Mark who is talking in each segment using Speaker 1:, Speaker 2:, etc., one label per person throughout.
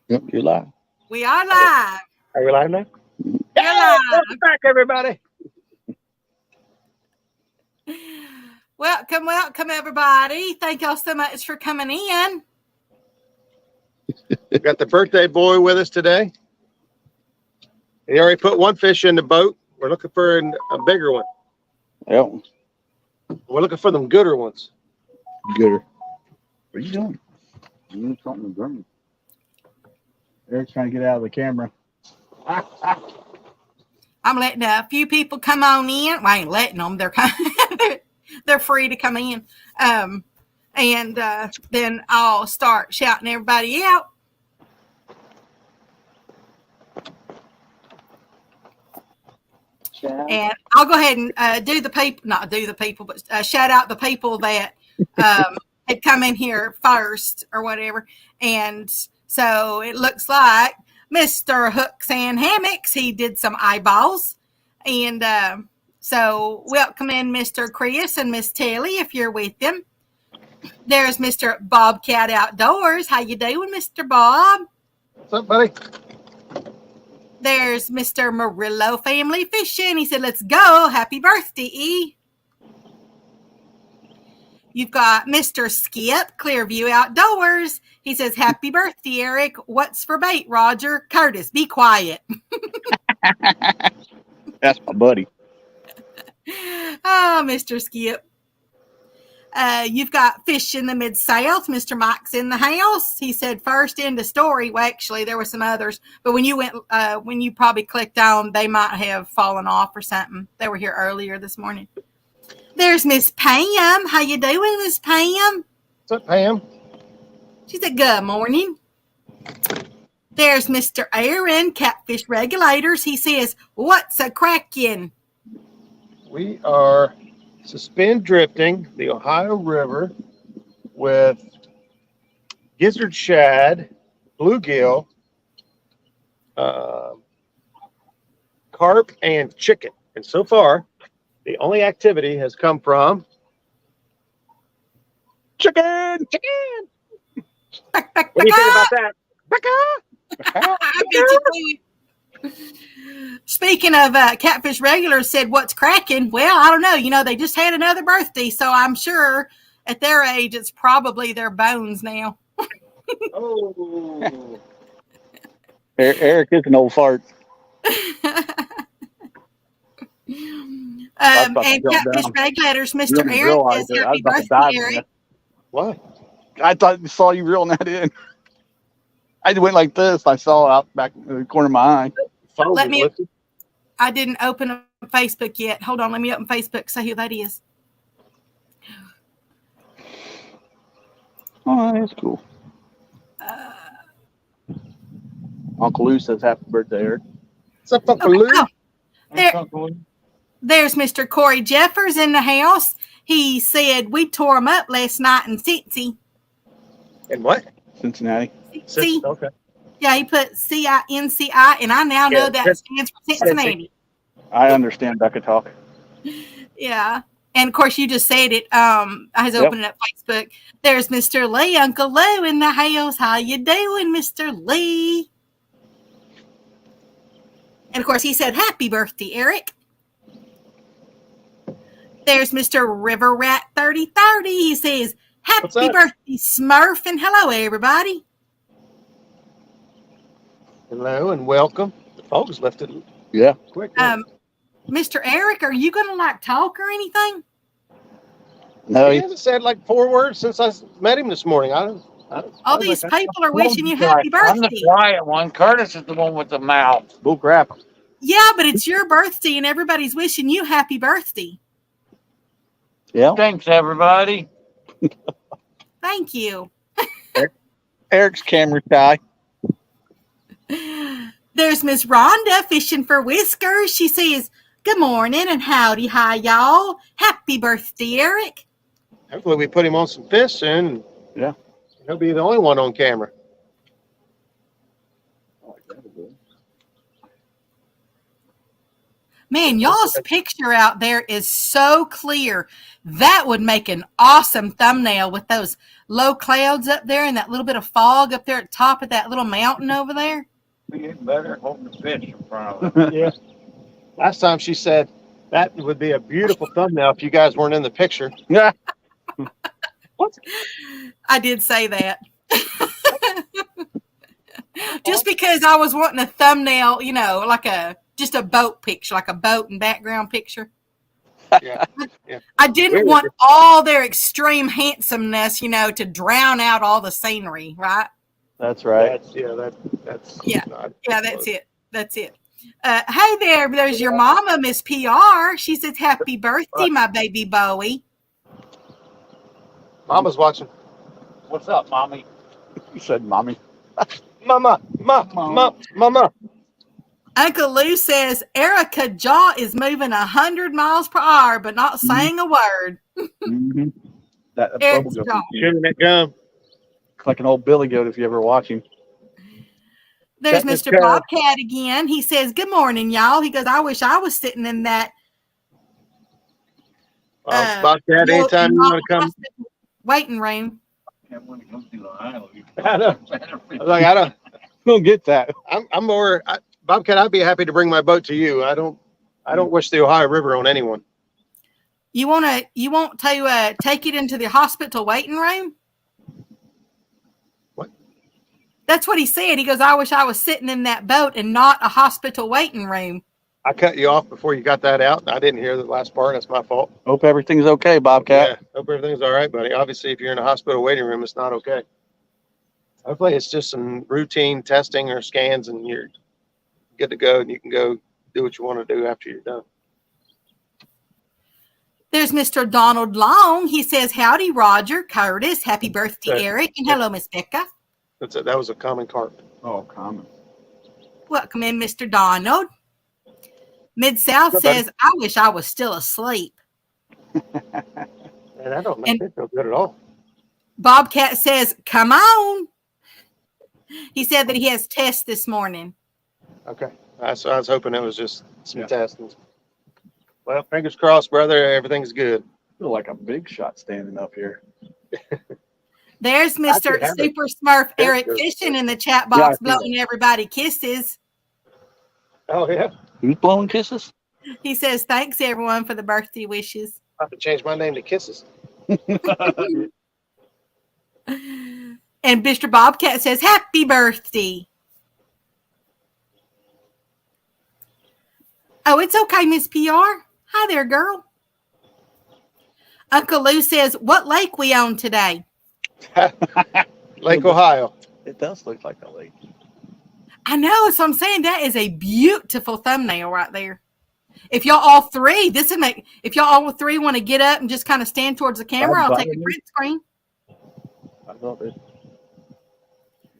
Speaker 1: Yep, you're live.
Speaker 2: We are live.
Speaker 3: Are we live now?
Speaker 2: We're
Speaker 3: Yeah!
Speaker 2: live.
Speaker 3: Welcome back, everybody.
Speaker 2: Welcome, everybody. Thank y'all so much for coming in.
Speaker 3: We got the birthday boy with us today. He already put one fish in the boat. We're looking for a bigger one.
Speaker 1: Yep,
Speaker 3: We're looking for them gooder ones.
Speaker 1: gooder. What are you doing? I'm doing something green. Eric's trying to get out of the camera.
Speaker 2: I'm letting a few people come on in. Well, I ain't letting them. They're they're free to come in. And then I'll start shouting everybody out. And I'll go ahead and not do the people, but shout out the people that had come in here first or whatever. And so it looks like Mr. Hooks and Hammocks, he did some eyeballs. And so welcome in Mr. Chris and Miss Telly if you're with them. There's Mr. Bobcat Outdoors. How you doing, Mr. Bob?
Speaker 3: What's up, buddy?
Speaker 2: There's Mr. Murillo Family Fishing. He said, let's go. Happy birthday, E. You've got Mr. Skip, Clearview Outdoors. He says, happy birthday, Eric. What's for bait, Roger? Curtis, be quiet.
Speaker 1: That's my buddy.
Speaker 2: Oh, Mr. Skip. You've got Fish in the Mid-South. Mr. Mike's in the house. He said first into story. Well, actually, there were some others. But when you probably clicked on, they might have fallen off or something. They were here earlier this morning. There's Miss Pam. How you doing, Miss Pam?
Speaker 3: What's up, Pam?
Speaker 2: She said, good morning. There's Mr. Aaron, Catfish Regulators. He says, what's a crackin'?
Speaker 3: We are suspend drifting the Ohio River with gizzard shad, bluegill, carp, and chicken. And so far, the only activity has come from chicken. What do you think about that?
Speaker 2: I bet you do. Speaking of Catfish Regulars said, what's cracking? Well, I don't know. You know, they just had another birthday, so I'm sure at their age, it's probably their bones now.
Speaker 3: Oh.
Speaker 1: Eric is an old fart.
Speaker 2: And Catfish Regulators, Mr. Eric says, happy birthday, Eric.
Speaker 3: What?
Speaker 1: I thought I saw you reeling that in. I went like this. I saw out back in the corner of my eye.
Speaker 2: I didn't open up Facebook yet. Hold on, let me open Facebook, see who that is.
Speaker 1: Oh, that's cool. Uncle Lou says happy birthday, Eric.
Speaker 3: What's up, Uncle Lou?
Speaker 2: There's Mr. Corey Jeffers in the house. He said we tore him up last night in Cincy.
Speaker 3: And what?
Speaker 1: Cincinnati.
Speaker 2: See?
Speaker 3: Okay.
Speaker 2: Yeah, he put CINCI, and I now know that stands for Cincinnati.
Speaker 1: I understand Becca talk.
Speaker 2: Yeah. And, of course, you just said it. I was opening up Facebook. There's Mr. Lee, Uncle Lou in the house. How you doing, Mr. Lee? And, of course, he said, happy birthday, Eric. There's Mr. River Rat 3030. He says, happy birthday, Smurf, and hello, everybody.
Speaker 3: Hello and welcome. The folks left it quick.
Speaker 2: Mr. Eric, are you going to talk or anything?
Speaker 1: No,
Speaker 3: he hasn't said 4 words since I met him this morning.
Speaker 2: All these people are wishing you happy birthday.
Speaker 4: I'm the quiet one. Curtis is the one with the mouth.
Speaker 1: Bull crap.
Speaker 2: Yeah, but it's your birthday and everybody's wishing you happy birthday.
Speaker 1: Yeah.
Speaker 4: Thanks, everybody.
Speaker 2: Thank you.
Speaker 1: Eric's camera shy.
Speaker 2: There's Miss Rhonda fishing for whiskers. She says, good morning and howdy, hi, y'all. Happy birthday, Eric.
Speaker 3: Hopefully we put him on some fish soon.
Speaker 1: Yeah.
Speaker 3: He'll be the only one on camera.
Speaker 2: Man, y'all's picture out there is so clear. That would make an awesome thumbnail with those low clouds up there and that little bit of fog up there at the top of that little mountain over there.
Speaker 4: We get better holding the fish in front of it.
Speaker 3: Yeah. Last time she said that would be a beautiful thumbnail if you guys weren't in the picture.
Speaker 1: Yeah.
Speaker 2: I did say that. Just because I was wanting a thumbnail, you know, like just a boat picture, like a boat and background picture.
Speaker 3: Yeah. Yeah.
Speaker 2: I didn't want all their extreme handsomeness, you know, to drown out all the scenery, right?
Speaker 1: That's right.
Speaker 3: That's that's
Speaker 2: Yeah.
Speaker 3: not
Speaker 2: Yeah, that's it. That's it. Hey there, there's your mama, Miss PR. She says, happy birthday, my baby Bowie.
Speaker 3: Mama's watching.
Speaker 4: What's up, mommy?
Speaker 1: You said mommy.
Speaker 3: Mama.
Speaker 2: Uncle Lou says, Erica jaw is moving 100 miles per hour, but not saying a word.
Speaker 1: Mm-hmm. That
Speaker 2: Eric's
Speaker 1: bubble
Speaker 2: jaw.
Speaker 1: gum.
Speaker 3: Chewing that gum.
Speaker 1: Like an old billy goat if you ever watch him.
Speaker 2: There's
Speaker 3: That is
Speaker 2: Mr.
Speaker 3: good.
Speaker 2: Bobcat again. He says, good morning, y'all. He goes, I wish I was sitting in that.
Speaker 3: Bobcat, anytime you want to come.
Speaker 2: Waiting room.
Speaker 4: When it comes to the island,
Speaker 3: I know. Like, I
Speaker 1: Don't get that.
Speaker 3: I'm more Bobcat. I'd be happy to bring my boat to you. I don't wish the Ohio River on anyone.
Speaker 2: You want to take it into the hospital waiting room?
Speaker 3: What?
Speaker 2: That's what he said. He goes, I wish I was sitting in that boat and not a hospital waiting room.
Speaker 3: I cut you off before you got that out. I didn't hear the last part. That's my fault.
Speaker 1: Hope everything's okay, Bobcat.
Speaker 3: Yeah, hope everything's all right, buddy. Obviously, if you're in a hospital waiting room, it's not okay. Hopefully, it's just some routine testing or scans, and you're good to go, and you can go do what you want to do after you're done.
Speaker 2: There's Mr. Donald Long. He says, howdy, Roger, Curtis. Happy birthday,
Speaker 3: Okay.
Speaker 2: Eric. And hello, Miss Becca.
Speaker 3: That's it. That was a common carp.
Speaker 1: Oh, common.
Speaker 2: Welcome in, Mr. Donald. Mid-South
Speaker 3: Good, buddy.
Speaker 2: says, I wish I was still asleep.
Speaker 3: And I don't make it feel good at all.
Speaker 2: Bobcat says, come on. He said that he has tests this morning.
Speaker 3: Okay. So I was hoping it was just some testing. Well, fingers crossed, brother. Everything's good.
Speaker 1: I feel like a big shot standing up here.
Speaker 2: There's Mr.
Speaker 3: could have it.
Speaker 2: Super Smurf Eric
Speaker 3: Good.
Speaker 2: Fishing in the chat
Speaker 1: Yeah, I
Speaker 2: box,
Speaker 1: see
Speaker 2: blowing everybody kisses.
Speaker 3: Oh, yeah.
Speaker 1: Who's blowing kisses?
Speaker 2: He says, thanks, everyone, for the birthday wishes.
Speaker 3: I have to change my name to Kisses.
Speaker 2: And Mr. Bobcat says, happy birthday. Oh, it's okay, Miss PR. Hi there, girl. Uncle Lou says, what lake we on today?
Speaker 3: Lake Ohio.
Speaker 1: It does look like a lake.
Speaker 2: I know, so I'm saying that is a beautiful thumbnail right there. If y'all all three want to get up and just kind of stand towards the camera, I'll take a print screen.
Speaker 1: I love it.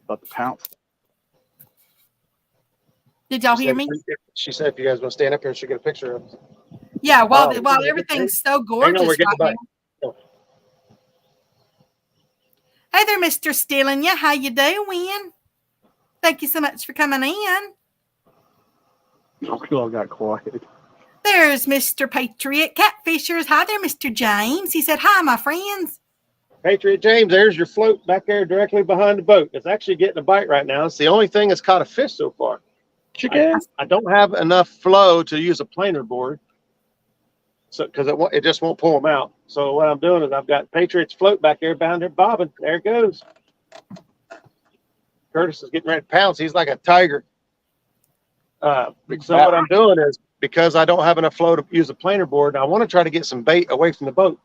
Speaker 1: About to pounce.
Speaker 2: Did y'all hear me?
Speaker 3: She said, if you guys want to stand up here, she'll get a picture of it.
Speaker 2: Yeah, while
Speaker 3: Oh,
Speaker 2: everything's so
Speaker 3: Hang on,
Speaker 2: gorgeous
Speaker 3: we're getting
Speaker 2: right
Speaker 3: back.
Speaker 2: now. Hey there, Mr. Stillinya. How you doing? Thank you so much for coming in.
Speaker 1: We all got quiet.
Speaker 2: There's Mr. Patriot Catfishers. Hi there, Mr. James. He said, hi, my friends.
Speaker 3: Patriot James, there's your float back there directly behind the boat. It's actually getting a bite right now. It's the only thing that's caught a fish so far.
Speaker 1: Chicken.
Speaker 3: I don't have enough flow to use a planer board, so because it just won't pull them out. So what I'm doing is I've got Patriot's float back there behind there bobbing. There it goes. Curtis is getting ready to pounce. He's like a tiger. So what I'm doing is, because I don't have enough flow to use a planer board, I want to try to get some bait away from the boat.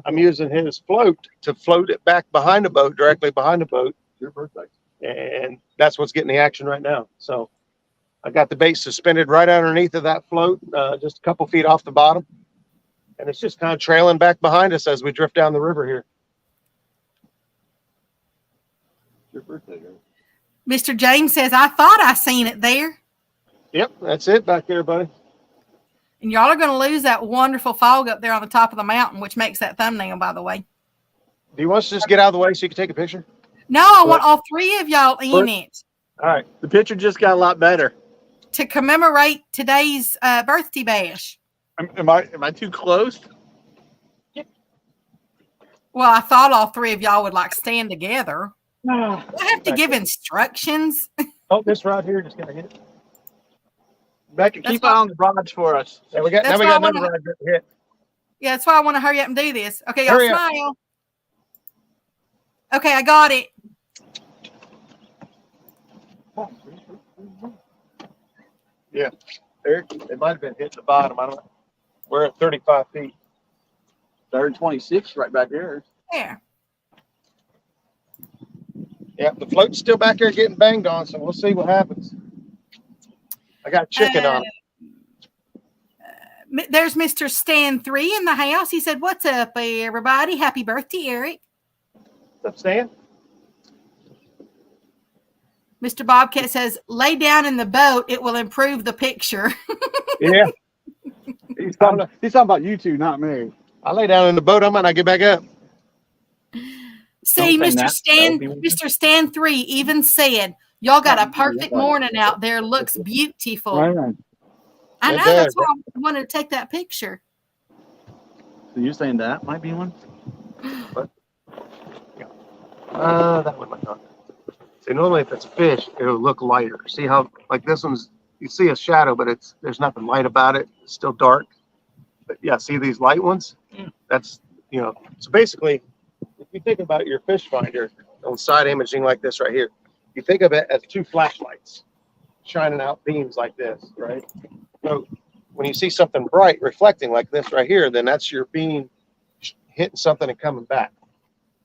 Speaker 3: I'm using his float to float it back behind the boat, directly behind the boat.
Speaker 1: Your birthday.
Speaker 3: And that's what's getting the action right now. So I got the bait suspended right underneath of that float, just a couple feet off the bottom. And it's just kind of trailing back behind us as we drift down the river here.
Speaker 1: Your birthday, girl.
Speaker 2: Mr. James says, I thought I seen it there.
Speaker 3: Yep, that's it back there, buddy.
Speaker 2: And y'all are going to lose that wonderful fog up there on the top of the mountain, which makes that thumbnail, by the way.
Speaker 3: Do you want us to just get out of the way so you can take a picture?
Speaker 2: No, I want all three of y'all in it.
Speaker 3: All right.
Speaker 1: The picture just got a lot better.
Speaker 2: to commemorate today's birthday bash.
Speaker 1: Am I too close?
Speaker 2: Well, I thought all three of y'all would like stand together. I have to give instructions.
Speaker 3: Oh, this right here just gonna hit it.
Speaker 1: Becca, keep eye on the rods for us.
Speaker 3: Now we got
Speaker 2: That's
Speaker 3: another
Speaker 2: why
Speaker 3: rod hit.
Speaker 2: Yeah, that's why I want to hurry up and do this. Okay, y'all
Speaker 3: Hurry up.
Speaker 2: smile. Okay, I got it.
Speaker 3: Yeah, Eric, it might have been hitting the bottom. I don't know. We're at 35 feet.
Speaker 1: 326 right back there.
Speaker 2: There.
Speaker 3: Yeah, the float's still back there getting banged on, so we'll see what happens. I got chicken on it.
Speaker 2: There's Mr. Stan 3 in the house. He said, "What's up, everybody? Happy birthday, Eric."
Speaker 3: What's up, Stan?
Speaker 2: Mr. Bobcat says, "Lay down in the boat. It will improve the picture."
Speaker 3: Yeah,
Speaker 1: He's talking about you two, not me.
Speaker 3: I lay down in the boat. I might not get back up.
Speaker 2: See,
Speaker 1: Don't say
Speaker 2: Mr. Stan 3 even said, "Y'all got a perfect morning out there. Looks beautiful."
Speaker 1: Right.
Speaker 2: I
Speaker 3: It
Speaker 2: know,
Speaker 3: does.
Speaker 2: that's why I wanted to take that picture.
Speaker 1: So you're saying that might be one?
Speaker 3: That one might not. See, normally if it's fish, it'll look lighter. See how, like this one's, you see a shadow, but there's nothing light about it. It's still dark. But yeah, see these light ones? That's, so basically, if you think about your fish finder on side imaging like this right here, you think of it as two flashlights shining out beams like this, right? So when you see something bright reflecting like this right here, then that's your beam hitting something and coming back.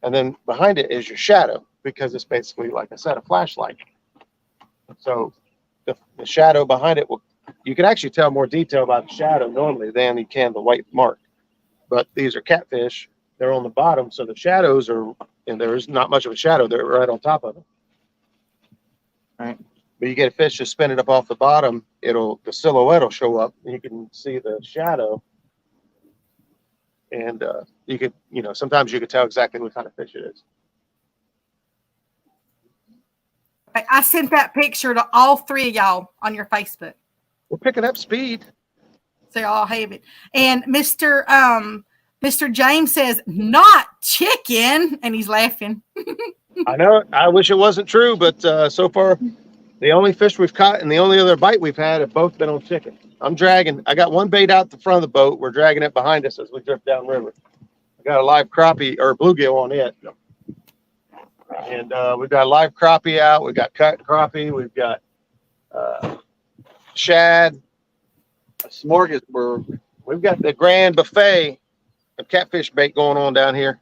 Speaker 3: And then behind it is your shadow, because it's basically, like I said, a flashlight. So the shadow behind it, you can actually tell more detail about the shadow normally than you can the white mark. But these are catfish. They're on the bottom, so the shadows are, and there's not much of a shadow. They're right on top of them.
Speaker 1: Right.
Speaker 3: But you get a fish just spinning up off the bottom, the silhouette will show up, and you can see the shadow. And you could, sometimes you could tell exactly what kind of fish it is.
Speaker 2: I sent that picture to all three of y'all on your Facebook.
Speaker 3: We're picking up speed.
Speaker 2: So y'all have it. And Mr. James says, "Not chicken," and he's laughing.
Speaker 3: I know it. I wish it wasn't true, but so far, the only fish we've caught and the only other bite we've had have both been on chicken. I got one bait out the front of the boat. We're dragging it behind us as we drift downriver. I got a live crappie or bluegill on it. And we've got a live crappie out. We've got cut crappie. We've got shad.
Speaker 1: A smorgasbord.
Speaker 3: We've got the grand buffet of catfish bait going on down here.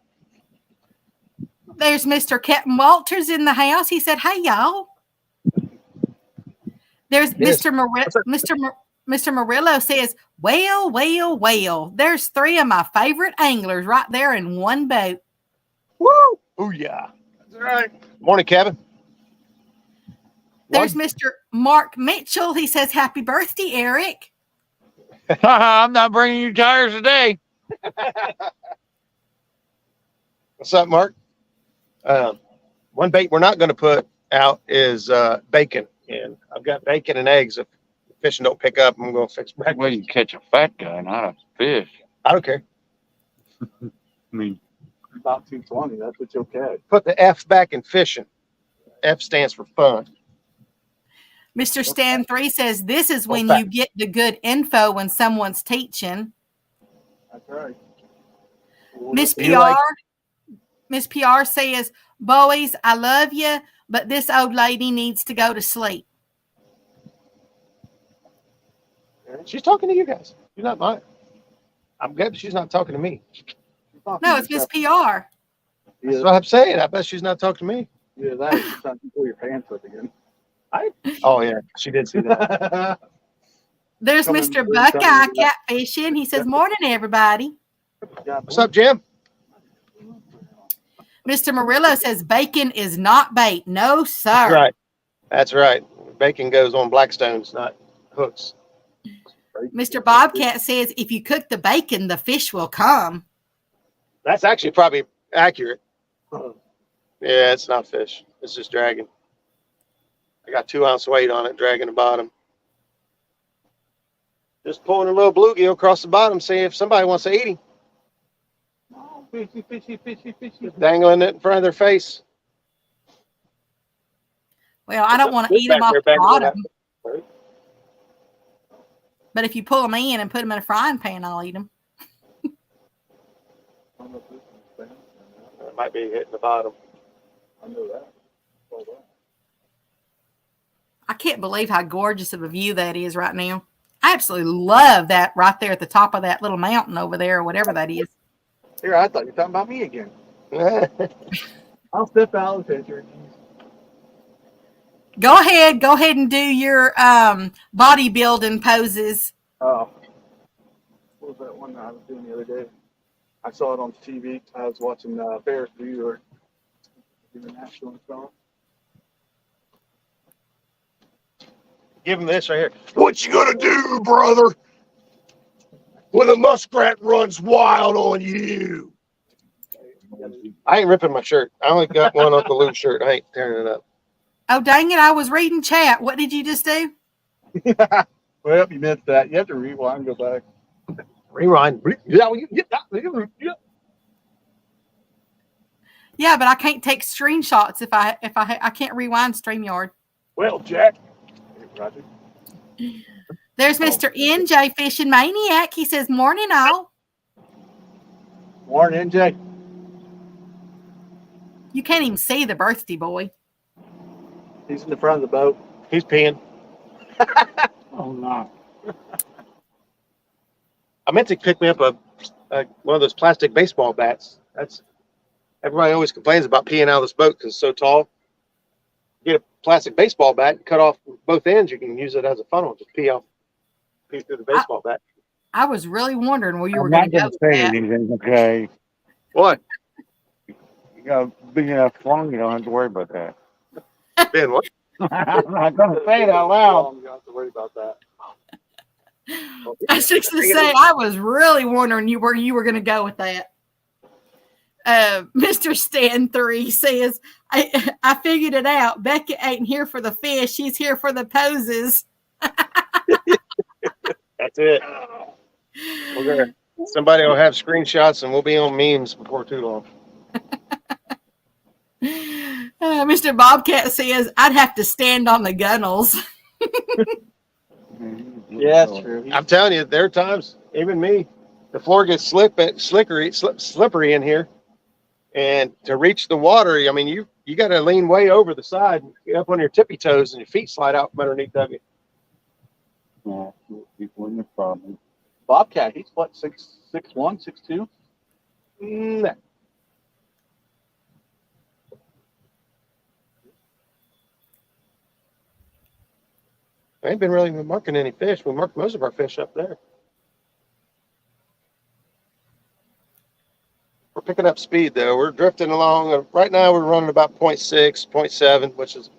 Speaker 2: There's Mr. Captain Walters in the house. He said, "Hey, y'all." There's
Speaker 3: Yes.
Speaker 2: Mr. Murillo says, well, there's three of my favorite anglers right there in one boat."
Speaker 3: Woo! Oh yeah. That's right. Morning, Kevin.
Speaker 2: There's Mr. Mark Mitchell. He says, "Happy birthday, Eric."
Speaker 4: I'm not bringing you tires today.
Speaker 3: What's up, Mark? One bait we're not going to put out is bacon. And I've got bacon and eggs. If the fishing don't pick up, I'm going to fix breakfast.
Speaker 4: Well, you catch a fat guy, not a fish.
Speaker 3: I don't care.
Speaker 1: I mean, about 220. That's what you'll catch.
Speaker 3: Put the F back in fishing. F stands for fun.
Speaker 2: Mr. Stan 3 says, "This is when
Speaker 3: Okay.
Speaker 2: you get the good info when someone's teaching."
Speaker 1: That's right.
Speaker 2: Miss
Speaker 3: Do you like-
Speaker 2: PR says, "Boys, I love you, but this old lady needs to go to sleep."
Speaker 3: She's talking to you guys. You're not mine. I'm glad she's not talking to me.
Speaker 2: No, it's Miss PR.
Speaker 3: That's
Speaker 1: Yeah,
Speaker 3: what I'm saying. I bet she's not talking to me.
Speaker 1: yeah, that is something to pull your pants up again.
Speaker 3: Oh, yeah. She did see that.
Speaker 2: There's
Speaker 1: Coming
Speaker 2: Mr.
Speaker 1: through,
Speaker 2: Buckeye
Speaker 1: coming through.
Speaker 2: catfishing. He says, "Morning, everybody."
Speaker 3: What's up, Jim?
Speaker 2: Mr. Murillo says, "Bacon is not bait." No, sir.
Speaker 3: That's right. That's right. Bacon goes on blackstones, not hooks.
Speaker 2: Mr. Bobcat says, "If you cook the bacon, the fish will come."
Speaker 3: That's actually probably accurate. Yeah, it's not fish. It's just dragging. I got 2 ounce weight on it, dragging the bottom. Just pulling a little bluegill across the bottom, seeing if somebody wants to eat him.
Speaker 1: Oh, fishy, fishy, fishy, fishy.
Speaker 3: Just dangling it in front of their face.
Speaker 2: Well, I don't want to eat them off the bottom. But if you pull them in and put them in a frying pan, I'll eat them.
Speaker 3: It might be hitting the bottom.
Speaker 1: I know that.
Speaker 2: I can't believe how gorgeous of a view that is right now. I absolutely love that right there at the top of that little mountain over there, or whatever that is.
Speaker 1: Here, I thought you were talking about me again. I'll step out of the picture.
Speaker 2: Go ahead and do your bodybuilding poses.
Speaker 1: Oh, what was that one I was doing the other day? I saw it on TV. I was watching Ferris Bueller International and so on.
Speaker 3: Give him this right here. What you gonna do, brother, when a muskrat runs wild on you? I ain't ripping my shirt. I only got one Uncle Lou shirt. I ain't tearing it up.
Speaker 2: Oh, dang it. I was reading chat. What did you just do?
Speaker 1: Well, you missed that. You have to rewind and go back.
Speaker 3: Rewind.
Speaker 2: Yeah, but I can't take screenshots if I can't rewind StreamYard.
Speaker 1: Well, Jack. Roger.
Speaker 2: There's Mr. NJ Fishing Maniac. He says, morning all.
Speaker 1: Morning, NJ.
Speaker 2: You can't even see the birthday boy.
Speaker 1: He's in the front of the boat.
Speaker 3: He's peeing.
Speaker 1: Oh, no.
Speaker 3: I meant to pick me up one of those plastic baseball bats. That's everybody always complains about peeing out of this boat because it's so tall. Get a plastic baseball bat, cut off both ends. You can use it as a funnel. Just pee through the baseball bat.
Speaker 2: I was really wondering where you were going to go with
Speaker 4: say
Speaker 2: that.
Speaker 4: anything, okay?
Speaker 3: What?
Speaker 4: You got a big enough flung, you don't have to worry about that.
Speaker 3: Ben, what?
Speaker 4: I'm not going to say it out loud.
Speaker 1: You don't have to worry about that.
Speaker 2: I was just going to say, I was really wondering where you were going to go with that. Mr. Stan 3 says, I figured it out. Becca ain't here for the fish. She's here for the poses.
Speaker 3: That's it. Somebody will have screenshots and we'll be on memes before too long.
Speaker 2: Mr. Bobcat says, I'd have to stand on the gunnels.
Speaker 1: Yeah, that's true.
Speaker 3: I'm telling you, there are times, even me, the floor gets slippery in here. And to reach the water, I mean, you got to lean way over the side, and get up on your tippy toes, and your feet slide out from underneath of you.
Speaker 4: Yeah, people in the problem.
Speaker 1: Bobcat, he's what, 6'1", 6'2"?
Speaker 3: Nah. I ain't been really marking any fish. We marked most of our fish up there. We're picking up speed, though. We're drifting along. Right now, we're running about 0.6, 0.7, which is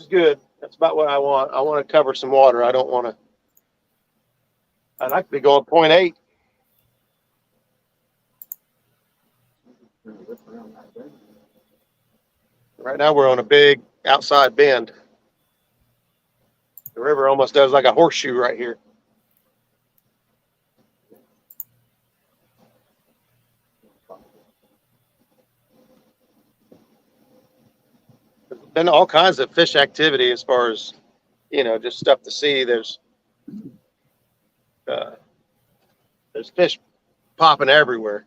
Speaker 3: good. That's about what I want. I want to cover some water. I don't want to. I'd like to be going 0.8. Right now, we're on a big outside bend. The river almost does like a horseshoe right here. There's been all kinds of fish activity as far as, just stuff to see. There's fish popping everywhere.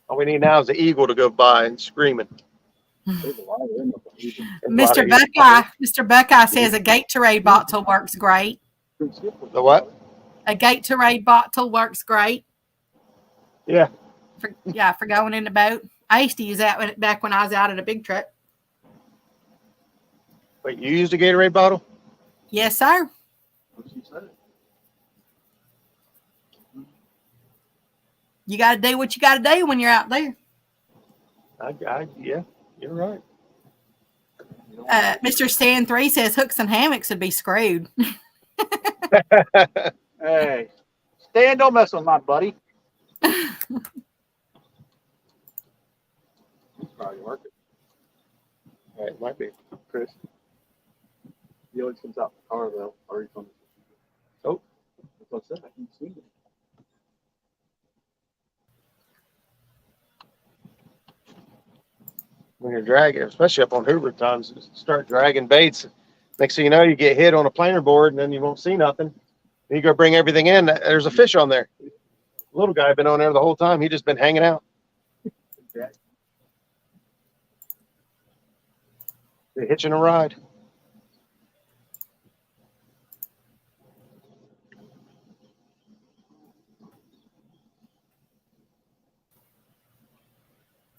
Speaker 3: All we need now is the eagle to go by and screaming.
Speaker 2: Mr. Buckeye says a Gatorade bottle works great.
Speaker 3: The what?
Speaker 2: A Gatorade bottle works great.
Speaker 3: Yeah.
Speaker 2: For going in the boat. I used to use that back when I was out at a big truck.
Speaker 3: Wait, you used a Gatorade bottle?
Speaker 2: Yes, sir. You got to do what you got to do when you're out there.
Speaker 3: Yeah, you're right.
Speaker 2: Mr. Stan 3 says hooks and hammocks would be screwed.
Speaker 1: Hey, Stan, don't mess with my buddy. He's probably working.
Speaker 3: It might be, Chris.
Speaker 1: He always comes out in the car though, or he's on the. Oh, that's what I said. I can see it.
Speaker 3: When you're dragging, especially up on Hoover times, start dragging baits. Next thing you know, you get hit on a planer board and then you won't see nothing. Then you go bring everything in. There's a fish on there. Little guy been on there the whole time. He just been hanging out. They're hitching a ride.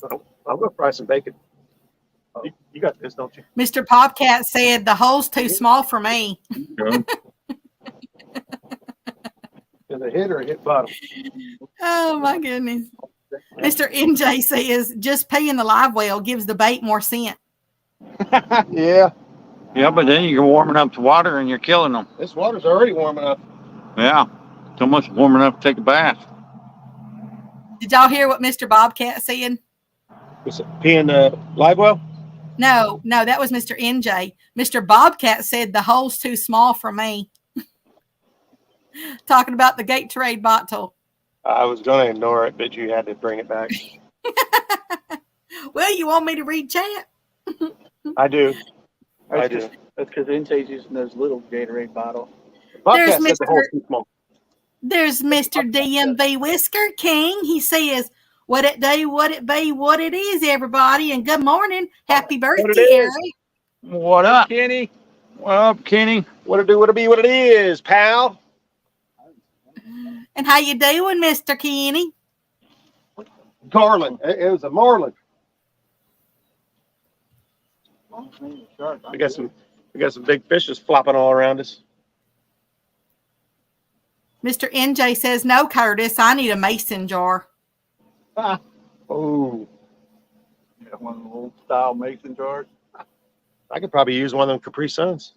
Speaker 3: Oh, I'm gonna fry some bacon. You got this, don't you?
Speaker 2: Mr. Popcat said the hole's too small for me.
Speaker 3: Did it hit or hit bottom?
Speaker 2: Oh my goodness. Mr. NJ says just paying the live well gives the bait more scent.
Speaker 3: Yeah.
Speaker 4: Yeah, but then you're warming up the water and you're killing them.
Speaker 3: This water's already warming up.
Speaker 4: Yeah. It's almost warm enough to take a bath.
Speaker 2: Did y'all hear what Mr. Bobcat said?
Speaker 3: Was it peeing the live well?
Speaker 2: No, that was Mr. NJ. Mr. Bobcat said the hole's too small for me. Talking about the Gatorade bottle.
Speaker 3: I was going to ignore it, but you had to bring it back.
Speaker 2: Well, you want me to read chat?
Speaker 3: I do. I do.
Speaker 1: That's because NJ's using those little Gatorade bottles.
Speaker 3: Bobcat
Speaker 2: There's
Speaker 3: said the hole's too small.
Speaker 2: There's Mr. DMV Whisker King. He says, what it do, what it be, what it is, everybody, and good morning. Happy birthday, Eric.
Speaker 4: What up?
Speaker 1: Kenny.
Speaker 4: What up, Kenny?
Speaker 3: What it do, what it be, what it is, pal.
Speaker 2: And how you doing, Mr. Kenny?
Speaker 3: Garland. It was a marlin. We got some big fishes flopping all around us.
Speaker 2: Mr. NJ says, no, Curtis, I need a mason jar.
Speaker 3: Oh,
Speaker 1: Yeah, one of the old style mason jars.
Speaker 3: I could probably use one of them Capri Suns.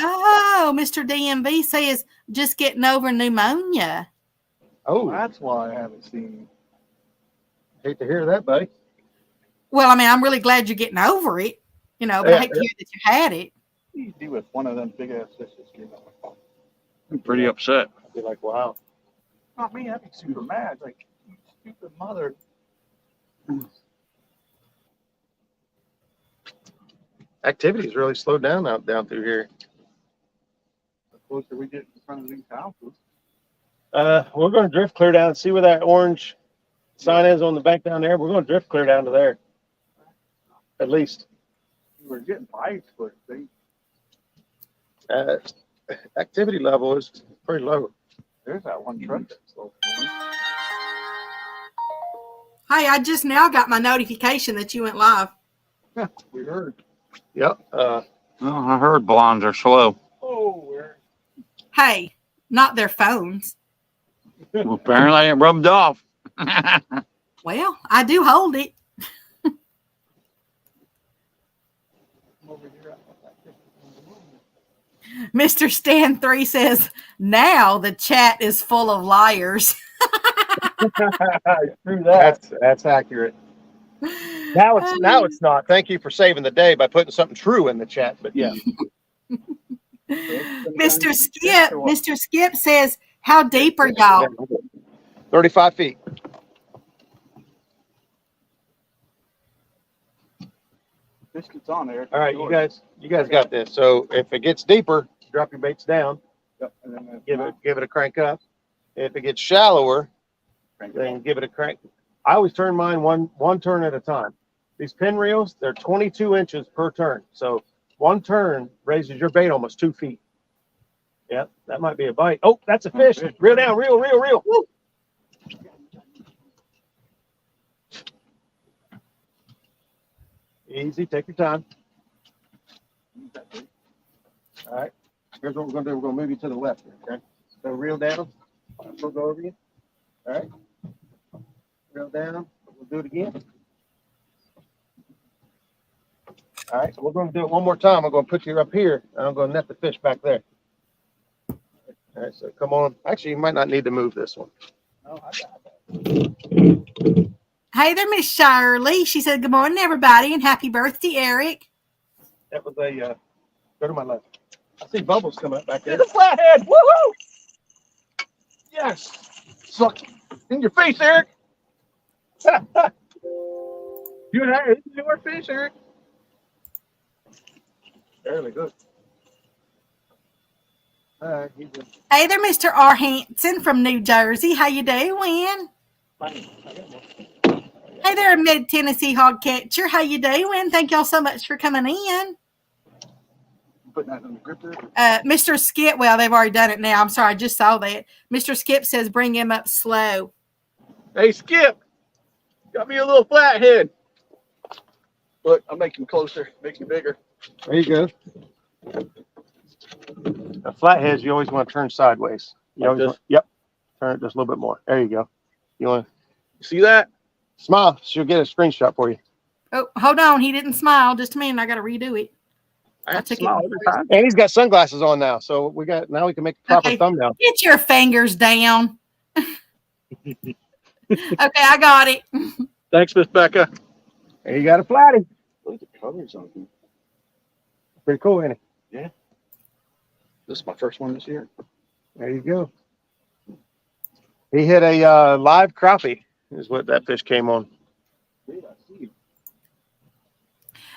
Speaker 2: Oh, Mr. DMV says, just getting over pneumonia.
Speaker 3: Oh,
Speaker 1: That's why I haven't seen.
Speaker 3: hate to hear that, buddy.
Speaker 2: Well, I mean, I'm really glad you're getting over it, but I hate to hear that you had it.
Speaker 1: What do you do with one of them big ass fishes?
Speaker 4: I'm pretty upset.
Speaker 3: I'd be like, wow.
Speaker 1: Not me. I'd be super mad. Like, you stupid mother.
Speaker 3: Activity's really slowed down down through here.
Speaker 1: The closer we get in front of these houses.
Speaker 3: We're going to drift clear down and see where that orange sign is on the bank down there. We're going to drift clear down to there. At least.
Speaker 1: We're getting bites, but they.
Speaker 3: Activity level is pretty low.
Speaker 1: There's that one truck that's slow.
Speaker 2: Hey, I just now got my notification that you went live.
Speaker 1: We heard.
Speaker 3: Yep.
Speaker 4: Oh, I heard blondes are slow.
Speaker 1: Oh, we're.
Speaker 2: Hey, not their phones.
Speaker 4: Well, apparently it rubbed off.
Speaker 2: Well, I do hold it. Mr. Stan 3 says, now the chat is full of liars.
Speaker 1: True that.
Speaker 3: That's accurate. Now it's not. Thank you for saving the day by putting something true in the chat. But yeah.
Speaker 2: Mr. Skip says, how deep are y'all?
Speaker 3: 35 feet.
Speaker 1: Biscuits on there.
Speaker 3: All right, you guys got this. So if it gets deeper, drop your baits down.
Speaker 1: Yep. And then
Speaker 3: Give it a crank up. If it gets shallower, then give it a crank. I always turn mine one turn at a time. These pin reels, they're 22 inches per turn. So one turn raises your bait almost 2 feet. Yep, that might be a bite. Oh, that's a fish. Reel down, reel. Woo. Easy, take your time. All right, here's what we're gonna do. We're gonna move you to the left here, okay? So reel down. We'll go over you. All right. Reel down. We'll do it again. All right, we're gonna do it one more time. I'm gonna put you up here, and I'm gonna net the fish back there. All right, so come on. Actually, you might not need to move this one.
Speaker 1: No, I got that.
Speaker 2: Hey there, Miss Shirley. She said, good morning, everybody, and happy birthday, Eric.
Speaker 3: That was a Go to my left. I see bubbles coming up back there.
Speaker 1: Get a flathead! Woohoo! Yes! Suck in your face, Eric! You and I are in our face, Eric. Fairly good.
Speaker 3: All right, he's good.
Speaker 2: Hey there, Mr. R. Hanson from New Jersey. How you doing? Hey there, Mid Tennessee Hog Catcher. How you doing? Thank y'all so much for coming in.
Speaker 1: Putting that on the grip there.
Speaker 2: Mr. Skip, well, they've already done it now. I'm sorry, I just saw that. Mr. Skip says bring him up slow.
Speaker 1: Hey, Skip! Got me a little flathead. Look, I'm making him closer, makes him bigger.
Speaker 3: There you go. Now, flatheads, you always want to turn sideways. You
Speaker 1: Like
Speaker 3: always
Speaker 1: this?
Speaker 3: want, yep. Turn it just a little bit more. There you go. You want to
Speaker 1: See that?
Speaker 3: smile. She'll get a screenshot for you.
Speaker 2: Oh, hold on. He didn't smile. Just a minute. I got to redo it.
Speaker 1: I have to
Speaker 2: took it
Speaker 1: smile
Speaker 2: in
Speaker 1: every
Speaker 2: first.
Speaker 1: time.
Speaker 3: And he's got sunglasses on now, so we can make a proper
Speaker 2: Okay.
Speaker 3: thumbnail.
Speaker 2: Get your fingers down. Okay, I got it.
Speaker 1: Thanks, Miss Becca.
Speaker 3: There you got a flatty.
Speaker 1: Look at the colors on him.
Speaker 3: Pretty cool, ain't it?
Speaker 1: This is my first one this year.
Speaker 3: There you go. He hit a live crappie, is what that fish came on.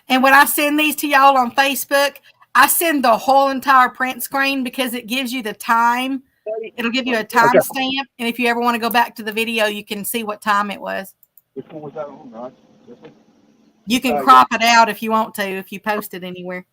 Speaker 2: And when I send these to y'all on Facebook, I send the whole entire print screen because it gives you the time. It'll give you a time stamp. And if you ever want to go back to the video, you can see what time it was.
Speaker 1: Which one was that on, Rod? This one?
Speaker 2: You can crop it out if you want to, if you post it anywhere.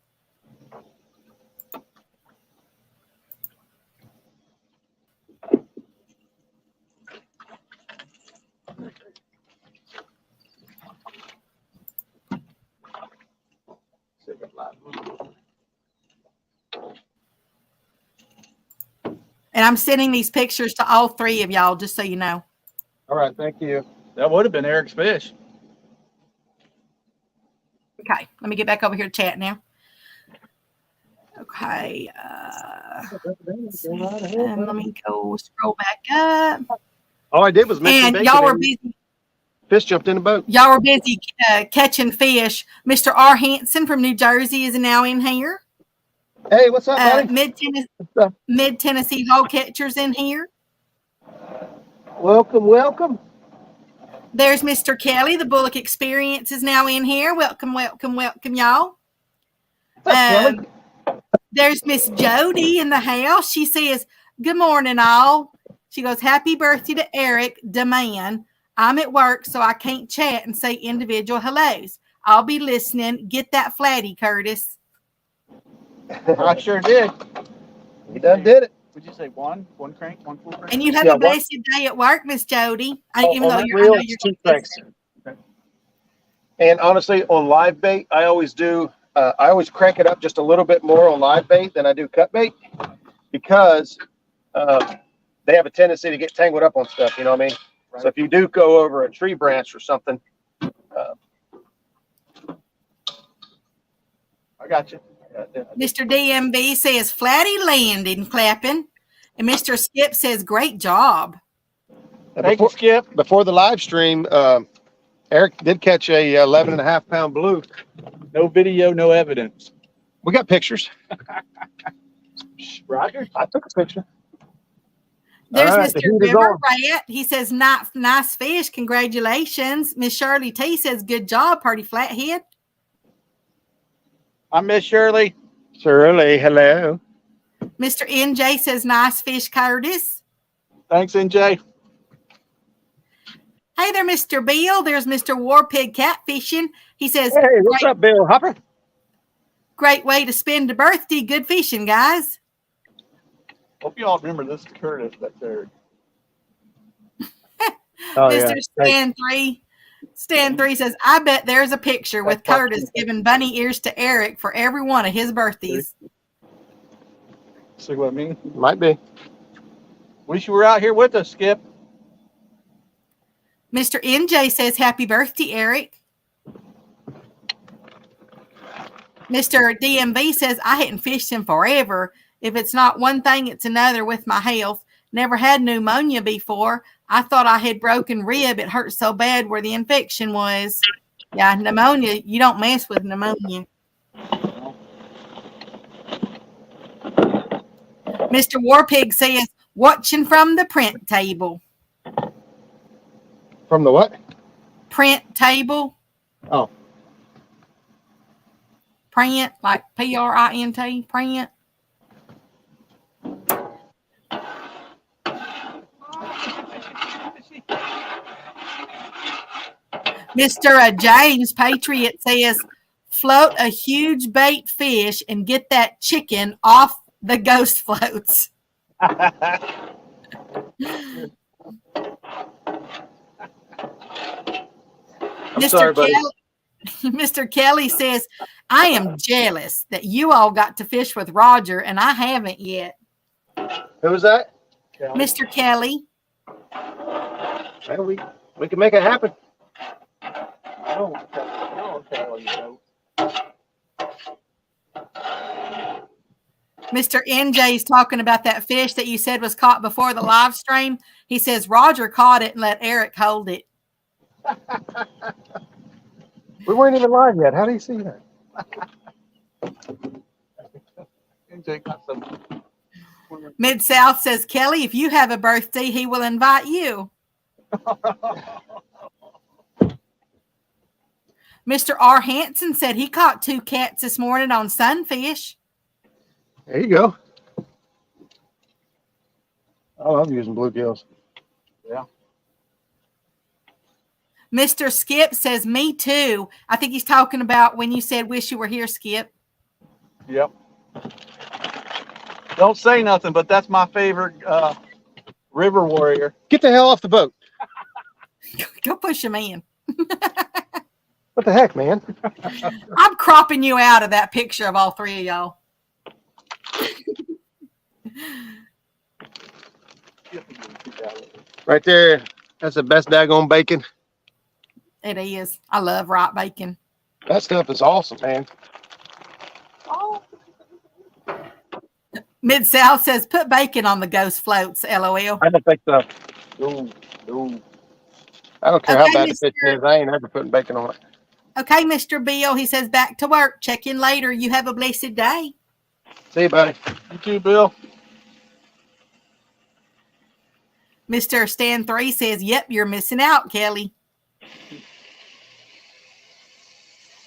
Speaker 2: And I'm sending these pictures to all three of y'all, just so you know.
Speaker 3: All right, thank you.
Speaker 1: That would have been Eric's fish.
Speaker 2: Okay, let me get back over here to chat now. Okay. And let me go scroll back up.
Speaker 3: All I did was mention
Speaker 2: And
Speaker 3: bacon
Speaker 2: y'all were
Speaker 3: and
Speaker 2: busy.
Speaker 3: fish jumped in the boat.
Speaker 2: Y'all were busy catching fish. Mr. R. Hanson from New Jersey is now in here.
Speaker 3: Hey, what's up, buddy?
Speaker 2: Mid Tennessee Hog Catchers in here.
Speaker 3: Welcome, welcome.
Speaker 2: There's Mr. Kelly. The Bullock Experience is now in here. Welcome, welcome, welcome, y'all.
Speaker 3: What's up, Kelly?
Speaker 2: There's Miss Jody in the house. She says, "Good morning, all." She goes, "Happy birthday to Eric, the man. I'm at work, so I can't chat and say individual hellos. I'll be listening. Get that flatty, Curtis."
Speaker 1: I sure did.
Speaker 3: He done did it.
Speaker 1: Would you say one crank, one full crank?
Speaker 2: And you have
Speaker 3: Yeah,
Speaker 2: a blessed day at work, Miss Jody. Even though
Speaker 3: on that
Speaker 2: you're, I
Speaker 3: reel,
Speaker 2: know
Speaker 3: it's
Speaker 2: you're
Speaker 3: 2 cranks. And honestly, on live bait, I always do. I always crank it up just a little bit more on live bait than I do cut bait because they have a tendency to get tangled up on stuff. You know what I mean?
Speaker 1: Right.
Speaker 3: So if you do go over a tree branch or something,
Speaker 1: I got you.
Speaker 2: Mr. DMV says flatty landing, clapping. And Mr. Skip says, "Great job."
Speaker 1: Thank you, Skip.
Speaker 3: before the live stream, Eric did catch a 11.5-pound blue.
Speaker 1: No video, no evidence.
Speaker 3: We got pictures.
Speaker 1: Roger.
Speaker 3: I took a picture.
Speaker 2: There's
Speaker 3: All right, the
Speaker 2: Mr.
Speaker 3: heat is
Speaker 2: River
Speaker 3: on.
Speaker 2: Rat. He says, nice fish. Congratulations. Miss Shirley T says, "Good job, Party Flathead."
Speaker 1: I'm Miss Shirley.
Speaker 3: Shirley, hello.
Speaker 2: Mr. NJ says, "Nice fish, Curtis."
Speaker 1: Thanks, NJ.
Speaker 2: Hey there, Mr. Bill. There's Mr. Warpig Catfishing. He says,
Speaker 3: Hey, what's up, Bill Hopper?
Speaker 2: "Great way to spend a birthday. Good fishing, guys."
Speaker 1: Hope you all remember this Curtis back there.
Speaker 3: Oh,
Speaker 2: Mr. Stan 3 says, "I bet there's a picture with Curtis giving bunny ears to Eric for every one of his birthdays."
Speaker 1: See what I mean?
Speaker 3: Might be.
Speaker 1: Wish you were out here with us, Skip.
Speaker 2: Mr. NJ says, "Happy birthday, Eric." Mr. DMV says, "I hadn't fished in forever. If it's not one thing, it's another with my health. Never had pneumonia before. I thought I had broken rib. It hurt so bad where the infection was." Yeah, pneumonia. You don't mess with pneumonia. Mr. Warpig says, watching from the print table.
Speaker 3: From the what?
Speaker 2: Print table.
Speaker 3: Oh.
Speaker 2: Print, like Print, print. Mr. James Patriot says, float a huge bait fish and get that chicken off the ghost floats.
Speaker 1: Sorry, buddy.
Speaker 2: Mr. Kelly says, I am jealous that you all got to fish with Roger and I haven't yet.
Speaker 3: Who was that?
Speaker 2: Mr. Kelly.
Speaker 3: Well, we can make it happen.
Speaker 2: Mr. NJ is talking about that fish that you said was caught before the live stream. He says Roger caught it and let Eric hold it.
Speaker 3: We weren't even live yet. How do you see that?
Speaker 2: Mid-South says, Kelly, if you have a birthday, he will invite you. Mr. R. Hansen said he caught 2 cats this morning on sunfish.
Speaker 3: There you go. I love using bluegills.
Speaker 1: Yeah.
Speaker 2: Mr. Skip says, me too. I think he's talking about when you said, wish you were here, Skip.
Speaker 1: Yep. Don't say nothing, but that's my favorite river warrior.
Speaker 3: Get the hell off the boat.
Speaker 2: Go push him in.
Speaker 3: What the heck, man?
Speaker 2: I'm cropping you out of that picture of all 3 of y'all.
Speaker 3: Right there. That's the best daggone bacon.
Speaker 2: It is. I love raw bacon.
Speaker 3: That stuff is awesome, man.
Speaker 2: Mid-South says, put bacon on the ghost floats, LOL.
Speaker 3: I don't think so.
Speaker 1: Ooh.
Speaker 3: I don't care
Speaker 2: Okay,
Speaker 3: how bad the
Speaker 2: Mr.
Speaker 3: fish is. I ain't ever putting bacon on it.
Speaker 2: Okay, Mr. Bill, he says, back to work. Check in later. You have a blessed day.
Speaker 3: See you, buddy.
Speaker 1: You too, Bill.
Speaker 2: Mr. Stan 3 says, yep, you're missing out, Kelly.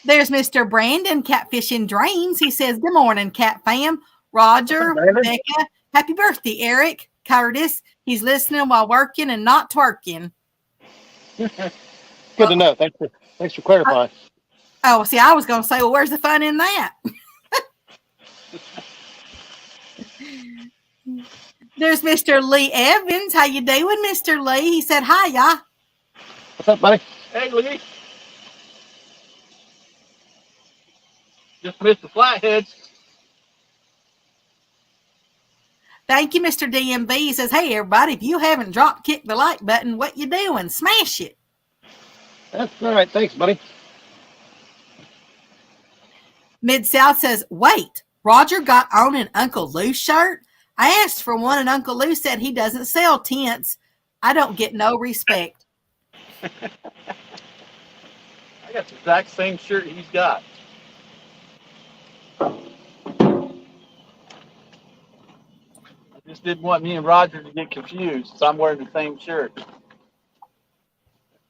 Speaker 2: There's Mr. Brandon, Catfishing Dreams. He says, good morning, Cat fam. Roger, Becca, happy birthday, Eric. Curtis, he's listening while working and not twerking.
Speaker 3: Good to know. Thanks for clarifying.
Speaker 2: Oh, see, I was going to say, well, where's the fun in that? There's Mr. Lee Evans. How you doing, Mr. Lee? He said, hiya.
Speaker 3: What's up, buddy?
Speaker 1: Hey, Lee. Just missed the flatheads.
Speaker 2: Thank you, Mr. DMV. He says, hey, everybody, if you haven't drop kicked the like button, what you doing? Smash it.
Speaker 3: That's all right. Thanks, buddy.
Speaker 2: Mid-South says, wait, Roger got on an Uncle Lou shirt? I asked for one and Uncle Lou said he doesn't sell tents. I don't get no respect.
Speaker 1: I got the exact same shirt he's got. I just didn't want me and Roger to get confused, so I'm wearing the same shirt.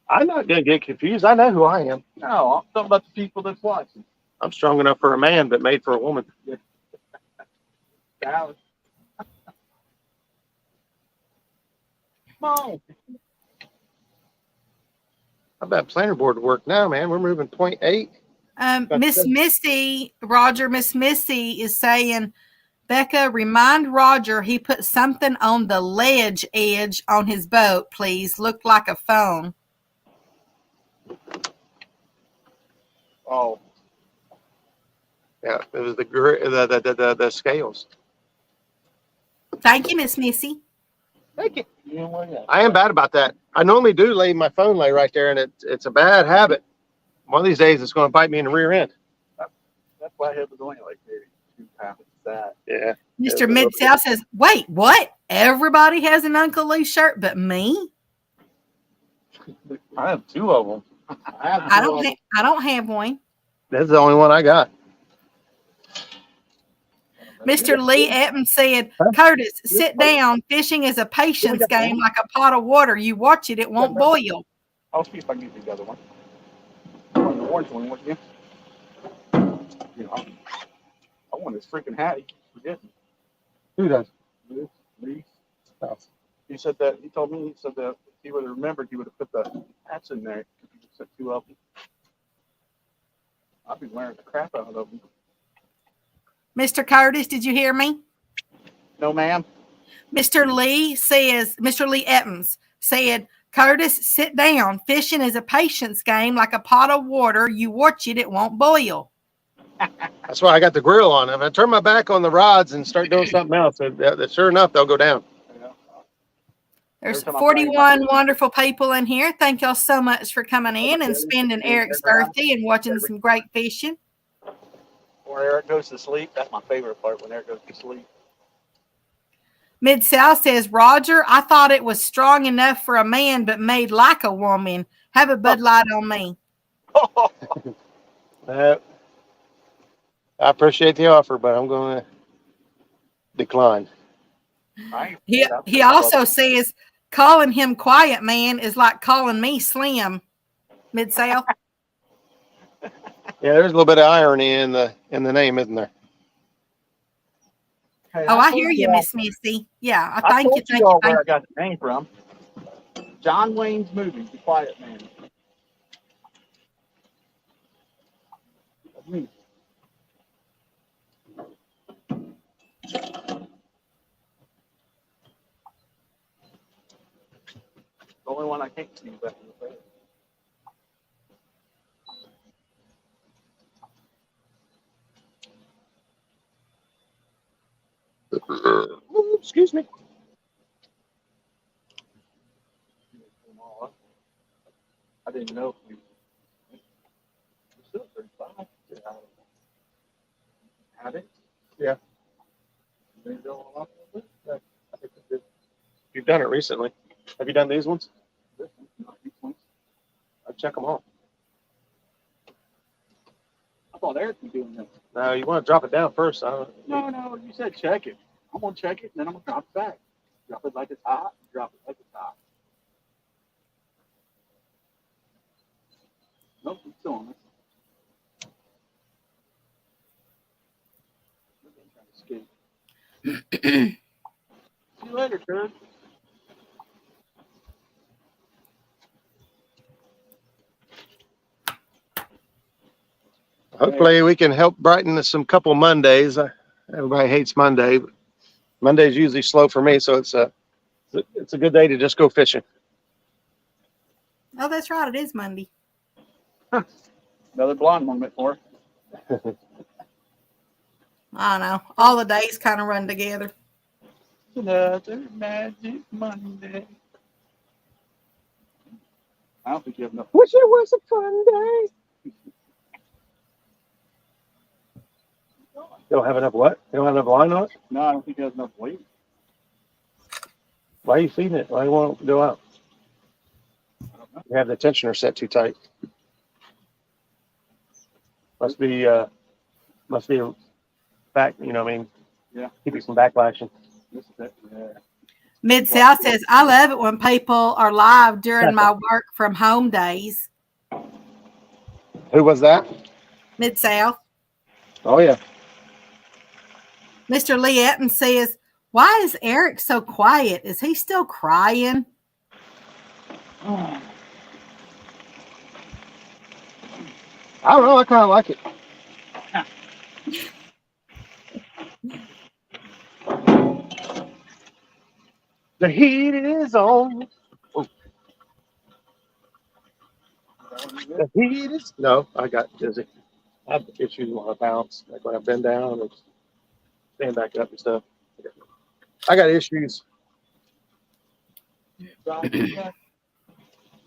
Speaker 3: I'm not going to get confused. I know who I am.
Speaker 1: No, I'm talking about the people that's watching.
Speaker 3: I'm strong enough for a man, but made for a woman.
Speaker 1: Dallas. Come on.
Speaker 3: I bet planter board to work now, man. We're moving 0.8.
Speaker 2: Miss Missy, Roger, Miss Missy is saying, Becca, remind Roger he put something on the ledge edge on his boat, please. Looked like a phone.
Speaker 1: Oh.
Speaker 3: Yeah, it was the scales.
Speaker 2: Thank you, Miss Missy.
Speaker 3: Thank you.
Speaker 1: You know what?
Speaker 3: I am bad about that. I normally do lay my phone lay right there, and it's a bad habit. One of these days, it's going to bite me in the rear end.
Speaker 1: That's why I have it only like maybe 2 pounds of that.
Speaker 3: Yeah.
Speaker 2: Mr. Mid-South says, wait, what? Everybody has an Uncle Lou shirt but me?
Speaker 1: I have 2 of them.
Speaker 2: I don't have one.
Speaker 3: That's the only one I got.
Speaker 2: Mr. Lee Etten said, Curtis, sit down. Fishing is a patience game like a pot of water. You watch it, it won't boil.
Speaker 1: I'll see if I can get the other one. The orange one, wouldn't you? You know, I want his freaking hat. He keeps forgetting.
Speaker 3: Who does?
Speaker 1: Lee.
Speaker 3: Oh.
Speaker 1: He said that. He told me. He said that if he would have remembered, he would have put the hats in there. He just sent 2 of them. I've been wearing the crap out of them.
Speaker 2: Mr. Curtis, did you hear me?
Speaker 1: No, ma'am.
Speaker 2: Mr. Lee Ettens said, Curtis, sit down. Fishing is a patience game like a pot of water. You watch it, it won't boil.
Speaker 3: That's why I got the grill on. If I turn my back on the rods and start doing something else, sure enough, they'll go down.
Speaker 2: There's 41 wonderful people in here. Thank y'all so much for coming in and spending Eric's birthday and watching some great fishing.
Speaker 1: When Eric goes to sleep, that's my favorite part, when Eric goes to sleep.
Speaker 2: Mid-South says, Roger, I thought it was strong enough for a man, but made like a woman. Have a Bud Light on me.
Speaker 3: I appreciate the offer, but I'm going to decline.
Speaker 2: He also says, calling him Quietman is like calling me Slim. Mid-South.
Speaker 3: Yeah, there's a little bit of irony in the name, isn't there?
Speaker 1: Hey,
Speaker 2: I hear you, Miss Missy. Yeah, thank you.
Speaker 1: Thank you. Where I got the name from. John Wayne's movie, The Quiet Man. That's me. The only one I can't see back in the face.
Speaker 3: Excuse me.
Speaker 1: I didn't know if we still 35. Had it?
Speaker 3: Yeah.
Speaker 1: Maybe go on up a little bit.
Speaker 3: I think that's it. You've done it recently. Have you done these ones?
Speaker 1: This one, not these ones.
Speaker 3: I'll check them all.
Speaker 1: I thought Eric was doing this.
Speaker 3: No, you want to drop it down first.
Speaker 1: No, you said check it. I'm gonna check it, and then I'm gonna drop it back. Drop it like it's hot. Drop it like it's hot. Nope, it's still on it. See you later, Kurt.
Speaker 3: Hopefully we can help brighten some couple Mondays. Everybody hates Monday, but Monday's usually slow for me, so it's a good day to just go fishing.
Speaker 2: Oh, that's right. It is Monday.
Speaker 1: Another blonde moment for her.
Speaker 2: I know. All the days kind of run together.
Speaker 1: Another magic Monday. I don't think you have enough.
Speaker 3: Wish it was a fun day. You don't have enough what? You don't have enough line on it?
Speaker 1: No, I don't think you have enough weight.
Speaker 3: Why are you feeding it? Why won't it go out?
Speaker 1: I don't know.
Speaker 3: You have the tensioner set too tight. Must be a back, you know what I mean?
Speaker 1: Yeah.
Speaker 3: Keep it from backlashing.
Speaker 1: This is it. Yeah.
Speaker 2: Mid-South says, I love it when people are live during my work from home days.
Speaker 3: Who was that?
Speaker 2: Mid-South.
Speaker 3: Oh, yeah.
Speaker 2: Mr. Lee Etten says, why is Eric so quiet? Is he still crying?
Speaker 3: I don't know. I kind of like it. The heat is on. Oh. The heat is. No, I got dizzy. I have issues when I bounce, like when I bend down and stand back up and stuff. I got issues. I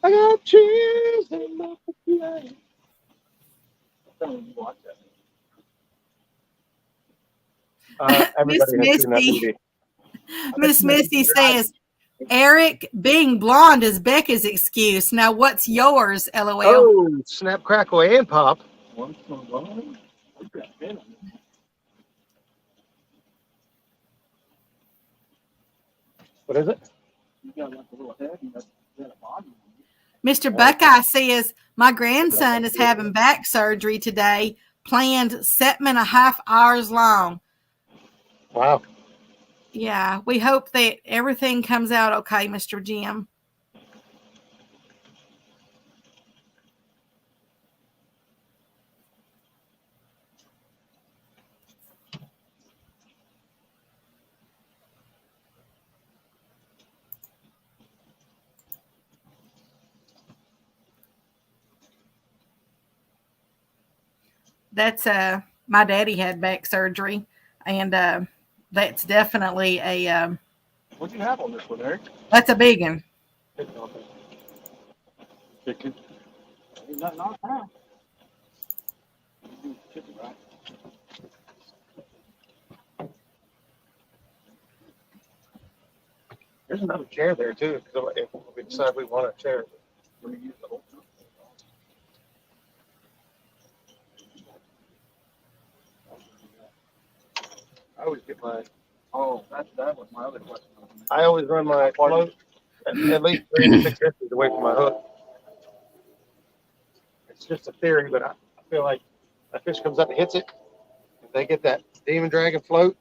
Speaker 3: got chills in my life.
Speaker 2: Miss Misty. Miss Misty says, Eric, being blonde is Becca's excuse. Now, what's yours, LOL?
Speaker 3: Oh, snap, crackle, and pop. What is it?
Speaker 1: You got like a little head and you got a body.
Speaker 2: Mr. Buckeye says, my grandson is having back surgery today, planned 7.5 hours long.
Speaker 3: Wow.
Speaker 2: Yeah, we hope that everything comes out okay, Mr. Jim. That's my daddy had back surgery, and that's definitely a
Speaker 1: What'd you have on this one, Eric?
Speaker 2: that's a big one.
Speaker 1: Chicken. Ain't nothing on that. Chicken, right?
Speaker 3: There's another chair there too. If we decide we want a chair.
Speaker 1: Let me use the whole thing. I always get my. Oh, that was my other question.
Speaker 3: I always run my float at least 3 to 6 inches away from my hook. It's just a theory, but I feel like a fish comes up and hits it. If they get that demon dragon float,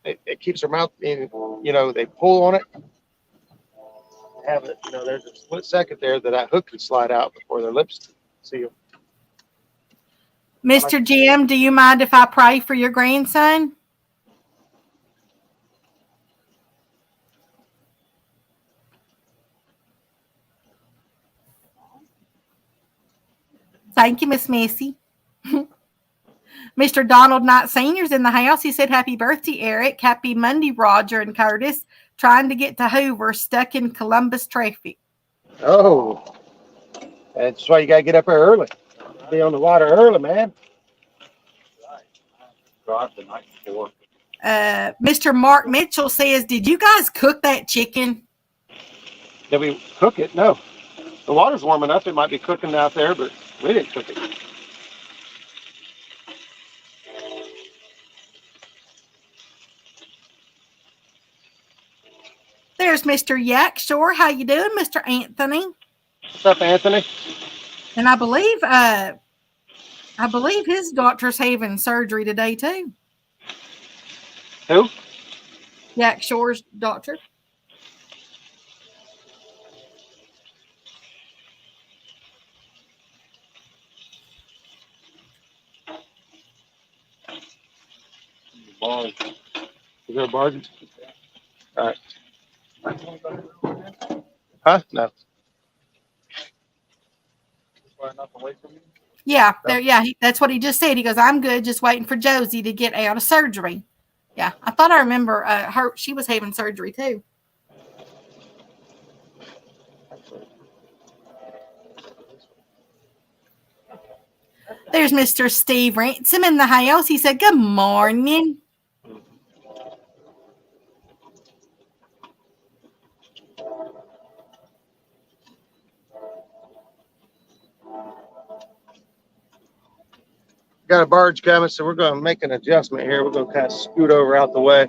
Speaker 3: it keeps their mouth in, they pull on it. Have it, there's a split second there that hook can slide out before their lips seal.
Speaker 2: Mr. Jim, do you mind if I pray for your grandson? Thank you, Miss Missy. Mr. Donald Knight Sr.'s in the house. He said, happy birthday, Eric. Happy Monday, Roger and Curtis. Trying to get to Hoover, stuck in Columbus traffic.
Speaker 3: Oh, that's why you got to get up there early. Be on the water early, man.
Speaker 1: Drive the night before.
Speaker 2: Mr. Mark Mitchell says, did you guys cook that chicken?
Speaker 3: Did we cook it? No. The water's warm enough. It might be cooking out there, but we didn't cook it.
Speaker 2: There's Mr. Yak Shore. How you doing, Mr. Anthony?
Speaker 3: What's up, Anthony?
Speaker 2: And I believe his doctor's having surgery today too.
Speaker 3: Who?
Speaker 2: Yak Shore's doctor.
Speaker 3: Barge. Is there a barge? All right. Huh? No.
Speaker 1: Far enough away from you?
Speaker 2: Yeah, there. Yeah, that's what he just said. He goes, I'm good, just waiting for Josie to get out of surgery. Yeah, I thought I remember her. She was having surgery too. There's Mr. Steve Ransom in the house. He said, good morning.
Speaker 3: Got a barge coming, so we're going to make an adjustment here. We're going to kind of scoot over out the way.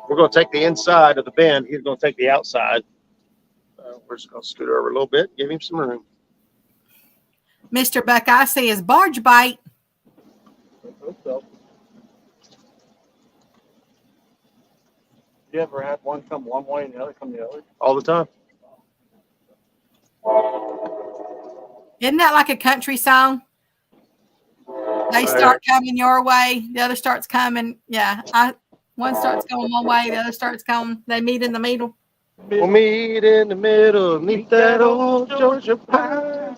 Speaker 3: We're going to take the inside of the bend. He's going to take the outside. We're just going to scoot over a little bit, give him some room.
Speaker 2: Mr. Buckeye says, barge bite.
Speaker 1: You ever had one come one way and the other come the other?
Speaker 3: All the time.
Speaker 2: Isn't that like a country song? They start coming your way, the other starts coming. Yeah, one starts going one way, the other starts going. They meet in the middle.
Speaker 3: We'll meet in the middle, meet that old Georgia pine.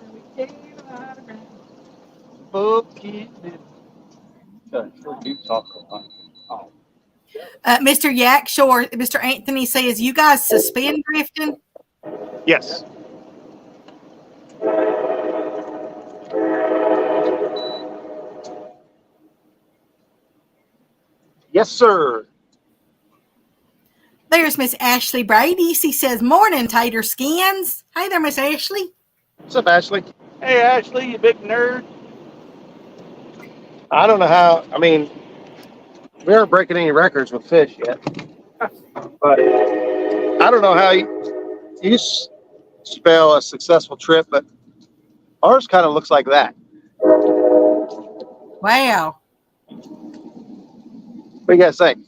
Speaker 2: Mr. Yak Shore, Mr. Anthony says, you guys suspend drifting?
Speaker 3: Yes. Yes, sir.
Speaker 2: There's Miss Ashley Brady. She says, morning, tater skins. Hey there, Miss Ashley.
Speaker 3: What's up, Ashley?
Speaker 1: Hey, Ashley, you big nerd.
Speaker 3: I don't know how, we aren't breaking any records with fish yet. But I don't know how you spell a successful trip, but ours kind of looks like that.
Speaker 2: Wow.
Speaker 3: What do you guys think?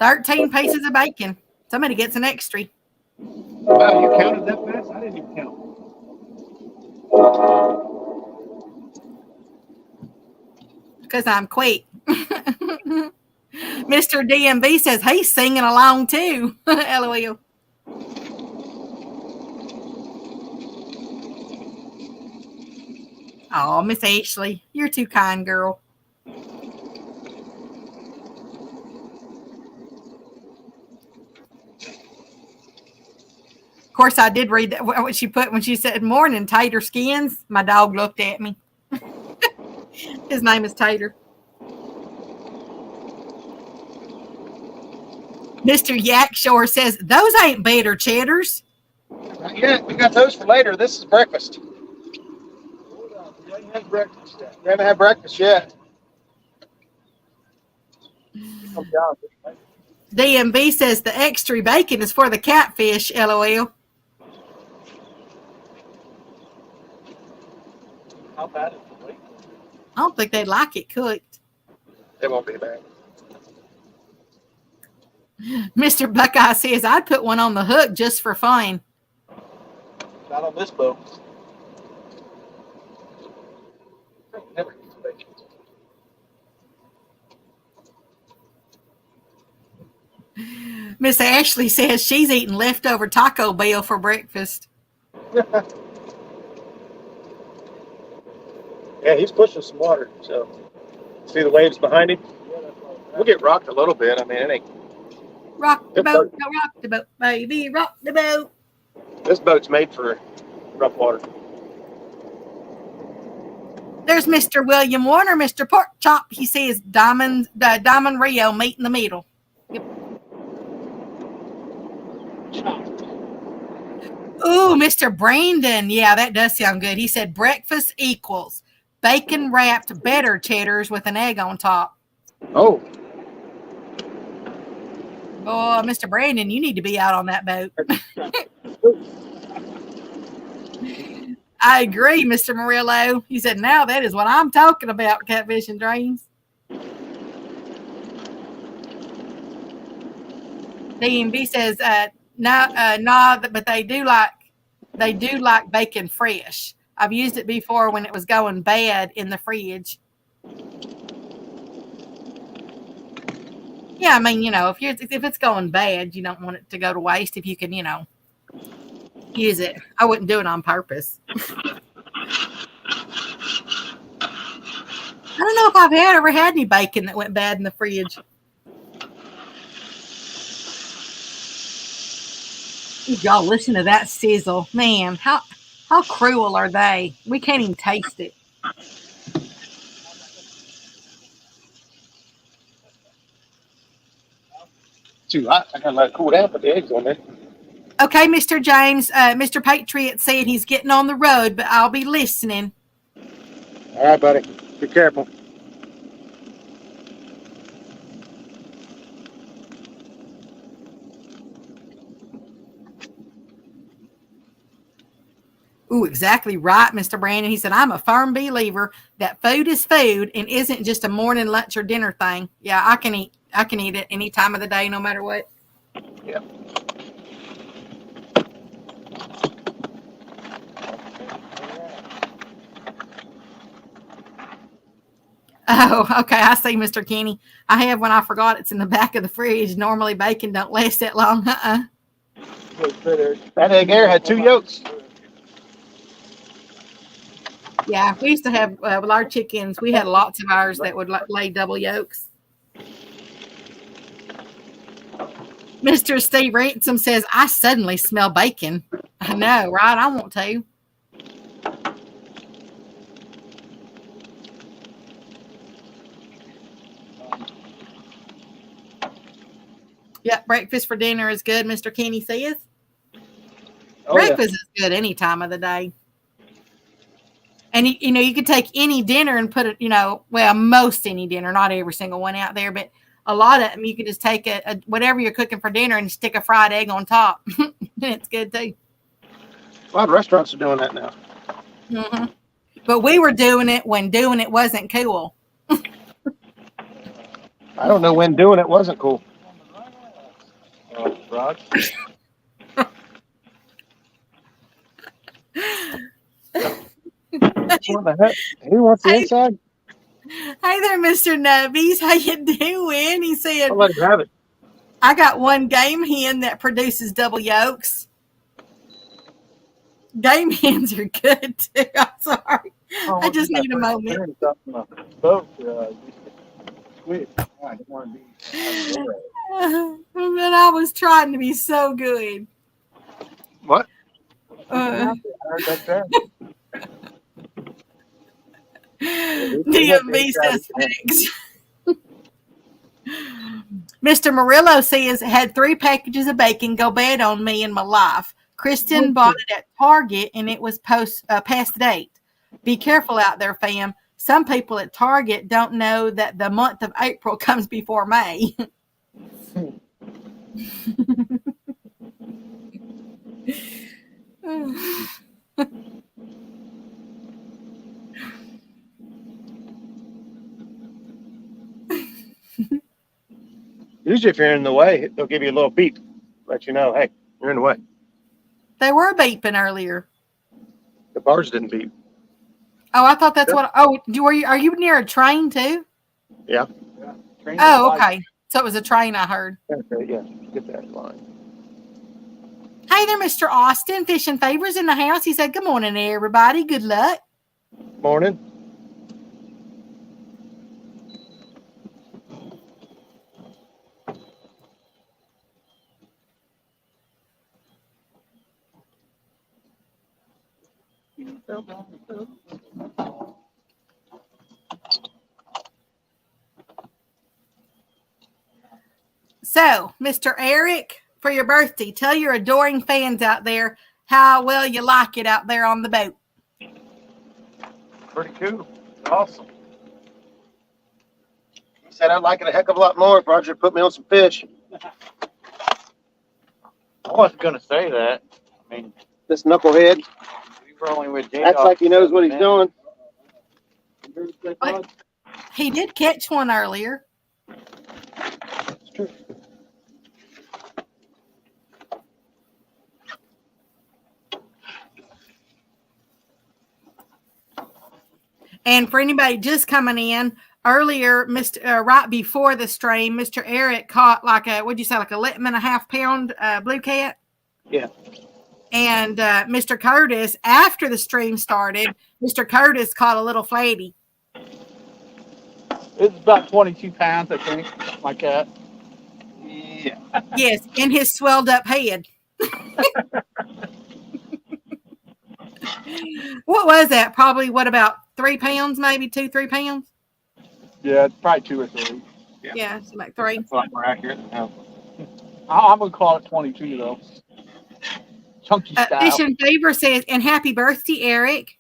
Speaker 2: 13 pieces of bacon. Somebody gets an extra.
Speaker 3: Wow, you counted that fast? I didn't even count.
Speaker 2: Because I'm quick. Mr. DMV says he's singing along too. LOL. Oh, Miss Ashley, you're too kind, girl. Of course, I did read that what she put when she said morning Tater skins. My dog looked at me. His name is Tater. Mr. Yakshore says those ain't better cheddars.
Speaker 3: Not yet. We got those for later. This is breakfast.
Speaker 1: We haven't had breakfast yet.
Speaker 3: We haven't had breakfast yet.
Speaker 2: DMV says the extra bacon is for the catfish. LOL.
Speaker 1: How bad is the weight?
Speaker 2: I don't think they'd like it cooked.
Speaker 3: It won't be bad.
Speaker 2: Mr. Buckeye says I'd put one on the hook just for fun.
Speaker 1: Not on this boat. Never use bacon.
Speaker 2: Miss Ashley says she's eating leftover Taco Bell for breakfast.
Speaker 3: Yeah, he's pushing some water. So, see the waves behind him? We'll get rocked a little bit. I mean, it ain't.
Speaker 2: Rock the boat, no, rock the boat, baby, rock the boat.
Speaker 3: This boat's made for rough water.
Speaker 2: There's Mr. William Warner, Mr. Pork Chop. He says Diamond Rio meet in the middle. Yep. Ooh, Mr. Brandon. Yeah, that does sound good. He said breakfast equals bacon wrapped better cheddars with an egg on top.
Speaker 3: Oh,
Speaker 2: Oh, Mr. Brandon, you need to be out on that boat. I agree, Mr. Murillo. He said, now that is what I'm talking about, catfish and dreams. DMV says, no, but they do like bacon fresh. I've used it before when it was going bad in the fridge. Yeah, I mean, if it's going bad, you don't want it to go to waste. If you can, use it. I wouldn't do it on purpose. I don't know if I've ever had any bacon that went bad in the fridge. Y'all listen to that sizzle. Man, how cruel are they? We can't even taste it.
Speaker 3: too hot. I gotta let it cool down, put the eggs on there.
Speaker 2: Okay, Mr. James, Mr. Patriot said he's getting on the road, but I'll be listening.
Speaker 3: All right, buddy. Be careful.
Speaker 2: Ooh, exactly right, Mr. Brandon. He said, I'm a firm believer that food is food and isn't just a morning, lunch, or dinner thing. Yeah, I can eat it any time of the day, no matter what.
Speaker 3: Yeah.
Speaker 2: Oh, okay. I see, Mr. Kenny. I have one. I forgot it's in the back of the fridge. Normally, bacon don't last that long.
Speaker 3: That egg there had 2 yolks.
Speaker 2: Yeah, we used to have, with our chickens, we had lots of ours that would lay double yolks. Mr. Steve Ransom says, I suddenly smell bacon. I know, right? I want to. Yep, breakfast for dinner is good, Mr. Kenny says.
Speaker 3: Oh,
Speaker 2: Breakfast is good any time of the day. And, you could take any dinner and put it, most any dinner, not every single one out there, but a lot of them, you can just take whatever you're cooking for dinner and stick a fried egg on top. It's good too.
Speaker 3: A lot of restaurants are doing that now.
Speaker 2: Mm-hmm. But we were doing it when doing it wasn't cool.
Speaker 3: I don't know when doing it wasn't cool.
Speaker 1: Barge.
Speaker 3: What the heck? He wants the inside?
Speaker 2: Hey there, Mr. Nubbies. How you doing? He said,
Speaker 3: I'll let him have it.
Speaker 2: I got one game hen that produces double yolks. Game hens are good too. I'm sorry. I just need a moment.
Speaker 1: Boat, quick. I don't want to be.
Speaker 2: And I was trying to be so good.
Speaker 3: What?
Speaker 1: I heard that there.
Speaker 2: DMV says thanks. Mr. Murillo says, had 3 packages of bacon go bad on me in my life. Kristen bought it at Target and it was past date. Be careful out there, fam. Some people at Target don't know that the month of April comes before May.
Speaker 3: Usually if you're in the way, they'll give you a little beep. Let you know, hey, you're in the way.
Speaker 2: They were beeping earlier.
Speaker 3: The barge didn't beep.
Speaker 2: Oh, I thought that's what. Oh, are you near a train too?
Speaker 3: Yeah.
Speaker 2: Oh, okay. So it was a train I heard.
Speaker 3: Okay, yeah. Get that line.
Speaker 2: Hey there, Mr. Austin. Fish and Favors in the house. He said, good morning, everybody. Good luck.
Speaker 3: Morning.
Speaker 2: So, Mr. Eric, for your birthday, tell your adoring fans out there how well you like it out there on the boat.
Speaker 1: Pretty cool. Awesome.
Speaker 3: He said I'd like it a heck of a lot more if Roger put me on some fish.
Speaker 5: I wasn't going to say that. I mean,
Speaker 3: This knucklehead
Speaker 5: we were only with J.
Speaker 3: acts like he knows what he's doing.
Speaker 2: What? He did catch one earlier.
Speaker 3: It's true.
Speaker 2: And for anybody just coming in, earlier, right before the stream, Mr. Eric caught like a 11.5 pound blue cat.
Speaker 3: Yeah.
Speaker 2: And Mr. Curtis, after the stream started, Mr. Curtis caught a little flatty.
Speaker 1: It's about 22 pounds, I think, my cat.
Speaker 3: Yeah.
Speaker 2: Yes, in his swelled up head. What was that? Probably about 3 pounds, maybe 2-3 pounds?
Speaker 1: Yeah, it's probably 2 or 3.
Speaker 2: Yeah, it's like 3.
Speaker 3: That's a lot more accurate. No.
Speaker 1: I'm going to call it 22, though. Chunky style.
Speaker 2: Fish and Favor says, and happy birthday, Eric.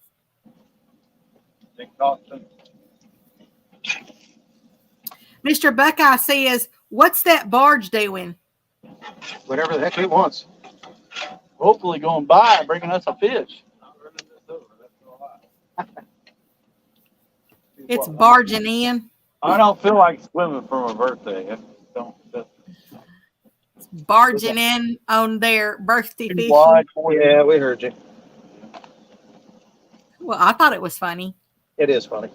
Speaker 2: Mr. Buckeye says, what's that barge doing?
Speaker 3: Whatever the heck he wants.
Speaker 1: Hopefully going by and bringing us a fish.
Speaker 2: It's barging in.
Speaker 5: I don't feel like swimming for my birthday. I don't.
Speaker 2: It's barging in on their birthday fishing.
Speaker 3: Yeah, we heard you.
Speaker 2: Well, I thought it was funny.
Speaker 3: It is funny.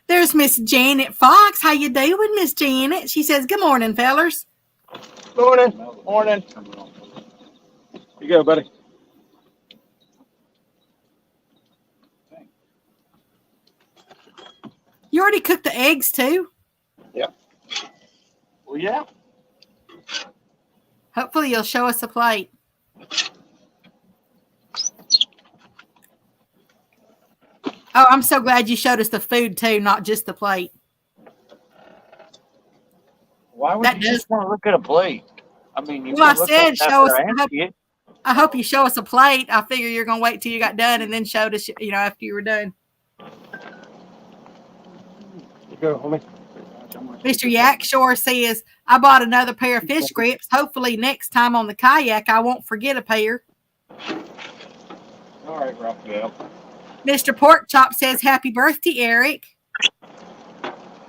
Speaker 2: There's Miss Janet Fox. How you doing, Miss Janet? She says, good morning, fellers.
Speaker 3: Morning.
Speaker 1: Morning.
Speaker 3: You go, buddy.
Speaker 2: You already cooked the eggs, too?
Speaker 1: Well, yeah.
Speaker 2: Hopefully you'll show us a plate. Oh, I'm so glad you showed us the food, too, not just the plate.
Speaker 5: Why would
Speaker 2: That
Speaker 5: you
Speaker 2: does-
Speaker 5: just want to look at a plate? I mean, you
Speaker 2: Well, I
Speaker 5: can look
Speaker 2: said
Speaker 5: at it
Speaker 2: show us.
Speaker 5: after I empty it.
Speaker 2: I hope you show us a plate. I figure you're going to wait till you got done and then showed us, after you were done.
Speaker 3: You go, homie.
Speaker 2: Mr. Yakshore says, I bought another pair of fish grips. Hopefully next time on the kayak, I won't forget a pair.
Speaker 5: All right, Raphael.
Speaker 2: Mr. Pork Chop says, happy birthday, Eric.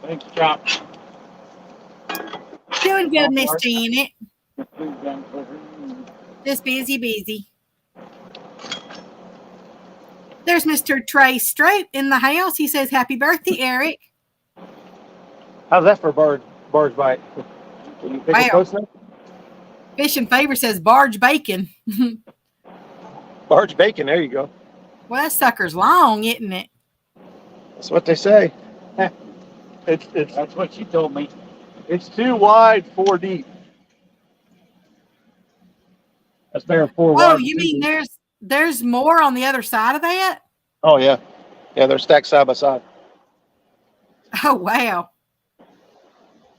Speaker 5: Thanks, Chop.
Speaker 2: Doing good, Miss Janet. Just busy. There's Mr. Trey Straight in the house. He says, happy birthday, Eric.
Speaker 3: How's that for a barge bite? Can you pick
Speaker 2: Wow.
Speaker 3: it close enough?
Speaker 2: Fish and Favor says, barge bacon.
Speaker 3: Barge bacon, there you go.
Speaker 2: Well, that sucker's long, isn't it?
Speaker 3: That's what they say.
Speaker 5: That's what she told me.
Speaker 1: It's too wide, 4 deep.
Speaker 3: That's there 4
Speaker 2: Oh,
Speaker 3: wide.
Speaker 2: you mean there's more on the other side of that?
Speaker 3: Oh, yeah. Yeah, they're stacked side by side.
Speaker 2: Oh, wow.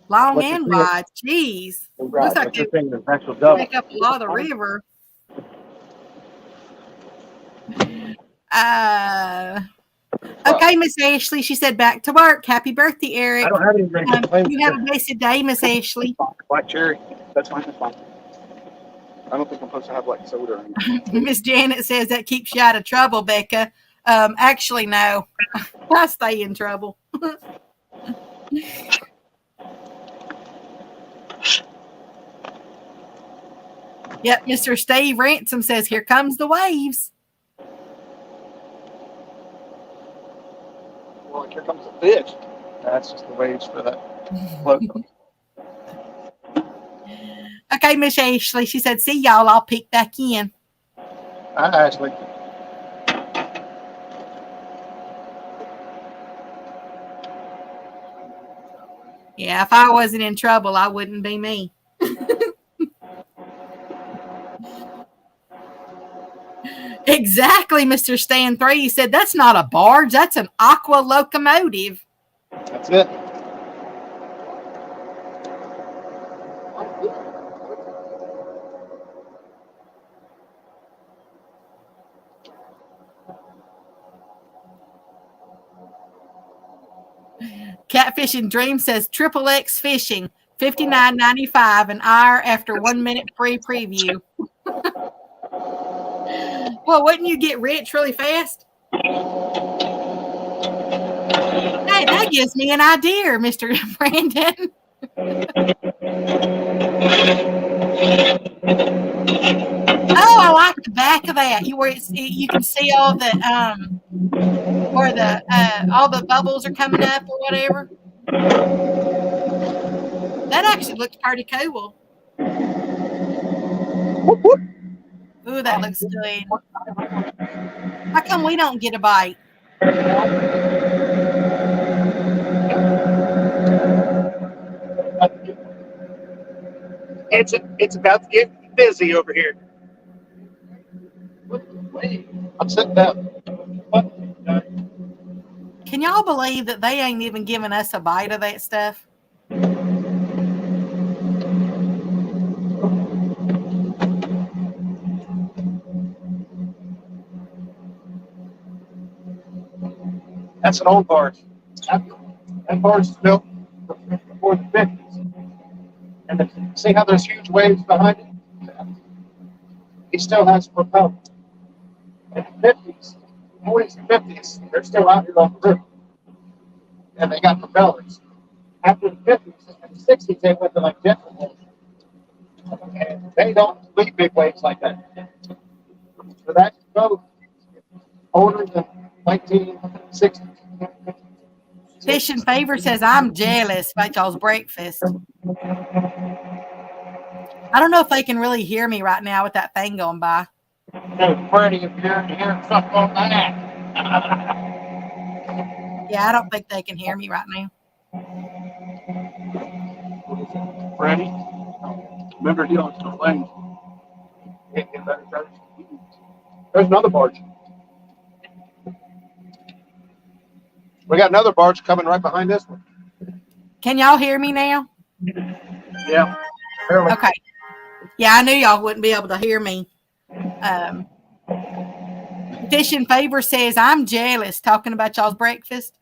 Speaker 2: Long
Speaker 3: What's
Speaker 2: and
Speaker 3: your thing?
Speaker 2: wide. Jeez.
Speaker 3: Right.
Speaker 2: Looks like
Speaker 3: What's your
Speaker 2: they
Speaker 3: thing? The actual double.
Speaker 2: pick up a lot of the river. Okay, Miss Ashley. She said back to work. Happy birthday, Eric.
Speaker 3: I don't have any great complaints.
Speaker 2: You have a blessed day, Miss Ashley.
Speaker 1: Black cherry. That's fine. I don't think I'm supposed to have like soda or anything.
Speaker 2: Miss Janet says that keeps you out of trouble, Becca. Actually, no. I stay in trouble. Yep, Mr. Steve Ransom says, here comes the waves.
Speaker 1: Well, like, here comes the fish.
Speaker 3: That's just the waves for that float.
Speaker 2: Okay, Miss Ashley. She said, see y'all. I'll peek back in.
Speaker 3: Ashley.
Speaker 2: Yeah, if I wasn't in trouble, I wouldn't be me. Exactly, Mr. Stan 3. He said, that's not a barge. That's an aqua locomotive.
Speaker 3: That's it.
Speaker 2: Catfish and Dream says Triple X Fishing, $59.95 an hour after 1 minute free preview. Well, wouldn't you get rich really fast? Hey, that gives me an idea, Mr. Brandon. Oh, I like the back of that. You can see all the where the all the bubbles are coming up or whatever. That actually looks pretty cool. Ooh, that looks good. How come we don't get a bite?
Speaker 3: It's about to get busy over here. I'm sitting down.
Speaker 2: Can y'all believe that they ain't even giving us a bite of that stuff?
Speaker 3: That's an old barge. That barge is built before the 50s. And see how there's huge waves behind it? He still has a propeller. In the 50s, 40s and 50s, they're still out here on the river. And they got propellers. After the 50s and the 60s, they went to like jet propellers. And they don't leave big waves like that. So that boat older than 1960s.
Speaker 2: Fish and Favor says, I'm jealous about y'all's breakfast. I don't know if they can really hear me right now with that thing going by.
Speaker 5: So pretty if you're hearing something on that.
Speaker 2: Yeah, I don't think they can hear me right now.
Speaker 1: Ready? Remember, he owns the lane.
Speaker 3: There's another barge. We got another barge coming right behind this one.
Speaker 2: Can y'all hear me now?
Speaker 3: Yeah. Barely.
Speaker 2: Okay. Yeah, I knew y'all wouldn't be able to hear me. Fish and Favor says, I'm jealous, talking about y'all's breakfast.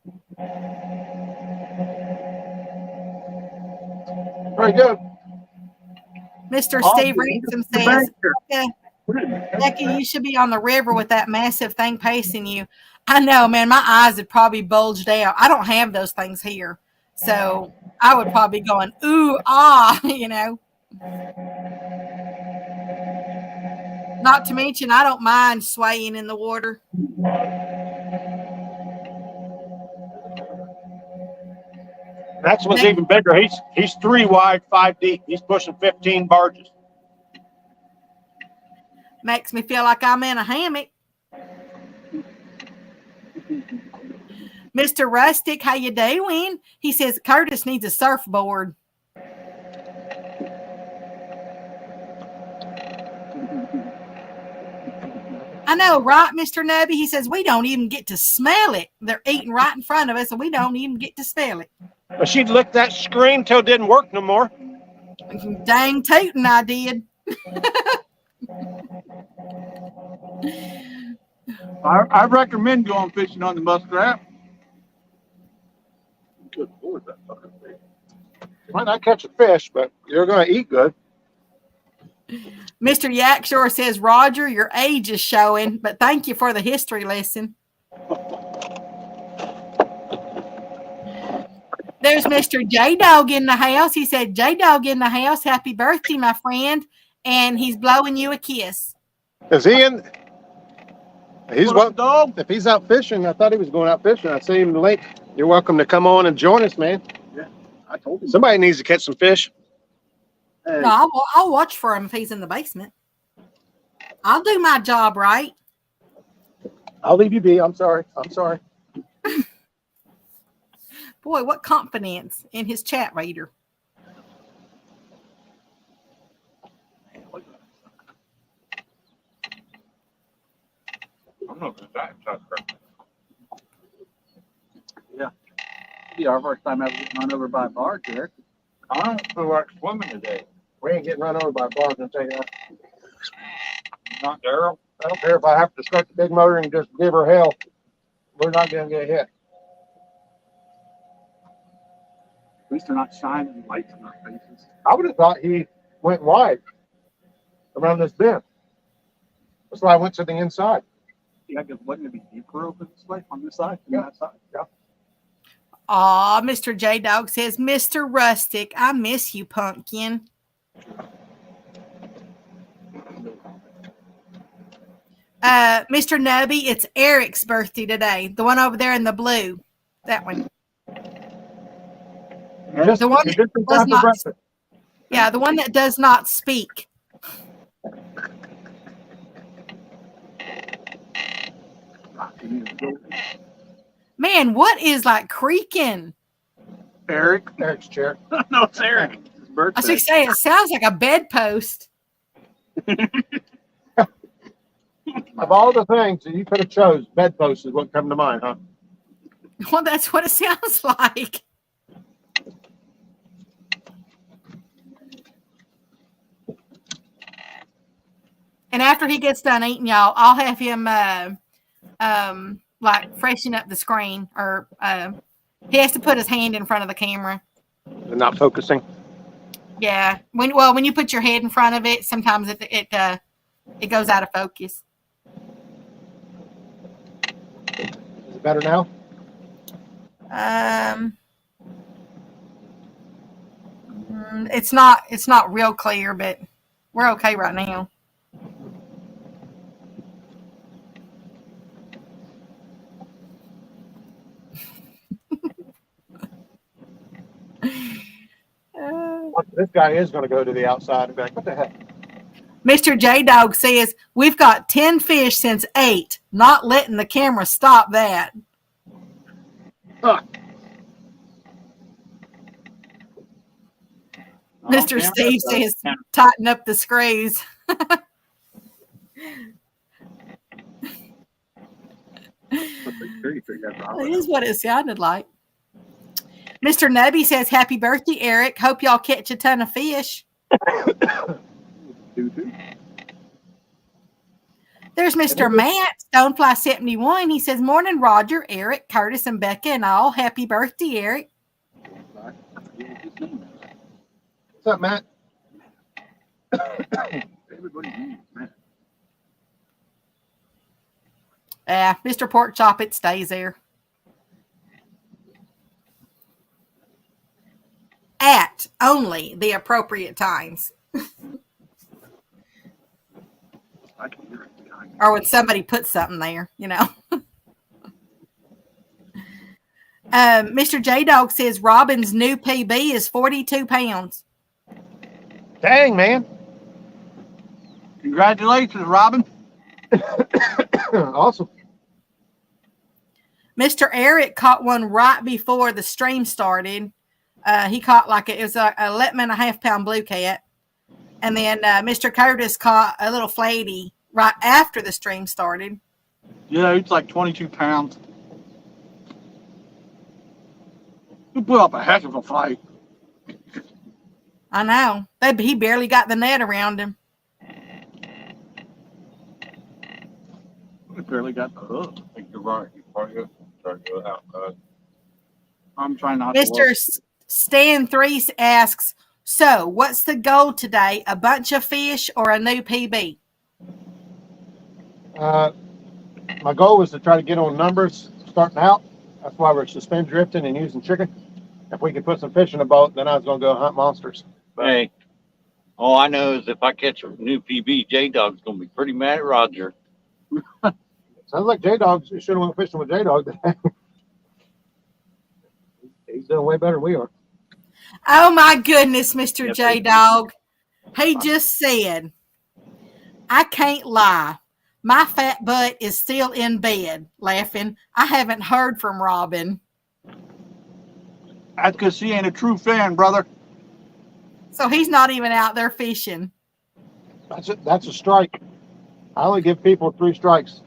Speaker 3: Very good.
Speaker 2: Mr.
Speaker 1: Oh,
Speaker 2: Steve
Speaker 1: look at
Speaker 2: Ransom
Speaker 1: the
Speaker 2: says,
Speaker 1: banter.
Speaker 2: Becky, you should be on the river with that massive thing pacing you. I know, man. My eyes would probably bulged out. I don't have those things here. So I would probably be going, ooh, ah, you know. Not to mention, I don't mind swaying in the water.
Speaker 3: Next one's even bigger. He's 3 wide, 5 deep. He's pushing 15 barges.
Speaker 2: Makes me feel like I'm in a hammock. Mr. Rustic, how you doing? He says Curtis needs a surfboard. I know, right, Mr. Nubby? He says we don't even get to smell it. They're eating right in front of us, and we don't even get to smell it.
Speaker 3: But she licked that screen till it didn't work no more.
Speaker 2: Dang tootin' I did.
Speaker 1: I recommend going fishing on the Muskrat. Good Lord, that fucking thing.
Speaker 3: You might not catch a fish, but you're going to eat good.
Speaker 2: Mr. Yakshore says, Roger, your age is showing, but thank you for the history lesson. There's Mr. J-Dog in the house. He said, J-Dog in the house. Happy birthday, my friend. And he's blowing you a kiss.
Speaker 3: Is he in? He's
Speaker 1: What up, dog?
Speaker 3: If he's out fishing, I thought he was going out fishing. I see him in the lake. You're welcome to come on and join us, man.
Speaker 1: I told him.
Speaker 3: Somebody needs to catch some fish.
Speaker 1: Hey,
Speaker 2: No, I'll watch for him if he's in the basement. I'll do my job right.
Speaker 3: I'll leave you be. I'm sorry.
Speaker 2: Boy, what confidence in his chat reader.
Speaker 5: I'm not gonna die.
Speaker 1: it'll be our first time ever getting run over by a barge here.
Speaker 5: I don't feel like swimming today.
Speaker 3: We ain't getting run over by a barge, I'll tell you that.
Speaker 5: Not Daryl.
Speaker 3: I don't care if I have to start the big motor and just give her hell. We're not going to get hit.
Speaker 1: At least they're not shining lights in our faces.
Speaker 3: I would have thought he went wide around this bend. That's why I went to the inside.
Speaker 1: Yeah, because wouldn't it be deeper over this way on this side?
Speaker 3: Yeah.
Speaker 1: On that side? Yeah.
Speaker 2: Aw, Mr. J-Dog says, Mr. Rustic, I miss you, pumpkin. Mr. Nubby, it's Eric's birthday today. The one over there in the blue. That one.
Speaker 3: Just,
Speaker 2: The one
Speaker 3: just
Speaker 2: that
Speaker 3: in
Speaker 2: does
Speaker 3: time for
Speaker 2: not,
Speaker 3: breakfast.
Speaker 2: yeah, the one that does not speak. Man, what is like creaking?
Speaker 3: Eric's chair.
Speaker 1: No, it's Eric. It's his
Speaker 2: I
Speaker 1: birthday.
Speaker 2: should say it sounds like a bedpost.
Speaker 3: Of all the things that you could have chose, bedpost is what come to mind, huh?
Speaker 2: Well, that's what it sounds like. And after he gets done eating, y'all, I'll have him like freshen up the screen, or he has to put his hand in front of the camera.
Speaker 3: They're not focusing.
Speaker 2: Yeah. When you put your head in front of it, sometimes it goes out of focus.
Speaker 3: Is it better now?
Speaker 2: It's not real clear, but we're okay right now.
Speaker 3: This guy is going to go to the outside and be like, what the heck?
Speaker 2: Mr. J-Dog says, we've got 10 fish since 8. Not letting the camera stop that.
Speaker 3: Huh.
Speaker 2: Mr. Steve says, tighten up the screws. That is what it sounded like. Mr. Nubby says, happy birthday, Eric. Hope y'all catch a ton of fish. There's Mr. Matt, Stonefly71. He says, morning, Roger, Eric, Curtis, and Becca, and all. Happy birthday, Eric.
Speaker 3: up, Matt?
Speaker 1: Everybody needs, man.
Speaker 2: Mr. Pork Chop, it stays there. At only the appropriate times.
Speaker 1: I can hear it behind me.
Speaker 2: Or when somebody puts something there, you know. Mr. J Dog says Robin's new PB is 42 pounds.
Speaker 3: Dang, man.
Speaker 1: Congratulations, Robin.
Speaker 3: Awesome.
Speaker 2: Mr. Eric caught one right before the stream started. He caught it was a 11.5 pound blue cat. And then Mr. Curtis caught a little flatty right after the stream started.
Speaker 1: Yeah, it's like 22 pounds. You put up a heck of a fight.
Speaker 2: I know. He barely got the net around him.
Speaker 1: I barely got the hook.
Speaker 5: I think you're right. You probably try to go outside.
Speaker 1: I'm trying not to
Speaker 2: Mr.
Speaker 1: look.
Speaker 2: Stan 3 asks, so what's the goal today? A bunch of fish or a new PB?
Speaker 3: My goal was to try to get on numbers starting out. That's why we're suspend drifting and using chicken. If we could put some fish in the boat, then I was going to go hunt monsters.
Speaker 5: Hey, all I know is if I catch a new PB, J Dog's gonna be pretty mad at Roger.
Speaker 3: Sounds like J-Dog should have went fishing with J-Dog today. He's doing way better than we are.
Speaker 2: Oh my goodness, Mr.
Speaker 5: Yes,
Speaker 2: J Dog. He just said, I can't lie. My fat butt is still in bed, laughing. I haven't heard from Robin.
Speaker 1: That's because she ain't a true fan, brother.
Speaker 2: So he's not even out there fishing.
Speaker 3: That's a strike. I only give people 3 strikes.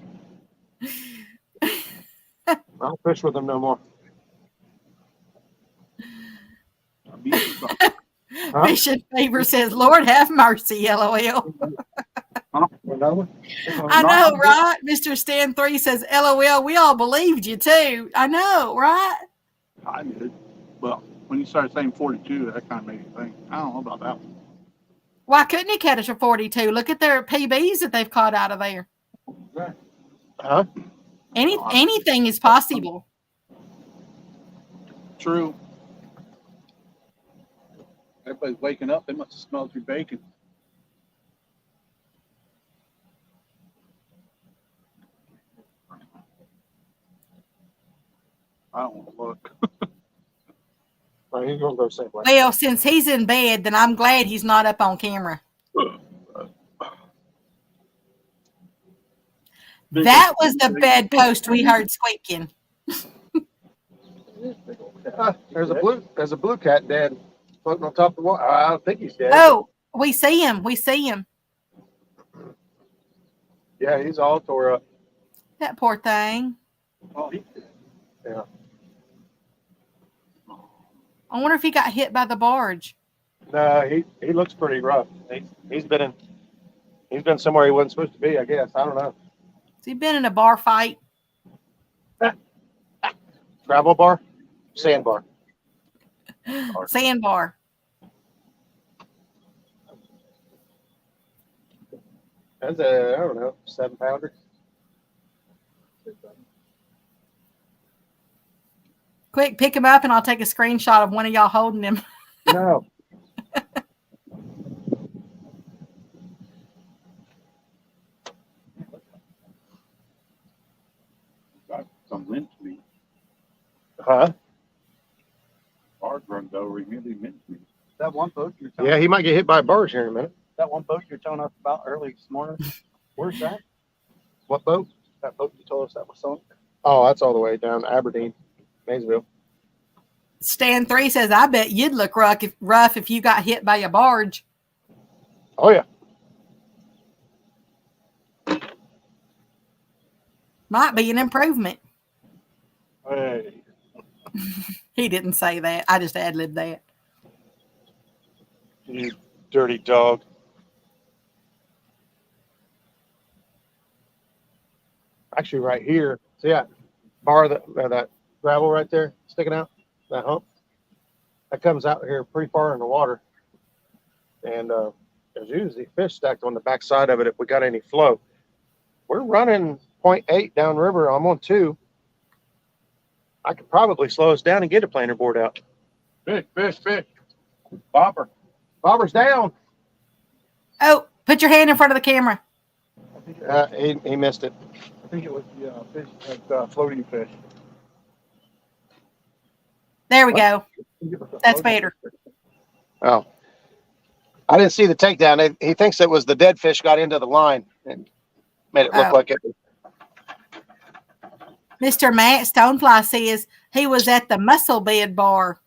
Speaker 3: I don't fish with them no more. Huh?
Speaker 2: Fishing Fever says, Lord have mercy, LOL.
Speaker 3: Another one?
Speaker 2: I know, right? Mr. Stan 3 says, LOL, we all believed you too. I know, right?
Speaker 1: I did. Well, when you started saying 42, that kind of made me think. I don't know about that one.
Speaker 2: Why couldn't he catch a 42? Look at their PBs that they've caught out of there.
Speaker 3: Huh?
Speaker 2: Anything is possible.
Speaker 1: True. Everybody's waking up. They must have smelled your bacon. I don't want to look.
Speaker 3: Right, he's going to go the same way.
Speaker 2: Well, since he's in bed, then I'm glad he's not up on camera. That was the bedpost we heard squeaking.
Speaker 3: There's a blue cat dead floating on top of the water. I don't think he's dead.
Speaker 2: Oh, we see him. We see him.
Speaker 3: Yeah, he's all tore up.
Speaker 2: That poor thing.
Speaker 1: Oh, he did.
Speaker 3: Yeah.
Speaker 2: I wonder if he got hit by the barge.
Speaker 3: No, he looks pretty rough. He's been somewhere he wasn't supposed to be, I guess. I don't know.
Speaker 2: Has he been in a bar fight?
Speaker 3: Travel bar? Sandbar.
Speaker 2: Sandbar.
Speaker 3: That's a, I don't know, 7-pounder.
Speaker 2: Quick, pick him up and I'll take a screenshot of one of y'all holding him.
Speaker 3: No.
Speaker 5: Got some mincemeat.
Speaker 3: Huh?
Speaker 5: Barge runs over him, really mincemeat.
Speaker 1: That one boat you're telling
Speaker 3: Yeah, he might get hit by a barge here in a minute.
Speaker 1: that one boat you're telling us about early this morning. Where's that?
Speaker 3: What boat?
Speaker 1: That boat you told us that was sunk.
Speaker 3: Oh, that's all the way down Aberdeen, Maysville.
Speaker 2: Stan 3 says, I bet you'd look rough if you got hit by a barge.
Speaker 3: Oh, yeah.
Speaker 2: Might be an improvement.
Speaker 1: Hey.
Speaker 2: He didn't say that. I just ad-libbed that.
Speaker 3: You dirty dog. Actually, right here, see that bar, that gravel right there sticking out, that hump? That comes out here pretty far in the water. And there's usually fish stacked on the back side of it if we got any flow. We're running 0.8 downriver. I'm on 2. I could probably slow us down and get a planer board out.
Speaker 1: Fish, fish, fish. Bobber.
Speaker 3: Bobber's down.
Speaker 2: Oh, put your hand in front of the camera.
Speaker 1: I think,
Speaker 3: He missed it.
Speaker 1: I think it was the fish, floating fish.
Speaker 2: There we
Speaker 3: What?
Speaker 2: go.
Speaker 1: I think it was the
Speaker 2: That's
Speaker 1: floating
Speaker 2: better.
Speaker 1: fish.
Speaker 3: Oh, I didn't see the takedown. He thinks it was the dead fish got into the line and made it look
Speaker 2: Oh.
Speaker 3: like it.
Speaker 2: Mr. Matt Stonefly says he was at the Muscle Bed Bar.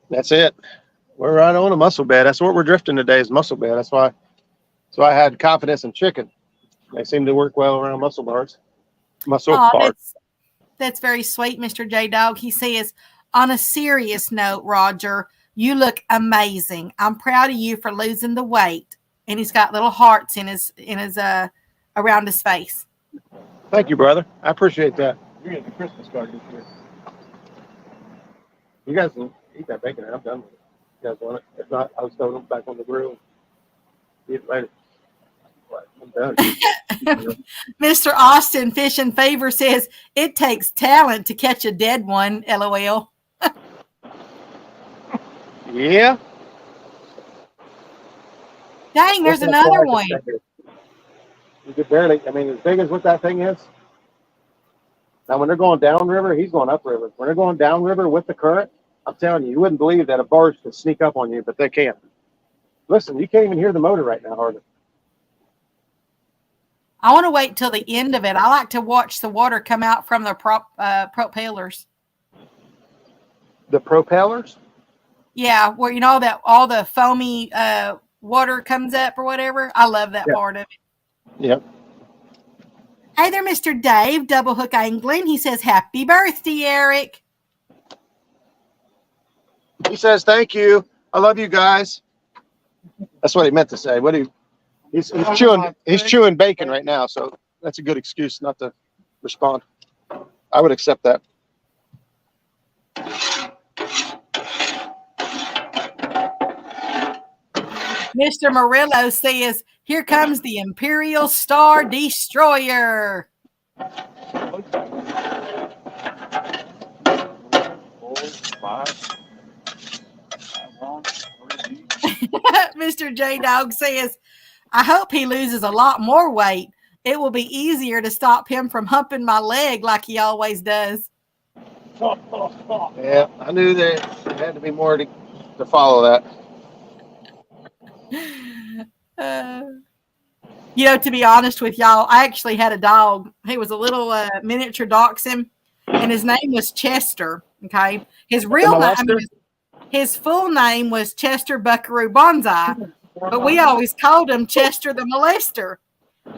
Speaker 3: That's it. We're right on a mussel bed. That's what we're drifting today is mussel bed. That's why I had confidence in chicken. They seem to work well around mussel bars. Mussel
Speaker 2: Oh,
Speaker 3: bar.
Speaker 2: that's very sweet, Mr. J Dog. He says, on a serious note, Roger, you look amazing. I'm proud of you for losing the weight. And he's got little hearts in his around his face.
Speaker 3: Thank you, brother. I appreciate that.
Speaker 1: You're getting a Christmas card this year.
Speaker 3: You guys can eat that bacon. I'm done with it. You guys want it? If not, I'll just throw it back on the grill. Eat it later. I'm done.
Speaker 2: Mr. Austin Fish and Favor says it takes talent to catch a dead one. LOL.
Speaker 3: Yeah.
Speaker 2: Dang, there's another one.
Speaker 3: You could barely, I mean, as big as what that thing is. Now, when they're going downriver, he's going upriver. When they're going downriver with the current, I'm telling you wouldn't believe that a barge could sneak up on you, but they can't. Listen, you can't even hear the motor right now, hardly.
Speaker 2: I want to wait till the end of it. I like to watch the water come out from the propellers.
Speaker 3: The propellers?
Speaker 2: Yeah, where you know that all the foamy water comes up or whatever. I love that part of it.
Speaker 3: Yep.
Speaker 2: Hey there, Mr. Dave, Double Hook Angling. He says, happy birthday, Eric.
Speaker 3: He says, thank you. I love you guys. That's what he meant to say. He's chewing bacon right now, so that's a good excuse not to respond. I would accept that.
Speaker 2: Mr. Murillo says, here comes the Imperial Star Destroyer.
Speaker 1: 4, 5.
Speaker 2: Mr. J Dog says, I hope he loses a lot more weight. It will be easier to stop him from humping my leg like he always does.
Speaker 3: Yeah, I knew there had to be more to follow that.
Speaker 2: To be honest with y'all, I actually had a dog. He was a little miniature dachshund, and his name was Chester. Okay, his real name, his full name was Chester Buckaroo Bonsai, but we always called him Chester the Molester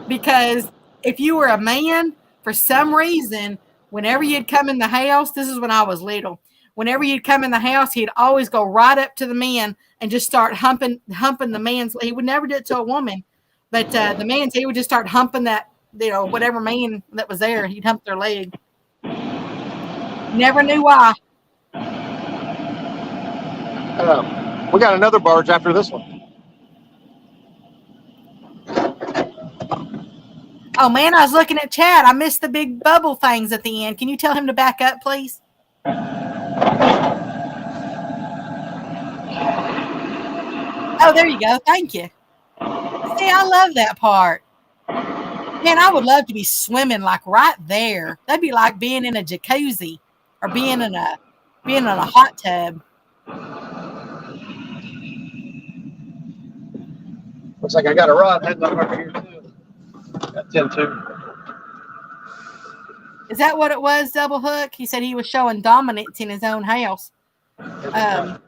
Speaker 2: because if you were a man, for some reason, whenever you'd come in the house, this is when I was little. Whenever you'd come in the house, he'd always go right up to the man and just start humping the man's. He would never do it to a woman, but the man's, he would just start humping that, whatever man that was there. He'd hump their leg. Never knew why.
Speaker 3: We got another barge after this one.
Speaker 2: Oh man, I was looking at Chad. I missed the big bubble things at the end. Can you tell him to back up, please? Oh, there you go. Thank you. See, I love that part. Man, I would love to be swimming like right there. That'd be like being in a jacuzzi or being in a hot tub.
Speaker 3: Looks like I got a rod heading up over here too. Got 10-2.
Speaker 2: Is that what it was, Double Hook? He said he was showing dominance in his own house. I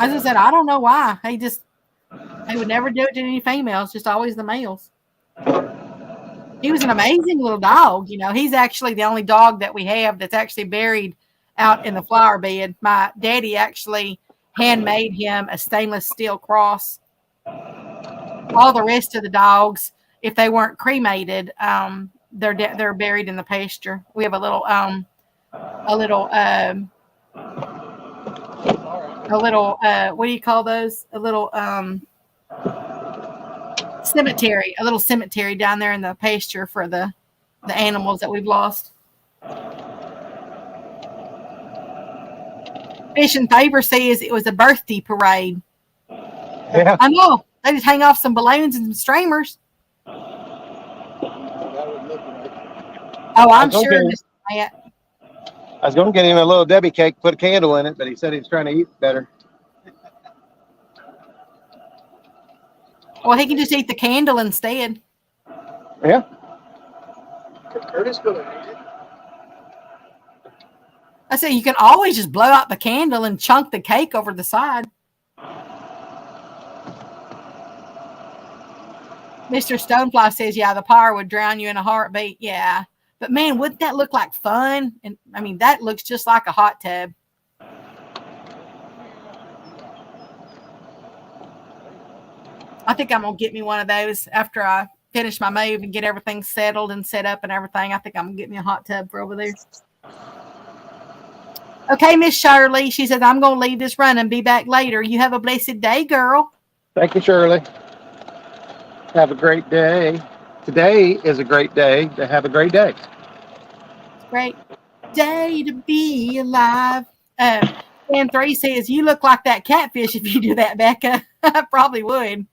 Speaker 2: just said, I don't know why. He would never do it to any females, just always the males. He was an amazing little dog. He's actually the only dog that we have that's actually buried out in the flower bed. My daddy actually handmade him a stainless steel cross. All the rest of the dogs, if they weren't cremated, they're buried in the pasture. We have a little what do you call those? A little cemetery, a little cemetery down there in the pasture for the animals that we've lost. Fish and Favor says it was a birthday parade.
Speaker 3: Yeah.
Speaker 2: I know. They just hang off some balloons and some streamers.
Speaker 1: That would look like.
Speaker 2: Oh, I'm
Speaker 3: Okay.
Speaker 2: sure. Mr. Matt.
Speaker 3: I was going to get him a little Debbie cake, put a candle in it, but he said he was trying to eat better.
Speaker 2: Well, he can just eat the candle instead.
Speaker 3: Yeah.
Speaker 1: Curtis could have ate it.
Speaker 2: I said you can always just blow out the candle and chunk the cake over the side. Mr. Stonefly says, yeah, the power would drown you in a heartbeat. Yeah. But man, wouldn't that look like fun? And I mean, that looks just like a hot tub. I think I'm going to get me one of those after I finish my move and get everything settled and set up and everything. I think I'm going to get me a hot tub for over there. Okay, Miss Shirley. She says, I'm going to leave this run and be back later. You have a blessed day, girl.
Speaker 3: Thank you, Shirley. Have a great day. Today is a great day to have a great day.
Speaker 2: Great day to be alive. Sam 3 says, you look like that catfish if you do that, Becca. I probably would.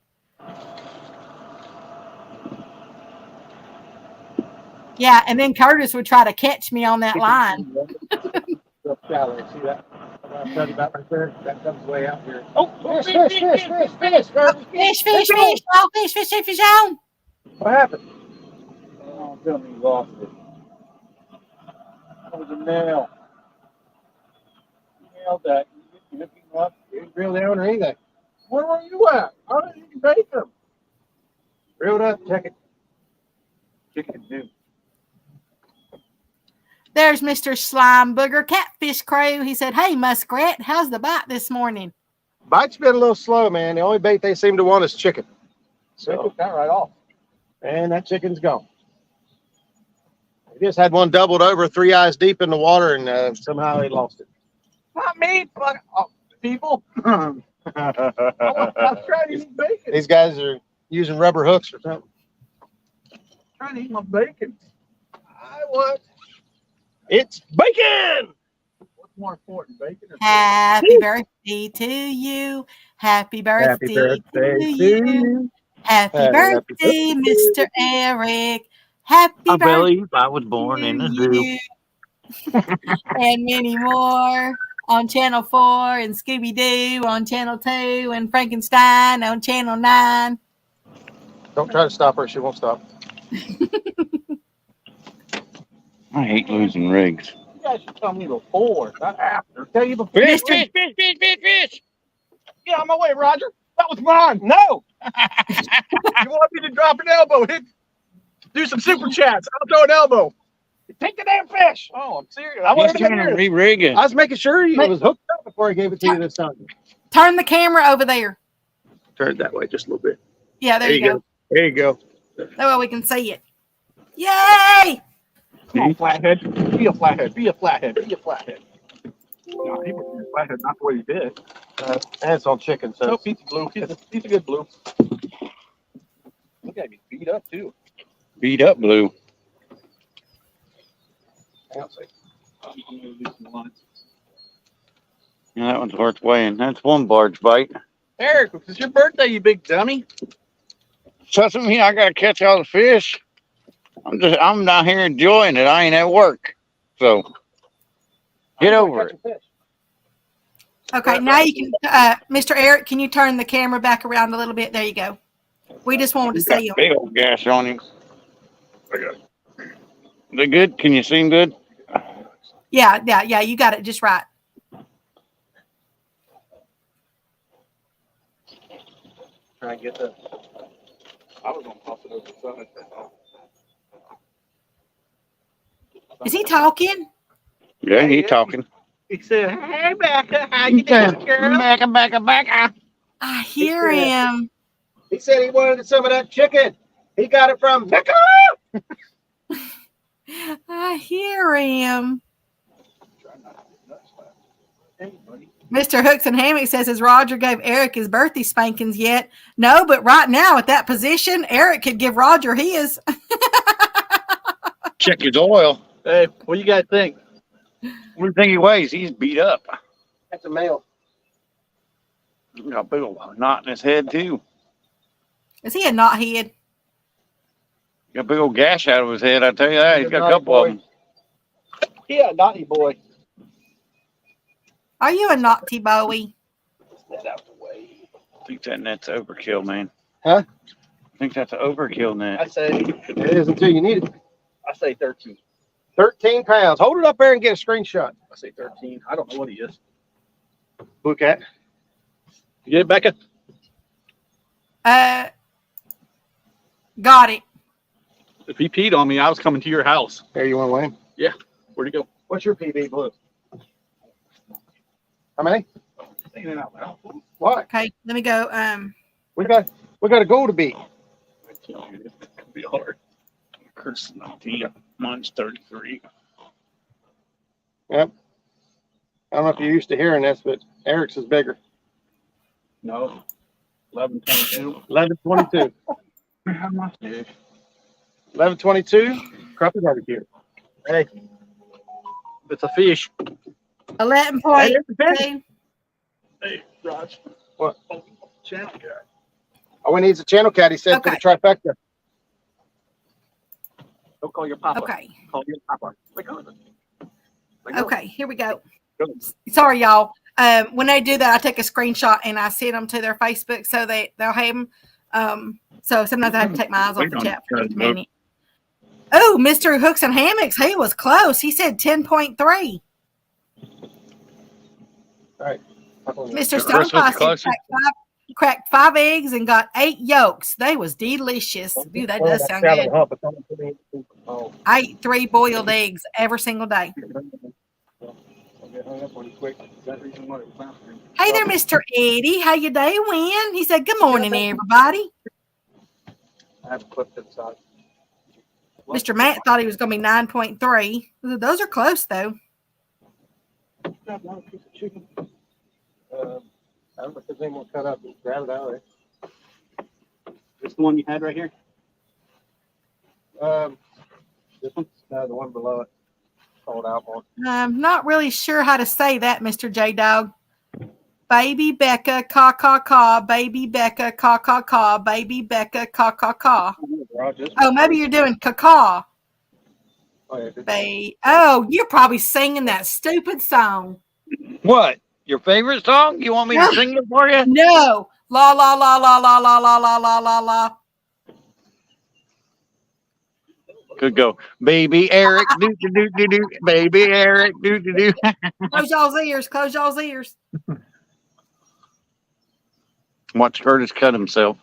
Speaker 2: Yeah, and then Curtis would try to catch me on that line.
Speaker 3: Shallow. See that? I'm talking about right there. That comes way out here.
Speaker 5: Oh,
Speaker 3: Fish, fish, fish, fish, fish, Curtis.
Speaker 2: Fish, fish, fish, oh, fish, fish, fish, fish on.
Speaker 3: What happened?
Speaker 5: Oh, tell me you lost it. That was a nail. You nailed that. You hooked him up.
Speaker 3: You didn't reel down or anything.
Speaker 5: Where were you at? How did you bake them?
Speaker 3: Reeled up, check it.
Speaker 5: Chicken do.
Speaker 2: There's Mr. Slime Booger Catfish Crow. He said, hey, Muskrat, how's the bite this morning?
Speaker 3: Bite's been a little slow, man. The only bait they seem to want is chicken.
Speaker 5: They
Speaker 3: So,
Speaker 5: took that right off.
Speaker 3: and that chicken's gone. We just had one doubled over 3 eyes deep in the water, and somehow he lost it.
Speaker 5: Not me, fuck people. I'm trying to eat bacon.
Speaker 3: These guys are using rubber hooks or something.
Speaker 5: Trying to eat my bacon.
Speaker 3: I want. It's bacon.
Speaker 5: What's more important, bacon or
Speaker 2: Happy birthday to you. Happy birthday, to you. Happy
Speaker 3: Happy
Speaker 2: birthday, Mr. Eric. Happy
Speaker 4: I
Speaker 2: birthday
Speaker 4: believe I was born in a
Speaker 2: to
Speaker 4: zoo.
Speaker 2: you. And many more on Channel 4 and Scooby-Doo on Channel 2 and Frankenstein on Channel 9.
Speaker 3: Don't try to stop her. She won't stop.
Speaker 5: I hate losing rigs. You guys should tell me before, not after. Tell you before.
Speaker 4: Fish, fish, fish, fish, fish, fish.
Speaker 5: Get out of my way, Roger. That was mine. No. You want me to drop an elbow? Do some super chats. I'll throw an elbow. Take the damn fish. Oh, I'm serious. I
Speaker 4: He's
Speaker 5: wanted to
Speaker 4: trying to
Speaker 5: hear it.
Speaker 4: re-rig it.
Speaker 3: I was making sure you was hooked up before I gave it to you this time.
Speaker 2: Turn the camera over there.
Speaker 3: Turn it that way just a little bit.
Speaker 2: Yeah, there you go.
Speaker 3: There you go.
Speaker 2: That way we can see it. Yay!
Speaker 5: Come on, flathead. Be a flathead. Be a flathead. Be a flathead. No, he was a flathead, not the way you did.
Speaker 3: And it's on chicken, so
Speaker 5: Nope, he's blue. He's a good blue. Look at me, beat up too.
Speaker 4: Beat up blue. Yeah, that one's worth weighing. That's one barge bite.
Speaker 5: Eric, it's your birthday, you big dummy.
Speaker 4: Doesn't mean I gotta catch all the fish. I'm down here enjoying it. I ain't at work. So get over it.
Speaker 2: Okay, now you can, Mr. Eric, can you turn the camera back around a little bit? There you go. We just wanted to see you.
Speaker 4: Big old gas on him. They good? Can you see him good?
Speaker 2: Yeah, you got it just right.
Speaker 3: try and get the.
Speaker 5: I was gonna toss it over the side.
Speaker 2: Is he talking?
Speaker 4: Yeah, he talking.
Speaker 5: He said, "Hey, Becca, how you doing, girl?"
Speaker 4: Becca.
Speaker 2: I hear him.
Speaker 3: He said he wanted some of that chicken. He got it from Becca.
Speaker 2: I hear him.
Speaker 5: Hey, buddy.
Speaker 2: Mr. Hooks and Hammock says, has Roger gave Eric his birthday spankings yet? No, but right now at that position, Eric could give Roger his.
Speaker 4: Check his oil.
Speaker 5: Hey, what do you guys think?
Speaker 4: What do you think he weighs? He's beat up.
Speaker 3: That's a male.
Speaker 4: He's got a big old knot in his head too.
Speaker 2: Is he a knothead?
Speaker 4: Got a big old gash out of his head. I tell you that. He's got a couple of them.
Speaker 5: Yeah, naughty boy.
Speaker 2: Are you a naughty Bowie?
Speaker 5: Get out the way.
Speaker 4: I think that net's overkill, man.
Speaker 3: Huh?
Speaker 4: I think that's an overkill net.
Speaker 5: I say
Speaker 3: It is until you need it.
Speaker 5: 13.
Speaker 3: 13 pounds. Hold it up there and get a screenshot.
Speaker 5: I say 13. I don't know what he is.
Speaker 3: Look at.
Speaker 5: You get it, Becca?
Speaker 2: Got it.
Speaker 5: If he peed on me, I was coming to your house.
Speaker 3: There, you want to weigh him?
Speaker 5: Where'd he go?
Speaker 3: What's your PB blue? How many?
Speaker 5: Saying it out loud.
Speaker 3: What?
Speaker 2: Okay, let me go.
Speaker 3: We got a goal to beat.
Speaker 5: It's gonna be hard.
Speaker 4: Chris 19. Mine's 33.
Speaker 3: Yep. I don't know if you're used to hearing this, but Eric's is bigger.
Speaker 5: No. 11.22.
Speaker 3: 1122.
Speaker 5: How much?
Speaker 3: 1122. Crappie barbecue.
Speaker 5: Hey, it's a fish.
Speaker 2: 11.2.
Speaker 5: Hey, Raj.
Speaker 3: What?
Speaker 5: Oh, channel guy.
Speaker 3: Oh, we needs a channel cat. He said for the trifecta.
Speaker 5: Don't call your papa.
Speaker 2: Okay.
Speaker 5: Call your papa.
Speaker 2: Okay, here we go. Sorry, y'all. When they do that, I take a screenshot and I send them to their Facebook so they'll have them. So sometimes I have to take my eyes off the chat for just a minute. Oh, Mr. Hooks and Hammocks, he was close. He said 10.3.
Speaker 3: All right.
Speaker 2: Mr. Stonecross cracked 5 eggs and got 8 yolks. They was delicious. Ooh, that does sound good. I eat 3 boiled eggs every single day. Hey there, Mr. Eddie. How you doing? He said, good morning, everybody.
Speaker 3: I have a clip to the side.
Speaker 2: Mr. Matt thought he was going to be 9.3. Those are close, though.
Speaker 3: I don't know if there's any more cut up. Just grab it out of there.
Speaker 5: This the one you had right here?
Speaker 3: This one? No, the one below it. Called out one.
Speaker 2: I'm not really sure how to say that, Mr. J Dog. Baby Becca, caw, caw, caw. Baby Becca, caw, caw, caw. Baby Becca, caw, caw, caw. Oh, maybe you're doing caw.
Speaker 3: Oh, yeah.
Speaker 2: Oh, you're probably singing that stupid song.
Speaker 4: What? Your favorite song? You want me to sing it for you?
Speaker 2: No. La, la, la, la, la, la, la, la, la, la, la.
Speaker 4: Could go, baby Eric, do do do do do, baby Eric, do do do.
Speaker 2: Close y'all's ears. Close y'all's ears.
Speaker 4: Watch Curtis cut himself.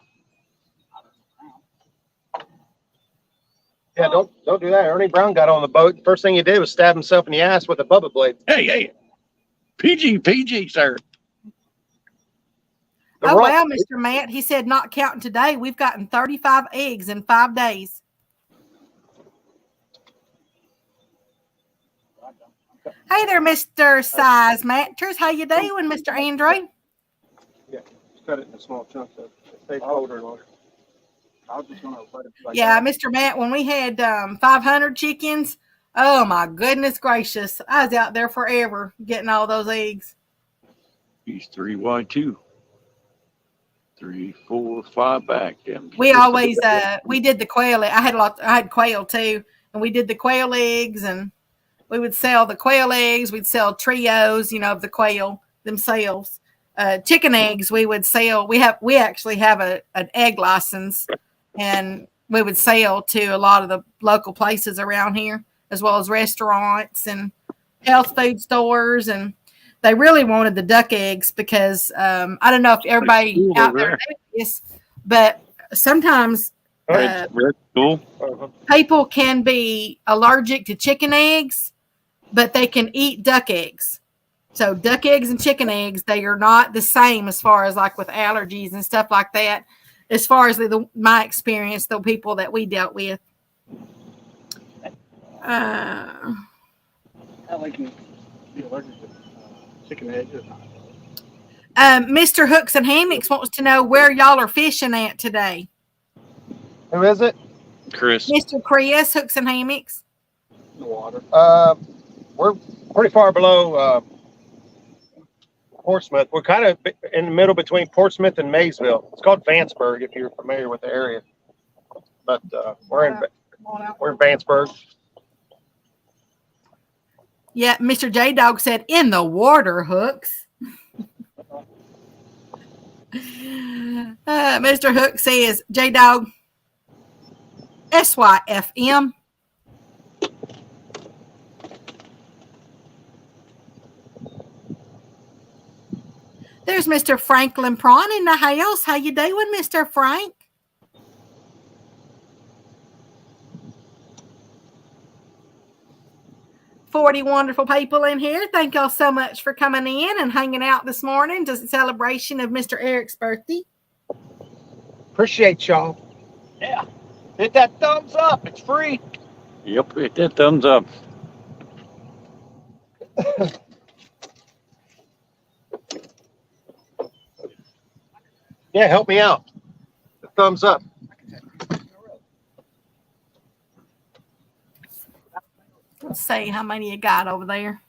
Speaker 3: Yeah, don't do that. Ernie Brown got on the boat. First thing he did was stab himself in the ass with a bubba blade.
Speaker 4: Hey, PG, sir.
Speaker 2: Oh, wow, Mr. Matt. He said, not counting today, we've gotten 35 eggs in 5 days. Hey there, Mr. Size Matters. How you doing, Mr. Andrew?
Speaker 3: Yeah, just cut it in small chunks. So it stays colder and longer.
Speaker 5: I was just going to let it like
Speaker 2: Yeah, Mr. Matt, when we had 500 chickens, oh, my goodness gracious. I was out there forever getting all those eggs.
Speaker 4: He's 3Y2. 3, 4, 5 back.
Speaker 2: We always, we did the quail. I had quail too. And we did the quail eggs and we would sell the quail eggs. We'd sell trios, of the quail themselves. Chicken eggs we would sell. We actually have an egg license, and we would sell to a lot of the local places around here, as well as restaurants and health food stores. And they really wanted the duck eggs because I don't know if everybody out there knows this, but sometimes
Speaker 4: cool.
Speaker 2: People can be allergic to chicken eggs, but they can eat duck eggs. So duck eggs and chicken eggs, they are not the same as far as like with allergies and stuff like that. As far as my experience, the people that we dealt with.
Speaker 5: I like to be allergic to chicken eggs.
Speaker 2: Mr. Hooks and Hammocks wants to know where y'all are fishing at today.
Speaker 3: Who is it?
Speaker 4: Chris.
Speaker 2: Mr. Chris, Hooks and Hammocks.
Speaker 1: In the water.
Speaker 3: We're pretty far below Portsmouth. We're kind of in the middle between Portsmouth and Maysville. It's called Vanceburg, if you're familiar with the area. But we're in Vanceburg.
Speaker 2: Yeah, Mr. J Dog said in the water, Hooks. Mr. Hook says J Dog SYFM. There's Mr. Franklin Prawn in the house. How you doing, Mr. Frank? $40 wonderful people in here. Thank y'all so much for coming in and hanging out this morning to the celebration of Mr. Eric's birthday.
Speaker 3: Appreciate y'all.
Speaker 5: Yeah. Hit that thumbs up. It's free.
Speaker 4: Yep, hit that thumbs up.
Speaker 3: Yeah, help me out. The thumbs up.
Speaker 2: Let's see how many you got over there.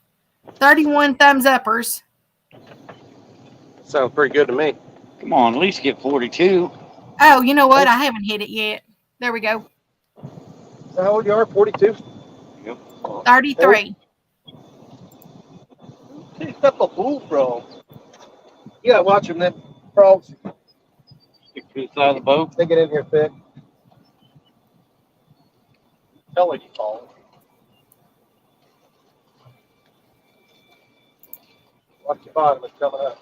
Speaker 2: 31 thumbs uppers.
Speaker 3: Sounds pretty good to me.
Speaker 4: Come on, at least get 42.
Speaker 2: Oh, you know what? I haven't hit it yet. There we go.
Speaker 3: So how old you are? 42?
Speaker 4: Yep.
Speaker 2: 33.
Speaker 3: Picked up a bullfrog. You gotta watch them, then frogs.
Speaker 4: Stick to the side of the boat.
Speaker 3: They get in here thick. Tell you fall. Watch your bottom, it's coming up.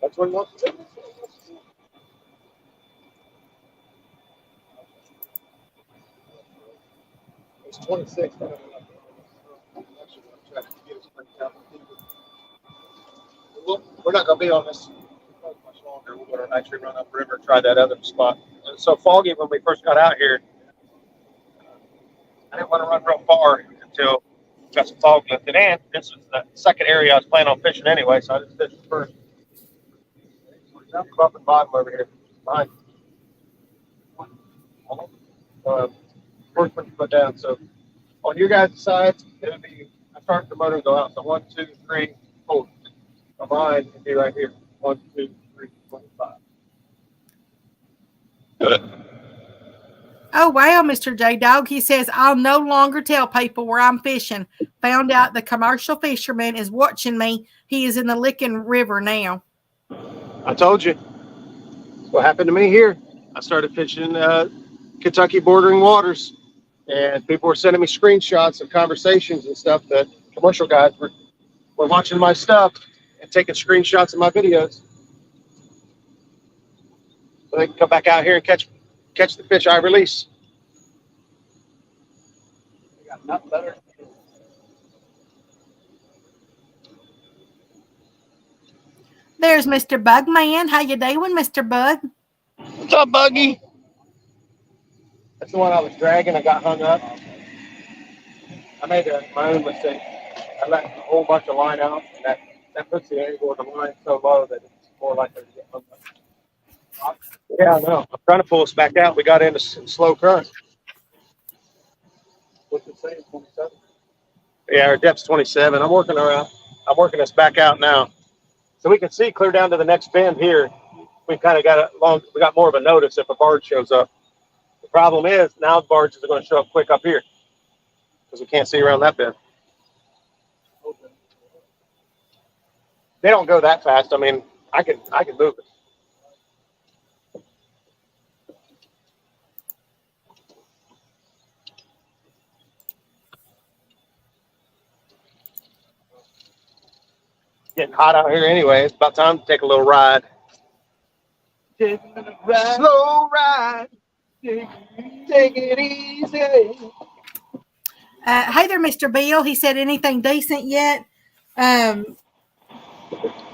Speaker 3: That's what he wants to do. It's 26. We're not going to be on this much longer. We're going to actually run upriver, try that other spot. It's so foggy when we first got out here. I didn't want to run real far until got some fog lifted in. This is the second area I was planning on fishing anyway, so I just fished the first. Up and bottom over here. Behind. Workman's put down. So on your guys' sides, it'll be, I start the motor go out. So 1, 2, 3, 4. On mine, it'll be right here. 1, 2, 3, 25.
Speaker 2: Oh, wow, Mr. J Dog. He says, I'll no longer tell people where I'm fishing. Found out the commercial fisherman is watching me. He is in the Licking River now.
Speaker 3: I told you. That's what happened to me here. I started fishing Kentucky bordering waters, and people were sending me screenshots of conversations and stuff that commercial guys were watching my stuff and taking screenshots of my videos. So they can come back out here and catch the fish I release.
Speaker 1: They got nothing better.
Speaker 2: There's Mr. Bugman. How you doing, Mr. Bug?
Speaker 4: What's up, Buggy?
Speaker 3: That's the one I was dragging. I got hung up. I made my own mistake. I let a whole bunch of line out, and that puts the angle of the line so low that it's more likely to get hung up. Yeah, I know. I'm trying to pull us back out. We got into some slow current.
Speaker 1: What's it saying? 27?
Speaker 3: Yeah, our depth's 27. I'm working us back out now. So we can see clear down to the next bend here. We kind of we got more of a notice if a barge shows up. The problem is now the barges are going to show up quick up here because we can't see around that bend. They don't go that fast. I mean, I can move it. Getting hot out here anyway. It's about time to take a little ride. Slow ride. Take it easy.
Speaker 2: Hey there, Mr. Bill. He said anything decent yet?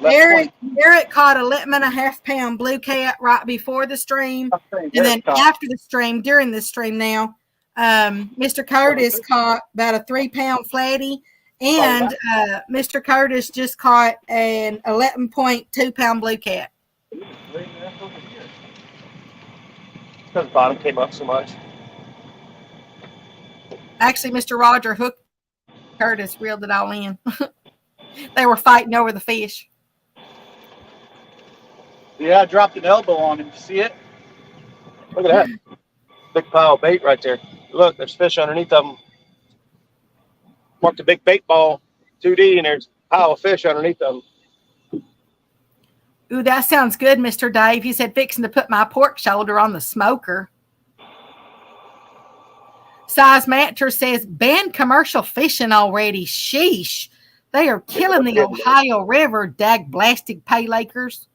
Speaker 2: Eric caught a 11.5 pound blue cat right before the stream, and then after the stream, during the stream now, Mr. Curtis caught about a 3 pound flatty, and Mr. Curtis just caught an 11.2 pound blue cat.
Speaker 3: Because the bottom came up so much.
Speaker 2: Actually, Mr. Roger hooked Curtis, reeled it all in. They were fighting over the fish.
Speaker 5: Yeah, I dropped an elbow on him. You see it?
Speaker 3: Look at that. Big pile of bait right there. Look, there's fish underneath of them. Marked a big bait ball, 2D, and there's a pile of fish underneath of them.
Speaker 2: Ooh, that sounds good, Mr. Dave. He said, fixing to put my pork shoulder on the smoker. Size Matcher says, ban commercial fishing already. Sheesh. They are killing the Ohio River, dag blasted pay lakers.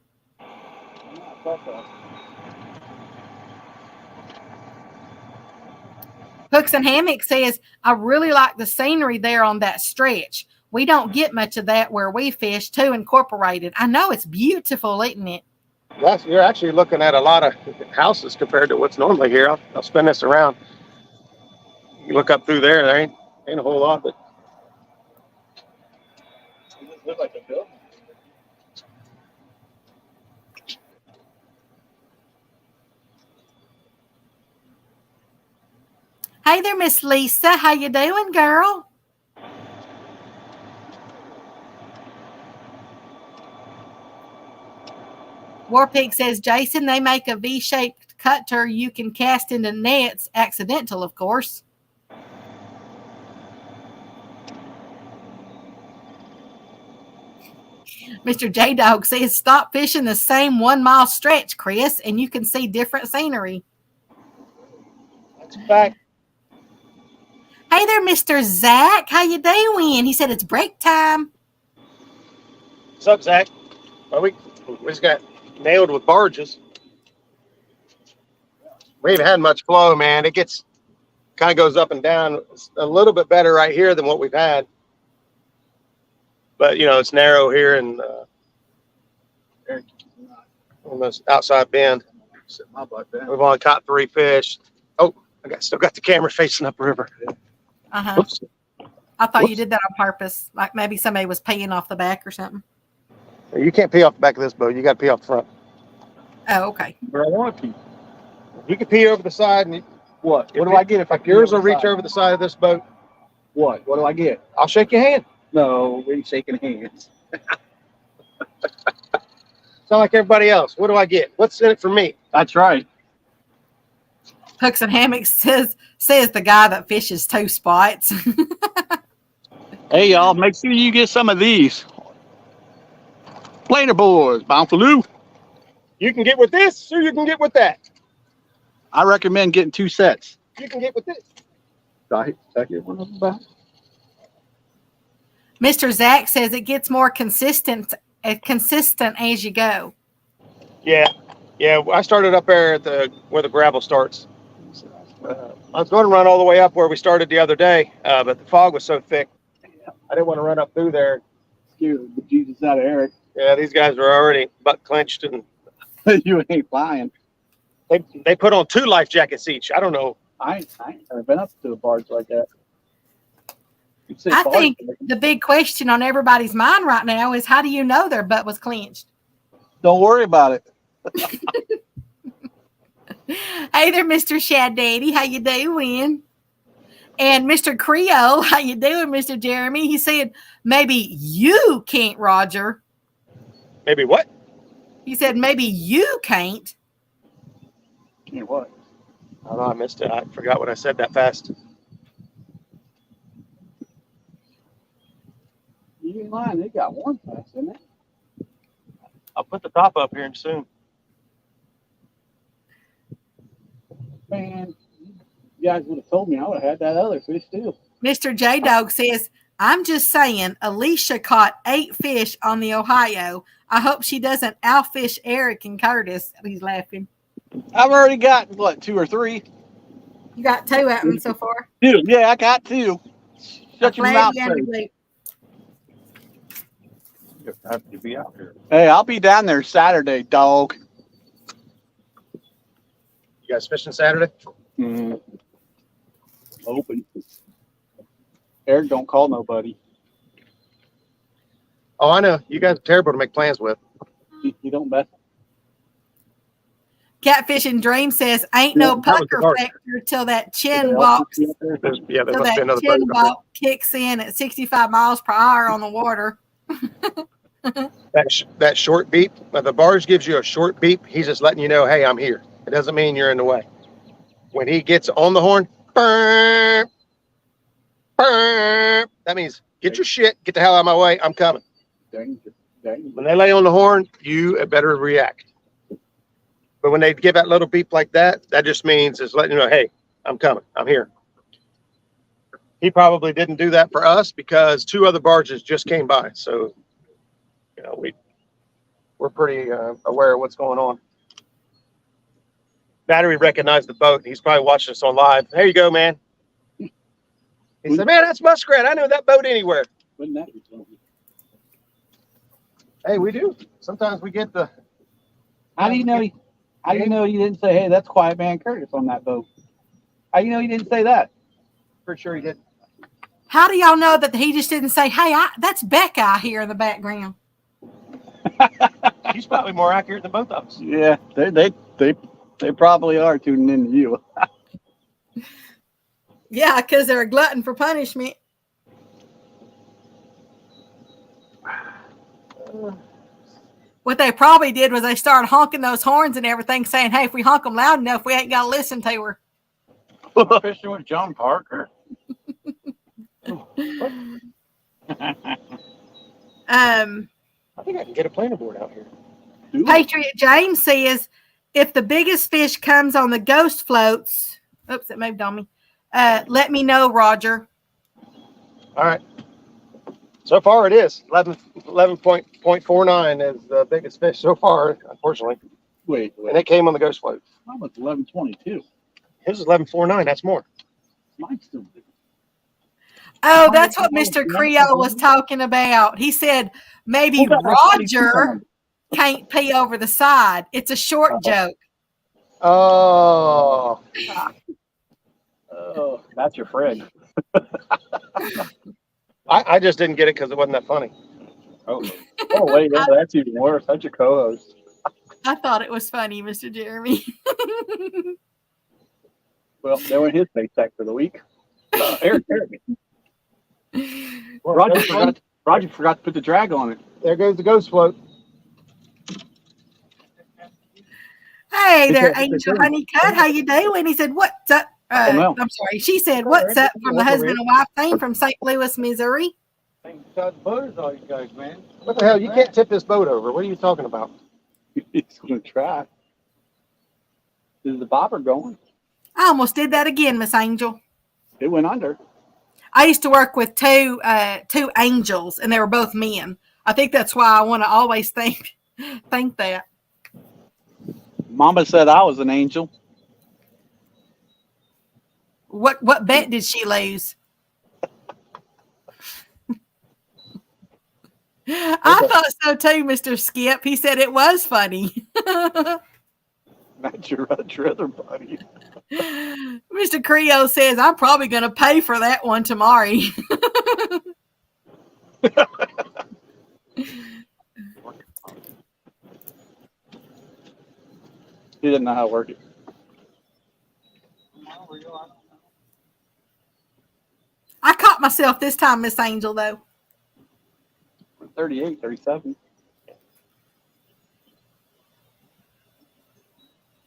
Speaker 2: Hooks and Hammock says, I really like the scenery there on that stretch. We don't get much of that where we fish, too incorporated. I know, it's beautiful, isn't it?
Speaker 3: You're actually looking at a lot of houses compared to what's normally here. I'll spin this around. You look up through there, there ain't a whole lot, but
Speaker 5: It looks like a building.
Speaker 2: Hey there, Miss Lisa. How you doing, girl? Warpig says, Jason, they make a V-shaped cutter you can cast into nets, accidental, of course. Mr. J-Dog says, stop fishing the same 1 mile stretch, Chris, and you can see different scenery.
Speaker 3: that's a fact.
Speaker 2: Hey there, Mr. Zach. How you doing? He said it's break time.
Speaker 3: What's up, Zach? Well, we just got nailed with barges. We haven't had much flow, man. It gets kind of goes up and down. It's a little bit better right here than what we've had. But, you know, it's narrow here and on this outside bend. We've only caught 3 fish. Oh, still got the camera facing upriver.
Speaker 2: Uh-huh.
Speaker 3: Oops.
Speaker 2: I thought
Speaker 3: Whoops.
Speaker 2: you did that on purpose. Like maybe somebody was peeing off the back or something.
Speaker 3: You can't pee off the back of this boat. You got to pee off the front.
Speaker 2: Oh, okay.
Speaker 5: But I want to pee.
Speaker 3: You can pee over the side, and
Speaker 5: What? What do I get if I pee
Speaker 3: yours
Speaker 5: over
Speaker 3: will
Speaker 5: the
Speaker 3: reach
Speaker 5: side?
Speaker 3: over the side of this boat.
Speaker 5: What? What do I get?
Speaker 3: I'll shake your hand.
Speaker 5: No, we ain't shaking hands.
Speaker 3: Sound like everybody else. What do I get? What's in it for me?
Speaker 5: That's right.
Speaker 2: Hooks and Hammocks says the guy that fishes 2 spots.
Speaker 5: Hey, y'all, make sure you get some of these. Planer boards, Bounce-a-loo.
Speaker 3: You can get with this, or you can get with that.
Speaker 5: I recommend getting 2 sets.
Speaker 3: You can get with this.
Speaker 5: I get one of them back.
Speaker 2: Mr. Zach says it gets more consistent as you go.
Speaker 3: Yeah. I started up there at where the gravel starts. I was going to run all the way up where we started the other day, but the fog was so thick. I didn't want to run up through there.
Speaker 5: Scared the Jesus out of Eric.
Speaker 3: Yeah, these guys were already butt clenched, and
Speaker 5: You ain't flying.
Speaker 3: they put on 2 life jackets each. I don't know.
Speaker 5: I ain't never been up to a barge like that.
Speaker 2: I think the big question on everybody's mind right now is how do you know their butt was clenched?
Speaker 5: Don't worry about it.
Speaker 2: Hey there, Mr. Shad Daddy. How you doing? And Mr. Creole, how you doing, Mr. Jeremy? He said, maybe you can't, Roger.
Speaker 3: Maybe what?
Speaker 2: He said, maybe you can't.
Speaker 5: Can't what?
Speaker 3: I don't know. I missed it. I forgot what I said that fast.
Speaker 5: You ain't lying. They got one pass, isn't it?
Speaker 3: I'll put the top up here soon.
Speaker 5: Man, you guys would have told me I would have had that other fish too.
Speaker 2: Mr. J Dog says, I'm just saying, Alicia caught 8 fish on the Ohio. I hope she doesn't outfish Eric and Curtis. He's laughing.
Speaker 5: I've already got, what, 2 or 3?
Speaker 2: You got 2 at them so far.
Speaker 5: 2. Yeah, I got 2. Shut your
Speaker 2: Glad
Speaker 5: mouth,
Speaker 2: you had to
Speaker 5: Fred.
Speaker 2: believe.
Speaker 5: Just happy to be out here.
Speaker 6: Hey, I'll be down there Saturday, dog.
Speaker 3: You guys fishing Saturday?
Speaker 6: Mm. Open. Eric don't call nobody.
Speaker 3: Oh, I know. You guys are terrible to make plans with.
Speaker 6: You don't bet.
Speaker 2: Catfishing Dream says, "Ain't no
Speaker 3: That was the
Speaker 2: pucker
Speaker 3: Barge.
Speaker 2: factor till that chin walks.
Speaker 3: There
Speaker 2: Till
Speaker 3: must be
Speaker 2: that
Speaker 3: another
Speaker 2: chin
Speaker 3: boat.
Speaker 2: walk kicks in at 65 miles per hour on the water."
Speaker 3: That short beep, the barge gives you a short beep. He's just letting you know, hey, I'm here. It doesn't mean you're in the way. When he gets on the horn, burr, burr, that means get your shit, get the hell out of my way. I'm coming.
Speaker 6: Danger. Danger.
Speaker 3: When they lay on the horn, you had better react. But when they give that little beep like that, that just means it's letting you know, hey, I'm coming. I'm here. He probably didn't do that for us because 2 other barges just came by. So, you know, we're pretty aware of what's going on. Battery recognized the boat. He's probably watching us on live. There you go, man. He said, man, that's Muskrat. I know that boat anywhere.
Speaker 6: Wouldn't that be funny?
Speaker 3: Hey, we do. Sometimes we get the.
Speaker 6: How do you know? How do you know you didn't say, "Hey, that's Quietman Curtis on that boat"? How do you know you didn't say that?
Speaker 3: Pretty sure he did.
Speaker 2: How do y'all know that he just didn't say, "Hey, that's Becca I hear in the background"?
Speaker 3: He's probably more accurate than both of us.
Speaker 6: Yeah, they probably are tuning in to you.
Speaker 2: Yeah, because they're a glutton for punishment. What they probably did was they started honking those horns and everything, saying, "Hey, if we honk them loud enough, we ain't got to listen to her."
Speaker 5: I'm fishing with John Parker.
Speaker 3: I think I can get a planer board out here.
Speaker 2: Patriot James says, "If the biggest fish comes on the ghost floats," oops, it moved on me. Let me know, Roger.
Speaker 3: All right. So far it is 11.49 is the biggest fish so far, unfortunately.
Speaker 6: Wait.
Speaker 3: And it came on the ghost float.
Speaker 6: Mine was 11:22.
Speaker 3: His is 11.49. That's more.
Speaker 6: Mine's still big.
Speaker 2: Oh, that's what Mr. Creole was talking about. He said maybe Roger can't pee over the side. It's a short joke.
Speaker 3: Oh.
Speaker 6: Oh, that's your friend.
Speaker 3: I just didn't get it because it wasn't that funny.
Speaker 6: Oh wait, yeah, that's even worse. That's your co-host.
Speaker 2: I thought it was funny, Mr. Jeremy.
Speaker 6: Well, they were his paycheck for the week. Eric.
Speaker 3: Well,
Speaker 6: Roger forgot to put the drag on it.
Speaker 3: there goes the ghost float.
Speaker 2: Hey there, Angel Honeycutt. How you doing? He said, "What's up?"
Speaker 6: no.
Speaker 2: I'm sorry. She said, "What's up?" from the husband and wife team from St. Louis, Missouri.
Speaker 5: Boaters, all you guys, man.
Speaker 3: What the hell? You can't tip this boat over. What are you talking about?
Speaker 6: He's going to try. Is the bobber going?
Speaker 2: I almost did that again, Miss Angel.
Speaker 6: It went under.
Speaker 2: I used to work with two angels, and they were both men. I think that's why I want to always think that.
Speaker 6: Mama said I was an angel.
Speaker 2: What bet did she lose? I thought so too, Mr. Skip. He said it was funny.
Speaker 6: That's your other buddy.
Speaker 2: Mr. Creole says, "I'm probably going to pay for that one tomorrow."
Speaker 6: He didn't know how to work it.
Speaker 2: I caught myself this time, Miss Angel, though.
Speaker 6: 38, 37.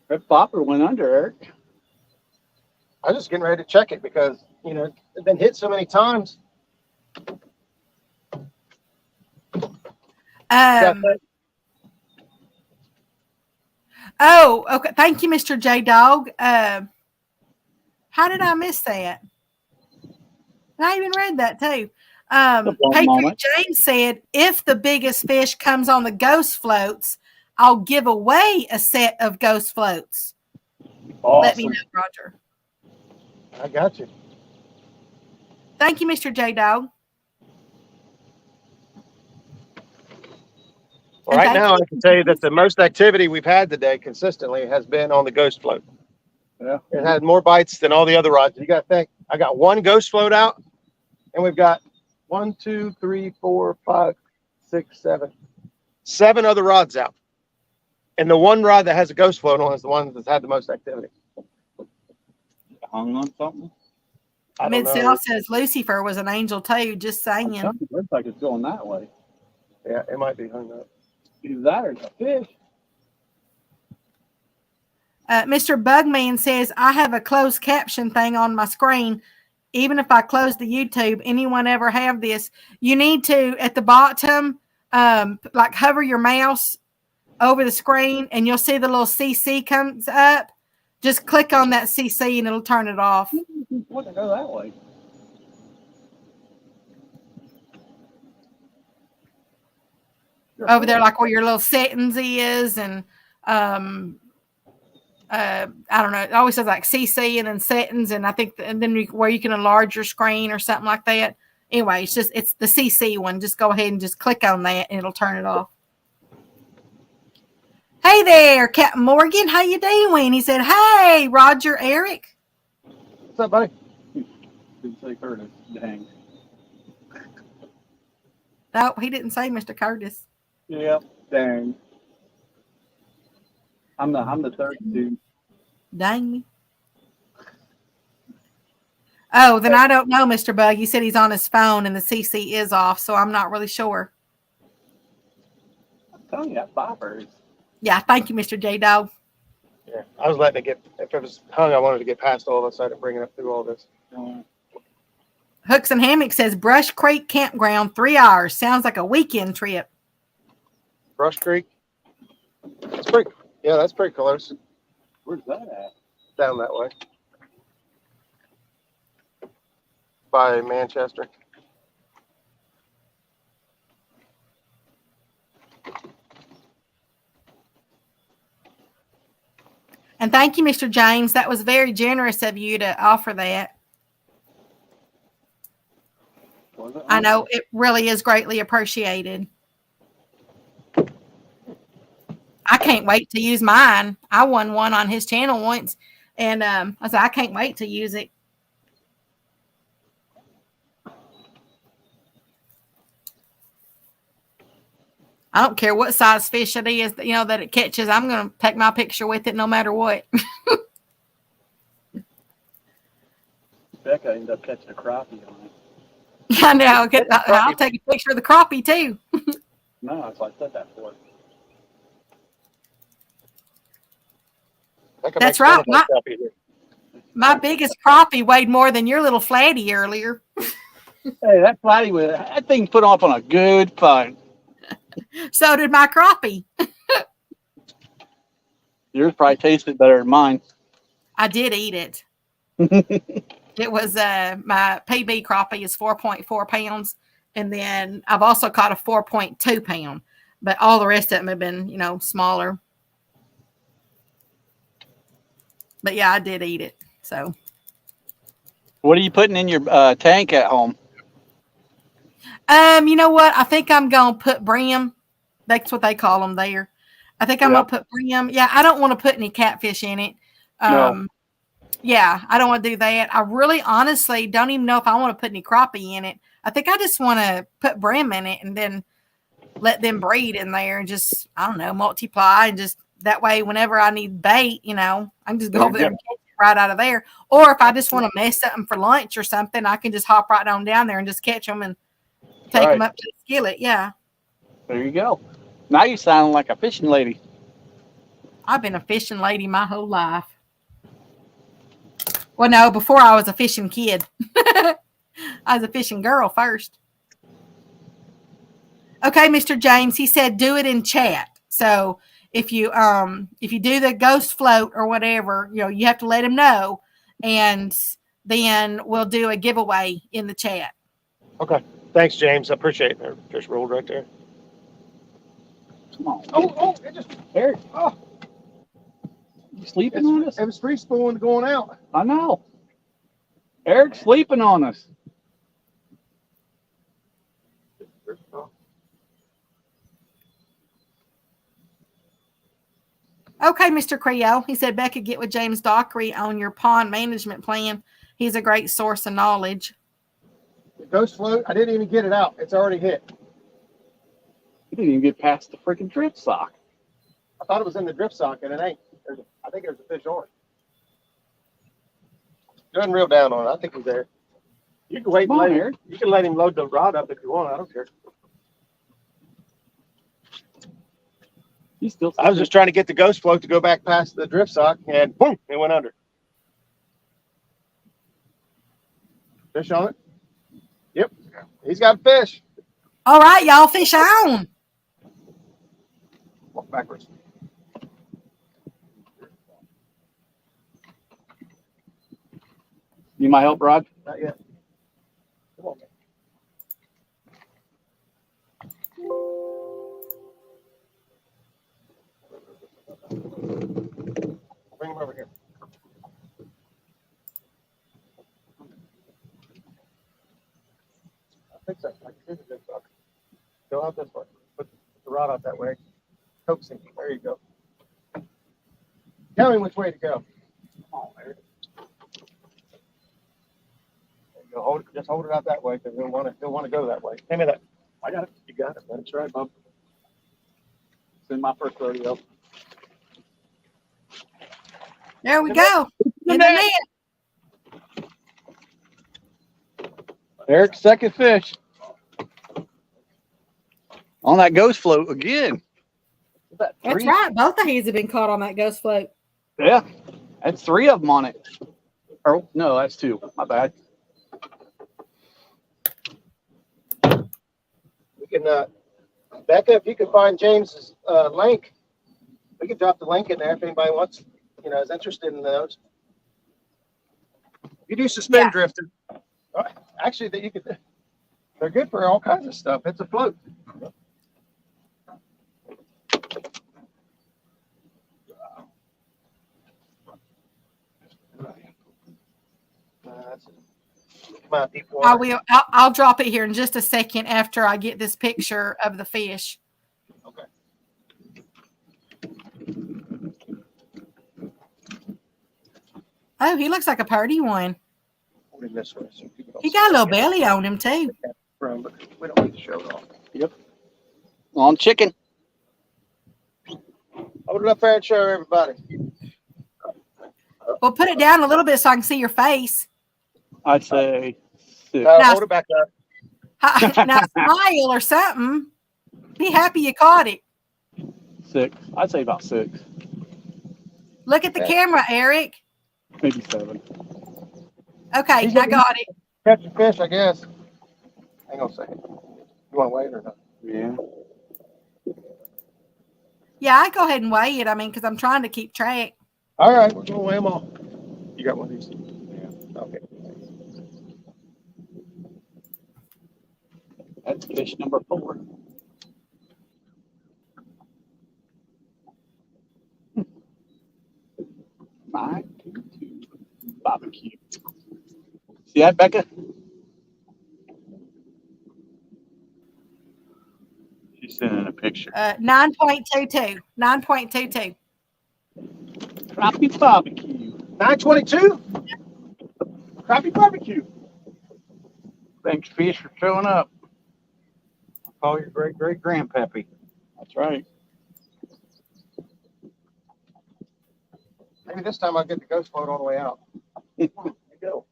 Speaker 6: That bopper went under, Eric.
Speaker 3: I was just getting ready to check it because, you know, it's been hit so many times.
Speaker 2: Oh, okay. Thank you, Mr. J Dog. How did I miss that? I even read that too. Patriot James said, "If the biggest fish comes on the ghost floats, I'll give away a set of ghost floats."
Speaker 6: Awesome.
Speaker 2: Let me know, Roger.
Speaker 3: I got you.
Speaker 2: Thank you, Mr. J Dog.
Speaker 3: Well, right
Speaker 2: thank
Speaker 3: now,
Speaker 2: you.
Speaker 3: I can tell you that the most activity we've had today consistently has been on the ghost float.
Speaker 6: Yeah.
Speaker 3: It had more bites than all the other rods. You got to think. I got one ghost float out, and we've got 1, 2, 3, 4, 5, 6, 7 other rods out. And the one rod that has a ghost float on is the one that's had the most activity.
Speaker 6: Hung on something.
Speaker 3: I don't
Speaker 2: Mid
Speaker 3: know.
Speaker 2: South says Lucifer was an angel too. Just saying.
Speaker 6: Something looks like it's going that way.
Speaker 3: Yeah, it might be hung up.
Speaker 6: Either that or it's a fish.
Speaker 2: Mr. Bugman says, I have a closed caption thing on my screen. Even if I close the YouTube, anyone ever have this? You need to, at the bottom, like hover your mouse over the screen and you'll see the little CC comes up. Just click on that CC and it'll turn it off.
Speaker 6: What to go that way?
Speaker 2: Over there, like where your little settings is, and I don't know. It always says like CC and then settings, and I think and then where you can enlarge your screen or something like that. Anyway, it's the CC one. Just go ahead and just click on that, and it'll turn it off. Hey there, Captain Morgan. How you doing? He said, "Hey, Roger Eric."
Speaker 3: What's up, buddy?
Speaker 6: Didn't say Curtis. Dang.
Speaker 2: No, he didn't say Mr. Curtis.
Speaker 6: Yep. Dang. I'm the third dude.
Speaker 2: Dang me. Oh, then I don't know, Mr. Bug. He said he's on his phone and the CC is off, so I'm not really sure.
Speaker 6: I'm telling you, that boppers.
Speaker 2: Yeah, thank you, Mr. J Dog.
Speaker 3: Yeah, I was letting it get. If it was hung, I wanted to get past all of us. I had to bring it up through all this.
Speaker 2: Hooks and Hammock says Brush Creek Campground, 3 hours. Sounds like a weekend trip.
Speaker 3: Brush Creek. That's pretty. Yeah, that's pretty close.
Speaker 6: Where's that at?
Speaker 3: Down that way. By Manchester.
Speaker 2: And thank you, Mr. James. That was very generous of you to offer that. I know it really is greatly appreciated. I can't wait to use mine. I won one on his channel once, and I said I can't wait to use it. I don't care what size fish it is, that it catches. I'm going to take my picture with it no matter what.
Speaker 6: Becca ended up catching a crappie on it.
Speaker 2: I know. I'll take a picture of the crappie too.
Speaker 6: No, that's why I said that for.
Speaker 2: That's right. My biggest crappie weighed more than your little flatty earlier.
Speaker 6: Hey, that flatty that thing put off on a good fight.
Speaker 2: So did my crappie.
Speaker 6: Yours probably tasted better than mine.
Speaker 2: I did eat it. It was my PB crappie is 4.4 pounds, and then I've also caught a 4.2 pound, but all the rest of them have been, smaller. But yeah, I did eat it. So,
Speaker 6: What are you putting in your tank at home?
Speaker 2: you know what? I think I'm gonna put brim. That's what they call them there. I think I'm gonna put brim. Yeah, I don't want to put any catfish in it.
Speaker 6: No.
Speaker 2: Yeah, I don't want to do that. I really, honestly, don't even know if I want to put any crappie in it. I think I just want to put brim in it and then let them breed in there and just, I don't know, multiply, and just that way, whenever I need bait, I can just go over there and catch it right out of there. Or if I just want to mess something for lunch or something, I can just hop right on down there and just catch them and take them up to the skillet. Yeah.
Speaker 6: There you go. Now you sound like a fishing lady.
Speaker 2: I've been a fishing lady my whole life. Well, no, before I was a fishing kid. I was a fishing girl first. Okay, Mr. James, he said do it in chat. So if you do the ghost float or whatever, you have to let him know, and then we'll do a giveaway in the chat.
Speaker 3: Okay. Thanks, James. I appreciate it. There, fish rolled right there.
Speaker 6: Come on.
Speaker 3: Oh, it just
Speaker 6: Eric.
Speaker 3: oh,
Speaker 6: You sleeping on us?
Speaker 3: it was free spooling going out.
Speaker 6: I know. Eric's sleeping on us.
Speaker 2: Okay, Mr. Creo. He said, Becca, get with James Dockery on your pond management plan. He's a great source of knowledge.
Speaker 3: The ghost float, I didn't even get it out. It's already hit.
Speaker 6: You didn't even get past the freaking drip sock.
Speaker 3: I thought it was in the drip sock, and it ain't. I think there's a fish on it. Go ahead and reel down on it. I think he's there. You can wait.
Speaker 6: Come on,
Speaker 3: And
Speaker 6: Eric.
Speaker 3: you can let him load the rod up if you want. I don't care.
Speaker 6: He's still.
Speaker 3: I was just trying to get the ghost float to go back past the drip sock, and boom, it went under. Fish on it. Yep, he's got a fish.
Speaker 2: All right, y'all, fish on.
Speaker 3: Walk backwards.
Speaker 6: You might help, Rod.
Speaker 3: Not yet. Come on, man. Bring him over here. I think so. I can see the good stuff. Go out this way. Put the rod out that way. Coax him. There you go. Tell him which way to go. Come on, Eric. There you go. Hold it. Just hold it out that way because he'll want to go that way. Hand me that. I got it. You got it. That's right, Bob.
Speaker 6: It's in my first rodeo.
Speaker 2: There we go. In the net.
Speaker 6: Eric's second fish. On that ghost float again. Is that
Speaker 2: That's
Speaker 6: three?
Speaker 2: right. Both of these have been caught on that ghost float.
Speaker 6: Yeah. That's three of them on it. Or no, that's two. My bad.
Speaker 3: We can, Becca, if you could find James's link, we could drop the link in there if anybody wants, is interested in those. You do suspend drifting. Actually, that you could. They're good for all kinds of stuff. It's a float. Come on, deep water.
Speaker 2: I will. I'll drop it here in just a second after I get this picture of the fish.
Speaker 3: Okay.
Speaker 2: Oh, he looks like a purdy one.
Speaker 3: Put him this way so people don't
Speaker 2: He
Speaker 3: see
Speaker 2: got a little
Speaker 3: it
Speaker 2: belly on him too.
Speaker 3: from, but we don't need to show it off.
Speaker 6: On chicken.
Speaker 3: Hold it up there and show everybody.
Speaker 2: Well, put it down a little bit so I can see your face.
Speaker 6: I'd say six.
Speaker 2: Now-
Speaker 3: Hold it back up.
Speaker 2: Now smile or something. Be happy you caught it.
Speaker 6: Six. I'd say about six.
Speaker 2: Look at the camera, Eric.
Speaker 6: Maybe seven.
Speaker 2: Okay,
Speaker 3: He's
Speaker 2: I got it.
Speaker 3: Catch a fish, I guess. Hang on a second. You want to wait or not?
Speaker 6: Yeah.
Speaker 2: Yeah, I go ahead and weigh it. I mean, because I'm trying to keep track.
Speaker 3: All right, we're gonna weigh them all. You got one of these? Yeah. Okay.
Speaker 6: That's fish number 4. Nine, two, barbecue. See that, Becca? She's sending a picture.
Speaker 2: 9.22. 9.22.
Speaker 6: Crappie barbecue.
Speaker 3: 922? Crappie barbecue.
Speaker 6: Thanks, fish, for showing up. I'll call your great-great-grandpappy. That's right.
Speaker 3: Maybe this time I'll get the ghost float all the way out. There you go.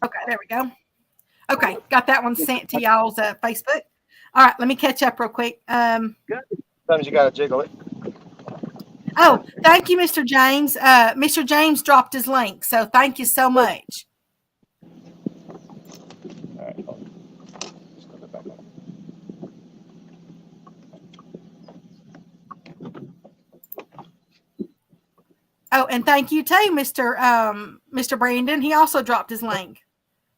Speaker 2: Okay, there we go. Okay, got that one sent to y'all's Facebook. All right, let me catch up real quick.
Speaker 3: Sometimes you gotta jiggle it.
Speaker 2: Oh, thank you, Mr. James. Mr. James dropped his link, so thank you so much.
Speaker 3: All right. Just put it back on.
Speaker 2: Oh, and thank you too, Mr. Brandon. He also dropped his link.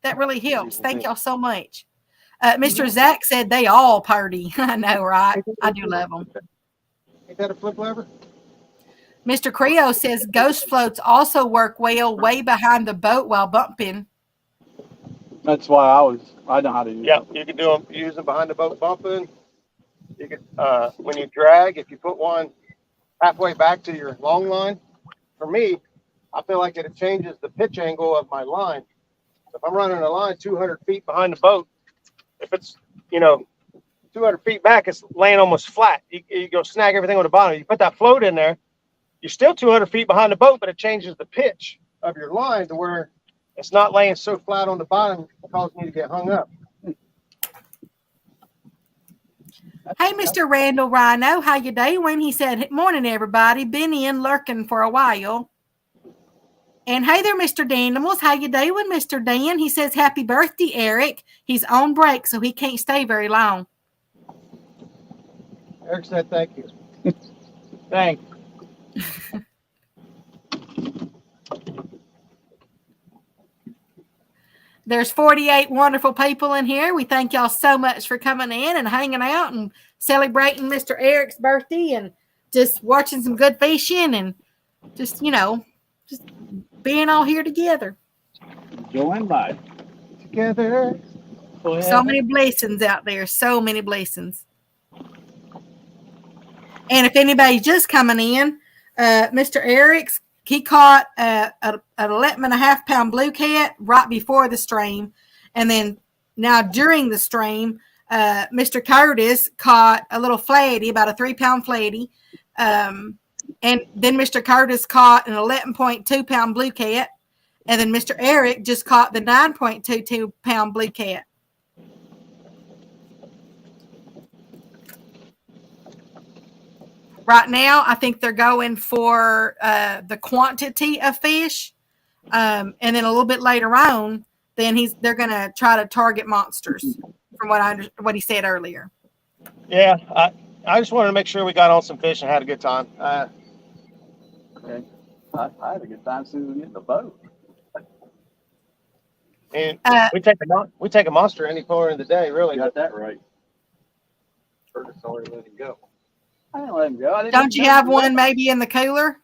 Speaker 2: That really helps. Thank y'all so much. Mr. Zach said they all party. I know, right? I do love them.
Speaker 3: Ain't that a flip lever?
Speaker 2: Mr. Creo says ghost floats also work well way behind the boat while bumping.
Speaker 6: That's why I know how to use
Speaker 3: Yeah, you can do them. Use them behind the boat bumping. You can when you drag, if you put one halfway back to your long line. For me, I feel like it changes the pitch angle of my line. So if I'm running a line 200 feet behind the boat, if it's, 200 feet back, it's laying almost flat. You go snag everything on the bottom. You put that float in there, you're still 200 feet behind the boat, but it changes the pitch of your line to where it's not laying so flat on the bottom, causing you to get hung up.
Speaker 2: Hey, Mr. Randall Rhino, how you doing? He said, morning, everybody. Been in lurking for a while. And hey there, Mr. Danimals. How you doing, Mr. Dan? He says, happy birthday, Eric. He's on break, so he can't stay very long.
Speaker 3: Eric said thank you.
Speaker 6: Thanks.
Speaker 2: There's 48 wonderful people in here. We thank y'all so much for coming in and hanging out and celebrating Mr. Eric's birthday and just watching some good fishing and just, just being all here together.
Speaker 6: Enjoying life.
Speaker 3: Together.
Speaker 2: So many blessings out there. So many blessings. And if anybody's just coming in, Mr. Eric's, he caught an 11.5 pound blue cat right before the stream. And then now during the stream, Mr. Curtis caught a little flatty, about a 3 pound flatty. And then Mr. Curtis caught an 11.2 pound blue cat. And then Mr. Eric just caught the 9.22 pound blue cat. Right now, I think they're going for the quantity of fish, and then a little bit later on, then they're going to try to target monsters. From what he said earlier.
Speaker 3: Yeah, I just wanted to make sure we got on some fish and had a good time.
Speaker 6: Okay. I had a good time as soon as we get in the boat.
Speaker 3: And we take a monster any point in the day, really.
Speaker 6: You got that right.
Speaker 5: Curtis already let him go.
Speaker 6: I didn't let him go. I didn't
Speaker 2: Don't you
Speaker 6: know
Speaker 2: have
Speaker 6: he
Speaker 2: one
Speaker 6: left.
Speaker 2: maybe in the cooler?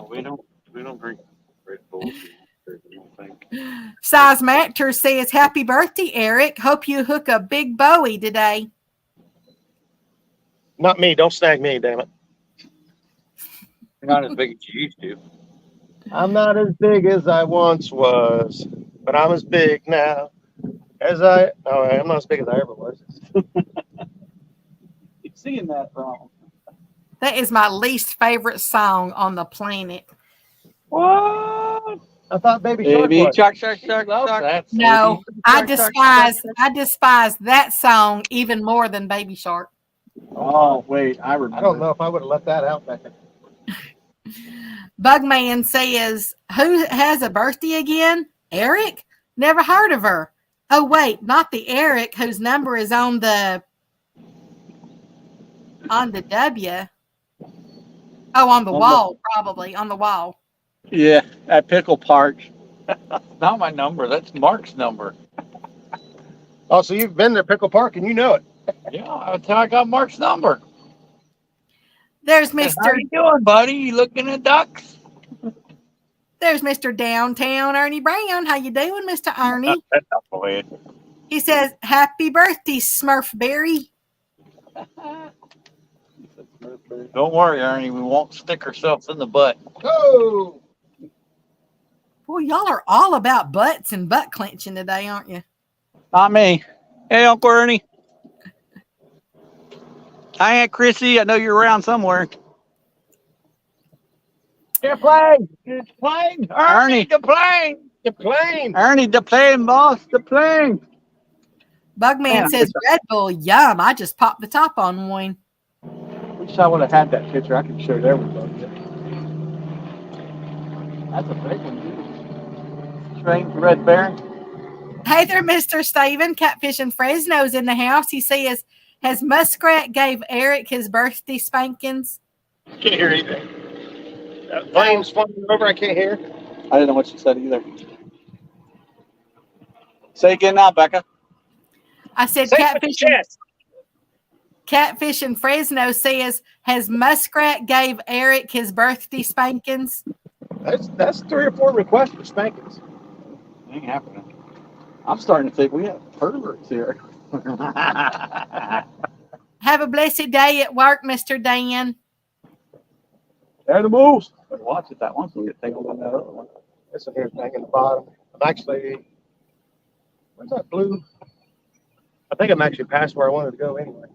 Speaker 5: We don't drink Red Bull.
Speaker 2: Size Matter says, happy birthday, Eric. Hope you hook a big Bowie today.
Speaker 3: Not me. Don't snag me, damn it.
Speaker 4: You're not as big as you used to.
Speaker 3: I'm not as big as I once was, but I'm as big now as I'm not as big as I ever was.
Speaker 6: You're singing that wrong.
Speaker 2: That is my least favorite song on the planet.
Speaker 3: What? I thought Baby Shark
Speaker 4: Baby
Speaker 3: was.
Speaker 4: shark, shark, shark, shark.
Speaker 2: No, I
Speaker 4: Shark,
Speaker 2: despise that song even more than Baby Shark.
Speaker 6: Oh, wait. I remember.
Speaker 3: I don't know if I would have let that out back then.
Speaker 2: Bugman says, who has a birthday again? Eric? Never heard of her. Oh, wait, not the Eric whose number is on the W. Oh, on the wall, probably on the wall.
Speaker 6: Yeah, at Pickle Park.
Speaker 4: Not my number. That's Mark's number.
Speaker 3: Oh, so you've been to Pickle Park and you know it.
Speaker 4: Yeah, that's how I got Mark's number.
Speaker 2: There's
Speaker 4: How
Speaker 2: Mr.
Speaker 4: you doing, buddy? You looking at ducks?
Speaker 2: There's Mr. Downtown Ernie Brown. How you doing, Mr. Ernie?
Speaker 4: That's not the way.
Speaker 2: He says, happy birthday, Smurf Berry.
Speaker 4: Don't worry, Ernie. We won't stick ourselves in the butt.
Speaker 3: Oh!
Speaker 2: Boy, y'all are all about butts and butt clenching today, aren't you?
Speaker 6: Not me. Hey, Uncle Ernie. Hi, Aunt Chrissy. I know you're around somewhere.
Speaker 3: You're playing!
Speaker 4: It's plane.
Speaker 6: Ernie.
Speaker 4: The plane.
Speaker 3: You're playing!
Speaker 6: Ernie, the plane, boss. The plane.
Speaker 2: Bugman
Speaker 6: Man,
Speaker 2: says, Red Bull, yum. I just popped the top on one.
Speaker 6: Wish I would have had that picture. I could show it everybody. That's a big one, dude. Strange red bear.
Speaker 2: Hey there, Mr. Steven. Catfish and Fresno's in the house. He says, has Muskrat gave Eric his birthday spankings?
Speaker 3: Can't hear anything. That plane's flying over. I can't hear.
Speaker 6: I didn't know what you said either. Say again now, Becca.
Speaker 2: I said, Catfish and Fresno says, has Muskrat gave Eric his birthday spankings?
Speaker 3: That's 3 or 4 requests for spankings.
Speaker 6: Ain't happening. I'm starting to think we have perverts here.
Speaker 2: Have a blessed day at work, Mr. Dan.
Speaker 6: Animals. But watch it that one so we can take a look at that other one.
Speaker 3: This one here's hanging the bottom. I'm actually, where's that blue? I think I'm actually past where I wanted to go anyway.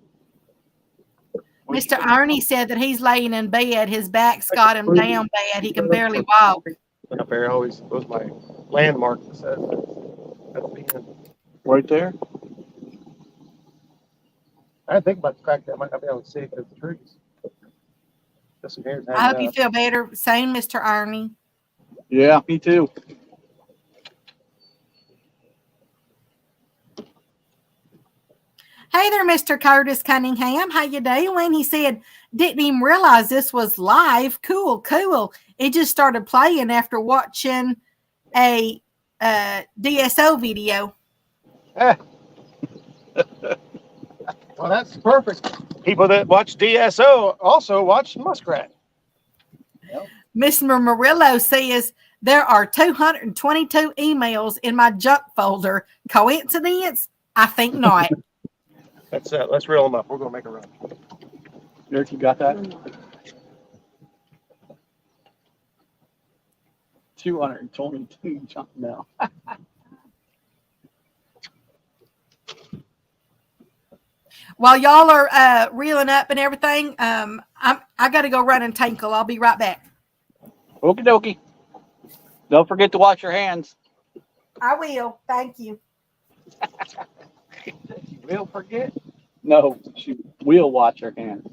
Speaker 2: Mr. Ernie said that he's laying in bed. His back's got him down bad. He can barely walk.
Speaker 3: Up there always was my landmark that says that's the end.
Speaker 6: Right there.
Speaker 3: I didn't think about the fact that I might not be able to see it because of the trees. This one here's
Speaker 2: I hope
Speaker 3: hanging
Speaker 2: you
Speaker 3: out.
Speaker 2: feel better. Same, Mr. Ernie.
Speaker 6: Yeah, me too.
Speaker 2: Hey there, Mr. Curtis Cunningham. How you doing? He said, didn't even realize this was live. Cool, cool. It just started playing after watching a DSO video.
Speaker 3: Well, that's perfect. People that watch DSO also watch Muskrat.
Speaker 2: Mr. Murillo says, there are 222 emails in my junk folder. Coincidence? I think not.
Speaker 3: Let's reel them up. We're gonna make a run.
Speaker 6: Eric, you got that? 222 junk now.
Speaker 2: While y'all are reeling up and everything, I got to go run and tinkle. I'll be right back.
Speaker 6: Okie dokie. Don't forget to wash your hands.
Speaker 2: I will. Thank you.
Speaker 6: You will forget? No, she will wash her hands.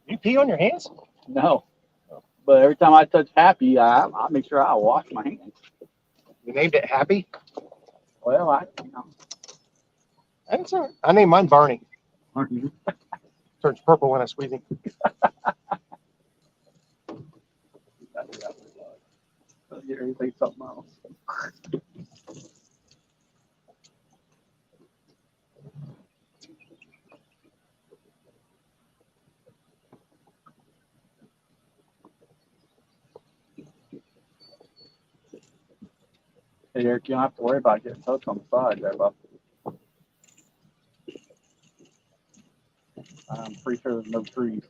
Speaker 3: You pee on your hands?
Speaker 6: No. But every time I touch Happy, I make sure I wash my hands.
Speaker 3: You named it Happy?
Speaker 6: Well,
Speaker 3: That's all right. I named mine Barney.
Speaker 6: Aren't you?
Speaker 3: Turns purple when I squeeze him.
Speaker 6: Get everything something else. Hey, Eric, you don't have to worry about getting soaked on the side there, bub. I'm pretty sure there's no trees.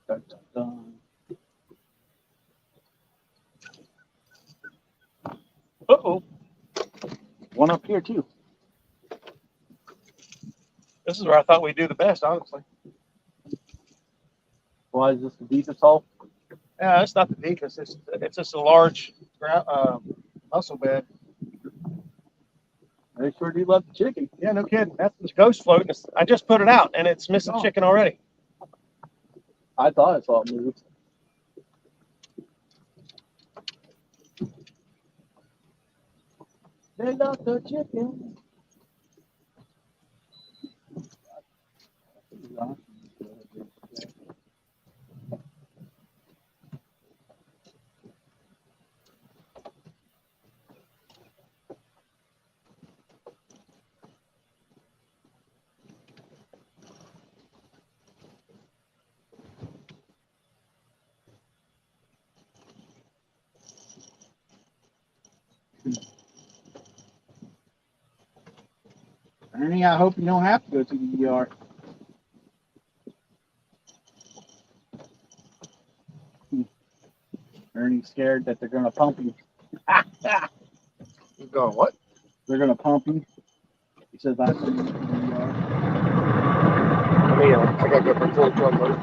Speaker 6: Dun, dun, dun. Uh-oh. One up here, too.
Speaker 3: This is where I thought we'd do the best, honestly.
Speaker 6: Why is this the deepest hole?
Speaker 3: Yeah, it's not the deepest. It's just a large mussel bed.
Speaker 6: They sure do love the chicken.
Speaker 3: Yeah, no kidding. That's the ghost floating. I just put it out, and it's missing
Speaker 6: Oh.
Speaker 3: chicken already.
Speaker 6: I thought I saw it move. They love the chicken. Ernie, I hope you don't have to go to the ER. Ernie's scared that they're going to pump him.
Speaker 3: You going what?
Speaker 6: They're going to pump him. He says, I think to the ER.
Speaker 3: I gotta go for a full truck load.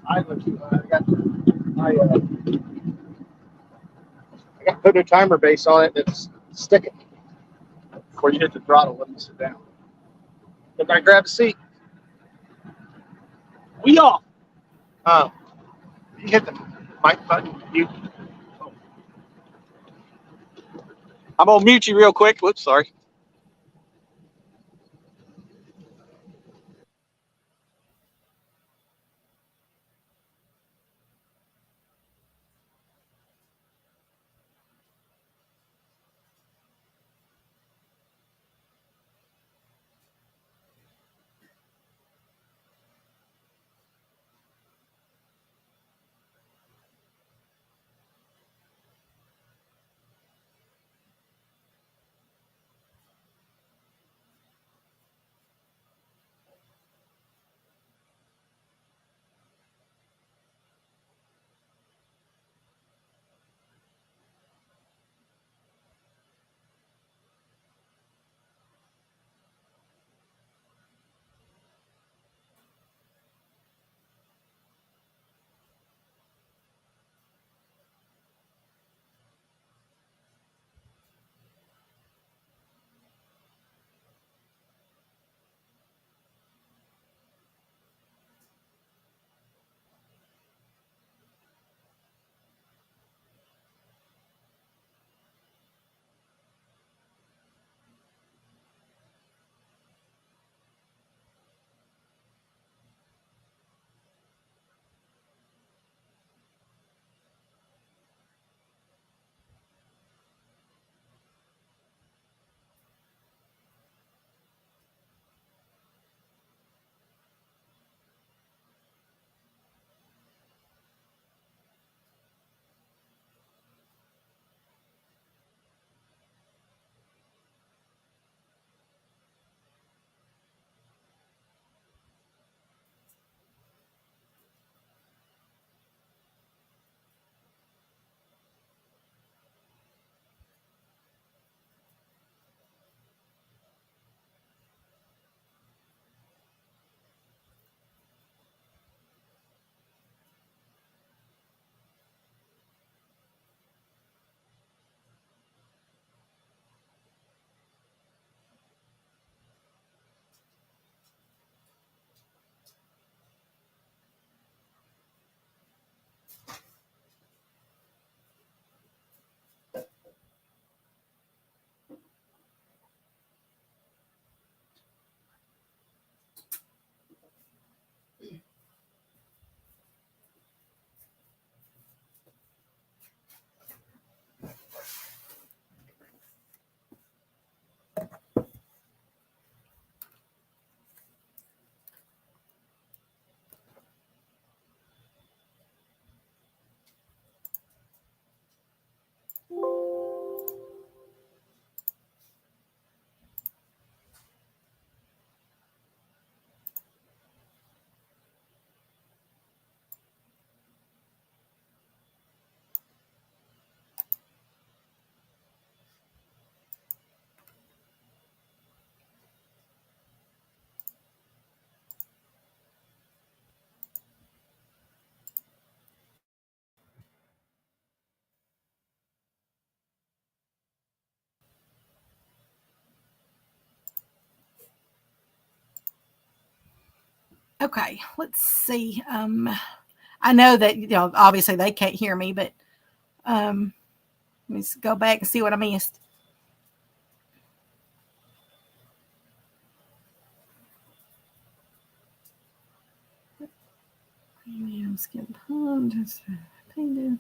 Speaker 3: I got put a timer base on it that's sticking.
Speaker 6: Before you hit the throttle, let me sit down.
Speaker 3: Everybody grab a seat.
Speaker 6: We off.
Speaker 3: You hit the mic button. You.
Speaker 5: I'm gonna mute you real quick. Whoops, sorry.
Speaker 2: Okay, let's see. I know that obviously they can't hear me, but let me go back and see what I missed. Premium skin pond. Painted.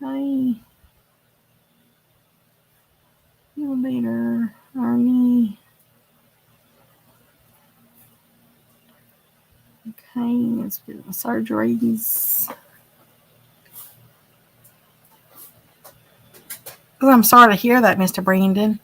Speaker 2: Okay. Elevator. Army. Okay, let's do the surgeries. Oh, I'm sorry to hear that, Mr. Brandon.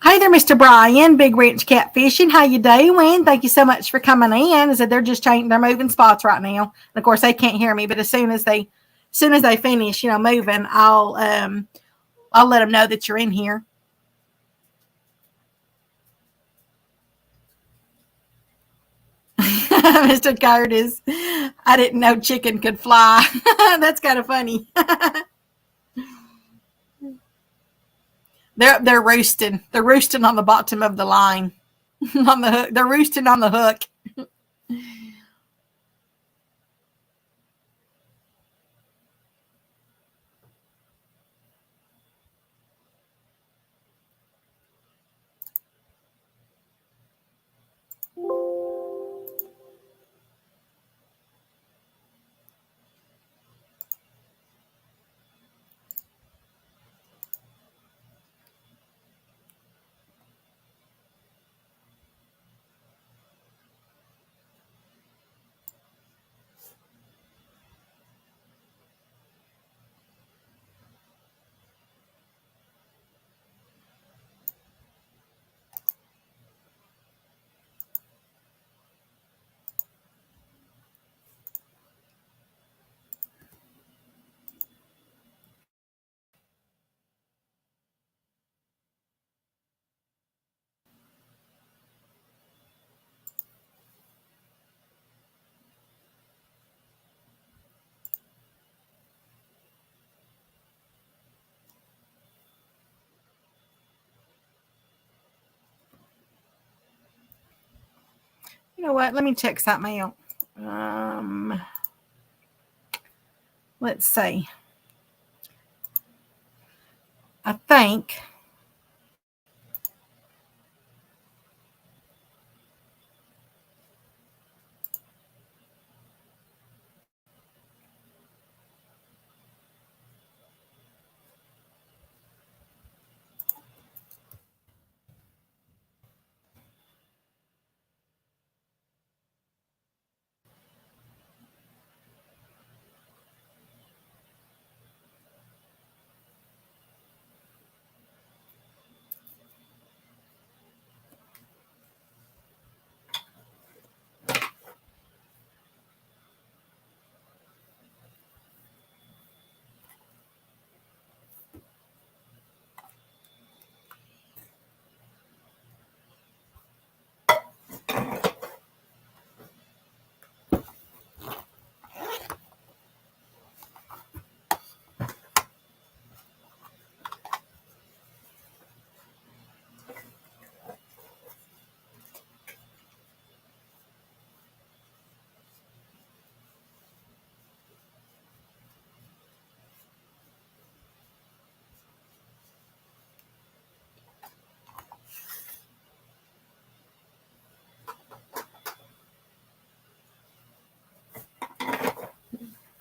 Speaker 2: Hey there, Mr. Brian, Big Ranch Catfishing. How you doing? Thank you so much for coming in. I said they're just changing, they're moving spots right now. And of course, they can't hear me, but as soon as they finish, moving, I'll let them know that you're in here. Mr. Curtis, I didn't know chicken could fly. That's kind of funny. They're roosting. They're roosting on the bottom of the line. On the hook. They're roosting on the hook. You know what? Let me check something out. Let's see. I think.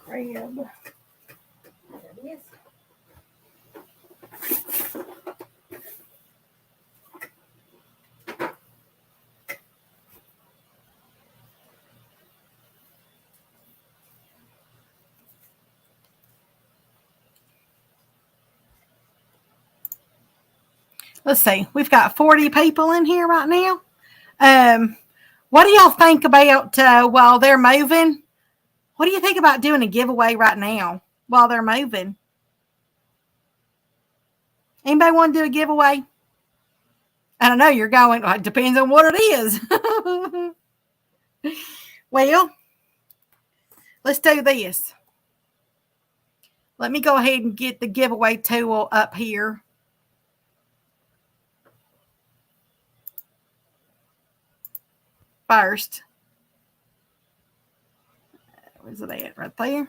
Speaker 2: Grab. There it is. Let's see. We've got 40 people in here right now. What do y'all think about while they're moving? What do you think about doing a giveaway right now while they're moving? Anybody want to do a giveaway? I don't know. You're going, well, it depends on what it is. Well, let's do this. Let me go ahead and get the giveaway tool up here. First. Where's it at? Right there.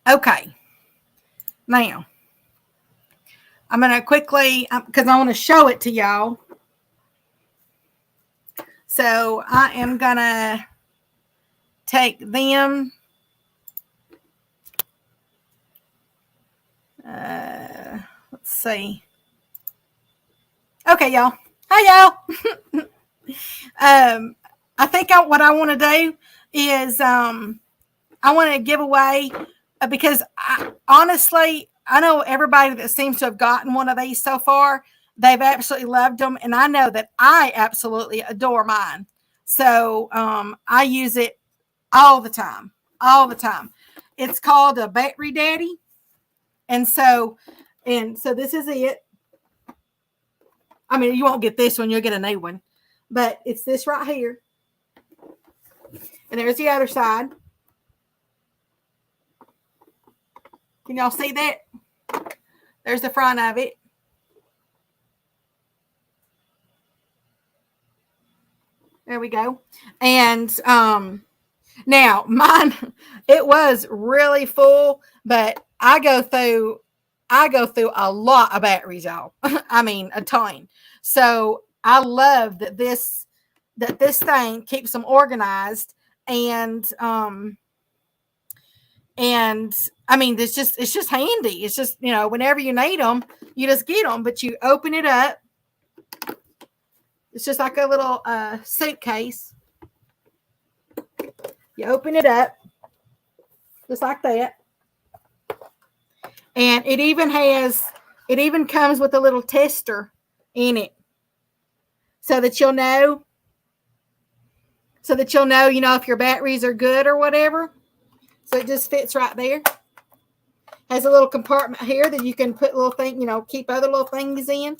Speaker 2: Okay. Now, I'm going to quickly, because I want to show it to y'all. So I am going to take them. Let's see. Okay, y'all. Hi, y'all. I think what I want to do is I want to give away because honestly, I know everybody that seems to have gotten one of these so far, they've absolutely loved them. And I know that I absolutely adore mine. So I use it all the time. all the time. It's called a Battery Daddy. And so this is it. I mean, you won't get this one, you'll get a new one. But it's this right here. And there's the other side. Can y'all see that? There's the front of it. There we go. And now mine, it was really full, but I go through a lot of batteries, y'all. I mean, a ton. So I love that this thing keeps them organized, and I mean, it's just handy. It's just, you know, whenever you need them, you just get them, but you open it up. It's just like a little suitcase. You open it up just like that. And it even comes with a little tester in it so that you'll know, you know, if your batteries are good or whatever. So it just fits right there. Has a little compartment here that you can put little thing, you know, keep other little things in.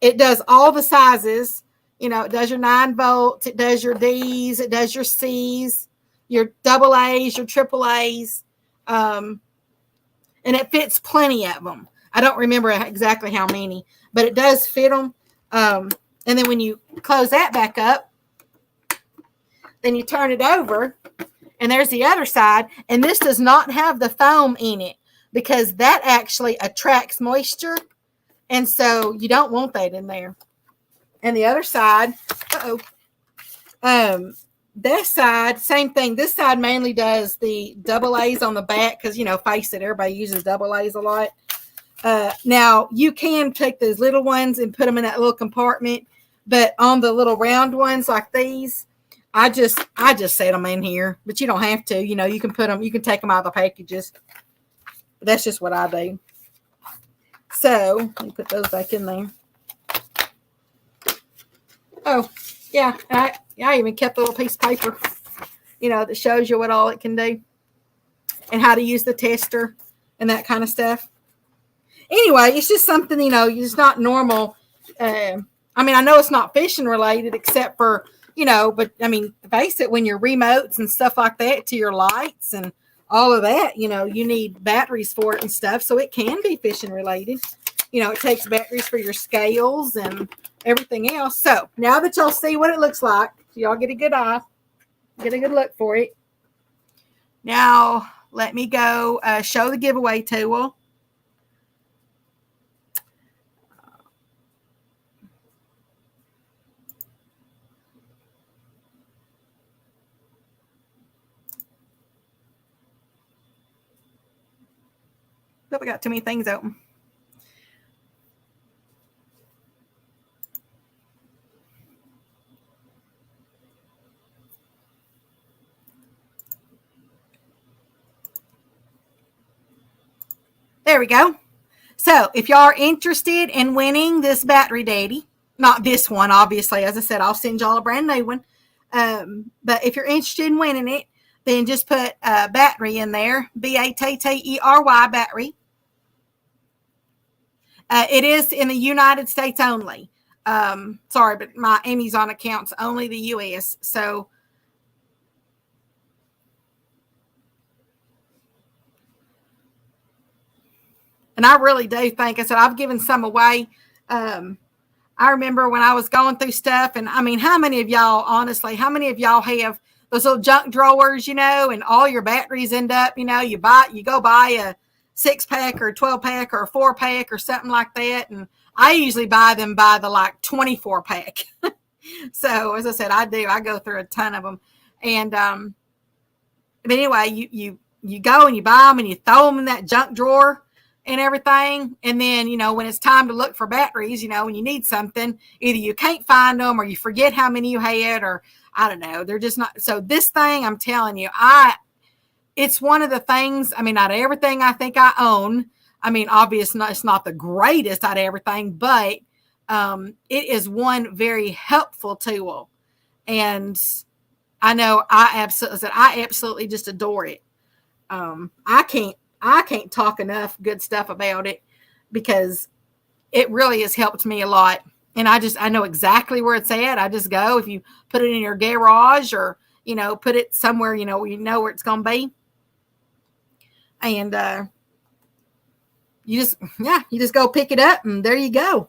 Speaker 2: It does all the sizes. You know, it does your 9 volts, it does your D's, it does your C's, your double A's, your triple A's. And it fits plenty of them. I don't remember exactly how many, but it does fit them. And then when you close that back up, then you turn it over, and there's the other side. And this does not have the foam in it because that actually attracts moisture. And so you don't want that in there. And the other side, that side, same thing. This side mainly does the double A's on the back because, you know, face it, everybody uses double A's a lot. Now, you can take those little ones and put them in that little compartment, but on the little round ones like these, I just set them in here, but you don't have to. You know, you can take them out of the packages. But that's just what I do. So, let me put those back in there. Oh, yeah. I even kept a little piece of paper, you know, that shows you what all it can do and how to use the tester and that kind of stuff. Anyway, it's just something, you know, it's not normal. I mean, I know it's not fishing related except for, you know, but I mean, face it, when your remotes and stuff like that to your lights and all of that, you know, you need batteries for it and stuff. So it can be fishing related. You know, it takes batteries for your scales and everything else. So now that y'all see what it looks like, y'all get a good eye, get a good look for it. Now, let me go show the giveaway tool. But we got too many things open. There we go. So if y'all are interested in winning this Battery Daddy, not this one, obviously, as I said, I'll send y'all a brand new one. But if you're interested in winning it, then just put battery in there, Battery, battery. It is in the United States only. Sorry, but my Amazon account's only the US. So and I really do think, I said, I've given some away. I remember when I was going through stuff, and I mean, how many of y'all have those little junk drawers, you know, and all your batteries end up, you know, you go buy a 6-pack or a 12-pack or a 4-pack or something like that. And I usually buy them by the like 24-pack. So as I said, I go through a ton of them. And, but anyway, you go and you buy them and you throw them in that junk drawer and everything. And then, you know, when it's time to look for batteries, you know, when you need something, either you can't find them or you forget how many you had, or I don't know, they're just not. So this thing, I'm telling you, it's one of the things, I mean, out of everything I think I own, I mean, obviously it's not the greatest out of everything, but it is one very helpful tool. And I know I absolutely just adore it. I can't talk enough good stuff about it because it really has helped me a lot. And I know exactly where it's at. I just go, if you put it in your garage or, put it somewhere, where you know where it's going to be. And, you just go pick it up and there you go.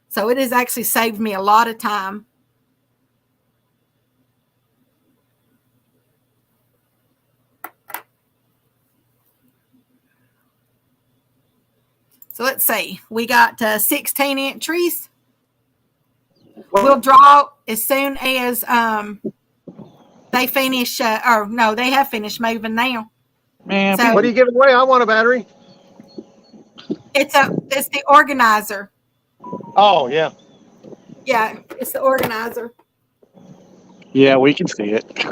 Speaker 2: So it has actually saved me a lot of time. So let's see. We got 16 entries. We'll draw as soon as they finish. They have finished moving now.
Speaker 6: Man,
Speaker 2: So
Speaker 3: What are you giving away? I want a battery.
Speaker 2: it's the organizer.
Speaker 3: Oh, yeah.
Speaker 2: Yeah, it's the organizer.
Speaker 6: yeah, we can see it.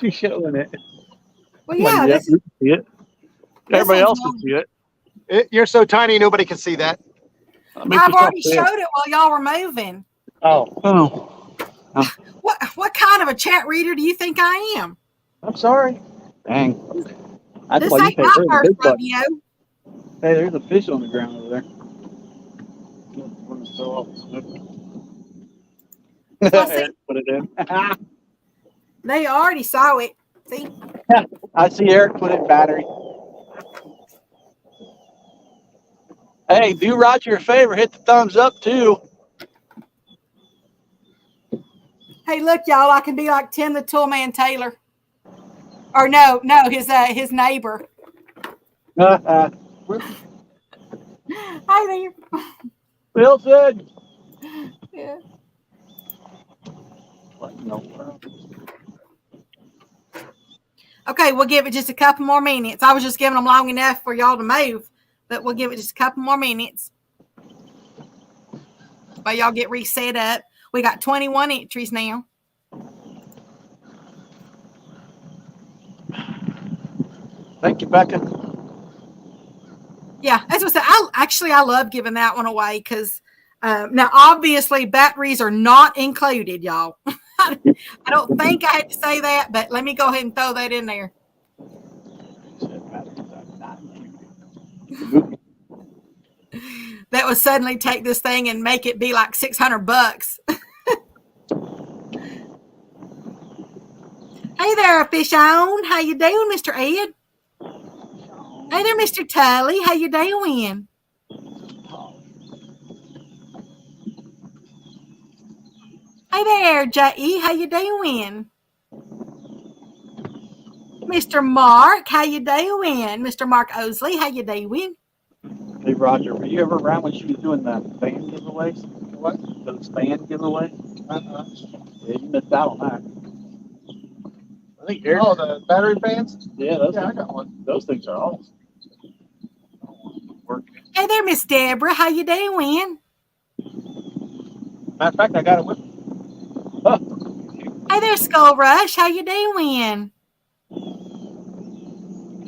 Speaker 6: You're showing it.
Speaker 2: Well, yeah, this
Speaker 6: we can see it. Everybody
Speaker 2: one's
Speaker 6: else
Speaker 2: long.
Speaker 6: can see it.
Speaker 3: You're so tiny, nobody can see that.
Speaker 6: Make
Speaker 2: I've
Speaker 6: yourself
Speaker 2: already
Speaker 6: big.
Speaker 2: showed it while y'all were moving.
Speaker 3: Oh,
Speaker 6: Oh,
Speaker 2: What kind of a chat reader do you think I am?
Speaker 3: I'm sorry.
Speaker 6: dang. That's
Speaker 2: This
Speaker 6: why you
Speaker 2: ain't
Speaker 6: say
Speaker 2: my
Speaker 6: there's a
Speaker 2: first
Speaker 6: big butt.
Speaker 2: rodeo.
Speaker 6: Hey, there's a fish on the ground over there.
Speaker 2: Well, see-
Speaker 6: Eric put it in.
Speaker 2: They already saw it. See?
Speaker 6: I see Eric put in battery. Hey, do Roger a favor, hit the thumbs up too.
Speaker 2: Hey, look, y'all, I can be like Tim the Toolman Taylor. Or no, his neighbor.
Speaker 6: Hi
Speaker 2: Hi there.
Speaker 6: Wilson.
Speaker 2: Yeah. Okay, we'll give it just a couple more minutes. I was just giving them long enough for y'all to move, but we'll give it just a couple more minutes while y'all get reset up. We got 21 entries now.
Speaker 6: Thank you, Becca.
Speaker 2: Yeah, as I said, I love giving that one away because now obviously batteries are not included, y'all. I don't think I had to say that, but let me go ahead and throw that in there. That would suddenly take this thing and make it be like $600. Hey there, fish on. How you doing, Mr. Ed? Hey there, Mr. Tully. How you doing? Hey there, J.E. How you doing? Mr. Mark, how you doing? Mr. Mark Osley, how you doing?
Speaker 6: Hey, Roger, were you ever around when she was doing the fan giveaways? What? Those fan giveaways? Yeah, you missed out on that. I think Eric.
Speaker 3: Oh, the battery fans?
Speaker 6: Yeah, those
Speaker 3: Yeah, I
Speaker 6: things,
Speaker 3: got one.
Speaker 6: those things are awesome.
Speaker 2: Hey there, Miss Deborah, how you doing?
Speaker 6: Matter of fact, I got it with me. Huh.
Speaker 2: Hey there, Skull Rush, how you doing?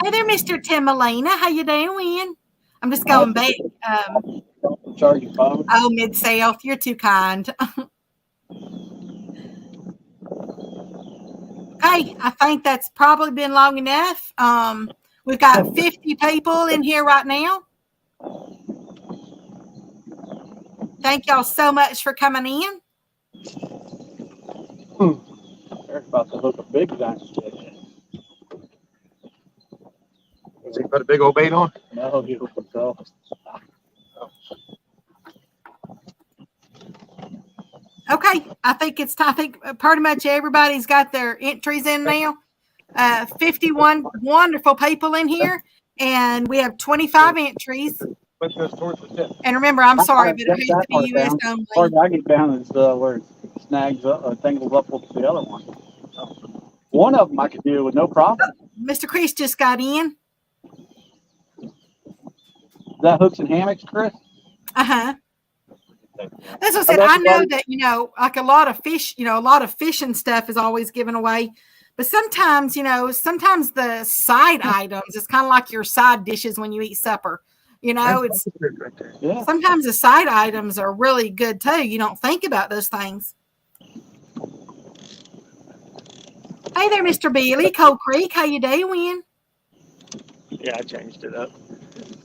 Speaker 2: Hey there, Mr. Timalina, how you doing? I'm just going back.
Speaker 6: Charge your phone.
Speaker 2: Oh, Mid-South, you're too kind. Okay, I think that's probably been long enough. We've got 50 people in here right now. Thank y'all so much for coming in.
Speaker 6: Eric's about to hook a big giant fish.
Speaker 3: Does he put a big old bait on?
Speaker 6: No, he hooked himself.
Speaker 2: Okay, I think it's time. I think pretty much everybody's got their entries in now. 51 wonderful people in here, and we have 25 entries.
Speaker 3: Which goes towards the tip.
Speaker 2: And remember, I'm sorry, but it
Speaker 6: Get
Speaker 2: has
Speaker 6: that
Speaker 2: to be
Speaker 6: part
Speaker 2: U.S.
Speaker 6: down.
Speaker 2: only.
Speaker 6: Part I get down is where it snags up, tangles up with the other one. One of them I could do with no problem.
Speaker 2: Mr. Chris just got in.
Speaker 6: Is that hooks and hammocks, Chris?
Speaker 2: Uh-huh. That's what I said. I know that, like a lot of fish, a lot of fishing stuff is always given away. But sometimes, sometimes the side items, it's kind of like your side dishes when you eat supper. It's
Speaker 6: Yeah.
Speaker 2: sometimes the side items are really good too. You don't think about those things. Hey there, Mr. Billy, Cold Creek. How you doing?
Speaker 3: Yeah, I changed it up.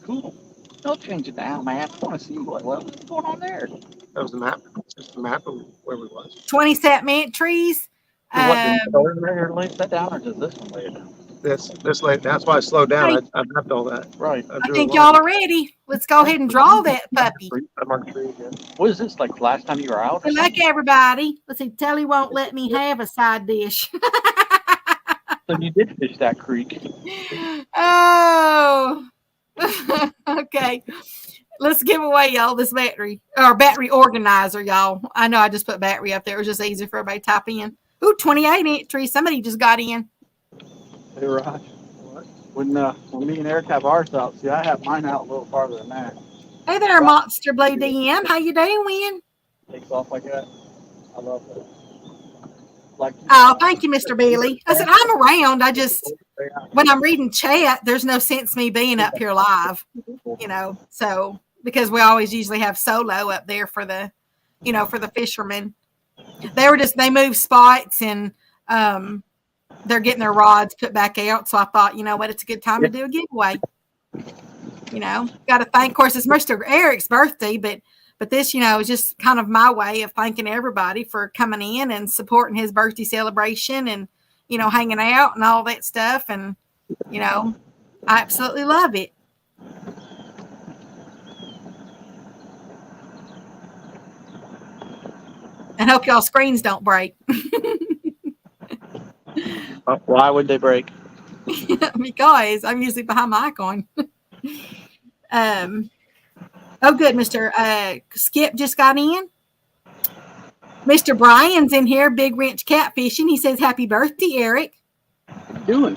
Speaker 6: Cool. Don't change it now, man. I want to see what's going on there.
Speaker 3: That was the map. Just the map of where we was.
Speaker 2: 20 entries.
Speaker 6: So what, does
Speaker 2: Um,
Speaker 6: the ordinary lay that down, or does this one lay it down?
Speaker 3: This late. That's why I slowed down.
Speaker 2: Hey.
Speaker 3: I mapped all that.
Speaker 6: Right.
Speaker 3: I
Speaker 2: I
Speaker 3: drew
Speaker 2: think
Speaker 3: a
Speaker 2: y'all
Speaker 3: line.
Speaker 2: are ready. Let's go ahead and draw that puppy.
Speaker 3: I marked 3 again.
Speaker 6: What is this, like the last time you were out or
Speaker 2: Good luck,
Speaker 6: something?
Speaker 2: everybody. Let's see. Telly won't let me have a side dish.
Speaker 6: So you did fish that creek.
Speaker 2: Oh. Okay. Let's give away y'all this battery organizer, y'all. I know I just put battery up there. It was just easy for everybody to type in. Ooh, 28 entries. Somebody just got in.
Speaker 6: Hey, Raj. When me and Eric have ours out, see, I have mine out a little farther than that.
Speaker 2: Hey there, Monster Blue DM. How you doing?
Speaker 6: Takes off like that. I love that. Like.
Speaker 2: Oh, thank you, Mr. Bailey. I said, I'm around. I just, when I'm reading chat, there's no sense me being up here live, so because we always usually have solo up there for the, for the fishermen. They moved spots and they're getting their rods put back out. So I thought, you know what, it's a good time to do a giveaway. Got to thank, of course, it's Mr. Eric's birthday, but this, is just kind of my way of thanking everybody for coming in and supporting his birthday celebration and, hanging out and all that stuff. And, I absolutely love it. And hope y'all screens don't break.
Speaker 6: Why would they break?
Speaker 2: Because I'm usually behind my icon. Oh, good. Mr. Skip just got in. Mr. Brian's in here, Big Wrench Catfishing. He says, happy birthday, Eric.
Speaker 6: What are you doing?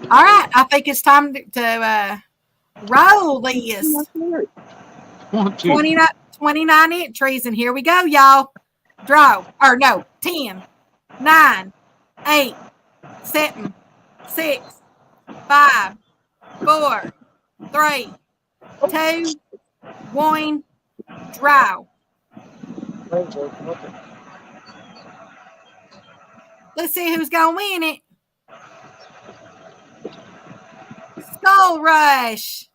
Speaker 2: All right. I think it's time to roll this. 29 entries, and here we go, y'all. Draw. Or no, 10, 9, 8, 7, 6, 5, 4, 3, 2, 1, draw. Let's see who's going to win it. Skull Rush.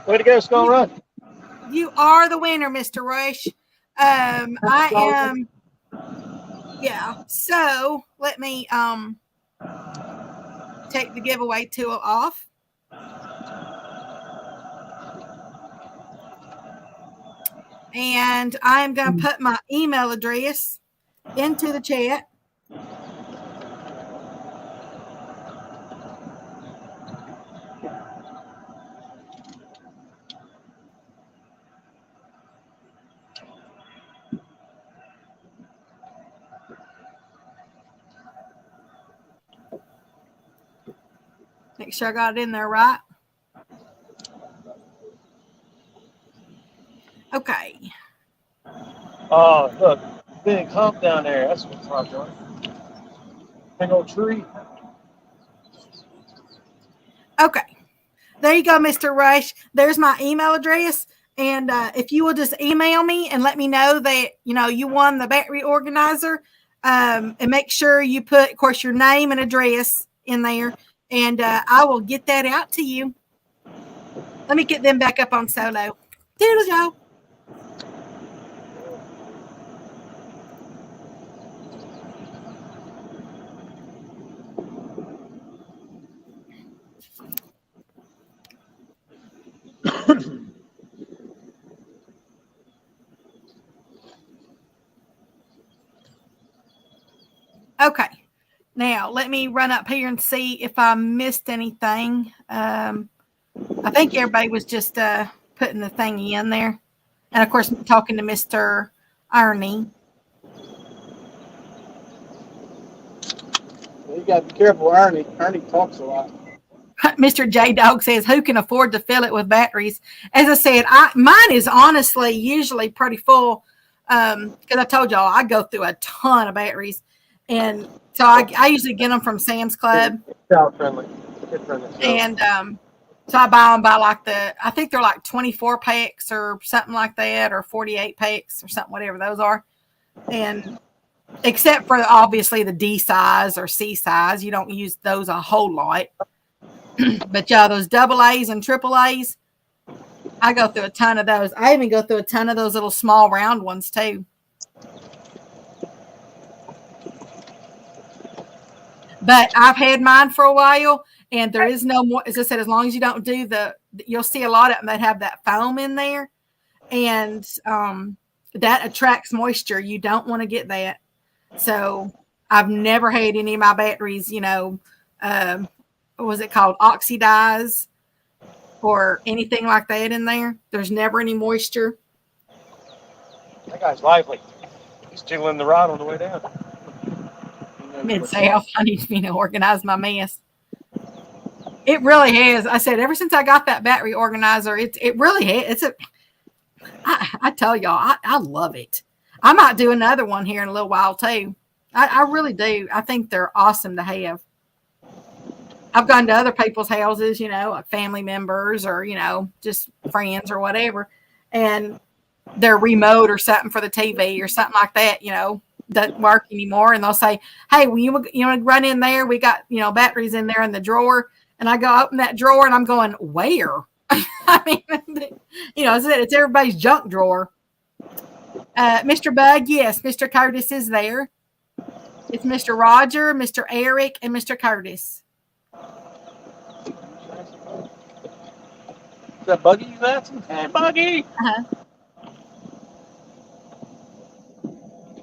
Speaker 3: Way to go, Skull Run.
Speaker 2: You are the winner, Mr. Rush. I am. Yeah. So let me take the giveaway tool off. And I'm going to put my email address into the chat. Make sure I got it in there right. Okay.
Speaker 3: Oh, look. Big hump down there. That's what's hard doing. Big old tree.
Speaker 2: Okay. There you go, Mr. Rush. There's my email address. And if you will just email me and let me know that, you won the battery organizer, and make sure you put, of course, your name and address in there. And I will get that out to you. Let me get them back up on solo. Doodles, y'all. Okay. Now, let me run up here and see if I missed anything. I think everybody was just putting the thing in there. And, of course, talking to Mr. Ernie.
Speaker 5: Well, you got to be careful, Ernie. Ernie talks a lot.
Speaker 2: Mr. J Dog says, who can afford to fill it with batteries? As I said, mine is honestly usually pretty full because I told y'all I go through a ton of batteries. And so I usually get them from Sam's Club.
Speaker 3: Child friendly. Kid friendly.
Speaker 2: And so I buy them by I think they're like 24 packs or something like that, or 48 packs or something, whatever those are. And except for obviously the D size or C size. You don't use those a whole lot. But yeah, those double A's and triple A's, I go through a ton of those. I even go through a ton of those little small round ones too. But I've had mine for a while, and there is no more. As I said, as long as you don't do you'll see a lot of them that have that foam in there, and that attracts moisture. You don't want to get that. So I've never had any of my batteries, what was it called, oxidize or anything like that in there. There's never any moisture.
Speaker 3: That guy's lively. He's jiggling the rod on the way down.
Speaker 2: Mid-South, I need to organize my mess. It really has. I said, ever since I got that battery organizer, it really has. I tell y'all, I love it. I might do another one here in a little while too. I really do. I think they're awesome to have. I've gone to other people's houses, like family members or, just friends or whatever, and their remote or something for the TV or something like that, doesn't work anymore. And they'll say, hey, when you want to run in there, we got, batteries in there in the drawer. And I go open that drawer and I'm going, where? I mean, it's everybody's junk drawer. Mr. Bug, yes, Mr. Curtis is there. It's Mr. Roger, Mr. Eric, and Mr. Curtis.
Speaker 6: Is that Buggy you asking? Hey, Buggy!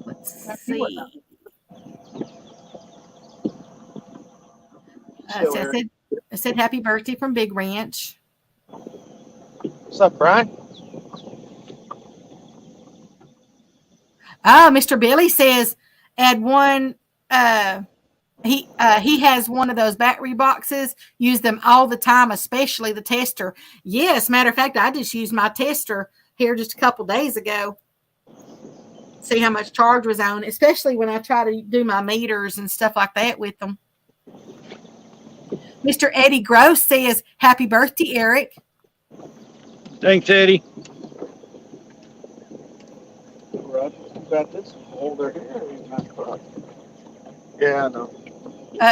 Speaker 2: Let's see. I said happy birthday from Big Ranch.
Speaker 3: What's up, Brian?
Speaker 2: Oh, Mr. Billy says add one. He has one of those battery boxes. Use them all the time, especially the tester. Yes, matter of fact, I just used my tester here just a couple days ago. See how much charge was on, especially when I try to do my meters and stuff like that with them. Mr. Eddie Gross says, happy birthday, Eric.
Speaker 4: Thanks, Eddie.
Speaker 1: Got this older here. Yeah, I know.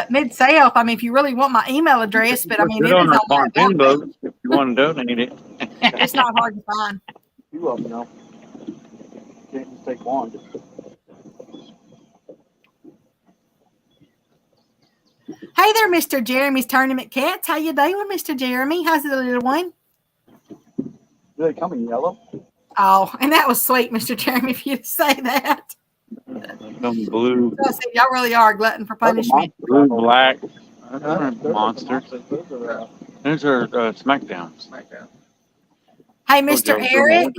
Speaker 2: Mid-South, if you really want my email address, but it is
Speaker 4: on our
Speaker 2: on
Speaker 4: pontoon boat if you want to donate it.
Speaker 2: It's not hard to find.
Speaker 1: You love me now. Can't just take one.
Speaker 2: Hey there, Mr. Jeremy's Tournament Cats. How you doing, Mr. Jeremy? How's the little one?
Speaker 1: Do they come in yellow?
Speaker 2: Oh, and that was sweet, Mr. Jeremy, for you to say that.
Speaker 4: Some blue,
Speaker 2: I said, y'all really are a glutton for punishment.
Speaker 4: blue, black.
Speaker 1: Those
Speaker 4: Those are monsters. Those are Smackdowns.
Speaker 2: Hey, Mr. Eric.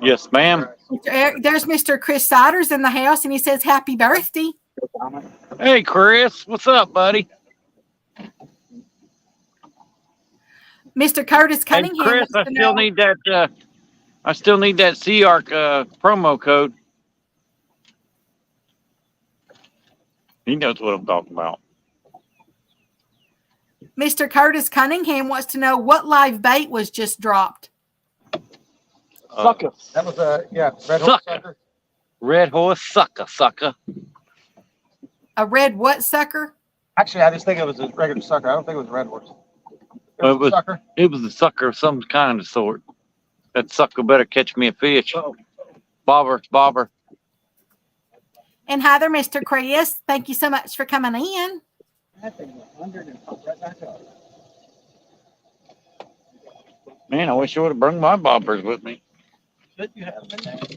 Speaker 4: Yes, ma'am.
Speaker 2: Mr. Eric, there's Mr. Chris Siders in the house, and he says, happy birthday.
Speaker 4: Hey, Chris. What's up, buddy?
Speaker 2: Mr. Curtis
Speaker 4: Hey,
Speaker 2: Cunningham.
Speaker 4: Chris,
Speaker 2: wants to know-
Speaker 4: I still need that C-Arc promo code. He knows what I'm talking about.
Speaker 2: Mr. Curtis Cunningham wants to know what live bait was just dropped.
Speaker 1: Sucker.
Speaker 3: That was red horse
Speaker 4: Sucker.
Speaker 3: sucker.
Speaker 4: Red horse sucker.
Speaker 2: A red what sucker?
Speaker 3: Actually, I just think it was a regular sucker. I don't think it was a red horse. It
Speaker 4: Well,
Speaker 3: was a sucker.
Speaker 4: It was a sucker of some kind of sort. That sucker better catch me a fish.
Speaker 3: Oh.
Speaker 4: Bobber.
Speaker 2: And hi there, Mr. Chris. Thank you so much for coming in.
Speaker 4: Man, I wish I would have brought my bobbers with me.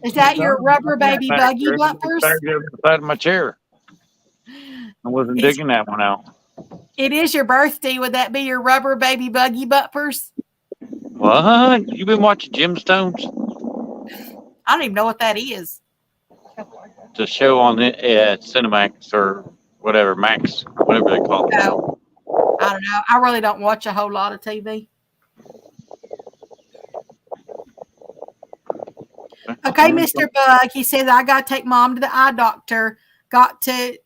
Speaker 2: Is that your rubber baby buggy bumpers?
Speaker 4: Back there at the side of my chair. I wasn't digging that one out.
Speaker 2: It is your birthday. Would that be your rubber baby buggy bumpers?
Speaker 4: What? You been watching Gemstones?
Speaker 2: I don't even know what that is.
Speaker 4: It's a show on the Cinemax or whatever, Max, whatever they call it.
Speaker 2: No, I don't know. I really don't watch a whole lot of TV. Okay, Mr. Bug. He says I gotta take Mom to the eye doctor. Got to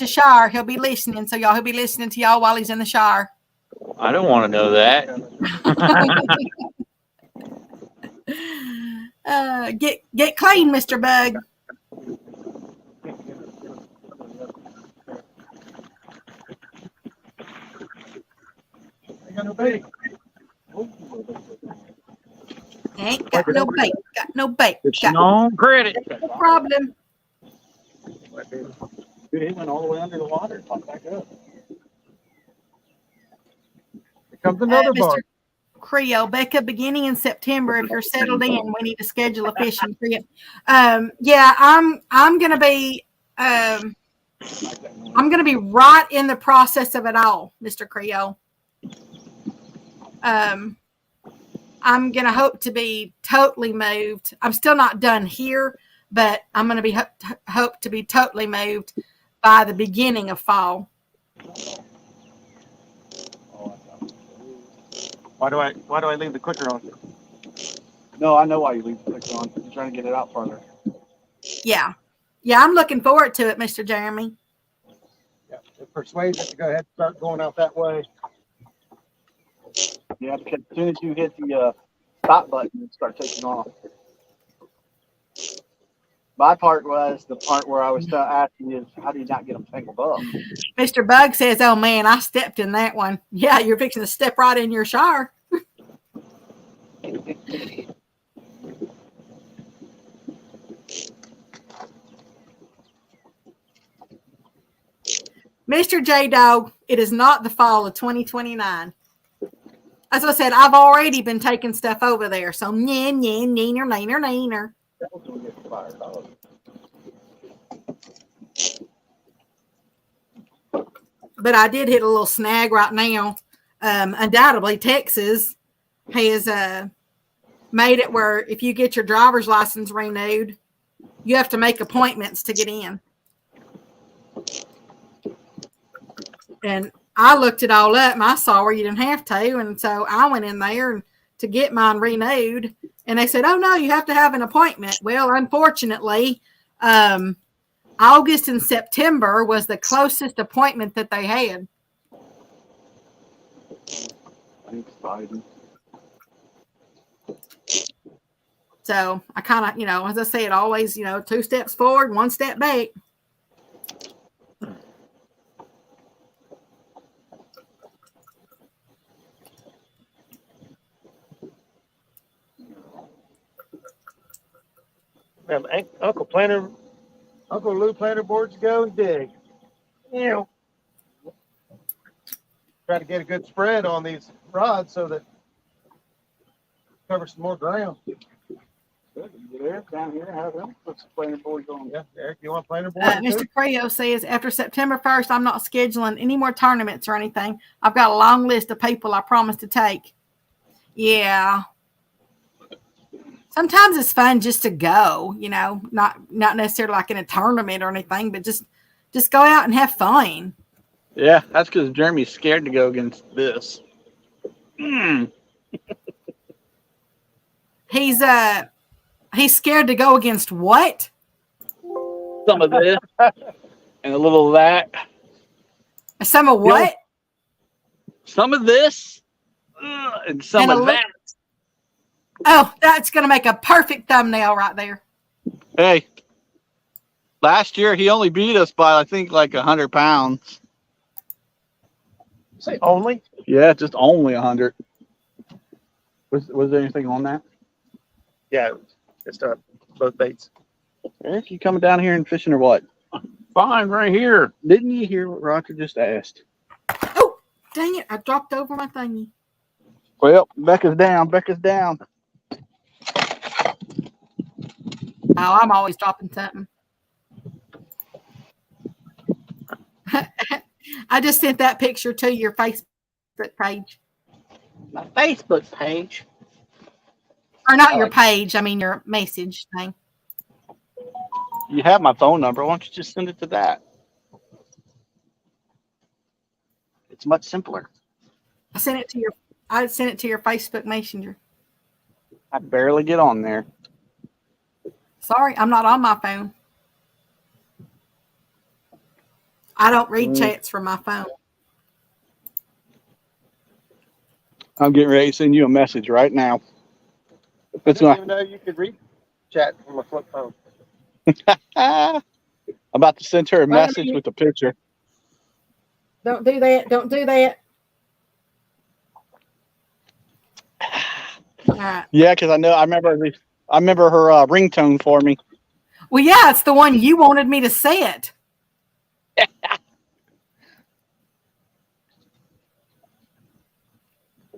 Speaker 2: shower. He'll be listening. So he'll be listening to y'all while he's in the shower.
Speaker 4: I don't want to know that.
Speaker 2: Get clean, Mr. Bug.
Speaker 3: got no bait.
Speaker 2: Ain't got no bait. Got no bait. Got
Speaker 6: No credit.
Speaker 2: no problem.
Speaker 6: Dude, he went all the way under the water and popped back up.
Speaker 3: Here comes another
Speaker 2: Mr.
Speaker 3: barge.
Speaker 2: Creo, Becca, beginning in September, if you're settled in, we need to schedule a fishing trip. Yeah, I'm gonna be I'm gonna be right in the process of it all, Mr. Creo. I'm gonna hope to be totally moved. I'm still not done here, but I'm gonna be hope to be totally moved by the beginning of fall.
Speaker 3: Why do I leave the clicker on?
Speaker 6: No, I know why you leave the clicker on. You're trying to get it out farther.
Speaker 2: Yeah, I'm looking forward to it, Mr. Jeremy.
Speaker 3: Yeah, it persuades it to go ahead and start going out that way.
Speaker 6: Yeah, because as soon as you hit the stop button, it start taking off. My part was the part where I was asking you, how do you not get them tangled up?
Speaker 2: Mr. Bug says, "Oh man, I stepped in that one." Yeah, you're fixing to step right in your shower. Mr. J Dog, it is not the fall of 2029. As I said, I've already been taking stuff over there. So, neener.
Speaker 6: That was going to get fired up.
Speaker 2: But I did hit a little snag right now. Undoubtedly, Texas has made it where if you get your driver's license renewed, you have to make appointments to get in. And I looked it all up and I saw where you didn't have to. And so I went in there to get mine renewed. And they said, "Oh, no, you have to have an appointment." Well, unfortunately, August and September was the closest appointment that they had.
Speaker 6: Thanks, Biden.
Speaker 2: So I kind of, as I said, always, 2 steps forward, 1 step back.
Speaker 3: Uncle Lou planter boards go and dig. Try to get a good spread on these rods so that cover some more ground.
Speaker 6: Good. You there, down here, have them put some planer boards on.
Speaker 3: Yeah, Eric, you want planter boards?
Speaker 2: Mr. Creo says, after September 1st, I'm not scheduling any more tournaments or anything. I've got a long list of people I promised to take. Yeah. Sometimes it's fun just to go, not necessarily like in a tournament or anything, but just go out and have fun.
Speaker 6: Yeah, that's because Jeremy's scared to go against this.
Speaker 2: He's scared to go against what?
Speaker 6: Some of this and a little of that.
Speaker 2: Some of what?
Speaker 6: Some of this and some of that.
Speaker 2: Oh, that's going to make a perfect thumbnail right there.
Speaker 6: Hey, last year he only beat us by, I think, like 100 pounds.
Speaker 3: Say only?
Speaker 6: Yeah, just only 100. Was there anything on that?
Speaker 3: Yeah, it's both baits.
Speaker 6: Eric, you coming down here and fishing or what? Fine, right here. Didn't you hear what Roger just asked?
Speaker 2: Oh, dang it. I dropped over my thingy.
Speaker 6: Well, Becca's down. Becca's down.
Speaker 2: Oh, I'm always dropping something. I just sent that picture to your Facebook page.
Speaker 6: My Facebook page.
Speaker 2: Or not your page, I mean your message thing.
Speaker 6: You have my phone number. Why don't you just send it to that? It's much simpler.
Speaker 2: I sent it to your Facebook Messenger.
Speaker 6: I barely get on there.
Speaker 2: Sorry, I'm not on my phone. I don't read chats from my phone.
Speaker 6: I'm getting ready to send you a message right now.
Speaker 3: I didn't even know you could read chat from a flip phone.
Speaker 6: I'm about to send her a message with a picture.
Speaker 2: Don't do that. Don't do that. All right.
Speaker 6: Yeah, because I remember her ringtone for me.
Speaker 2: Well, yeah, it's the one you wanted me to set.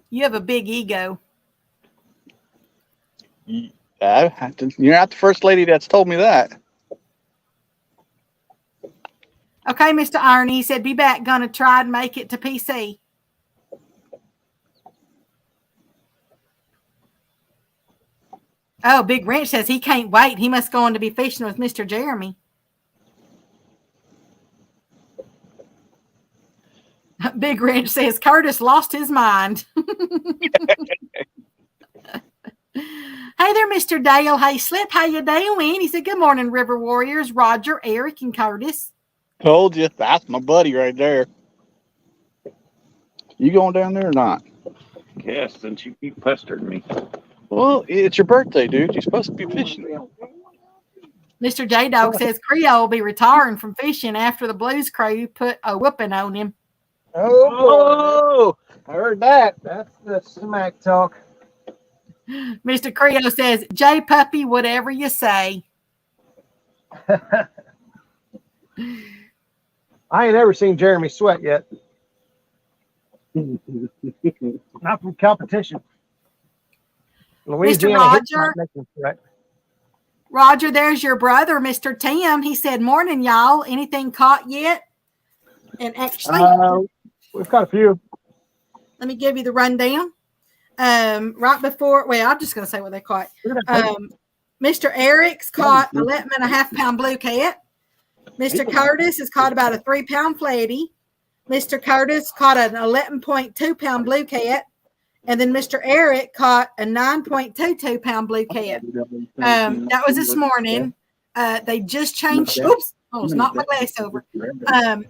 Speaker 2: You have a big ego.
Speaker 6: You're not the first lady that's told me that.
Speaker 2: Okay, Mr. Irony, he said, be back. Gonna try and make it to PC. Oh, Big Wrench says he can't wait. He must go on to be fishing with Mr. Jeremy. Big Wrench says Curtis lost his mind. Hey there, Mr. Dale Hayslip. How you doing? He said, good morning, River Warriors, Roger, Eric, and Curtis.
Speaker 6: Told you, that's my buddy right there. You going down there or not?
Speaker 4: Yes, since you keep pestering me.
Speaker 6: Well, it's your birthday, dude. You're supposed to be fishing.
Speaker 2: Mr. J-Dog says Creole will be retiring from fishing after the Blues Crew put a whooping on him.
Speaker 3: Oh, I heard that. That's the smack talk.
Speaker 2: Mr. Creole says, J Puppy, whatever you say.
Speaker 3: I ain't ever seen Jeremy sweat yet. Not from competition.
Speaker 2: Mr. Roger, there's your brother, Mr. Tim. He said, morning, y'all. Anything caught yet? And actually,
Speaker 3: we've got a few.
Speaker 2: let me give you the rundown. Right before, well, I'm just going to say what they caught. Mr. Eric's caught 11.5 pound blue cat. Mr. Curtis has caught about a 3 pound flatty. Mr. Curtis caught an 11.2 pound blue cat. And then Mr. Eric caught a 9.22 pound blue cat. That was this morning. They just changed. Oops. Oh, it's not my glass over.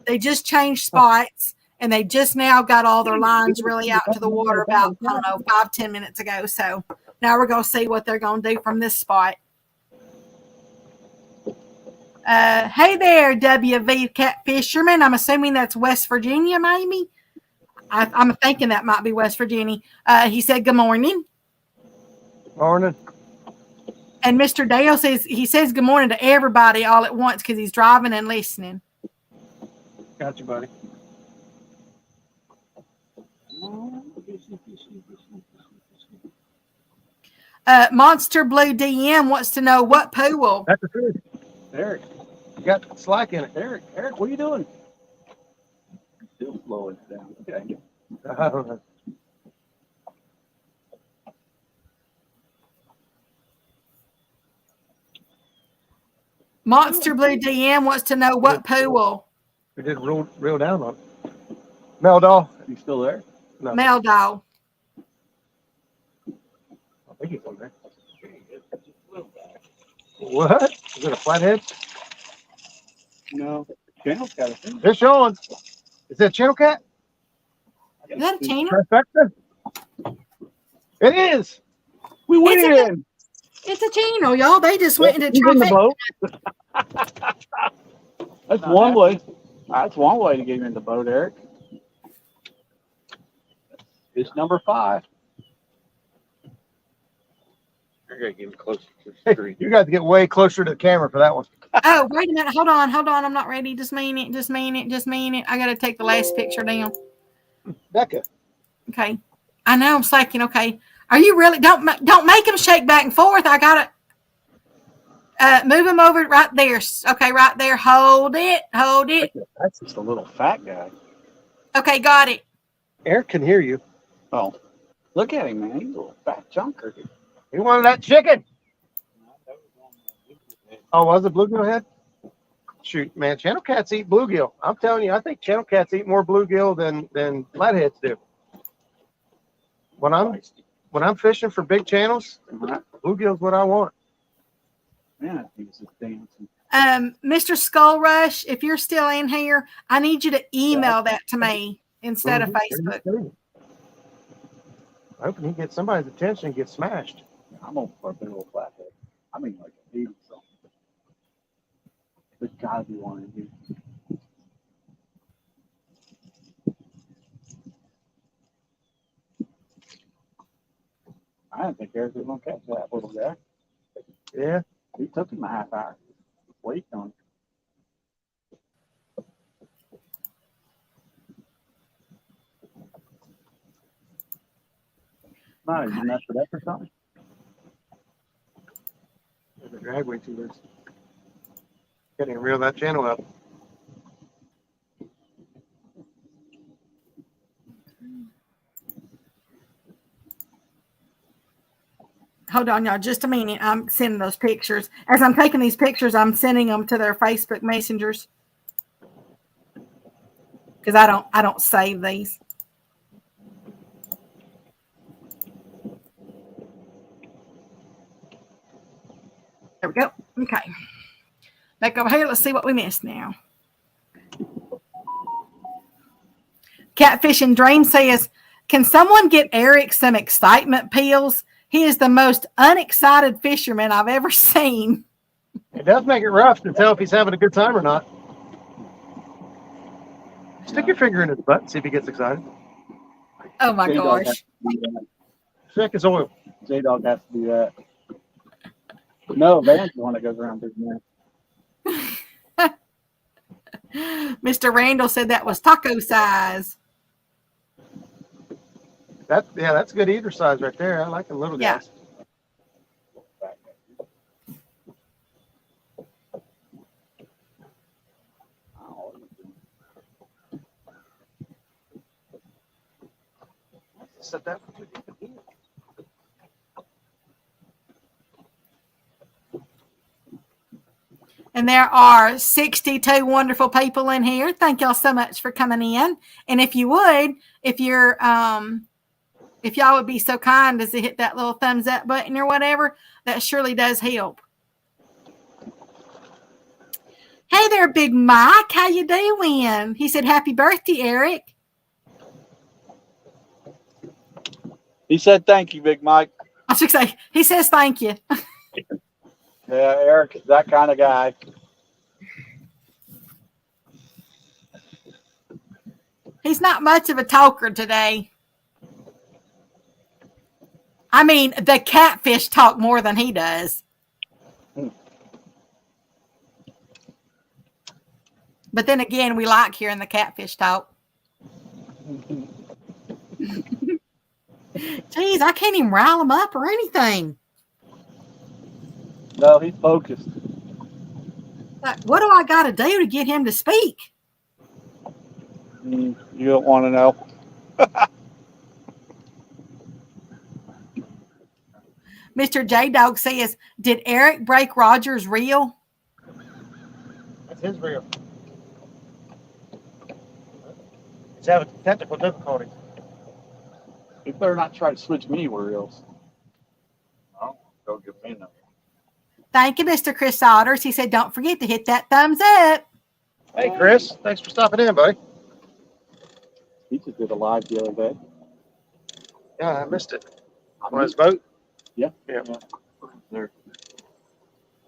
Speaker 2: They just changed spots. And they just now got all their lines really out to the water about, 5-10 minutes ago. So now we're going to see what they're going to do from this spot. Hey there, WV Catfisherman. I'm assuming that's West Virginia, maybe. I'm thinking that might be West Virginia. He said, good morning.
Speaker 3: Morning.
Speaker 2: And Mr. Dale says, he says good morning to everybody all at once because he's driving and listening.
Speaker 3: Got you, buddy.
Speaker 2: Monster Blue DM wants to know what pool.
Speaker 3: That's the truth. Eric, you got slack in it. Eric, what are you doing?
Speaker 6: Still slowing it down. Okay.
Speaker 3: I don't know.
Speaker 2: Monster Blue DM wants to know what pool.
Speaker 3: We did reel down on it. Meldal.
Speaker 6: You still there?
Speaker 3: No.
Speaker 2: Meldal.
Speaker 3: I think he's on there. What? Is it a flathead?
Speaker 6: No. Channel's got a thing.
Speaker 3: Fish on. Is that a channel cat?
Speaker 2: Is that a channel?
Speaker 3: Trifecta? It is. We win.
Speaker 2: It's a channel, y'all. They just went into
Speaker 6: He's in the
Speaker 2: trifecta.
Speaker 6: boat. That's one way. That's one way to get him in the boat, Eric. It's number 5.
Speaker 4: You're gonna get closer to the
Speaker 3: Hey,
Speaker 4: street.
Speaker 3: you guys get way closer to the camera for that one.
Speaker 2: Oh, wait a minute. Hold on. I'm not ready. Just a minute. I got to take the last picture down.
Speaker 3: Becca.
Speaker 2: Okay. I know I'm slacking. Okay. Are you really? Don't make him shake back and forth. I got to move him over right there. Okay, right there. Hold it.
Speaker 6: That's just a little fat guy.
Speaker 2: Okay, got it.
Speaker 3: Eric can hear you.
Speaker 6: Oh, look at him, man. He's a little fat junker.
Speaker 3: He wanted that chicken. Oh, was it bluegill head? Shoot, man, channel cats eat bluegill. I'm telling you, I think channel cats eat more bluegill than flatheads do. When I'm fishing for big channels, bluegill's what I want.
Speaker 6: Man, I think it's just dancing.
Speaker 2: Mr. Skull Rush, if you're still in here, I need you to email that to me instead of Facebook.
Speaker 3: I hope he gets somebody's attention and gets smashed.
Speaker 6: I'm going for a big old flathead. I mean, like a baby something. There's got to be one in here. I I didn't think Eric was gonna catch that little guy.
Speaker 3: Yeah.
Speaker 6: He took him a half hour. Wait on him. No, you messed it up or something?
Speaker 3: The drag way too loose. Can't even reel that channel up.
Speaker 2: Hold on, y'all, just a minute. I'm sending those pictures. As I'm taking these pictures, I'm sending them to their Facebook messengers because I don't save these. There we go. Okay. Back over here. Let's see what we missed now. Catfish and Dream says, can someone get Eric some excitement pills? He is the most unexcited fisherman I've ever seen.
Speaker 3: It does make it rough to tell if he's having a good time or not. Stick your finger in his butt and see if he gets excited.
Speaker 2: Oh my
Speaker 6: J-Dog has
Speaker 2: gosh.
Speaker 6: to do that.
Speaker 3: Check his oil.
Speaker 6: J-Dog has to do that. No, Van's the one that goes around doing that.
Speaker 2: Mr. Randall said that was taco size.
Speaker 3: That's good eater size right there. I like the little
Speaker 2: Yeah.
Speaker 3: guys. Set that.
Speaker 2: And there are 62 wonderful people in here. Thank y'all so much for coming in. And if you would, if y'all would be so kind as to hit that little thumbs up button or whatever, that surely does help. Hey there, Big Mike. How you doing? He said, happy birthday, Eric.
Speaker 6: He said thank you, Big Mike.
Speaker 2: I should say, he says thank you.
Speaker 6: Yeah, Eric is that kind of guy.
Speaker 2: He's not much of a talker today. I mean, the catfish talk more than he does. But then again, we like hearing the catfish talk. Jeez, I can't even rile him up or anything.
Speaker 6: No, he's focused.
Speaker 2: Like, what do I got to do to get him to speak?
Speaker 6: You don't want to know.
Speaker 2: Mr. J Dog says, did Eric break Roger's reel?
Speaker 3: That's his reel. He's having technical difficulties.
Speaker 6: You better not try to switch me reels. Oh, don't give me no.
Speaker 2: Thank you, Mr. Chris Otters. He said, don't forget to hit that thumbs up.
Speaker 3: Hey, Chris. Thanks for stopping in, buddy.
Speaker 6: He just did a live the other day.
Speaker 3: Yeah, I missed it. On his boat?
Speaker 6: Yeah.
Speaker 3: Yeah.
Speaker 6: There.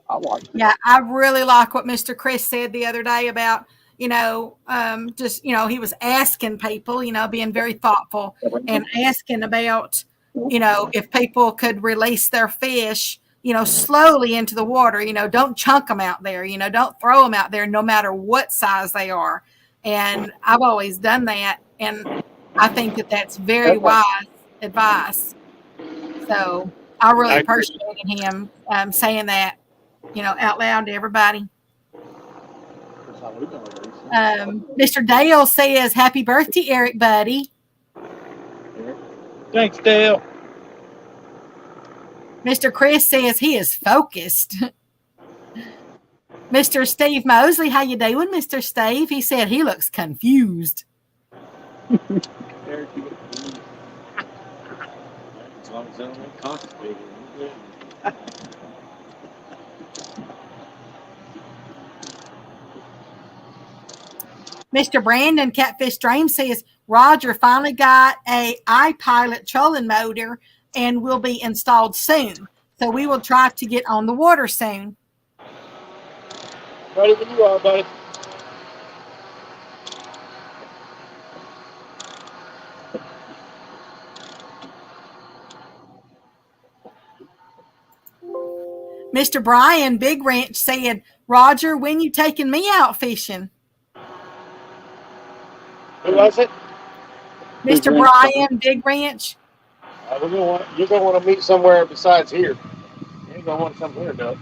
Speaker 6: I watched it.
Speaker 2: Yeah, I really like what Mr. Chris said the other day about, he was asking people, being very thoughtful and asking about, if people could release their fish, slowly into the water, don't chunk them out there, don't throw them out there no matter what size they are. And I've always done that. And I think that that's very wise advice. So I really appreciated him saying that, out loud to everybody. Mr. Dale says, happy birthday, Eric, buddy.
Speaker 6: Thanks, Dale.
Speaker 2: Mr. Chris says he is focused. Mr. Steve Mosley, how you doing, Mr. Steve? He said he looks confused.
Speaker 6: Eric, you look confused.
Speaker 7: As long as I don't get constipated.
Speaker 2: Mr. Brandon Catfish Dream says Roger finally got a iPilot trolling motor and will be installed soon. So we will try to get on the water soon.
Speaker 6: Ready when you are, buddy.
Speaker 2: Mr. Brian Big Ranch said, Roger, when you taking me out fishing?
Speaker 3: Who was it?
Speaker 4: Big
Speaker 2: Mr.
Speaker 4: Ranch.
Speaker 2: Brian Big Ranch.
Speaker 3: You're gonna want to meet somewhere besides here. You ain't gonna want to come here, Doug.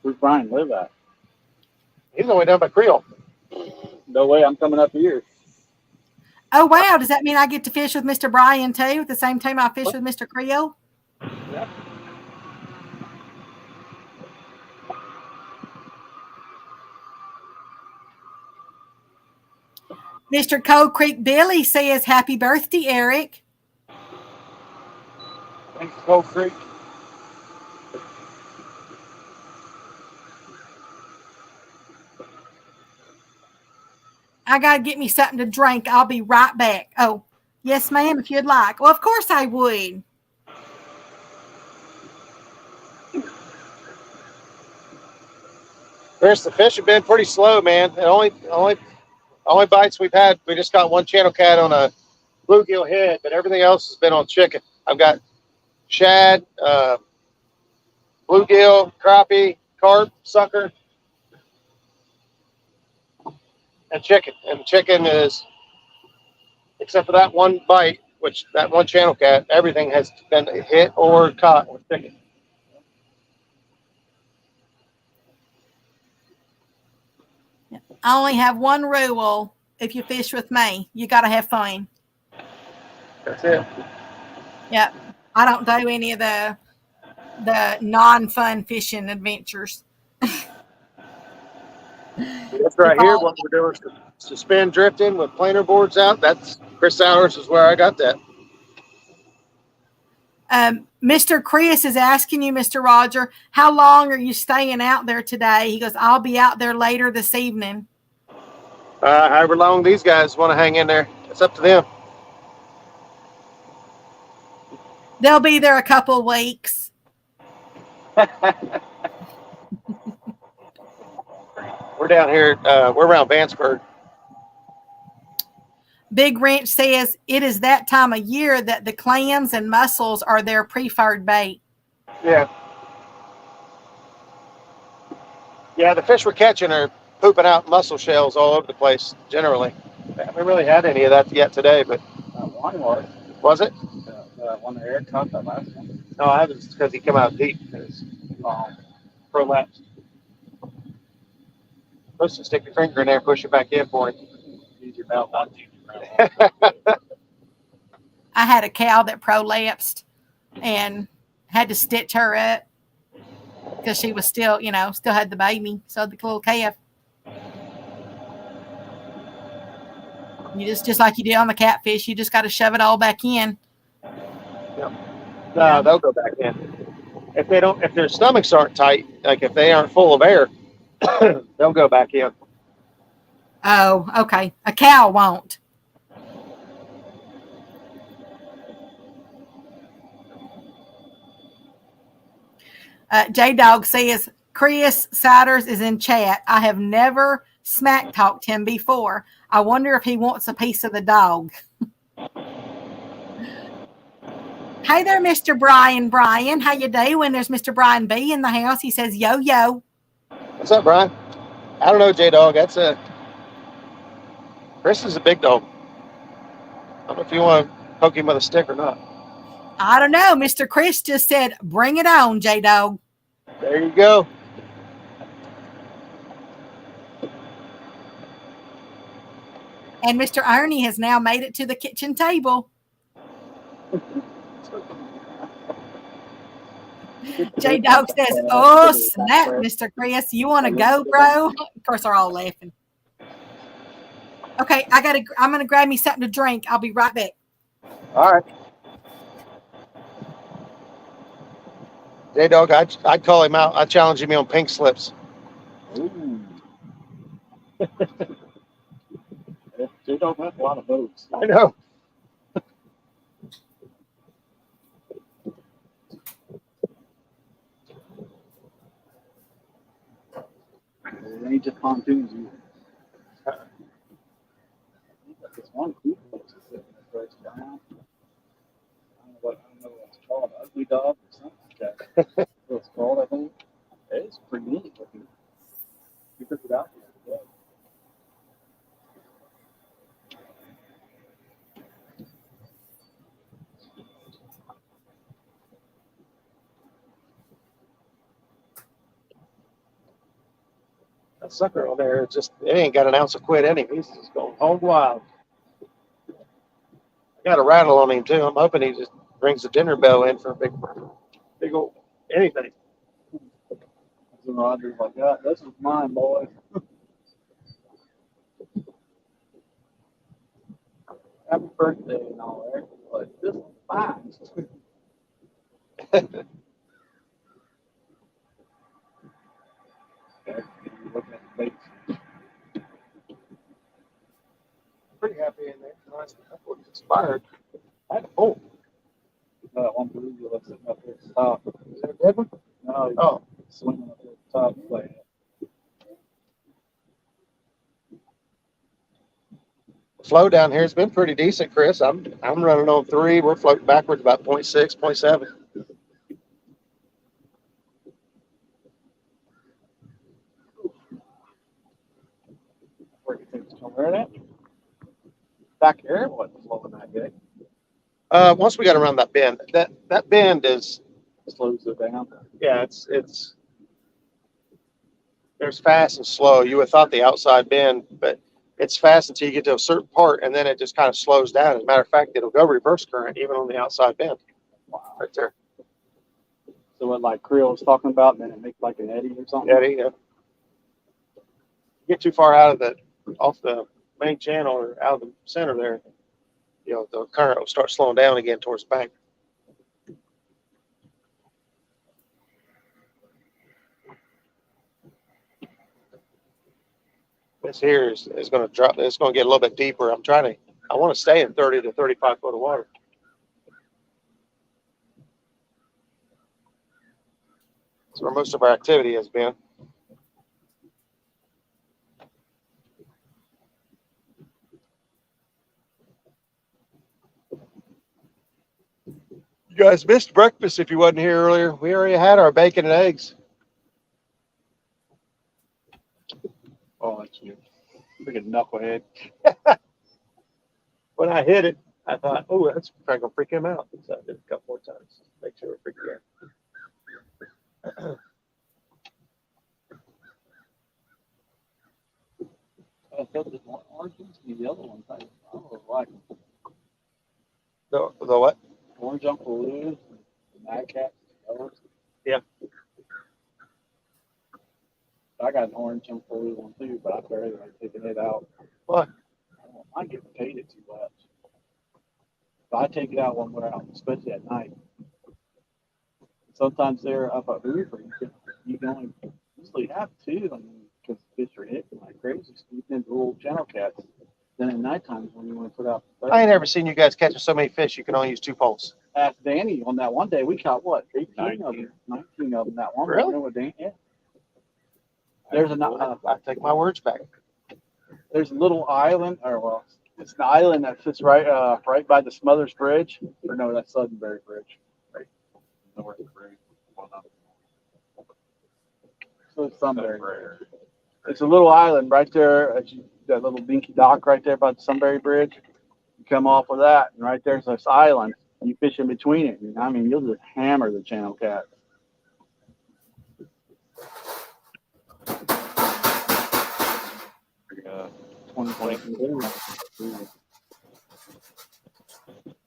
Speaker 6: Where's Brian live at?
Speaker 3: He's only down by Creole.
Speaker 6: No way, I'm coming up here.
Speaker 2: Oh, wow. Does that mean I get to fish with Mr. Brian too at the same time I fish with Mr. Creole?
Speaker 3: Yep.
Speaker 2: Mr. Cold Creek Billy says, happy birthday, Eric.
Speaker 3: Thanks, Cold Creek.
Speaker 2: I got to get me something to drink. I'll be right back. Oh, yes, ma'am, if you'd like. Well, of course I would.
Speaker 3: Chris, the fish have been pretty slow, man. The only bites we've had, we just got one channel cat on a bluegill head, but everything else has been on chicken. I've got shad, bluegill, crappie, carp, sucker, and chicken. And chicken is, except for that one bite, which that one channel cat, everything has been hit or caught with chicken.
Speaker 2: I only have one rule. If you fish with me, you got to have fun.
Speaker 3: That's it.
Speaker 2: Yep. I don't do any of the non-fun fishing adventures.
Speaker 3: That's right here. What we're doing is suspend drifting with planer boards out. That's Chris Sowers is where I got that.
Speaker 2: Mr. Chris is asking you, Mr. Roger, how long are you staying out there today? He goes, I'll be out there later this evening.
Speaker 3: However long these guys want to hang in there, it's up to them.
Speaker 2: They'll be there a couple of weeks.
Speaker 3: We're down here. We're around Vanceburg.
Speaker 2: Big Ranch says it is that time of year that the clams and mussels are their preferred bait.
Speaker 3: Yeah. Yeah, the fish we're catching are pooping out mussel shells all over the place, generally. I haven't really had any of that yet today, but
Speaker 6: One was.
Speaker 3: was it?
Speaker 6: One that Eric caught that last one.
Speaker 3: No, I haven't, because he came out deep. It's prolapsed. Supposed to stick your finger in there and push it back in for him.
Speaker 6: Use your mouth, not use your mouth.
Speaker 2: I had a cow that prolapsed and had to stitch her up because she was still had the baby. So the little calf. You just like you did on the catfish, you just got to shove it all back in.
Speaker 3: Yep. No, they'll go back in. If their stomachs aren't tight, like if they aren't full of air, they'll go back in.
Speaker 2: Oh, okay. A cow won't. J-Dog says, Chris Siders is in chat. I have never smack talked him before. I wonder if he wants a piece of the dog. Hey there, Mr. Brian. Brian, how you doing? There's Mr. Brian B in the house. He says, yo, yo.
Speaker 3: What's up, Brian? I don't know, J-Dog. Chris is a big dog. I don't know if you want to poke him with a stick or not.
Speaker 2: I don't know. Mr. Chris just said, bring it on, J-Dog.
Speaker 3: There you go.
Speaker 2: And Mr. Ernie has now made it to the kitchen table. J-Dog says, oh, snap, Mr. Chris. You want to go, bro? Of course, they're all laughing. Okay, I'm going to grab me something to drink. I'll be right back.
Speaker 3: All right. J-Dog, I'd call him out. I'd challenge him on pink slips.
Speaker 6: Ooh. They don't have a lot of boats.
Speaker 3: I know.
Speaker 6: It ain't just pontoons either. This one cool boat is sitting there, brown. I don't know what it's called, ugly dog or something. check. That's what it's called, I think. It's pretty neat looking. You took it out the other day.
Speaker 3: That sucker on there, it ain't got an ounce of quit in him. He's just going hog wild. I got a rattle on him too. I'm hoping he just brings the dinner bell in for a big old anything.
Speaker 6: And Roger's like, yeah, this is mine, boy. Happy birthday and all that. Like, this one's mine. Looking at the baits.
Speaker 3: Pretty happy in there. Nice. That was expired. I had a pull.
Speaker 6: One blue that's sitting up here at the top.
Speaker 3: Is that a dead one?
Speaker 6: No, he's
Speaker 3: Oh,
Speaker 6: swimming up here at the top playing it.
Speaker 3: flow down here has been pretty decent, Chris. I'm running on 3. We're floating backwards about 0.6, 0.7.
Speaker 6: Where do you think it's coming at? Back here, it wasn't flowing that good.
Speaker 3: Once we got around that bend, that bend is,
Speaker 6: Slows it down.
Speaker 3: yeah, it's there's fast and slow. You would have thought the outside bend, but it's fast until you get to a certain part, and then it just kind of slows down. As a matter of fact, it'll go reverse current even on the outside bend.
Speaker 6: Wow.
Speaker 3: Right there.
Speaker 6: So what, like Creel was talking about, and then it makes like an eddy or something?
Speaker 3: Eddie, you get too far off the main channel or out of the center there, the current will start slowing down again towards the bank. This here is going to drop. It's going to get a little bit deeper. I want to stay in 30 to 35 foot of water. That's where most of our activity has been. You guys missed breakfast if you wasn't here earlier. We already had our bacon and eggs.
Speaker 6: Oh, that's you. Freaking knucklehead.
Speaker 3: When I hit it, I thought, oh, that's probably going to freak him out. So I did it a couple more times. Make sure we freak him out.
Speaker 6: I felt this one orange ones and the other ones. I don't really like them.
Speaker 3: The what?
Speaker 6: Orange Uncle Lou's, the Mad Cats, those.
Speaker 3: Yeah.
Speaker 6: I got an orange Uncle Lou's one too, but I barely like taking it out.
Speaker 3: Why?
Speaker 6: I don't like getting paid it too much. If I take it out when we're out, especially at night. Sometimes they're up at Hoover. You can only usually have 2, because fish are hitting like crazy. So you can do little channel cats. Then at night times when you want to put out the
Speaker 3: I ain't ever seen you guys catching so many fish you can only use 2 poles.
Speaker 6: Ask Danny on that one day. We caught what? 18
Speaker 5: 19.
Speaker 6: of them. 19 of them that one.
Speaker 3: Really?
Speaker 6: Remember what Dan? Yeah. There's
Speaker 3: I take my words back.
Speaker 6: there's a little island, or well, it's an island that sits right by the Smothers Bridge. Or no, that's Suddenberry Bridge. Right. North of the bridge. Well, not. So it's Sunbury. It's a little island right there. That little dinky dock right there by the Sunbury Bridge. You come off of that, and right there's this island. You fish in between it. And, I mean, you'll just hammer the channel cat.
Speaker 5: Uh,
Speaker 6: 2022.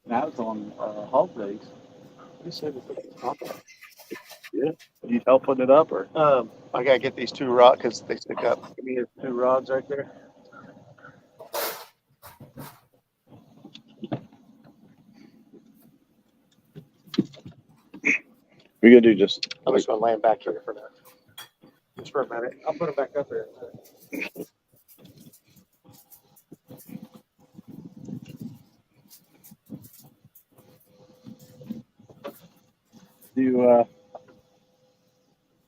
Speaker 6: Now it's on Hulk days.
Speaker 3: You said
Speaker 6: Need help putting it up, or?
Speaker 3: I gotta get these 2 rods because they stick up. Give me your 2 rods right there.
Speaker 5: we gonna do just
Speaker 3: I'm just gonna lay them back here for now. Just for a minute. I'll put them back up there.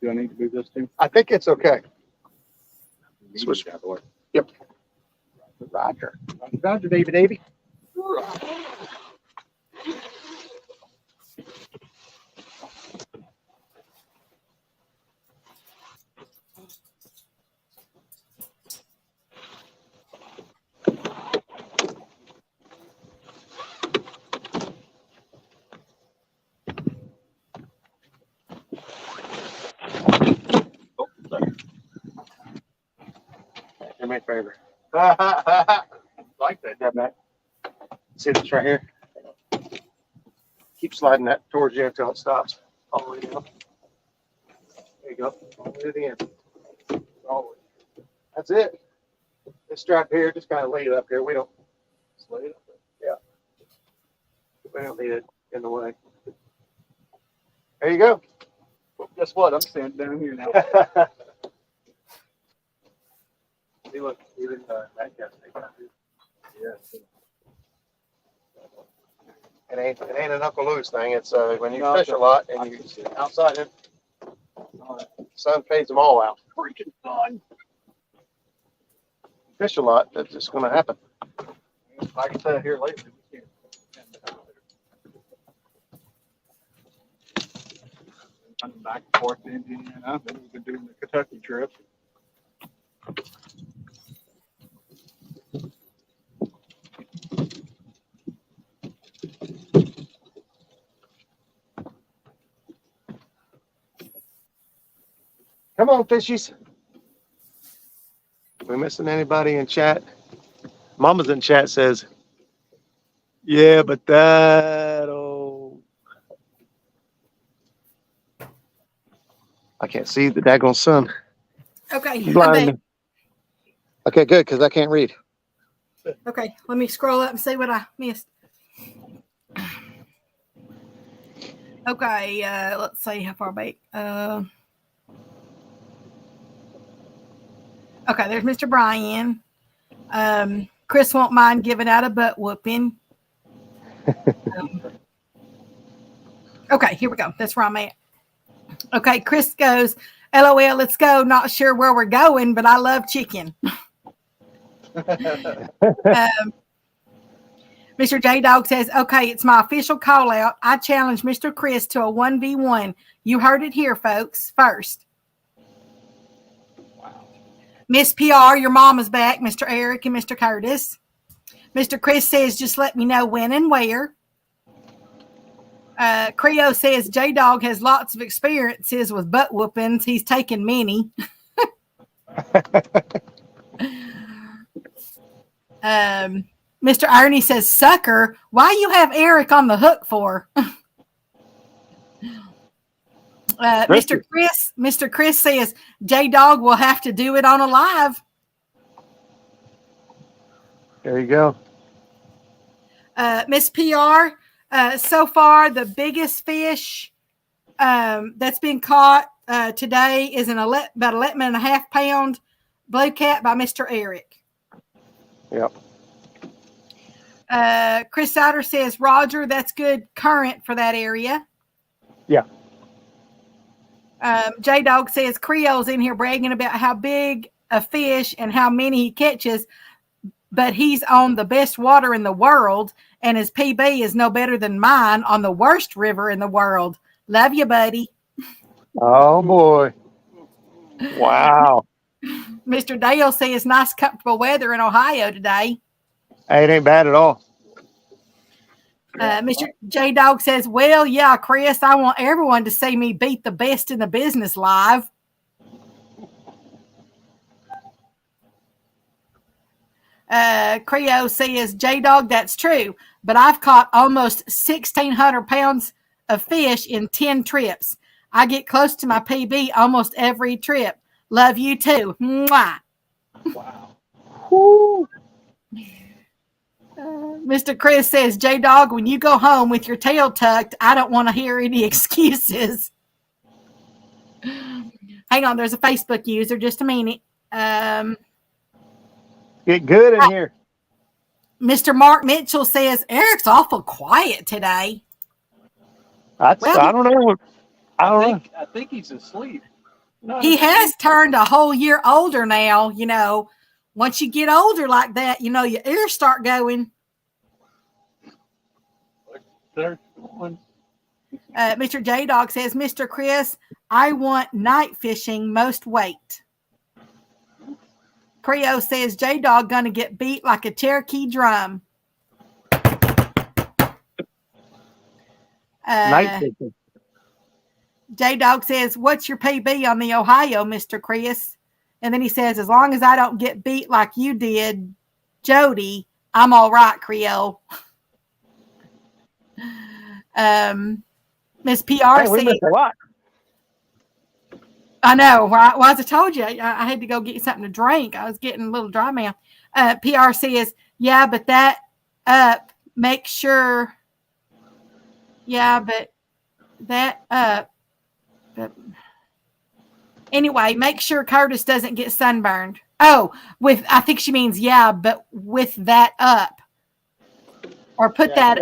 Speaker 6: Do I need to move this too?
Speaker 3: I think it's okay. Switch.
Speaker 6: that door.
Speaker 3: Yep. Roger. Roger, Davy, Davy. me a favor.
Speaker 6: Like that.
Speaker 3: Grab that. See this right here? Keep sliding that towards you until it stops. All the way down. There you go. All the way to the end. All the way. That's it. This strap here, just kind of lay it up here. We don't lay it up there. Yeah. We don't need it in the way. There you go.
Speaker 6: Well, guess what? I'm standing down here now.
Speaker 3: See, look, even that guy's taking out here.
Speaker 6: Yeah.
Speaker 3: It ain't an Uncle Lou's thing. It's when you
Speaker 6: No,
Speaker 3: fish a lot and you outside it, sun fades them all out.
Speaker 6: Freaking fun.
Speaker 3: Fish a lot, that's just going to happen.
Speaker 6: Like I said here lately, we can't. Running back and forth to Indiana. Then we've been doing the Kentucky trip.
Speaker 3: Come on, fishies. We missing anybody in chat? Mama's in chat says, yeah, but that'll. I can't see the daggone sun.
Speaker 2: Okay. I'm
Speaker 3: Blind
Speaker 2: back.
Speaker 3: me. Okay, good, because I can't read.
Speaker 2: Okay. Let me scroll up and see what I missed. Okay. Let's see how far back. Okay, there's Mr. Brian. Chris won't mind giving out a butt whooping. Okay, here we go. That's where I'm at. Okay, Chris goes, LOL, let's go. Not sure where we're going, but I love chicken. Mr. J Dog says, okay, it's my official call out. I challenge Mr. Chris to a 1v1. You heard it here, folks. First. Miss PR, your mama's back, Mr. Eric and Mr. Curtis. Mr. Chris says, just let me know when and where. Creo says, J-Dog has lots of experiences with butt whoopings. He's taken many. Mr. Ernie says, sucker, why you have Eric on the hook for? Mr. Chris says J-Dog will have to do it on a live.
Speaker 3: There you go.
Speaker 2: Miss PR, so far the biggest fish that's been caught today is about 11.5 pound blue cat by Mr. Eric.
Speaker 3: Yep.
Speaker 2: Chris Sider says, Roger, that's good current for that area.
Speaker 3: Yeah.
Speaker 2: J-Dog says Creole's in here bragging about how big a fish and how many he catches, but he's on the best water in the world, and his PB is no better than mine on the worst river in the world. Love you, buddy.
Speaker 3: Oh, boy. Wow.
Speaker 2: Mr. Dale says nice, comfortable weather in Ohio today.
Speaker 3: Hey, it ain't bad at all.
Speaker 2: Mr. J-Dog says, well, yeah, Chris, I want everyone to see me beat the best in the business live. Creo says, J-Dog, that's true, but I've caught almost 1,600 pounds of fish in 10 trips. I get close to my PB almost every trip. Love you too. Mwah.
Speaker 6: Wow.
Speaker 3: Woo.
Speaker 2: Mr. Chris says, J-Dog, when you go home with your tail tucked, I don't want to hear any excuses. Hang on, there's a Facebook user. Just a minute.
Speaker 3: Get good in here.
Speaker 2: Mr. Mark Mitchell says, Eric's awful quiet today.
Speaker 3: I don't know.
Speaker 6: I think he's asleep. No,
Speaker 2: He has turned a whole year older now. You know, once you get older like that, you know, your ears start going.
Speaker 6: There's one.
Speaker 2: Mr. J-Dog says, Mr. Chris, I want night fishing most weight. Creo says, J-Dog gonna get beat like a Cherokee drum.
Speaker 3: Night fishing.
Speaker 2: J-Dog says, what's your PB on the Ohio, Mr. Chris? And then he says, as long as I don't get beat like you did, Jody, I'm all right, Creole. Miss PR
Speaker 5: Hey, we
Speaker 2: said,
Speaker 5: missed a lot.
Speaker 2: I know, right? Well, as I told you, I had to go get something to drink. I was getting a little dry mouth. PR says, yeah, but that up, make sure. Yeah, but that up. Anyway, make sure Curtis doesn't get sunburned. Oh, I think she means, yeah, but with that up. Or put that,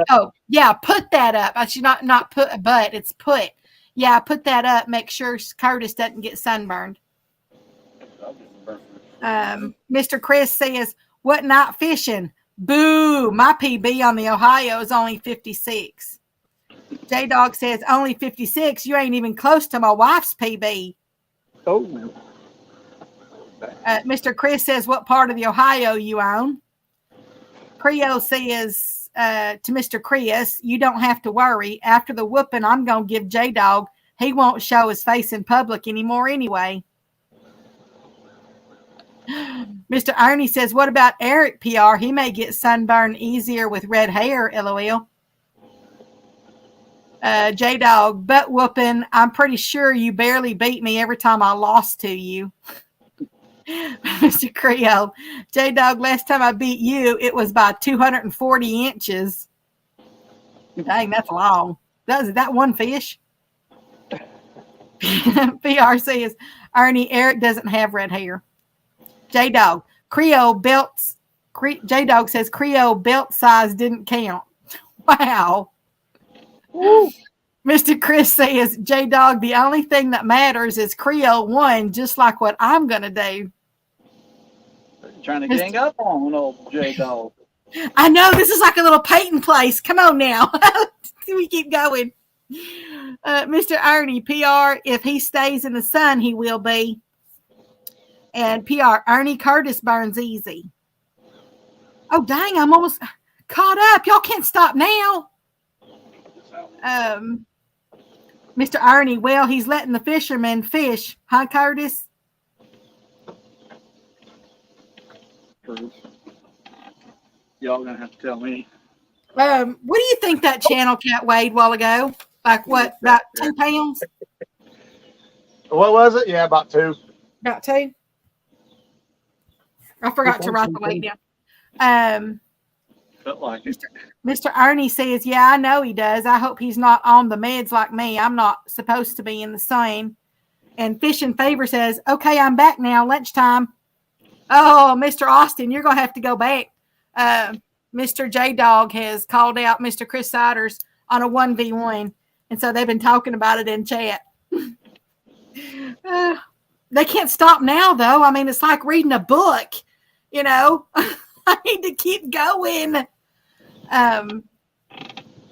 Speaker 2: put that up. I should not put a but, it's put. Yeah, put that up. Make sure Curtis doesn't get sunburned. Mr. Chris says, what night fishing? Boo, my PB on the Ohio is only 56. J-Dog says, only 56? You ain't even close to my wife's PB.
Speaker 6: Oh.
Speaker 2: Mr. Chris says, what part of the Ohio you own? Creole says to Mr. Chris, you don't have to worry. After the whooping I'm going to give J-Dog, he won't show his face in public anymore anyway. Mr. Ernie says, what about Eric, PR? He may get sunburned easier with red hair, LOL. J-Dog, butt whooping. I'm pretty sure you barely beat me every time I lost to you. Mr. Creole, J-Dog, last time I beat you, it was by 240 inches. Dang, that's long. That one fish? PR says, Ernie, Eric doesn't have red hair. J-Dog, Creole belts. J-Dog says Creole belt size didn't count. Wow. Woo. Mr. Chris says, J-Dog, the only thing that matters is Creole won, just like what I'm going to do.
Speaker 6: Trying to gang up on old J-Dog.
Speaker 2: I know, this is like a little Peyton place. Come on now. We keep going. Mr. Ernie, PR, if he stays in the sun, he will be. And PR, Ernie Curtis burns easy. Oh, dang, I'm almost caught up. Y'all can't stop now. Mr. Ernie, well, he's letting the fishermen fish. Huh, Curtis?
Speaker 6: Y'all gonna have to tell me.
Speaker 2: What do you think that channel cat weighed a while ago? Like what, about 2 pounds?
Speaker 3: What was it? Yeah, about 2.
Speaker 2: About 2? I forgot to write the weight down.
Speaker 6: Felt like it.
Speaker 2: Mr. Ernie says, yeah, I know he does. I hope he's not on the meds like me. I'm not supposed to be in the sun. And Fish and Favor says, okay, I'm back now. Lunchtime. Oh, Mr. Austin, you're going to have to go back. Mr. J-Dog has called out Mr. Chris Siders on a 1v1. And so they've been talking about it in chat. They can't stop now, though. I mean, it's like reading a book, you know. I need to keep going.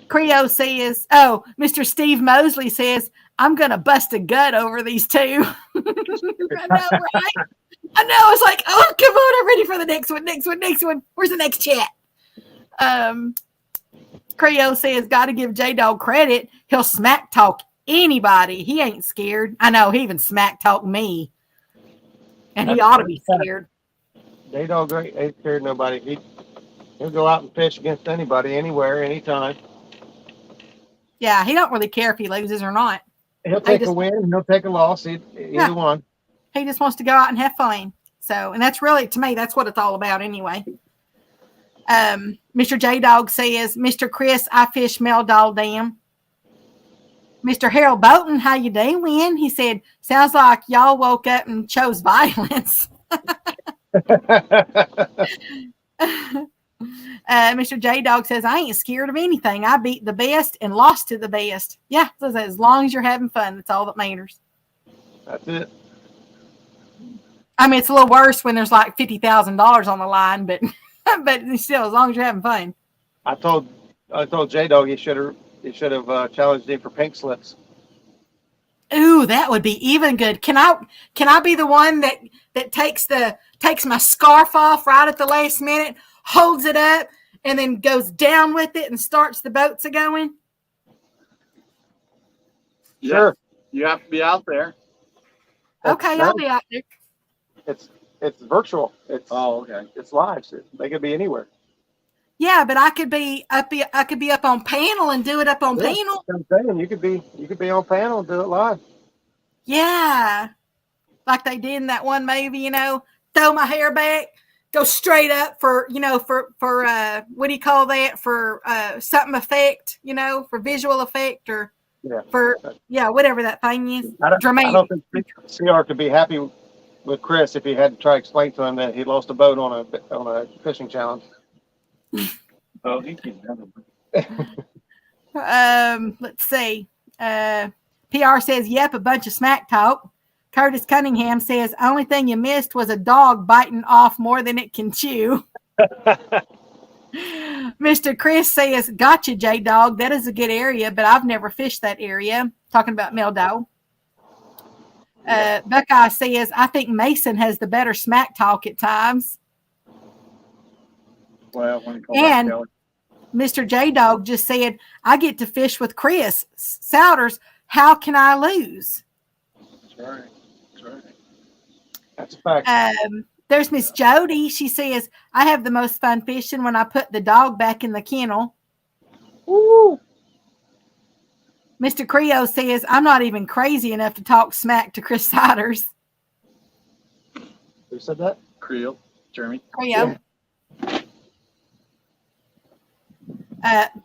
Speaker 2: Creo says, Mr. Steve Mosley says, I'm going to bust a gut over these two. I know, right? I know. It's like, oh, come on. I'm ready for the next one. Where's the next chat? Creo says, got to give J-Dog credit. He'll smack talk anybody. He ain't scared. I know. He even smack talk me. And he ought to be scared.
Speaker 3: J-Dog ain't scared of nobody. He'll go out and fish against anybody, anywhere, anytime.
Speaker 2: Yeah, he don't really care if he loses or not.
Speaker 3: He'll take a win. He'll take a loss. Either one.
Speaker 2: He just wants to go out and have fun. So, and that's really, to me, that's what it's all about anyway. Mr. J-Dog says, Mr. Chris, I fish Meldal Dam. Mr. Harold Bolton, how you doing? He said, sounds like y'all woke up and chose violence. Mr. J-Dog says, I ain't scared of anything. I beat the best and lost to the best. Yeah, so as long as you're having fun, that's all that matters.
Speaker 3: That's it.
Speaker 2: I mean, it's a little worse when there's like $50,000 on the line, but still, as long as you're having fun.
Speaker 3: I told J-Dog he should have challenged him for pink slips.
Speaker 2: Ooh, that would be even good. Can I be the one that takes my scarf off right at the last minute, holds it up, and then goes down with it and starts the boats a-going?
Speaker 3: Sure.
Speaker 6: You have to be out there.
Speaker 2: Okay, I'll be out there.
Speaker 3: It's virtual.
Speaker 6: Oh, okay.
Speaker 3: It's live. So they could be anywhere.
Speaker 2: Yeah, but I could be up. I could be up on panel and do it up on
Speaker 3: Yeah,
Speaker 2: panel.
Speaker 3: I'm saying you could be on panel and do it live.
Speaker 2: Yeah, like they did in that one movie. Throw my hair back, go straight up for what do you call that, for something effect? For visual effect or
Speaker 3: Yeah.
Speaker 2: for whatever that thing is.
Speaker 3: I don't
Speaker 2: Dramatic.
Speaker 3: think CR could be happy with Chris if he had to try to explain to him that he lost a boat on a fishing challenge.
Speaker 6: Oh, he can never.
Speaker 2: Let's see. PR says, yep, a bunch of smack talk. Curtis Cunningham says, only thing you missed was a dog biting off more than it can chew. Mr. Chris says, gotcha, J-Dog. That is a good area, but I've never fished that area. Talking about Meldo. Buckeye says, I think Mason has the better smack talk at times.
Speaker 6: Well, when he called
Speaker 2: And
Speaker 6: Kelly.
Speaker 2: Mr. J-Dog just said, I get to fish with Chris Souders. How can I lose?
Speaker 6: That's right. That's right.
Speaker 3: That's a fact.
Speaker 2: There's Miss Jody. She says, I have the most fun fishing when I put the dog back in the kennel.
Speaker 3: Woo!
Speaker 2: Mr. Creo says, I'm not even crazy enough to talk smack to Chris Siders.
Speaker 3: Who said that?
Speaker 6: Creel, Jeremy.
Speaker 2: Creo.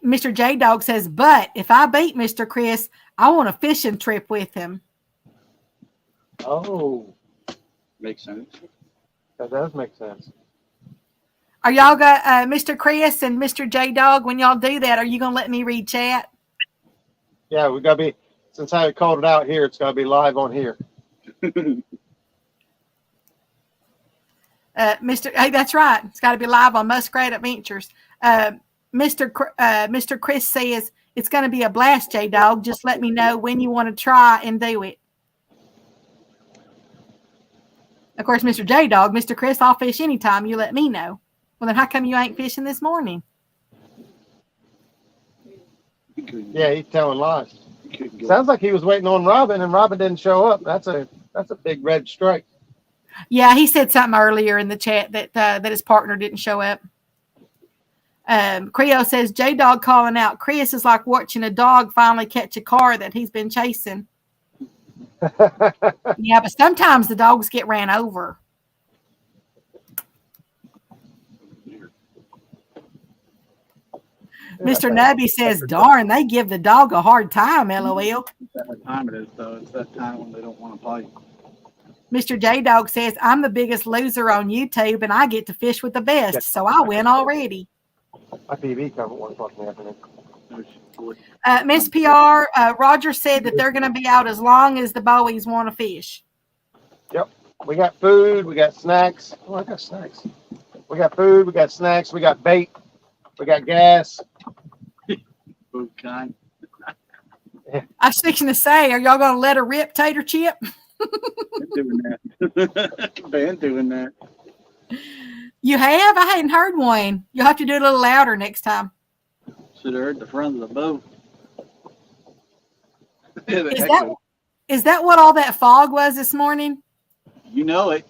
Speaker 2: Mr. J-Dog says, but if I beat Mr. Chris, I want a fishing trip with him.
Speaker 3: Oh,
Speaker 6: Makes sense.
Speaker 3: that does make sense.
Speaker 2: Are y'all got Mr. Chris and Mr. J-Dog? When y'all do that, are you going to let me read chat?
Speaker 3: Yeah, we got to be, since I called it out here, it's got to be live on here.
Speaker 2: Hey, that's right. It's got to be live on Muskrat Adventures. Mr. Chris says, it's going to be a blast, J-Dog. Just let me know when you want to try and do it. Of course, Mr. J-Dog, Mr. Chris, I'll fish anytime you let me know. Well, then how come you ain't fishing this morning?
Speaker 3: Yeah, he's telling lies. Sounds like he was waiting on Robin, and Robin didn't show up. That's a big red strike.
Speaker 2: Yeah, he said something earlier in the chat that his partner didn't show up. Creo says, J-Dog calling out. Chris is like watching a dog finally catch a car that he's been chasing. Yeah, but sometimes the dogs get ran over. Mr. Nubby says, darn, they give the dog a hard time, LOL.
Speaker 6: That's what time it is, though. It's that time when they don't want to fight.
Speaker 2: Mr. J-Dog says, I'm the biggest loser on YouTube, and I get to fish with the best, so I win already.
Speaker 3: My PV come at 1 o'clock in the afternoon.
Speaker 2: Miss PR, Roger said that they're going to be out as long as the Bowies want to fish.
Speaker 3: Yep. We got food. We got snacks. Oh, I got snacks. We got food. We got snacks. We got bait. We got gas.
Speaker 6: Food kind.
Speaker 2: I was fixing to say, are y'all going to let her rip, Tater Chip?
Speaker 6: Doing that. Been doing that.
Speaker 2: You have? I hadn't heard one. You'll have to do it a little louder next time.
Speaker 6: Should have heard the front of the boat.
Speaker 2: Is that what all that fog was this morning?
Speaker 6: You know it.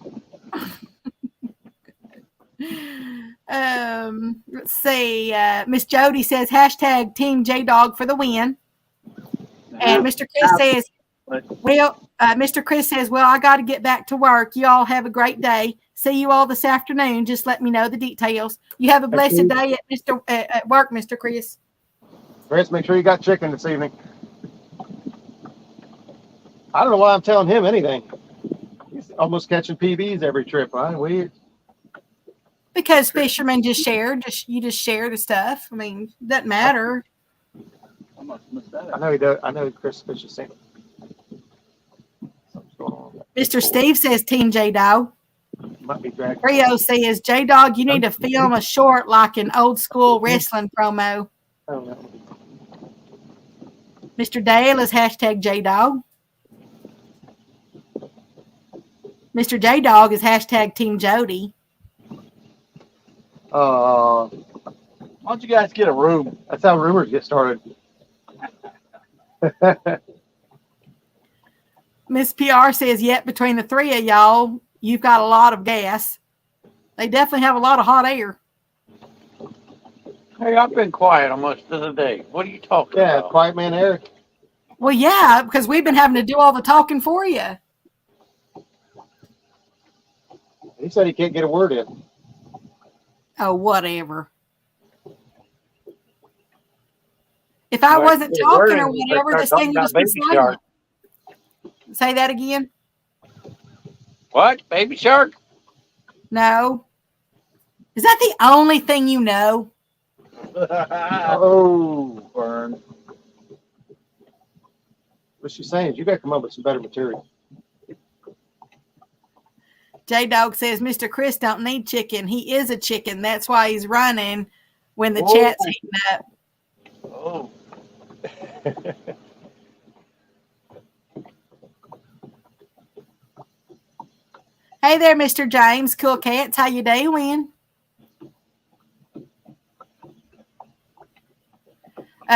Speaker 2: Let's see. Miss Jody says hashtag Team J-Dog for the win. And Mr. Chris says, Mr. Chris says, well, I got to get back to work. You all have a great day. See you all this afternoon. Just let me know the details. You have a blessed day at work, Mr. Chris.
Speaker 3: Chris, make sure you got chicken this evening. I don't know why I'm telling him anything. He's almost catching PBs every trip. Huh? Weird.
Speaker 2: Because fishermen just share. You just share the stuff. I mean, it doesn't matter.
Speaker 6: I must have missed that.
Speaker 3: I know he does. I know Chris fishes same. Something's going on.
Speaker 2: Mr. Steve says Team J-Dog.
Speaker 3: Might be dragging.
Speaker 2: Rio says, J-Dog, you need to film a short like an old school wrestling promo.
Speaker 3: I don't know.
Speaker 2: Mr. Dale is hashtag J-Dog. Mr. J-Dog is hashtag Team Jody.
Speaker 6: Why don't you guys get a room?
Speaker 3: That's how rumors get started.
Speaker 2: Miss PR says, yet between the three of y'all, you've got a lot of gas. They definitely have a lot of hot air.
Speaker 4: Hey, I've been quiet almost of the day. What are you talking
Speaker 3: Yeah,
Speaker 4: about?
Speaker 3: Quietman Eric.
Speaker 2: Well, yeah, because we've been having to do all the talking for you.
Speaker 3: He said he can't get a word in.
Speaker 2: Oh, whatever. If I
Speaker 4: Well,
Speaker 2: wasn't
Speaker 4: the
Speaker 2: talking
Speaker 4: word
Speaker 2: or
Speaker 4: is they
Speaker 2: whatever,
Speaker 4: start
Speaker 2: this
Speaker 4: talking
Speaker 2: thing would
Speaker 4: about
Speaker 2: just be
Speaker 4: Baby Shark.
Speaker 2: silent. Say that again.
Speaker 4: What? Baby Shark?
Speaker 2: No. Is that the only thing you know?
Speaker 6: Oh, burn.
Speaker 3: What she's saying is you got to come up with some better material.
Speaker 2: J-Dog says Mr. Chris don't need chicken. He is a chicken. That's why he's running when the
Speaker 6: Whoa.
Speaker 2: chat's heating up.
Speaker 6: Oh,
Speaker 2: Hey there, Mr. James. Cool Cats. How you doing?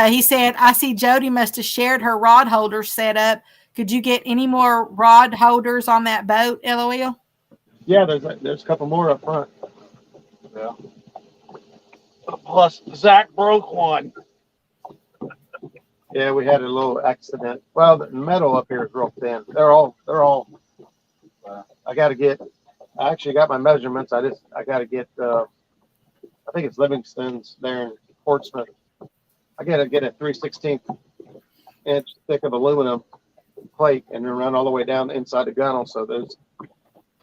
Speaker 2: He said, I see Jody must have shared her rod holder set up. Could you get any more rod holders on that boat, LOL?
Speaker 3: Yeah, there's a couple more up front.
Speaker 6: yeah. Plus, Zach broke one.
Speaker 3: Yeah, we had a little accident. Well, the metal up here is real thin. They're all. I actually got my measurements. I got to get. I think it's Livingston's there in Portsmouth. I got to get a 3/16 inch thick of aluminum plate and then run all the way down inside the gunnel. So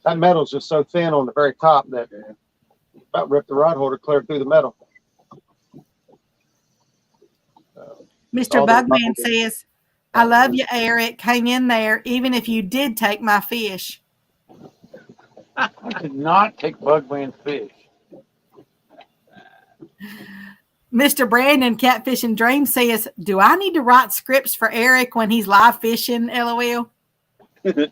Speaker 3: that metal's just so thin on the very top that about ripped the rod holder clear through the metal.
Speaker 2: Mr. Bugman says, I love you, Eric. Hang in there, even if you did take my fish.
Speaker 4: I did not take Bugman's fish.
Speaker 2: Mr. Brandon, Catfish and Dream says, do I need to write scripts for Eric when he's live fishing, LOL? And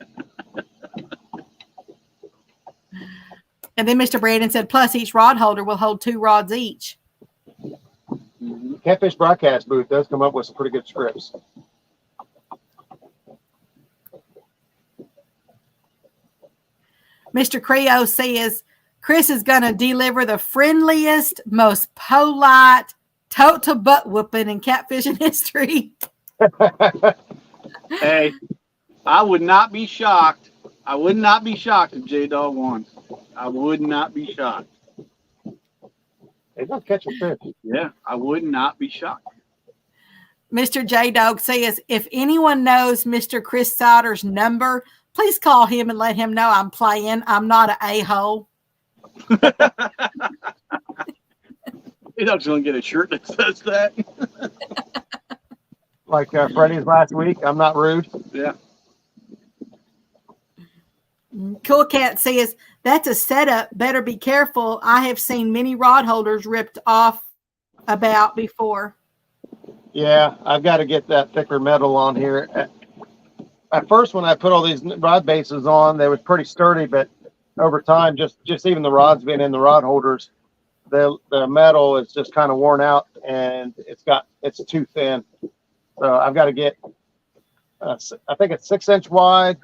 Speaker 2: then Mr. Brandon said, plus each rod holder will hold 2 rods each.
Speaker 3: Catfish broadcast booth does come up with some pretty good scripts.
Speaker 2: Mr. Creo says, Chris is going to deliver the friendliest, most polite, total butt whooping in catfishing history.
Speaker 6: Hey, I would not be shocked. I would not be shocked if J-Dog won. I would not be shocked.
Speaker 3: He's not catching fish.
Speaker 6: Yeah, I would not be shocked.
Speaker 2: Mr. J-Dog says, if anyone knows Mr. Chris Sauter's number, please call him and let him know I'm playing. I'm not an a-hole.
Speaker 6: You're not going to get a shirt that says that.
Speaker 3: Like Freddie's last week, I'm not rude.
Speaker 6: Yeah.
Speaker 2: Cool Cat says, that's a setup. Better be careful. I have seen many rod holders ripped off about before.
Speaker 3: Yeah, I've got to get that thicker metal on here. At first, when I put all these rod bases on, they was pretty sturdy, but over time, just even the rods being in the rod holders, the metal is just kind of worn out and it's too thin. So I've got to get, I think it's 6-inch wide,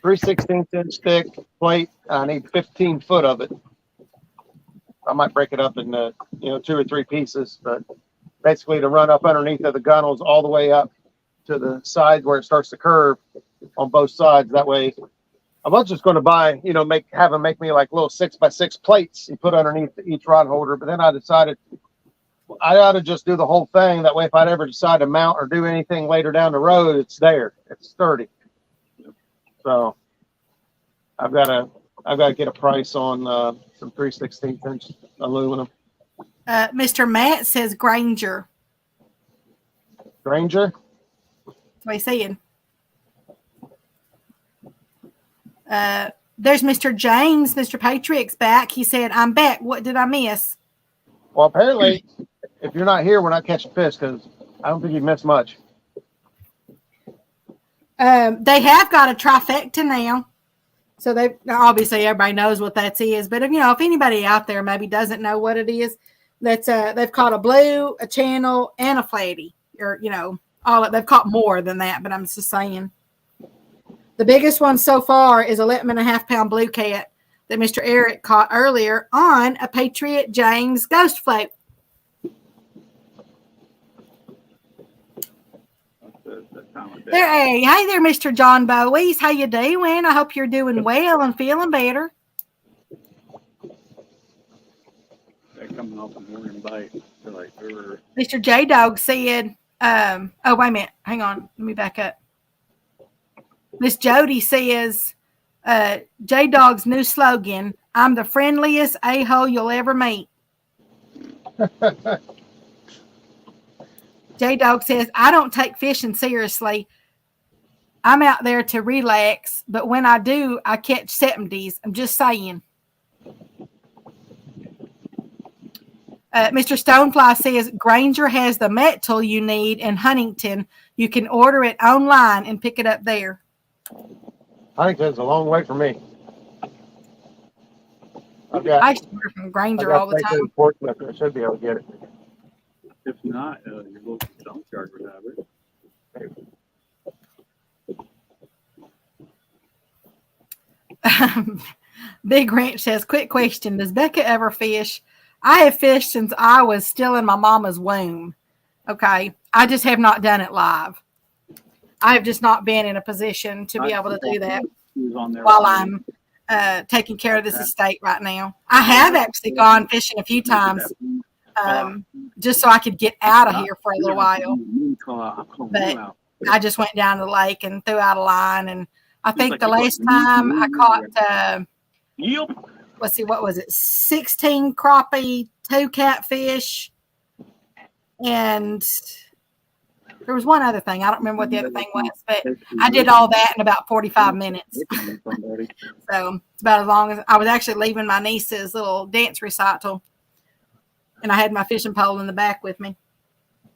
Speaker 3: 3/16 inch thick plate. I need 15 foot of it. I might break it up in 2 or 3 pieces, but basically to run up underneath of the gunnels all the way up to the side where it starts to curve on both sides. That way, I'm not just going to buy, have them make me like little 6x6 plates and put underneath each rod holder. But then I decided I ought to just do the whole thing. That way, if I'd ever decide to mount or do anything later down the road, it's there. It's sturdy. So I've got to get a price on some 3/16 inch aluminum.
Speaker 2: Mr. Matt says Granger.
Speaker 3: Granger?
Speaker 2: That's what he's saying. There's Mr. James, Mr. Patrick's back. He said, I'm back. What did I miss?
Speaker 3: Well, apparently, if you're not here, we're not catching fish because I don't think you missed much.
Speaker 2: They have got a trifecta now. So they obviously everybody knows what that is. But if anybody out there maybe doesn't know what it is, that's they've caught a blue, a channel, and a flatty. Or all they've caught more than that, but I'm just saying. The biggest one so far is 11.5-pound blue cat that Mr. Eric caught earlier on a Patriot James ghost float. There, hey there, Mr. John Bowies. How you doing? I hope you're doing well and feeling better.
Speaker 6: They're coming off a morning bite. They're like,
Speaker 2: Mr. J Dog said, oh, wait a minute. Hang on. Let me back up. Miss Jody says, J Dog's new slogan, I'm the friendliest a-hole you'll ever meet. J Dog says, I don't take fishing seriously. I'm out there to relax, but when I do, I catch 70s. I'm just saying. Mr. Stonefly says, Granger has the met tool you need in Huntington. You can order it online and pick it up there.
Speaker 3: Huntington's a long way from me.
Speaker 2: I used to order from Granger all the time.
Speaker 3: Portsmouth, I should be able to get it.
Speaker 6: if not, your local junkyard would have it.
Speaker 2: Big Ranch says, quick question. Does Becca ever fish? I have fished since I was still in my mama's womb. Okay. I just have not done it live. I have just not been in a position to be able to do that while I'm taking care of this estate right now. I have actually gone fishing a few times just so I could get out of here for a little while. But I just went down to the lake and threw out a line. And I think the last time I caught, let's see, what was it? 16 crappie, 2 catfish, and there was one other thing. I don't remember what the other thing was, but I did all that in about 45 minutes. So it's about as long as I was actually leaving my niece's little dance recital, and I had my fishing pole in the back with me.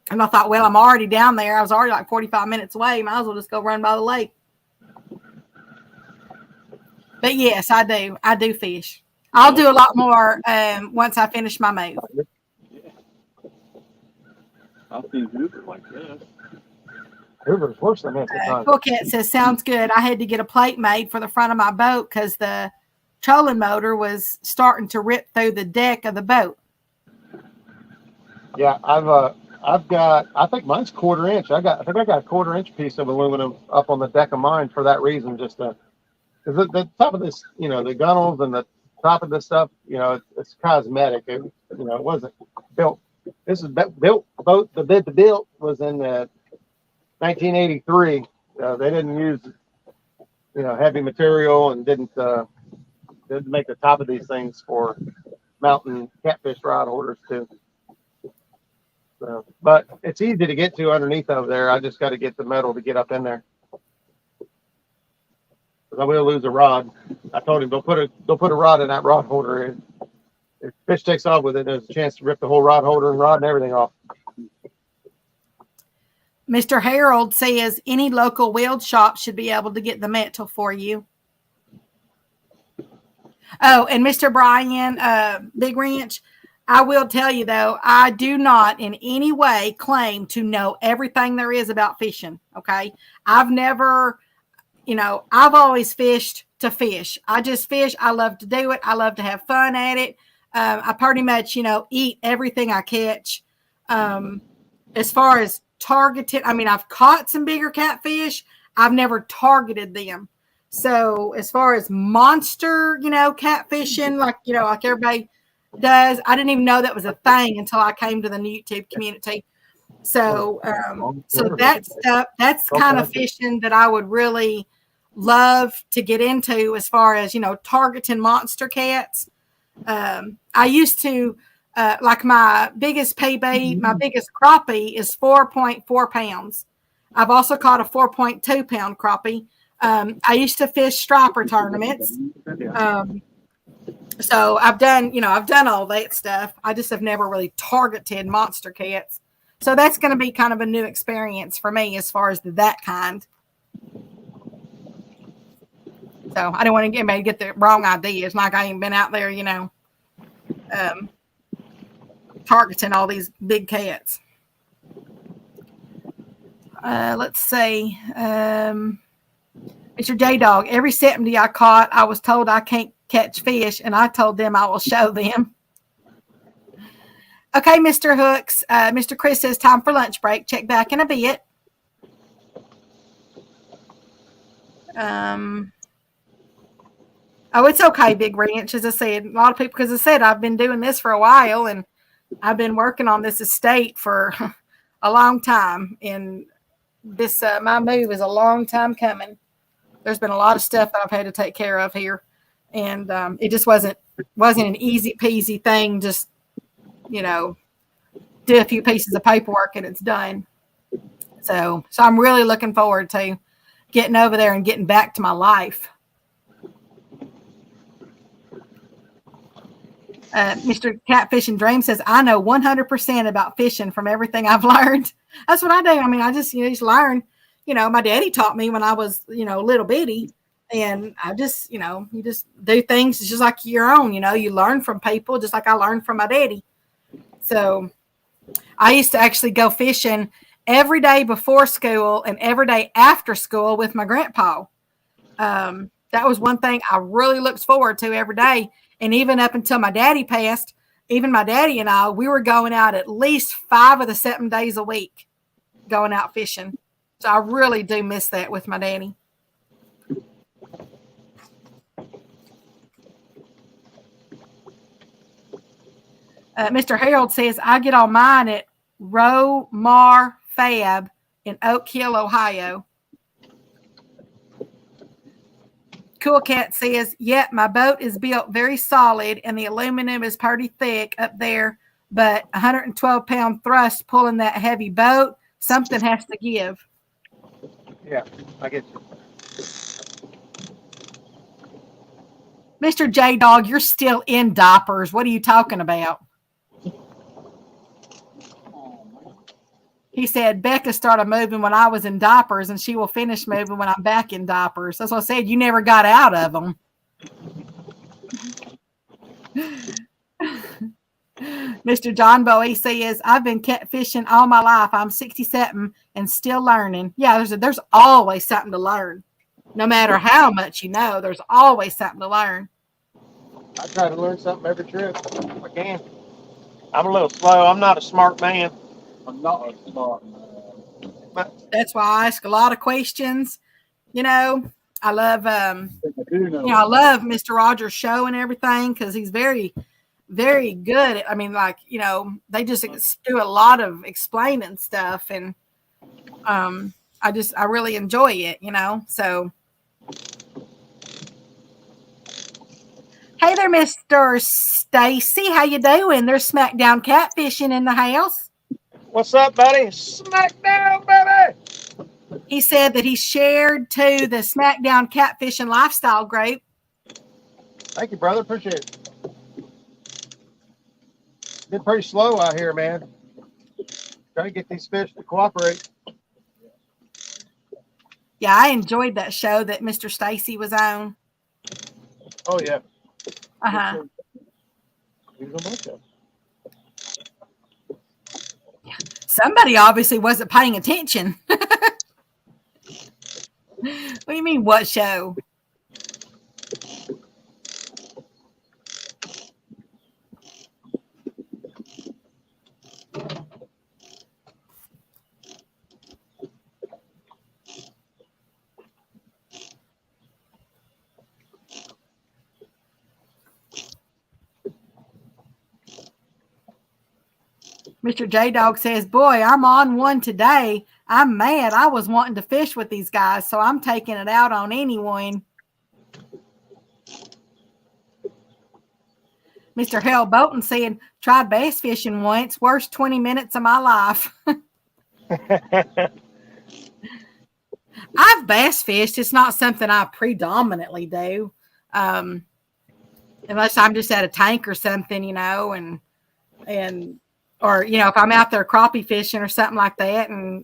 Speaker 2: And I thought, well, I'm already down there. I was already like 45 minutes away. Might as well just go run by the lake. But yes, I do. I do fish. I'll do a lot more once I finish my move.
Speaker 6: I've seen Hoover like this.
Speaker 3: Hoover's worse than that sometimes.
Speaker 2: Cool Cat says, sounds good. I had to get a plate made for the front of my boat because the trolling motor was starting to rip through the deck of the boat.
Speaker 3: Yeah, I've got, I think mine's 1/4 inch. I got a 1/4 inch piece of aluminum up on the deck of mine for that reason. Just because the top of this, the gunnels and the top of this stuff, it's cosmetic. It wasn't built. This is built boat. The bid to build was in 1983. They didn't use, heavy material and didn't make the top of these things for mountain catfish rod holders too. So, but it's easy to get to underneath over there. I just got to get the metal to get up in there. I will lose a rod. I told him, don't put a rod in that rod holder. And if fish takes off with it, there's a chance to rip the whole rod holder and rod and everything off.
Speaker 2: Mr. Harold says any local weld shop should be able to get the metal for you. Oh, and Mr. Brian, Big Ranch, I will tell you though, I do not in any way claim to know everything there is about fishing. Okay. I've never, I've always fished to fish. I just fish. I love to do it. I love to have fun at it. I pretty much, eat everything I catch. As far as targeted, I've caught some bigger catfish. I've never targeted them. So as far as monster, catfishing, like everybody does, I didn't even know that was a thing until I came to the YouTube community. So, that's kind of fishing that I would really love to get into as far as, targeting monster cats. I used to, like my biggest PB, my biggest crappie is 4.4 pounds. I've also caught a 4.2 pound crappie. I used to fish striper tournaments. So I've done all that stuff. I just have never really targeted monster cats. So that's going to be kind of a new experience for me as far as that kind. So I don't want to get anybody to get the wrong ideas. Like I ain't been out there, targeting all these big cats. Let's see. Mr. J Dog, every 70 I caught, I was told I can't catch fish, and I told them I will show them. Okay, Mr. Hooks. Mr. Chris says time for lunch break. Check back in a bit. Oh, it's okay, Big Ranch. As I said, a lot of people, because I said I've been doing this for a while, and I've been working on this estate for a long time. And this my move is a long time coming. There's been a lot of stuff that I've had to take care of here, and it just wasn't an easy peasy thing. Just do a few pieces of paperwork and it's done. So I'm really looking forward to getting over there and getting back to my life. Mr. Catfish and Dream says, I know 100% about fishing from everything I've learned. That's what I do. I mean, I just learn. My daddy taught me when I was, little bitty. And I just, you just do things just like your own. You learn from people just like I learned from my daddy. So I used to actually go fishing every day before school and every day after school with my grandpa. That was one thing I really looked forward to every day. And even up until my daddy passed, even my daddy and I, we were going out at least 5 of the 7 days a week going out fishing. So I really do miss that with my daddy. Mr. Harold says, I get on mine at Romar Fab in Oak Hill, Ohio. Cool Cat says, yep, my boat is built very solid and the aluminum is pretty thick up there, but 112-pound thrust pulling that heavy boat, something has to give.
Speaker 3: Yeah, I get you.
Speaker 2: Mr. J Dog, you're still in diapers. What are you talking about? He said, Becca started moving when I was in diapers, and she will finish moving when I'm back in diapers. That's what I said. You never got out of them. Mr. John Bowie says, I've been catfishing all my life. I'm 67 and still learning. Yeah, there's always something to learn. No matter how much you know, there's always something to learn.
Speaker 3: I try to learn something every trip if I can. I'm a little slow. I'm not a smart man.
Speaker 1: I'm not a smart man.
Speaker 2: That's why I ask a lot of questions. I love I love Mr. Rogers' show and everything because he's very, very good. I mean, they just do a lot of explaining stuff, and I really enjoy it. So. Hey there, Mr. Stacy. How you doing? There's Smackdown Catfishing in the house.
Speaker 3: What's up, buddy? Smackdown, baby!
Speaker 2: He said that he shared to the Smackdown Catfishing Lifestyle group.
Speaker 3: Thank you, brother. Appreciate it. Been pretty slow out here, man. Trying to get these fish to cooperate.
Speaker 2: Yeah, I enjoyed that show that Mr. Stacy was on.
Speaker 3: Oh, yeah.
Speaker 2: Uh-huh. Somebody obviously wasn't paying attention. What do you mean, what show? Mr. J Dog says, boy, I'm on one today. I'm mad. I was wanting to fish with these guys, so I'm taking it out on anyone. Mr. Hal Bolton said, tried bass fishing once. Worst 20 minutes of my life. I've bass fished. It's not something I predominantly do. Unless I'm just at a tank or something, or, if I'm out there crappie fishing or something like that and,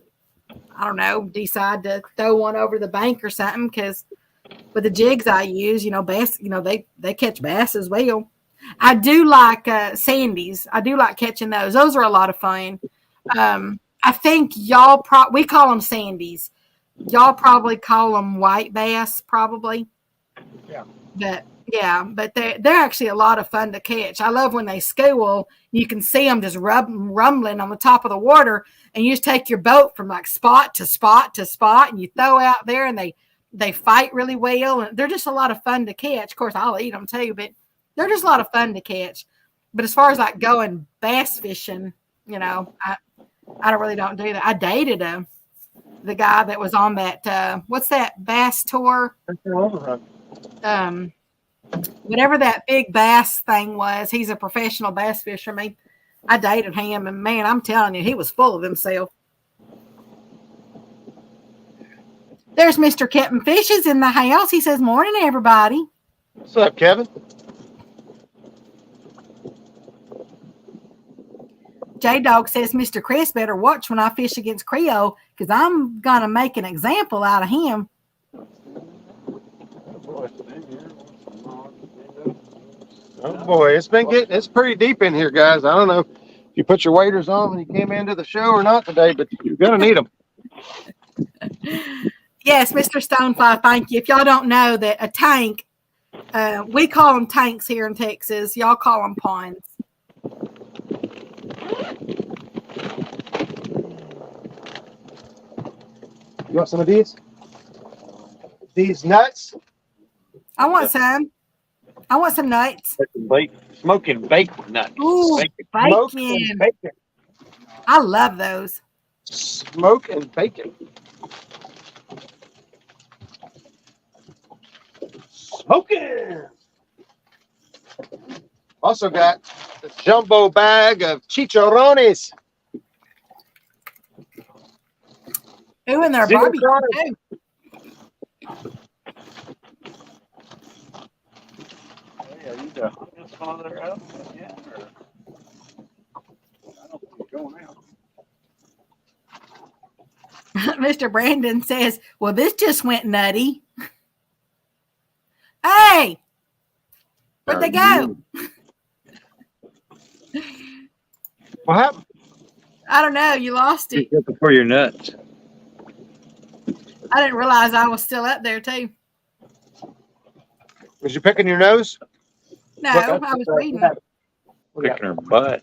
Speaker 2: I don't know, decide to throw one over the bank or something because with the jigs I use, bass, they catch bass as well. I do like sandies. I do like catching those. Those are a lot of fun. I think we call them sandies. Y'all probably call them white bass, probably.
Speaker 3: Yeah.
Speaker 2: But they're actually a lot of fun to catch. I love when they school. You can see them just rumbling on the top of the water, and you just take your boat from like spot to spot to spot, and you throw out there, and they fight really well, and they're just a lot of fun to catch. Of course, I'll eat them too, but they're just a lot of fun to catch. But as far as like going bass fishing, I don't do that. I dated the guy that was on that what's that bass tour? Whatever that big bass thing was, he's a professional bass fisherman. I dated him, and man, I'm telling you, he was full of himself. There's Mr. Captain Fishes in the house. He says, "Morning, everybody."
Speaker 3: What's up, Kevin?
Speaker 2: J-Dog says, "Mr. Chris better watch when I fish against Creole, because I'm going to make an example out of him."
Speaker 3: Oh boy, it's pretty deep in here, guys. I don't know if you put your waders on when you came into the show or not today, but you're gonna need them.
Speaker 2: Yes, Mr. Stonefly, thank you. If y'all don't know that a tank, we call them tanks here in Texas. Y'all call them ponds.
Speaker 3: You want some of these? These nuts?
Speaker 2: I want some. I want some nuts.
Speaker 4: Smoking bacon nuts.
Speaker 2: Ooh,
Speaker 3: Smoke
Speaker 2: bacon.
Speaker 3: and bacon.
Speaker 2: I love those.
Speaker 3: Smoke and bacon. Smoking. Also got the jumbo bag of chicharrones.
Speaker 2: Ooh, and they're
Speaker 3: Zero
Speaker 2: barbecue
Speaker 3: dollars.
Speaker 2: too.
Speaker 6: Yeah, you go. Just father out. Yeah. I don't think you're going out.
Speaker 2: Mr. Brandon says, "Well, this just went nutty." Hey, where'd they go?
Speaker 3: What happened?
Speaker 2: I don't know. You lost it.
Speaker 4: Before your nuts.
Speaker 2: I didn't realize I was still up there too.
Speaker 3: Was you picking your nose?
Speaker 2: No,
Speaker 3: Look,
Speaker 2: I
Speaker 3: that's-
Speaker 2: was reading.
Speaker 4: Picking her butt.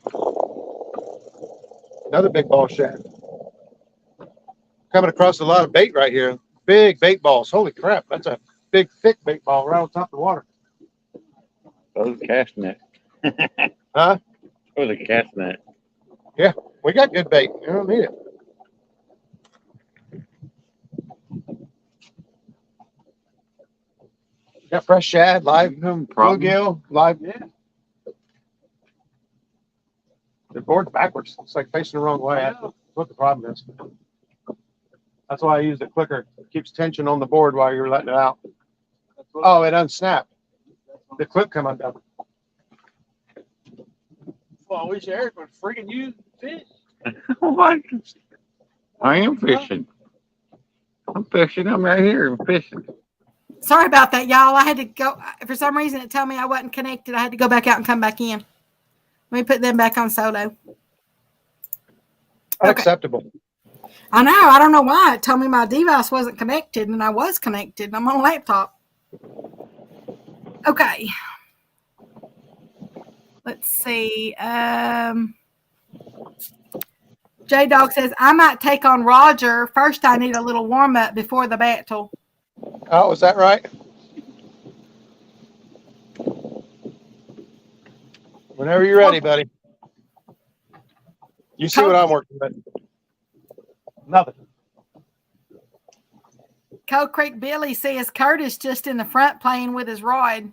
Speaker 3: Another big ball shad. Coming across a lot of bait right here. Big bait balls. Holy crap. That's a big, thick bait ball right on top of the water.
Speaker 4: That was a cast net.
Speaker 3: Huh?
Speaker 4: That was a cast net.
Speaker 3: We got good bait. You don't need it. Got fresh shad, live bluegill, live.
Speaker 6: Yeah.
Speaker 3: The board's backwards. It's like facing the wrong way. That's what the problem is. That's why I use the clicker. It keeps tension on the board while you're letting it out. Oh, it unsnapped. The clip come undone.
Speaker 6: Well, I wish Eric would freaking use fish.
Speaker 4: What? I am fishing. I'm fishing. I'm right here fishing.
Speaker 2: Sorry about that, y'all. I had to go. For some reason, it told me I wasn't connected. I had to go back out and come back in. Let me put them back on solo.
Speaker 3: Unacceptable.
Speaker 2: I know. I don't know why. It told me my device wasn't connected, and I was connected. I'm on a laptop. Okay. Let's see. J-Dog says, "I might take on Roger. First, I need a little warm-up before the battle."
Speaker 3: Oh, is that right? Whenever you're ready, buddy. You see what I'm working with. Nothing.
Speaker 2: Cold Creek Billy says, "Curtis just in the front playing with his rod."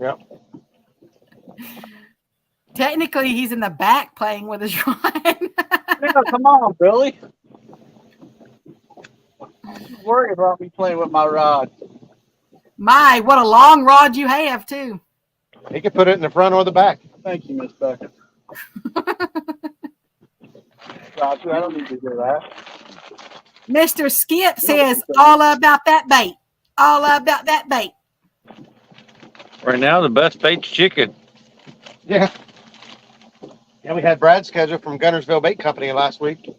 Speaker 3: Yep.
Speaker 2: Technically, he's in the back playing with his rod.
Speaker 6: Yeah, come on, Billy. Don't worry about me playing with my rod.
Speaker 2: My, what a long rod you have, too.
Speaker 3: He can put it in the front or the back.
Speaker 6: Thank you, Miss Beckett. Roger, I don't need to do that.
Speaker 2: Mr. Skip says, "All about that bait. All about that bait."
Speaker 4: Right now, the best bait's chicken.
Speaker 3: Yeah. Yeah, we had Brad scheduled from Gunnersville Bait Company last week.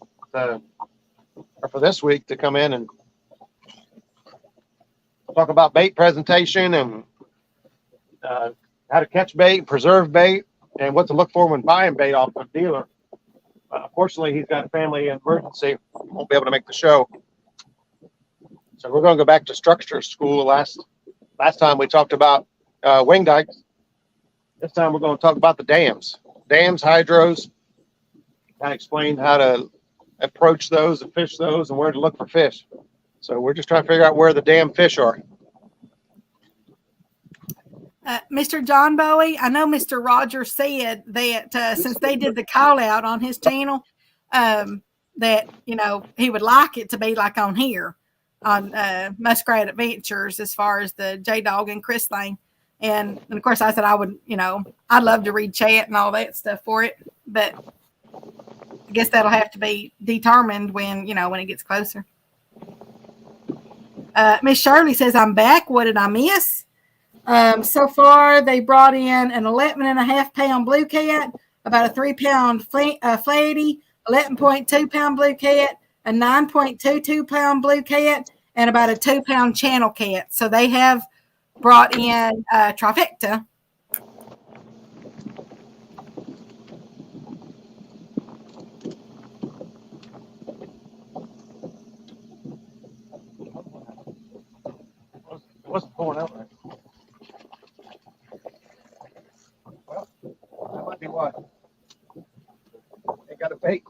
Speaker 3: or for this week to come in and talk about bait presentation and how to catch bait, preserve bait, and what to look for when buying bait off a dealer. Unfortunately, he's got a family emergency, won't be able to make the show. So we're going to go back to structure school. Last time we talked about wing dikes. This time we're going to talk about the dams, hydros. I explained how to approach those and fish those and where to look for fish. So we're just trying to figure out where the damn fish are.
Speaker 2: Mr. John Bowie, I know Mr. Rogers said that since they did the call out on his channel, that, you know, he would like it to be like on here on Muskrat Adventures as far as the J-Dog and Chris Lane. And of course I said I would, you know, I'd love to read chat and all that stuff for it, but I guess that'll have to be determined when, you know, when it gets closer. Miss Shirley says, I'm back. What did I miss? So far, they brought in an 11.5-pound blue cat, about a 3-pound flatty, 11.2-pound blue cat, a 9.22-pound blue cat, and about a 2-pound channel cat. So they have brought in trifecta.
Speaker 3: It wasn't pulling out right. Well, that might be why. They got a bait.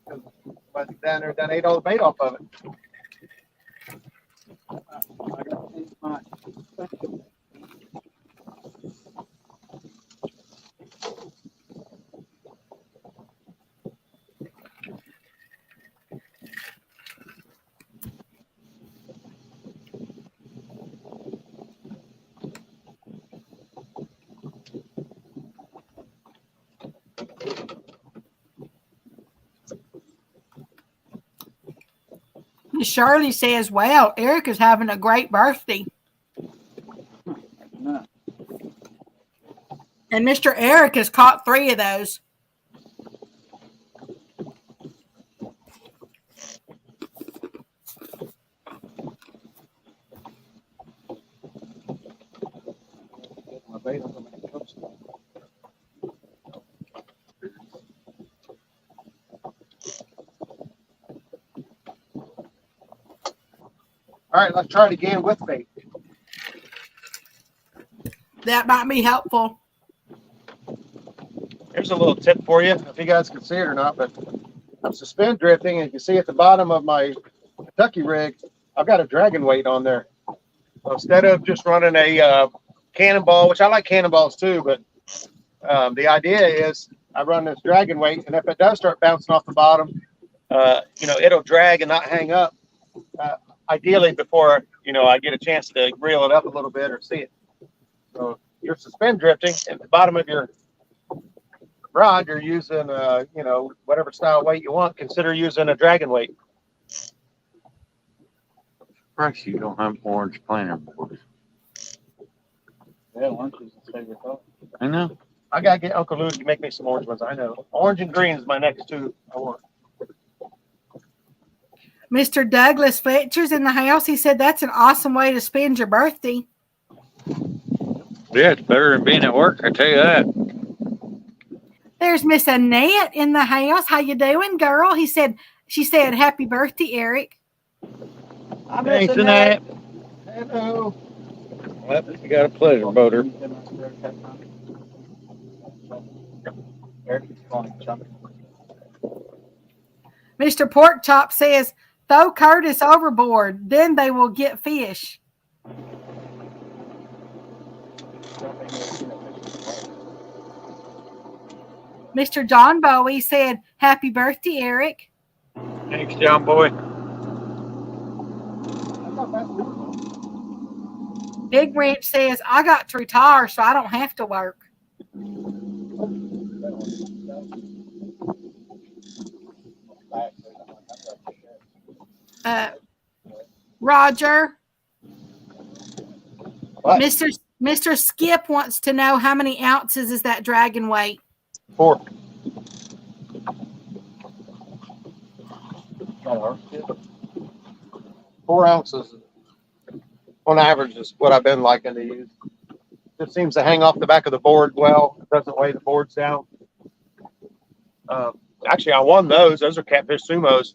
Speaker 3: Somebody down there done ate all the bait off of it.
Speaker 2: Shirley says, wow, Eric is having a great birthday. And Mr. Eric has caught 3 of those.
Speaker 3: All right, let's try it again with bait.
Speaker 2: That might be helpful.
Speaker 3: Here's a little tip for you, if you guys can see it or not, but I'm suspend drifting, and you can see at the bottom of my Kentucky rig, I've got a dragon weight on there. So instead of just running a cannonball, which I like cannonballs too, but the idea is I run this dragon weight, and if it does start bouncing off the bottom, you know, it'll drag and not hang up. Ideally before, you know, I get a chance to reel it up a little bit or see it. So you're suspend drifting at the bottom of your rod, you're using, you know, whatever style weight you want. Consider using a dragon weight.
Speaker 4: Christ, you don't have orange planer boards.
Speaker 6: Yeah, orange is his favorite color.
Speaker 4: I know.
Speaker 3: I gotta get Uncle Lou to make me some orange ones. I know. Orange and green is my next 2 I want.
Speaker 2: Mr. Douglas Fletcher's in the house. He said that's an awesome way to spend your birthday.
Speaker 4: Yeah, it's better than being at work, I tell you that.
Speaker 2: There's Miss Annette in the house. How you doing, girl? She said, happy birthday, Eric.
Speaker 4: Thanks, Annette.
Speaker 3: Hello.
Speaker 4: Well, you got a pleasure boater.
Speaker 6: Eric is calling Chunk.
Speaker 2: Mr. Pork Chop says, throw Curtis overboard, then they will get fish. Mr. John Bowie said, happy birthday, Eric.
Speaker 4: Thanks, John Boy.
Speaker 2: Big Wrench says, I got to retire so I don't have to work. Roger.
Speaker 3: What?
Speaker 2: Mr. Skip wants to know how many ounces is that dragon weight?
Speaker 3: 4. 4 ounces on average is what I've been liking to use. Just seems to hang off the back of the board well. It doesn't weigh the boards down. Actually, I won those. Those are Catfish Sumos.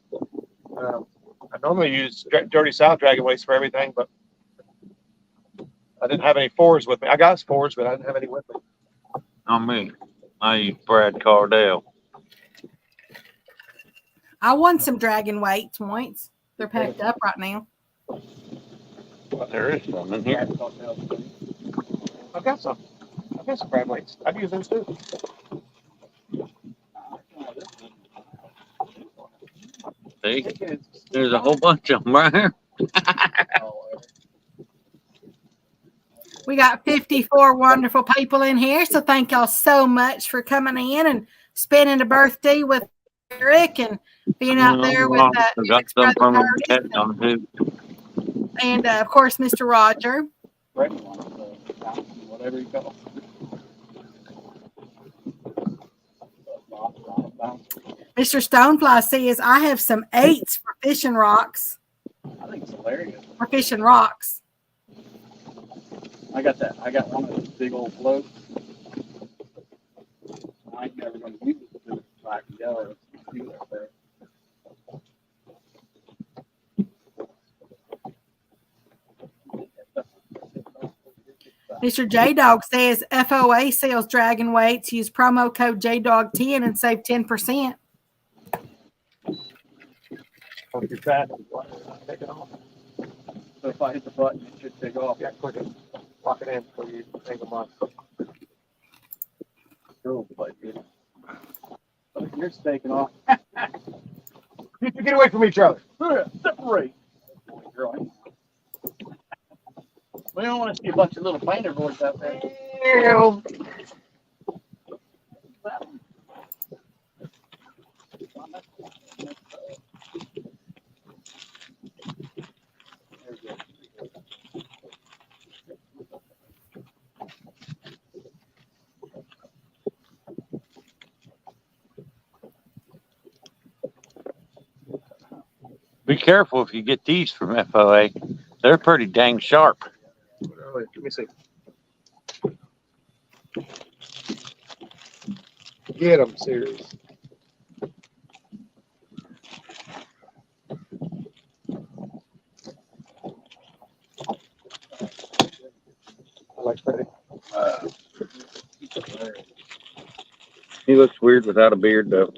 Speaker 3: I normally use Dirty South Dragon weights for everything, but I didn't have any 4s with me. I got 4s, but I didn't have any with me.
Speaker 4: On me. I use Brad Cardell.
Speaker 2: I won some dragon weights once. They're packed up right now.
Speaker 4: But there is some in here.
Speaker 3: I've got some. I've got some Brad weights. I've used those too.
Speaker 4: See? There's a whole bunch of them right here.
Speaker 2: We got 54 wonderful people in here, so thank y'all so much for coming in and spending the birthday with Eric and being out there with
Speaker 4: got
Speaker 2: Eric's
Speaker 4: some
Speaker 2: brother
Speaker 4: from
Speaker 2: Curtis
Speaker 4: the on too.
Speaker 2: and of course Mr. Roger.
Speaker 6: Whatever you call
Speaker 2: Mr. Stonefly says, I have some 8s for fishing rocks.
Speaker 6: I think it's hilarious.
Speaker 2: For fishing rocks.
Speaker 6: I got that. I got one of those big old floats. I ain't never gonna use it to black and yellow. It's cute up there.
Speaker 2: Mr. J Dog says FOA sells dragon weights. Use promo code JDOG10 and save 10%.
Speaker 3: If you're fat, take it off.
Speaker 6: So if I hit the button, it should take off.
Speaker 3: Yeah, click it. Lock it in before you take them off.
Speaker 6: Cool, but you're taking off.
Speaker 3: You get away from each other.
Speaker 6: Separate. We don't want to see a bunch of little painter boards out there.
Speaker 4: Be careful if you get these from FOA. They're pretty dang sharp.
Speaker 3: Let me see. Get them serious. I like Freddie.
Speaker 4: He looks weird without a beard, though.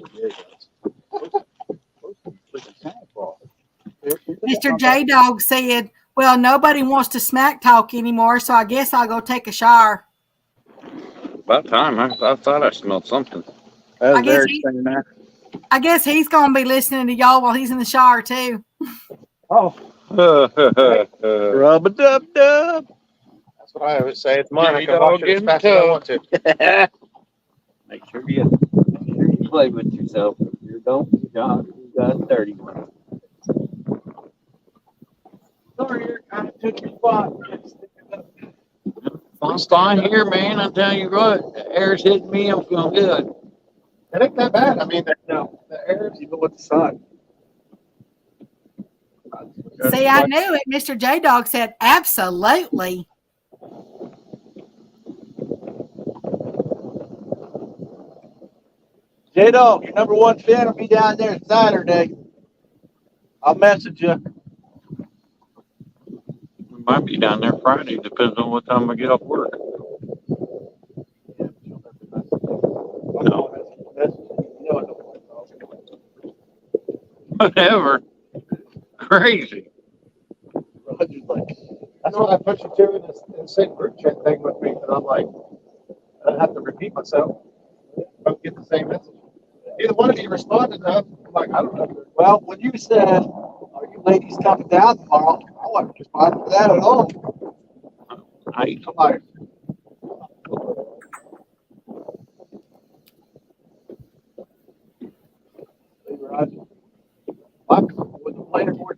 Speaker 2: Mr. J Dog said, well, nobody wants to smack talk anymore, so I guess I'll go take a shower.
Speaker 4: About time. I thought I smelled something.
Speaker 2: I guess he's going to be listening to y'all while he's in the shower, too.
Speaker 3: Oh,
Speaker 4: Rub-a-dub-dub.
Speaker 3: that's what I always say. It's mine. I
Speaker 4: You
Speaker 3: can wash
Speaker 4: dog
Speaker 3: it as
Speaker 4: in
Speaker 3: fast as I want to.
Speaker 7: Make sure you play with yourself. If you don't, you got a dirty one.
Speaker 6: Sorry, Eric, I took your spot.
Speaker 4: I'm fine here, man. I'm telling you what, the air's hitting me. I'm feeling good.
Speaker 3: It ain't that bad. I mean,
Speaker 6: No, the air's even with the sun.
Speaker 2: See, I knew it. Mr. J Dog said, absolutely.
Speaker 6: J-Dog, your number one fan will be down there Saturday. I'll message you.
Speaker 4: We might be down there Friday, depends on what time I get off work. No. Whatever. Crazy.
Speaker 6: Roger's like,
Speaker 3: that's what I put you to in the same group chat thing with me. And I'm like, I don't have to repeat myself. Both get the same message. Either one of you responded enough. I'm like, I don't know.
Speaker 6: well, when you said, are you ladies coming down tomorrow? I wasn't responding to that at all.
Speaker 4: I
Speaker 6: I'm like, Roger.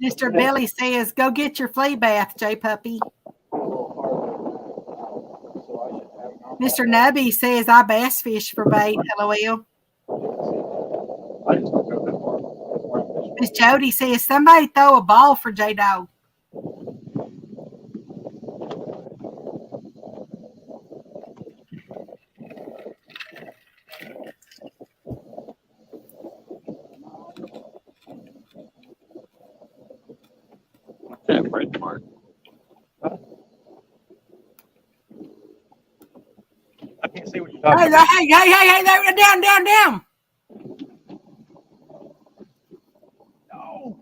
Speaker 2: Mr. Billy says, go get your flea bath, J Puppy. Mr. Nubby says, I bass fish for bait, LOL.
Speaker 3: I just don't go that far. That's why I'm fishing.
Speaker 2: Miss Jody says, somebody throw a ball for J-Dog.
Speaker 7: That Fred Mark.
Speaker 3: I can't see what you're
Speaker 2: Hey,
Speaker 3: talking about.
Speaker 2: down.
Speaker 6: No.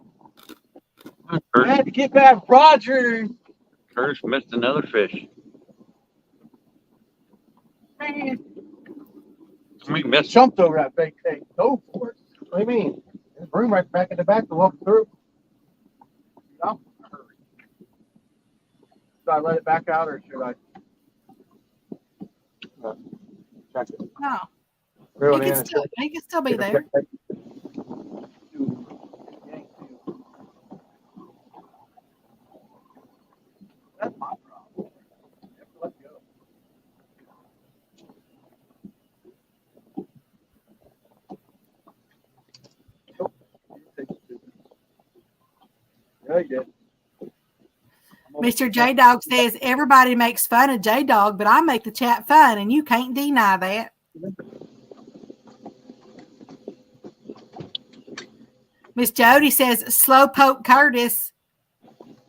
Speaker 6: I
Speaker 7: Curtis,
Speaker 6: had to get back Roger.
Speaker 7: Curtis missed another fish.
Speaker 6: Man,
Speaker 7: We missed.
Speaker 6: jumped over that big thing. Go for it.
Speaker 3: What do you mean? There's room right back in the back to walk through.
Speaker 6: No. Should I let it back out or should I?
Speaker 3: Check it.
Speaker 2: No,
Speaker 3: Reel
Speaker 2: he
Speaker 3: it
Speaker 2: can
Speaker 3: in.
Speaker 2: still be there.
Speaker 6: That's my problem. Let go. Yeah, you did.
Speaker 2: Mr. J-Dog says, everybody makes fun of J-Dog, but I make the chat fun, and you can't deny that. Miss Jody says, Slowpoke Curtis.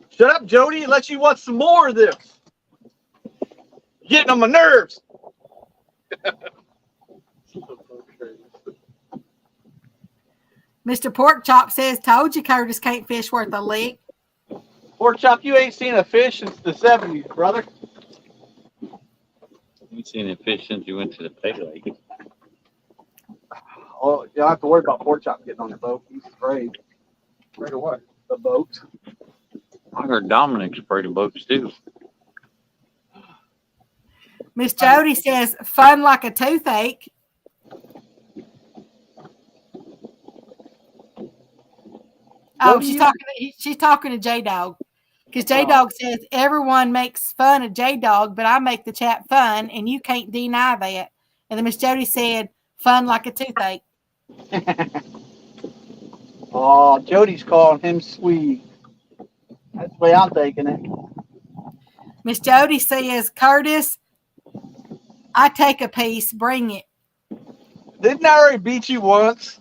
Speaker 5: Shut up, Jody, unless you want some more of this. Getting on my nerves.
Speaker 2: Mr. Pork Chop says, told you Curtis can't fish worth a lick.
Speaker 6: Pork chop, you ain't seen a fish since the 70s, brother.
Speaker 7: You seen a fish since you went to the pay lake.
Speaker 6: Oh, you don't have to worry about pork chop getting on the boat. He's afraid.
Speaker 3: Right or what?
Speaker 6: The boat.
Speaker 7: I heard Dominic's afraid of boats too.
Speaker 2: Miss Jody says, fun like a toothache. Oh, she's talking to J-Dog. Because J-Dog says, everyone makes fun of J-Dog, but I make the chat fun, and you can't deny that. And then Miss Jody said, fun like a toothache.
Speaker 6: Oh, Jody's calling him sweet. That's the way I'm taking it.
Speaker 2: Miss Jody says, Curtis, I take a piece, bring it.
Speaker 5: Didn't I already beat you once?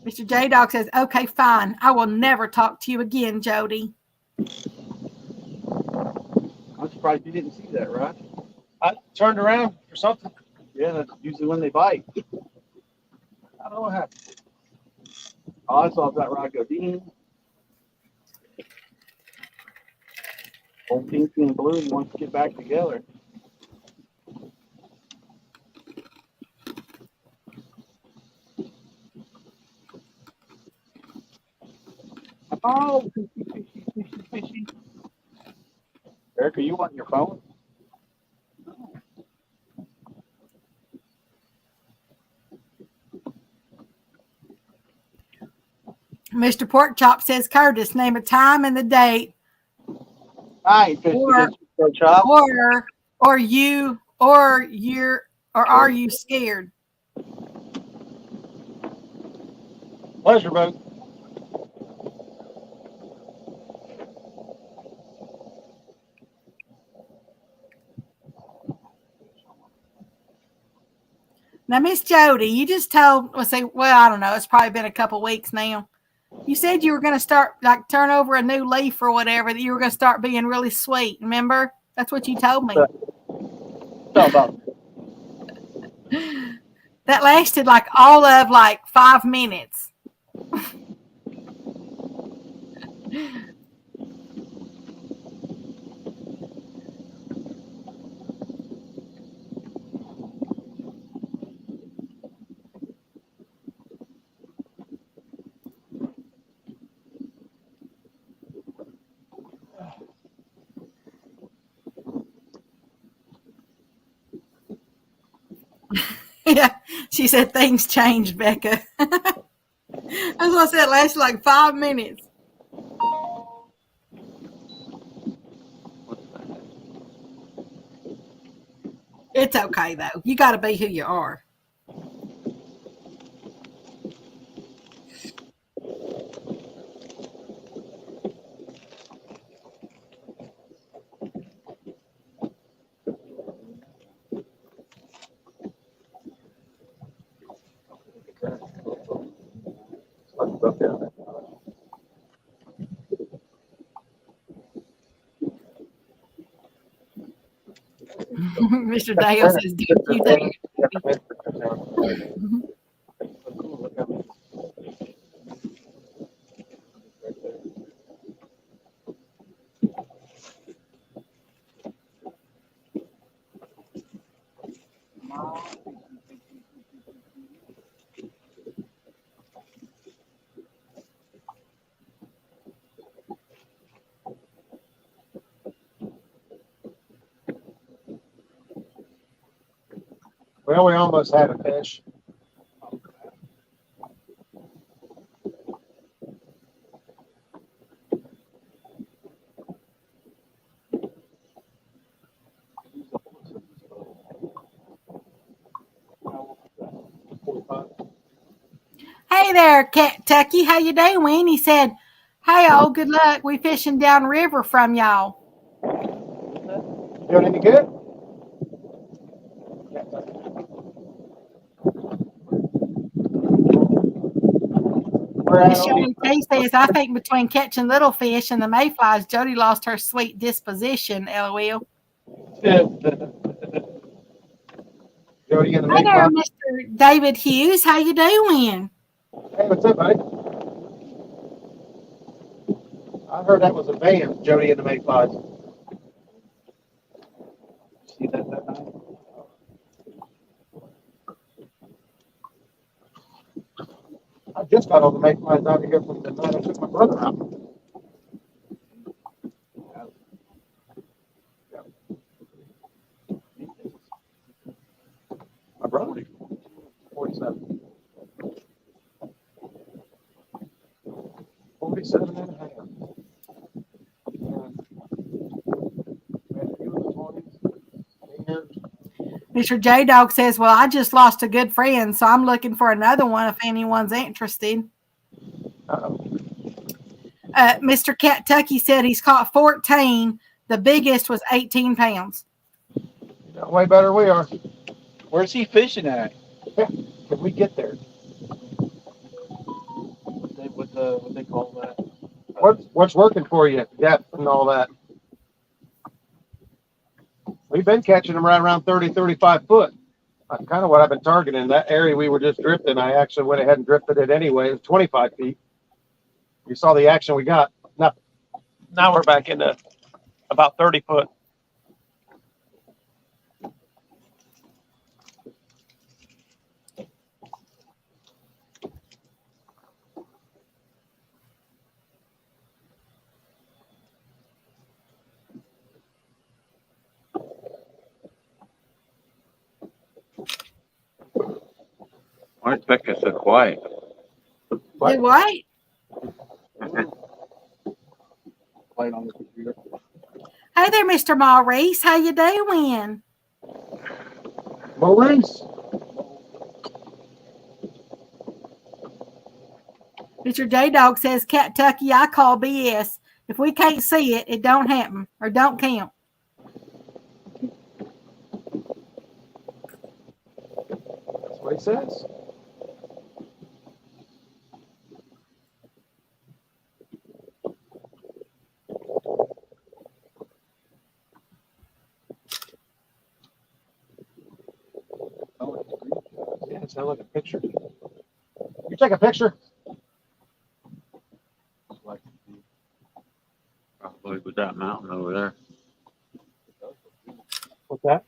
Speaker 2: Mr. J-Dog says, okay, fine. I will never talk to you again, Jody.
Speaker 6: I'm surprised you didn't see that, right?
Speaker 3: I turned around for something.
Speaker 6: Yeah, that's usually when they bite.
Speaker 3: I don't know what happened.
Speaker 6: Oh, I saw that rod go ding. Old Pinky and Blue wants to get back together. Oh, fishy. Eric, are you on your phone?
Speaker 2: Mr. Pork Chop says, Curtis, name a time and the date.
Speaker 6: I ain't fishing against you, Coach Chop.
Speaker 2: Or are you scared?
Speaker 3: Pleasure boat.
Speaker 2: Now, Miss Jody, you just told, I don't know, it's probably been a couple weeks now. You said you were going to start, like, turn over a new leaf or whatever, that you were going to start being really sweet. Remember? That's what you told me.
Speaker 6: Tell about
Speaker 2: That lasted, like, all of, 5 minutes. Yeah, she said things changed, Becca. That's what I said. It lasted like 5 minutes. It's okay though. You got to be who you are.
Speaker 3: boat down there.
Speaker 2: Mr. Dale says, "Do you think?"
Speaker 3: Well, we almost had a fish.
Speaker 2: Hey there, Kentucky. How you doing? He said, "Hey, all good luck. We fishing down river from y'all."
Speaker 3: Doing any good? We're at
Speaker 2: Miss Shirley T says, "I think between catching little fish and the mayflies, Jody lost her sweet disposition." LOL.
Speaker 3: Jody in the
Speaker 2: Hi there,
Speaker 3: mayfly.
Speaker 2: Mr. David Hughes. How you doing?
Speaker 3: Hey, what's up, buddy? I heard that was a van, Jody in the mayflies.
Speaker 6: See that night?
Speaker 3: I just got all the mayflies out of here from the night I took my brother out. My brother? 47. 47 and a half.
Speaker 2: Mr. J Dog says, "Well, I just lost a good friend, so I'm looking for another one if anyone's interested." Mr. Kentucky said he's caught 14. The biggest was 18 pounds.
Speaker 3: Way better we are.
Speaker 6: Where's he fishing at?
Speaker 3: Can we get there?
Speaker 6: What they call that?
Speaker 3: What's working for you? Depth and all that. We've been catching them right around 30, 35 foot. That's kind of what I've been targeting. That area we were just drifting, I actually went ahead and drifted it anyway. It was 25 feet. You saw the action we got. Now we're back into about 30 foot.
Speaker 4: Why is Becca so quiet?
Speaker 3: What?
Speaker 2: Do what?
Speaker 6: Playing on the computer.
Speaker 2: Hey there, Mr. Maurice. How you doing?
Speaker 3: Maurice.
Speaker 2: Mr. J Dog says, "Kentucky, I call BS. If we can't see it, it don't happen or don't count."
Speaker 3: That's what he says. Yeah, it sounds like a picture. You take a picture?
Speaker 4: Probably with that mountain over there.
Speaker 3: What's that?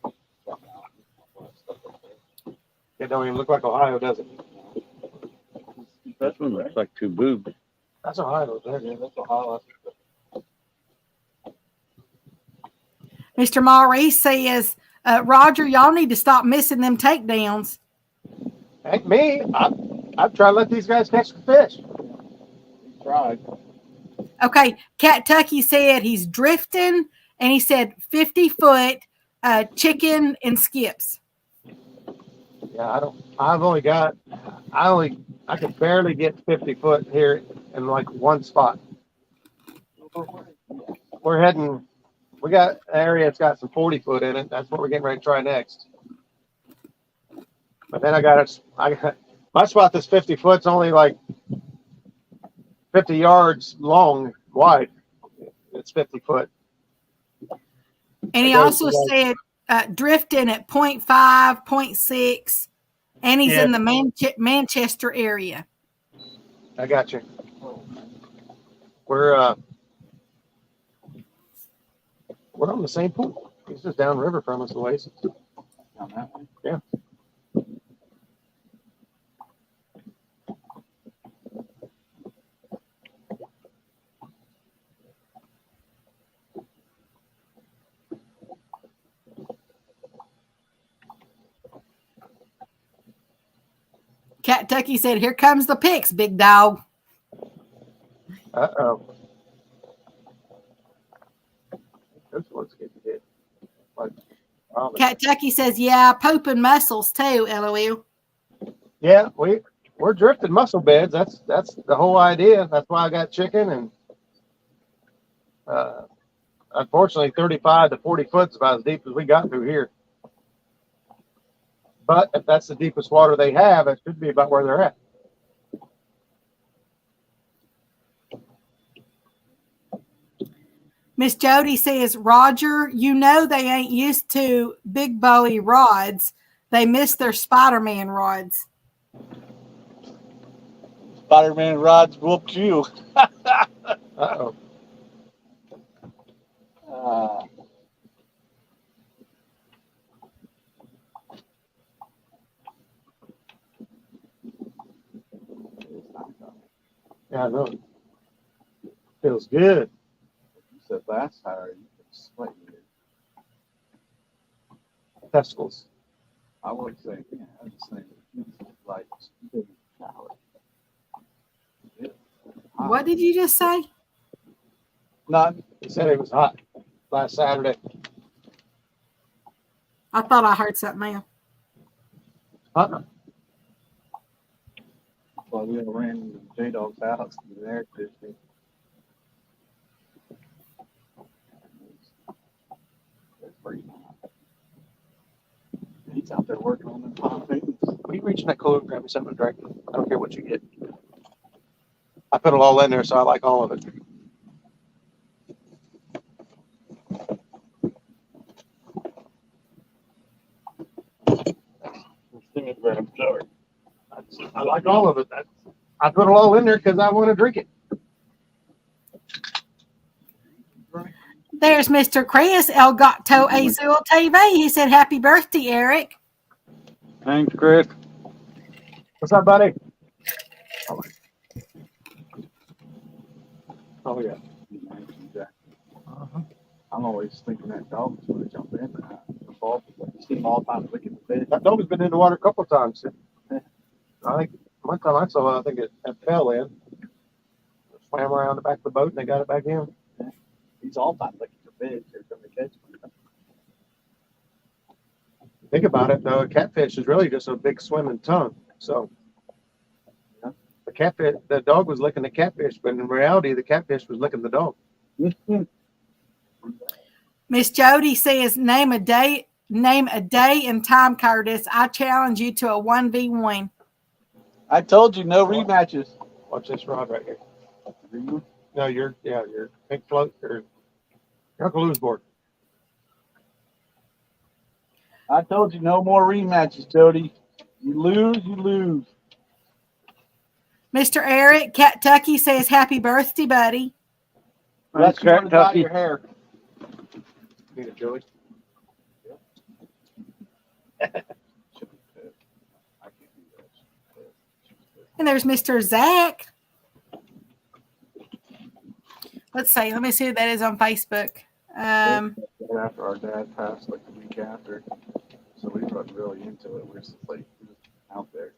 Speaker 3: It don't even look like Ohio, does it?
Speaker 4: That one looks like two boobs.
Speaker 3: That's Ohio. There,
Speaker 6: Yeah, that's Ohio.
Speaker 2: Mr. Maurice says, "Roger, y'all need to stop missing them takedowns."
Speaker 3: Ain't me. I've tried to let these guys catch the fish.
Speaker 6: He tried.
Speaker 2: Okay, Kentucky said he's drifting, and he said 50-foot chicken and skips.
Speaker 3: Yeah, I can barely get 50 foot here in like one spot. We got an area that's got some 40 foot in it. That's what we're getting ready to try next. But then I got my spot that's 50 foot's only like 50 yards long, wide. It's 50 foot.
Speaker 2: And he
Speaker 3: It goes
Speaker 2: also
Speaker 3: to like-
Speaker 2: said drifting at 0.5, 0.6, and he's
Speaker 3: Yeah.
Speaker 2: in the Manchester area.
Speaker 3: I got you. We're on the same pool. He's just downriver from us a ways.
Speaker 6: On that one.
Speaker 3: Yeah.
Speaker 2: Cat Tucky said, "Here comes the pics, big dog."
Speaker 3: Uh-oh. This one's getting hit. Like,
Speaker 2: Cat Tucky says, "Yeah, Pope and mussels too." LOL.
Speaker 3: yeah, we're drifting mussel beds. That's the whole idea. That's why I got chicken, and unfortunately 35 to 40 foot is about as deep as we got through here. But if that's the deepest water they have, it should be about where they're at.
Speaker 2: Miss Jody says, "Roger, you know they ain't used to big Bowie rods. They miss their Spider-Man rods."
Speaker 6: Spider-Man rods whooped you.
Speaker 3: Uh-oh. Yeah, I know. Feels good.
Speaker 6: You said last hour you could sweat your
Speaker 3: Testicles.
Speaker 6: I would say, yeah, I was saying, like, shower.
Speaker 2: What did you just say?
Speaker 6: Not
Speaker 3: He said it was hot last Saturday.
Speaker 2: I thought I heard something else.
Speaker 3: Uh-uh.
Speaker 6: well, we ran into J-Dog's house and there fishing. It's pretty hot. He's out there working on them palm things.
Speaker 3: Will you reach in that cooler and grab me something to drink? I don't care what you get. I put it all in there, so I like all of it.
Speaker 6: I'm sorry.
Speaker 3: I like all of it. I put it all in there because I want to drink it.
Speaker 2: There's Mr. Chris El Gato Azul TV. He said, "Happy birthday, Eric."
Speaker 6: Thanks, Chris.
Speaker 3: What's up, buddy? Oh, yeah.
Speaker 6: I'm always thinking that dog's going to jump in. The ball, you see him all the time licking the fish.
Speaker 3: That dog has been in the water a couple of times. I think one time I saw it, I think it fell in. Swam around the back of the boat and they got it back in.
Speaker 6: He's all the time licking the fish. They're going to catch him.
Speaker 3: Think about it, though. A catfish is really just a big swimming tongue. So the dog was licking the catfish, but in reality, the catfish was licking the dog.
Speaker 2: Miss Jody says, name a day and time, Curtis. I challenge you to a 1v1.
Speaker 6: I told you no rematches.
Speaker 3: Watch this rod right here. No, your pink float or your Uncle Lou's board.
Speaker 6: I told you no more rematches, Jody. You lose, you lose.
Speaker 2: Mr. Eric Cat Tucky says, "Happy birthday, buddy."
Speaker 6: That's
Speaker 4: Cat
Speaker 6: about
Speaker 4: Tucky.
Speaker 6: your hair.
Speaker 3: Need it, Joey.
Speaker 2: And there's Mr. Zach. Let's see. Let me see who that is on Facebook.
Speaker 6: After our dad passed, like the week after, so we wasn't really into it. We're just like out there.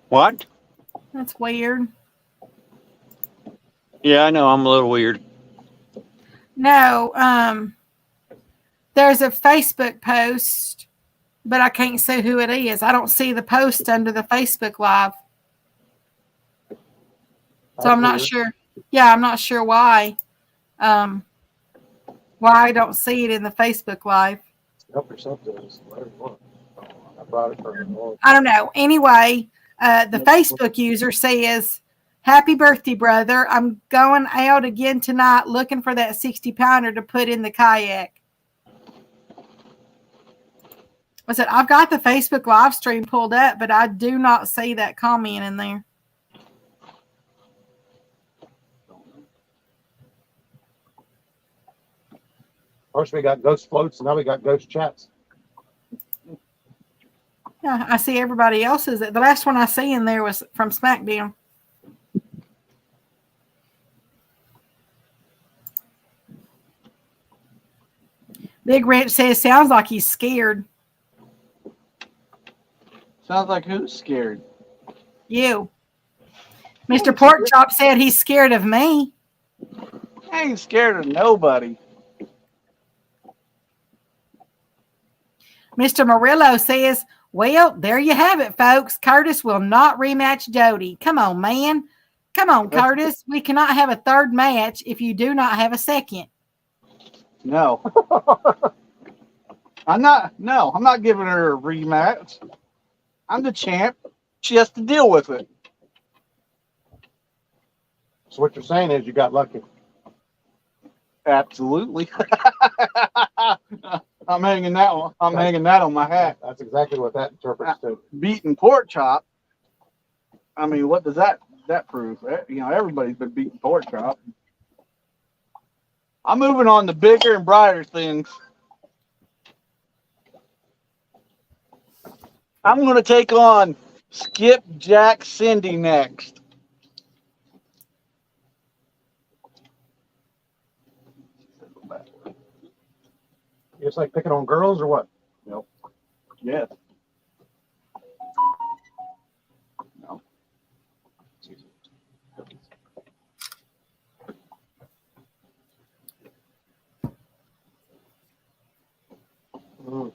Speaker 4: What?
Speaker 2: That's weird.
Speaker 4: Yeah, I know. I'm a little weird.
Speaker 2: No, there's a Facebook post, but I can't see who it is. I don't see the post under the Facebook Live. So I'm not sure. Yeah, I'm not sure why. Why I don't see it in the Facebook Live.
Speaker 3: Help yourself to this. Whatever you want. I brought it for you.
Speaker 2: I don't know. Anyway, the Facebook user says, "Happy birthday, brother. I'm going out again tonight looking for that 60-pounder to put in the kayak." I said, I've got the Facebook live stream pulled up, but I do not see that comment in there.
Speaker 3: First we got ghost floats, and now we got ghost chats.
Speaker 2: Yeah, I see everybody else's. The last one I see in there was from SmackDown. Big Ranch says, sounds like he's scared.
Speaker 6: Sounds like who's scared?
Speaker 2: You. Mr. Porkchop said he's scared of me.
Speaker 6: I ain't scared of nobody.
Speaker 2: Mr. Murillo says, well, there you have it, folks. Curtis will not rematch Jody. Come on, man. Come on, Curtis. We cannot have a third match if you do not have a second.
Speaker 6: No. I'm not giving her a rematch. I'm the champ. She has to deal with it.
Speaker 3: So what you're saying is you got lucky.
Speaker 6: Absolutely. I'm hanging that one. I'm hanging that on my hat.
Speaker 3: That's exactly what that interprets to.
Speaker 6: Beating pork chop. I mean, what does that prove? You know, everybody's been beating pork chop. I'm moving on to bigger and brighter things. I'm going to take on Skip Jack Cindy next.
Speaker 3: It's like picking on girls or what?
Speaker 6: Nope. Yes. No.
Speaker 3: Mm.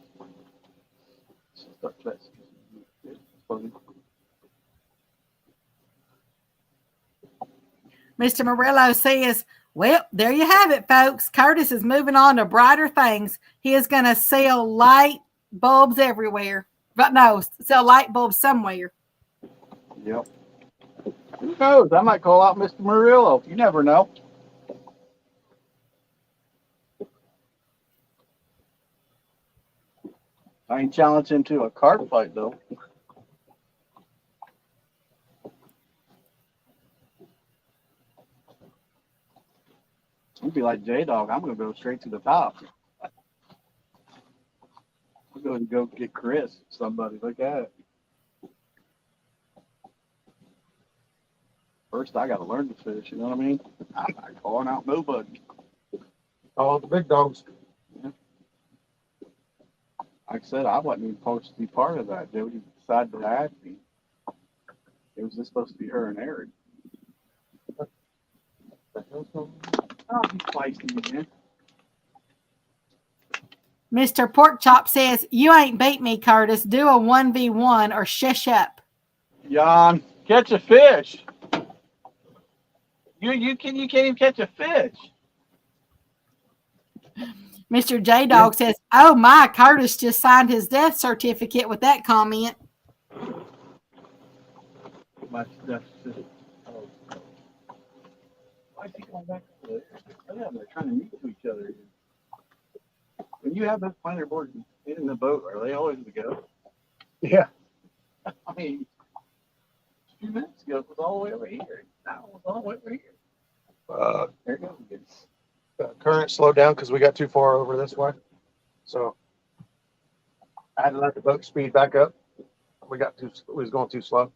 Speaker 2: Mr. Murillo says, well, there you have it, folks. Curtis is moving on to brighter things. He is going to sell light bulbs everywhere. But no, sell light bulbs somewhere.
Speaker 6: Yep. Who knows? I might call out Mr. Murillo. You never know. I ain't challenged him to a card fight, though. I'd be like J-Dog. I'm going to go straight to the top. I'm going to go get Chris. Somebody, look at it. First, I got to learn to fish. You know what I mean? I'm not calling out nobody.
Speaker 3: All the big dogs.
Speaker 6: Yeah. Like I said, I wasn't even supposed to be part of that. Jody decided to ask me. It was just supposed to be her and Eric. Oh, he's feisty, man.
Speaker 2: Mr. Porkchop says, you ain't beat me, Curtis. Do a 1v1 or shush up.
Speaker 6: Jan, catch a fish. You can't even catch a fish.
Speaker 2: Mr. J-Dog says, oh my, Curtis just signed his death certificate with that comment.
Speaker 6: That's just, oh. Why is he going back to the, oh, yeah, they're trying to meet to each other. When you have those planer boards in the boat, are they always the go?
Speaker 3: Yeah.
Speaker 6: I mean, a few minutes ago, it was all the way over here. Now it was all the way over here. There it goes again.
Speaker 3: Current slowed down because we got too far over this way. So I had to let the boat speed back up. We was going too slow.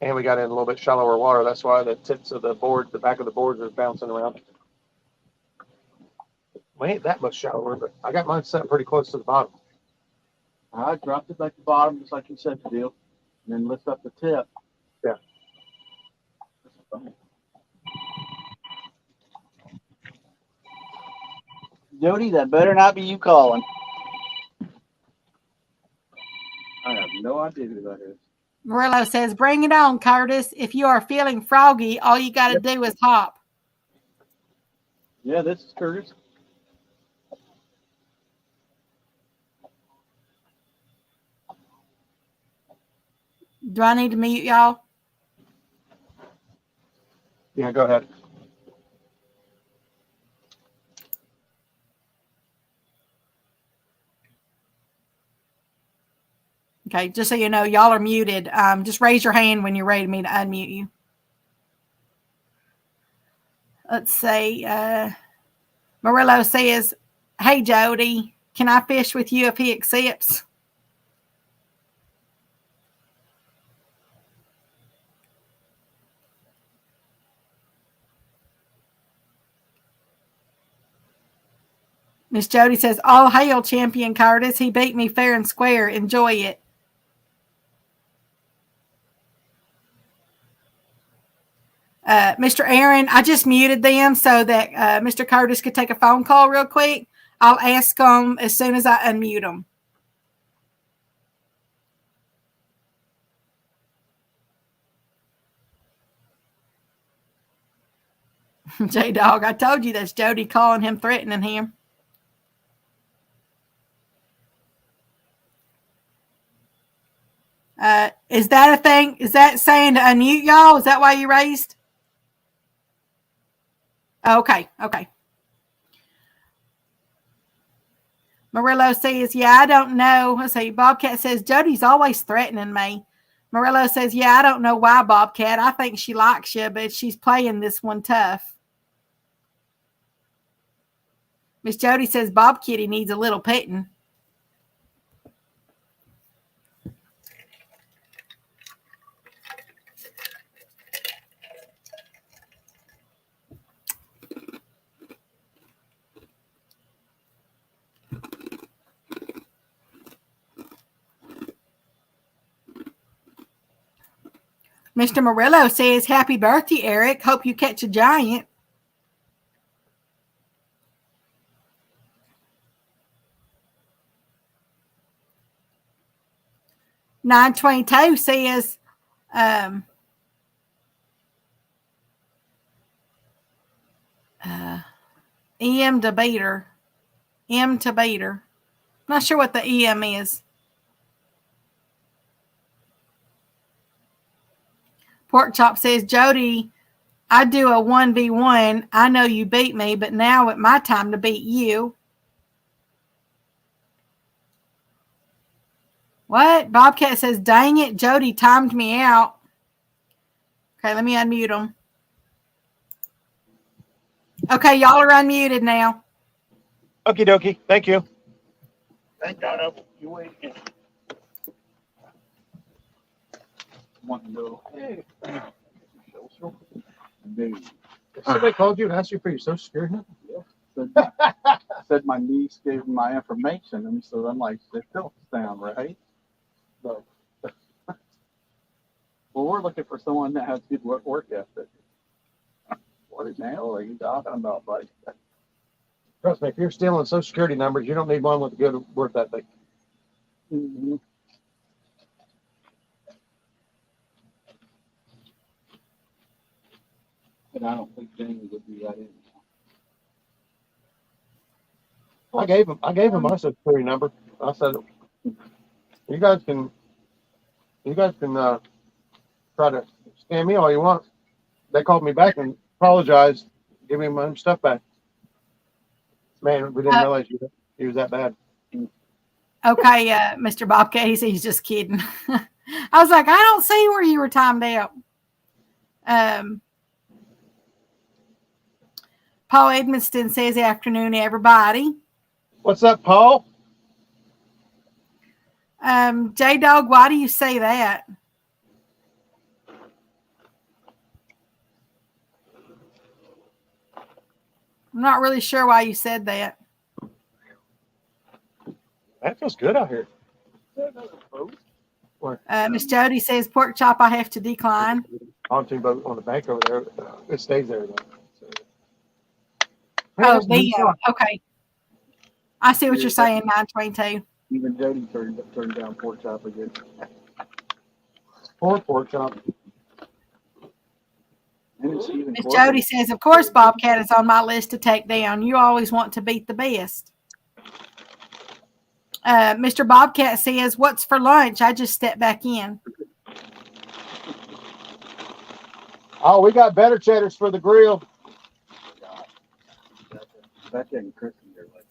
Speaker 3: And we got in a little bit shallower water. That's why the tips of the board, the back of the boards are bouncing around. We ain't that much shallower, but I got mine set pretty close to the bottom.
Speaker 6: I dropped it like the bottom, just like you said to do, and then lift up the tip.
Speaker 3: Yeah.
Speaker 6: Jody, that better not be you calling. I have no idea who that is.
Speaker 2: Murillo says, bring it on, Curtis. If you are feeling froggy, all you got to do is hop.
Speaker 6: Yeah, this is Curtis.
Speaker 2: Do I need to mute y'all?
Speaker 3: Yeah, go ahead.
Speaker 2: Okay, just so you know, y'all are muted. Just raise your hand when you're ready for me to unmute you. Let's see. Murillo says, hey, Jody, can I fish with you if he accepts? Miss Jody says, all hail, champion Curtis. He beat me fair and square. Enjoy it. Mr. Aaron, I just muted them so that Mr. Curtis could take a phone call real quick. I'll ask them as soon as I unmute them. J-Dog, I told you that's Jody calling him, threatening him. Is that a thing? Is that saying to unmute y'all? Is that why you raised? Okay. Murillo says, yeah, I don't know. Let's see. Bobcat says, Jody's always threatening me. Murillo says, yeah, I don't know why, Bobcat. I think she likes you, but she's playing this one tough. Miss Jody says, Bob Kitty needs a little petting. Mr. Murillo says, happy birthday, Eric. Hope you catch a giant. $9.22 says, EM to beater. M to beater. Not sure what the EM is. Pork Chop says, Jody, I do a 1v1. I know you beat me, but now it's my time to beat you. What? Bobcat says, dang it, Jody timed me out. Okay, let me unmute them. Okay, y'all are unmuted now.
Speaker 3: Okie dokie. Thank you.
Speaker 6: Thank God you waiting. Want to go, hey, dude.
Speaker 3: Somebody called you and asked you for your social security number?
Speaker 6: Said my niece gave me my information, and so I'm like, that don't sound right. So, well, we're looking for someone that has good work ethic. What the hell are you talking about, buddy?
Speaker 3: Trust me, if you're stealing social security numbers, you don't need one with a good work ethic.
Speaker 6: Mm-hmm.
Speaker 7: But I don't think Jamie would be that in.
Speaker 3: I gave him my social security number. I said, you guys can try to scam me all you want. They called me back and apologized, give me my stuff back. Man, we didn't realize he was that bad.
Speaker 2: Okay, Mr. Bobcat, he's just kidding. I was like, I don't see where you were timed out. Paul Edmonston says, afternoon, everybody.
Speaker 3: What's up, Paul?
Speaker 2: J-Dog, why do you say that? I'm not really sure why you said that.
Speaker 3: That feels good out here.
Speaker 2: Miss Jody says, pork chop, I have to decline.
Speaker 3: Pontoon boat on the bank over there. It stays there though. So.
Speaker 2: Oh, okay. I see what you're saying, 922.
Speaker 6: Even Jody turned down pork chop again.
Speaker 3: Or pork chop.
Speaker 6: And it's even
Speaker 2: Miss
Speaker 6: closer.
Speaker 2: Jody says, of course, Bobcat is on my list to take down. You always want to beat the best. Mr. Bobcat says, what's for lunch? I just stepped back in.
Speaker 3: Oh, we got better cheddars for the grill.
Speaker 6: Becca and Chris in there, like.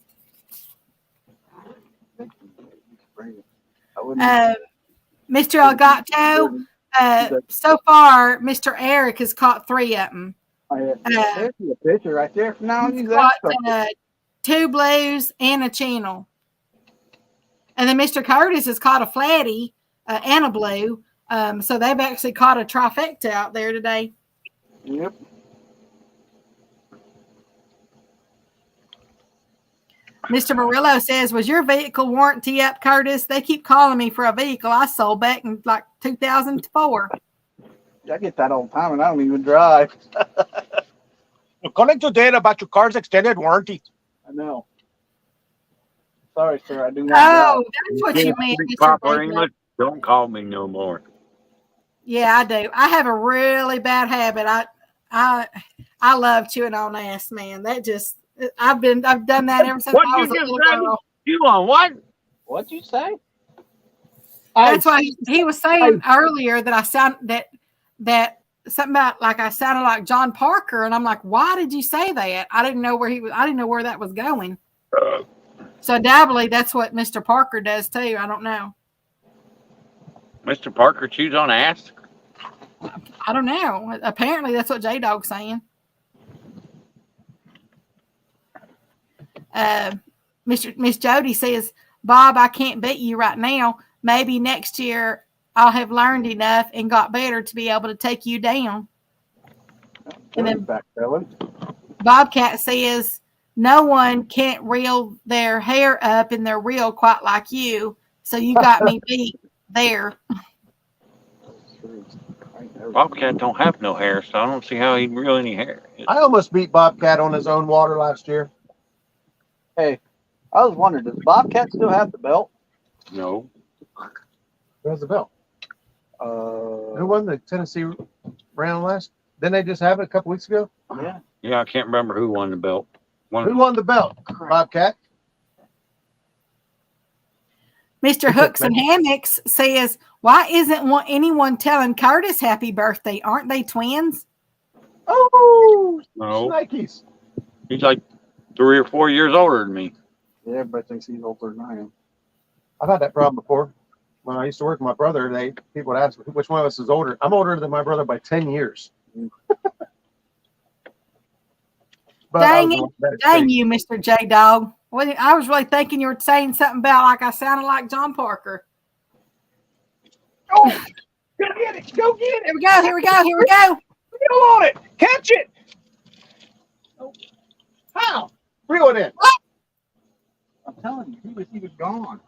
Speaker 6: I wouldn't.
Speaker 2: Mr. Elgato, so far, Mr. Eric has caught 3 of them.
Speaker 6: There's a picture right there. Now
Speaker 2: He's
Speaker 6: use that
Speaker 2: caught
Speaker 6: stuff.
Speaker 2: 2 blues and a channel. And then Mr. Curtis has caught a flatty and a blue. So they've actually caught a trifecta out there today.
Speaker 6: Yep.
Speaker 2: Mr. Murillo says, was your vehicle warranty up, Curtis? They keep calling me for a vehicle I sold back in like 2004.
Speaker 6: I get that all the time, and I don't even drive.
Speaker 5: According to data about your car's extended warranty.
Speaker 6: I know. Sorry, sir. I do not drive.
Speaker 2: Oh, that's what you meant.
Speaker 4: Speak
Speaker 2: Mr.
Speaker 4: proper
Speaker 2: Murillo.
Speaker 4: English. Don't call me no more.
Speaker 2: Yeah, I do. I have a really bad habit. I love chewing on ass, man. That just I've done that ever since I was a little girl.
Speaker 4: You on what?
Speaker 6: What'd you say?
Speaker 2: That's why he was saying earlier that I sound that something about like I sounded like John Parker, and I'm like, why did you say that? I didn't know where he was. I didn't know where that was going. So doubly that's what Mr. Parker does too. I don't know.
Speaker 4: Mr. Parker chews on ass?
Speaker 2: I don't know. Apparently that's what J-Dog's saying. Miss Jody says, Bob, I can't beat you right now. Maybe next year I'll have learned enough and got better to be able to take you down. And then Bobcat says, no one can't reel their hair up in their reel quite like you. So you got me beat there.
Speaker 4: Bobcat don't have no hair, so I don't see how he'd reel any hair.
Speaker 3: I almost beat Bobcat on his own water last year.
Speaker 6: Hey, I was wondering, does Bobcat still have the belt?
Speaker 4: No.
Speaker 3: Who has the belt? Who won the Tennessee round last? Didn't they just have it a couple weeks ago?
Speaker 6: Yeah.
Speaker 4: Yeah, I can't remember who won the belt.
Speaker 3: Who won the belt? Bobcat.
Speaker 2: Mr. Hooks and Hammocks says, why isn't anyone telling Curtis happy birthday? Aren't they twins?
Speaker 3: Oh,
Speaker 4: No.
Speaker 3: Snikes.
Speaker 4: He's like 3 or 4 years older than me.
Speaker 6: Yeah, everybody thinks he's older than I am.
Speaker 3: I've had that problem before. When I used to work with my brother, people would ask which one of us is older. I'm older than my brother by 10 years. But
Speaker 2: Dang you, Mr. J-Dog. I was really thinking you were saying something about like I sounded like John Parker.
Speaker 5: Oh, go get it. Go get it.
Speaker 2: Here we go. Here we go. Here we go.
Speaker 5: Reel on it. Catch it. Oh. How?
Speaker 3: Reel it in.
Speaker 6: I'm telling you, he was gone.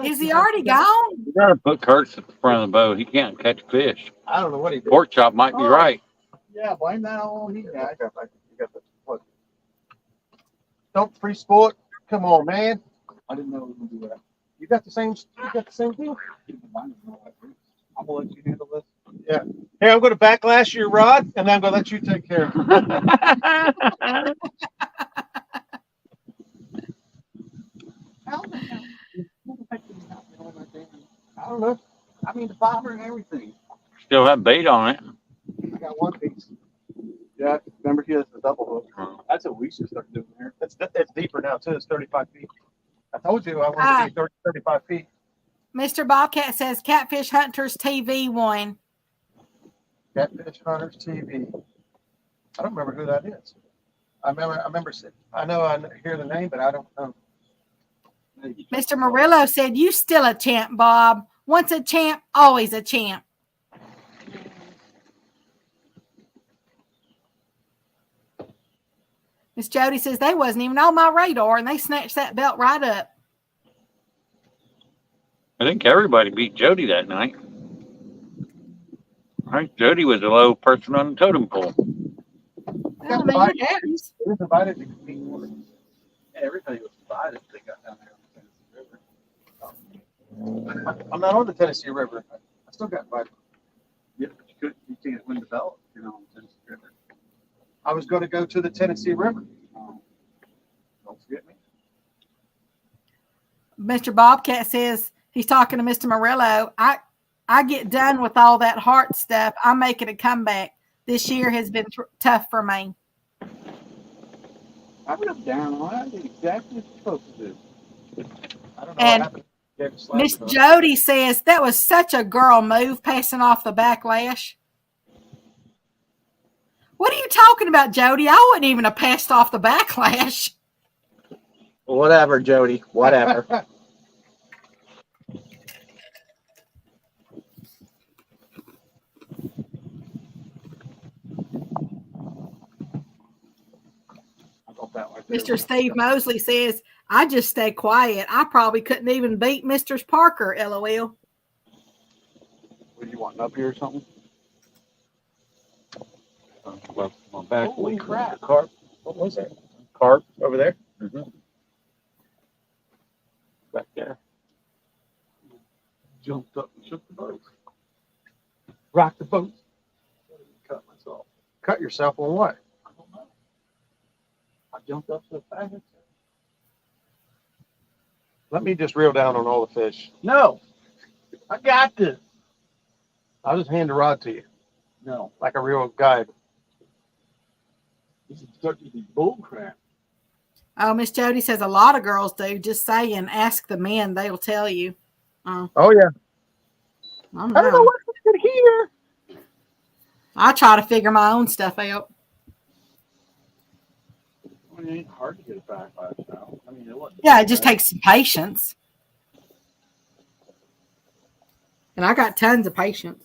Speaker 2: Is he already gone?
Speaker 4: You gotta put Curtis at the front of the boat. He can't catch fish.
Speaker 3: I don't know what he did.
Speaker 4: Pork chop might be right.
Speaker 6: Yeah, blame that on he got.
Speaker 3: You got the what? Don't free sport. Come on, man.
Speaker 6: I didn't know he was gonna do that.
Speaker 3: You got the same deal?
Speaker 6: I'm gonna let you handle this.
Speaker 3: Yeah. Here, I'm going to backlash your rod, and then I'm going to let you take care of it.
Speaker 6: I don't know. I mean, the bobber and everything.
Speaker 4: Still have bait on it.
Speaker 6: I got one piece. Yeah, remember he has the double hook. That's what we should start doing here.
Speaker 3: It's deeper now, too. It's 35 feet. I told you I wanted to be 35 feet.
Speaker 2: Mr. Bobcat says Catfish Hunters TV won.
Speaker 3: Catfish Hunters TV. I don't remember who that is. I know I hear the name, but I don't know.
Speaker 2: Mr. Murillo said, you still a champ, Bob. Once a champ, always a champ. Miss Jody says they wasn't even on my radar, and they snatched that belt right up.
Speaker 4: I think everybody beat Jody that night. Right? Jody was the low person on the totem pole.
Speaker 2: Well, I mean, it happens.
Speaker 3: Who was invited to compete?
Speaker 6: Everybody was divided. They got down there on the Tennessee River.
Speaker 3: I'm not on the Tennessee River. I still got my.
Speaker 1: Yeah, but you can't win develop, you know, on Tennessee River.
Speaker 3: I was going to go to the Tennessee River.
Speaker 1: Don't forget me.
Speaker 2: Mr. Bobcat says he's talking to Mr. Morello. I get done with all that heart stuff. I'm making a comeback. This year has been tough for me.
Speaker 6: I went down on it. I did exactly what you're supposed to do.
Speaker 3: I don't know
Speaker 2: And
Speaker 3: what happened. Gave a slap
Speaker 2: Miss
Speaker 3: to her.
Speaker 2: Jody says that was such a girl move, passing off the backlash. What are you talking about, Jody? I wouldn't even have passed off the backlash.
Speaker 5: Whatever, Jody. Whatever.
Speaker 1: I thought that right there.
Speaker 2: Mr. Steve Mosley says, I just stay quiet. I probably couldn't even beat Mr. Parker, LOL.
Speaker 6: What do you want, up here or something?
Speaker 3: My back.
Speaker 6: Holy crap.
Speaker 3: Carp. What was that? Carp over there? Back there.
Speaker 1: Jumped up and shook the boat.
Speaker 3: Rock the boat. Cut myself. Cut yourself on what?
Speaker 1: I don't know. I jumped up so fast.
Speaker 3: Let me just reel down on all the fish.
Speaker 1: No, I got this.
Speaker 3: I'll just hand the rod to you
Speaker 1: No,
Speaker 3: like a real guide.
Speaker 1: this is starting to be bull crap.
Speaker 2: Oh, Miss Jody says a lot of girls do. Just saying, ask the men. They'll tell you.
Speaker 3: Oh, yeah.
Speaker 2: I don't know.
Speaker 3: what's here.
Speaker 2: I try to figure my own stuff out.
Speaker 1: I mean, it ain't hard to get a backlash now. I mean, it wasn't.
Speaker 2: Yeah, it just takes some patience. And I got tons of patience.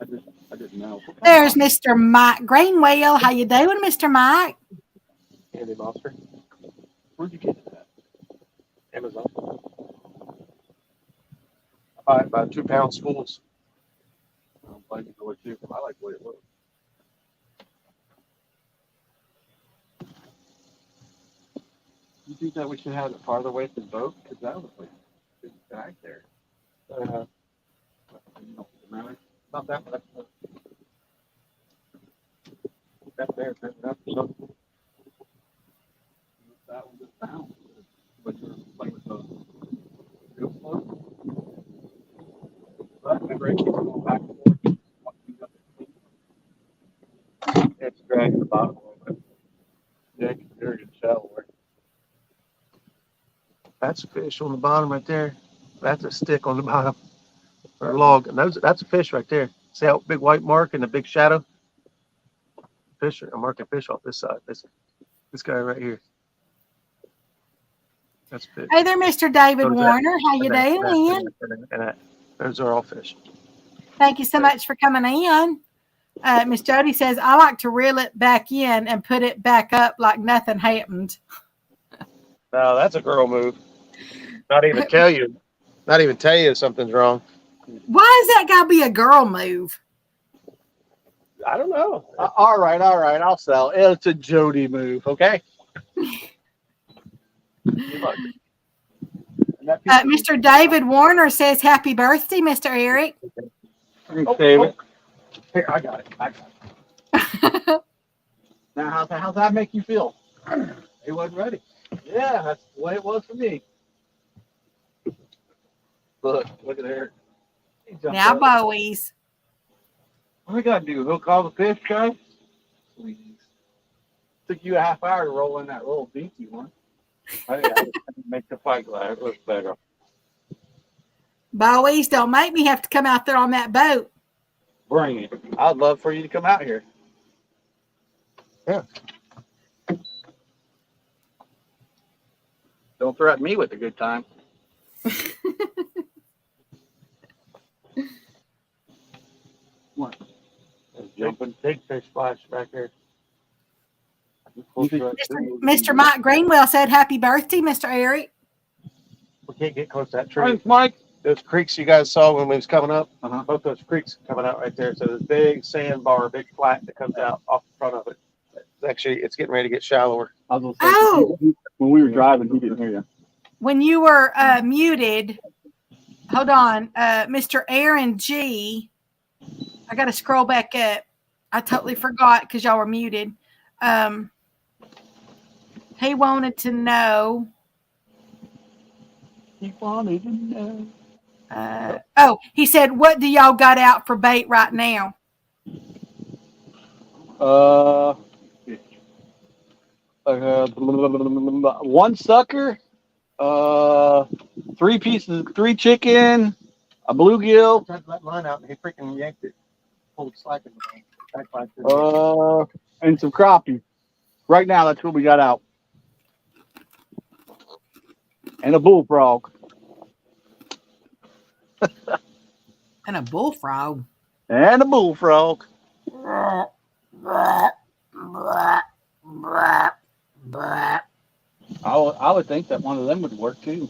Speaker 1: I didn't know.
Speaker 2: There's Mr. Mike Greenwell. How you doing, Mr. Mike?
Speaker 3: Candy monster.
Speaker 1: Where'd you get that?
Speaker 3: Amazon. I buy it by 2 pound spools.
Speaker 1: I don't blame you for what you. I like the way it looks. You think that we should have it farther away from the boat? Because that was like a big bag there. You know, the amount.
Speaker 3: Not that much. That there, turn it up or something.
Speaker 1: That one just bounced. But you're playing with the real float. But remember, I keep going back and forth.
Speaker 3: It's dragging the bottom a little bit.
Speaker 1: Yeah, very good shallow work.
Speaker 3: That's a fish on the bottom right there. That's a stick on the bottom. Or a log. And that's a fish right there. See how big white mark and the big shadow? Fish. I'm marking fish off this side. This guy right here. That's a fish.
Speaker 2: Hey there, Mr. David
Speaker 3: So is that-
Speaker 2: Warner. How you
Speaker 3: And that-
Speaker 2: doing?
Speaker 3: and that. Those are all fish.
Speaker 2: Thank you so much for coming in. Miss Jody says, I like to reel it back in and put it back up like nothing happened.
Speaker 3: No, that's a girl move. Not even tell you something's wrong.
Speaker 2: Why is that got to be a girl move?
Speaker 3: I don't know.
Speaker 6: All right. I'll sell. It's a Jody move, okay?
Speaker 2: Mr. David Warner says, happy birthday, Mr. Eric.
Speaker 6: Save it.
Speaker 3: Here, I got it.
Speaker 6: Now, how's that make you feel?
Speaker 3: He wasn't ready.
Speaker 6: Yeah, that's the way it was for me.
Speaker 1: Look at there.
Speaker 6: He jumped
Speaker 2: Now,
Speaker 6: up.
Speaker 2: Bowies.
Speaker 6: What we gotta do? Hook all the fish, guys? Please. Took you a half hour to roll in that little dinky one.
Speaker 1: I didn't make the fight glad. It looks better.
Speaker 2: Bowies, don't make me have to come out there on that boat.
Speaker 6: Bring it. I'd love for you to come out here.
Speaker 3: Yeah.
Speaker 6: Don't threaten me with a good time. What?
Speaker 3: Jumping big fish splash back there.
Speaker 2: Mr. Mike Greenwell said, happy birthday, Mr. Eric.
Speaker 3: We can't get close to that tree.
Speaker 6: Thanks, Mike.
Speaker 3: Those creeks you guys saw when we was coming up,
Speaker 6: Uh-huh.
Speaker 3: both those creeks coming out right there. So there's big sandbar, big flat that comes out off the front of it. It's getting ready to get shallower.
Speaker 6: I was gonna say,
Speaker 2: Oh.
Speaker 6: when we were driving, he didn't hear you.
Speaker 2: When you were muted, hold on. Mr. Aaron G. I got to scroll back up. I totally forgot because y'all were muted. He wanted to know.
Speaker 6: He wanted to know.
Speaker 2: He said, what do y'all got out for bait right now?
Speaker 6: One sucker, 3 pieces, 3 chicken, a bluegill,
Speaker 3: Tried to let line out and he freaking yanked it. Pulled slack in the back line.
Speaker 6: and some crappie. Right now, that's what we got out. And a bullfrog.
Speaker 2: And a bullfrog.
Speaker 6: And a bullfrog. I would think that one of them would work too.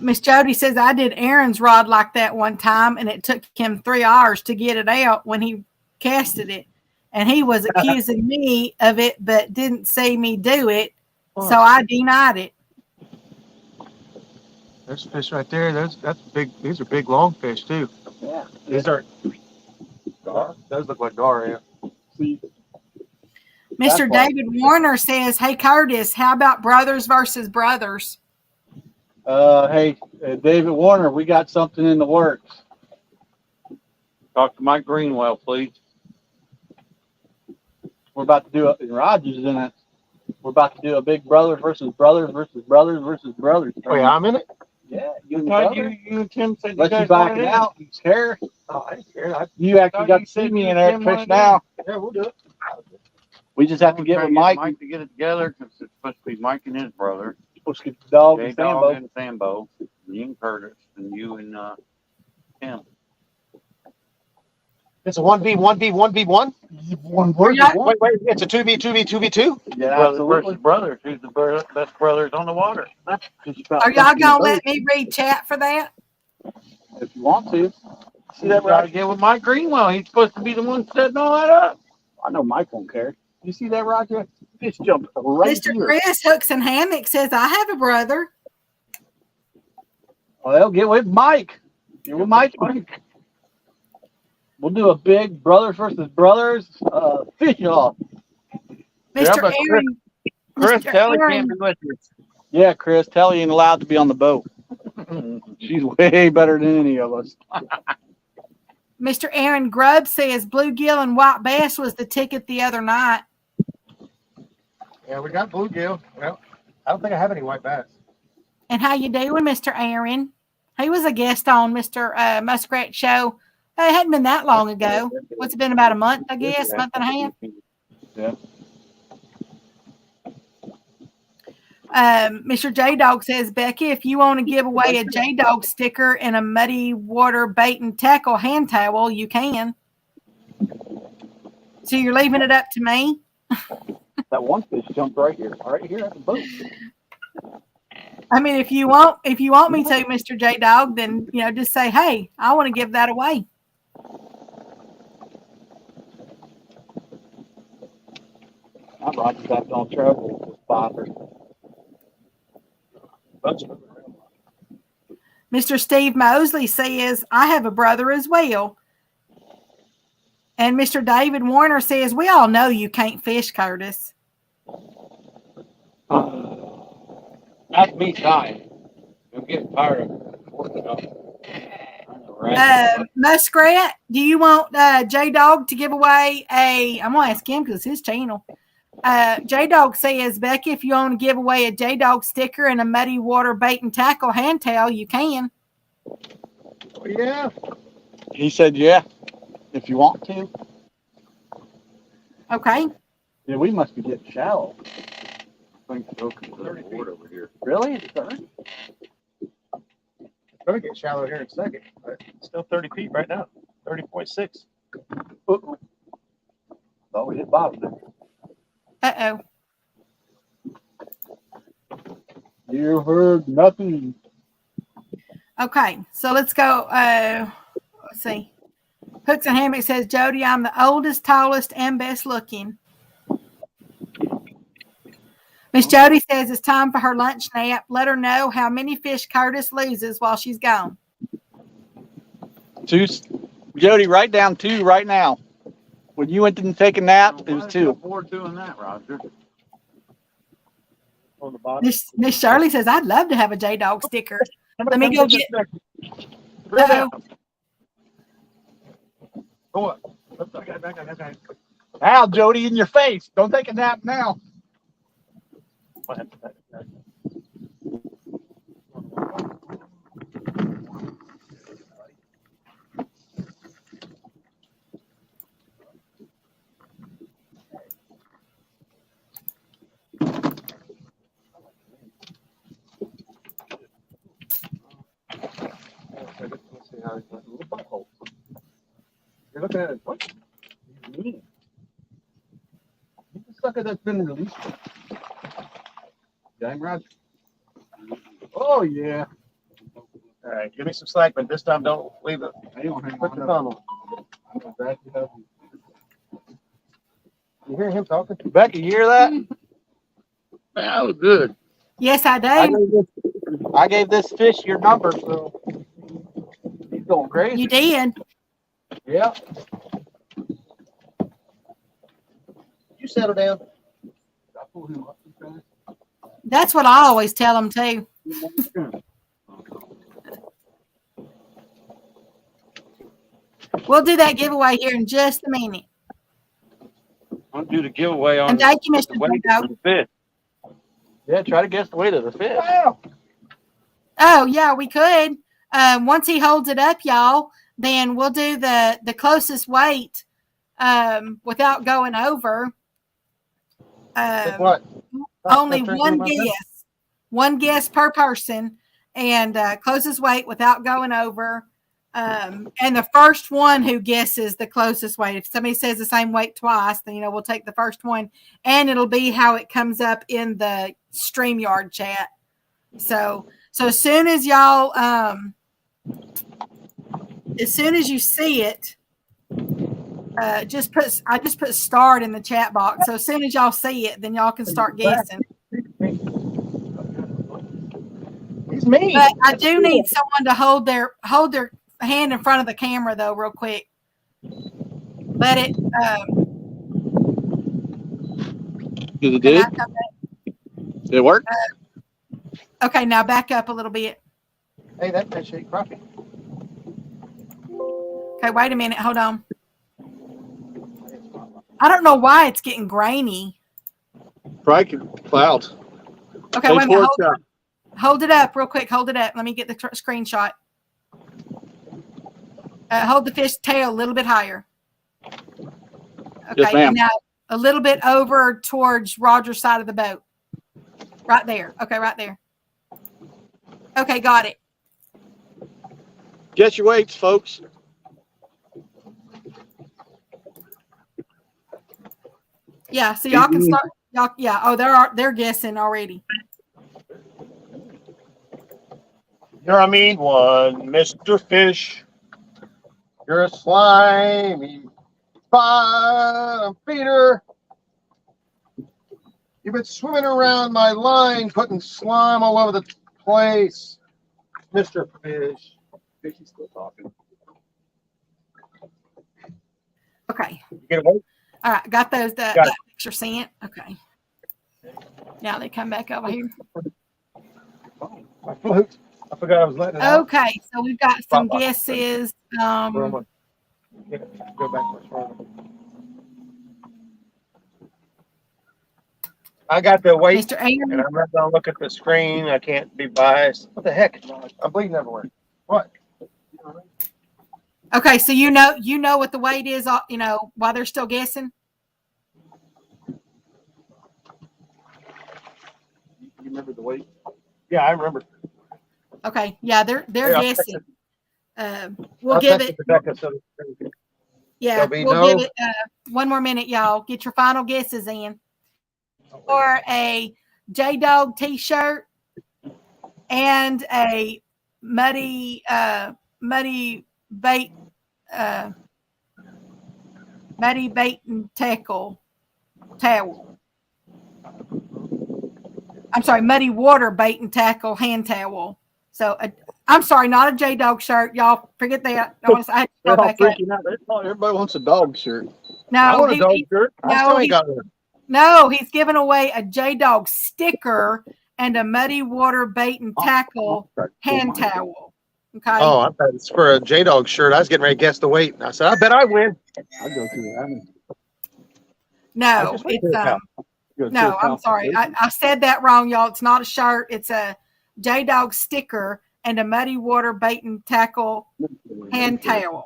Speaker 2: Miss Jody says I did Aaron's rod like that one time, and it took him 3 hours to get it out when he casted it. And he was accusing me of it, but didn't see me do it, so I denied it.
Speaker 3: There's fish right there. That's big. These are big long fish too.
Speaker 6: Yeah.
Speaker 3: These are gar. Those look like gar. Yeah.
Speaker 6: See,
Speaker 2: Mr. David Warner says, hey, Curtis, how about brothers versus brothers?
Speaker 6: hey, David Warner, we got something in the works.
Speaker 4: Talk to Mike Greenwell, please.
Speaker 6: We're about to do it. Rogers in it. We're about to do a big brothers versus brothers versus brothers versus brothers.
Speaker 3: Oh yeah, I'm in it.
Speaker 6: Yeah, you and
Speaker 4: Thought
Speaker 6: brother.
Speaker 4: you and Tim said you
Speaker 6: Let you
Speaker 4: guys
Speaker 6: back
Speaker 4: wanted
Speaker 6: it
Speaker 4: in.
Speaker 6: out. You scared?
Speaker 3: Oh, I ain't scared.
Speaker 6: You actually
Speaker 4: Thought
Speaker 6: got
Speaker 4: you
Speaker 6: to see
Speaker 4: said
Speaker 6: me
Speaker 4: you
Speaker 6: in there
Speaker 4: Tim
Speaker 6: fish
Speaker 4: wanted
Speaker 6: now.
Speaker 3: Yeah, we'll do it.
Speaker 6: We just have to
Speaker 4: We're
Speaker 6: get
Speaker 4: trying
Speaker 6: with
Speaker 4: to
Speaker 6: Mike.
Speaker 4: Mike to get it together because it's supposed to be Mike and his brother,
Speaker 6: Let's get the dog
Speaker 4: J
Speaker 6: and
Speaker 4: Dog
Speaker 6: Sambo.
Speaker 4: and Sambo, me and Curtis, and you and Tim.
Speaker 3: It's a 1v1v1v1.
Speaker 6: One
Speaker 2: versus Yeah.
Speaker 3: Wait, it's a 2v2v2v2.
Speaker 6: Yeah,
Speaker 4: Brothers
Speaker 6: absolutely.
Speaker 4: versus brothers. Who's the best brothers on the water?
Speaker 2: Are y'all going to let me read chat for that?
Speaker 6: If you want to. See
Speaker 4: You
Speaker 6: that,
Speaker 4: gotta
Speaker 6: Roger?
Speaker 4: get with Mike Greenwell. He's supposed to be the one setting all that up.
Speaker 6: I know Mike won't care. You see that, Roger? Fish jumped right
Speaker 2: Mr.
Speaker 6: here.
Speaker 2: Chris Hooks and Hammock says, I have a brother.
Speaker 6: Well, get with Mike. Get with Mike. We'll do a big brothers versus brothers fish off.
Speaker 4: Yeah,
Speaker 2: Mr.
Speaker 4: but
Speaker 2: Aaron.
Speaker 4: Chris
Speaker 2: Mr.
Speaker 4: Kelly
Speaker 2: Aaron,
Speaker 4: can't be with you.
Speaker 6: Yeah, Chris, Telly ain't allowed to be on the boat. She's way better than any of us.
Speaker 2: Mr. Aaron Grubb says bluegill and white bass was the ticket the other night.
Speaker 3: Yeah, we got bluegill. Well, I don't think I have any white bass.
Speaker 2: And how you doing, Mr. Aaron? He was a guest on Mr. Muskrat show. It hadn't been that long ago. What's it been, about a month, I guess, month and a half?
Speaker 6: Yeah.
Speaker 2: Mr. J Dog says, Becky, if you want to give away a J Dog sticker and a muddy water bait and tackle hand towel, you can. So you're leaving it up to me?
Speaker 6: That one fish jumped right here at the boat.
Speaker 2: I mean, if you want me to, Mr. J Dog, then just say, hey, I want to give that away.
Speaker 6: My Roger's got all trouble with boppers.
Speaker 2: Mr. Steve Mosley says, I have a brother as well. And Mr. David Warner says, we all know you can't fish, Curtis.
Speaker 7: That's me trying. I'm getting tired of working on
Speaker 2: Muskrat, do you want J Dog to give away I'm going to ask him because it's his channel. J Dog says, Becky, if you want to give away a J Dog sticker and a muddy water bait and tackle hand towel, you can.
Speaker 3: Yeah.
Speaker 6: He said, yeah, if you want to.
Speaker 2: Okay.
Speaker 6: Yeah, we must be getting shallow.
Speaker 4: I think it's okay. 30 feet over here.
Speaker 6: Really? It's 30?
Speaker 3: Gonna get shallow here in a second, but it's still 30 feet right now. 30.6.
Speaker 6: Uh-oh. Oh, we hit bottom there.
Speaker 2: Uh-oh.
Speaker 6: You heard nothing.
Speaker 2: Okay, so let's go. Let's see. Hooks and Hammock says, Jody, I'm the oldest, tallest, and best looking. Miss Jody says it's time for her lunch nap. Let her know how many fish Curtis loses while she's gone.
Speaker 6: Two, Jody, write down 2 right now. When you went and take a nap, it was 2.
Speaker 4: Bored doing that, Roger.
Speaker 3: On the bottom.
Speaker 2: Miss Shirley says, I'd love to have a J-Dog sticker. Let me go get. Uh-oh.
Speaker 5: Go up. Okay. Now, Jody, in your face. Don't take a nap now.
Speaker 3: You're looking at it. What? What do you mean? The sucker that's been released. Game, Roger.
Speaker 5: Oh, yeah.
Speaker 3: All right, give me some slack, but this time don't leave it. Put the thumb on. You hear him talking?
Speaker 6: Becky, you hear that?
Speaker 4: That was good.
Speaker 2: Yes, I do.
Speaker 6: I gave this fish your number, so he's going crazy.
Speaker 2: You did.
Speaker 6: Yeah.
Speaker 3: You settle down.
Speaker 2: That's what I always tell them too. We'll do that giveaway here in just a minute.
Speaker 4: I'll do the giveaway on
Speaker 2: And thank you, Mr.
Speaker 4: the weight
Speaker 2: J-Dog.
Speaker 4: of the fish.
Speaker 6: Yeah, try to guess the weight of the fish.
Speaker 2: Oh, yeah, we could. Once he holds it up, y'all, then we'll do the closest weight without going over.
Speaker 3: Take what?
Speaker 2: Only one guess per person, and closest weight without going over. And the first one who guesses the closest weight, if somebody says the same weight twice, then we'll take the first one, and it'll be how it comes up in the StreamYard chat. So as soon as y'all, as soon as you see it, I just put start in the chat box. So as soon as y'all see it, then y'all can start guessing.
Speaker 5: He's mean.
Speaker 2: But I do need someone to hold their hand in front of the camera though, real quick. Let it.
Speaker 4: Is it good? Did it work?
Speaker 2: Okay, now back up a little bit.
Speaker 3: Hey, that fish ate crappie.
Speaker 2: Okay, wait a minute. Hold on. I don't know why it's getting grainy.
Speaker 5: Probably clouds.
Speaker 2: Okay, wait a minute. Hold it up real quick. Hold it up. Let me get the screenshot. Hold the fish tail a little bit higher. Okay,
Speaker 4: Yes, ma'am.
Speaker 2: and now a little bit over towards Roger's side of the boat. Right there. Okay, right there. Okay, got it.
Speaker 5: Guess your weights, folks.
Speaker 2: Yeah, so y'all can start. Y'all, yeah. Oh, they're guessing already.
Speaker 3: You're a mean one, Mr. Fish. You're a slimy bottom feeder. You've been swimming around my line, putting slime all over the place, Mr. Fish. Fishy's still talking.
Speaker 2: Okay.
Speaker 3: You get away?
Speaker 2: All right, got those. That picture sent. Okay. Now they come back over here.
Speaker 3: My flute. I forgot I was letting it out.
Speaker 2: Okay, so we've got some guesses.
Speaker 3: Go back. I got the weight,
Speaker 2: Mr. Aaron.
Speaker 3: and I'm not gonna look at the screen. I can't be biased. What the heck? I'm bleeding everywhere. What?
Speaker 2: Okay, so you know what the weight is. While they're still guessing.
Speaker 6: You remember the weight?
Speaker 3: Yeah, I remember.
Speaker 2: Okay, yeah, they're
Speaker 3: Yeah,
Speaker 2: guessing. We'll give it. Yeah, we'll give it one more minute, y'all. Get your final guesses in. For a J-Dog t-shirt and a muddy bait and tackle towel. I'm sorry, muddy water bait and tackle hand towel. So I'm sorry, not a J Dog shirt. Y'all forget that. I had to
Speaker 6: They're
Speaker 2: go
Speaker 6: all
Speaker 2: back up.
Speaker 6: freaking out. Everybody wants a dog shirt.
Speaker 3: I
Speaker 2: No,
Speaker 3: want a dog shirt. I still ain't got one.
Speaker 2: no, he's giving away a J Dog sticker and a muddy water bait and tackle hand towel. Okay.
Speaker 3: Oh, I thought it's for a J Dog shirt. I was getting ready to guess the weight. And I said, I bet I win.
Speaker 6: I'll go to it.
Speaker 2: No, it's no, I'm sorry. I said that wrong, y'all. It's not a shirt. It's a J Dog sticker and a muddy water bait and tackle hand towel.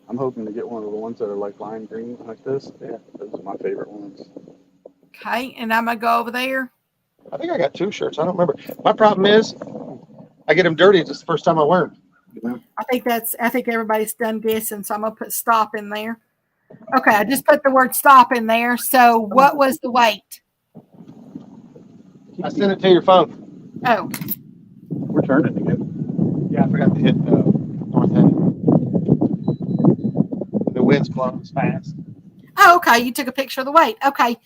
Speaker 6: I'm hoping to get one of the ones that are like lime green like this. Yeah, those are my favorite ones.
Speaker 2: Okay, and I'm gonna go over there.
Speaker 3: I think I got 2 shirts. I don't remember. My problem is I get them dirty. It's just the first time I wear them.
Speaker 2: I think everybody's done guessing, so I'm gonna put stop in there. Okay, I just put the word stop in there. So what was the weight?
Speaker 3: I sent it to your phone.
Speaker 2: Oh,
Speaker 6: We're turning again.
Speaker 3: Yeah, I forgot to hit north heading. The wind's blowing fast.
Speaker 2: oh, okay. You took a picture of the weight. Okay.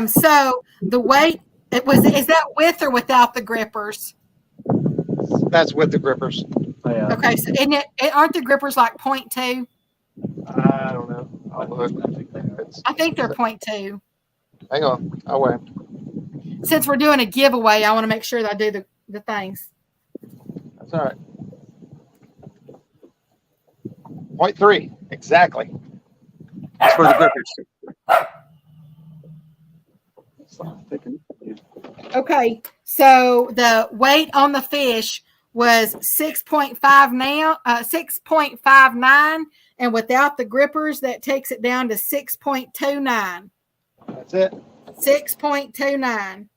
Speaker 2: So the weight is that with or without the grippers?
Speaker 3: That's with the grippers.
Speaker 6: Yeah.
Speaker 2: Okay, so aren't the grippers like 0.2?
Speaker 3: I don't know. I'll look.
Speaker 2: I think they're 0.2.
Speaker 3: Hang on. I'll weigh them.
Speaker 2: Since we're doing a giveaway, I want to make sure that I do the things.
Speaker 3: That's all right. 0.3. Exactly. That's for the grippers.
Speaker 2: Okay, so the weight on the fish was 6.59, and without the grippers, that takes it down to 6.29.
Speaker 3: That's it.
Speaker 2: 6.29.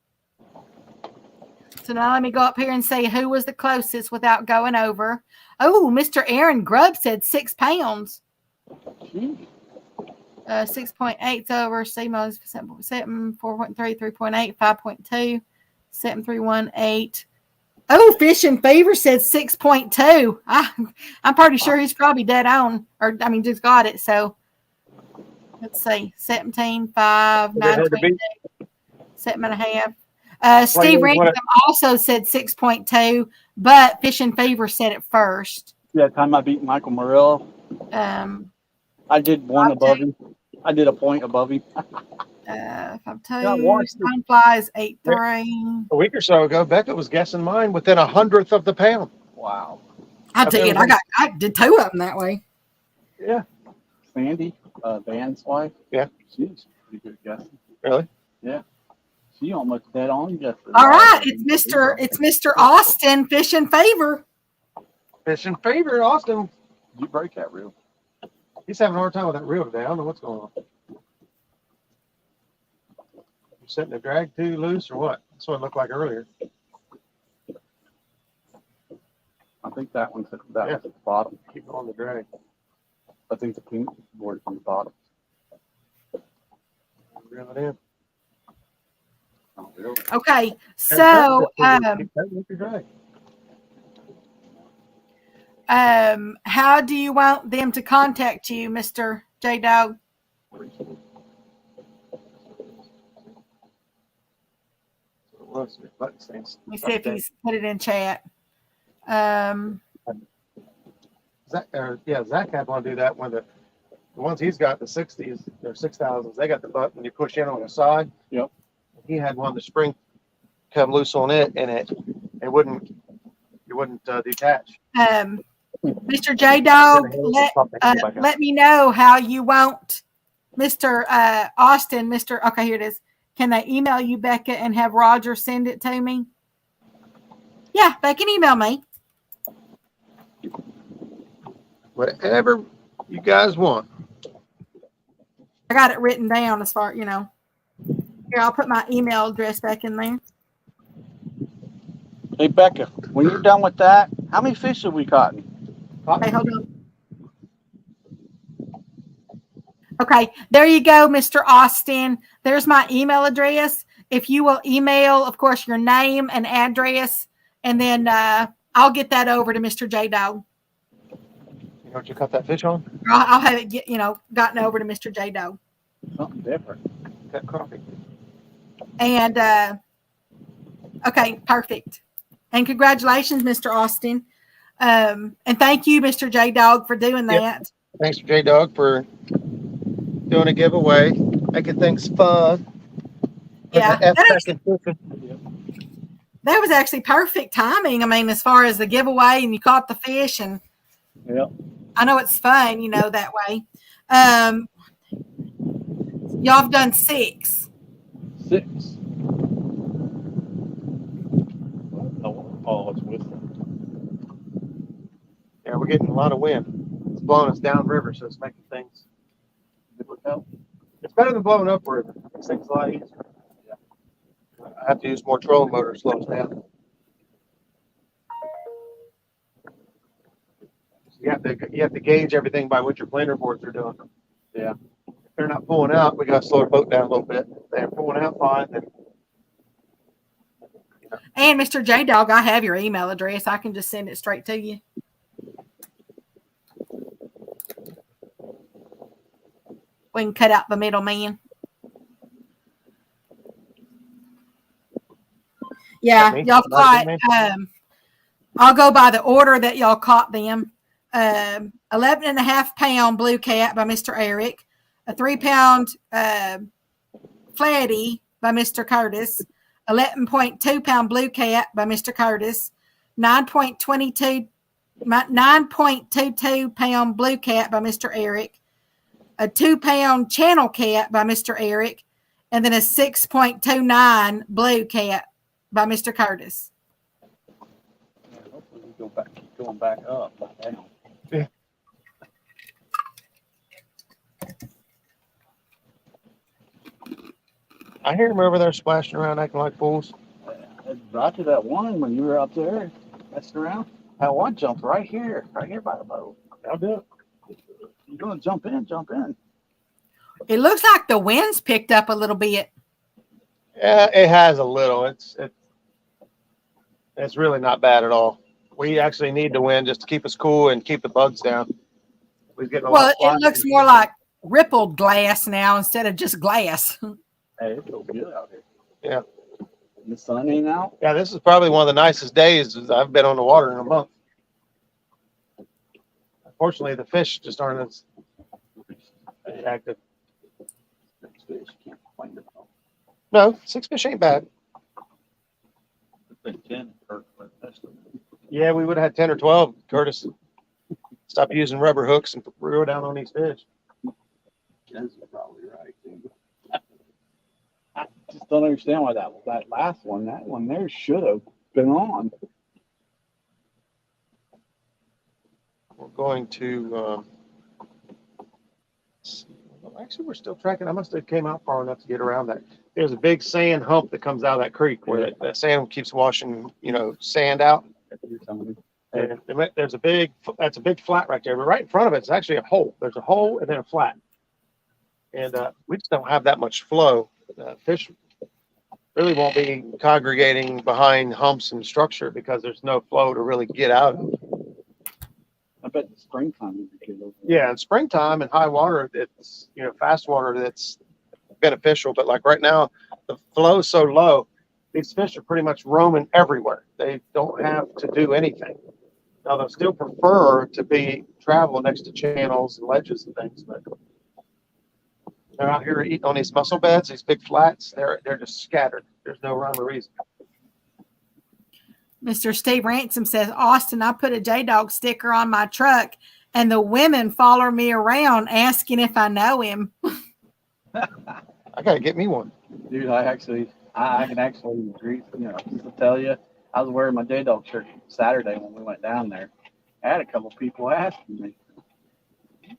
Speaker 2: So now let me go up here and say who was the closest without going over. Oh, Mr. Aaron Grubb said 6 pounds. 6.8's over. CMO's 7, 4.3, 3.8, 5.2, 7.318. Oh, Fish and Fever said 6.2. I'm pretty sure he's probably dead on, or I mean, just got it. So let's see, 17, 5, 9.2, 7.5. Steve Ransom also said 6.2, but Fish and Fever said it first.
Speaker 6: Yeah, time I beat Michael Morello. I did one above him. I did a point above him.
Speaker 2: 5.2. Time flies 8.3.
Speaker 3: A week or so ago, Becca was guessing mine within 100th of the pound.
Speaker 6: Wow.
Speaker 2: I did. I did 2 of them that way.
Speaker 6: Yeah. Sandy, Van's wife.
Speaker 3: Yeah.
Speaker 6: She's pretty good guessing.
Speaker 3: Really?
Speaker 6: Yeah. She almost dead on yesterday.
Speaker 2: All right, it's Mr. Austin Fish and Favor.
Speaker 3: Fish and Fever, Austin.
Speaker 6: Did you break that reel?
Speaker 3: He's having a hard time with that reel today. I don't know what's going on. You setting the drag too loose or what? That's what it looked like earlier.
Speaker 6: I think that one's at the bottom.
Speaker 3: Keep on the drag.
Speaker 6: I think the pink board is on the bottom.
Speaker 3: Reel it in.
Speaker 6: Oh, really?
Speaker 2: Okay, so how do you want them to contact you, Mr. J Dog?
Speaker 3: Let
Speaker 2: me see if he's put it in chat.
Speaker 3: Zach had one do that when the ones he's got, the 60s, they're 6,000s, they got the button you push in on the side.
Speaker 6: Yep.
Speaker 3: He had one, the spring come loose on it, and it wouldn't detach.
Speaker 2: Mr. J Dog, let me know how you want Mr. Austin, okay, here it is. Can they email you, Becca, and have Roger send it to me? Yeah, they can email me.
Speaker 3: Whatever you guys want.
Speaker 2: I got it written down as far, Here, I'll put my email address back in there.
Speaker 6: Hey, Becca, when you're done with that, how many fish have we caught?
Speaker 2: Okay, hold on. Okay, there you go, Mr. Austin. There's my email address. If you will email, of course, your name and address, and then I'll get that over to Mr. J Dog.
Speaker 3: You know what you cut that fish on?
Speaker 2: I'll have it gotten over to Mr. J Dog.
Speaker 6: Something different.
Speaker 3: Cut crappie.
Speaker 2: And Okay, perfect. And congratulations, Mr. Austin. And thank you, Mr. J Dog, for doing
Speaker 3: Yep.
Speaker 2: that.
Speaker 3: Thanks for J Dog for doing a giveaway, making things fun.
Speaker 2: Yeah,
Speaker 3: Putting the F
Speaker 2: that,
Speaker 3: back in fishing.
Speaker 2: that was actually perfect timing. I mean, as far as the giveaway and you caught the fish, and
Speaker 6: Yep.
Speaker 2: I know it's fun, that way. Y'all have done 6.
Speaker 6: 6. Oh, it's with them.
Speaker 3: Yeah, we're getting a lot of wind. It's blowing us downriver, so it's making things. It's better than blowing upriver. Makes things a lot easier. Yeah. I have to use more trolling motor to slow us down. You have to gauge everything by what your planer boards are doing.
Speaker 6: Yeah.
Speaker 3: If they're not pulling out, we got to slow the boat down a little bit. If they're pulling out fine, then.
Speaker 2: And Mr. J Dog, I have your email address. I can just send it straight to you. We can cut out the middleman. Yeah, y'all caught. I'll go by the order that y'all caught them. 11.5 pound blue cat by Mr. Eric, a 3 pound flatty by Mr. Curtis, 11.2 pound blue cat by Mr. Curtis, 9.22 pound blue cat by Mr. Eric, a 2 pound channel cat by Mr. Eric, and then a 6.29 blue cat by Mr. Curtis.
Speaker 6: Yeah, hopefully we keep going back up, not down.
Speaker 3: Yeah. I hear them over there splashing around, acting like fools.
Speaker 6: I brought you that one when you were up there messing around. That one jumped right here by the boat.
Speaker 3: I'll do it.
Speaker 6: You're gonna jump in.
Speaker 2: It looks like the wind's picked up a little bit.
Speaker 3: Yeah, it has a little. It's really not bad at all. We actually need the wind just to keep us cool and keep the bugs down. We're getting a lot.
Speaker 2: Well, it looks more like rippled glass now instead of just glass.
Speaker 6: Hey, it feels good out here.
Speaker 3: Yeah.
Speaker 6: The sun ain't out.
Speaker 3: Yeah, this is probably one of the nicest days I've been on the water in a month. Unfortunately, the fish just aren't as active. No, 6 fish ain't bad. Yeah, we would have had 10 or 12. Curtis, stop using rubber hooks and reel down on these fish.
Speaker 6: That's probably right. I just don't understand why that last one, that one there should have been on.
Speaker 3: We're going to. Actually, we're still tracking. I must have came out far enough to get around that. There's a big sand hump that comes out of that creek where that sand keeps washing, sand out. And that's a big flat right there. But right in front of it is actually a hole. There's a hole and then a flat. And we just don't have that much flow. Fish really won't be congregating behind humps and structure because there's no flow to really get out of.
Speaker 6: I bet in springtime would be good.
Speaker 3: Yeah, in springtime and high water, it's fast water that's beneficial. But like right now, the flow is so low, these fish are pretty much roaming everywhere. They don't have to do anything. Now they'll still prefer to travel next to channels and ledges and things, but they're out here eating on these mussel beds, these big flats. They're just scattered. There's no rhyme or reason.
Speaker 2: Mr. Steve Ransom says, Austin, I put a J-Dog sticker on my truck and the women follow me around asking if I know him.
Speaker 3: I got to get me one.
Speaker 6: Dude, I can actually agree. Just to tell you, I was wearing my J-Dog shirt Saturday when we went down there. I had a couple people asking me,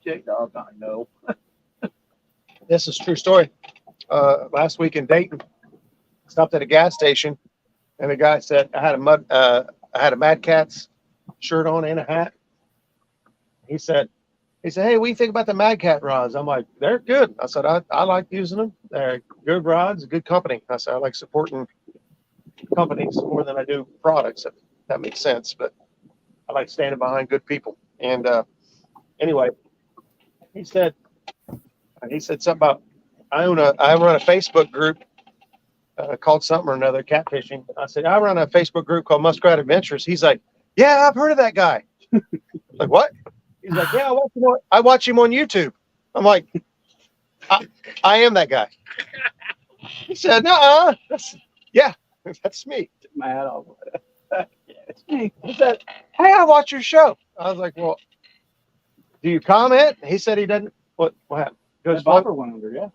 Speaker 6: J-Dog, I know.
Speaker 3: This is a true story. Last week in Dayton, stopped at a gas station, and the guy said I had a Mad Catz shirt on and a hat. He said, hey, what do you think about the Mad Cat rods? I'm like, they're good. I said, I like using them. They're good rods, a good company. I said, I like supporting companies more than I do products, if that makes sense. But I like standing behind good people. And anyway, he said something about I run a Facebook group called something or another, catfishing. I said, I run a Facebook group called Muskrat Adventures. He's like, yeah, I've heard of that guy. Like, what? He's like, yeah, I watch him on YouTube. I'm like, I am that guy. He said, no, that's me.
Speaker 6: Mad over it.
Speaker 3: Yeah, it's me. He said, hey, I watch your show. I was like, well, do you comment? He said he doesn't. What happened?
Speaker 6: That bopper went under, yeah.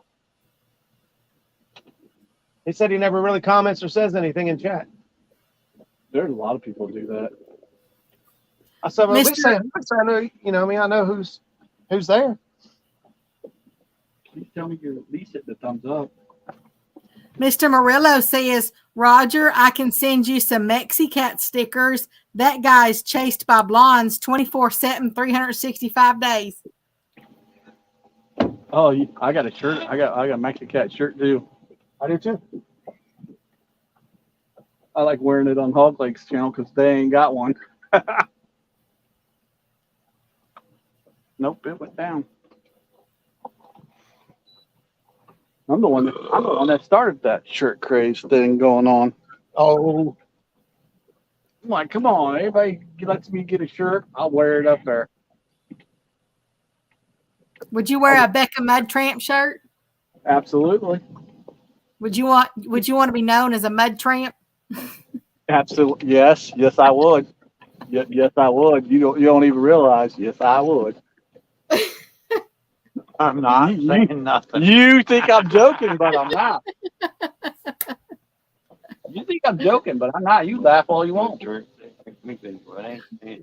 Speaker 3: He said he never really comments or says anything in chat.
Speaker 6: There's a lot of people do that.
Speaker 3: I said, well, at least
Speaker 2: Mr.
Speaker 3: I know, I know who's there.
Speaker 6: Please tell me you're at least hitting the thumbs up.
Speaker 2: Mr. Murillo says, Roger, I can send you some Mexicat stickers. That guy's chased by blondes 24/7, 365 days.
Speaker 6: Oh, I got a shirt. I got a Mexicat shirt too.
Speaker 3: I do too.
Speaker 6: I like wearing it on Hog Lake's channel because they ain't got one. Nope, it went down. I'm the one that started that shirt craze thing going on.
Speaker 3: Oh,
Speaker 6: I'm like, come on, everybody lets me get a shirt, I'll wear it up there.
Speaker 2: Would you wear a Becca Mud Tramp shirt?
Speaker 6: Absolutely.
Speaker 2: Would you want to be known as a mud tramp?
Speaker 6: Absolutely. Yes, I would. Yes, I would. You don't even realize. Yes, I would.
Speaker 4: I'm not saying nothing.
Speaker 6: You think I'm joking, but I'm not. You think I'm joking, but I'm not. You laugh all you want.
Speaker 3: yeah, he's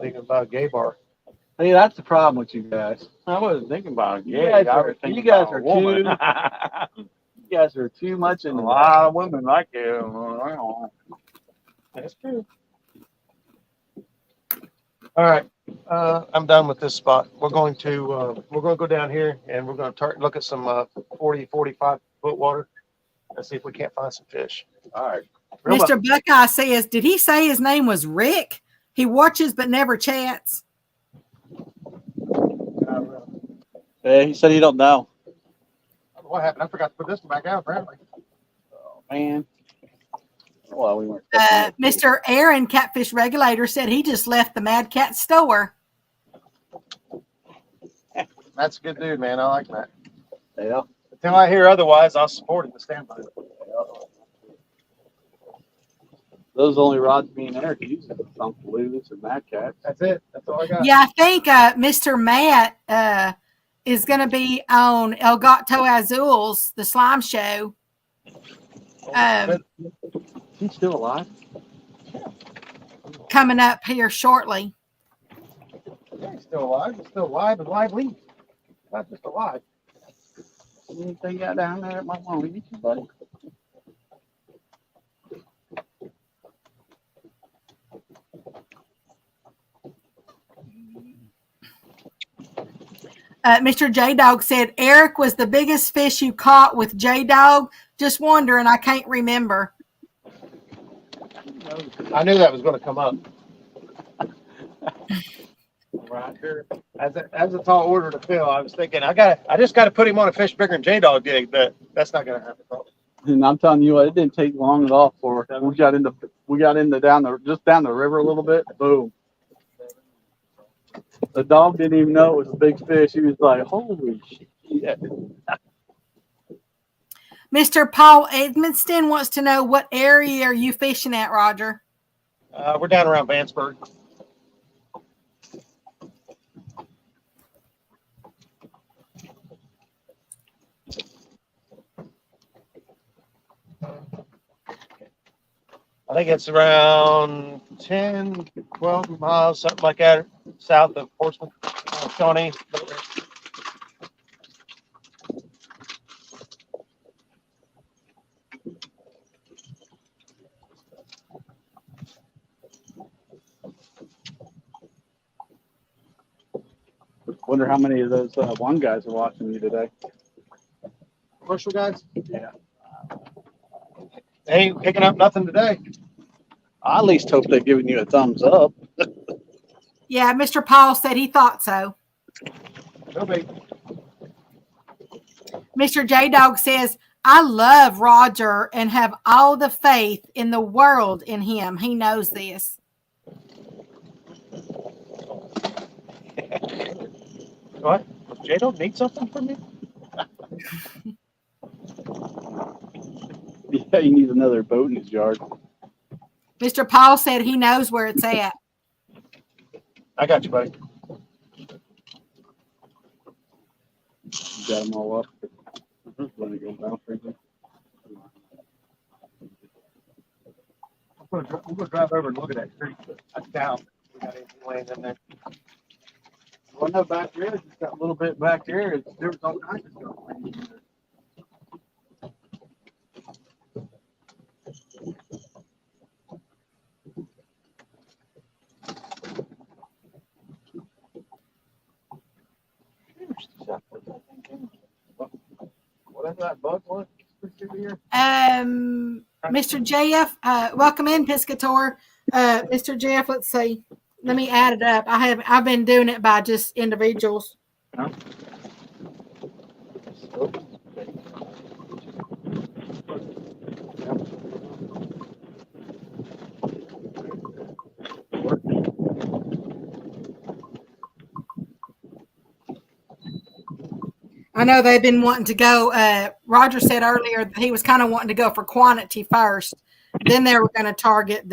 Speaker 3: thinking about a gay bar.
Speaker 6: Hey, that's the problem with you guys.
Speaker 4: I wasn't thinking about it.
Speaker 6: You
Speaker 4: Yeah,
Speaker 6: guys you guys are too. You guys are too much
Speaker 4: A
Speaker 6: into
Speaker 4: lot of women like you.
Speaker 3: That's true. All right, I'm done with this spot. We're going to go down here and we're going to look at some 40, 45 foot water and see if we can't find some fish.
Speaker 6: All right.
Speaker 2: Mr. Buckeye says, did he say his name was Rick? He watches but never chats.
Speaker 6: Hey, he said he don't know.
Speaker 3: What happened? I forgot to put this one back out, apparently.
Speaker 6: Oh, man. Well, we weren't.
Speaker 2: Mr. Aaron, Catfish Regulator, said he just left the Mad Cat store.
Speaker 3: That's a good dude, man. I like that.
Speaker 6: Yeah.
Speaker 3: Until I hear otherwise, I'll support him to stand by it.
Speaker 6: Those only rods me and Eric use. Some blues and Mad Cats.
Speaker 3: That's it. That's all I got.
Speaker 2: Yeah, I think Mr. Matt is going to be on El Gato Azul's The Slime Show.
Speaker 6: He's still alive?
Speaker 2: Coming up here shortly.
Speaker 3: Yeah, he's still alive. He's still alive and lively. Not just alive.
Speaker 6: Anything got down there at my mom? Eat you, buddy.
Speaker 2: Mr. J Dog said Eric was the biggest fish you caught with J Dog. Just wondering, I can't remember.
Speaker 3: I knew that was going to come up. Right here, as a tall order to fill, I was thinking I just got to put him on a fish bigger than J Dog did, but that's not going to happen.
Speaker 6: And I'm telling you what, it didn't take long at all for us. We got into down the river a little bit. Boom. The dog didn't even know it was a big fish. He was like, "Holy shit!"
Speaker 2: Mr. Paul Edmonston wants to know, what area are you fishing at, Roger?
Speaker 3: We're down around Vanceburg. I think it's around 10, 12 miles, something like that, south of Portsmouth, Shawnee.
Speaker 6: Wonder how many of those one guys are watching you today.
Speaker 3: Commercial guys?
Speaker 6: Yeah.
Speaker 3: They ain't picking up nothing today.
Speaker 6: I at least hope they're giving you a thumbs up.
Speaker 2: Yeah, Mr. Paul said he thought so.
Speaker 3: No big.
Speaker 2: Mr. J Dog says, I love Roger and have all the faith in the world in him. He knows this.
Speaker 3: What? Jay don't need something from me?
Speaker 6: Yeah, he needs another boat in his yard.
Speaker 2: Mr. Paul said he knows where it's at.
Speaker 3: I got you, buddy.
Speaker 6: You got them all up. Let it go down for you.
Speaker 3: We're gonna drive over and look at that creek. That's down. We got anything laying in there.
Speaker 6: Well, no, back there, just got a little bit back there. There was all kinds of stuff.
Speaker 3: Whatever that bug was.
Speaker 2: Mr. JF, welcome in, Piscator. Mr. JF, let's see. Let me add it up. I've been doing it by just individuals. I know they've been wanting to go. Roger said earlier that he was kind of wanting to go for quantity first. Then they were going to target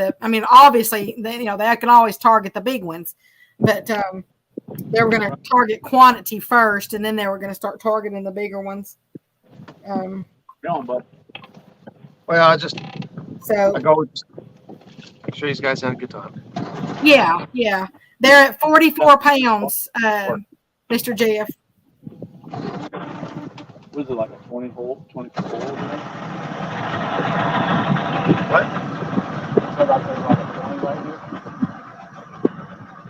Speaker 2: obviously, they can always target the big ones, but they were going to target quantity first, and then they were going to start targeting the bigger ones.
Speaker 6: Go on, bud.
Speaker 3: Well, I go just make sure these guys have a good time.
Speaker 2: Yeah. They're at 44 pounds, Mr. JF.
Speaker 6: Was it like a 24 hole?
Speaker 3: What?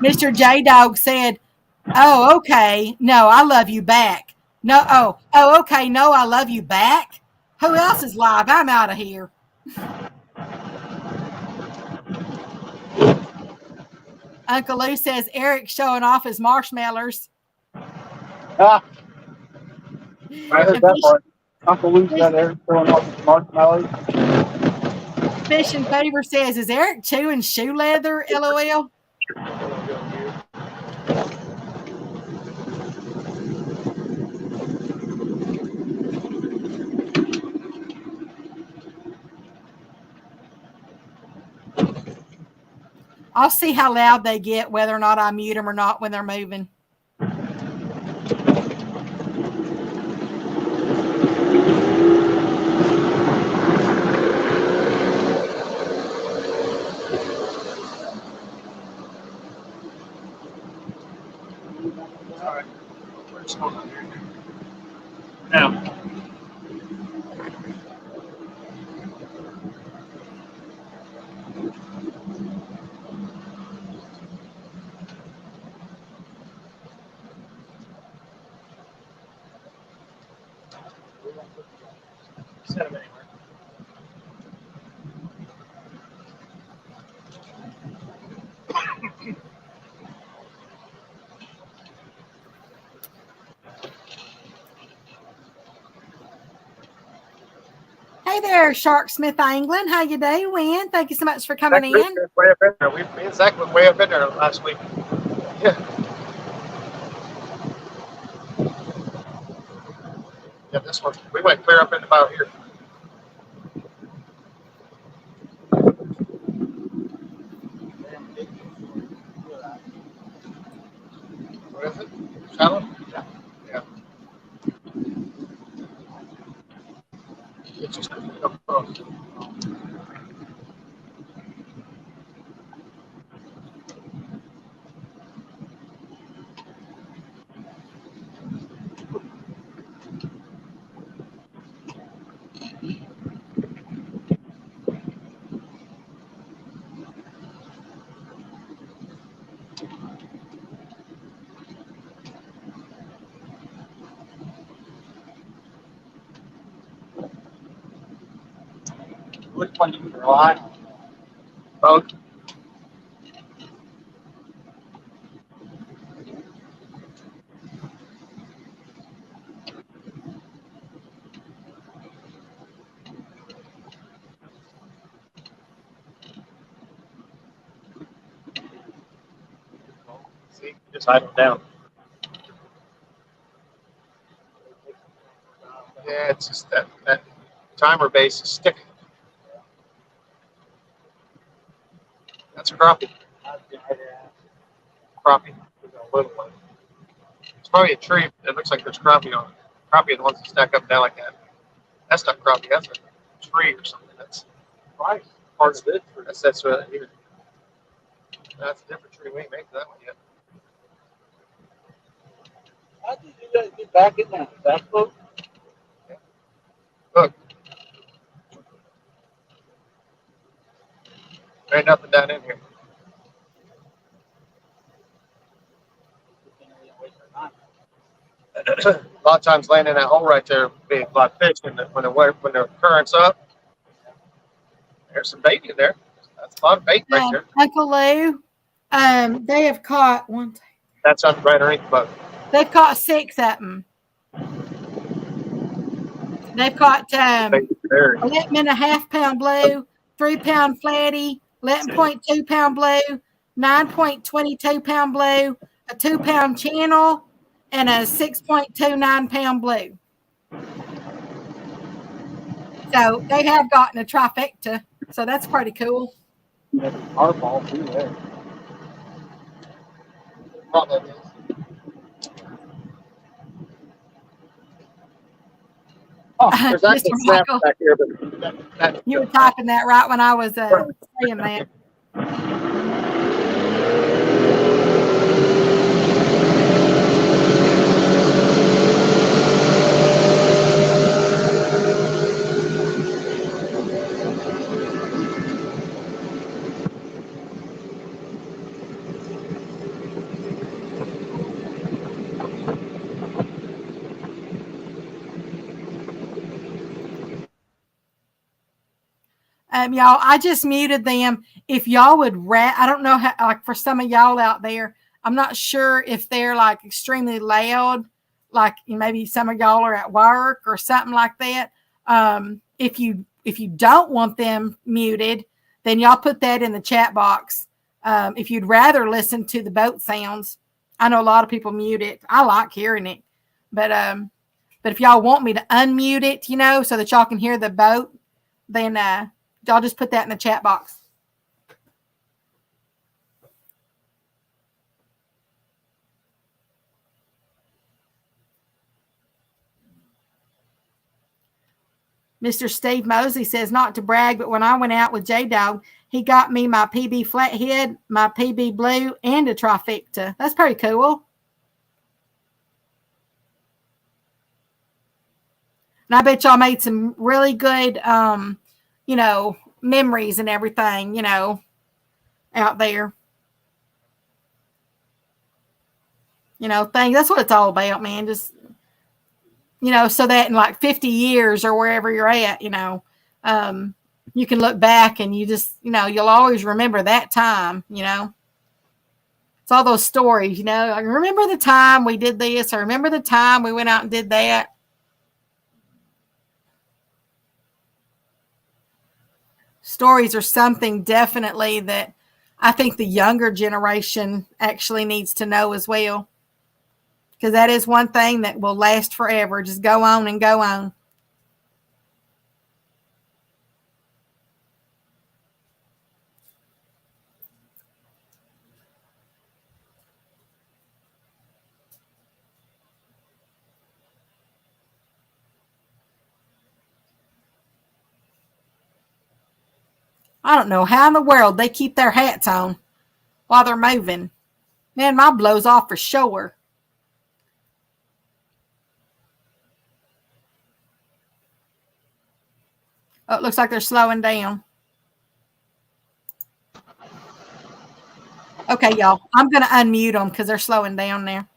Speaker 2: Mr. J Dog said, "Oh, okay. No, I love you back. No, oh, okay. No, I love you back. Who else is live? I'm out of here." Uncle Lou says Eric showing off his marshmallows.
Speaker 6: I heard that part. Uncle Lou's got Eric throwing off his marshmallows.
Speaker 2: Fish and Favor says, "Is Eric chewing shoe leather? LOL." I'll see how loud they get, whether or not I mute them or not when they're moving.
Speaker 3: All right. We're just going on here. Now. Set them anywhere.
Speaker 2: Hey there, Shark Smith Angling. How you doing? Thank you so much for coming in.
Speaker 3: Way up in there. Me and Zach went way up in there last week. Yeah. Yeah, this one. We went clear up in about here. What is it? Shallow? Yeah. Yeah. It's just up close. Which one do you rely on? Both. See, you just hide them down. Yeah, it's just that timer base is sticking. That's a crappie. Crappie. A little one. It's probably a tree. It looks like there's crappie on it. Crappie are the ones that stack up and down like that. That's not crappie. That's a tree or something. That's
Speaker 6: Right. Part of it.
Speaker 3: that's right here. That's a different tree. We ain't made that one yet.
Speaker 6: How did you guys get back in that back boat?
Speaker 3: Look. There ain't nothing down in here. A lot of times laying in that hole right there being a lot of fish when the current's up. There's some bait in there. That's a lot of bait right there.
Speaker 2: Uncle Lou, they have caught one.
Speaker 3: That's on right underneath the boat.
Speaker 2: They've caught 6 of them. They've caught
Speaker 3: Bait there.
Speaker 2: 11.5 pound blue, 3 pound flatty, 11.2 pound blue, 9.22 pound blue, a 2 pound channel, and a 6.29 pound blue. So they have gotten a trifecta. So that's pretty cool.
Speaker 6: Our ball too there.
Speaker 3: Probably is. Oh, there's actually
Speaker 2: Mr.
Speaker 3: snaps
Speaker 2: Michael,
Speaker 3: back here, but that
Speaker 2: you were typing that right when I was saying that. Y'all, I just muted them. If y'all would I don't know how, like for some of y'all out there, I'm not sure if they're like extremely loud, like maybe some of y'all are at work or something like that. If you don't want them muted, then y'all put that in the chat box. If you'd rather listen to the boat sounds, I know a lot of people mute it. I like hearing it, but if y'all want me to unmute it, so that y'all can hear the boat, then y'all just put that in the chat box. Mr. Steve Mosley says, not to brag, but when I went out with J-Dog, he got me my PB flathead, my PB blue, and a trifecta. That's pretty cool. And I bet y'all made some really good, memories and everything, out there. Things. That's what it's all about, man. Just, so that in like 50 years or wherever you're at, you can look back and you just, you'll always remember that time, It's all those stories, I remember the time we did this. I remember the time we went out and did that. Stories are something definitely that I think the younger generation actually needs to know as well. Because that is one thing that will last forever. Just go on and go on. I don't know how in the world they keep their hats on while they're moving. Man, my blows off for sure. Oh, it looks like they're slowing down. Okay, y'all. I'm going to unmute them because they're slowing down now.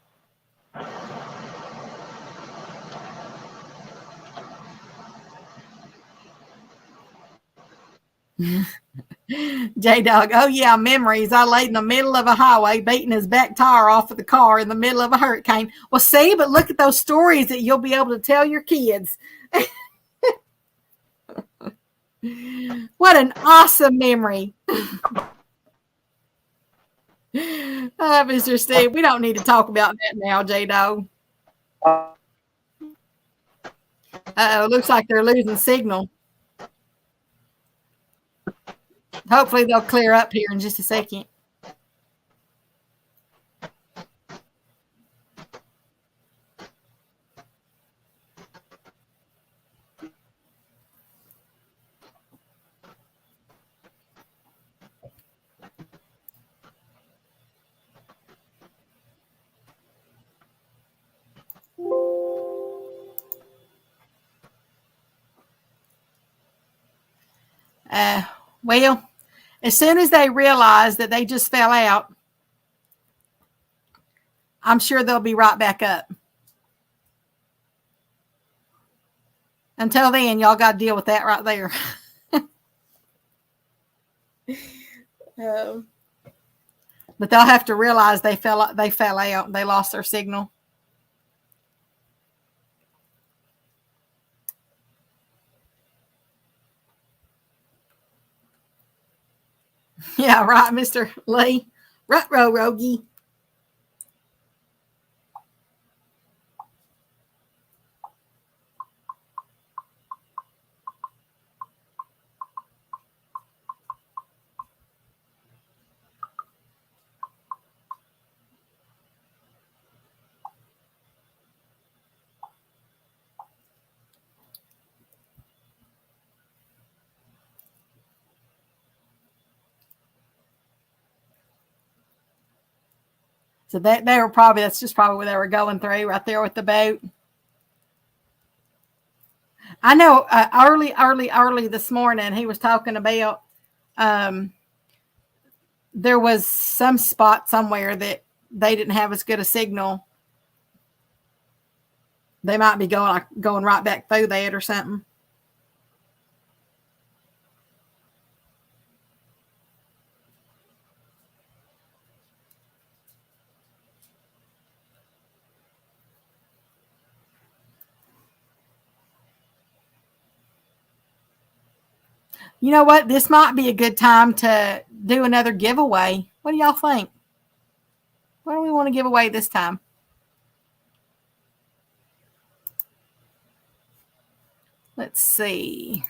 Speaker 2: J-Dog, oh yeah, memories. I laid in the middle of a highway beating his back tire off of the car in the middle of a hurricane. Well, see, but look at those stories that you'll be able to tell your kids. What an awesome memory. Mr. Steve, we don't need to talk about that now, J-Dog. Uh-oh, looks like they're losing signal. Hopefully they'll clear up here in just a second. Well, as soon as they realize that they just fell out, I'm sure they'll be right back up. Until then, y'all got to deal with that right there. But they'll have to realize they fell out. They lost their signal. Yeah, right, Mr. Lee. Rut-row, Rogie. So that's just probably what they were going through right there with the boat. I know early this morning he was talking about there was some spot somewhere that they didn't have as good a signal. They might be going right back through that or something. You know what? This might be a good time to do another giveaway. What do y'all think? What do we want to give away this time? Let's see.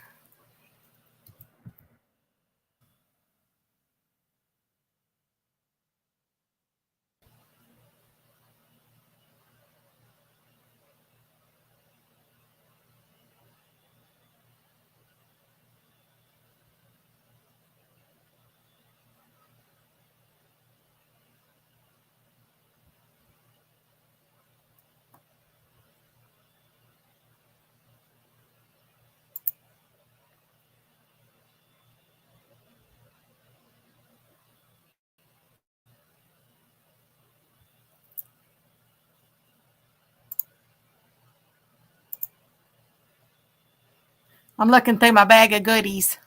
Speaker 2: I'm looking through my bag of goodies.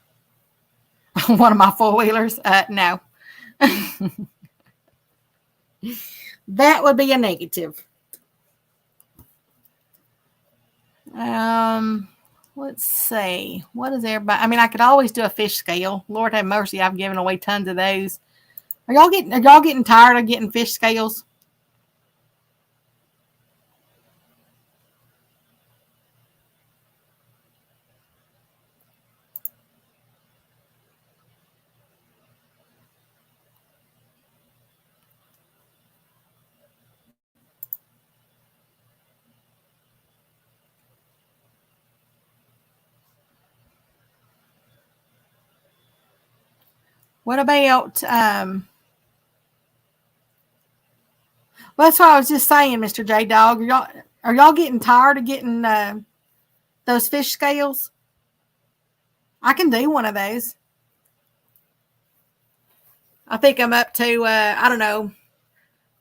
Speaker 2: One of my four-wheelers? No. That would be a negative. Let's see. What is everybody? I mean, I could always do a fish scale. Lord have mercy, I've given away tons of those. Are y'all getting tired of getting fish scales? What about well, that's what I was just saying, Mr. J Dog. Are y'all getting tired of getting those fish scales? I can do one of those. I think I'm up to I don't know.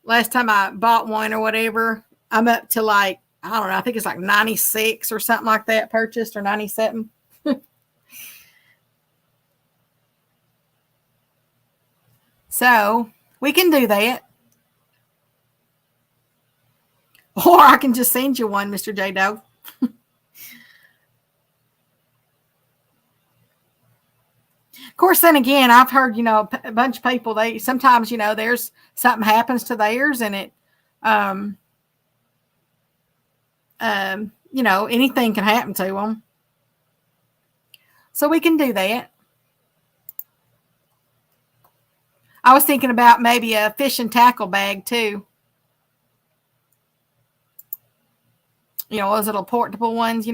Speaker 2: Last time I bought one or whatever, I'm up to like, I don't know, I think it's like 96 or something like that purchased, or 97. So we can do that. Or I can just send you one, Mr. J Dog. Of course, then again, I've heard, a bunch of people, they sometimes, there's something happens to theirs and it, anything can happen to them. So we can do that. I was thinking about maybe a fish and tackle bag too. Those little portable ones,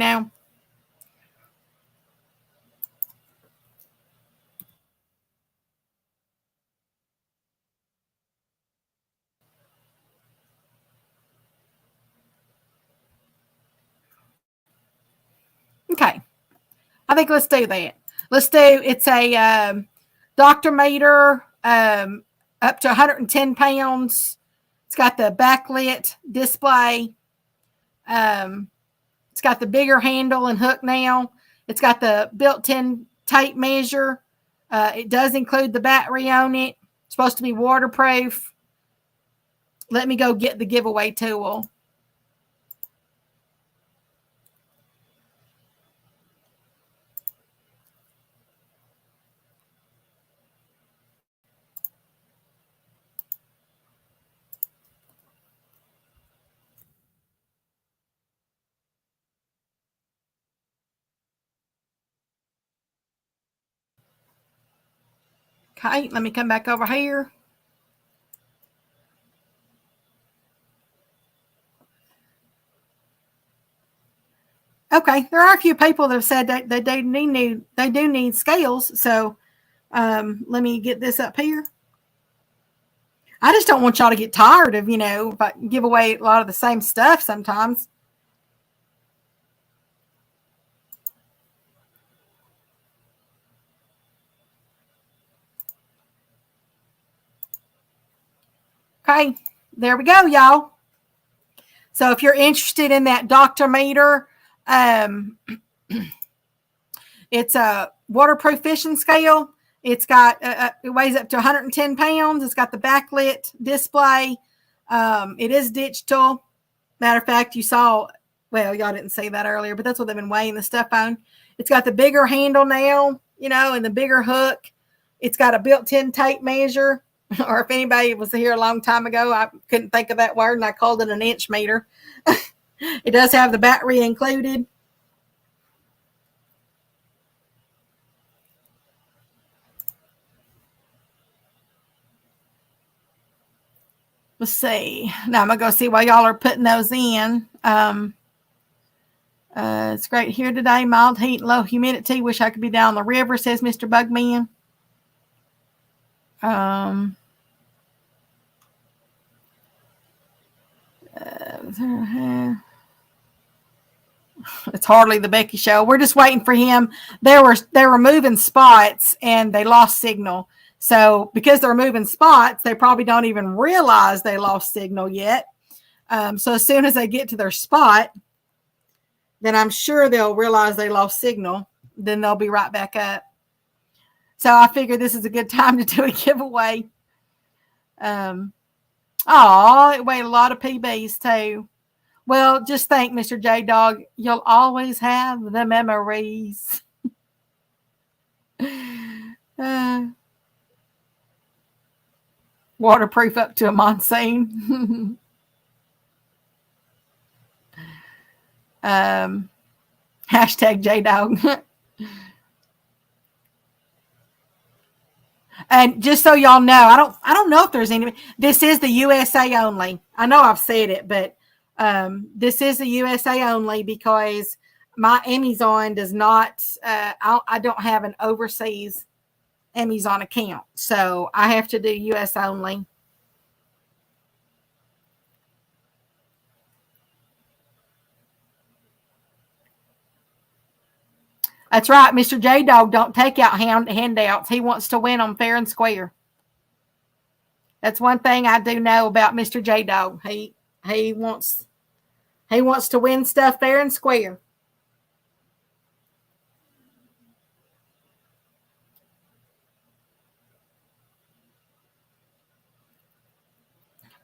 Speaker 2: Okay. I think let's do that. It's a Dr. Mater up to 110 pounds. It's got the backlit display. It's got the bigger handle and hook now. It's got the built-in tape measure. It does include the battery on it. It's supposed to be waterproof. Let me go get the giveaway tool. Okay, let me come back over here. Okay, there are a few people that have said that they do need scales. So let me get this up here. I just don't want y'all to get tired of, if I give away a lot of the same stuff sometimes. Okay, there we go, y'all. So if you're interested in that Dr. Meter, it's a waterproof fishing scale. It's got, it weighs up to 110 pounds. It's got the backlit display. It is digital. Matter of fact, you saw, well, y'all didn't see that earlier, but that's what they've been weighing the stuff on. It's got the bigger handle now, and the bigger hook. It's got a built-in tape measure. Or if anybody was here a long time ago, I couldn't think of that word, and I called it an inch meter. It does have the battery included. Let's see. Now I'm going to go see while y'all are putting those in. It's great here today. Mild heat, low humidity. Wish I could be down the river, says Mr. Bugman. It's hardly the Becky show. We're just waiting for him. They were moving spots and they lost signal. So because they're moving spots, they probably don't even realize they lost signal yet. So as soon as they get to their spot, then I'm sure they'll realize they lost signal. Then they'll be right back up. So I figured this is a good time to do a giveaway. It weighed a lot of PBs too. Well, just think, Mr. J Dog, you'll always have the memories. Waterproof up to a monsoon. Hashtag J Dog. And just so y'all know, I don't know if there's any. This is the USA only. I know I've said it, but this is the USA only because my Amazon does not. I don't have an overseas Amazon account, so I have to do US only. That's right, Mr. J Dog. Don't take out handouts. He wants to win them fair and square. That's one thing I do know about Mr. J Dog. He wants to win stuff fair and square.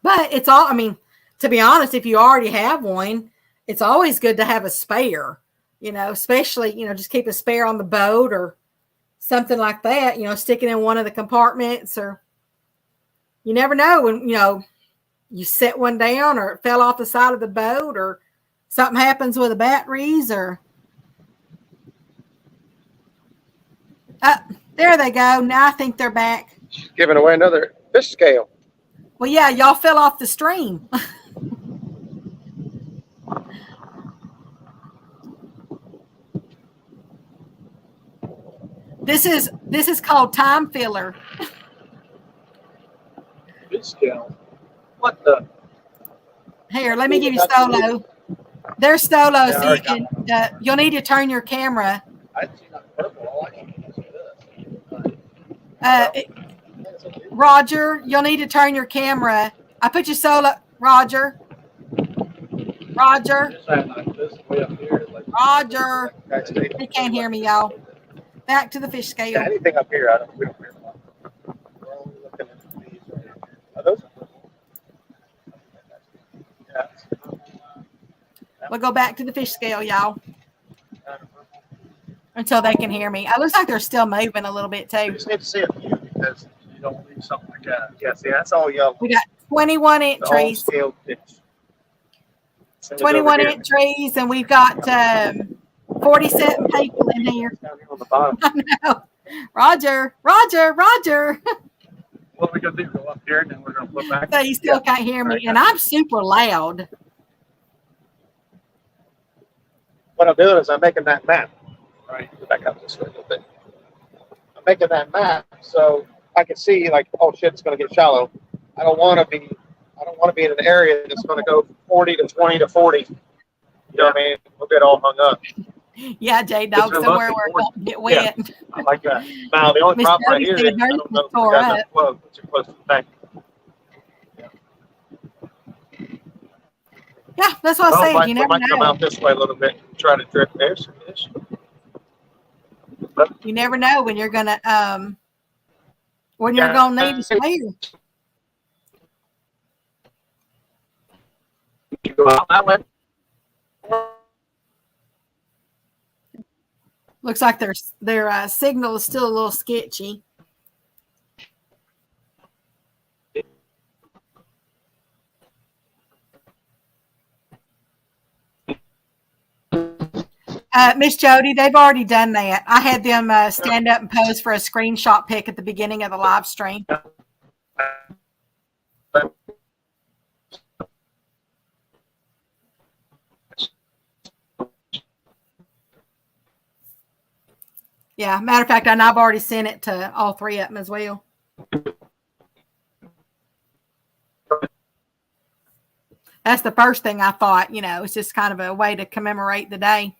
Speaker 2: But it's all. I mean, to be honest, if you already have one, it's always good to have a spare. Especially just keep a spare on the boat or something like that, stick it in one of the compartments, or you never know when, you set one down or it fell off the side of the boat or something happens with the batteries or. There they go. Now I think they're back.
Speaker 3: She's giving away another fish scale.
Speaker 2: Well, yeah, y'all fell off the stream. This is called time filler.
Speaker 6: Fish scale. What the?
Speaker 2: Here, let me give you Stolo. There's Stolo,
Speaker 3: Yeah,
Speaker 2: so you can. You'll need to turn your camera.
Speaker 6: I see that purple. All I can see is this.
Speaker 2: Roger, you'll need to turn your camera. I put your solo. Roger.
Speaker 6: Just saying, like this way up here. Like,
Speaker 2: Roger. He can't hear me, y'all. Back to the fish scale.
Speaker 3: Yeah, anything up here, we don't care about. We're only looking at these right here. Are those? Yeah.
Speaker 2: We'll go back to the fish scale, y'all, until they can hear me. It looks like they're still moving a little bit
Speaker 3: You
Speaker 2: too.
Speaker 3: just need to see a few because
Speaker 6: you don't need something like that.
Speaker 3: yeah, see, that's all yellow.
Speaker 2: We got 21
Speaker 3: The all
Speaker 2: entries.
Speaker 3: scaled fish. Send it
Speaker 2: 21
Speaker 3: over here.
Speaker 2: entries, and we've got 47 people in here.
Speaker 3: It's down here on the bottom.
Speaker 2: I know. Roger.
Speaker 6: What are we gonna do? Go up here and then we're gonna flip back.
Speaker 2: So you still can't hear me, and I'm super loud.
Speaker 3: What I'm doing is I'm making that map.
Speaker 6: Right.
Speaker 3: Go back up this way a little bit. I'm making that map so I can see like, oh shit, it's going to get shallow. I don't want to be in an area that's going to go 40 to 20 to 40. You know what I mean? We'll get all hung up.
Speaker 2: Yeah, J Dog,
Speaker 3: It's
Speaker 2: somewhere where it
Speaker 3: remote
Speaker 2: won't get wet.
Speaker 3: I like that. Now the only
Speaker 2: Miss
Speaker 3: problem right
Speaker 2: Jody
Speaker 3: here is
Speaker 2: said
Speaker 3: I
Speaker 2: hers
Speaker 3: don't know
Speaker 2: was
Speaker 3: if we
Speaker 2: tore
Speaker 3: got
Speaker 2: up.
Speaker 3: enough flow. Too close to the bank.
Speaker 2: Yeah, that's what I
Speaker 3: Well,
Speaker 2: said. You never
Speaker 3: might come
Speaker 2: know.
Speaker 3: out this way a little bit and try to drift fish.
Speaker 2: You never know when you're gonna need a spare.
Speaker 3: You go out that way.
Speaker 2: Looks like their signal is still a little sketchy. Miss Jody, they've already done that. I had them stand up and pose for a screenshot pic at the beginning of the live stream. Yeah, matter of fact, I've already sent it to all three of them as well. That's the first thing I thought. It's just kind of a way to commemorate the day.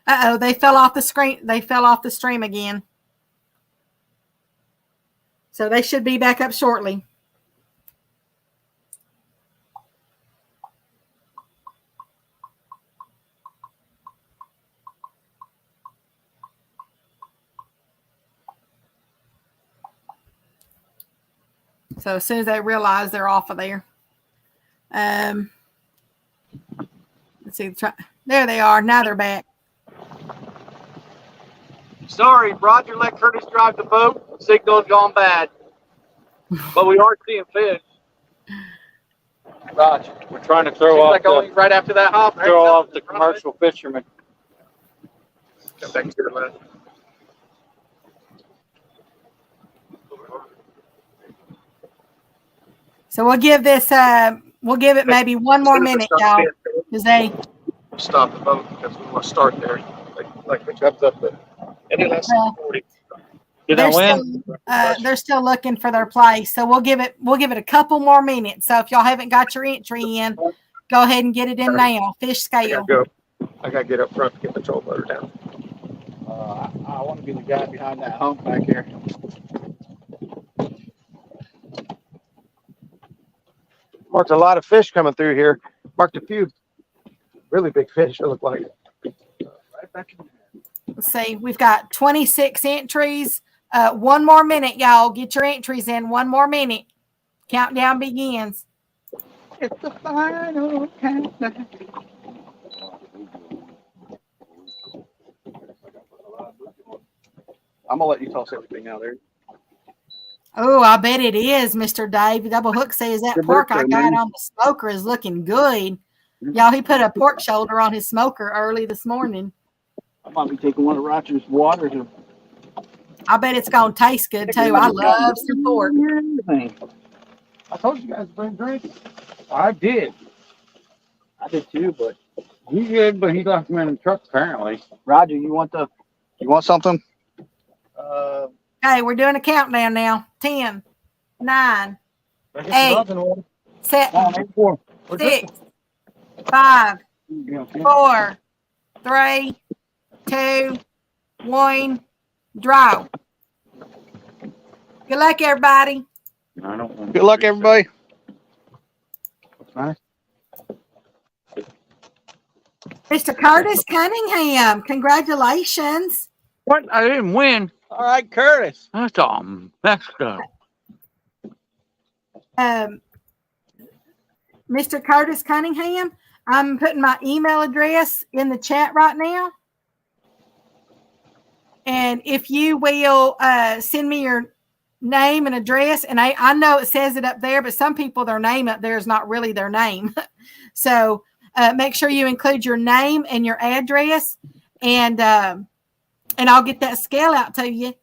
Speaker 2: Uh-oh, they fell off the screen. They fell off the stream again. So they should be back up shortly. So as soon as they realize they're off of there. Let's see. There they are. Now they're back.
Speaker 6: Sorry, Roger let Curtis drive the boat. Signal's gone bad. But we are seeing fish.
Speaker 4: Roger, we're trying to throw
Speaker 6: Seems
Speaker 4: off
Speaker 6: like only right after that hop.
Speaker 4: throw off the commercial fishermen.
Speaker 3: Come back to your left.
Speaker 2: So we'll give this. We'll give it maybe one more minute, y'all. Because they
Speaker 3: Stop the boat because we want to start there. Like which comes up to any less than 40.
Speaker 4: Did I win?
Speaker 2: they're still looking for their place. So we'll give it a couple more minutes. So if y'all haven't got your entry in, go ahead and get it in now. Fish scale.
Speaker 3: I gotta get up front to get the troll motor down.
Speaker 6: I want to be the guy behind that hump back here.
Speaker 3: Marked a lot of fish coming through here. Marked a few really big fish, it looked like.
Speaker 6: Right back in there.
Speaker 2: Let's see. We've got 26 entries. One more minute, y'all. Get your entries in. One more minute. Countdown begins.
Speaker 6: It's the final countdown. I'm gonna let you toss everything out there.
Speaker 2: Oh, I bet it is, Mr. Dave. Double Hook says that
Speaker 6: Your
Speaker 2: pork I
Speaker 6: birthday,
Speaker 2: got
Speaker 6: man.
Speaker 2: on the smoker is looking good. Y'all, he put a pork shoulder on his smoker early this morning.
Speaker 6: I might be taking one of Roger's waters. And
Speaker 2: I bet it's going to taste good, too. I love some pork.
Speaker 6: everything.
Speaker 3: I told you guys to bring drinks.
Speaker 5: I did.
Speaker 6: I did too, but
Speaker 4: He did, but he left him in the truck apparently.
Speaker 6: Roger, you want something?
Speaker 2: Hey, we're doing a countdown now. 10, 9,
Speaker 5: I guess
Speaker 2: 8,
Speaker 5: nothing on.
Speaker 2: 7,
Speaker 6: Four.
Speaker 2: 6, 5, 4, 3, 2, 1, draw. Good luck, everybody.
Speaker 4: I don't want
Speaker 6: Good luck, everybody.
Speaker 2: Mr. Curtis Cunningham, congratulations.
Speaker 4: What? I didn't win.
Speaker 6: All right, Curtis.
Speaker 4: That's all messed up.
Speaker 2: Mr. Curtis Cunningham, I'm putting my email address in the chat right now. And if you will send me your name and address, and I know it says it up there, but some people, their name up there is not really their name. So make sure you include your name and your address, and I'll get that scale out to you.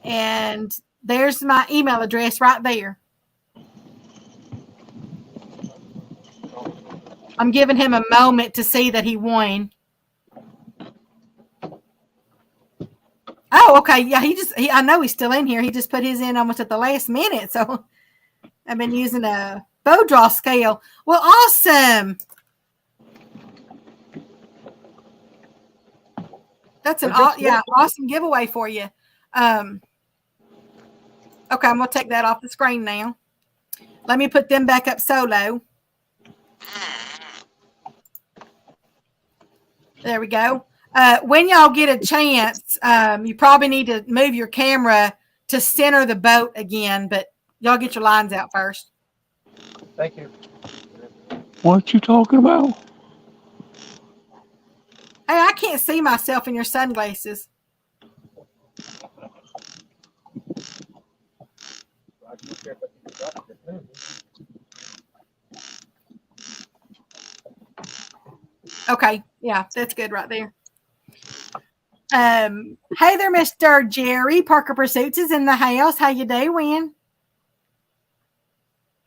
Speaker 2: And there's my email address right there. I'm giving him a moment to see that he won. Oh, okay. Yeah, I know he's still in here. He just put his in almost at the last minute. So I've been using a bow draw scale. Well, awesome. That's an awesome giveaway for you. Okay, I'm going to take that off the screen now. Let me put them back up solo. There we go. When y'all get a chance, you probably need to move your camera to center the boat again, but y'all get your lines out first.
Speaker 3: Thank you.
Speaker 4: What you talking about?
Speaker 2: Hey, I can't see myself in your sunglasses. Okay, yeah, that's good right there. Hey there, Mr. Jerry. Parker Pursuits is in the house. How you doing?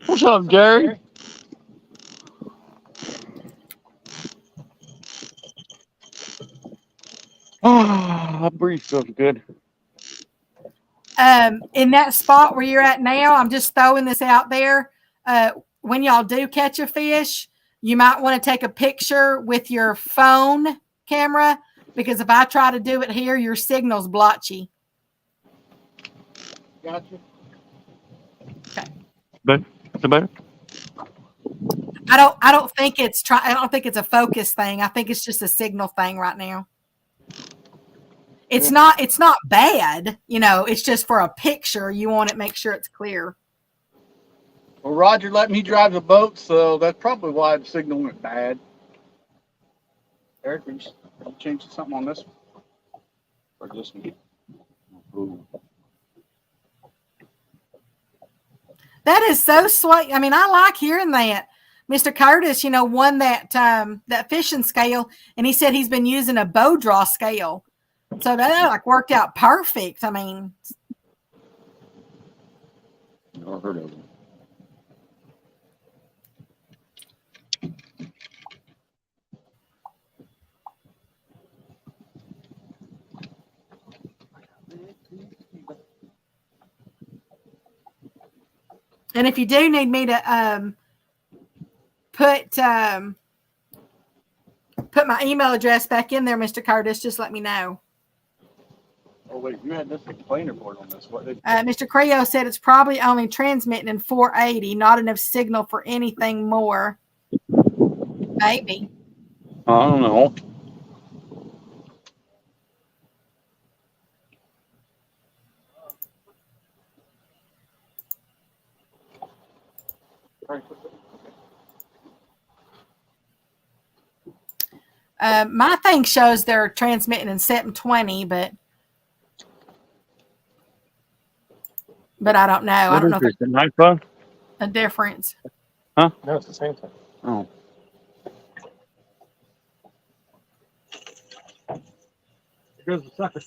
Speaker 4: What's up, Jerry? Oh, that breeze feels good.
Speaker 2: In that spot where you're at now, I'm just throwing this out there. When y'all do catch a fish, you might want to take a picture with your phone camera, because if I try to do it here, your signal's blotchy.
Speaker 6: Gotcha.
Speaker 2: Okay.
Speaker 4: But the better.
Speaker 2: I don't think it's a focus thing. I think it's just a signal thing right now. It's not bad, it's just for a picture. You want to make sure it's clear.
Speaker 6: Well, Roger let me drive the boat, so that's probably why the signal went bad. Eric, you changed something on this one? Or just me? Ooh.
Speaker 2: That is so sweet. I mean, I like hearing that. Mr. Curtis, won that fishing scale, and he said he's been using a bow draw scale. So that worked out perfect. I mean,
Speaker 4: Never heard of it.
Speaker 2: and if you do need me to put my email address back in there, Mr. Curtis, just let me know.
Speaker 6: Oh, wait, you had this planer board on this. What did
Speaker 2: Mr. Creo said it's probably only transmitting in 480, not enough signal for anything more. Maybe.
Speaker 4: I don't know.
Speaker 2: My thing shows they're transmitting in 720, but but I don't know. I
Speaker 4: What
Speaker 2: don't
Speaker 4: is
Speaker 2: know if
Speaker 4: this?
Speaker 2: it's
Speaker 4: The night bug?
Speaker 2: a difference.
Speaker 3: No, it's the same thing.
Speaker 4: Oh.
Speaker 3: Here goes the sucker.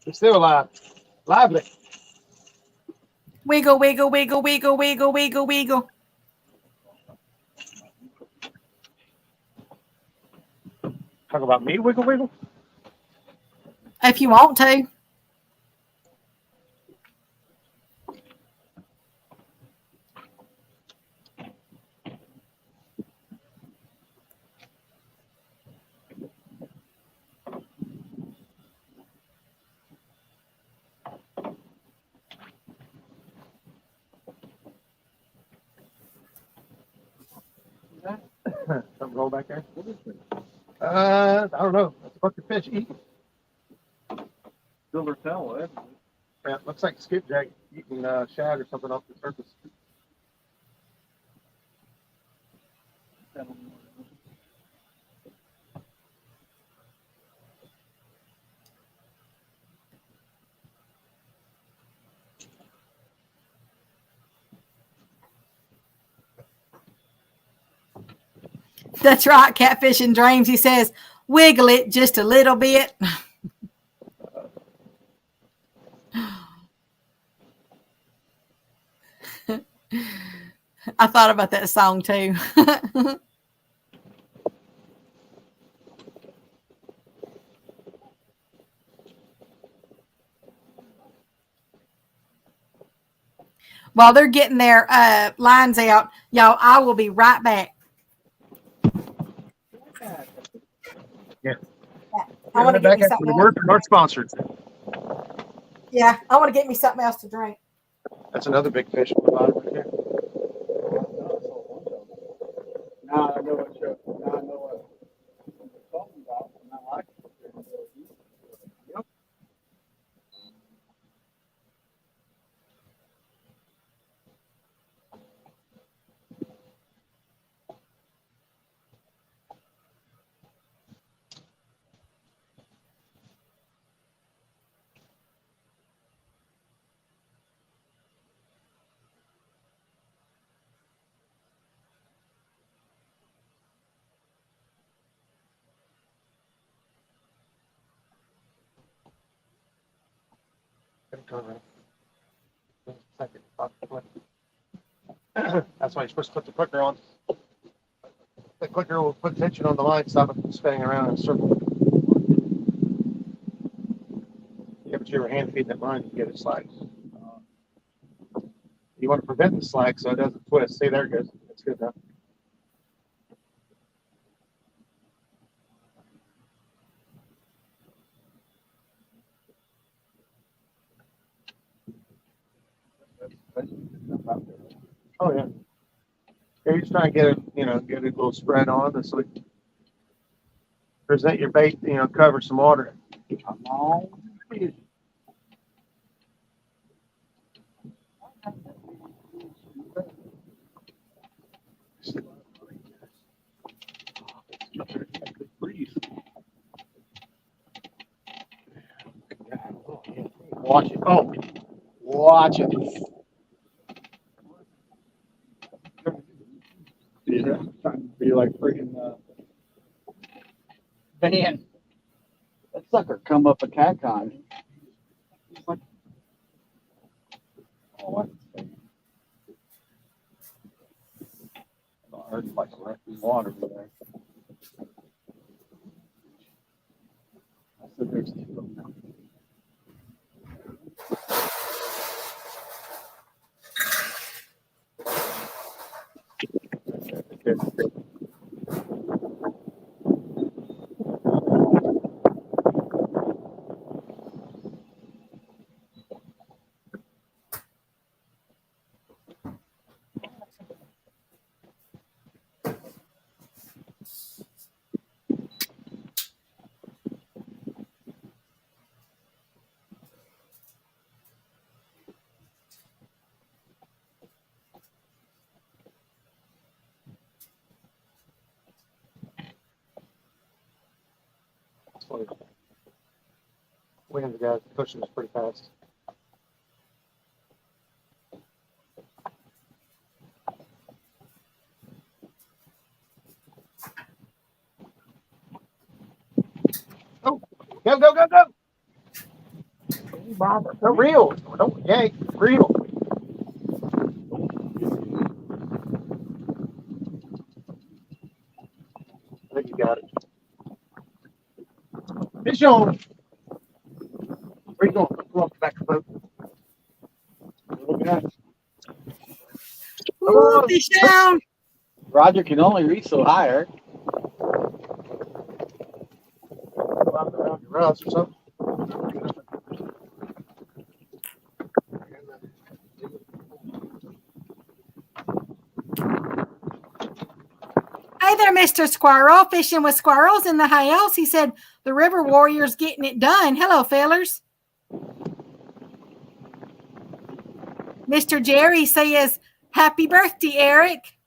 Speaker 3: It's still alive. Lively.
Speaker 2: Wiggle, wiggle, wiggle, wiggle, wiggle, wiggle, wiggle.
Speaker 3: Talk about me, wiggle, wiggle.
Speaker 2: If you want to.
Speaker 3: Something roll back there. I don't know. That's a bunch of fish eating.
Speaker 6: Silver tail, eh?
Speaker 3: Yeah, it looks like a skipjack eating shad or something off the surface.
Speaker 2: That's right, Catfish and Dreams. He says, wiggle it just a little bit. I thought about that song too. While they're getting their lines out, y'all, I will be right back.
Speaker 3: Yeah.
Speaker 2: I want to get me something
Speaker 3: the
Speaker 2: else.
Speaker 3: word from our sponsors.
Speaker 2: Yeah, I want to get me something else to drink.
Speaker 3: That's another big fish on the bottom right there.
Speaker 6: Now I know what you're talking about, and I like it. Yep.
Speaker 3: That's why you're supposed to put the clicker on. The clicker will put tension on the line, stop it from spinning around in a circle. Yeah, but you were hand feeding that line, you get it slack. You want to prevent the slack so it doesn't twist. See, there it goes. That's good enough. Oh yeah. Here, you're just trying to get it, get a little spread on this. So present your bait, cover some water.
Speaker 6: Come on.
Speaker 3: Breathe. Watch it. Oh, watch it.
Speaker 6: Yeah, trying to be like freaking man. That sucker come up a cat con. It's like, oh, I heard like a rushing water over there. I said there's two of them now.
Speaker 3: Wind, the guy pushing us pretty fast. Go, go, go, go. Bobber. Don't reel. Don't yank. Reel. I think you got it. Fish on. Where you going? Come on, back to the boat. Look at that.
Speaker 2: Ooh, fish down.
Speaker 6: Roger can only reach so high, Eric.
Speaker 3: Around your rods or something.
Speaker 2: Hey there, Mr. Squirrel. Fishing with squirrels in the house. He said the River Warrior's getting it done. Hello, fellers. Mr. Jerry says, happy birthday, Eric.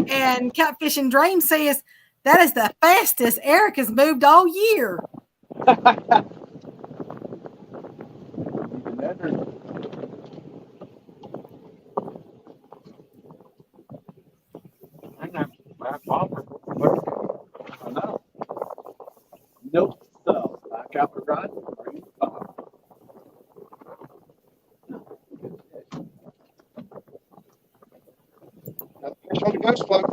Speaker 2: And Catfishing Dream says, that is the fastest Eric has moved all year.
Speaker 6: I know. Nope. So, back out the rod.
Speaker 3: Fish on the ghost float.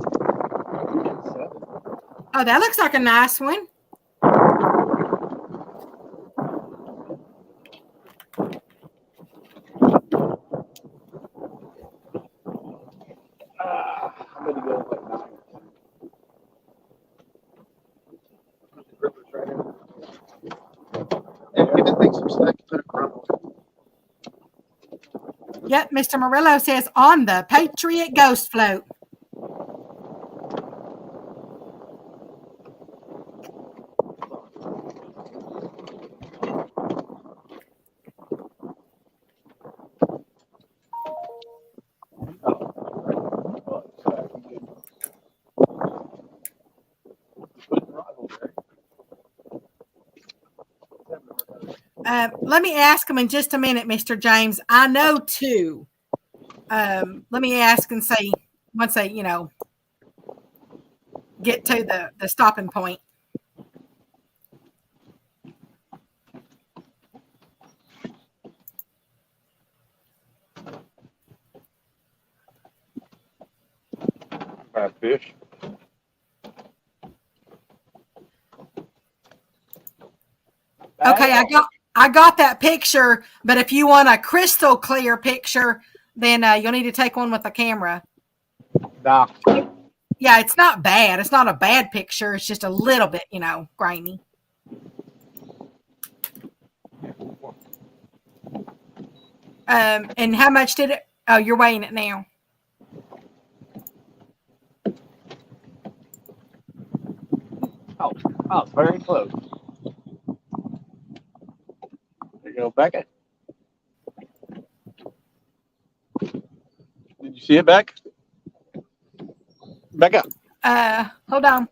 Speaker 2: Oh, that looks like a nice one.
Speaker 6: I'm going to go like 9.
Speaker 3: And give it things some slack to put a crumble.
Speaker 2: Yep, Mr. Murillo says on the Patriot Ghost Float. Let me ask him in just a minute, Mr. James. I know two. Let me ask and see once they, get to the stopping point.
Speaker 4: Bad fish.
Speaker 2: Okay, I got that picture, but if you want a crystal clear picture, then you'll need to take one with the camera.
Speaker 6: Nah.
Speaker 2: Yeah, it's not bad. It's not a bad picture. It's just a little bit, grainy. And how much did it? Oh, you're weighing it now.
Speaker 6: Oh, it's very close. There you go, Becca. Did you see it, Beck? Becca.
Speaker 2: Hold on.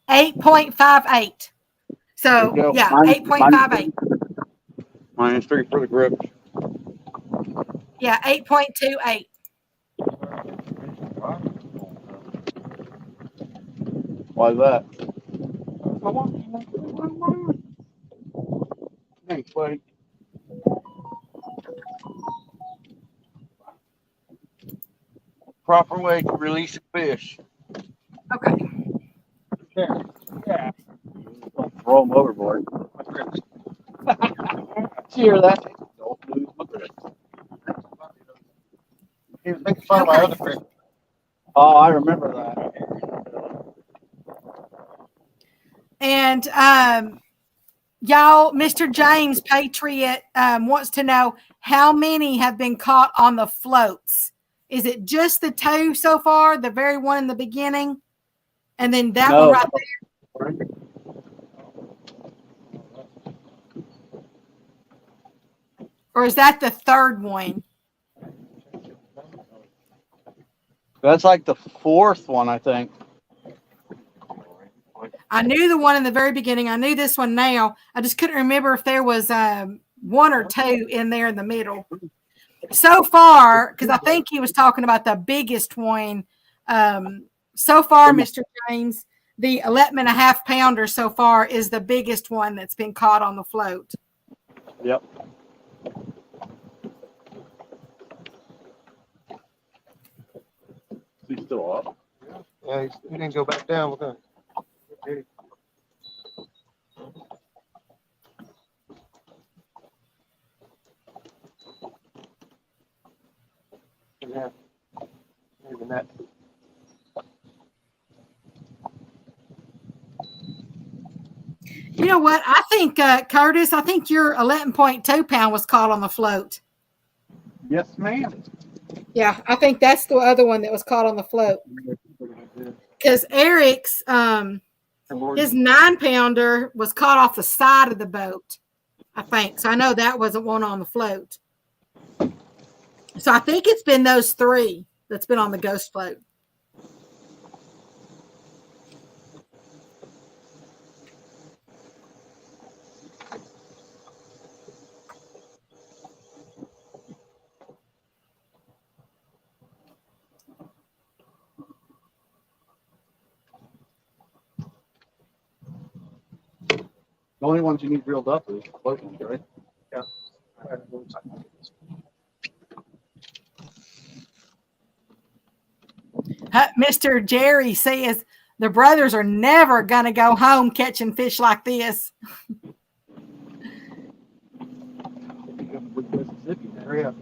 Speaker 2: 8.58. So
Speaker 6: There you go.
Speaker 2: yeah,
Speaker 6: Minus-
Speaker 2: 8.58.
Speaker 4: -3 for the grip.
Speaker 2: Yeah, 8.28.
Speaker 6: Why is that?
Speaker 3: Thanks, buddy.
Speaker 4: Proper way to release a fish.
Speaker 2: Okay.
Speaker 6: Yeah. Don't throw them overboard. Did you hear that? Don't lose my grip.
Speaker 3: He was making fun of my other fish.
Speaker 6: Oh, I remember that.
Speaker 2: And y'all, Mr. James Patriot wants to know how many have been caught on the floats. Is it just the two so far, the very one in the beginning, and then that one right there? Or is that the third one?
Speaker 6: That's like the 4th one, I think.
Speaker 2: I knew the one in the very beginning. I knew this one now. I just couldn't remember if there was one or two in there in the middle. So far, because I think he was talking about the biggest one. So far, Mr. James, the 11.5 pounder so far is the biggest one that's been caught on the float.
Speaker 6: Yep. He's still up.
Speaker 3: Yeah, he didn't go back down. We're gonna. Yeah. Even that.
Speaker 2: You know what? I think, Curtis, I think your 11.2 pound was caught on the float.
Speaker 6: Yes, ma'am.
Speaker 2: Yeah, I think that's the other one that was caught on the float. Because Eric's, his 9 pounder was caught off the side of the boat, I think. So I know that wasn't one on the float. So I think it's been those 3 that's been on the ghost float.
Speaker 6: The only ones you need reeled up is floating, right?
Speaker 2: Mr. Jerry says the brothers are never going to go home catching fish like this.
Speaker 3: Hurry up.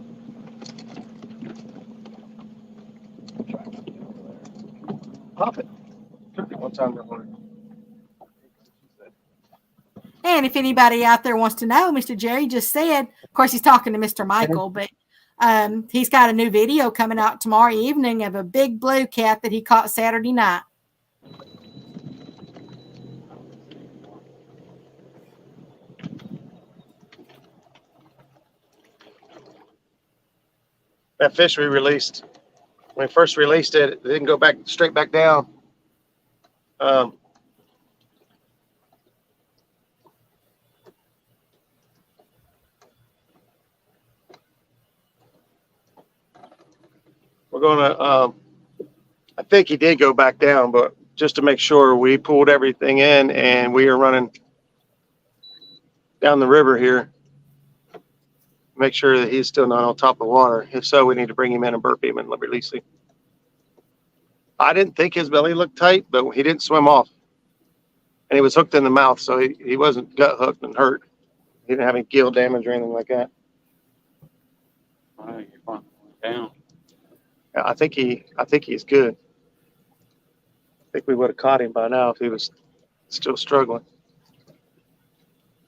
Speaker 3: Pop it. Took it one time.
Speaker 2: And if anybody out there wants to know, Mr. Jerry just said, of course, he's talking to Mr. Michael, but he's got a new video coming out tomorrow evening of a big blue cat that he caught Saturday night.
Speaker 3: That fish we released, when we first released it, it didn't go back straight back down. We're gonna, I think he did go back down, but just to make sure, we pulled everything in and we are running down the river here. Make sure that he's still not on top of the water. If so, we need to bring him in and burp him and release him. I didn't think his belly looked tight, but he didn't swim off. And he was hooked in the mouth, so he wasn't gut hooked and hurt. He didn't have any gill damage or anything like that.
Speaker 4: All right, you're fine. Down.
Speaker 3: Yeah, I think he's good. I think we would have caught him by now if he was still struggling.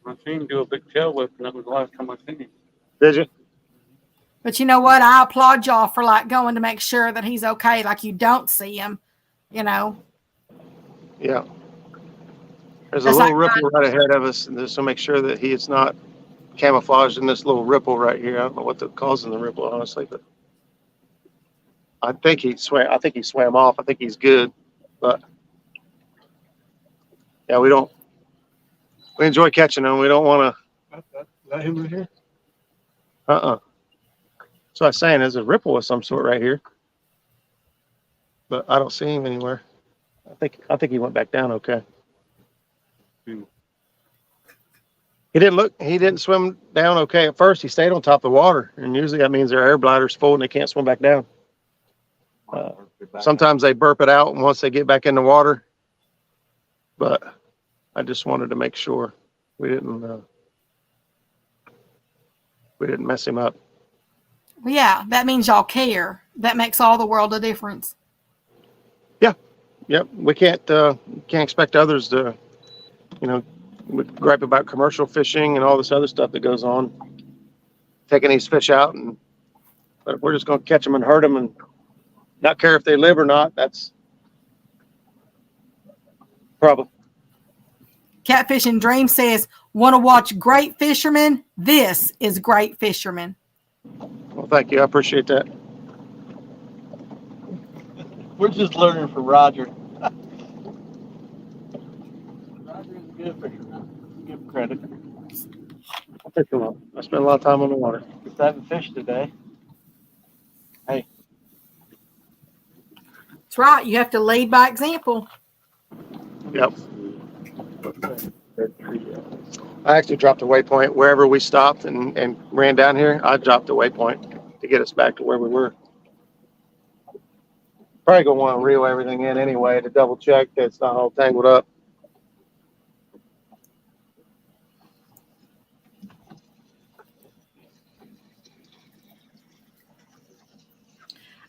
Speaker 4: I seen him do a big tail whip, and that was the last time I seen him.
Speaker 3: Did you?
Speaker 2: But you know what? I applaud y'all for like going to make sure that he's okay. Like you don't see him, you know.
Speaker 3: Yeah. There's a
Speaker 2: That's
Speaker 3: little
Speaker 2: like
Speaker 3: ripple right ahead of us, and just to make sure that he is not camouflaged in this little ripple right here. I don't know what the causing the ripple, honestly, but I think he swam. I think he swam off. I think he's good, but yeah, we enjoy catching them. We don't want to.
Speaker 5: Let him in here.
Speaker 3: So I was saying there's a ripple of some sort right here, but I don't see him anywhere. I think he went back down okay. He didn't swim down okay at first. He stayed on top of the water, and usually that means their air bladder's full and they can't swim back down. Sometimes they burp it out once they get back in the water, but I just wanted to make sure we didn't mess him up.
Speaker 2: Well, yeah, that means y'all care. That makes all the world a difference.
Speaker 3: Yep, we can't expect others to, gripe about commercial fishing and all this other stuff that goes on, taking these fish out, but if we're just going to catch them and hurt them and not care if they live or not, that's a problem.
Speaker 2: Catfishing Dream says, want to watch great fishermen? This is Great Fisherman.
Speaker 3: Well, thank you. I appreciate that.
Speaker 6: We're just learning from Roger. Roger is a good fisherman. Give him credit.
Speaker 3: I fish a lot. I spend a lot of time on the water.
Speaker 6: Just haven't fished today. Hey.
Speaker 2: That's right. You have to lead by example.
Speaker 3: Yep. I actually dropped a waypoint wherever we stopped and ran down here. I dropped a waypoint to get us back to where we were. Probably gonna want to reel everything in anyway to double check that it's not all tangled up.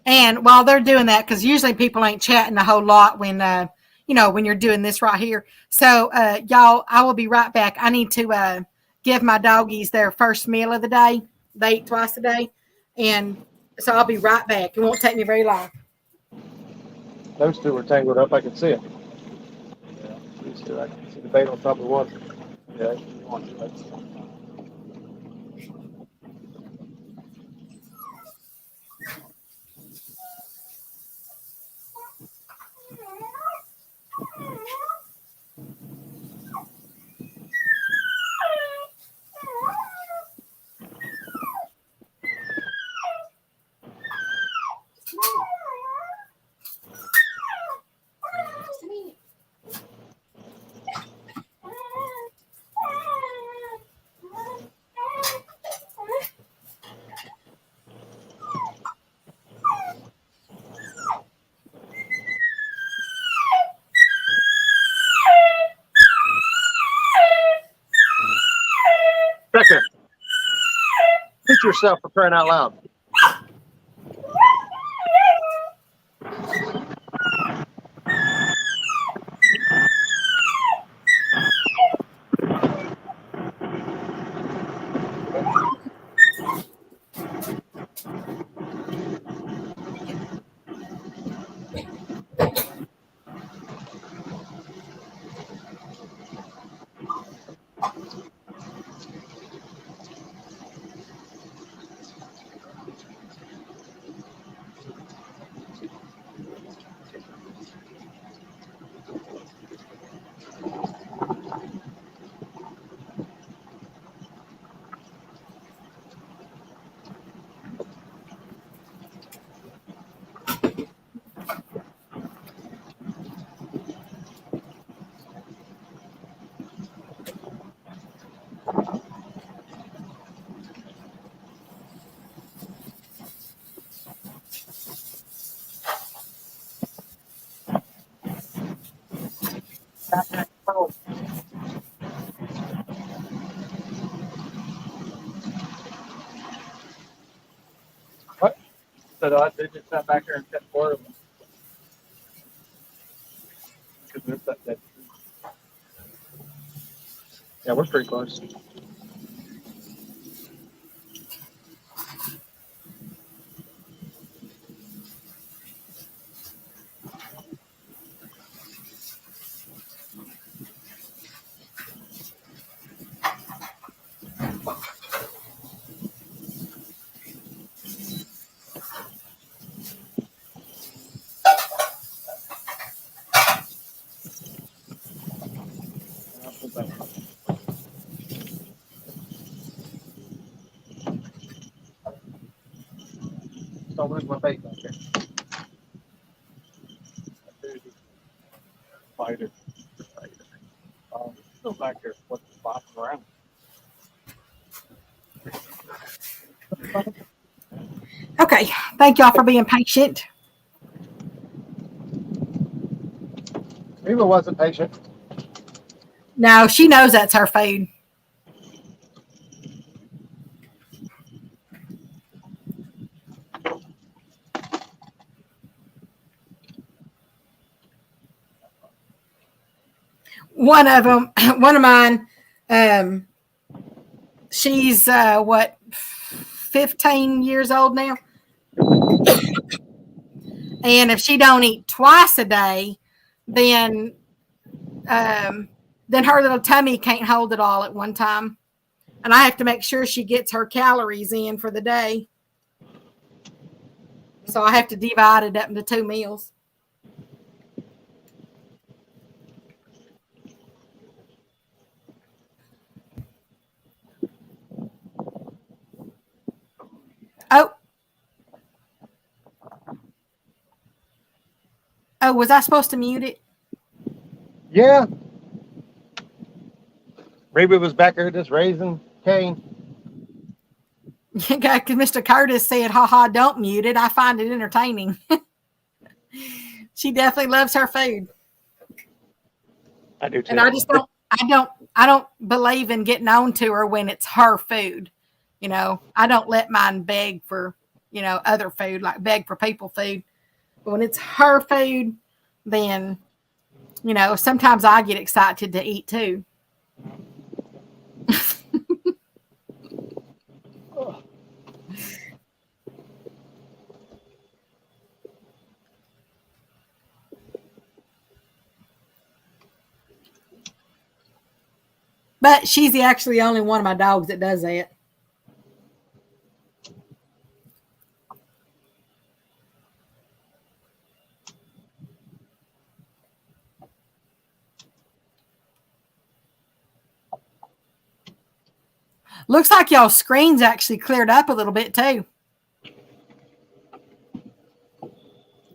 Speaker 2: And while they're doing that, because usually people ain't chatting a whole lot when when you're doing this right here. So y'all, I will be right back. I need to give my doggies their first meal of the day. They eat twice a day, and so I'll be right back. It won't take me very long.
Speaker 3: Those two were tangled up. I could see it. Yeah, these two, I can see the bait on top of one.
Speaker 6: Yeah, you want to, that's
Speaker 3: Becca, teach yourself for crying out loud.
Speaker 6: what? So they just sat back there and kept four of them. Because there's that
Speaker 3: Yeah, we're pretty close. Don't lose my bait back there.
Speaker 6: fighter. Still back there, what's bopping around?
Speaker 2: Okay, thank y'all for being patient.
Speaker 3: Eva wasn't patient.
Speaker 2: Now she knows that's her food. One of them, one of mine, she's 15 years old now. And if she don't eat twice a day, then her little tummy can't hold it all at one time. And I have to make sure she gets her calories in for the day. So I have to divide it up into 2 meals. Oh, was I supposed to mute it?
Speaker 3: Yeah. Maybe it was back there just raising Cain.
Speaker 2: Because Mr. Curtis said, "Ha ha, don't mute it. I find it entertaining." She definitely loves her food.
Speaker 3: I do too.
Speaker 2: And I don't believe in getting on to her when it's her food. You know, I don't let mine beg for, other food, like beg for people food. But when it's her food, then, sometimes I get excited to eat too. But she's actually the only one of my dogs that does that. Looks like y'all's screen's actually cleared up a little bit too.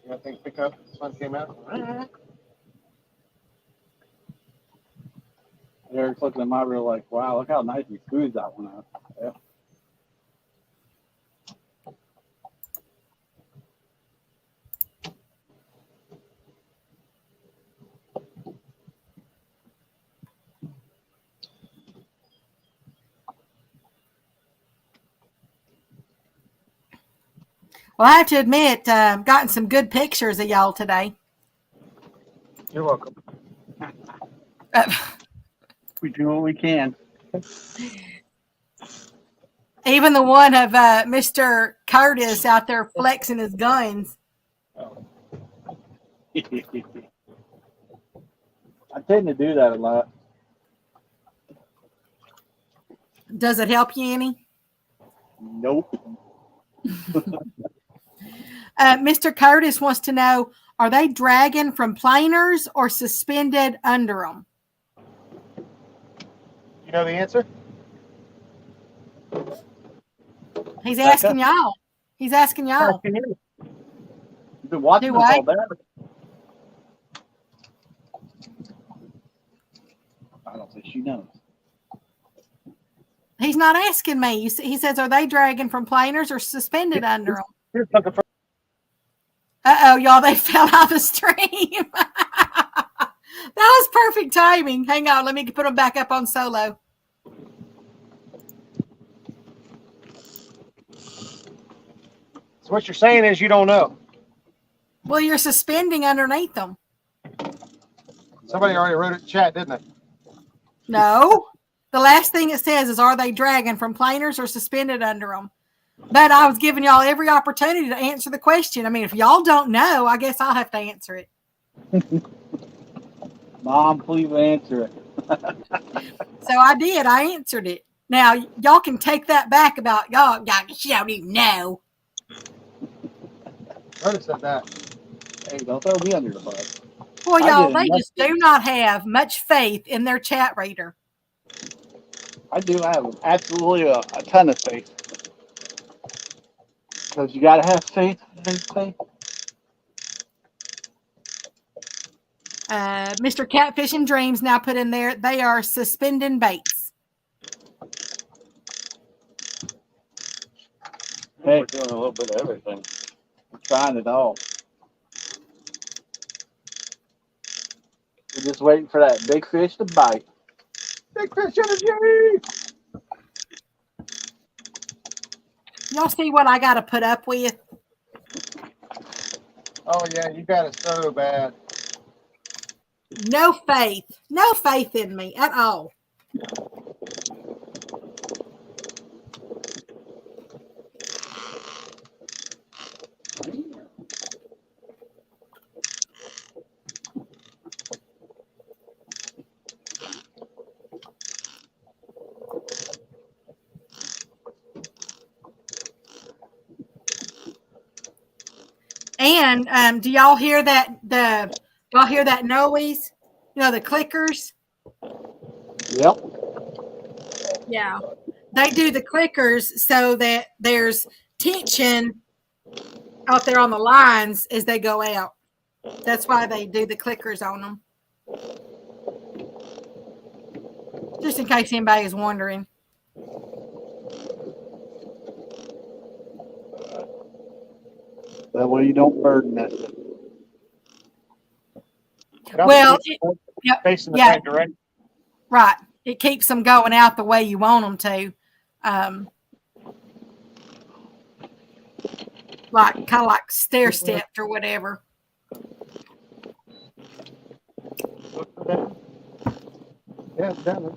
Speaker 3: I think pick up. This one came out.
Speaker 6: Eric's looking at my reel like, wow, look how nice he screws that one out. Yeah.
Speaker 2: Well, I have to admit, gotten some good pictures of y'all today.
Speaker 3: You're welcome.
Speaker 6: We do what we can.
Speaker 2: Even the one of Mr. Curtis out there flexing his guns.
Speaker 6: I tend to do that a lot.
Speaker 2: Does it help you any?
Speaker 6: Nope.
Speaker 2: Mr. Curtis wants to know, are they dragging from planers or suspended under them?
Speaker 3: You know the answer?
Speaker 2: He's asking y'all. He's asking y'all.
Speaker 6: You've been watching
Speaker 2: Do
Speaker 6: us
Speaker 2: what?
Speaker 6: all day. I don't think she knows.
Speaker 2: He's not asking me. He says, are they dragging from planers or suspended under them? Uh-oh, y'all, they fell out of the stream. That was perfect timing. Hang on, let me put them back up on solo.
Speaker 3: So what you're saying is you don't know.
Speaker 2: Well, you're suspending underneath them.
Speaker 3: Somebody already wrote it in chat, didn't they?
Speaker 2: No. The last thing it says is, are they dragging from planers or suspended under them? But I was giving y'all every opportunity to answer the question. I mean, if y'all don't know, I guess I'll have to answer it.
Speaker 6: Mom, please answer it.
Speaker 2: So I did. I answered it. Now, y'all can take that back about y'all. She don't even know.
Speaker 3: Rhoda said that.
Speaker 6: Hey, don't throw me under the bus.
Speaker 2: Well,
Speaker 6: I
Speaker 2: y'all,
Speaker 6: didn't
Speaker 2: they just do not have much faith in their chat reader.
Speaker 6: I do have absolutely a ton of faith. Because you got to have faith.
Speaker 2: Mr. Catfish and Dreams now put in there, they are suspending baits.
Speaker 6: Hey,
Speaker 7: We're doing a little bit of everything.
Speaker 6: I'm trying it all. We're just waiting for that big fish to bite.
Speaker 3: Big fish energy!
Speaker 2: Y'all see what I got to put up with?
Speaker 3: Oh yeah, you got it so bad.
Speaker 2: No faith. No faith in me at all. And do y'all hear that? Y'all hear that noise? You know, the clickers.
Speaker 6: Yep.
Speaker 2: Yeah, they do the clickers so that there's tension out there on the lines as they go out. That's why they do the clickers on them. just in case anybody is wondering.
Speaker 6: That way you don't burden it.
Speaker 2: Well,
Speaker 3: Facing the
Speaker 2: yeah.
Speaker 3: right direction.
Speaker 2: Right. It keeps them going out the way you want them to. Like kind of like stair stepped or whatever.
Speaker 3: Yeah, it's down there.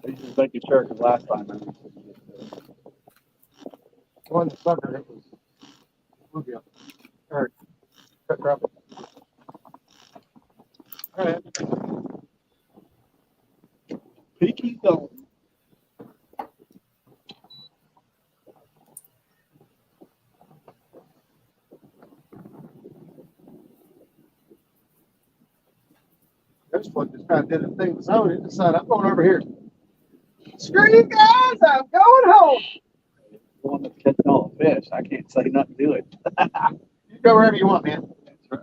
Speaker 6: He's just making sure, because last time I didn't
Speaker 3: One sucker, it was bluegill. Or cut crappie. All right.
Speaker 6: Peaky don't.
Speaker 3: This one just kind of did a thing of its own. It decided, I'm going over here. Screw you guys, I'm going home.
Speaker 6: The one that's catching all the fish. I can't say nothing to it.
Speaker 3: You go wherever you want, man.
Speaker 6: That's right.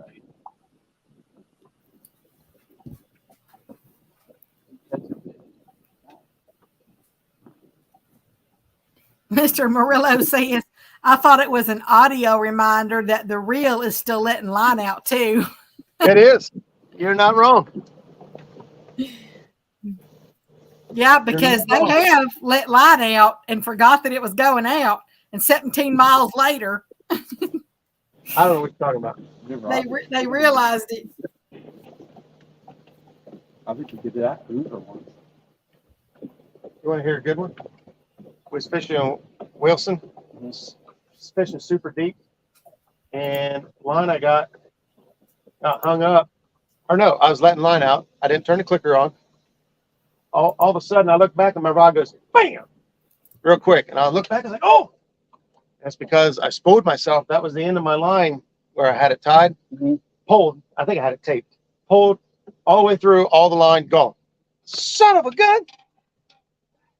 Speaker 2: Mr. Murillo says, I thought it was an audio reminder that the reel is still letting line out too.
Speaker 3: It is. You're not wrong.
Speaker 2: Yeah, because they have let line out and forgot that it was going out. And 17 miles later,
Speaker 3: I don't know what you're talking about.
Speaker 2: they realized it.
Speaker 6: I think you could do that Uber once.
Speaker 3: You want to hear a good one? We was fishing on Wilson. Was fishing super deep. And line I got hung up. Or no, I was letting line out. I didn't turn the clicker on. All of a sudden, I look back and my rod goes, bam, real quick. And I look back and I'm like, oh, that's because I spooled myself. That was the end of my line where I had it tied, pulled. I think I had it taped, pulled all the way through, all the line gone. Son of a gun.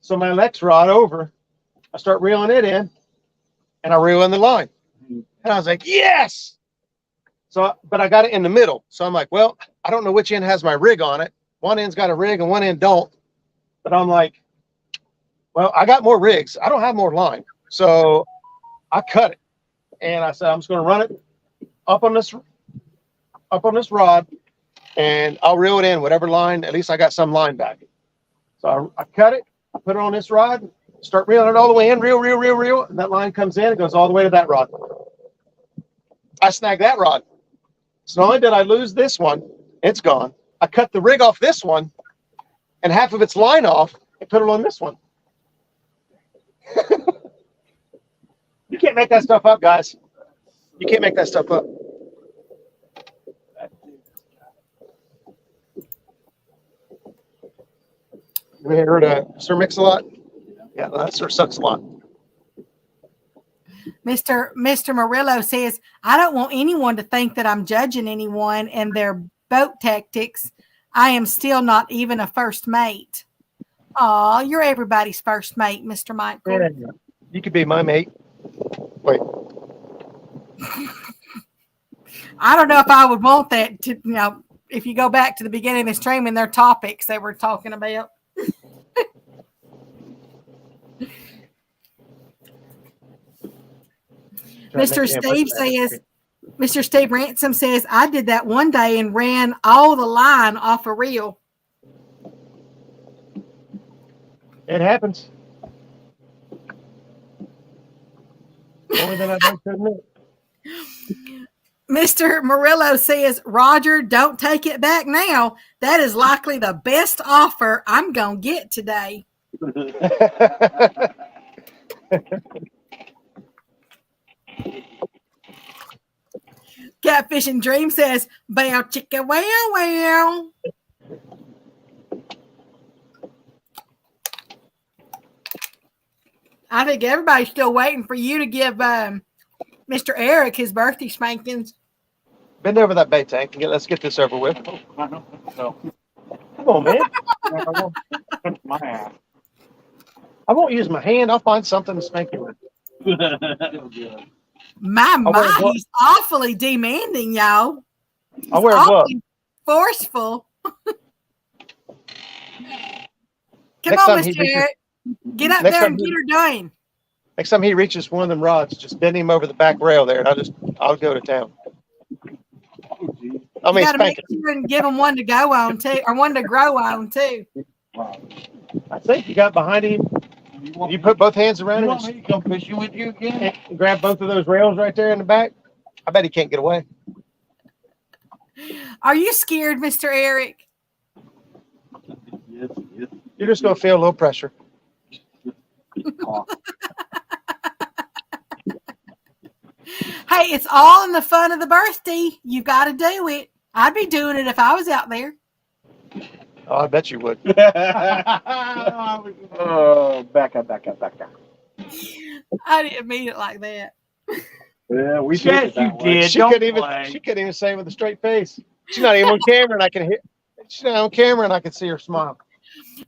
Speaker 3: So my Lex rod over, I start reeling it in and I reel in the line. And I was like, yes. So, but I got it in the middle. So I'm like, well, I don't know which end has my rig on it. One end's got a rig and one end don't. But I'm like, well, I got more rigs. I don't have more line. So I cut it. And I said, I'm just going to run it up on this rod and I'll reel it in whatever line. At least I got some line back. So I cut it, I put it on this rod, start reeling it all the way in, reel. And that line comes in, it goes all the way to that rod. I snagged that rod. So not only did I lose this one, it's gone. I cut the rig off this one and half of its line off and put it on this one. You can't make that stuff up, guys. You can't make that stuff up. You ever heard of Sir Mix-a-Lot? Yeah, that Sir sucks a lot.
Speaker 2: Mr. Murillo says, I don't want anyone to think that I'm judging anyone and their boat tactics. I am still not even a first mate. Aw, you're everybody's first mate, Mr. Michael.
Speaker 3: Yeah, you could be my mate. Wait.
Speaker 2: I don't know if I would want that to, if you go back to the beginning of the stream and their topics they were talking about. Mr. Steve Ransom says, I did that one day and ran all the line off a reel.
Speaker 3: It happens. More than I'd like to admit.
Speaker 2: Mr. Murillo says, Roger, don't take it back now. That is likely the best offer I'm going to get today. Catfishing Dream says, bow chicka wow wow. I think everybody's still waiting for you to give Mr. Eric his birthday spankings.
Speaker 3: Bend over that bait tank and let's get this over with.
Speaker 6: I know. So,
Speaker 3: Come on, man.
Speaker 6: my ass.
Speaker 3: I won't use my hand. I'll find something to spank you with.
Speaker 2: My, he's awfully demanding, y'all.
Speaker 3: I'll wear a glove.
Speaker 2: Forceful. Come
Speaker 3: Next
Speaker 2: on,
Speaker 3: time he
Speaker 2: Mr.
Speaker 3: reaches-
Speaker 2: Eric. Get up
Speaker 3: next
Speaker 2: there
Speaker 3: time
Speaker 2: and
Speaker 3: he-
Speaker 2: get her done.
Speaker 3: Next time he reaches one of them rods, just bend him over the back rail there, and I'll go to town. I
Speaker 2: You
Speaker 3: mean,
Speaker 2: got to make
Speaker 3: spank him.
Speaker 2: sure and give them one to go on too, or one to grow on too.
Speaker 3: I think you got behind him. You put both hands around
Speaker 4: You
Speaker 3: him
Speaker 4: want me to come fishing with you again?
Speaker 3: and grab both of those rails right there in the back. I bet he can't get away.
Speaker 2: Are you scared, Mr. Eric?
Speaker 6: Yes, yes.
Speaker 3: You're just gonna feel a little pressure.
Speaker 2: Hey, it's all in the fun of the birthday. You got to do it. I'd be doing it if I was out there.
Speaker 3: Oh, I bet you would.
Speaker 6: Oh, back up.
Speaker 2: I didn't mean it like that.
Speaker 6: Yeah, we
Speaker 4: Yes, you did.
Speaker 3: She
Speaker 4: Don't
Speaker 3: couldn't even.
Speaker 4: play.
Speaker 3: She couldn't even say it with a straight face. She's not even on camera, and I can hear. She's not on camera, and I can see her smile.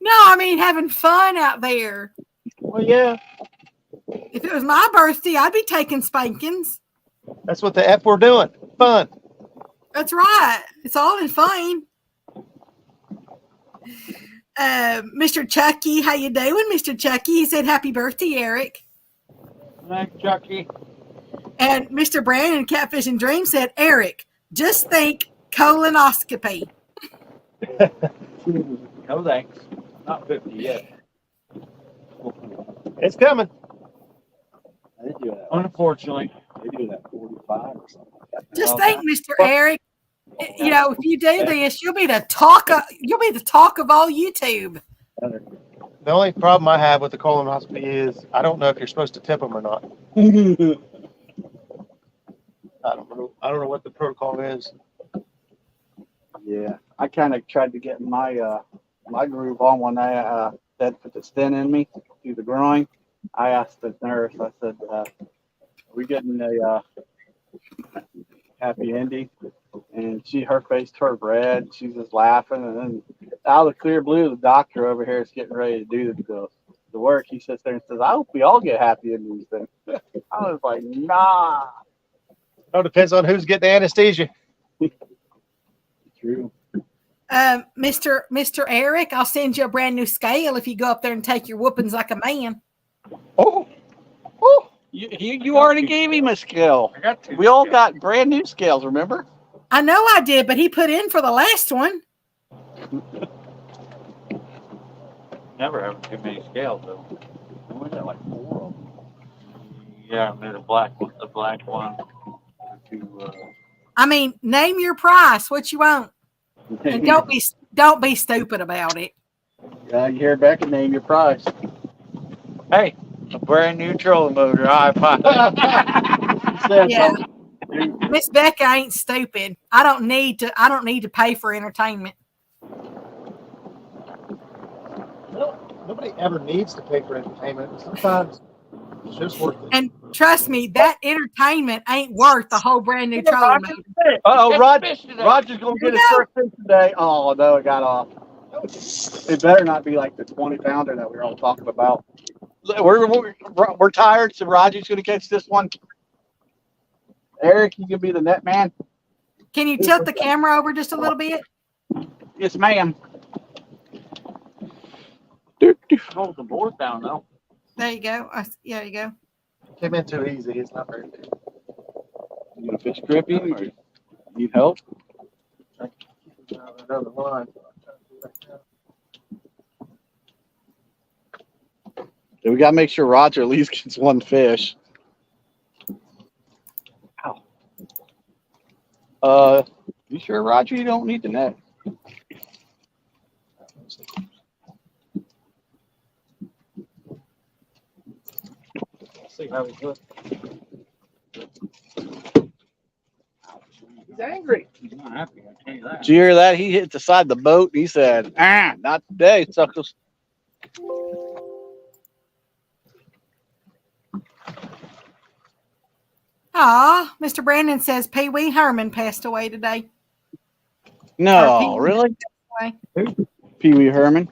Speaker 2: No, I mean having fun out there.
Speaker 3: Well, yeah,
Speaker 2: If it was my birthday, I'd be taking spankings.
Speaker 3: that's what the F we're doing. Fun.
Speaker 2: That's right. It's all in fun. Mr. Chucky, how you doing, Mr. Chucky? He said, "Happy birthday, Eric."
Speaker 4: Thanks, Chucky.
Speaker 2: And Mr. Brandon, Catfish and Dream, said, "Eric, just think colonoscopy."
Speaker 4: No thanks. Not 50 yet.
Speaker 3: It's coming.
Speaker 6: They do that.
Speaker 4: Unfortunately.
Speaker 6: They do that 45 or something like that.
Speaker 2: Just think, Mr. Eric. You know, if you do this, you'll be the talk of all YouTube.
Speaker 3: The only problem I have with the colonoscopy is I don't know if you're supposed to tip them or not. I don't know what the protocol is.
Speaker 6: Yeah, I kind of tried to get my my groove on when I put the stent in me through the groin. I asked the nurse. I said, "Are we getting a happy ending?" And her face turned red. She's just laughing, and then out of the clear blue, the doctor over here is getting ready to do the work. He sits there and says, "I hope we all get happy endings." Then I was like, "Nah."
Speaker 3: Oh, depends on who's getting the anesthesia.
Speaker 6: True.
Speaker 2: Mr. Eric, I'll send you a brand new scale if you go up there and take your whoopings like a man.
Speaker 3: Oh,
Speaker 6: You already gave him a scale.
Speaker 4: I got two.
Speaker 6: We all got brand new scales, remember?
Speaker 2: I know I did, but he put in for the last one.
Speaker 4: Never have too many scales, though. We got like 4 of them. Yeah, there's a black one. The black one.
Speaker 2: I mean, name your price. What you want, and don't be stupid about it.
Speaker 6: You hear Becca name your price.
Speaker 4: Hey, a brand new trolling motor. High five.
Speaker 2: Yeah, Miss Becca ain't stupid. I don't need to pay for entertainment.
Speaker 3: nobody ever needs to pay for entertainment. Sometimes it's just worth it.
Speaker 2: And trust me, that entertainment ain't worth the whole brand new trolling motor.
Speaker 6: Oh, Roger's gonna get his first fish today. Oh no, it got off. It better not be like the 20-pounder that we were all talking about. We're tired, so Roger's gonna catch this one. Eric, you can be the net man.
Speaker 2: Can you tilt the camera over just a little bit?
Speaker 6: Yes, ma'am.
Speaker 4: Hold the board down, though.
Speaker 2: There you go. There you go.
Speaker 3: Came in too easy. It's not very good.
Speaker 6: You gonna fish gripping or need help?
Speaker 3: Another line.
Speaker 6: Yeah, we gotta make sure Roger at least gets one fish. Ow. You sure, Roger? You don't need the net.
Speaker 3: See how we look. He's angry.
Speaker 4: He's not happy, I tell you that.
Speaker 6: Did you hear that? He hit the side of the boat. And he said, not today, suckers."
Speaker 2: Aw, Mr. Brandon says Pee Wee Herman passed away today.
Speaker 6: No, really? Pee Wee Herman.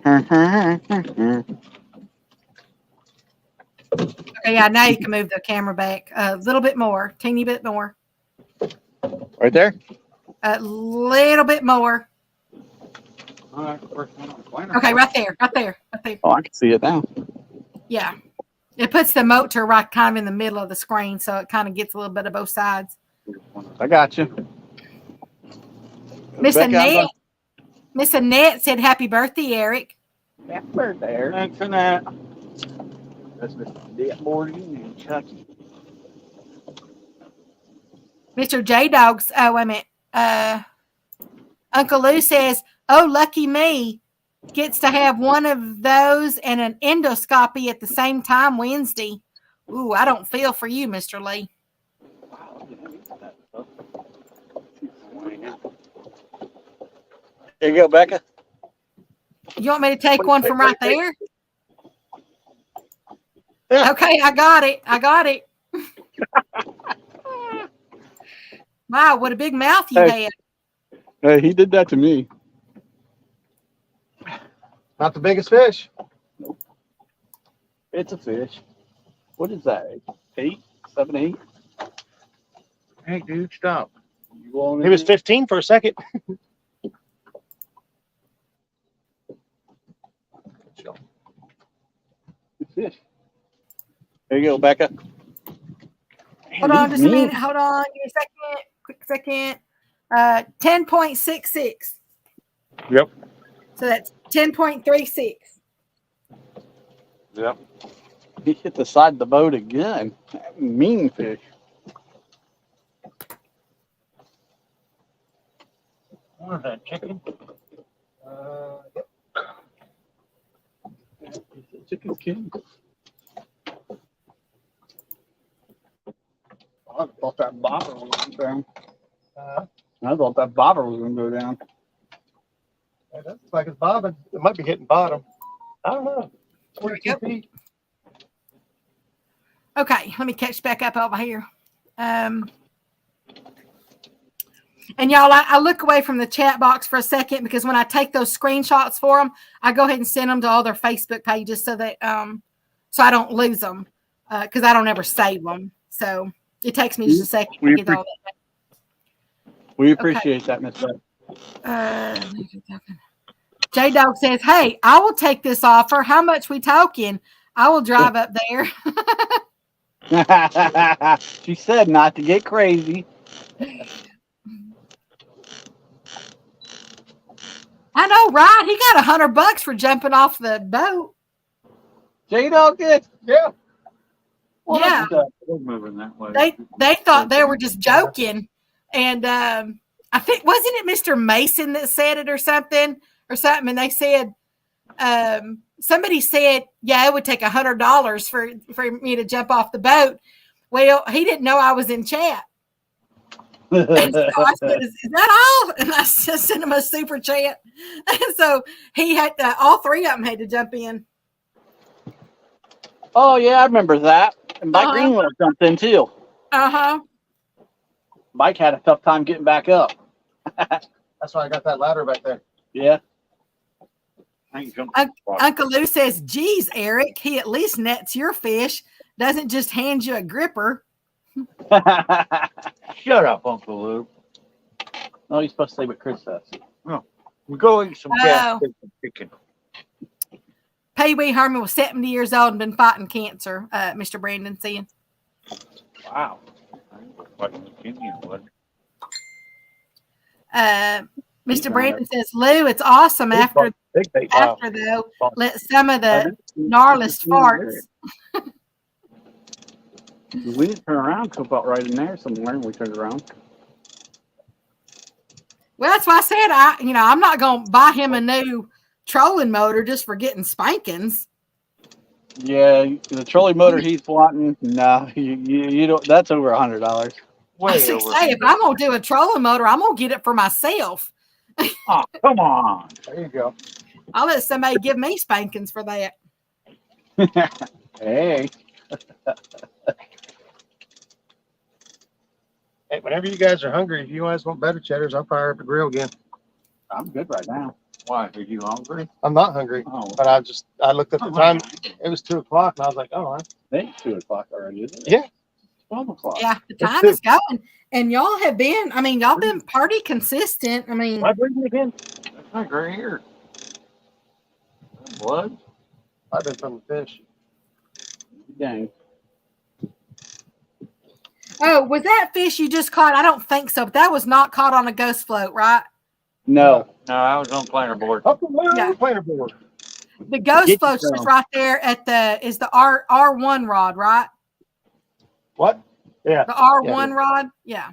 Speaker 2: Okay, yeah, now you can move the camera back a little bit more, teeny bit more,
Speaker 6: Right there?
Speaker 2: a little bit more.
Speaker 6: All right, first one on the planter.
Speaker 2: Okay, right there, right there, right there.
Speaker 6: Oh, I can see it now.
Speaker 2: Yeah. It puts the motor right kind of in the middle of the screen, so it kind of gets a little bit of both sides.
Speaker 6: I got you.
Speaker 2: Miss
Speaker 6: Becca, I'm
Speaker 2: Annette,
Speaker 6: gonna-
Speaker 2: Miss Annette said, "Happy birthday, Eric."
Speaker 6: Happy birthday, Eric. Thanks for that. That's Mr. Dead Morty and Chucky.
Speaker 2: Mr. J Dogs. Oh, wait a minute. Uncle Lou says, "Oh, lucky me, gets to have one of those and an endoscopy at the same time Wednesday." Ooh, I don't feel for you, Mr. Lee.
Speaker 6: Here you go, Becca.
Speaker 2: You want me to take one from right there?
Speaker 6: Yeah.
Speaker 2: Okay, I got it. I got it. Wow, what a big mouth you
Speaker 6: Hey.
Speaker 2: had.
Speaker 6: Hey, he did that to me.
Speaker 3: Not the biggest fish.
Speaker 6: It's a fish. What is that? 8? 7, 8?
Speaker 4: Hey, dude, stop.
Speaker 6: You want
Speaker 3: He was 15 for a second.
Speaker 6: fish. There you go, Becca.
Speaker 2: Hold on just a minute. Hold on. Give me a second. Quick second. 10.66.
Speaker 3: Yep.
Speaker 2: So that's 10.36.
Speaker 4: Yep.
Speaker 6: He hit the side of the boat again. Mean fish.
Speaker 4: What is that, chicken?
Speaker 6: Chicken king. I thought that bobber was going down. I thought that bobber was going to go down.
Speaker 3: That looks like it's bobbing. It might be hitting bottom. I don't know. 42 feet.
Speaker 2: Okay, let me catch back up over here. And y'all, I look away from the chat box for a second because when I take those screenshots for them, I go ahead and send them to all their Facebook pages so that so I don't lose them because I don't ever save them. So it takes me just a second to get all that.
Speaker 6: We appreciate that, Miss Beth.
Speaker 2: J Dog says, "Hey, I will take this offer. How much we talking? I will drive up there."
Speaker 6: She said not to get crazy.
Speaker 2: I know, right? He got $100 for jumping off the boat.
Speaker 6: J-Dog did?
Speaker 3: Yeah.
Speaker 2: Yeah.
Speaker 4: We're moving that way.
Speaker 2: They thought they were just joking, and I think wasn't it Mr. Mason that said it or something, and they said somebody said, yeah, it would take $100 for me to jump off the boat. Well, he didn't know I was in chat. And so I said, is that all? And I just sent him a super chat. And so he had all three of them had to jump in.
Speaker 6: Oh, yeah, I remember that. And Mike Greenwell jumped in, too.
Speaker 2: Uh-huh.
Speaker 6: Mike had a tough time getting back up.
Speaker 3: That's why I got that ladder back there.
Speaker 6: Yeah.
Speaker 2: Uncle Lou says, geez, Eric, he at least nets your fish, doesn't just hand you a gripper.
Speaker 4: Shut up, Uncle Lou.
Speaker 6: No, you're supposed to say what Chris says.
Speaker 4: We go eat some gas chicken.
Speaker 2: Pee Wee Herman was 70 years old and been fighting cancer, Mr. Brandon saying.
Speaker 4: Wow.
Speaker 2: Mr. Brandon says, Lou, it's awesome after though, let some of the gnarliest farts.
Speaker 6: We didn't turn around until about right in there somewhere, and we turned around.
Speaker 2: Well, that's why I said I'm not going to buy him a new trolling motor just for getting spankings.
Speaker 6: Yeah, the trolling motor he's wanting, no, you don't. That's over $100.
Speaker 2: I say, if I'm going to do a trolling motor, I'm going to get it for myself.
Speaker 6: Oh, come on.
Speaker 3: There you go.
Speaker 2: I'll let somebody give me spankings for that.
Speaker 6: Hey.
Speaker 3: Hey, whenever you guys are hungry, if you guys want better cheddars, I'll fire up the grill again.
Speaker 6: I'm good right now.
Speaker 4: Why? Are you hungry?
Speaker 3: I'm not hungry,
Speaker 6: Oh,
Speaker 3: but I looked at the time. It was 2 o'clock, and I was like, oh,
Speaker 6: it's 2 o'clock already, isn't it?
Speaker 3: Yeah.
Speaker 6: 12 o'clock.
Speaker 2: Yeah, the time is going. And y'all have been, y'all been pretty consistent.
Speaker 3: am I breathing again?
Speaker 4: That's not gray hair.
Speaker 7: What?
Speaker 3: I've been from the fish.
Speaker 6: Dang.
Speaker 2: Oh, was that fish you just caught? I don't think so. But that was not caught on a ghost float, right?
Speaker 6: No.
Speaker 7: No, I was on planer board.
Speaker 3: Up the moon,
Speaker 2: Yeah.
Speaker 3: planer board.
Speaker 2: The ghost
Speaker 6: Get
Speaker 2: float's
Speaker 6: some.
Speaker 2: just right there at the R1 rod, right?
Speaker 3: What? Yeah.
Speaker 2: The R1 rod? Yeah.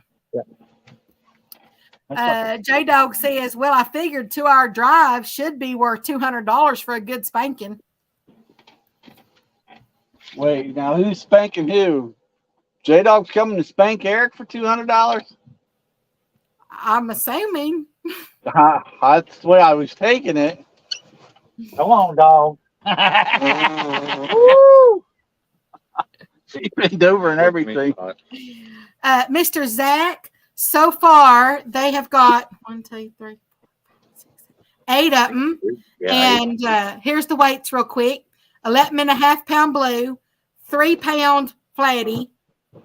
Speaker 2: J Dog says, well, I figured 2 hour drive should be worth $200 for a good spanking.
Speaker 6: Wait, now who's spanking who? J Dog's coming to spank Eric for $200?
Speaker 2: I'm assuming.
Speaker 6: That's the way I was taking it.
Speaker 5: Come on, dog.
Speaker 6: Woo! She bent over and everything.
Speaker 2: Mr. Zach, so far they have got 1, 2, 3, 4, 5, 6, 7, 8 of them. And here's the weights real quick. 11.5 pound blue, 3 pound flatty,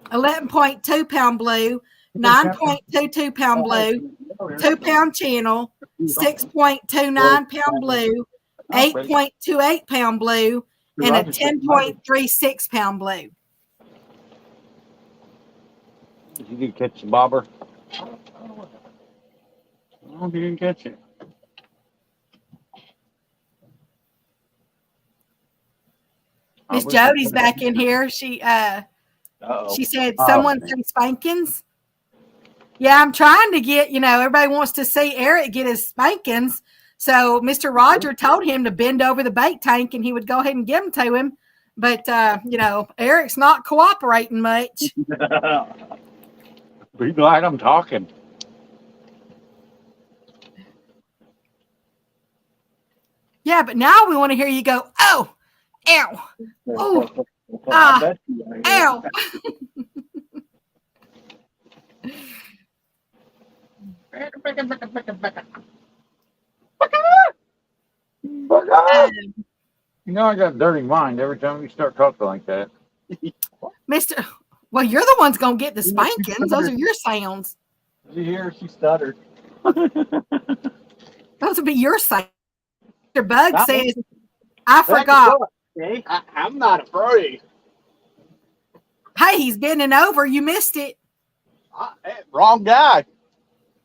Speaker 2: 11.2 pound blue, 9.22 pound blue, 2 pound channel, 6.29 pound blue, 8.28 pound blue, and a 10.36 pound blue.
Speaker 4: You did catch the bobber? No, you didn't catch it.
Speaker 2: Miss Jody's back in here. She said someone sent spankings. Yeah, I'm trying to get, everybody wants to see Eric get his spankings. So Mr. Roger told him to bend over the bait tank and he would go ahead and give them to him. But, Eric's not cooperating much.
Speaker 4: Be glad I'm talking.
Speaker 2: Yeah, but now we want to hear you go, oh, ow, oh, ow.
Speaker 4: You know I got a dirty mind every time you start talking like that.
Speaker 2: Well, you're the one's going to get the spankings. Those are your sounds.
Speaker 5: Did you hear she stuttered?
Speaker 2: Those would be your sounds. Mr. Bug says, I forgot.
Speaker 6: I'm not afraid.
Speaker 2: Hey, he's bending over. You missed it.
Speaker 6: Wrong guy.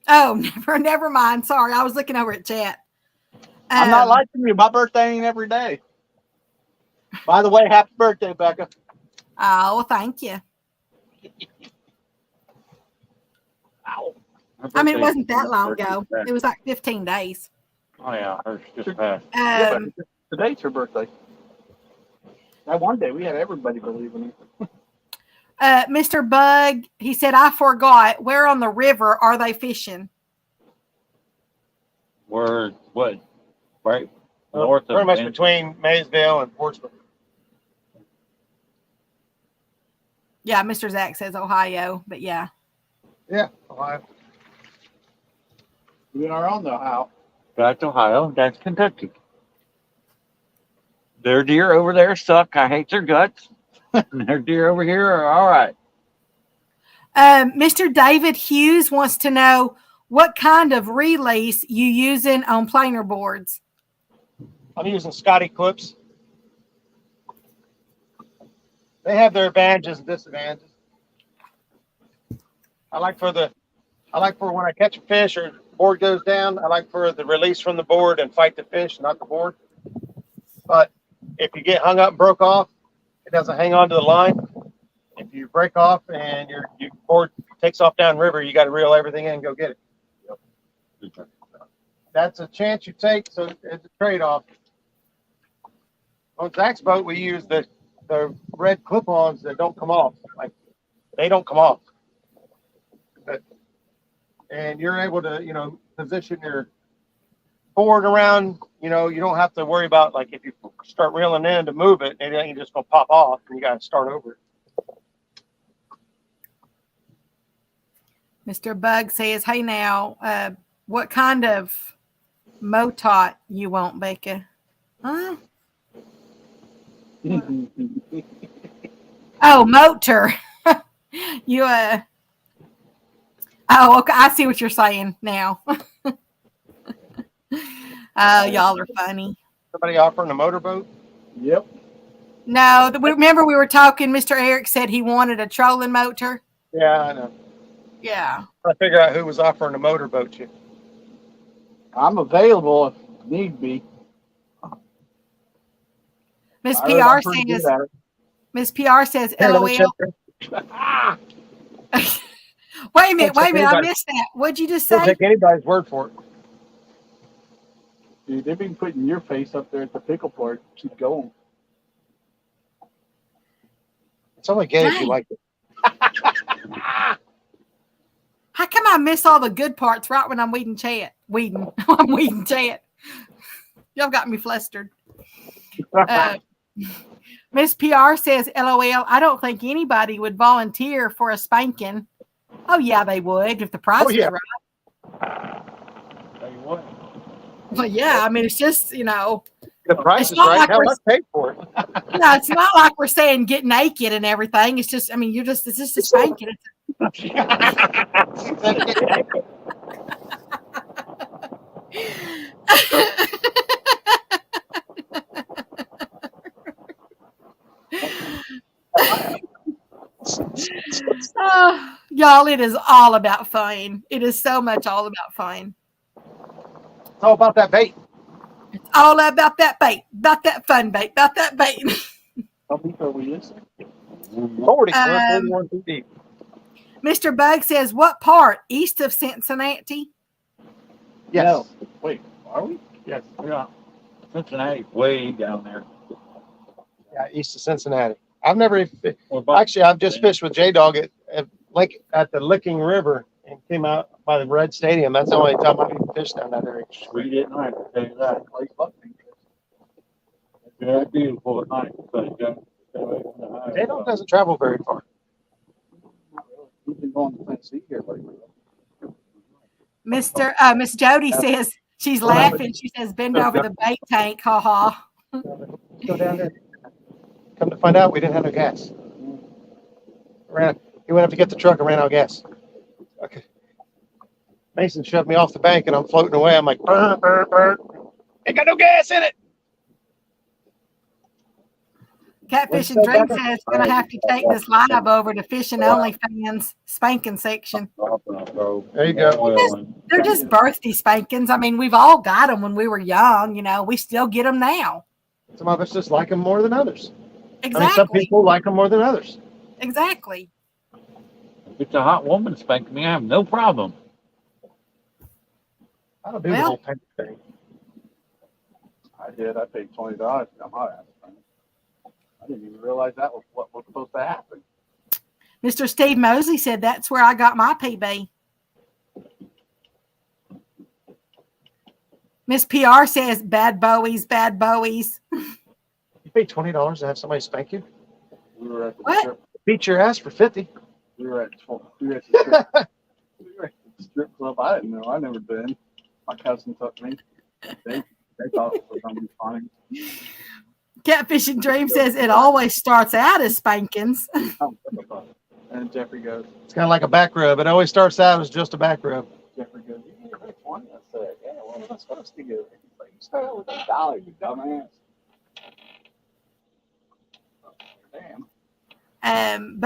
Speaker 2: Oh, never mind. Sorry, I was looking over at chat.
Speaker 6: I'm not liking you. My birthday ain't every day. By the way, happy birthday, Becca.
Speaker 2: Oh, well, thank you.
Speaker 6: Ow.
Speaker 2: I mean, it wasn't that long ago. It was like 15 days.
Speaker 4: Oh yeah, hers just passed.
Speaker 6: Today's her birthday. That one day we had everybody believing it.
Speaker 2: Mr. Bug, he said, I forgot. Where on the river are they fishing?
Speaker 4: We're what? Right north of
Speaker 3: Pretty much between Maysville and Portsmouth.
Speaker 2: Yeah, Mr. Zach says Ohio, but yeah.
Speaker 3: Yeah, Ohio.
Speaker 6: We are on the Ohio.
Speaker 4: That's Ohio. That's Kentucky. Their deer over there suck. I hate their guts. Their deer over here are all right.
Speaker 2: Mr. David Hughes wants to know what kind of release you using on planer boards.
Speaker 3: I'm using Scotty clips. They have their advantages and disadvantages. I like for when I catch a fish or the board goes down, I like for the release from the board and fight the fish, not the board. But if you get hung up and broke off, it doesn't hang on to the line. If you break off and your board takes off downriver, you got to reel everything in and go get it. That's a chance you take, so it's a trade-off. On Zach's boat, we use the red clip-ons that don't come off. Like, they don't come off. And you're able to, position your board around, you don't have to worry about, like, if you start reeling in to move it, it ain't just going to pop off and you got to start over.
Speaker 2: Mr. Bug says, hey now, what kind of motot you want, Becca? Huh? Oh, motor. You, oh, okay. I see what you're saying now. Oh, y'all are funny.
Speaker 3: Somebody offering a motorboat?
Speaker 6: Yep.
Speaker 2: No, remember we were talking. Mr. Eric said he wanted a trolling motor.
Speaker 3: Yeah, I know.
Speaker 2: Yeah.
Speaker 3: I figure out who was offering a motorboat to you.
Speaker 6: I'm available if need be.
Speaker 2: Miss
Speaker 6: I heard I'm
Speaker 2: PR
Speaker 6: pretty
Speaker 2: says.
Speaker 6: good at it.
Speaker 2: Miss PR says,
Speaker 3: Here, let me check
Speaker 2: "LOL."
Speaker 3: there.
Speaker 2: Wait a minute.
Speaker 3: Don't
Speaker 2: Wait a
Speaker 3: take
Speaker 2: minute. I
Speaker 3: anybody-
Speaker 2: missed that. What'd you just
Speaker 3: Don't
Speaker 2: say?
Speaker 3: take anybody's word for it.
Speaker 6: Dude, they've been putting your face up there at the pickle part. Keep going.
Speaker 3: It's only gay if you
Speaker 2: Dang.
Speaker 3: like it.
Speaker 2: How come I miss all the good parts right when I'm weeding chat? I'm weeding chat. Y'all got me flustered. Miss PR says, "LOL." I don't think anybody would volunteer for a spanking. Oh yeah, they would if the price was
Speaker 3: yeah.
Speaker 2: right.
Speaker 7: Tell you what,
Speaker 2: Well, yeah. I mean, it's just
Speaker 3: The price
Speaker 2: It's
Speaker 3: is
Speaker 2: not
Speaker 3: right.
Speaker 2: like
Speaker 3: Hell,
Speaker 2: we're-
Speaker 3: let's pay for it.
Speaker 2: it's not like we're saying get naked and everything. It's just, I mean, it's just a spanking. Y'all, it is all about fun. It is so much all about fun.
Speaker 3: It's all about that bait.
Speaker 2: It's all about that bait, about that fun bait, about that bait.
Speaker 6: How deep are we listening?
Speaker 3: 40. We're
Speaker 2: Um,
Speaker 3: 41 feet deep.
Speaker 2: Mr. Bug says, "What part east of Cincinnati?"
Speaker 3: Yes.
Speaker 6: No. Wait, are we?
Speaker 3: Yes.
Speaker 7: yeah, Cincinnati's way down there.
Speaker 3: Yeah, east of Cincinnati. I've never even,
Speaker 7: Or about-
Speaker 3: actually, I've just fished with J-Dog at the Licking River and came out by the Red Stadium. That's the only time I've even fished down that area.
Speaker 7: Sweet at night, I'll tell you that. It's very beautiful at night, but you gotta stay away from the highway.
Speaker 3: J-Dog doesn't travel very far.
Speaker 6: We've been going to Tennessee here lately.
Speaker 2: Miss Jody says she's laughing. She says, "Bend over the bait tank." Ha ha.
Speaker 3: Let's go down there. Come to find out, we didn't have no gas. He went up to get the truck and ran out of gas. Okay. Mason shoved me off the bank and I'm floating away. I'm like, burn, burn, burn. Ain't got no gas in it.
Speaker 2: Catfish and Dream says, "Gonna have to take this live over to Fishing Only Fans spanking section."
Speaker 3: There you go.
Speaker 2: They're just birthday spankings. I mean, we've all got them when we were young. You know, we still get them now.
Speaker 3: Some of us just like them more than others.
Speaker 2: Exactly.
Speaker 3: I mean, some people like them more than others.
Speaker 2: Exactly.
Speaker 7: If it's a hot woman spanking me, I have no problem.
Speaker 3: I don't do
Speaker 2: Well-
Speaker 3: the whole pink thing.
Speaker 6: I did. I paid $20. I'm hot. I didn't even realize that was what was supposed to happen.
Speaker 2: Mr. Steve Mosley said that's where I got my PB. Miss PR says, "Bad Bowies, bad Bowies."
Speaker 3: You pay $20 to have somebody spank you?
Speaker 6: We were at the
Speaker 2: What?
Speaker 6: strip.
Speaker 3: Beat your ass for 50.
Speaker 6: We were at the strip. We were at the strip club. I didn't know. I never been. My cousin took me. They thought it was gonna be funny.
Speaker 2: Catfish and Dream says it always starts out as spankings.
Speaker 6: And Jeffrey goes.
Speaker 3: It's kind of like a back rub. It always starts out as just a back rub.
Speaker 6: Jeffrey goes. You get rich one. I said, yeah. Well, I'm not supposed to get it. He's like, you start out with $8, you dumbass. Damn.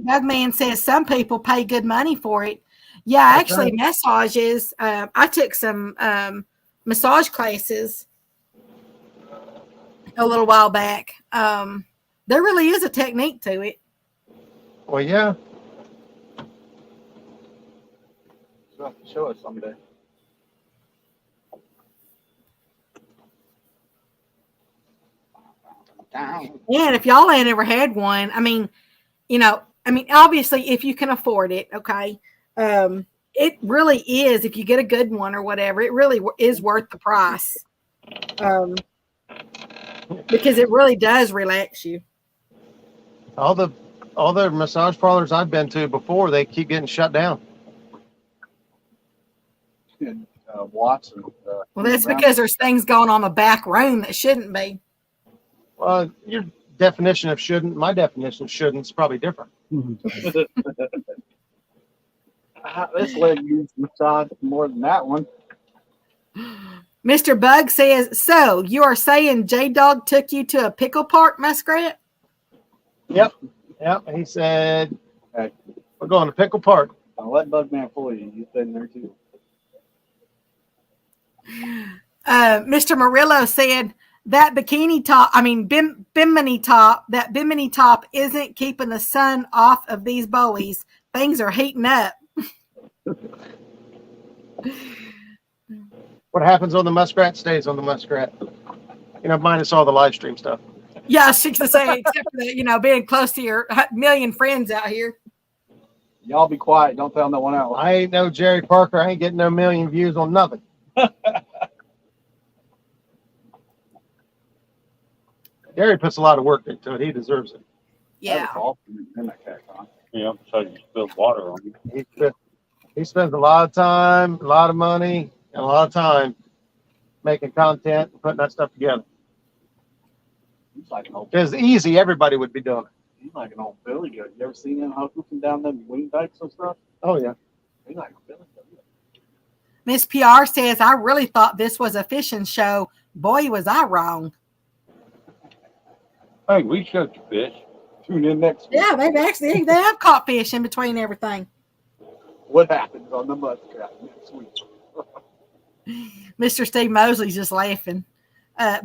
Speaker 2: Bugman says some people pay good money for it. Yeah, actually, massages. I took some massage classes a little while back. There really is a technique to it.
Speaker 3: Well, yeah.
Speaker 6: You'll have to show us someday. Down.
Speaker 2: Yeah, and if y'all ain't ever had one, I mean, obviously, if you can afford it, okay. It really is. If you get a good one or whatever, it really is worth the price. Because it really does relax you.
Speaker 3: All the massage parlors I've been to before, they keep getting shut down.
Speaker 6: And Watson.
Speaker 2: Well, that's because there's things going on in the back room that shouldn't be.
Speaker 3: Well, your definition of shouldn't, my definition of shouldn't is probably different.
Speaker 6: This leg needs massage more than that one.
Speaker 2: Mr. Bug says, so you are saying J-Dog took you to a pickle park, Muskrat?
Speaker 3: Yep. He said,
Speaker 6: Hey.
Speaker 3: we're going to Pickle Park.
Speaker 6: Don't let Bugman fool you. You've been there too.
Speaker 2: Mr. Murillo said that bimini top isn't keeping the sun off of these bowies. Things are heating up.
Speaker 3: What happens on the Muskrat stays on the Muskrat. Minus all the live stream stuff.
Speaker 2: Yeah, I was just gonna say, except for the, being close to your million friends out here.
Speaker 6: Y'all be quiet. Don't tell no one else.
Speaker 3: I ain't no Jerry Parker. I ain't getting no million views on nothing. Jerry puts a lot of work into it. He deserves it.
Speaker 2: Yeah.
Speaker 4: Yeah, so you spilled water on you.
Speaker 3: He spends a lot of time, a lot of money, and a lot of time making content and putting that stuff together.
Speaker 6: He's like an old.
Speaker 3: If it's easy, everybody would be doing it.
Speaker 6: He's like an old Billy Goat. You ever seen him hooping down them wing dikes and stuff?
Speaker 3: Oh, yeah.
Speaker 6: He's like a Billy Goat.
Speaker 2: Miss PR says, I really thought this was a fishing show. Boy, was I wrong.
Speaker 4: Hey, we showed you fish.
Speaker 6: Tune in next week.
Speaker 2: Yeah, they have caught fish in between everything.
Speaker 6: What happens on the Muskrat next week?
Speaker 2: Mr. Steve Mosley's just laughing.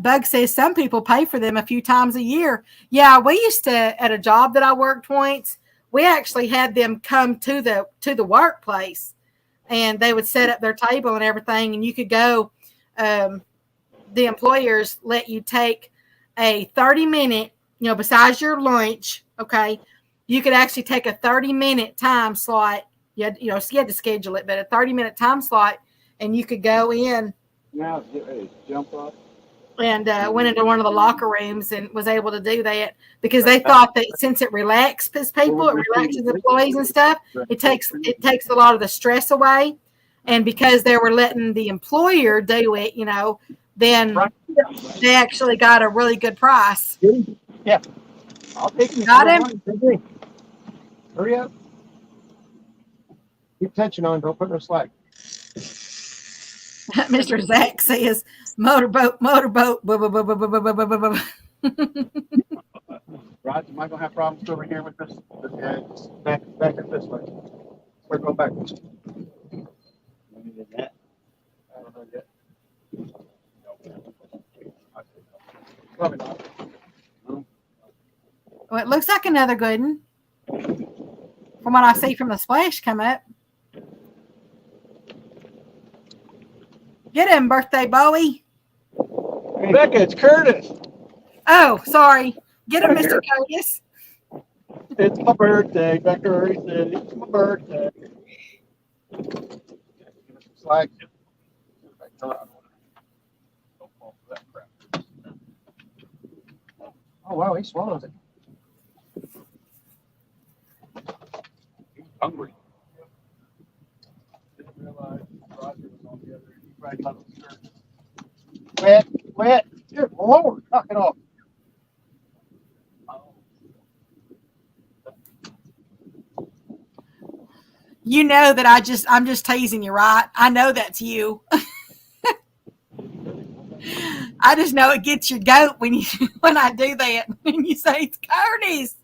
Speaker 2: Bug says some people pay for them a few times a year. Yeah, we used to, at a job that I worked once, we actually had them come to the workplace, and they would set up their table and everything, and you could go. The employers let you take a 30-minute, besides your lunch. Okay, you could actually take a 30-minute time slot. You had to schedule it, but a 30-minute time slot, and you could go in.
Speaker 6: Now, jump up.
Speaker 2: And went into one of the locker rooms and was able to do that because they thought that since it relaxes people, it relaxes employees and stuff. It takes a lot of the stress away, and because they were letting the employer do it, then they actually got a really good price.
Speaker 3: Yeah. I'll take you.
Speaker 2: Got him?
Speaker 3: Hurry up. Keep tension on. Don't put no slack.
Speaker 2: Mr. Zach says, motorboat.
Speaker 6: Roger, am I gonna have problems over here with this?
Speaker 3: Yeah, back it this way. We're going backwards.
Speaker 6: I don't know yet. Probably not.
Speaker 2: Well, it looks like another good one. From what I see from the splash come up. Get him, birthday Bowie.
Speaker 5: Becca, it's Curtis.
Speaker 2: Oh, sorry. Get him, Mr. Curtis.
Speaker 6: It's my birthday. Becca already said it's my birthday.
Speaker 3: Slack. Oh, wow, he swallows it.
Speaker 4: He's hungry.
Speaker 6: Didn't realize Roger was on the other end. He probably thought it was
Speaker 3: Wet. Good Lord, knock it off.
Speaker 2: You know that I'm just teasing you, right? I know that's you. I just know it gets your goat when I do that. And you say it's Curtis.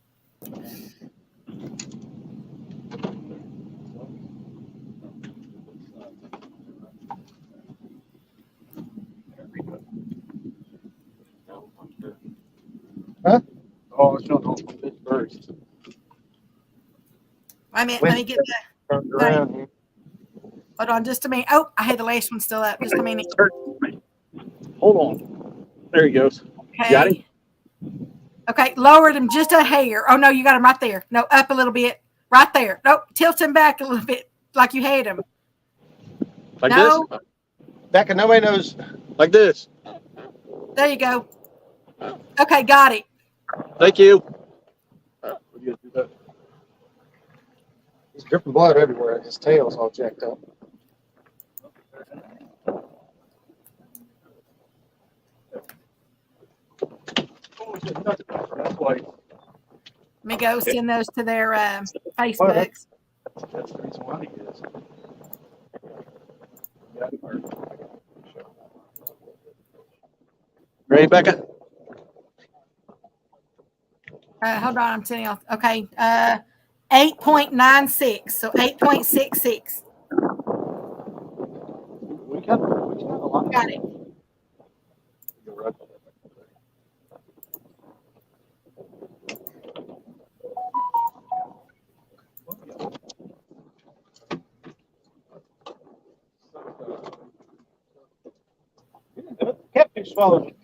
Speaker 3: Huh?
Speaker 6: Oh, it's not open. It's burst.
Speaker 2: Let me get that.
Speaker 3: Turned around here.
Speaker 2: Hold on just a minute. Oh, I had the last one still up. Just a minute.
Speaker 6: Hold on. There he goes.
Speaker 2: Okay.
Speaker 6: Got him?
Speaker 2: Okay, lowered him just a hair. Oh, no, you got him right there. No, up a little bit. Right there. Nope, tilt him back a little bit like you had him.
Speaker 6: Like
Speaker 2: No.
Speaker 6: this?
Speaker 3: Becca, nobody knows.
Speaker 6: Like this.
Speaker 2: There you go. Okay, got it.
Speaker 6: Thank you.
Speaker 3: He's dripping blood everywhere. His tail's all jacked up.
Speaker 6: That's why.
Speaker 2: Let me go send those to their Facebooks.
Speaker 6: That's the reason why he is. Yeah,
Speaker 4: Ready, Becca?
Speaker 2: Hold on, I'm sending off. Okay. 8.96. So 8.66.
Speaker 6: We got a lot.
Speaker 2: Got it.
Speaker 3: Catfish swallowed.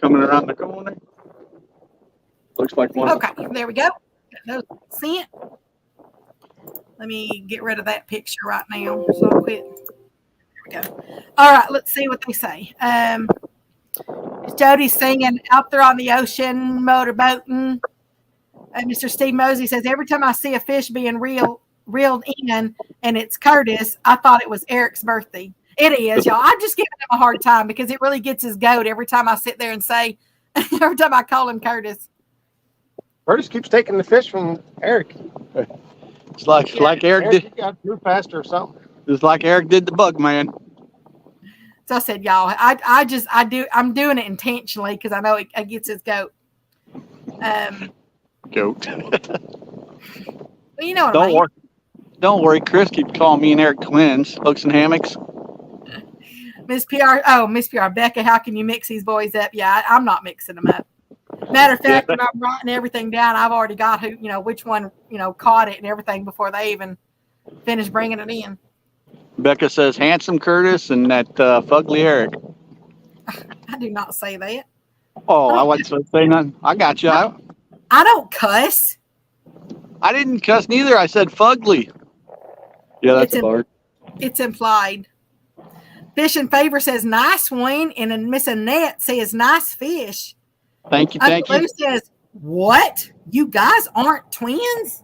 Speaker 6: Coming around the corner. Looks like one.
Speaker 2: Okay, there we go. Got those sent. Let me get rid of that picture right now. So I'll quit. There we go. All right, let's see what they say. Jody's singing out there on the ocean, motorboating. Mr. Steve Mosey says, every time I see a fish being reeled in and it's Curtis, I thought it was Eric's birthday. It is, y'all. I'm just giving him a hard time because it really gets his goat every time I sit there and say, every time I call him Curtis.
Speaker 3: Curtis keeps taking the fish from Eric.
Speaker 6: It's like Eric
Speaker 3: Eric,
Speaker 6: did.
Speaker 3: you got to move faster or something.
Speaker 6: It's like Eric did the bug man.
Speaker 2: So I said, y'all, I'm doing it intentionally because I know it gets his goat.
Speaker 6: Goat.
Speaker 2: Well, you know what I mean.
Speaker 6: Don't worry. Chris keeps calling me and Eric twins. Hooks and hammocks.
Speaker 2: Miss PR, Becca, how can you mix these boys up? Yeah, I'm not mixing them up. Matter of fact, when I'm writing everything down, I've already got which one, caught it and everything before they even finish bringing it in.
Speaker 6: Becca says handsome Curtis and that fugly Eric.
Speaker 2: I do not say that.
Speaker 6: Oh, I wasn't supposed to say nothing. I got you.
Speaker 2: I don't cuss.
Speaker 6: I didn't cuss neither. I said fugly. Yeah, that's a Barge.
Speaker 2: It's implied. Fish and Favor says nice one, and then Miss Annette says nice fish.
Speaker 6: Thank you.
Speaker 2: Uncle Lou says, what? You guys aren't twins?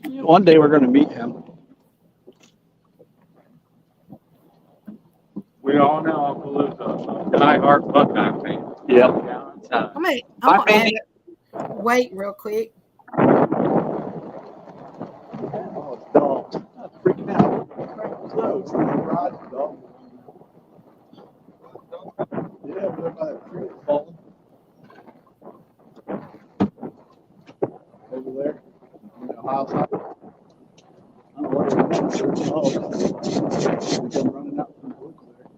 Speaker 6: One day we're going to meet him.
Speaker 7: We all know Uncle Lou's a diehard Buckeye fan.
Speaker 6: Yep.
Speaker 2: I'm gonna add it. Wait real quick.
Speaker 6: Oh, it's dogs. I'm freaking out. Close. Yeah, we're by the tree falling. Over there. House up. I don't know what we come running out from the woods there.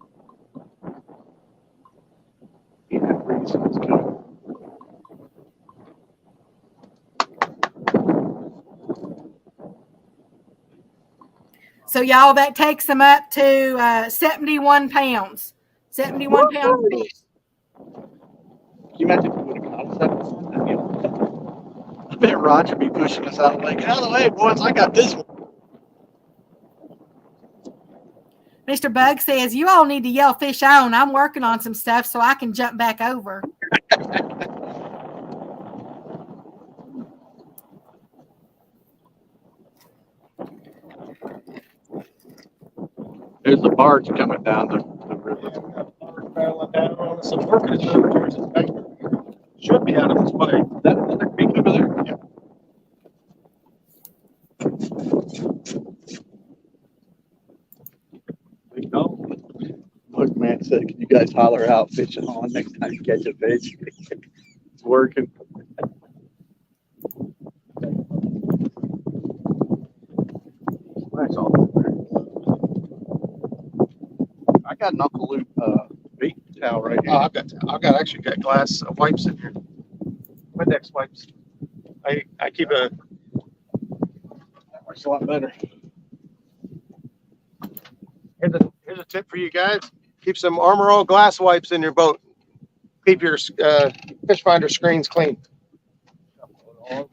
Speaker 6: Yeah, freeze. It's good.
Speaker 2: So y'all, that takes them up to 71 pounds. 71 pounds of fish.
Speaker 6: Can you imagine if we would have got us that? I bet Roger be pushing us out of the lake. Out of the way, boys. I got this one.
Speaker 2: Mr. Bug says, you all need to yell fish on. I'm working on some stuff so I can jump back over.
Speaker 6: There's a barge coming down the river.
Speaker 3: Barreling down on us. It's working its way towards its banker. Should be out of its way.
Speaker 6: Is that another creek over there?
Speaker 3: Yeah.
Speaker 6: Look, man said, can you guys holler out fishing on next time you catch a fish? It's working. That's all. I got an Uncle Luke bait towel right here.
Speaker 3: Oh, I've actually got glass wipes in here. Windex wipes. I keep a.
Speaker 6: That works a lot better.
Speaker 3: Here's a tip for you guys. Keep some Armor All glass wipes in your boat. Keep your fish finder screens clean.
Speaker 6: That's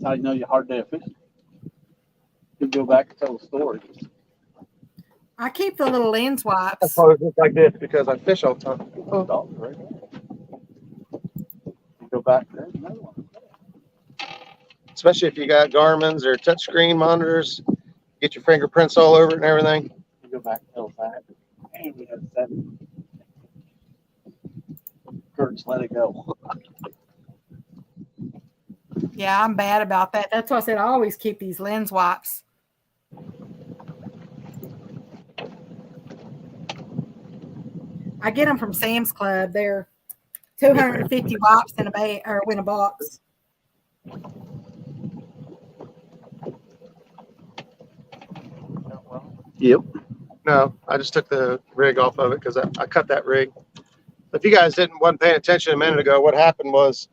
Speaker 6: how you know you're hard day of fishing. You go back and tell the story.
Speaker 2: I keep the little lens
Speaker 3: I
Speaker 2: wipes.
Speaker 3: probably look like this because I fish all the time.
Speaker 6: Right there. You go back there. Another one.
Speaker 3: Especially if you got Garmin's or touchscreen monitors. Get your fingerprints all over it and everything.
Speaker 6: You go back and tell that. And we had 7. Kurt's let it go.
Speaker 2: Yeah, I'm bad about that. That's why I said I always keep these lens wipes. I get them from Sam's Club. They're 250 wipes in a bag or in a box.
Speaker 6: Yep.
Speaker 3: No, I just took the rig off of it because I cut that rig. If you guys wasn't paying attention a minute ago, what happened was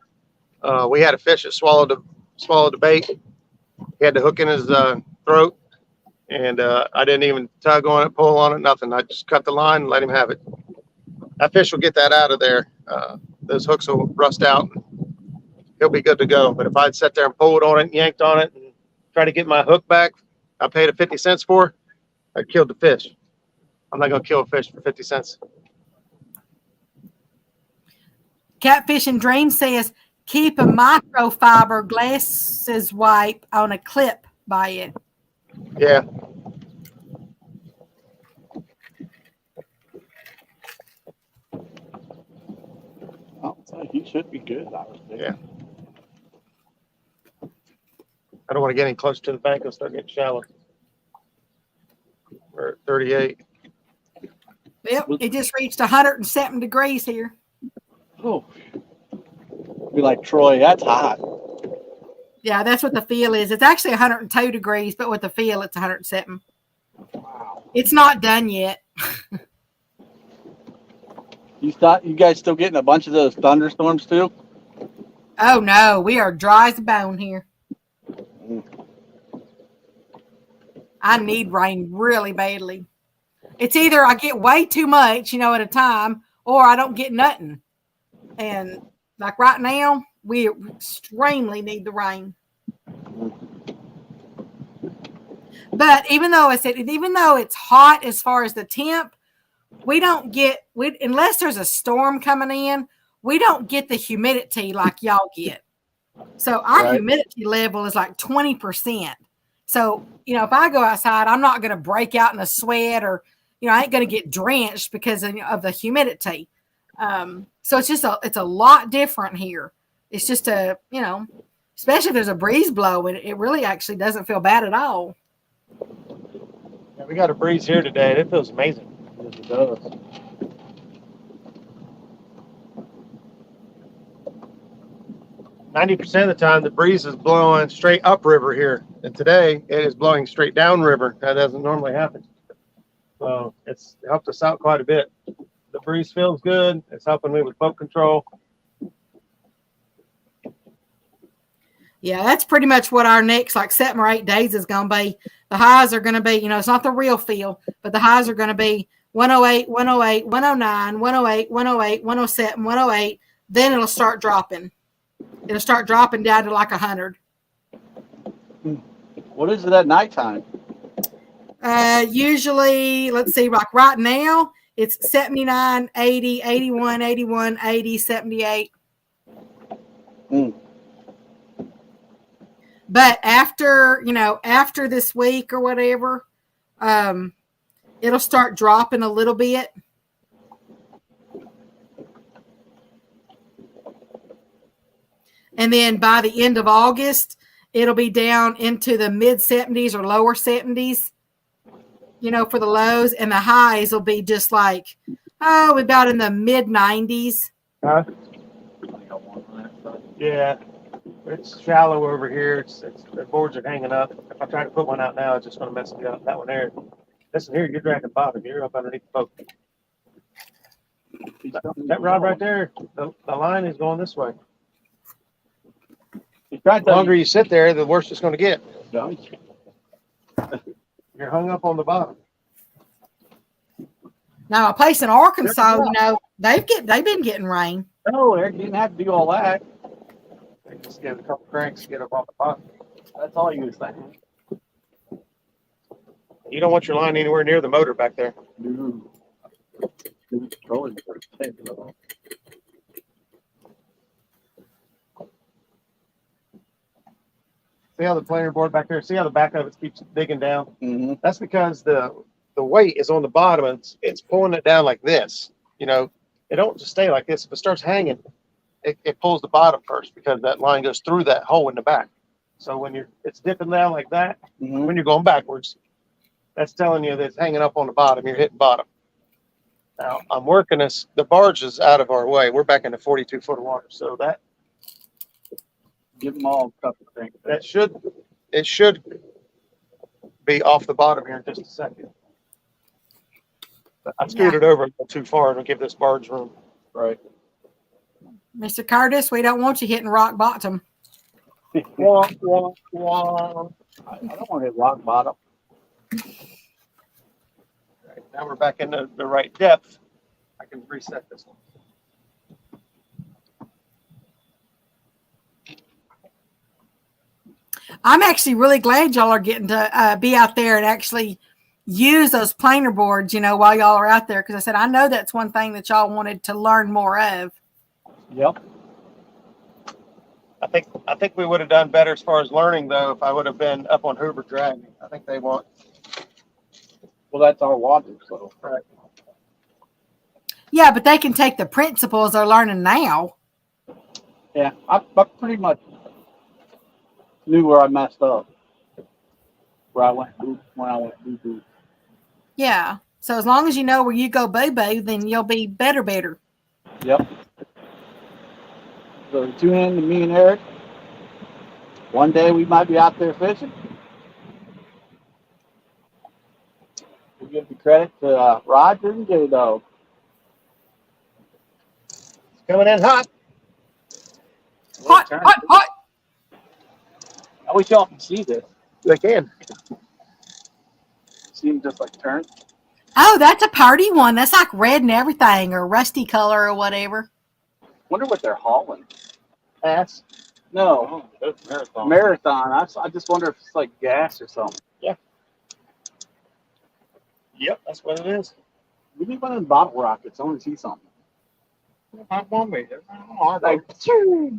Speaker 3: we had a fish that swallowed the bait. He had the hook in his throat, and I didn't even tug on it, pull on it, nothing. I just cut the line and let him have it. That fish will get that out of there. Those hooks will rust out. He'll be good to go. But if I'd sat there and pulled on it and yanked on it and tried to get my hook back, I paid it 50 cents for, I killed the fish. I'm not going to kill a fish for 50 cents.
Speaker 2: Catfish and Dream says, keep a microfiber glasses wipe on a clip by it.
Speaker 3: Yeah.
Speaker 6: He should be good, I would think.
Speaker 3: Yeah. I don't want to get any closer to the bank. It'll start getting shallow. We're at 38.
Speaker 2: Yep, it just reached 107 degrees here.
Speaker 6: Oh. Be like, Troy, that's hot.
Speaker 2: Yeah, that's what the feel is. It's actually 102 degrees, but with the feel, it's 107.
Speaker 6: Wow.
Speaker 2: It's not done yet.
Speaker 6: You guys still getting a bunch of those thunderstorms too?
Speaker 2: Oh no, we are dry as a bone here. I need rain really badly. It's either I get way too much, at a time, or I don't get nothing. And like right now, we extremely need the rain. But even though it's hot as far as the temp, we don't get unless there's a storm coming in, we don't get the humidity like y'all get. So our humidity level is like 20%. So, if I go outside, I'm not going to break out in a sweat or, I ain't going to get drenched because of the humidity. So it's a lot different here. It's just especially if there's a breeze blowing, it really actually doesn't feel bad at all.
Speaker 3: Yeah, we got a breeze here today. It feels amazing.
Speaker 6: Yes, it does.
Speaker 3: %90 of the time, the breeze is blowing straight upriver here, and today it is blowing straight downriver. That doesn't normally happen. So it's helped us out quite a bit. The breeze feels good. It's helping me with boat control.
Speaker 2: Yeah, that's pretty much what our next 7 or 8 days is going to be. The highs are going to be, it's not the real feel, but the highs are going to be 108, 108, 109, 108, 108, 107, 108. Then it'll start dropping. It'll start dropping down to like 100.
Speaker 6: What is it at nighttime?
Speaker 2: Usually, let's see, like right now, it's 79, 80, 81, 81, 80, 78. But after this week or whatever, it'll start dropping a little bit. And then by the end of August, it'll be down into the mid 70s or lower 70s, for the lows. And the highs will be just like, about in the mid 90s.
Speaker 3: Huh? Yeah. It's shallow over here. It's the boards are hanging up. If I try to put one out now, it's just going to mess me up. That one there. Listen here, you're dragging bottom. You're up underneath the boat. That rod right there, the line is going this way. The longer you sit there, the worse it's going to get. You're hung up on the bottom.
Speaker 2: Now, a place in Arkansas, they've been getting rain.
Speaker 6: No, Eric didn't have to do all that.
Speaker 3: They just get a couple cranks, get up off the bottom.
Speaker 6: That's all you was saying.
Speaker 3: You don't want your line anywhere near the motor back there. See how the planer board back there? See how the back of it keeps digging down?
Speaker 6: Mm-hmm.
Speaker 3: That's because the weight is on the bottom and it's pulling it down like this. It don't just stay like this. If it starts hanging, it pulls the bottom first because that line goes through that hole in the back. So when it's dipping down like that,
Speaker 6: Mhm.
Speaker 3: when you're going backwards, that's telling you that it's hanging up on the bottom. You're hitting bottom. Now I'm working this. The barge is out of our way. We're back in the 42 foot of water. So
Speaker 6: Give them all a couple of things.
Speaker 3: it should be off the bottom here in just a second. But I scooted over a little too far to give this barge room.
Speaker 6: Right.
Speaker 2: Mr. Curtis, we don't want you hitting rock bottom.
Speaker 3: Wah, wah, wah.
Speaker 6: I don't want to hit rock bottom.
Speaker 3: Right, now we're back in the right depth. I can reset this one.
Speaker 2: I'm actually really glad y'all are getting to be out there and actually use those planer boards, while y'all are out there. Because I said, I know that's one thing that y'all wanted to learn more of.
Speaker 6: Yep.
Speaker 3: I think we would have done better as far as learning though if I would have been up on Hoover Dragon. I think they want.
Speaker 6: Well, that's our water, so.
Speaker 3: Right.
Speaker 2: Yeah, but they can take the principles they're learning now.
Speaker 6: Yeah, I pretty much knew where I messed up. Where I went when I went boo-boo.
Speaker 2: Yeah. So as long as you know where you go boo-boo, then you'll be better.
Speaker 6: Yep. So tune in to me and Eric. One day we might be out there fishing. We give the credit to Roger and J-Dog.
Speaker 3: It's coming in hot.
Speaker 2: Hot.
Speaker 6: I wish y'all can see this.
Speaker 3: They can.
Speaker 6: See them just like turn.
Speaker 2: Oh, that's a party one. That's like red and everything, or rusty color or whatever.
Speaker 6: Wonder what they're hauling.
Speaker 3: Ass.
Speaker 6: No,
Speaker 5: That's marathon.
Speaker 6: marathon. I just wonder if it's like gas or something.
Speaker 3: Yep, that's what it is.
Speaker 6: We need one of them bottle rockets. I want to see something.
Speaker 5: I want me.
Speaker 6: Like,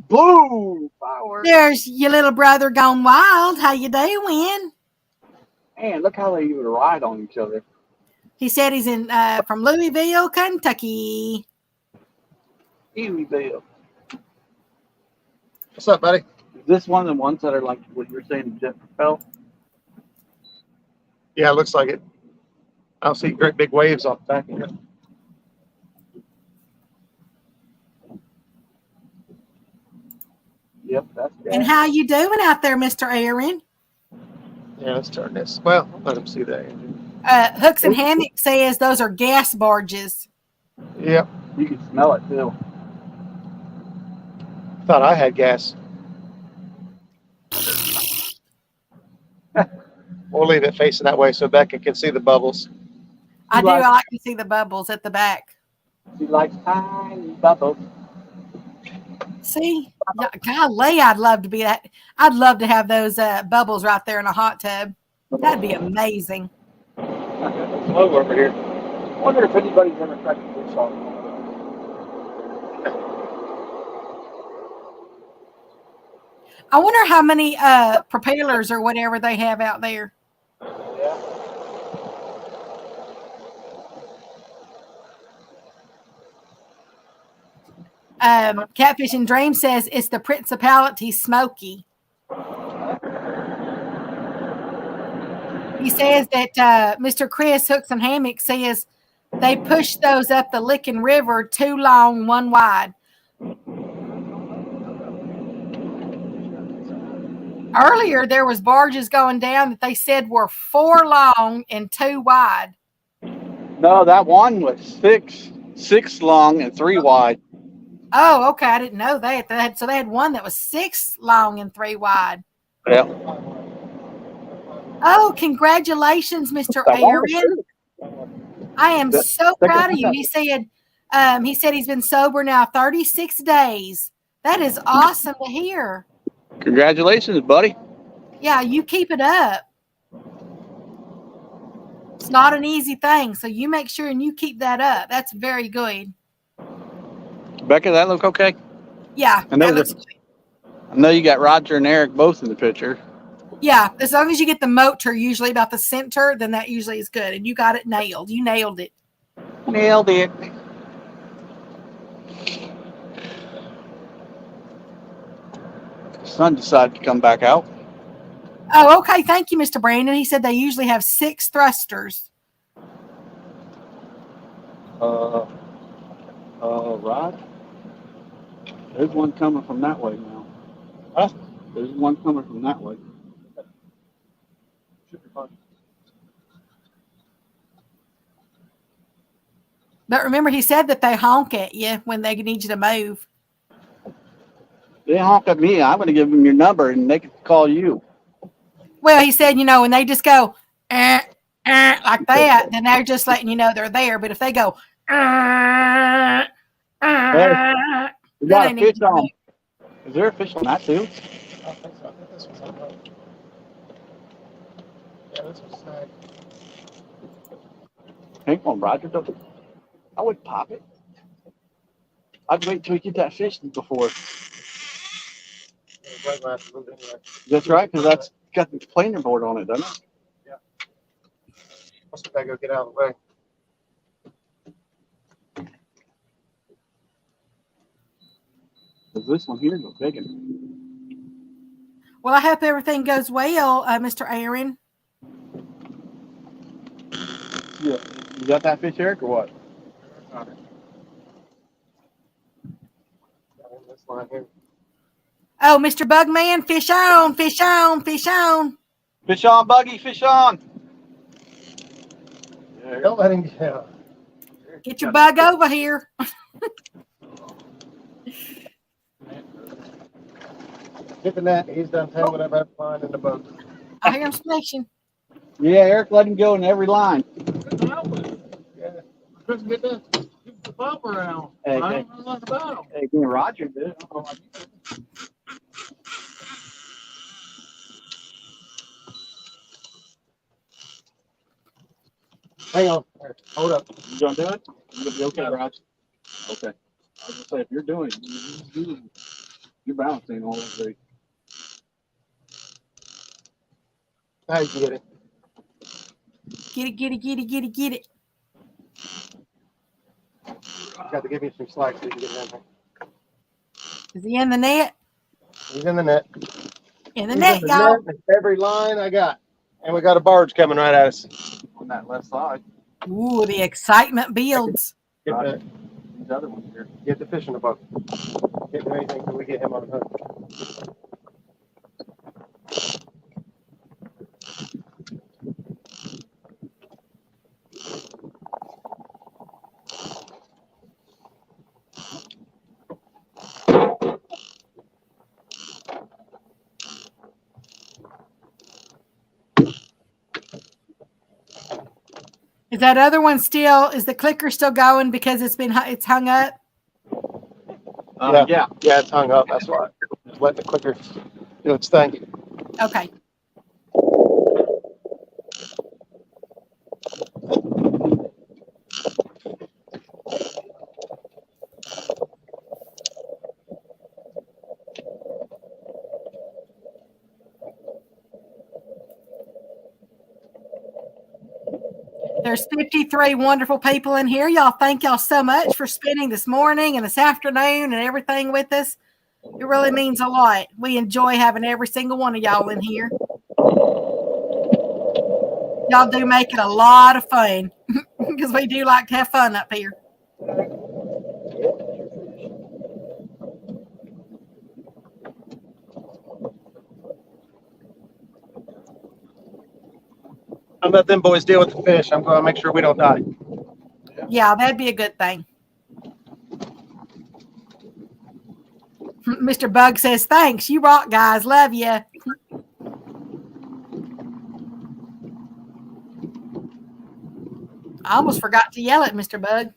Speaker 6: boom! Fireworks.
Speaker 2: There's your little brother gone wild. How you doing?
Speaker 6: Man, look how they even ride on each other.
Speaker 2: He said he's in from Louisville, Kentucky.
Speaker 6: Louisville.
Speaker 3: What's up, buddy?
Speaker 6: Is this one of the ones that are like what you were saying, jet propelled?
Speaker 3: Yeah, it looks like it. I don't see great big waves off the back of it.
Speaker 6: Yep, that's gas.
Speaker 2: And how you doing out there, Mr. Aaron?
Speaker 3: Yeah, let's turn this. Well, let them see that.
Speaker 2: Hooks and Hammock says those are gas barges.
Speaker 3: Yep.
Speaker 6: You can smell it too.
Speaker 3: Thought I had gas. We'll leave it facing that way so Becca can see the bubbles.
Speaker 2: I like to see the bubbles at the back.
Speaker 6: She likes tiny bubbles.
Speaker 2: See, golly, I'd love to be that. I'd love to have those bubbles right there in a hot tub. That'd be amazing.
Speaker 5: Slow over here.
Speaker 6: I wonder if anybody's ever tried to fish on.
Speaker 2: I wonder how many propellers or whatever they have out there.
Speaker 6: Yeah.
Speaker 2: Catfish and Dream says it's the Principality Smoky. He says that Mr. Chris Hooks and Hammock says they pushed those up the Licking River 2 long, 1 wide. Earlier, there was barges going down that they said were 4 long and 2 wide.
Speaker 6: No, that one was 6 long and 3 wide.
Speaker 2: Oh, okay. I didn't know that. So they had one that was 6 long and 3 wide.
Speaker 6: Yeah.
Speaker 2: Oh, congratulations, Mr. Aaron. I am so proud of you. He said he's been sober now 36 days. That is awesome to hear.
Speaker 6: Congratulations, buddy.
Speaker 2: Yeah, you keep it up. It's not an easy thing, so you make sure and you keep that up. That's very good.
Speaker 6: Becca, that look okay?
Speaker 2: Yeah,
Speaker 6: I know
Speaker 2: that looks good.
Speaker 6: I know you got Roger and Eric both in the picture.
Speaker 2: Yeah, as long as you get the motor usually about the center, then that usually is good. And you got it nailed. You nailed it.
Speaker 6: Nailed it. Son decided to come back out.
Speaker 2: Oh, okay. Thank you, Mr. Brandon. He said they usually have 6 thrusters.
Speaker 6: Rod, there's one coming from that way now.
Speaker 3: Huh?
Speaker 6: There's one coming from that way.
Speaker 3: Should be fine.
Speaker 2: But remember, he said that they honk at you when they need you to move.
Speaker 6: They honk at me. I'm going to give them your number and they can call you.
Speaker 2: Well, he said, when they just go like that, then they're just letting you know they're there. But if they go,
Speaker 6: We
Speaker 2: then
Speaker 6: got
Speaker 2: they
Speaker 6: a
Speaker 2: need
Speaker 6: fish
Speaker 2: you to
Speaker 6: on.
Speaker 2: move.
Speaker 6: Is there a fish on that too?
Speaker 3: I don't think so. I think this was on boat. Yeah, this was snagged.
Speaker 6: Hang on, Roger. Don't, I would pop it. I'd wait till we get that fish before.
Speaker 3: It was right when I moved anyway.
Speaker 6: That's right, because that's got the planer board on it, doesn't it?
Speaker 3: Must have got to go get out of the way.
Speaker 6: Because this one here is a big one.
Speaker 2: Well, I hope everything goes well, Mr. Aaron.
Speaker 6: Yeah. You got that fish, Eric, or what?
Speaker 3: Got it. This line here.
Speaker 2: Oh, Mr. Bugman, fish on, fish on, fish on.
Speaker 6: Fish on, Buggy, fish on. Yeah,
Speaker 3: Don't let him get out.
Speaker 2: Get your bug over here.
Speaker 3: Get the net. He's done towing whatever I have to find in the boat.
Speaker 2: I hear him splashing.
Speaker 6: Yeah, Eric let him go in every line.
Speaker 3: Yeah. Chris, get the bumper out.
Speaker 6: Hey,
Speaker 3: I
Speaker 6: hey.
Speaker 3: don't know nothing about him.
Speaker 6: Hey, me and Roger did it.
Speaker 3: Hang on. Here, hold up.
Speaker 6: You gonna do it? You gonna be okay, Roger? Okay. I was gonna say, if you're doing it, you're balancing all those things.
Speaker 3: Now you can get it.
Speaker 2: Get it, get it, get it, get it, get it.
Speaker 3: You got to give me some slack so you can get it in there.
Speaker 2: Is he in the net?
Speaker 3: He's in the net.
Speaker 2: In the
Speaker 3: He's
Speaker 2: net,
Speaker 3: in
Speaker 2: y'all.
Speaker 3: net. It's every line I got. And we got a barge coming right at us.
Speaker 6: On that left side,
Speaker 2: Ooh, the excitement builds.
Speaker 3: Get the,
Speaker 6: these other ones here.
Speaker 3: get the fish in the boat. Can't do anything until we get him on the hook.
Speaker 2: Is that other one still? Is the clicker still going because it's hung up?
Speaker 6: Yeah.
Speaker 3: Yeah, it's hung up. That's why. Just let the clicker do its thing.
Speaker 2: Okay. There's 53 wonderful people in here. Y'all, thank y'all so much for spending this morning and this afternoon and everything with us. It really means a lot. We enjoy having every single one of y'all in here. Y'all do make it a lot of fun because we do like to have fun up here.
Speaker 3: I'm let them boys deal with the fish. I'm going to make sure we don't die.
Speaker 2: Yeah, that'd be a good thing. Mr. Bug says, thanks. You rock, guys. Love you. I almost forgot to yell at Mr. Bug.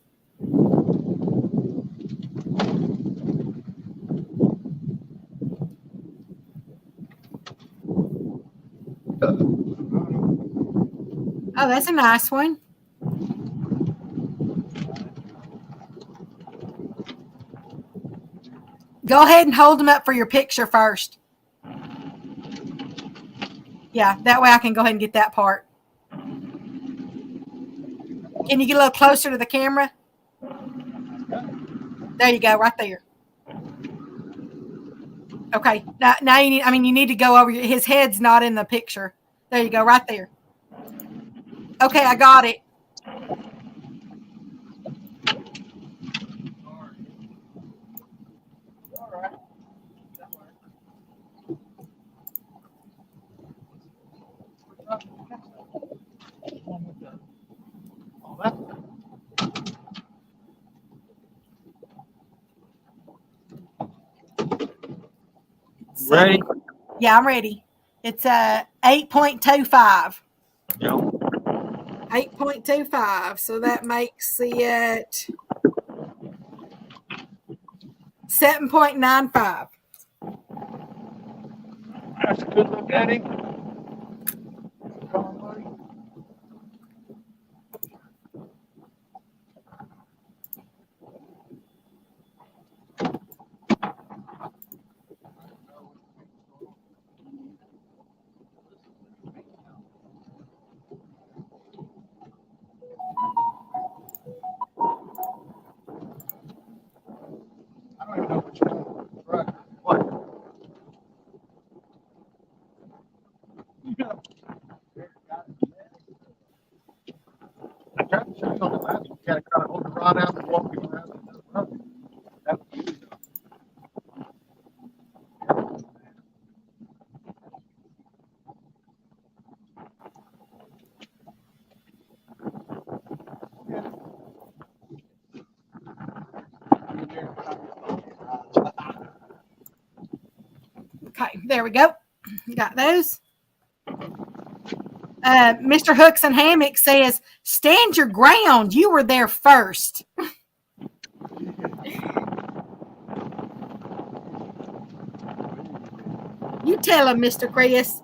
Speaker 2: Oh, that's a nice one. Go ahead and hold them up for your picture first. Yeah, that way I can go ahead and get that part. Can you get a little closer to the camera? There you go, right there. Okay. Now you need. I mean, you need to go over. His head's not in the picture. There you go, right there. Okay, I got it.
Speaker 7: Ready?
Speaker 2: Yeah, I'm ready. It's 8.25.
Speaker 7: Yeah.
Speaker 2: 8.25. So that makes it 7.95.
Speaker 6: That's a good look at him. Come on, buddy.
Speaker 3: I don't even know which one. Right. What? I tried to show you on the last one. You gotta kind of hold the rod out and walk it around. That was easy.
Speaker 2: Okay, there we go. Got those. Mr. Hooks and Hammock says, stand your ground. You were there first. You tell him, Mr. Chris.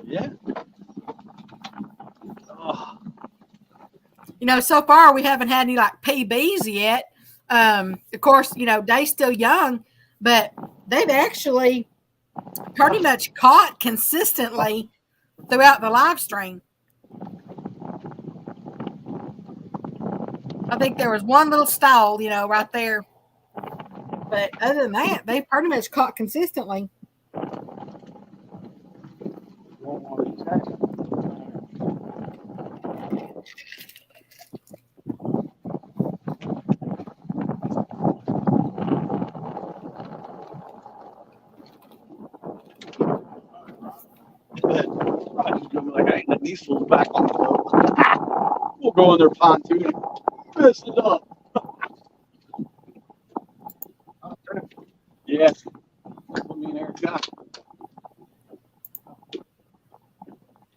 Speaker 6: Yeah. Oh,
Speaker 2: You know, so far we haven't had any like PBs yet. Of course, you know, they're still young, but they've actually pretty much caught consistently throughout the live stream. I think there was one little stall, you know, right there. But other than that, they pretty much caught consistently.
Speaker 6: Roger's gonna be like, I ain't letting these fools back on the boat. We'll go in their pontoon and mess it up. Yeah. What me and Eric got.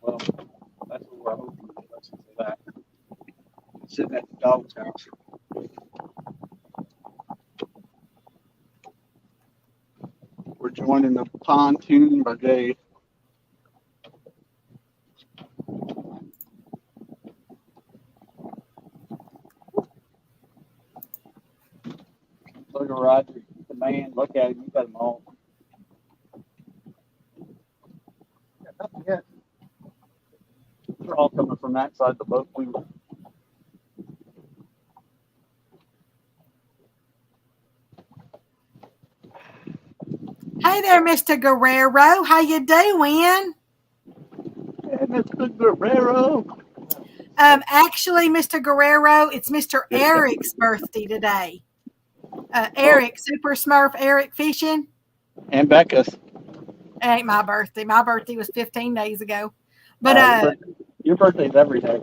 Speaker 6: Well, that's what we're hoping. Let's say that. Sitting at the dog's house. We're joining the pontoon brigade. Look at Roger, the man. Look at him. He got them all.
Speaker 3: Yeah, nothing yet.
Speaker 6: They're all coming from that side of the boat.
Speaker 2: Hey there, Mr. Guerrero. How you doing?
Speaker 6: Hey, Mr. Guerrero.
Speaker 2: Actually, Mr. Guerrero, it's Mr. Eric's birthday today. Eric, Super Smurf Eric Fishing.
Speaker 6: And Becca's.
Speaker 2: It ain't my birthday. My birthday was 15 days ago. But
Speaker 6: your birthday's every day.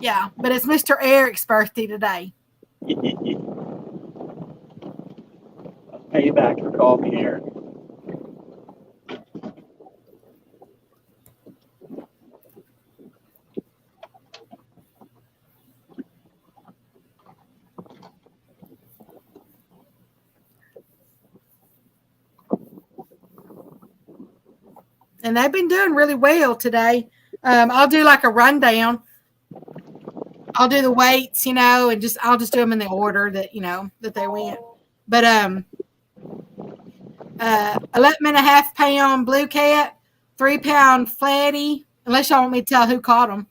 Speaker 2: yeah, but it's Mr. Eric's birthday today.
Speaker 6: Pay you back for calling me Eric.
Speaker 2: and they've been doing really well today. I'll do like a rundown. I'll do the weights, and I'll just do them in the order that that they went. But 11.5 pound blue cat, 3 pound flatty. Unless y'all want me to tell who caught them.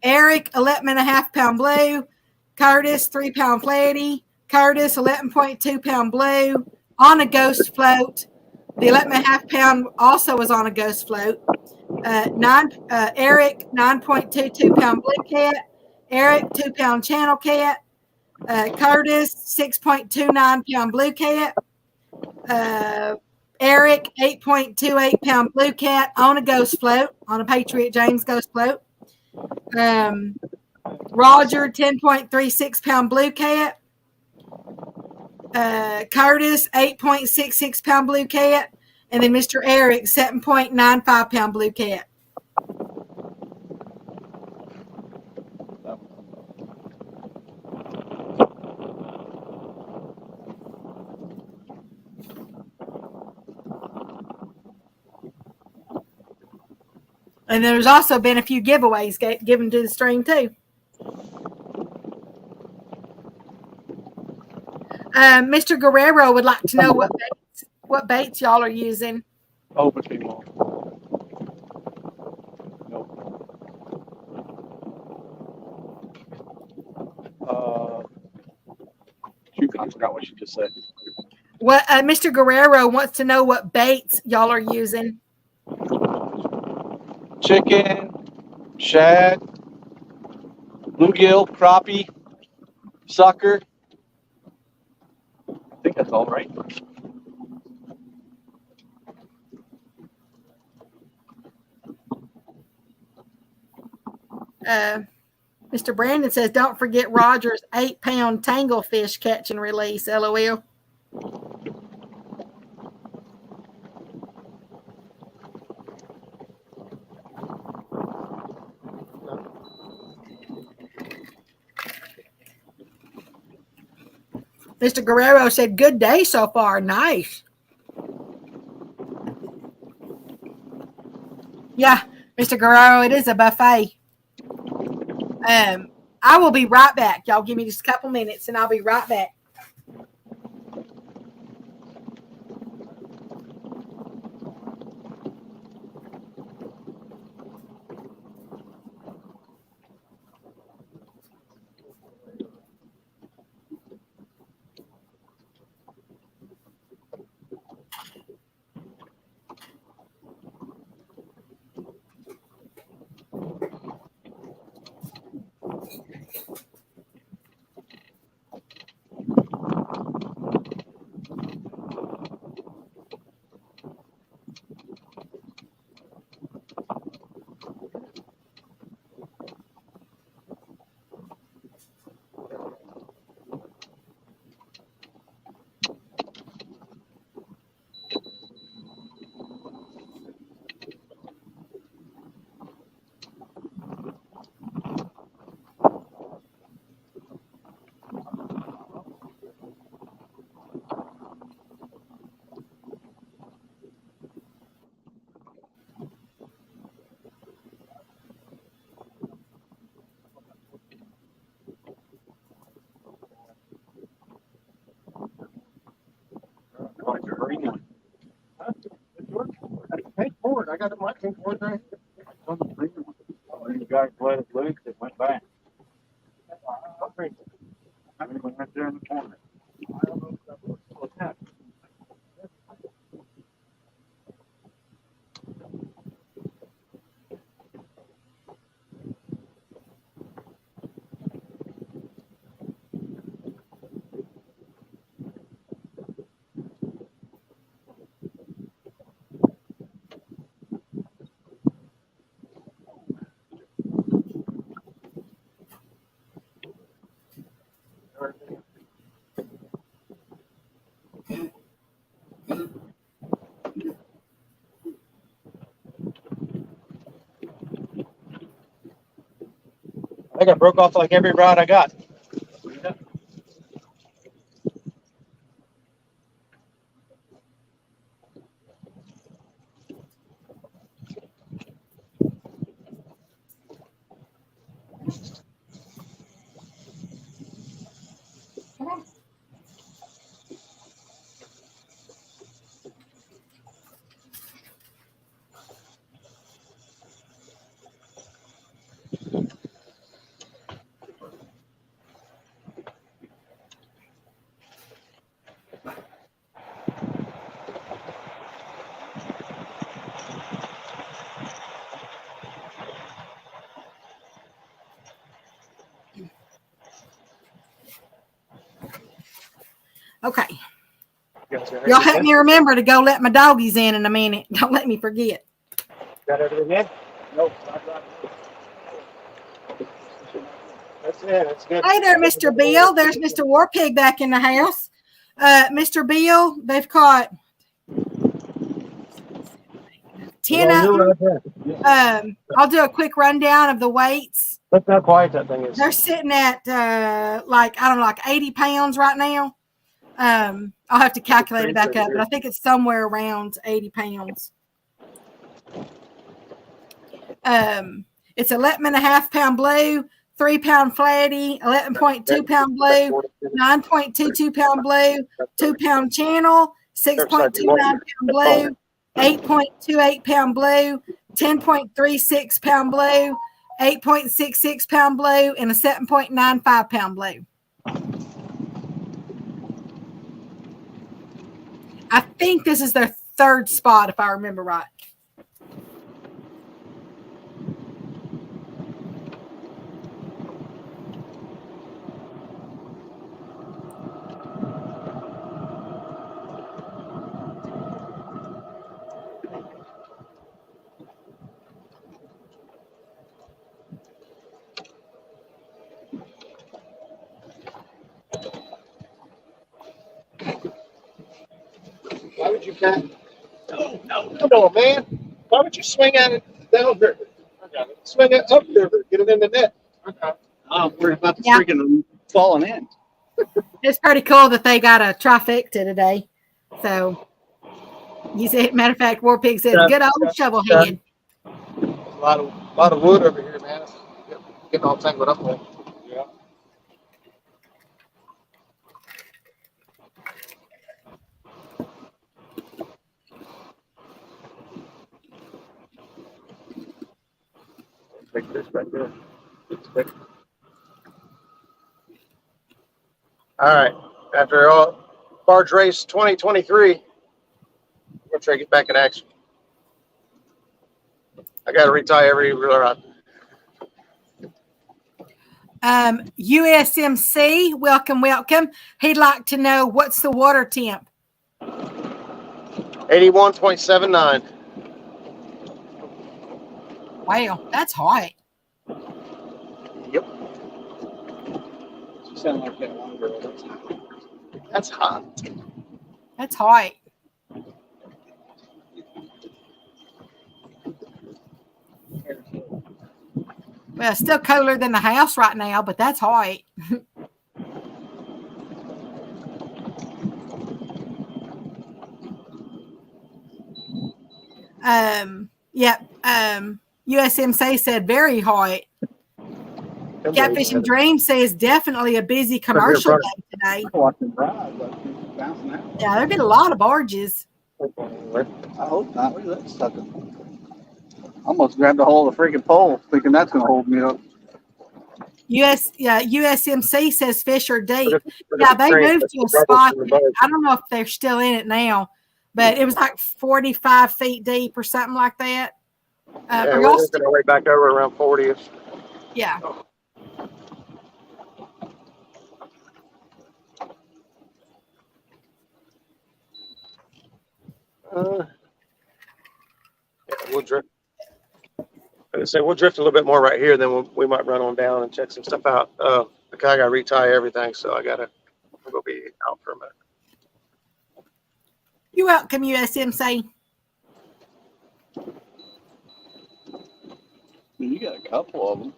Speaker 2: Eric, 11.5 pound blue. Curtis, 3 pound flatty. Curtis, 11.2 pound blue on a ghost float. The 11.5 pound also was on a ghost float. Eric, 9.22 pound blue cat. Eric, 2 pound channel cat. Curtis, 6.29 pound blue cat. Eric, 8.28 pound blue cat on a ghost float, on a Patriot James ghost float. Roger, 10.36 pound blue cat. Curtis, 8.66 pound blue cat. And then Mr. Eric, 7.95 pound blue cat. And there's also been a few giveaways given to the stream too. Mr. Guerrero would like to know what baits y'all are using.
Speaker 6: Open people. Nope. I forgot what you just said.
Speaker 2: What Mr. Guerrero wants to know what baits y'all are using.
Speaker 6: Chicken, shad, bluegill, crappie, sucker. I think that's all right.
Speaker 2: Mr. Brandon says, don't forget Roger's 8 pound tangle fish catch and release. LOL. Mr. Guerrero said, good day so far. Nice. Yeah, Mr. Guerrero, it is a buffet. I will be right back. Y'all give me just a couple minutes and I'll be right back.
Speaker 3: I got my pink board right here.
Speaker 6: When you guys let it loose, it went back. I mean, went right there in the corner.
Speaker 3: I think I broke off like every rod I got.
Speaker 2: Okay.
Speaker 3: Gotcha.
Speaker 2: Y'all help me remember to go let my doggies in a minute. Don't let me forget.
Speaker 3: Got everything in?
Speaker 6: Nope, not right.
Speaker 3: That's it. That's good.
Speaker 2: Hey there, Mr. Bill. There's Mr. Warpig back in the house. Mr. Bill, they've caught 10 of them. I'll do a quick rundown of the weights.
Speaker 3: Look how quiet that thing is.
Speaker 2: They're sitting at like 80 pounds right now. I'll have to calculate it back up, but I think it's somewhere around 80 pounds. It's 11.5 pound blue, 3 pound flatty, 11.2 pound blue, 9.22 pound blue, 2 pound channel, 6.29 pound blue, 8.28 pound blue, 10.36 pound blue, 8.66 pound blue, and a 7.95 pound blue. I think this is their third spot, if I remember right.
Speaker 3: Why would you cat? No, come on, man. Why would you swing at it down river? Swing it up river. Get it in the net.
Speaker 6: I'm worried about the
Speaker 2: Yeah.
Speaker 6: freaking falling in.
Speaker 2: It's pretty cool that they got a trifecta today. So, you said, matter of fact, Warpig says, good old shovel head.
Speaker 3: A lot of wood over here, man. It's getting all tangled up there. Yeah. Take this right there. All right. After all, Barge Race 2023, we'll try to get back in action. I got to retie every rod.
Speaker 2: USMC, welcome. He'd like to know what's the water temp.
Speaker 3: 81.79.
Speaker 2: Wow, that's hot.
Speaker 3: Yep.
Speaker 6: You sound like that one girl.
Speaker 3: That's hot.
Speaker 2: That's hot. Well, it's still cooler than the house right now, but that's hot. USMC said very hot. Catfish and Dreams says definitely a busy commercial day today.
Speaker 6: I'm watching rides. Like bouncing out.
Speaker 2: Yeah, there'll be a lot of barges.
Speaker 6: I hope not. Look at that sucker. Almost grabbed a hold of the freaking pole, thinking that's going to hold me up.
Speaker 2: USMC says fish are deep. Yeah, they moved to a spot. I don't know if they're still in it now, but it was like 45 feet deep or something like that.
Speaker 3: Yeah, we're working our way back over around 40-ish.
Speaker 2: Yeah.
Speaker 3: Yeah, we'll drift. I say we'll drift a little bit more right here, then we might run on down and check some stuff out. I got to retie everything, so I'm gonna be out for a minute.
Speaker 2: You're welcome, USMC.
Speaker 6: You got a couple of them.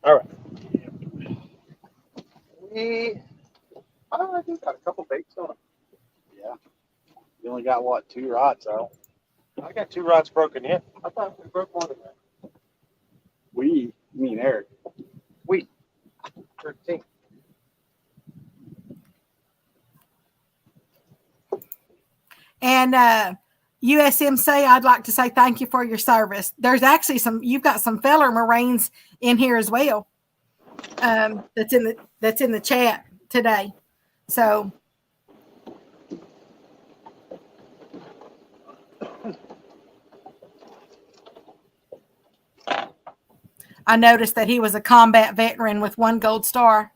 Speaker 3: All right. I think got a couple baits on it.
Speaker 6: Yeah. You only got what, 2 rods out?
Speaker 3: I got 2 rods broken yet. I thought we broke one of them.
Speaker 6: You mean Eric?
Speaker 3: 13.
Speaker 2: And USMC, I'd like to say thank you for your service. There's actually you've got some fellow Marines in here as well. That's in the chat today. So I noticed that he was a combat veteran with 1 gold star.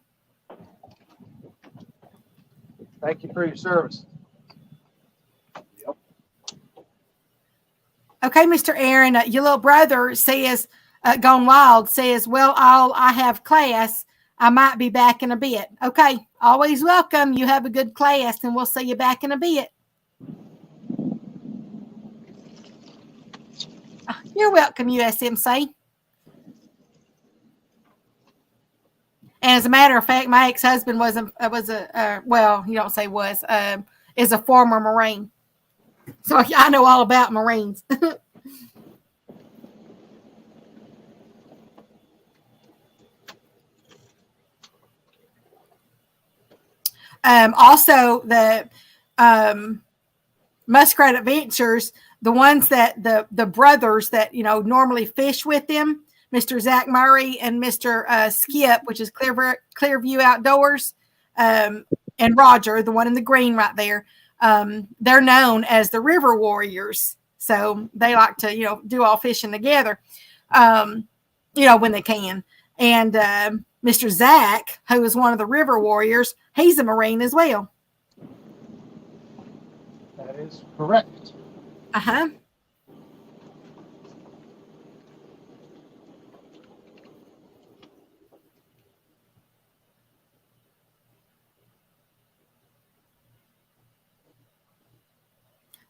Speaker 3: Thank you for your service.
Speaker 2: Okay, Mr. Aaron, your little brother says, Gone Wild says, well, I have class. I might be back in a bit. Okay, always welcome. You have a good class, and we'll see you back in a bit. You're welcome, USMC. And as a matter of fact, my ex-husband well, you don't say was, is a former Marine. So I know all about Marines. Also, the Muskrat Adventures, the ones that the brothers that normally fish with them, Mr. Zach Murray and Mr. Skip, which is Clearview Outdoors, and Roger, the one in the green right there. They're known as the River Warriors, so they like to do all fishing together, when they can. And Mr. Zach, who is one of the River Warriors, he's a Marine as well.
Speaker 3: That is correct.
Speaker 2: Uh-huh.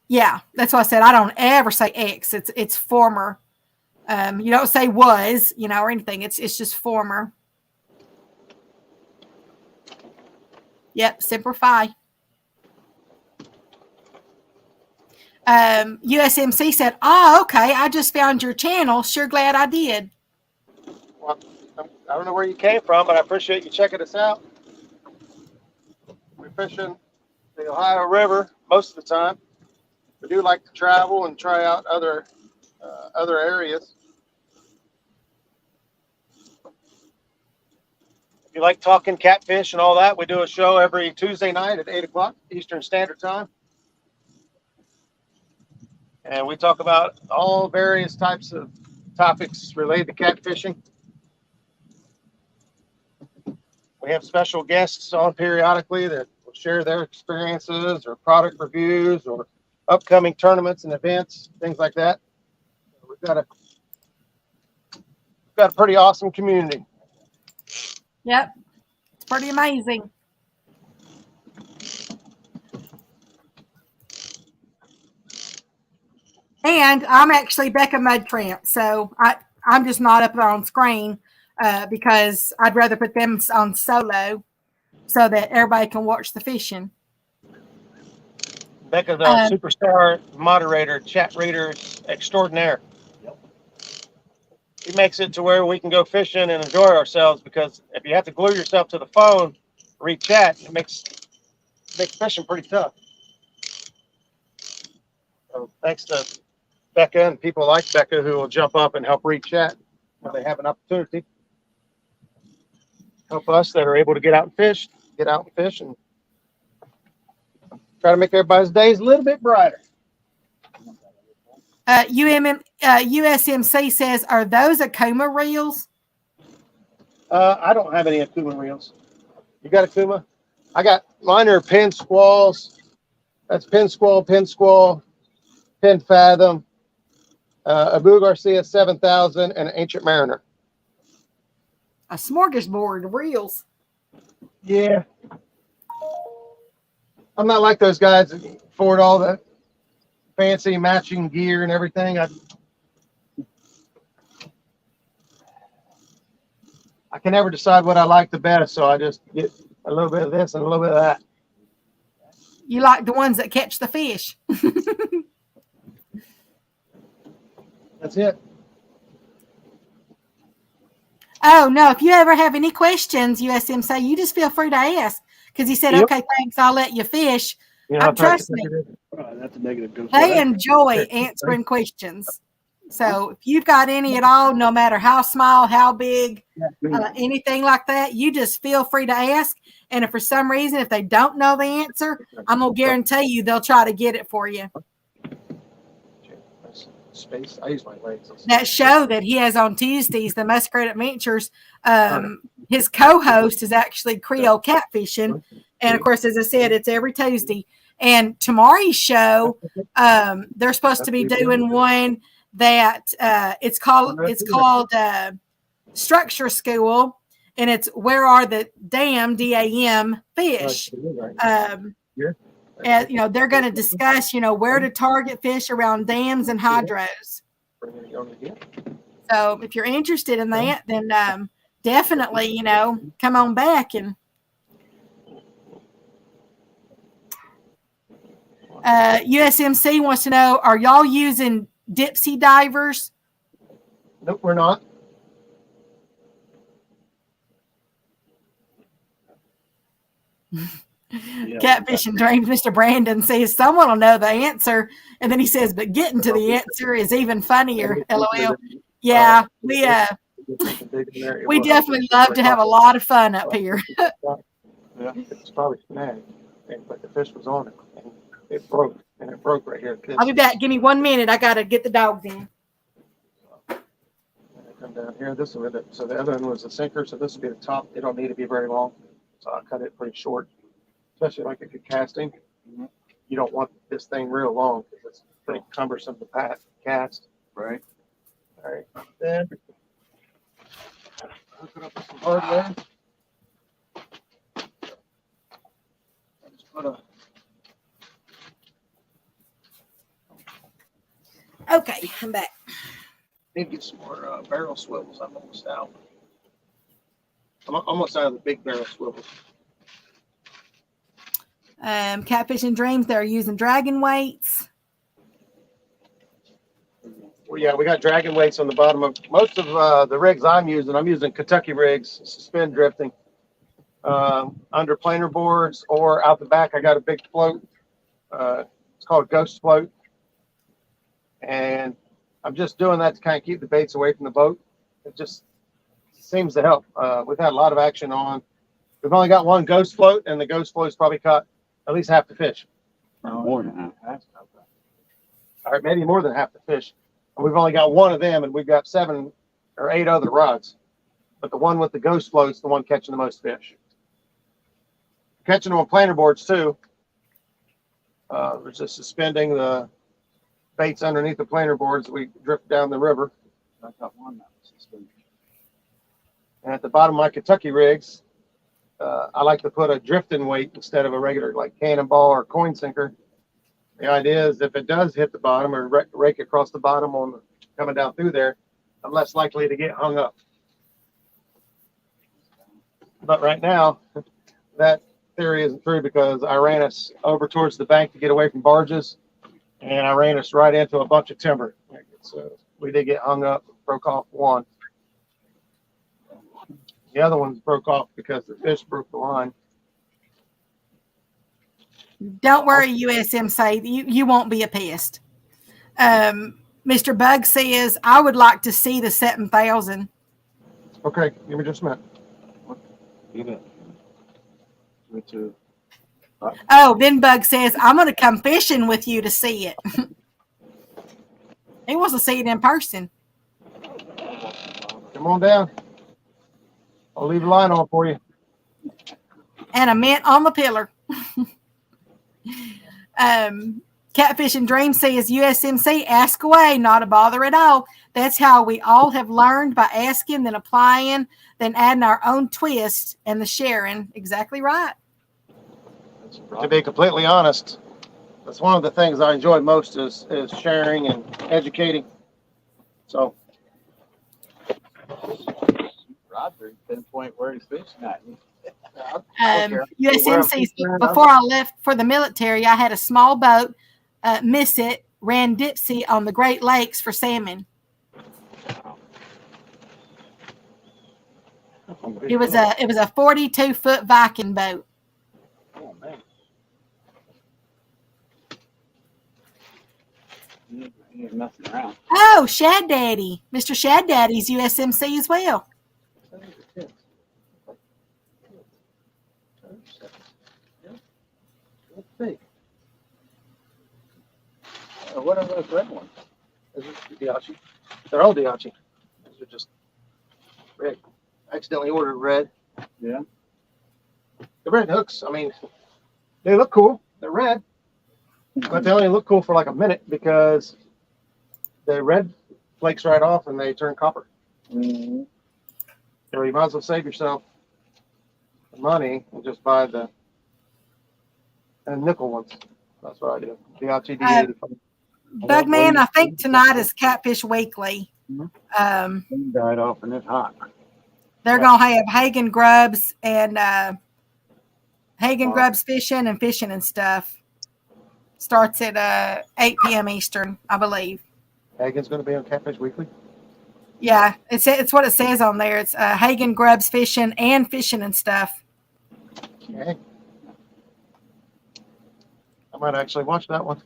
Speaker 2: Yeah, that's why I said I don't ever say ex. It's former. You don't say was, or anything. It's just former. Yep, Semper Fi. USMC said, "Oh, okay. I just found your channel. Sure glad I did."
Speaker 3: Well, I don't know where you came from, but I appreciate you checking us out. We're fishing the Ohio River most of the time. We do like to travel and try out other areas. If you like talking catfish and all that, we do a show every Tuesday night at 8 o'clock Eastern Standard Time. And we talk about all various types of topics related to catfishing. We have special guests on periodically that will share their experiences or product reviews or upcoming tournaments and events, things like that. We've got a pretty awesome community.
Speaker 2: Yep, it's pretty amazing. And I'm actually Becca Mudtramp, so I'm just not up there on screen because I'd rather put them on solo so that everybody can watch the fishing.
Speaker 3: Becca, the superstar moderator, chat reader extraordinaire. He makes it to where we can go fishing and enjoy ourselves, because if you have to glue yourself to the phone, read chat, it makes fishing pretty tough. So thanks to Becca and people like Becca who will jump up and help read chat when they have an opportunity. Help us that are able to get out and fish and try to make everybody's days a little bit brighter.
Speaker 2: USMC says, are those Akuma reels?
Speaker 3: I don't have any Akuma reels. You got Akuma? I got, mine are pin squalls. That's pin squall, pin fathom, Abu Garcia 7000, and an Ancient Mariner.
Speaker 2: A smorgasbord of reels.
Speaker 3: Yeah. I'm not like those guys that afford all the fancy matching gear and everything. I can never decide what I like the best, so I just get a little bit of this and a little bit of that.
Speaker 2: You like the ones that catch the fish.
Speaker 3: That's it.
Speaker 2: Oh, no. If you ever have any questions, USMC, you just feel free to ask. Because he said, okay, thanks, I'll let you fish. Trust me,
Speaker 6: That's a negative.
Speaker 2: they enjoy answering questions. So if you've got any at all, no matter how small, how big, anything like that, you just feel free to ask. And if for some reason, if they don't know the answer, I'm going to guarantee you they'll try to get it for you.
Speaker 3: space. I use my legs.
Speaker 2: that show that he has on Tuesdays, the Muskrat Adventures. His co-host is actually Creole Catfishing, and of course, as I said, it's every Tuesday. And tomorrow's show, they're supposed to be doing one that it's called Structure School, and it's where are the DAM fish. And you know, they're going to discuss, you know, where to target fish around dams and hydros. So if you're interested in that, then definitely, you know, come on back. And USMC wants to know, are y'all using Dipsy divers?
Speaker 3: Nope, we're not.
Speaker 2: Catfish and Dreams. Mr. Brandon says someone will know the answer, and then he says, but getting to the answer is even funnier. LOL. Yeah, we definitely love to have a lot of fun up here.
Speaker 3: Yeah, it's probably snagged, but the fish was on it, and it broke, right here.
Speaker 2: I'll be back. Give me 1 minute. I got to get the dogs in.
Speaker 3: Come down here. This will it. So the other one was a sinker, so this will be the top. It don't need to be very long, so I cut it pretty short. Especially like if you're casting, you don't want this thing real long because it's pretty cumbersome to cast.
Speaker 6: Right.
Speaker 3: All right. Then hook it up with some hardware. Just put
Speaker 2: Okay, I'm back.
Speaker 3: need to get some more barrel swivels. I'm almost out. I'm almost out of the big barrel swivels.
Speaker 2: Catfish and Dreams, they're using dragon weights.
Speaker 3: Well, yeah, we got dragon weights on the bottom of most of the rigs I'm using Kentucky rigs, suspend drifting, under planer boards or out the back. I got a big float. It's called Ghost Float. And I'm just doing that to kind of keep the baits away from the boat. It just seems to help. We've had a lot of action on. We've only got one Ghost Float, and the Ghost Float's probably caught at least half the fish.
Speaker 6: More than that.
Speaker 3: All right, maybe more than half the fish. And we've only got one of them, and we've got 7 or 8 other rods. But the one with the Ghost Float's the one catching the most fish. Catching them on planer boards too. We're just suspending the baits underneath the planer boards that we drift down the river.
Speaker 6: I got one that was suspended.
Speaker 3: And at the bottom of my Kentucky rigs, I like to put a drifting weight instead of a regular like cannonball or coin sinker. The idea is if it does hit the bottom or rake across the bottom on coming down through there, I'm less likely to get hung up. But right now, that theory isn't true because I ran us over towards the bank to get away from barges, and I ran us right into a bunch of timber. So we did get hung up, broke off one. The other ones broke off because the fish broke the line.
Speaker 2: Don't worry, USMC, you won't be a pest. Mr. Bug says, I would like to see the 7,000.
Speaker 3: Okay, give me just a minute.
Speaker 6: You bet. Me too.
Speaker 2: Oh, then Bug says, I'm going to come fishing with you to see it. He wants to see it in person.
Speaker 3: Come on down. I'll leave a line on for you.
Speaker 2: And a mint on the pillar. Catfish and Dream says, USMC, ask away, not a bother at all. That's how we all have learned, by asking, then applying, then adding our own twist and the sharing. Exactly right.
Speaker 3: To be completely honest, that's one of the things I enjoy most is sharing and educating. So
Speaker 6: Roger, pinpoint where he's fishing at.
Speaker 2: USMC, before I left for the military, I had a small boat, miss it, ran Dipsy on the Great Lakes for salmon. It was a 42-foot Viking boat.
Speaker 6: Oh, man. He ain't messing around.
Speaker 2: Oh, Shad Daddy. Mr. Shad Daddy's USMC as well.
Speaker 6: Let's see. What are those red ones?
Speaker 3: Those are Diachi. They're all Diachi. Those are just red. I accidentally ordered red.
Speaker 6: Yeah.
Speaker 3: The red hooks, I mean, they look cool. They're red. But they only look cool for like a minute because the red flakes right off and they turn copper.
Speaker 6: Mhm.
Speaker 3: So you might as well save yourself the money and just buy the nickel ones. That's what I do. Diachi D80.
Speaker 2: Bugman, I think tonight is Catfish Weekly.
Speaker 4: Died off and it's hot.
Speaker 2: They're gonna have Hagen Grubs and Hagen Grubs fishing and stuff. Starts at 8 p.m. Eastern, I believe.
Speaker 3: Hagen's going to be on Catfish Weekly.
Speaker 2: Yeah, it's what it says on there. It's Hagen Grubs fishing and stuff.
Speaker 3: Okay. I might actually watch that one.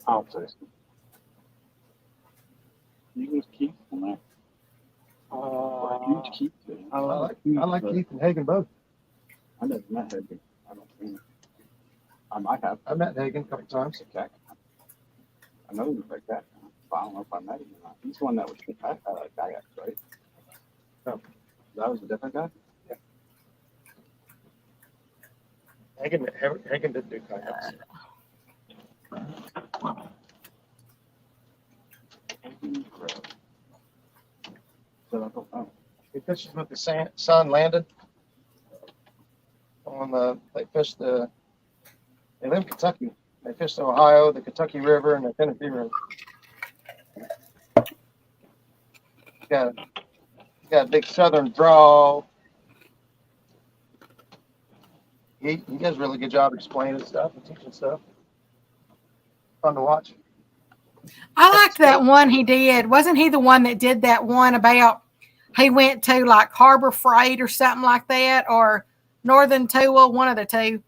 Speaker 6: I'll say. You can keep on that. Huge keep.
Speaker 3: I like Keith and Hagen both.
Speaker 6: I never met Hagen. I don't think. I might have.
Speaker 3: I met Hagen a couple times.
Speaker 6: I know him like that. I don't know if I met him or not. He's the one that was kayak, right?
Speaker 3: No.
Speaker 6: That was a different guy?
Speaker 3: Hagen didn't do kayaks. He fishes with the sun landed on they live in Kentucky. They fish the Ohio, the Kentucky River, and the Tennessee River. He's got a big southern drawl. He does a really good job explaining stuff and teaching stuff. Fun to watch.
Speaker 2: I liked that one he did. Wasn't he the one that did that one about he went to like Harbor Freight or something like that, or Northern Tool, one of the two,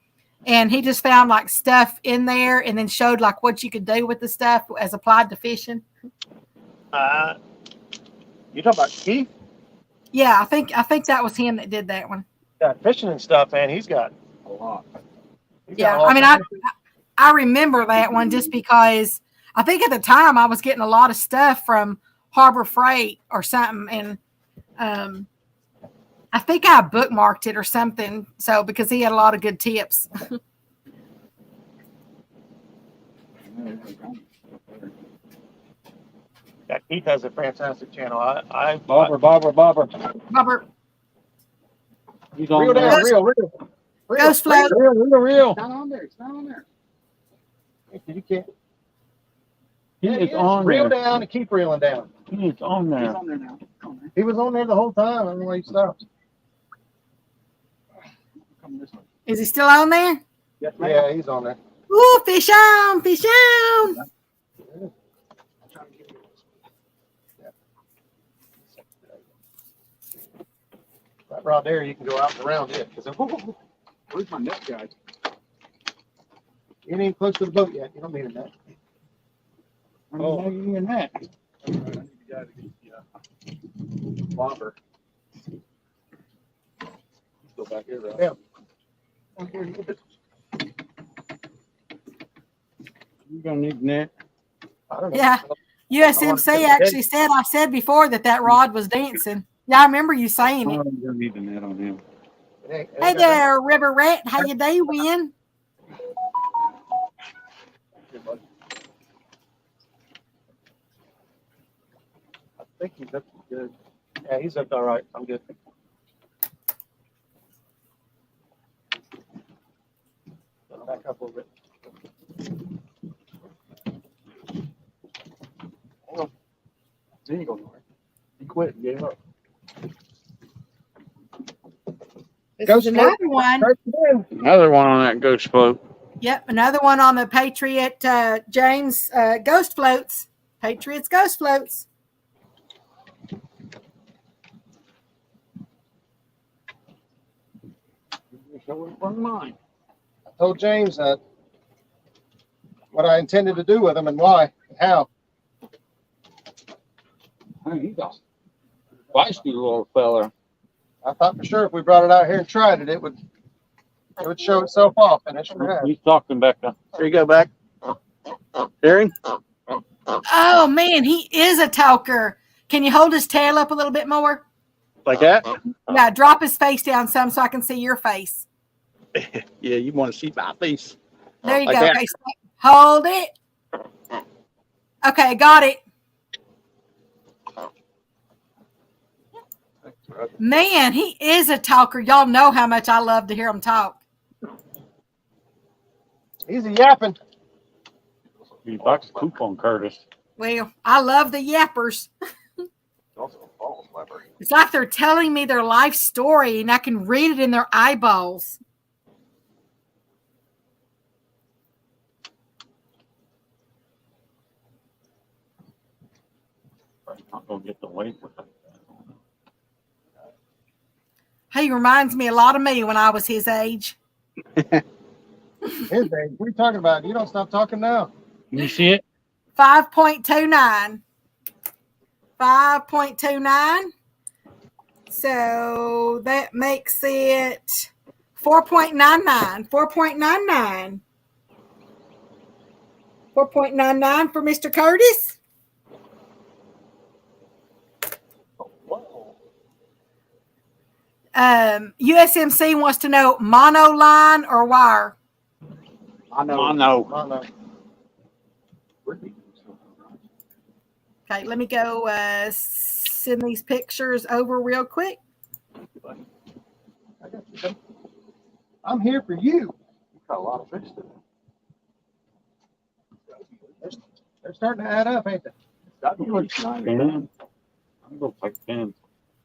Speaker 2: and he just found like stuff in there and then showed like what you could do with the stuff as applied to fishing?
Speaker 3: You talking about Keith?
Speaker 2: Yeah, I think that was him that did that one.
Speaker 3: Got fishing and stuff, man. He's got
Speaker 6: A lot.
Speaker 2: Yeah, I mean, I remember that one just because I think at the time I was getting a lot of stuff from Harbor Freight or something, and I think I bookmarked it or something. So because he had a lot of good tips.
Speaker 3: Yeah, Keith has a fantastic channel.
Speaker 4: Bobber.
Speaker 2: Robert,
Speaker 4: He's on
Speaker 3: Reel
Speaker 4: there.
Speaker 3: down, reel.
Speaker 2: Ghost Float.
Speaker 4: Real.
Speaker 6: It's not on there. It's not on there.
Speaker 3: You can't.
Speaker 4: He is on
Speaker 3: Reel
Speaker 4: there.
Speaker 3: down and keep reeling down.
Speaker 4: He is on
Speaker 6: He's
Speaker 4: there.
Speaker 6: on there now. On there.
Speaker 3: He was on there the whole time. I don't know why he stopped.
Speaker 6: Come this way.
Speaker 2: Is he still on there?
Speaker 6: Yes, ma'am.
Speaker 3: Yeah, he's on there.
Speaker 2: Ooh, fish on, fish on.
Speaker 3: That rod there, you can go out and around it.
Speaker 6: Where's my net guy?
Speaker 3: You ain't even close to the boat yet. You don't need a net.
Speaker 4: Oh, you in that?
Speaker 6: I need the guy to get the bobber. Go back here, Rob.
Speaker 3: Yeah.
Speaker 4: You gonna need net.
Speaker 3: I don't know.
Speaker 2: Yeah. USMC actually said, I said before that rod was dancing. Yeah, I remember you saying it.
Speaker 4: Oh, you gonna need the net on him.
Speaker 2: Hey there, River Rat. How you doing?
Speaker 3: I think he's up good. Yeah, he's up all right. I'm good. Back up a little bit.
Speaker 6: He ain't going nowhere. He quit and gave up.
Speaker 2: This is another one.
Speaker 4: Another one on that ghost float.
Speaker 2: Yep, another one on the Patriot James Ghost Floats. Patriots Ghost Floats.
Speaker 3: I told James what I intended to do with him and why and how.
Speaker 4: He's a feisty little fella.
Speaker 3: I thought for sure if we brought it out here and tried it would show itself off, and it sure has.
Speaker 4: He's talking back there.
Speaker 3: There you go, back.
Speaker 6: Aaron?
Speaker 2: Oh man, he is a talker. Can you hold his tail up a little bit more?
Speaker 6: Like that?
Speaker 2: Yeah, drop his face down some so I can see your face.
Speaker 6: Yeah, you want to see my face.
Speaker 2: There you
Speaker 6: Like
Speaker 2: go.
Speaker 6: that.
Speaker 2: Okay, hold it. Okay, got it. Man, he is a talker. Y'all know how much I love to hear him talk.
Speaker 3: He's a yapping.
Speaker 8: He likes to poop on Curtis.
Speaker 2: Well, I love the yappers.
Speaker 1: Also a ball slapper.
Speaker 2: It's like they're telling me their life story and I can read it in their eyeballs.
Speaker 8: I'm not gonna get the weight with it.
Speaker 2: He reminds me a lot of me when I was his age.
Speaker 3: His age. What are you talking about? You don't stop talking now.
Speaker 8: Can you see it?
Speaker 2: 5.29. 5.29. So that makes it 4.99. 4.99. 4.99 for Mr. Curtis. USMC wants to know mono line or wire.
Speaker 6: I know.
Speaker 2: Okay, let me go send these pictures over real quick.
Speaker 3: I got you. I'm here for you.
Speaker 1: Got a lot of fish today.
Speaker 3: They're starting to add up, ain't they?
Speaker 1: Got to be at least 9 or 10.
Speaker 8: 10. I'm gonna take 10.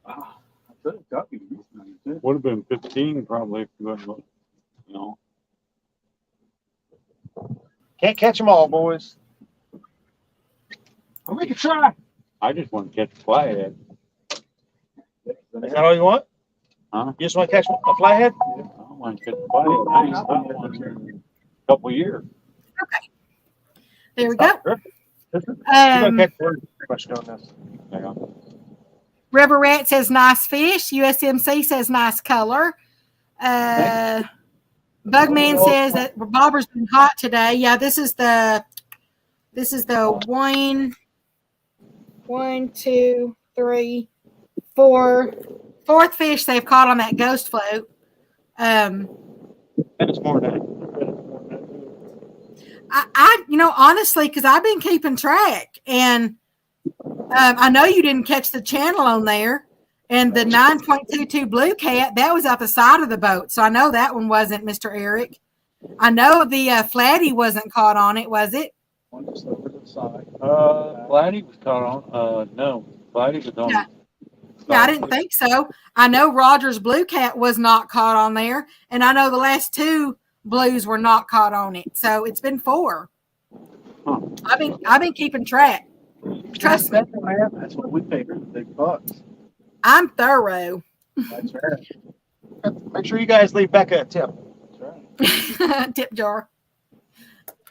Speaker 1: Wow. I said it's got to be at least 9 or 10.
Speaker 8: Would have been 15 probably if you hadn't looked. You know.
Speaker 3: Can't catch them all, boys. Well, we can try.
Speaker 8: I just want to catch a flathead.
Speaker 3: Is that all you want?
Speaker 8: Huh?
Speaker 3: You just want to catch a flathead?
Speaker 8: I want to catch a flathead. I ain't caught one in a couple of years.
Speaker 2: There we go.
Speaker 3: You're gonna
Speaker 2: Um,
Speaker 3: catch birds pretty much doing this.
Speaker 8: Yeah.
Speaker 2: River Rat says nice fish. USMC says nice color. Bugman says that bobber's been hot today. Yeah, this is the one, two, three, fourth fish they've caught on that ghost float.
Speaker 3: And it's more than that.
Speaker 2: I honestly, because I've been keeping track, and I know you didn't catch the channel on there, and the 9.22 blue cat that was out the side of the boat, so I know that one wasn't Mr. Eric. I know the flatty wasn't caught on it, was it?
Speaker 1: One just over to the side.
Speaker 8: Flatty was caught on. No, Flatty was on.
Speaker 2: Yeah. Yeah, I didn't think so. I know Roger's blue cat was not caught on there, and I know the last two blues were not caught on it. So it's been 4.
Speaker 8: Huh.
Speaker 2: I've been keeping track. Trust me,
Speaker 1: Man, that's what we figured. The big bucks.
Speaker 2: I'm thorough.
Speaker 1: That's right.
Speaker 3: Make sure you guys leave Becca a tip.
Speaker 1: That's right.
Speaker 2: Tip jar.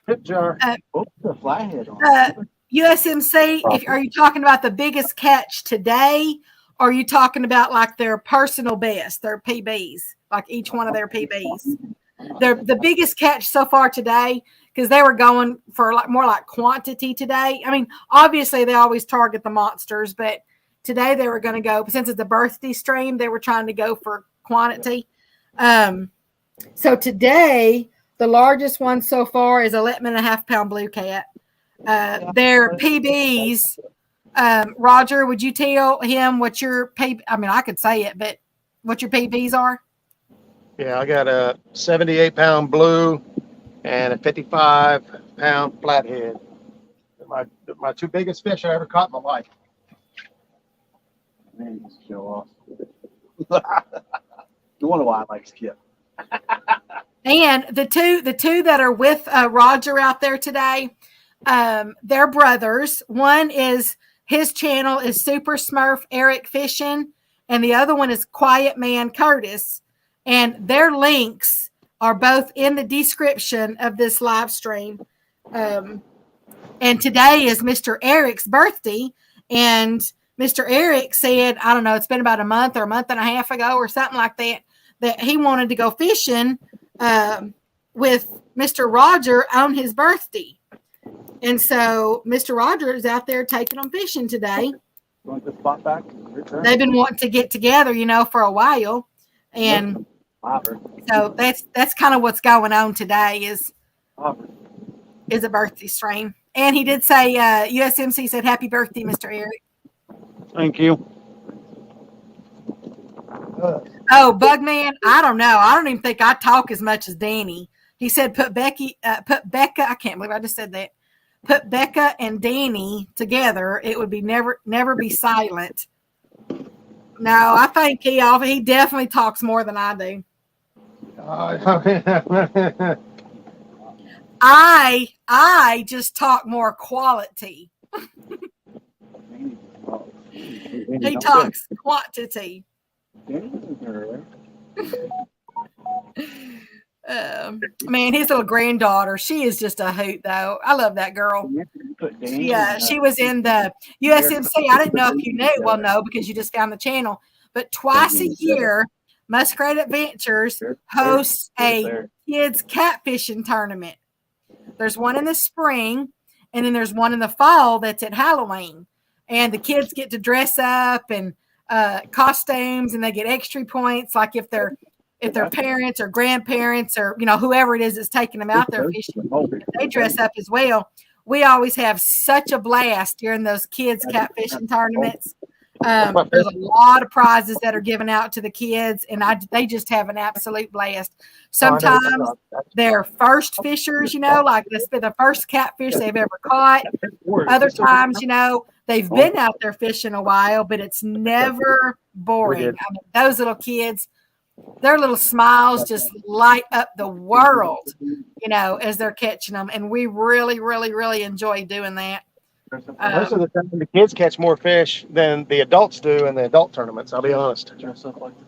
Speaker 3: Tip jar.
Speaker 1: Oh, the flathead on.
Speaker 2: USMC, are you talking about the biggest catch today, or are you talking about like their personal best, their PBs, like each one of their PBs? The biggest catch so far today, because they were going for more like quantity today. I mean, obviously they always target the monsters, but today they were going to go, since it's a birthday stream, they were trying to go for quantity. So today, the largest one so far is 11.5 pound blue cat. Their PBs, Roger, would you tell him what your PB, I mean, I could say it, but what your PBs are?
Speaker 3: Yeah, I got a 78-pound blue and a 55-pound flathead. My 2 biggest fish I ever caught in my life.
Speaker 1: Man, you just show off. You wonder why I like Skip.
Speaker 2: And the two that are with Roger out there today, they're brothers. One is, his channel is Super Smurf Eric Fishing, and the other one is Quietman Curtis. And their links are both in the description of this live stream. And today is Mr. Eric's birthday. And Mr. Eric said, I don't know, it's been about a month or a month and a half ago or something like that, that he wanted to go fishing with Mr. Roger on his birthday. And so Mr. Rogers is out there taking them fishing today.
Speaker 6: Want the spot back? Your turn.
Speaker 2: They've been wanting to get together, for a while. And
Speaker 6: Robert.
Speaker 2: so that's kind of what's going on today is
Speaker 6: Robert.
Speaker 2: a birthday stream. And he did say, USMC said, happy birthday, Mr. Eric.
Speaker 4: Thank you.
Speaker 2: Oh, Bugman, I don't know. I don't even think I talk as much as Danny. He said, put Becca, I can't believe I just said that. Put Becca and Danny together. It would be never be silent. No, I think he definitely talks more than I do. I just talk more quality. He talks quantity. Man, his little granddaughter, she is just a hoot, though. I love that girl. She was in the USMC. I didn't know if you knew. Well, no, because you just found the channel. But twice a year, Muskrat Adventures hosts a kids catfishing tournament. There's one in the spring, and then there's one in the fall that's at Halloween. And the kids get to dress up and costumes, and they get extra points, like if their parents or grandparents or whoever it is that's taking them out there fishing, they dress up as well. We always have such a blast during those kids catfishing tournaments. There's a lot of prizes that are given out to the kids, and they just have an absolute blast. Sometimes they're first fishers, like this be the first catfish they've ever caught. Other times, they've been out there fishing a while, but it's never boring. I mean, those little kids, their little smiles just light up the world, as they're catching them. And we really, really, really enjoy doing that.
Speaker 3: Most of the time, the kids catch more fish than the adults do in the adult tournaments. I'll be honest.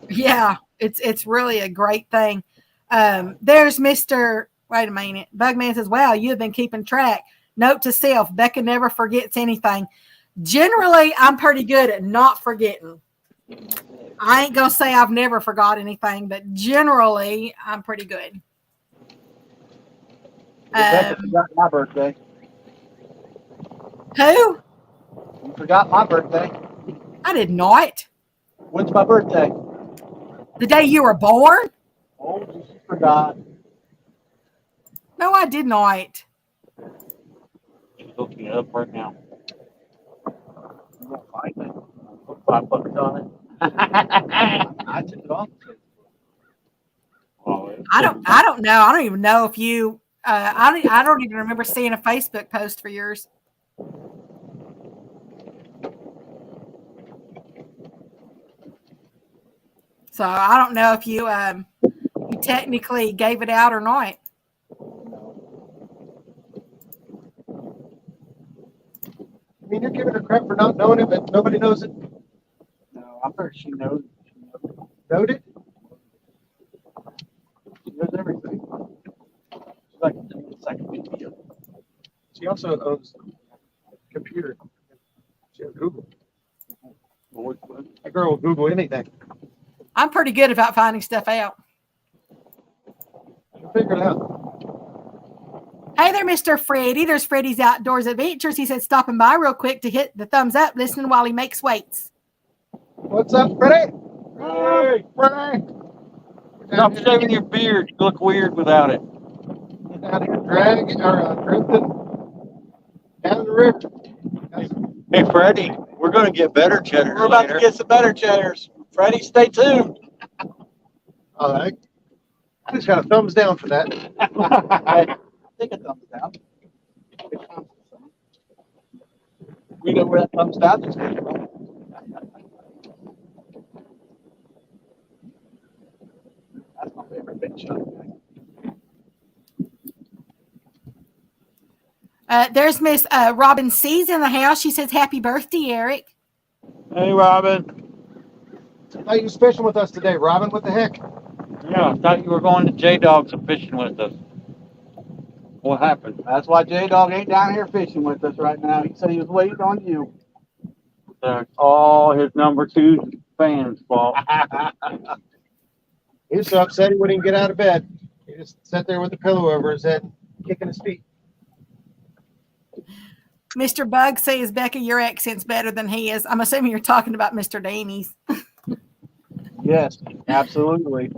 Speaker 2: Yeah, it's really a great thing. There's Mr. Wait a minute. Bugman says, wow, you have been keeping track. Note to self, Becca never forgets anything. Generally, I'm pretty good at not forgetting. I ain't going to say I've never forgot anything, but generally, I'm pretty good.
Speaker 6: Becca forgot my birthday.
Speaker 2: Who?
Speaker 6: You forgot my birthday.
Speaker 2: I did not.
Speaker 6: When's my birthday?
Speaker 2: The day you were born?
Speaker 6: Oh, you forgot.
Speaker 2: No, I did not.
Speaker 7: She's looking it up right now.
Speaker 6: You won't find it. Put $5 on it. I took it off.
Speaker 2: I don't know. I don't even know if you. I don't even remember seeing a Facebook post for yours. So I don't know if you technically gave it out or not.
Speaker 3: I mean, you're giving her crap for not knowing it, but nobody knows it.
Speaker 6: No, I'm sure she knows.
Speaker 3: Knowed it?
Speaker 6: She knows everything. She's like a second video.
Speaker 3: She also owns a computer. She has Google. That girl will Google anything.
Speaker 2: I'm pretty good about finding stuff out.
Speaker 3: She'll figure it out.
Speaker 2: Hey there, Mr. Freddie. There's Freddie's Outdoors Adventures. He said stopping by real quick to hit the thumbs up, listening while he makes weights.
Speaker 3: What's up, Freddie?
Speaker 4: Hey,
Speaker 3: Freddie.
Speaker 4: stop shaving your beard. You look weird without it.
Speaker 3: Get out here dragging or drifting down the river.
Speaker 7: Hey, Freddie, we're going to get better cheddar.
Speaker 6: We're about to get some better cheddars. Freddie, stay tuned.
Speaker 3: All right. I just got a thumbs down for that.
Speaker 6: Take a thumbs down. We know where that thumbs down is coming from. That's my favorite big shot.
Speaker 2: There's Miss Robin C's in the house. She says, happy birthday, Eric.
Speaker 4: Hey, Robin.
Speaker 3: Hey, you fishing with us today, Robin? What the heck?
Speaker 4: Yeah, I thought you were going to J-Dogs and fishing with us. What happened?
Speaker 6: That's why J-Dog ain't down here fishing with us right now. He said he was waiting on you.
Speaker 4: That's all his number 2 fans' fault.
Speaker 3: He was so upset he wouldn't even get out of bed. He just sat there with the pillow over his head, kicking his feet.
Speaker 2: Mr. Bug says, Becca, your accent's better than his. I'm assuming you're talking about Mr. Danny's.
Speaker 6: Yes, absolutely.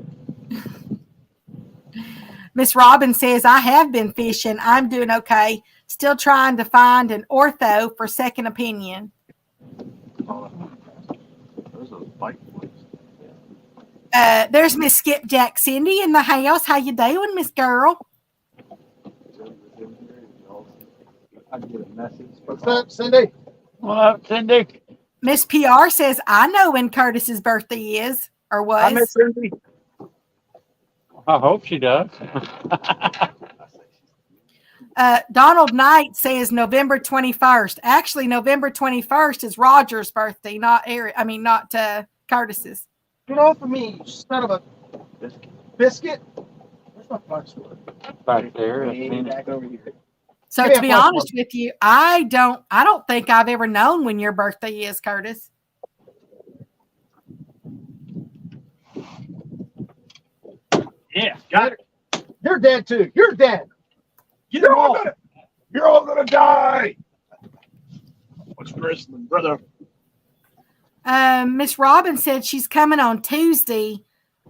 Speaker 2: Miss Robin says, I have been fishing. I'm doing okay. Still trying to find an ortho for second opinion.
Speaker 6: Those are bite ones.
Speaker 2: There's Miss Skipjack Cindy in the house. How you doing, Miss Girl?
Speaker 6: I get a message.
Speaker 3: What's up, Cindy?
Speaker 4: What up, Cindy?
Speaker 2: Miss PR says, I know when Curtis's birthday is or
Speaker 6: I miss
Speaker 2: was.
Speaker 6: Cindy.
Speaker 4: I hope she does.
Speaker 2: Donald Knight says November 21st. Actually, November 21st is Roger's birthday, not Eric. I mean, not Curtis's.
Speaker 3: Get off of me, you son of a biscuit. Where's my punch sword?
Speaker 4: Back there. I
Speaker 3: Hey,
Speaker 4: seen it.
Speaker 3: back over here.
Speaker 2: So
Speaker 3: Give me
Speaker 2: to
Speaker 3: a
Speaker 2: be
Speaker 3: plus
Speaker 2: honest with you, I don't think I've ever known when your birthday is, Curtis.
Speaker 5: Yeah, got it.
Speaker 3: You're dead too. You're dead.
Speaker 5: You're all gonna die. What's wrestling, brother?
Speaker 2: Miss Robin said she's coming on Tuesday.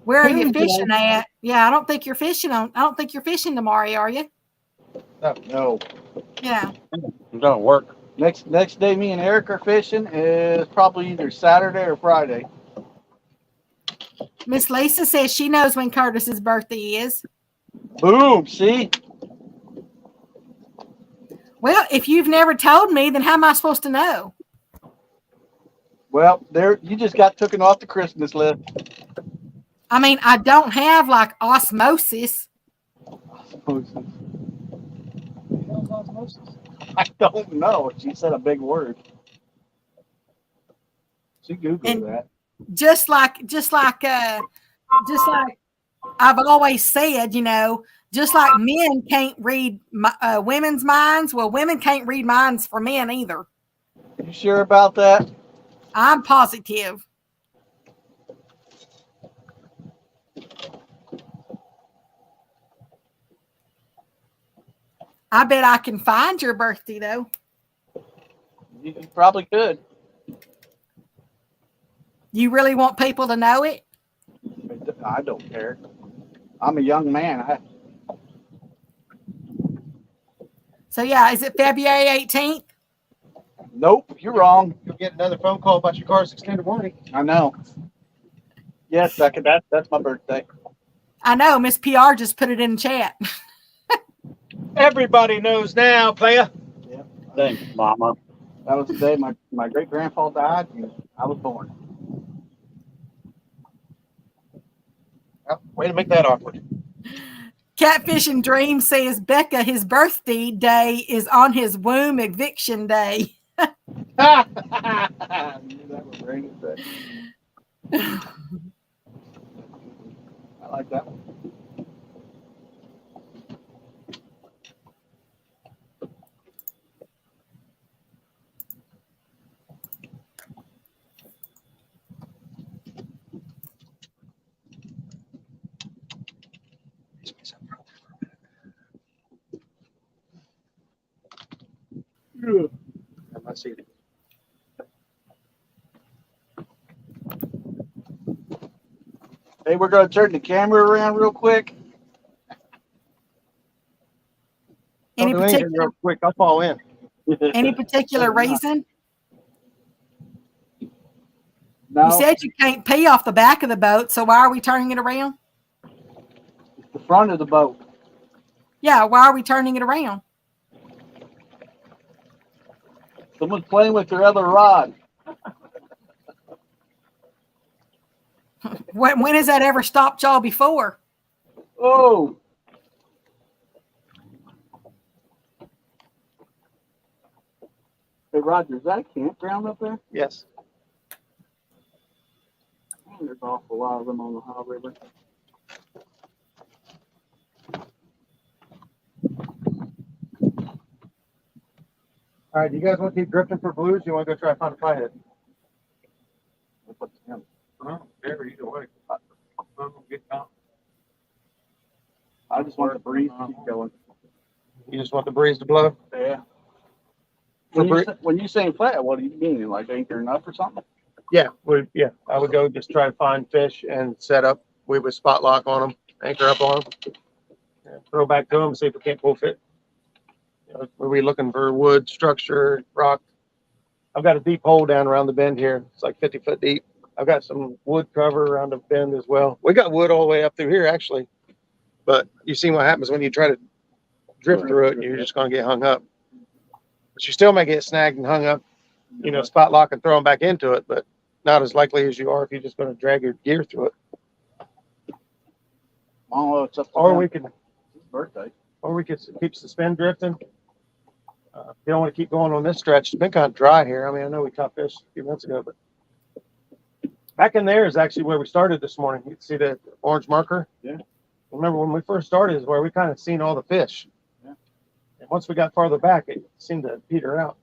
Speaker 2: Where are you fishing at? Yeah, I don't think you're fishing tomorrow, are you?
Speaker 6: No.
Speaker 2: Yeah.
Speaker 4: It don't work.
Speaker 6: Next day, me and Eric are fishing is probably either Saturday or Friday.
Speaker 2: Miss Lisa says she knows when Curtis's birthday is.
Speaker 6: Boom. See?
Speaker 2: Well, if you've never told me, then how am I supposed to know?
Speaker 6: Well, there you just got taken off the Christmas list.
Speaker 2: I mean, I don't have like osmosis.
Speaker 6: I don't know. She said a big word. She Googled
Speaker 2: And-
Speaker 6: that.
Speaker 2: Just like I've always said, just like men can't read women's minds, well, women can't read minds for men either.
Speaker 6: You sure about that?
Speaker 2: I'm positive. I bet I can find your birthday though.
Speaker 6: You probably could.
Speaker 2: You really want people to know it?
Speaker 6: I don't care. I'm a young man.
Speaker 2: So yeah, is it February 18th?
Speaker 6: Nope, you're wrong.
Speaker 3: You'll get another phone call about your car's extended warranty.
Speaker 6: I know. Yes, Becca, that's my birthday.
Speaker 2: I know, Miss PR just put it in chat.
Speaker 5: Everybody knows now, playa.
Speaker 4: Thanks, Mama.
Speaker 6: That was the day my great grandpa died and I was born.
Speaker 3: Oh, way to make that awkward.
Speaker 2: Catfish and Dream says Becca, his birthday day is on his womb eviction day.
Speaker 6: I knew that was Rainey's day. I like that one.
Speaker 3: I see it.
Speaker 6: Hey, we're going to turn the camera around real quick.
Speaker 2: Any
Speaker 3: Don't do anything
Speaker 2: particular
Speaker 3: real quick. I'll fall in.
Speaker 2: any particular reason?
Speaker 6: No,
Speaker 2: You said you can't pee off the back of the boat, so why are we turning it around?
Speaker 6: the front of the boat.
Speaker 2: Yeah, why are we turning it around?
Speaker 6: Someone's playing with their other rod.
Speaker 2: When has that ever stopped y'all before?
Speaker 6: Oh, hey, Roger, is that a campground up there?
Speaker 3: Yes.
Speaker 6: Man, there's an awful lot of them on the Ohio River.
Speaker 3: All right, do you guys want to keep drifting for blues? You want to go try to find a flathead?
Speaker 8: Whatever, either way. I'm gonna get down.
Speaker 6: I just want the breeze to keep going.
Speaker 3: You just want the breeze to blow?
Speaker 6: Yeah. When you saying flat, what do you mean? Like anchoring up or something?
Speaker 3: Yeah, I would go just try to find fish and set up. We would spot lock on them, anchor up on them, and throw back to them, see if we can't pull fit. You know, are we looking for wood, structure, rock? I've got a deep hole down around the bend here. It's like 50 foot deep. I've got some wood cover around the bend as well. We got wood all the way up through here actually, but you see what happens when you try to drift through it. You're just going to get hung up. But you still may get snagged and hung up. You know, spot lock and throw them back into it, but not as likely as you are if you're just going to drag your gear through it.
Speaker 6: Oh, it's up to
Speaker 3: Or
Speaker 6: him.
Speaker 3: we could,
Speaker 6: His birthday.
Speaker 3: or we could keep the spin drifting. You don't want to keep going on this stretch. It's been kind of dry here. I mean, I know we caught fish a few months ago, but back in there is actually where we started this morning. You can see the orange marker.
Speaker 6: Yeah.
Speaker 3: Remember when we first started is where we kind of seen all the fish.
Speaker 6: Yeah.
Speaker 3: And once we got farther back, it seemed to peter out.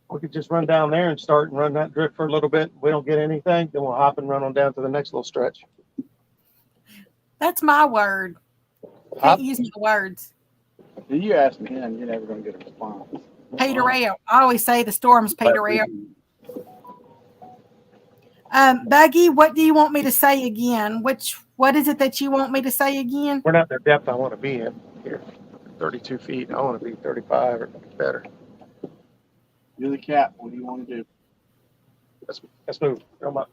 Speaker 3: We could just run down there and start and run that drift for a little bit. If we don't get anything, then we'll hop and run on down to the next little stretch.
Speaker 2: That's my word.
Speaker 3: Hop?
Speaker 2: Can't use my words.
Speaker 6: You ask me, and you're never going to get a response.
Speaker 2: Peter out. I always say the storms peter out. Buggy, what do you want me to say again? What is it that you want me to say again?
Speaker 3: We're not the depth I want to be in here. 32 feet. I want to be 35 or better.
Speaker 6: You're the cat. What do you want to do?
Speaker 3: Let's move. Come up.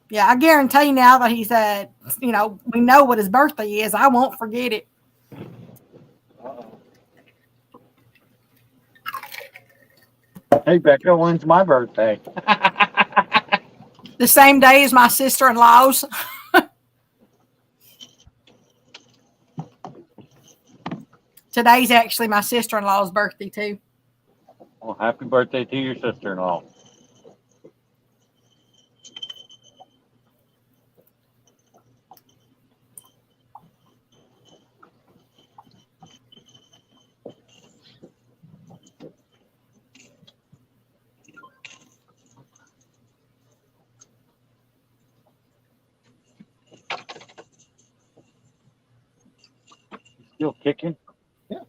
Speaker 2: Yeah, I guarantee now that he's we know what his birthday is. I won't forget it.
Speaker 7: Hey, Becca, when's my birthday?
Speaker 2: The same day as my sister-in-law's. Today's actually my sister-in-law's birthday too.
Speaker 7: Well, happy birthday to your sister-in-law. Still kicking?
Speaker 3: Yeah.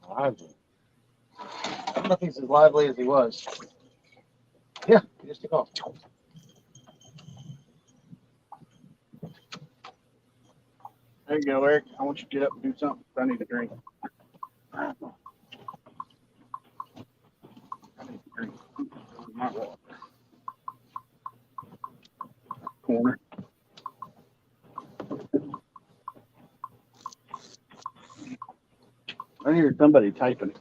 Speaker 7: Lively.
Speaker 3: I don't know if he's as lively as he was. Yeah, he just took off.
Speaker 6: There you go, Eric. I want you to get up and do something. I need a drink. I need a drink. My water. Corner. I hear somebody typing.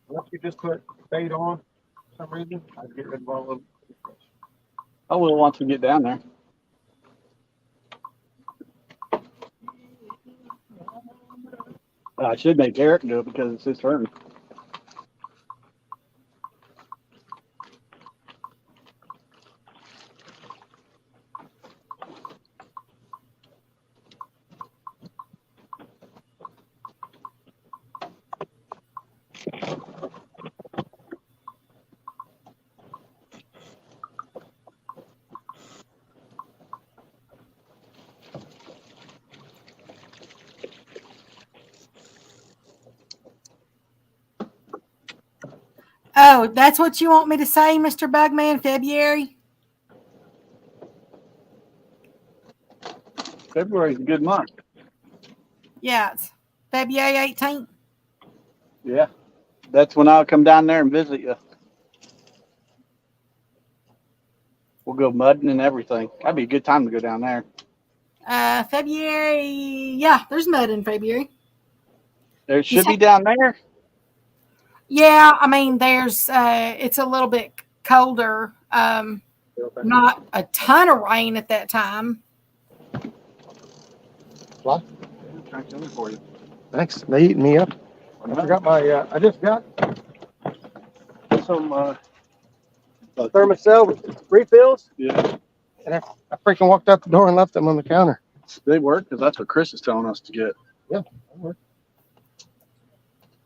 Speaker 3: Once you just put bait on for some reason, I'd get rid of all of it.
Speaker 6: I will once we get down there. I should make Eric do it because it's his turn.
Speaker 2: Oh, that's what you want me to say, Mr. Bugman? February?
Speaker 6: February's a good month.
Speaker 2: Yeah, it's February 18th.
Speaker 6: Yeah. That's when I'll come down there and visit you. We'll go mudding and everything. That'd be a good time to go down there.
Speaker 2: February. Yeah, there's mud in February.
Speaker 6: There should be down there.
Speaker 2: Yeah, I mean, there's it's a little bit colder. Not a ton of rain at that time.
Speaker 3: What?
Speaker 6: Trying to for you.
Speaker 3: Thanks. They eating me up. I forgot my, I just got some Thermacell refills.
Speaker 6: Yeah.
Speaker 3: And I freaking walked out the door and left them on the counter.
Speaker 6: They work because that's what Chris is telling us to get.
Speaker 3: Yeah.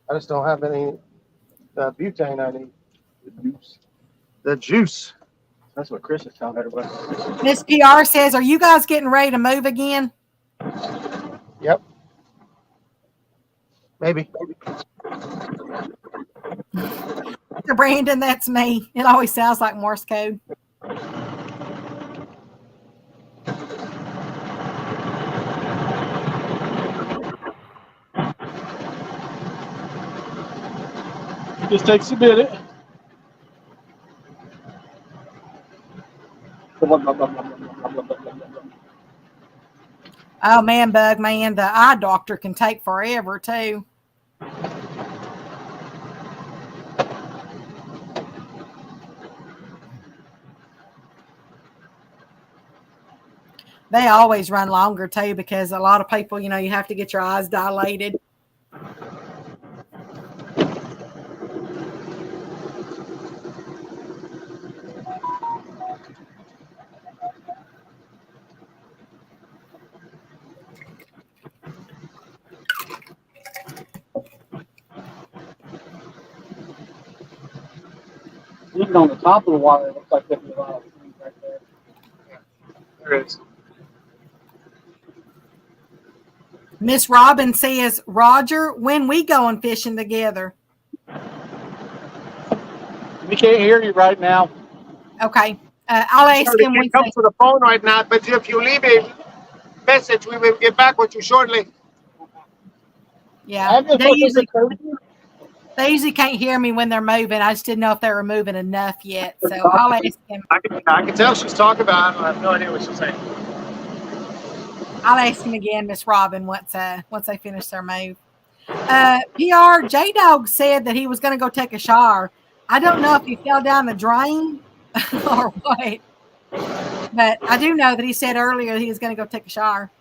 Speaker 3: I just don't have any butane I need. The juice.
Speaker 6: That's what Chris is telling everybody.
Speaker 2: Miss PR says, "Are you guys getting ready to move again?"
Speaker 3: Yep. Maybe.
Speaker 2: Brandon, that's me. It always sounds like Morse code.
Speaker 5: Just takes a minute.
Speaker 2: Oh man, Bug man, the eye doctor can take forever too. They always run longer too because a lot of people, you have to get your eyes dilated.
Speaker 6: Even on the top of the water, it looks like there's a lot of things right there.
Speaker 3: There is.
Speaker 2: Miss Robin says, Roger, when we going fishing together?
Speaker 6: We can't hear you right now.
Speaker 2: Okay. I'll ask
Speaker 3: Sorry,
Speaker 2: him
Speaker 3: can't come to the phone right now, but if you leave a message, we will get back with you shortly.
Speaker 2: Yeah. They usually can't hear me when they're moving. I just didn't know if they were moving enough yet. So I'll ask him.
Speaker 3: I can tell she's talking about it. I have no idea what she's saying.
Speaker 2: I'll ask him again, Miss Robin, once they finish their move. PR J-Dog said that he was going to go take a shower. I don't know if he fell down the drain or what, but I do know that he said earlier he was going to go take a shower.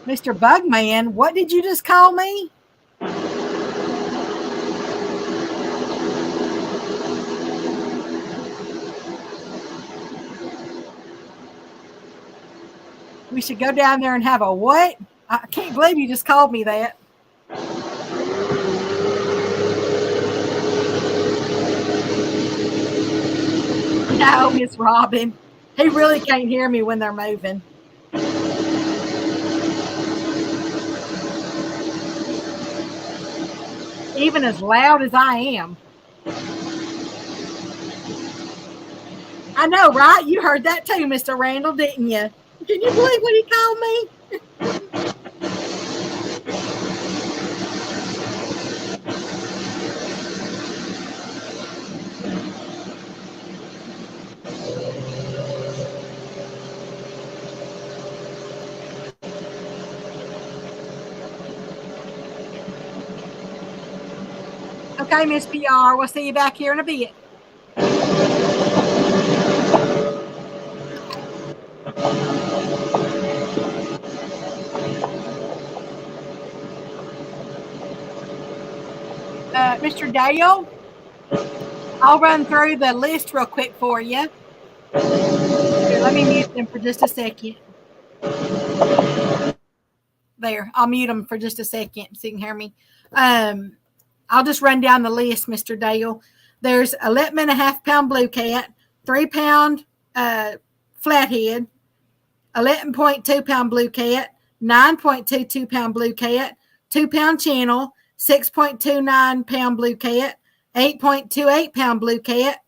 Speaker 2: Mr. Bugman, what did you just call me? We should go down there and have a what? I can't believe you just called me that. No, Miss Robin. He really can't hear me when they're moving. Even as loud as I am. I know, right? You heard that too, Mr. Randall, didn't you? Can you believe what he called me? Okay, Miss PR, we'll see you back here in a bit. Mr. Dale, I'll run through the list real quick for you. Here, let me mute them for just a second. There, I'll mute them for just a second so you can hear me. I'll just run down the list, Mr. Dale. There's 11.5 pound blue cat, 3 pound flathead, 11.2 pound blue cat, 9.22 pound blue cat, 2 pound channel, 6.29 pound blue cat, 8.28 pound blue cat,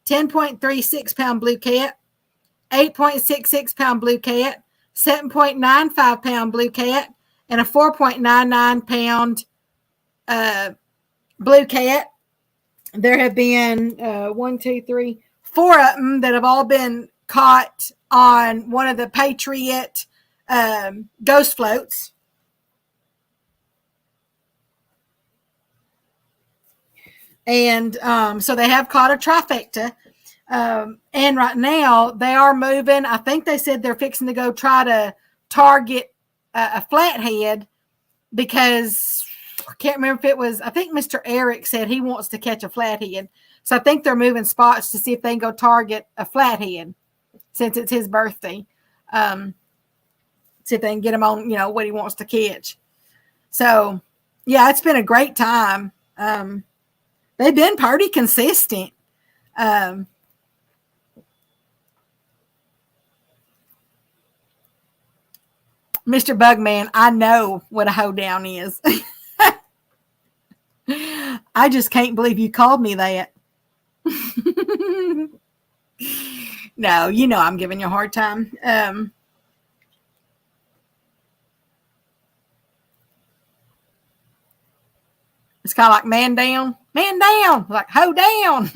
Speaker 2: 10.36 pound blue cat, 8.66 pound blue cat, 7.95 pound blue cat, and a 4.99 pound blue cat. There have been 4 of them that have all been caught on one of the Patriot ghost floats. And so they have caught a trifecta. And right now they are moving. I think they said they're fixing to go try to target a flathead because I can't remember if it was, I think Mr. Eric said he wants to catch a flathead. So I think they're moving spots to see if they can go target a flathead since it's his birthday. See if they can get him on, what he wants to catch. So, yeah, it's been a great time. they've been pretty consistent. Mr. Bugman, I know what a hoedown is. I just can't believe you called me that. No, you know I'm giving you a hard time. It's kind of like man down, like hoe down.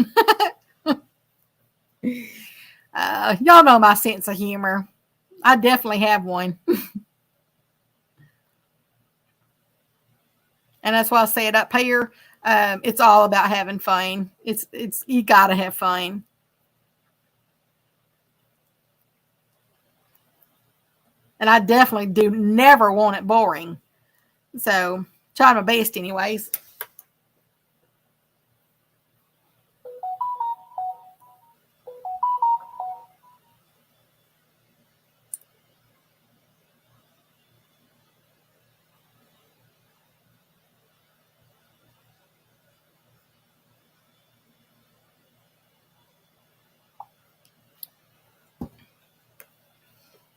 Speaker 2: Y'all know my sense of humor. I definitely have one. And that's why I say it up here. It's all about having fun. It's you gotta have fun. And I definitely do never want it boring. So try my best anyways.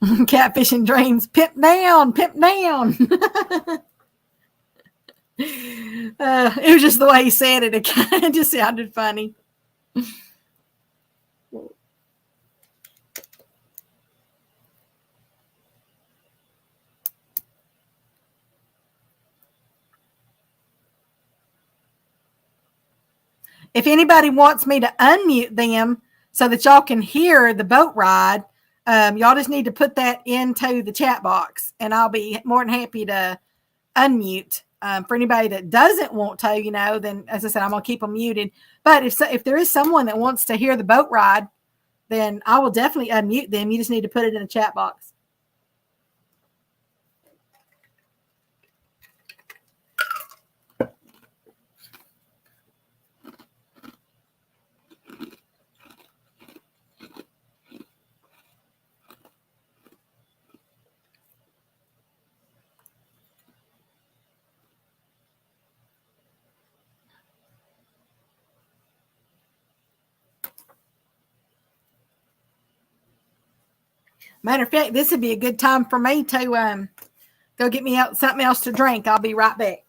Speaker 2: Catfishing dreams, pimp down, pimp down. It was just the way he said it. It kind of just sounded funny. If anybody wants me to unmute them so that y'all can hear the boat ride, y'all just need to put that into the chat box, and I'll be more than happy to unmute. For anybody that doesn't want to, then as I said, I'm gonna keep them muted. But if there is someone that wants to hear the boat ride, then I will definitely unmute them. You just need to put it in the chat box. Matter of fact, this would be a good time for me to go get me out something else to drink. I'll be right back.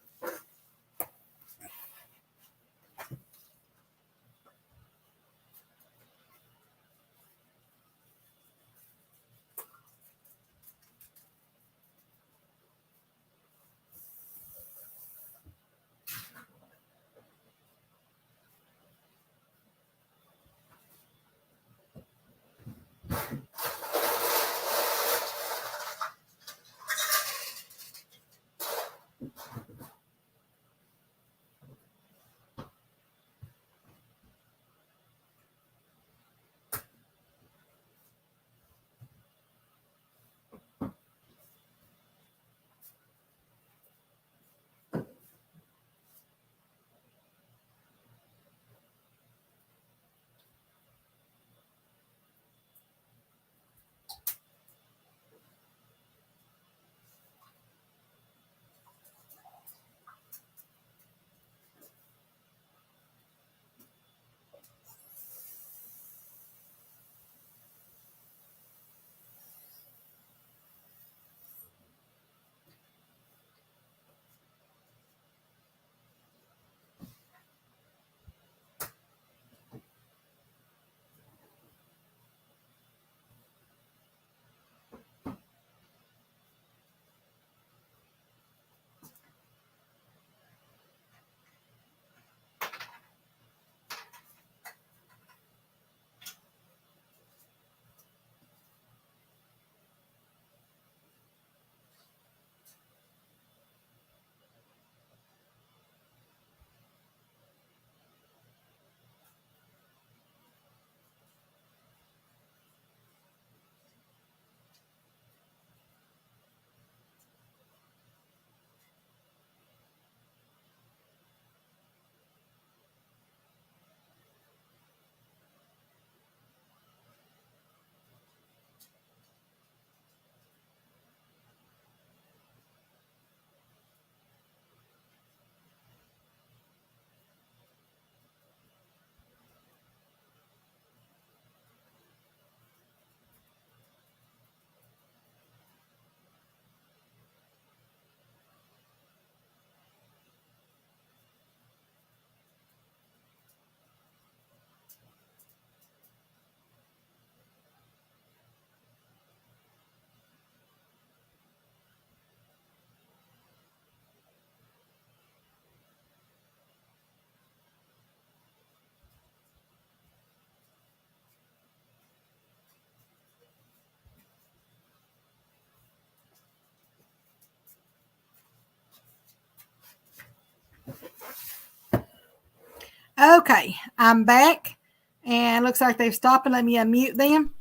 Speaker 2: Okay, I'm back, and looks like they've stopped and let me unmute them.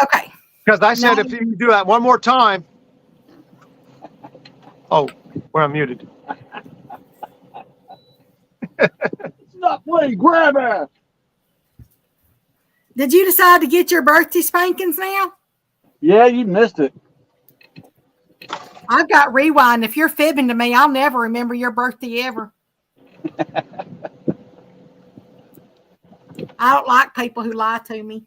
Speaker 2: Okay.
Speaker 3: Because I said
Speaker 2: No.
Speaker 3: if you do that one more time. Oh, we're unmuted.
Speaker 6: Stop playing grab ass.
Speaker 2: Did you decide to get your birthday spankings now?
Speaker 6: Yeah, you missed it.
Speaker 2: I've got rewind. If you're fibbing to me, I'll never remember your birthday ever. I don't like people who lie to me.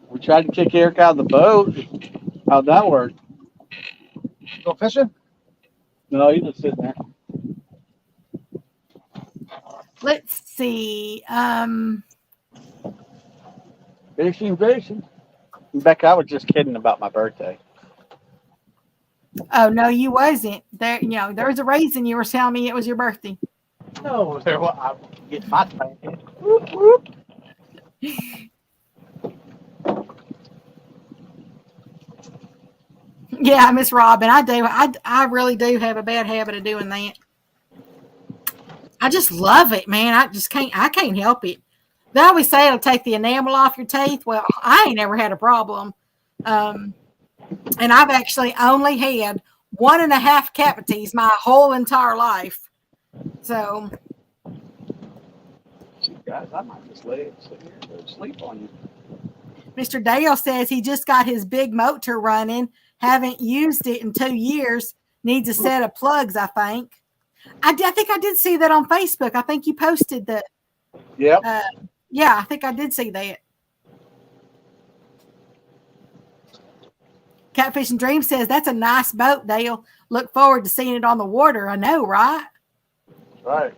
Speaker 6: We tried to kick Eric out of the boat. How'd that work?
Speaker 3: Go fishing?
Speaker 6: No, he's just sitting there.
Speaker 2: Let's see.
Speaker 6: Fishing. Becca, I was just kidding about my birthday.
Speaker 2: Oh no, you wasn't. There, there's a reason you were telling me it was your birthday.
Speaker 6: No, there. Well, I get my spanking. Whoop, whoop.
Speaker 2: Yeah, Miss Robin, I do. I really do have a bad habit of doing that. I just love it, man. I can't help it. They always say it'll take the enamel off your teeth. Well, I ain't never had a problem. And I've actually only had 1.5 cavities my whole entire life. So,
Speaker 6: Guys, I might just sit here and go to sleep on you.
Speaker 2: Mr. Dale says he just got his big motor running. Haven't used it in 2 years. Needs a set of plugs, I think. I think I did see that on Facebook. I think you posted that.
Speaker 6: Yep.
Speaker 2: Yeah, I think I did see that. Catfish and Dream says, that's a nice boat, Dale. Look forward to seeing it on the water. I know, right?
Speaker 6: Right.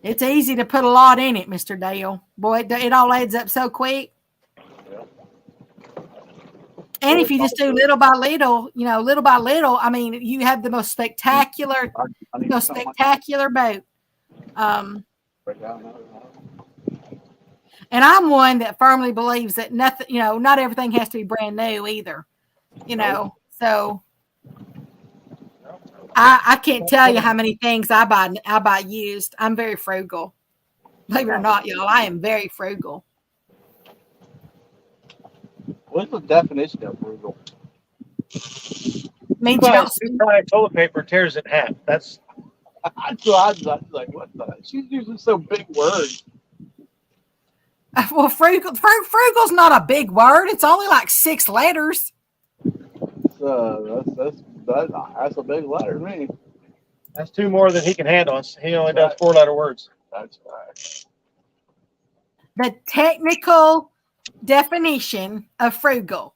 Speaker 2: It's easy to put a lot in it, Mr. Dale. Boy, it all adds up so quick. And if you just do little by little, I mean, you have the most spectacular boat. And I'm one that firmly believes that nothing, not everything has to be brand new either. So I can't tell you how many things I buy used. I'm very frugal. Believe it or not, y'all, I am very frugal.
Speaker 6: What's the definition of frugal?
Speaker 2: Means you don't.
Speaker 3: Toilet paper tears in half. That's
Speaker 6: So I was like, what the? She's using so big words.
Speaker 2: Well, frugal's not a big word. It's only like 6 letters.
Speaker 6: That's a big letter to me.
Speaker 3: That's 2 more than he can handle. He only does 4-letter words.
Speaker 6: That's right.
Speaker 2: The technical definition of frugal: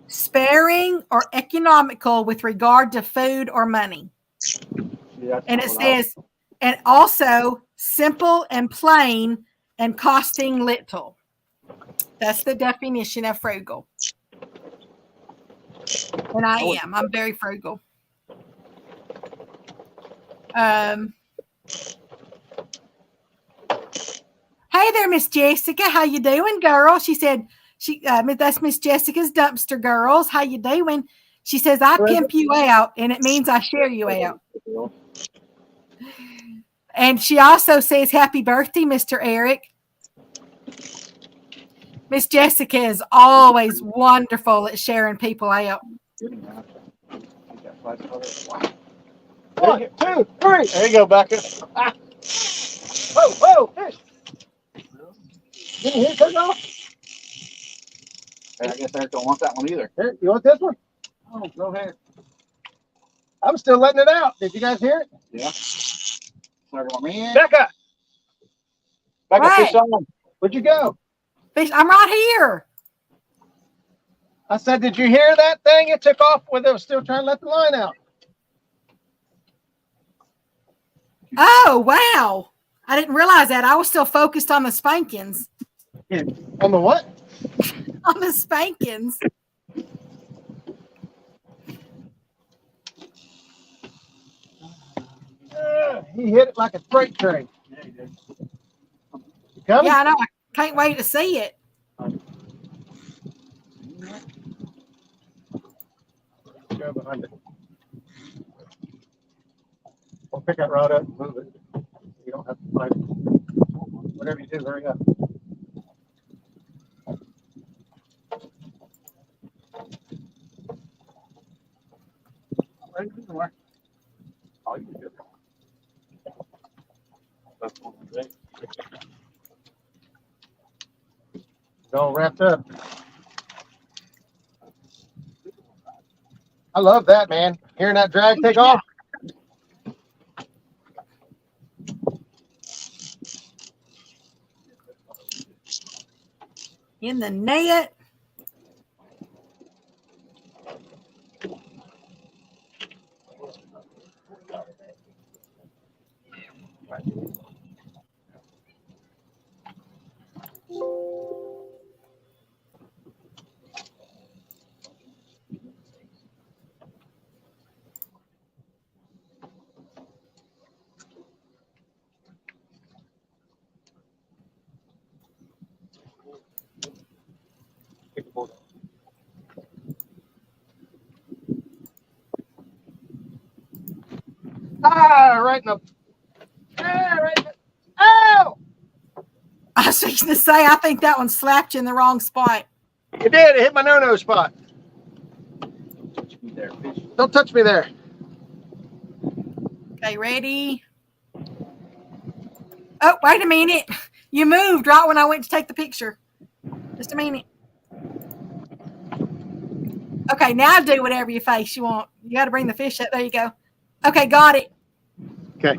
Speaker 2: sparing or economical with regard to food or money.
Speaker 6: Yeah,
Speaker 2: And it says, and also simple and plain and costing little. That's the definition of frugal. And I'm very frugal. Hey there, Miss Jessica. How you doing, girl? She said, that's Miss Jessica's Dumpster Girls. How you doing? She says, I pimp you out, and it means I share you out. And she also says, happy birthday, Mr. Eric. Miss Jessica is always wonderful at sharing people out.
Speaker 6: 1, 2, 3. There you go, Becca. Whoa, fish. Here, take off. I guess I don't want that one either.
Speaker 3: Here, you want this one?
Speaker 6: Oh, go ahead.
Speaker 3: I'm still letting it out. Did you guys hear it?
Speaker 6: Yeah.
Speaker 3: Becca,
Speaker 6: Becca,
Speaker 2: Hey.
Speaker 6: fish on.
Speaker 3: where'd you go?
Speaker 2: Fish, I'm right here.
Speaker 3: I said, did you hear that thing? It took off when it was still trying to let the line out.
Speaker 2: Oh, wow. I didn't realize that. I was still focused on the spankings.
Speaker 3: On the what?
Speaker 2: On the spankings.
Speaker 3: He hit it like a freight train.
Speaker 6: Yeah, he did.
Speaker 3: You coming?
Speaker 2: Yeah, I know. I can't wait to see it.
Speaker 3: Go behind it. Or pick that rod up and move it. You don't have to find it. Whatever you do, hurry up.
Speaker 8: Oh, you did. That's one thing.
Speaker 3: It's all wrapped up. I love that, man. Hearing that drag take off.
Speaker 2: In the net.
Speaker 3: Ah, right in the. Ah, right in the. Ow!
Speaker 2: I was fixing to say, I think that one slapped you in the wrong spot.
Speaker 3: It did. It hit my no-no spot. Don't touch me there.
Speaker 2: Okay, ready? Oh, wait a minute. You moved right when I went to take the picture. Just a minute. Okay, now do whatever you face you want. You got to bring the fish up. There you go. Okay, got it.
Speaker 3: Okay.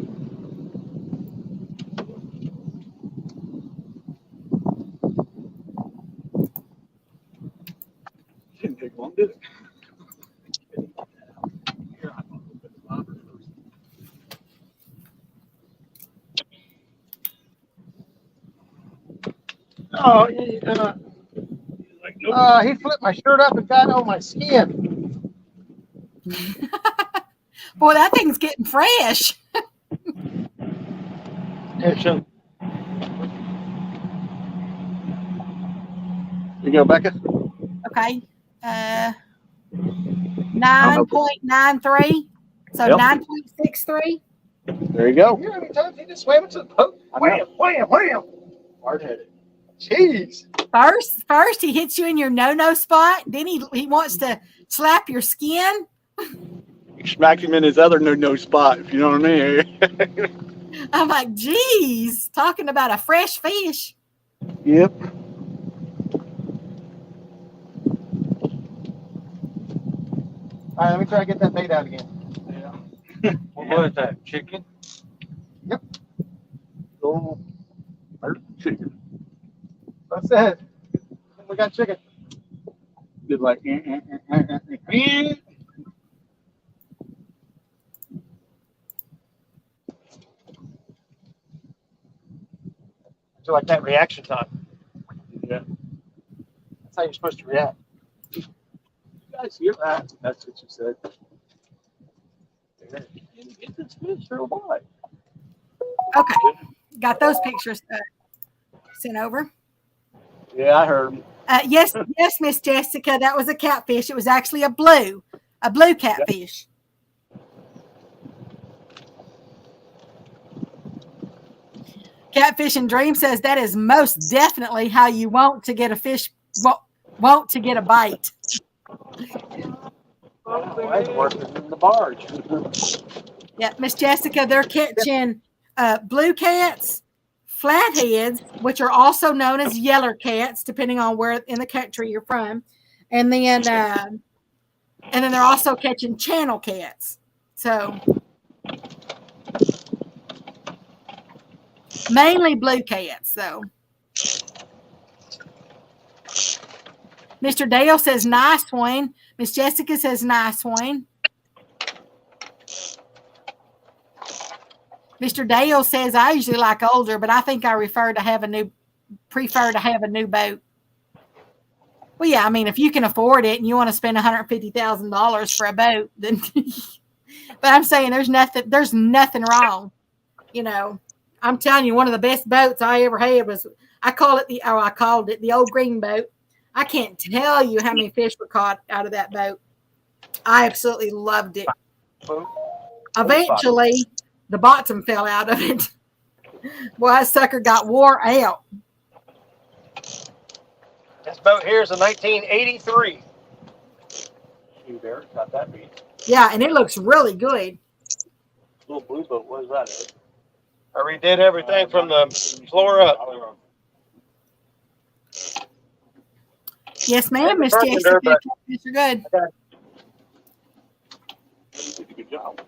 Speaker 1: Didn't take long, did it?
Speaker 3: Oh, he flipped my shirt up and got on my skin.
Speaker 2: Boy, that thing's getting fresh.
Speaker 3: Here, show.
Speaker 6: You go, Becca.
Speaker 2: Okay. 9.93. So
Speaker 6: Yep.
Speaker 2: 9.63.
Speaker 6: There you go.
Speaker 3: You know how many times he just swam into the boat? Wham, wham, wham.
Speaker 6: Hard headed.
Speaker 3: Jeez.
Speaker 2: First he hits you in your no-no spot. Then he wants to slap your skin.
Speaker 6: You smacked him in his other no spot, if you know what I mean.
Speaker 2: I'm like, geez, talking about a fresh fish.
Speaker 6: Yep.
Speaker 3: All right, let me try to get that bait out again.
Speaker 7: What was that? Chicken?
Speaker 6: Oh, chicken.
Speaker 3: That's it. We got chicken.
Speaker 6: Did like.
Speaker 3: So like that reaction time.
Speaker 6: Yeah.
Speaker 3: That's how you're supposed to react.
Speaker 6: You guys hear that? That's what you said. Get this fish or what?
Speaker 2: Okay, got those pictures sent over.
Speaker 6: Yeah, I heard him.
Speaker 2: Yes, Miss Jessica, that was a catfish. It was actually a blue catfish. Catfish and Dream says that is most definitely how you want to get a fish, want to get a bite.
Speaker 6: I'm working in the barge.
Speaker 2: Yeah, Miss Jessica, they're catching blue cats, flatheads, which are also known as yeller cats, depending on where in the country you're from, and then they're also catching channel cats. So mainly blue cats, though. Mr. Dale says nice one. Miss Jessica says nice one. Mr. Dale says I usually like older, but I think I prefer to have a new boat. Well, yeah, I mean, if you can afford it and you want to spend $150,000 for a boat, then. But I'm saying there's nothing wrong. You know, I'm telling you, one of the best boats I ever had was I called it the old green boat. I can't tell you how many fish were caught out of that boat. I absolutely loved it.
Speaker 5: Boom.
Speaker 2: Eventually, the bottom fell out of it. Boy, that sucker got wore out.
Speaker 3: This boat here is a 1983.
Speaker 8: Shoot, Eric got that beat.
Speaker 2: Yeah, and it looks really good.
Speaker 8: Little blue boat, what is that, Eric?
Speaker 3: I redid everything from the floor up.
Speaker 2: Yes, ma'am, Miss
Speaker 3: Carpenter,
Speaker 2: Jessica.
Speaker 3: but-
Speaker 2: Catfish are good.
Speaker 8: You did a good job.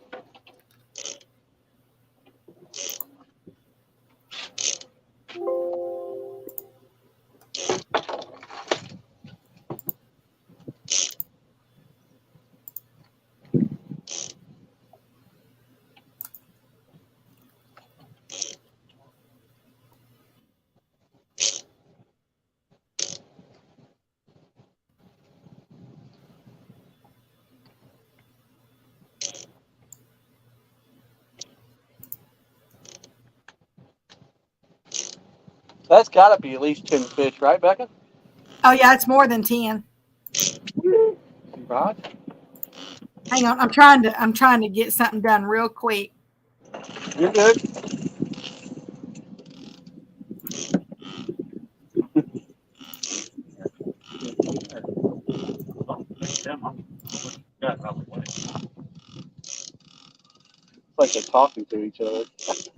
Speaker 6: That's got to be at least 10 fish, right, Becca?
Speaker 2: Oh yeah, it's more than 10.
Speaker 6: Right.
Speaker 2: Hang on, I'm trying to get something done real quick.
Speaker 6: You're good. It's like they're talking to each other. That's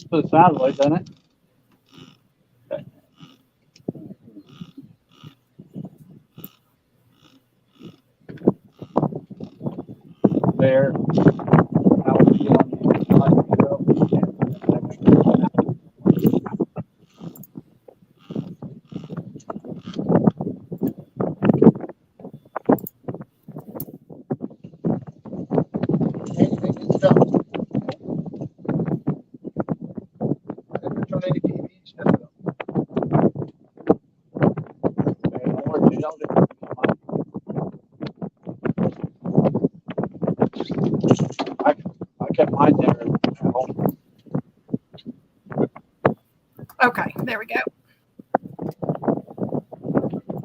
Speaker 6: what it sounds like, doesn't it? There. I kept mine there at home.
Speaker 2: Okay, there we go.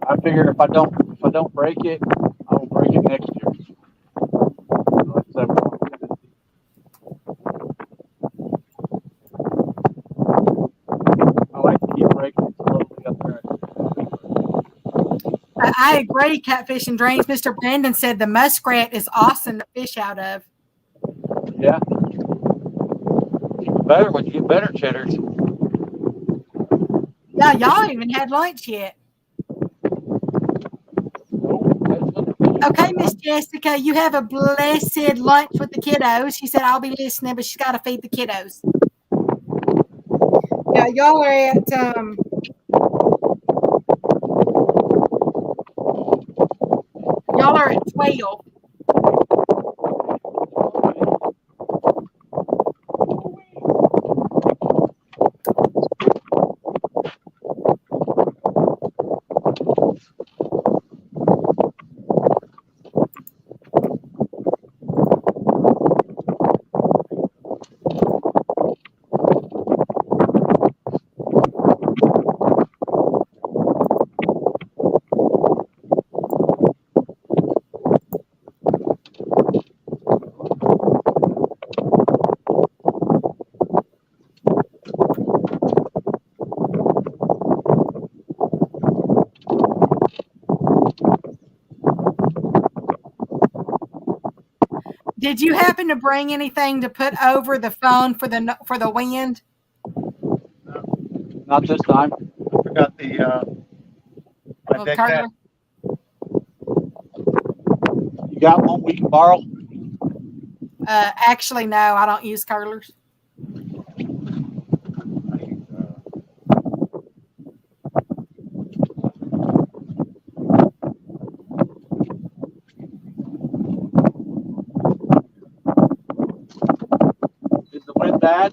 Speaker 6: I figured if I don't break it, I will break it next year. So, I like to keep breaking it slowly up there.
Speaker 2: I agree, Catfish and Dreams. Mr. Brandon said the muskrat is awesome to fish out of.
Speaker 6: Yeah.
Speaker 4: Even better when you get better cheddars.
Speaker 2: Yeah, y'all ain't even had lunch yet. Okay, Miss Jessica, you have a blessed lunch with the kiddos. She said, I'll be listening, but she's got to feed the kiddos. Yeah, y'all are at, y'all are at 12. Did you happen to bring anything to put over the phone for the wind?
Speaker 6: Not this time.
Speaker 3: I forgot the my deck
Speaker 2: Carter?
Speaker 3: hat.
Speaker 6: You got one we can borrow?
Speaker 2: Actually, no, I don't use curlers.
Speaker 6: Is the wind bad?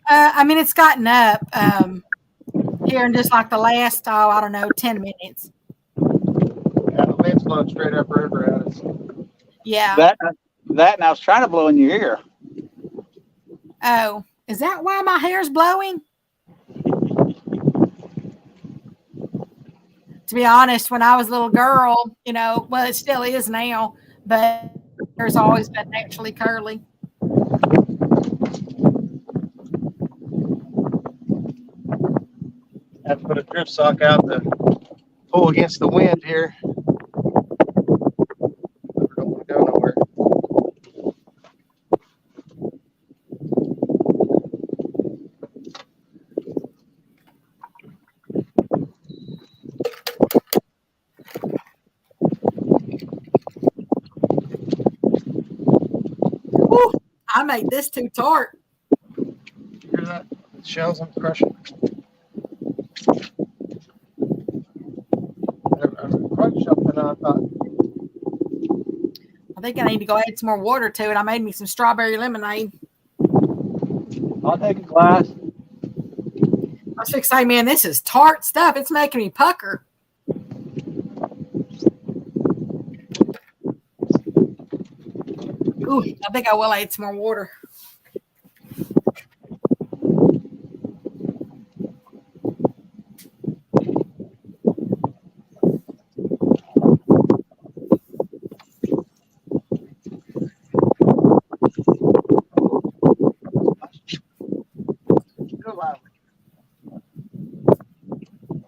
Speaker 2: I mean, it's gotten up here in just like the last, I don't know, 10 minutes.
Speaker 3: Yeah, the wind's blowing straight up river at us.
Speaker 2: Yeah.
Speaker 6: That and I was trying to blow in your ear.
Speaker 2: Oh, is that why my hair's blowing? to be honest, when I was a little girl, well, it still is now, but there's always been naturally curly.
Speaker 3: Have to put a drip sock out to pull against the wind here. Don't want to go nowhere.
Speaker 2: Woo, I made this too tart.
Speaker 3: Hear that? The shells I'm crushing. I crushed something I thought.
Speaker 2: I think I need to go add some more water to it. I made me some strawberry lemonade.
Speaker 6: I'll take a glass.
Speaker 2: I was fixing to say, man, this is tart stuff. It's making me pucker. Ooh, I think I will add some more water.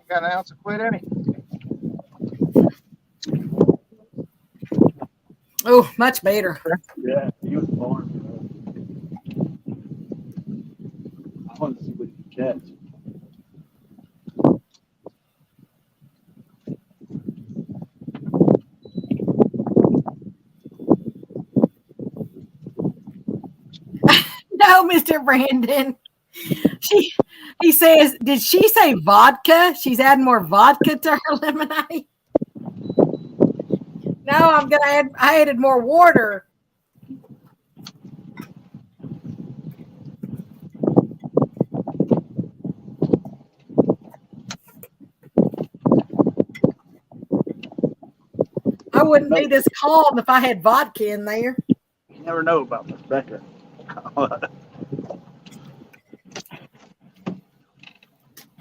Speaker 3: Got an ounce of Quietman.
Speaker 2: Oh, much better.
Speaker 6: Yeah, he was born. I want to see what he can catch.
Speaker 2: No, Mr. Brandon. He says, did she say vodka? She's adding more vodka to her lemonade. No, I added more water. I wouldn't be this calm if I had vodka in there.
Speaker 6: You never know about Miss Becca.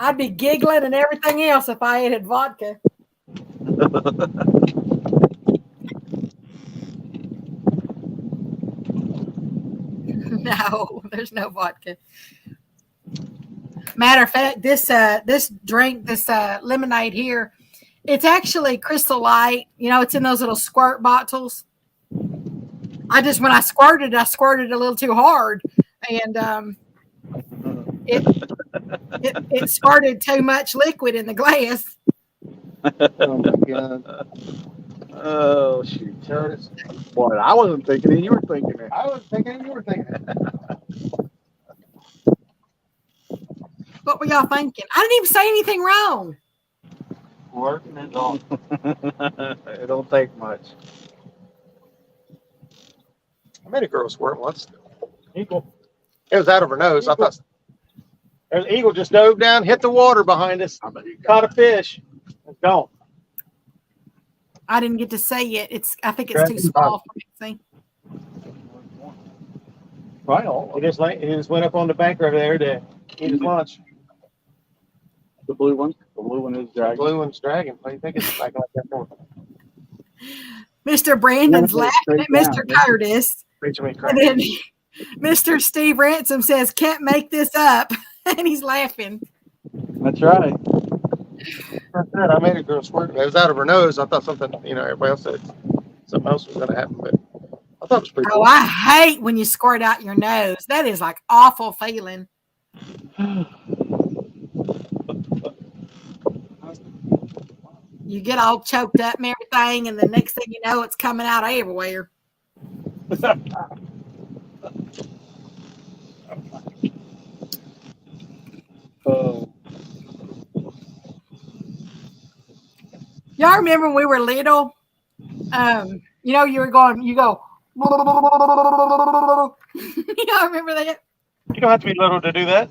Speaker 2: I'd be giggling and everything else if I had vodka. No, there's no vodka. Matter of fact, this lemonade here, it's actually Crystal Light. It's in those little squirt bottles. When I squirted a little too hard, and it squirted too much liquid in the glass.
Speaker 3: Oh my God.
Speaker 6: Oh, shoot. Boy, I wasn't thinking it. You were thinking it.
Speaker 3: I was thinking you were thinking it.
Speaker 2: What were y'all thinking? I didn't even say anything wrong.
Speaker 6: Working it on. It don't take much.
Speaker 3: I made a girl squirt once.
Speaker 5: Eagle.
Speaker 3: It was out of her nose. I thought there's an eagle just dove down, hit the water behind us, caught a fish. It's gone.
Speaker 2: I didn't get to say it. I think it's too small for me to see.
Speaker 6: Right on.
Speaker 3: He just went up on the bank over there to eat his lunch.
Speaker 6: The blue one? The blue one is
Speaker 3: The
Speaker 6: dragging.
Speaker 3: blue one's dragging. What do you think it's like that for?
Speaker 2: Mr. Brandon's laughing at Mr. Curtis.
Speaker 3: Reaching me
Speaker 2: And
Speaker 3: crazy.
Speaker 2: then Mr. Steve Ransom says, can't make this up. And he's laughing.
Speaker 6: That's right.
Speaker 3: I made a girl squirt. It was out of her nose. I thought something, everybody else said something else was going to happen, but I thought it was pretty
Speaker 2: Oh,
Speaker 3: cool.
Speaker 2: I hate when you squirt out your nose. That is like awful feeling. You get all choked up and everything, and the next thing you know, it's coming out everywhere. Y'all remember when we were little? You go. Y'all remember that?
Speaker 3: You don't have to be little to do that.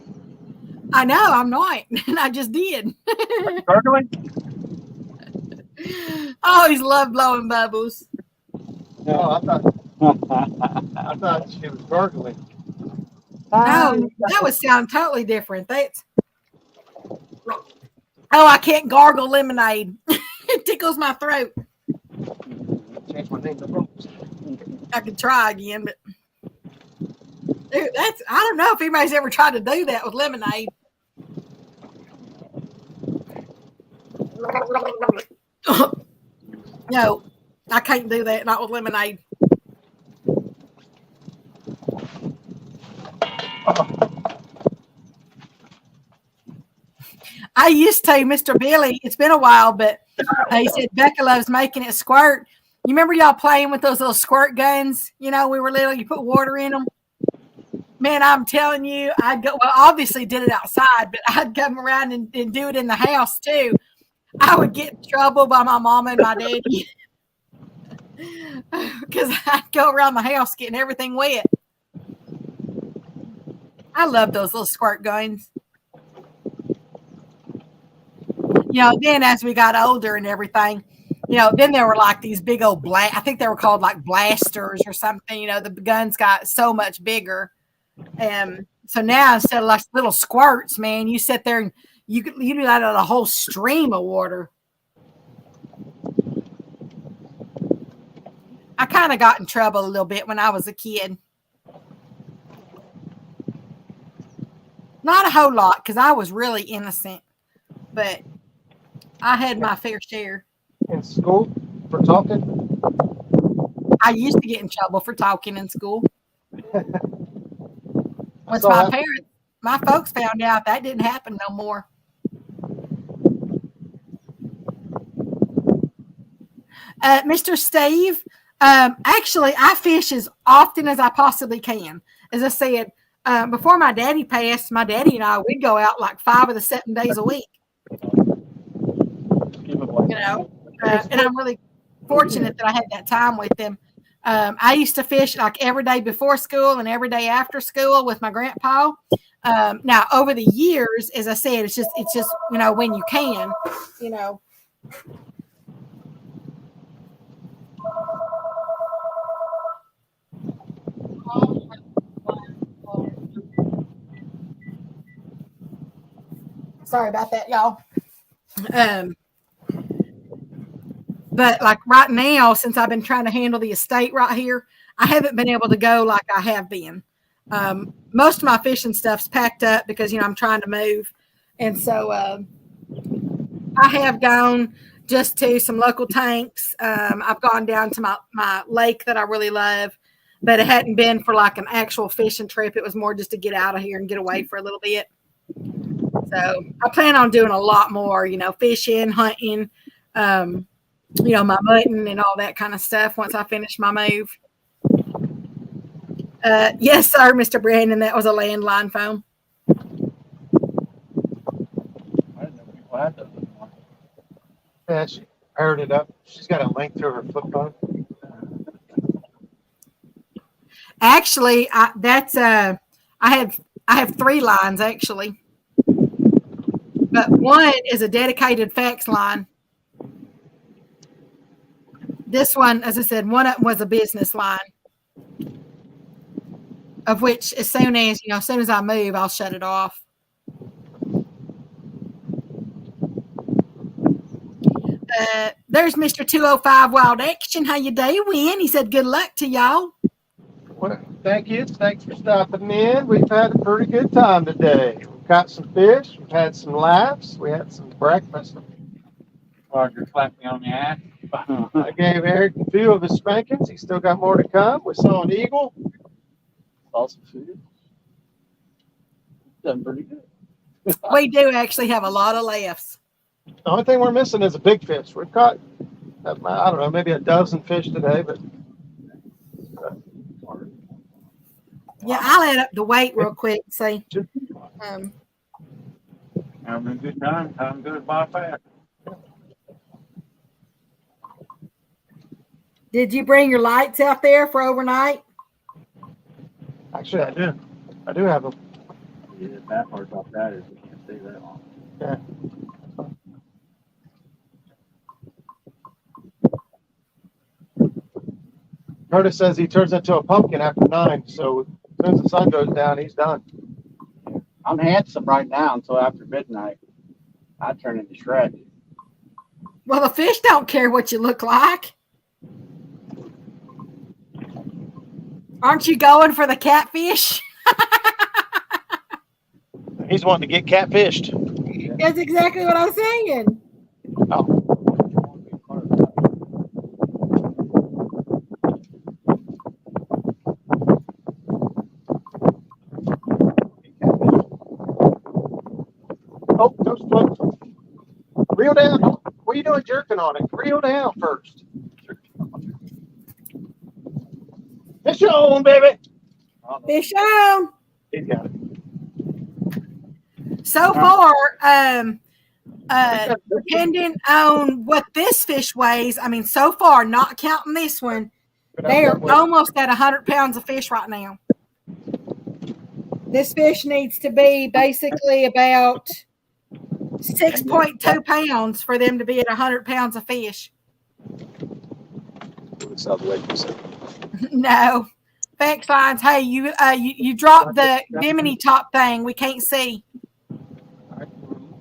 Speaker 2: I know, I'm not. And I just did.
Speaker 3: Gargling?
Speaker 2: I always loved blowing bubbles.
Speaker 3: No, I thought she was gargling.
Speaker 2: No, that would sound totally different. Oh, I can't gargle lemonade. It tickles my throat.
Speaker 3: Change my name to Ropes.
Speaker 2: I could try again, but dude, that's I don't know if anybody's ever tried to do that with lemonade. No, I can't do that. Not with lemonade. I used to, Mr. Billy. It's been a while, but he said Becca loves making it squirt. You remember y'all playing with those little squirt guns? You know, we were little. You put water in them. Man, I'm telling you, I'd go. Well, obviously did it outside, but I'd come around and do it in the house too. I would get in trouble by my mama and my daddy because I'd go around the house getting everything wet. I love those little squirt guns. You know, then as we got older and everything, you know, then there were like these big old I think they were called like blasters or something. You know, the guns got so much bigger. And so now instead of like little squirts, man, you sit there and you do that on a whole stream of water. I kind of got in trouble a little bit when I was a kid. Not a whole lot because I was really innocent, but I had my fair share.
Speaker 3: In school for talking?
Speaker 2: I used to get in trouble for talking in school. Once my folks found out, that didn't happen no more. Mr. Steve, actually, I fish as often as I possibly can. As I said, before my daddy passed, my daddy and I, we'd go out like 5 of the 7 days a week. You know, and I'm really fortunate that I had that time with them. I used to fish like every day before school and every day after school with my grandpa. Now over the years, as I said, it's just you know, when you can, you know. Sorry about that, y'all. But like right now, since I've been trying to handle the estate right here, I haven't been able to go like I have been. Most of my fishing stuff's packed up because, you know, I'm trying to move. And so I have gone just to some local tanks. I've gone down to my lake that I really love, but it hadn't been for like an actual fishing trip. It was more just to get out of here and get away for a little bit. So I plan on doing a lot more, you know, fishing, hunting, you know, my mutton and all that kind of stuff once I finish my move. Yes, sir, Mr. Brandon, that was a landline phone.
Speaker 6: I didn't know people had those anymore.
Speaker 3: Yeah, she paired it up. She's got a link to her flip phone.
Speaker 2: Actually, I have 3 lines actually, but one is a dedicated fax line. This one, as I said, one of them was a business line, of which as soon as I move, I'll shut it off. There's Mr. 205 Wild Action. How you doing? He said, good luck to y'all.
Speaker 3: Well, thank you. Thanks for stopping in. We've had a pretty good time today. We've caught some fish. We've had some laughs. We had some breakfast.
Speaker 7: Roger slapped me on the ass.
Speaker 3: I gave Eric a few of his spankings. He's still got more to come. We saw an eagle.
Speaker 6: Awesome food. Done pretty good.
Speaker 2: We do actually have a lot of laughs.
Speaker 3: The only thing we're missing is a big fish. We've caught, I don't know, maybe a dozen fish today, but.
Speaker 2: Yeah, I'll add up the weight real quick and see.
Speaker 7: Having a good time. Time goes by fast.
Speaker 2: Did you bring your lights out there for overnight?
Speaker 3: Actually, I do. I do have them.
Speaker 7: Yeah, the bad part about that is we can't stay that long.
Speaker 3: Yeah. Curtis says he turns into a pumpkin after 9, so as soon as the sun goes down, he's done.
Speaker 6: I'm handsome right now until after midnight. I turn into Shrek.
Speaker 2: Well, the fish don't care what you look like. Aren't you going for the catfish?
Speaker 3: He's wanting to get catfished.
Speaker 2: That's exactly what I'm saying.
Speaker 3: Oh, those floats. Reel down. What are you doing jerking on it? Reel down first. Fish on, baby.
Speaker 2: Fish on.
Speaker 3: He's got it.
Speaker 2: So far, depending on what this fish weighs, I mean, so far, not counting this one, they're almost at 100 pounds of fish right now. This fish needs to be basically about 6.2 pounds for them to be at 100 pounds of fish. No. Thanks, lines. Hey, you dropped the bimini top thing. We can't see.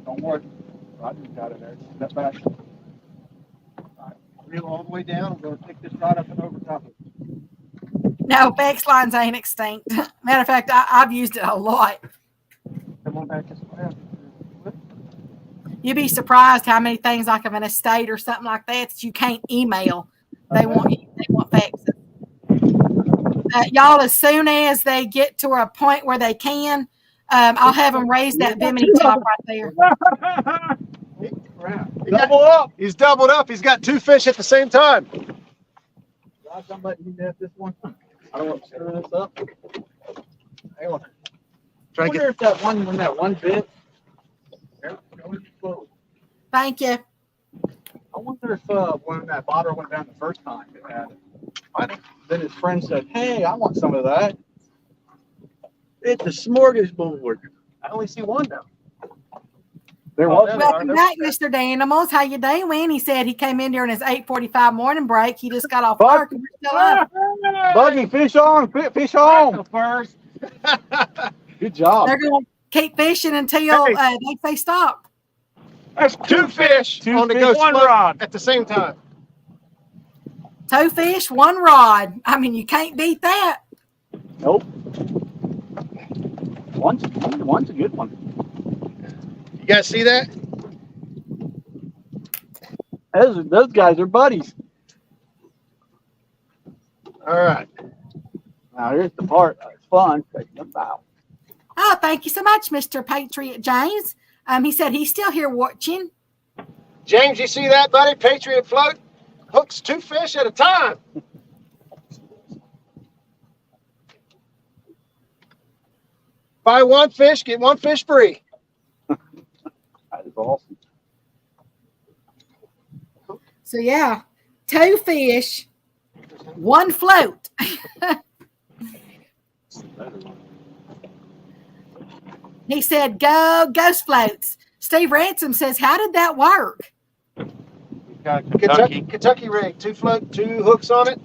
Speaker 6: Don't worry. Roger's got it there. Step back.
Speaker 3: Reel all the way down. I'm going to pick this rod up and over top of it.
Speaker 2: No, Bex lines ain't extinct. Matter of fact, I've used it a lot.
Speaker 3: Come on back this way.
Speaker 2: You'd be surprised how many things like of an estate or something like that you can't email. They want faxes. Y'all, as soon as they get to a point where they can, I'll have them raise that bimini top right there.
Speaker 3: Double up. He's doubled up. He's got two fish at the same time.
Speaker 6: Rod, I'm letting you net this one. I don't want to stir this up. Hang on.
Speaker 3: Try
Speaker 6: I
Speaker 3: to
Speaker 6: wonder
Speaker 3: get.
Speaker 6: if that one bit.
Speaker 2: Thank you.
Speaker 6: I wonder if when that bottle went down the first time, it had it. Then his friend said, "Hey, I want some of that." It's a smorgasbord.
Speaker 3: I only see one now.
Speaker 6: There was.
Speaker 2: Welcome back, Mr. Danimals. How you doing? He said he came in during his 8:45 morning break. He just got off work and we're still up.
Speaker 6: Buggy, fish on, fish on.
Speaker 3: First.
Speaker 6: Good job.
Speaker 2: They're going to keep fishing until they say stop.
Speaker 3: That's two fish on the
Speaker 6: fish,
Speaker 3: ghost
Speaker 6: one
Speaker 3: float
Speaker 6: rod.
Speaker 3: at the same time.
Speaker 2: 2 fish, 1 rod. I mean, you can't beat that.
Speaker 6: Nope. One's a good one.
Speaker 3: You guys see that?
Speaker 6: Those guys are buddies.
Speaker 3: All right.
Speaker 6: Now here's the part that's fun. Taking them out.
Speaker 2: Oh, thank you so much, Mr. Patriot James. He said he's still here watching.
Speaker 3: James, you see that, buddy? Patriot float hooks 2 fish at a time. Buy 1 fish, get 1 fish free.
Speaker 6: That is awesome.
Speaker 2: So, yeah, 2 fish, 1 float. He said, go ghost floats. Steve Ransom says, how did that work?
Speaker 3: Kentucky rig, 2 float, 2 hooks on it.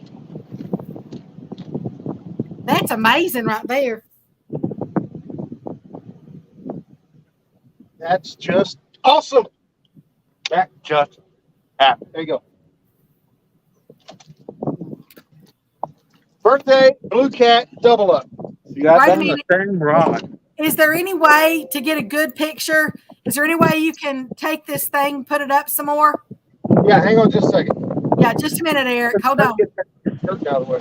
Speaker 2: That's amazing right there.
Speaker 3: That's just awesome.
Speaker 4: That just happened.
Speaker 3: There you go. Birthday, blue cat, double up.
Speaker 6: You got
Speaker 2: Wait a
Speaker 6: that?
Speaker 2: minute.
Speaker 4: Same rod.
Speaker 2: Is there any way to get a good picture? Is there any way you can take this thing, put it up some more?
Speaker 3: Yeah, hang on just a second.
Speaker 2: Yeah, just a minute, Eric. Hold on.
Speaker 3: Jerk out of the way.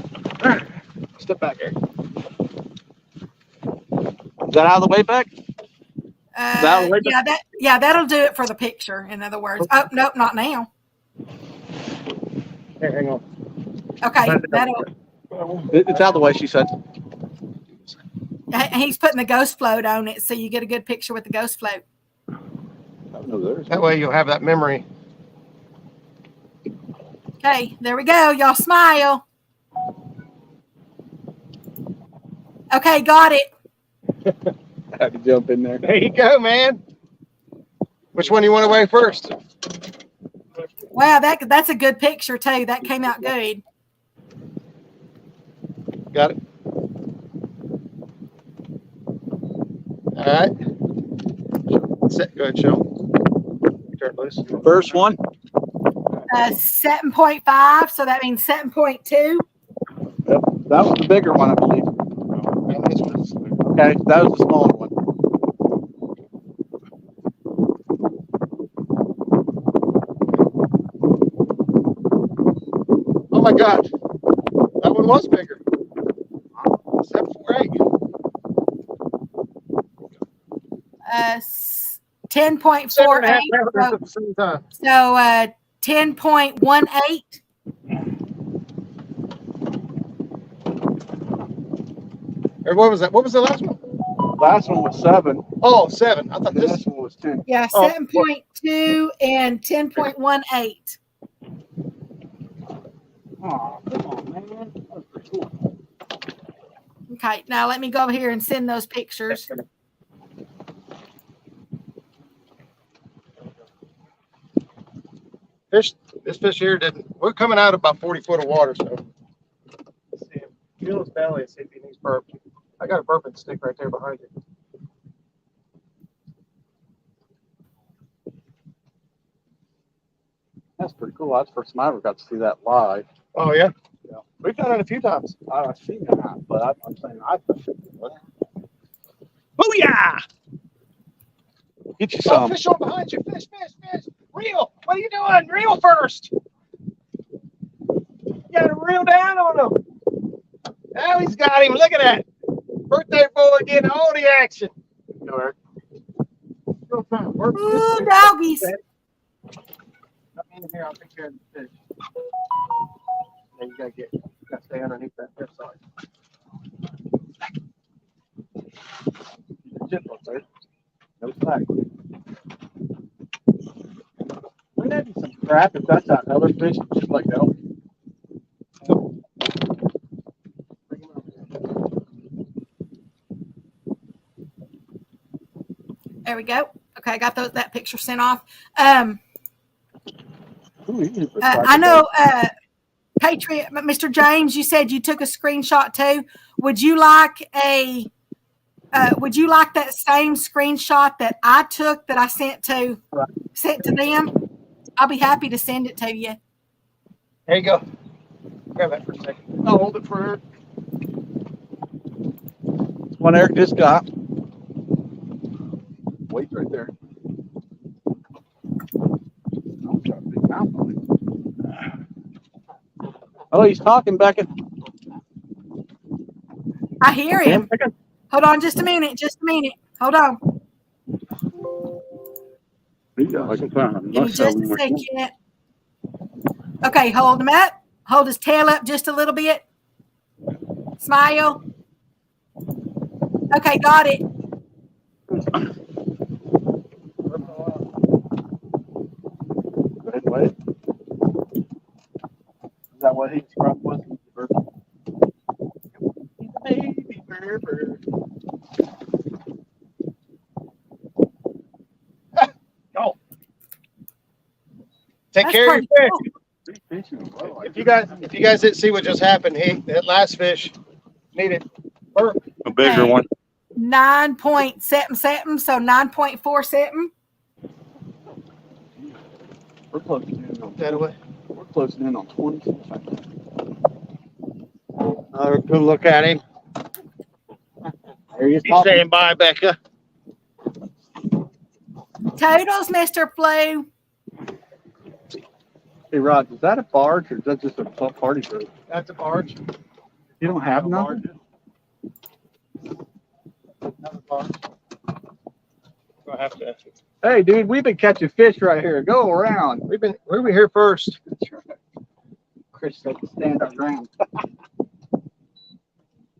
Speaker 3: Step back, Eric.
Speaker 6: Is that out of the way back?
Speaker 2: That'll do it for the picture. In other words, oh nope, not now.
Speaker 3: Here, hang on.
Speaker 2: Okay, that'll.
Speaker 6: It's out of the way, she said.
Speaker 2: He's putting the ghost float on it, so you get a good picture with the ghost float.
Speaker 3: That way you'll have that memory.
Speaker 2: Okay, there we go. Y'all smile. Okay, got it.
Speaker 6: I had to jump in there.
Speaker 3: There you go, man. Which one do you want to weigh first?
Speaker 2: Wow, that's a good picture too. That came out good.
Speaker 3: Got it. All right. Set. Go ahead, show. turn loose.
Speaker 6: First one.
Speaker 2: 7.5, so that means 7.2.
Speaker 6: Yep, that was the bigger one, I believe.
Speaker 3: And this was,
Speaker 6: Okay, that was the smaller one.
Speaker 3: oh my God, that one was bigger. 7.48.
Speaker 2: 10.48.
Speaker 3: 7.5 at the same time.
Speaker 2: So 10.18.
Speaker 3: Or what was that? What was the last one?
Speaker 6: Last one was 7.
Speaker 3: Oh, 7. I thought
Speaker 6: And
Speaker 3: this.
Speaker 6: this one was 10.
Speaker 2: Yeah,
Speaker 3: Oh,
Speaker 2: 7.2 and 10.18.
Speaker 6: Oh, come on, man. That was pretty cool.
Speaker 2: Okay, now let me go over here and send those pictures.
Speaker 3: Fish. This fish here didn't. We're coming out about 40 foot of water, so. Let's see him. Feel his belly and see if he needs burp. I got a burping stick right there behind you.
Speaker 6: That's pretty cool. That's the first time I ever got to see that live.
Speaker 3: Oh yeah.
Speaker 6: Yeah.
Speaker 3: We've done it a few times.
Speaker 6: I've seen that, but I'm saying I
Speaker 5: Booyah!
Speaker 6: get you
Speaker 3: Oh,
Speaker 6: some.
Speaker 3: fish on behind you. Fish, fish, fish. Reel. What are you doing? Reel first. You gotta reel down on him. Now he's got him. Look at that. Birthday boy getting all the action.
Speaker 6: Go, Eric.
Speaker 3: Still trying to work this
Speaker 2: Ooh,
Speaker 3: fish.
Speaker 2: doggies.
Speaker 3: Come in here. I'll take care of the fish. Then you gotta stay underneath that fish side.
Speaker 6: Chip up there. No slack. Wouldn't that be some crap if that's that other fish just like that?
Speaker 2: There we go. Okay, I got that picture sent off. I know, Patriot, Mr. James, you said you took a screenshot too. Would you like that same screenshot that I took that I sent to them? I'll be happy to send it to you.
Speaker 3: There you go. Grab that for a second. I'll hold it for her.
Speaker 6: One Eric just got. Wait right there. I'm trying to big mouth on him. Oh, he's talking, Becca.
Speaker 2: I hear him. Hold on just a minute. Hold on.
Speaker 6: I can find him.
Speaker 2: Give me just a second. Okay, hold him up. Hold his tail up just a little bit. Smile. Okay, got it.
Speaker 6: Go ahead, wait. Is that what he's from? Was baby bird.
Speaker 3: Go. Take
Speaker 2: That's
Speaker 3: care of your
Speaker 2: pretty
Speaker 3: fish.
Speaker 2: cool.
Speaker 3: If you guys didn't see what just happened, that last fish needed burp.
Speaker 4: A bigger
Speaker 2: Hey.
Speaker 4: one.
Speaker 2: 9.77, so 9.47.
Speaker 6: We're closing in on
Speaker 3: That away.
Speaker 6: We're closing in on 20.
Speaker 3: Good look at him.
Speaker 6: There he is
Speaker 3: He's
Speaker 6: talking.
Speaker 3: saying bye, Becca.
Speaker 2: Totals, Mr. Flu.
Speaker 6: Hey, Rod, is that a barge or is that just a party boat?
Speaker 3: That's a barge.
Speaker 6: You don't have nothing?
Speaker 3: Another barge. We'll have to.
Speaker 6: Hey, dude, we've been catching fish right here. Go around.
Speaker 3: We were here first.
Speaker 6: Chris said to stand our ground.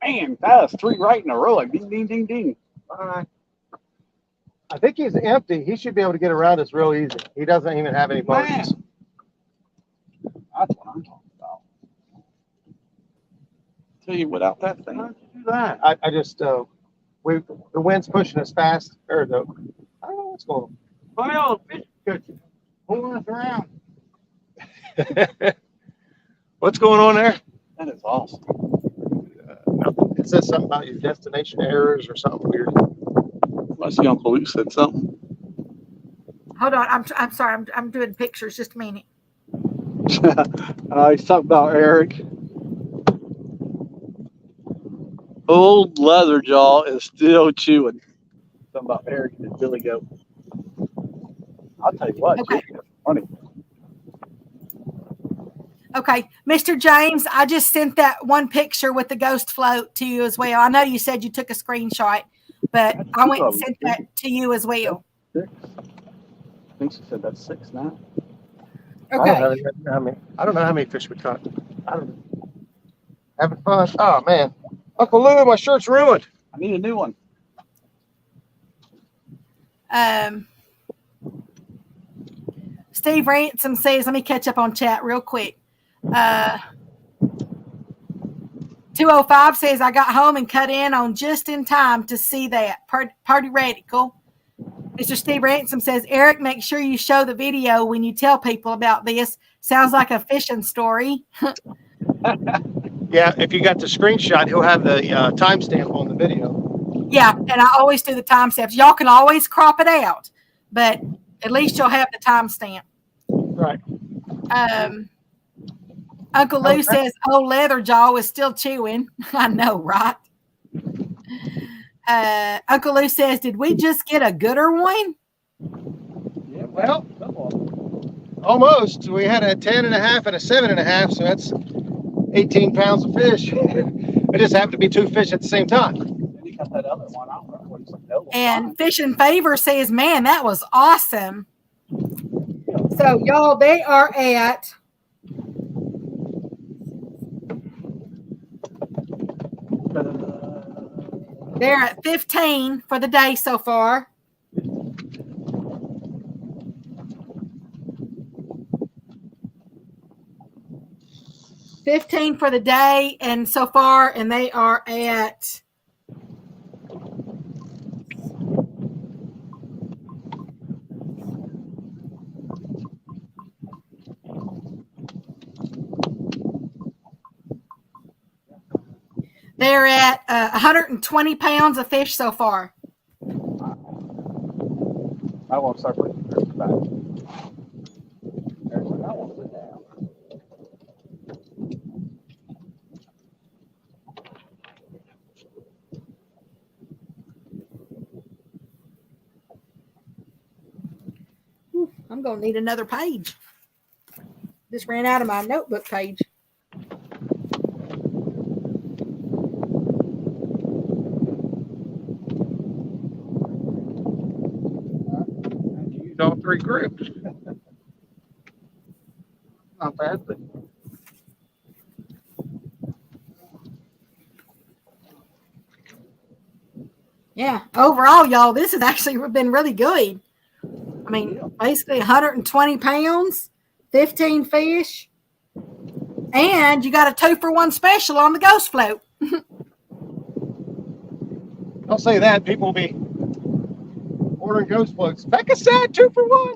Speaker 6: Man, that was 3 right in a row. Like ding, ding, ding, ding.
Speaker 3: All right. I think he's empty. He should be able to get around us real easy. He doesn't even have any barges.
Speaker 6: That's what I'm talking about. Tell you, without that thing.
Speaker 3: How did you do that? I just the wind's pushing us fast. I don't know what's going on.
Speaker 6: Well, fish catching. Pulling us around.
Speaker 3: What's going on there?
Speaker 6: That is awesome.
Speaker 3: Nothing. It says something about your destination errors or something weird.
Speaker 6: I see Uncle Luke said something.
Speaker 2: Hold on. I'm sorry. I'm doing pictures. Just a minute.
Speaker 6: He's talking about Eric. Old Leatherjaw is still chewing. Something about Eric and his billy goat. I'll tell you what,
Speaker 2: Okay.
Speaker 6: chicken is funny.
Speaker 2: Okay, Mr. James, I just sent that one picture with the ghost float to you as well. I know you said you took a screenshot, but I went and sent that to you as well.
Speaker 6: 6. I think she said that's 6 now.
Speaker 2: Okay.
Speaker 3: I don't know how many fish we caught. I don't know. Having fun. Oh man, Uncle Lou, my shirt's ruined.
Speaker 6: I need a new one.
Speaker 2: Steve Ransom says, let me catch up on chat real quick. 205 says, I got home and cut in on just in time to see that. Party radical. Mr. Steve Ransom says, Eric, make sure you show the video when you tell people about this. Sounds like a fishing story.
Speaker 3: Yeah, if you got the screenshot, he'll have the timestamp on the video.
Speaker 2: Yeah, and I always do the timestamps. Y'all can always crop it out, but at least you'll have the timestamp.
Speaker 3: Right.
Speaker 2: Uncle Lou says, "Oh, Leatherjaw is still chewing." I know, right? Uncle Lou says, "Did we just get a gooder one?"
Speaker 3: Yeah, well, almost. We had a 10.5 and a 7.5, so that's 18 pounds of fish. It just happened to be 2 fish at the same time.
Speaker 6: Then you got that other one. I don't know what it's like.
Speaker 2: And Fish in Favor says, "Man, that was awesome." So, y'all, they are at they're at 15 for the day so far. $15 for the day and so far, and they are at they're at 120 pounds of fish so far.
Speaker 6: I won't start putting the back. There's like, I won't sit down.
Speaker 2: I'm going to need another page. Just ran out of my notebook page.
Speaker 3: Use all 3 groups.
Speaker 6: Not bad, but
Speaker 2: Yeah, overall, y'all, this has actually been really good. I mean, basically 120 pounds, 15 fish, and you got a 2-for-1 special on the ghost float.
Speaker 3: Don't say that. People will be ordering ghost floats. Becca said 2 for 1.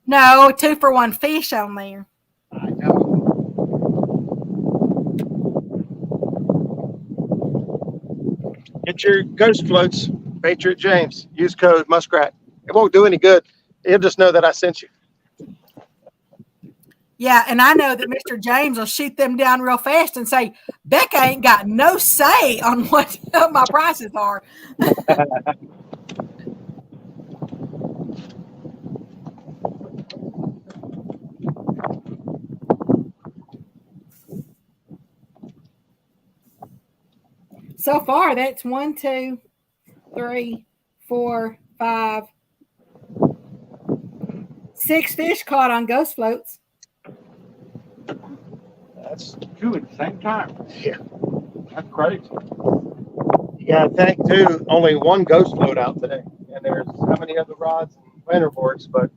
Speaker 2: No, 2-for-1 fish on there.
Speaker 3: I know. Get your ghost floats, Patriot James. Use code Muskrat. It won't do any good. He'll just know that I sent you.
Speaker 2: Yeah, and I know that Mr. James will shoot them down real fast and say, Becca ain't got no say on what my prices are. So far, that's 1, 2, 3, 4, 5, 6 fish caught on ghost floats.
Speaker 6: that's 2 at the same time.
Speaker 3: Yeah.
Speaker 6: That's crazy.
Speaker 3: You gotta think too, only 1 ghost float out today. And there's how many other rods and banter boards, but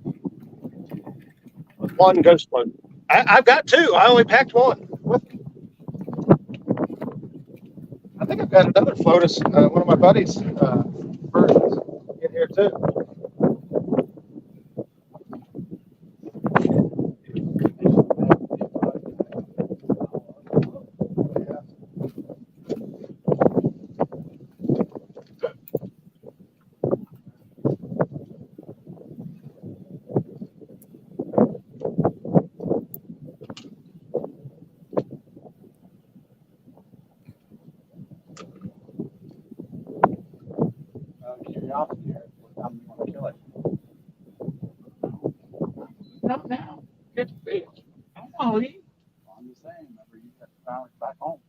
Speaker 3: 1 ghost float. I've got 2. I only packed 1 with me. I think I've got another Flotus, one of my buddies' versions in here too.
Speaker 6: curiosity here. What time you want to kill it?
Speaker 7: Not now. Get the fish. I don't want to leave.
Speaker 6: I'm just saying, remember, you got the hours back home.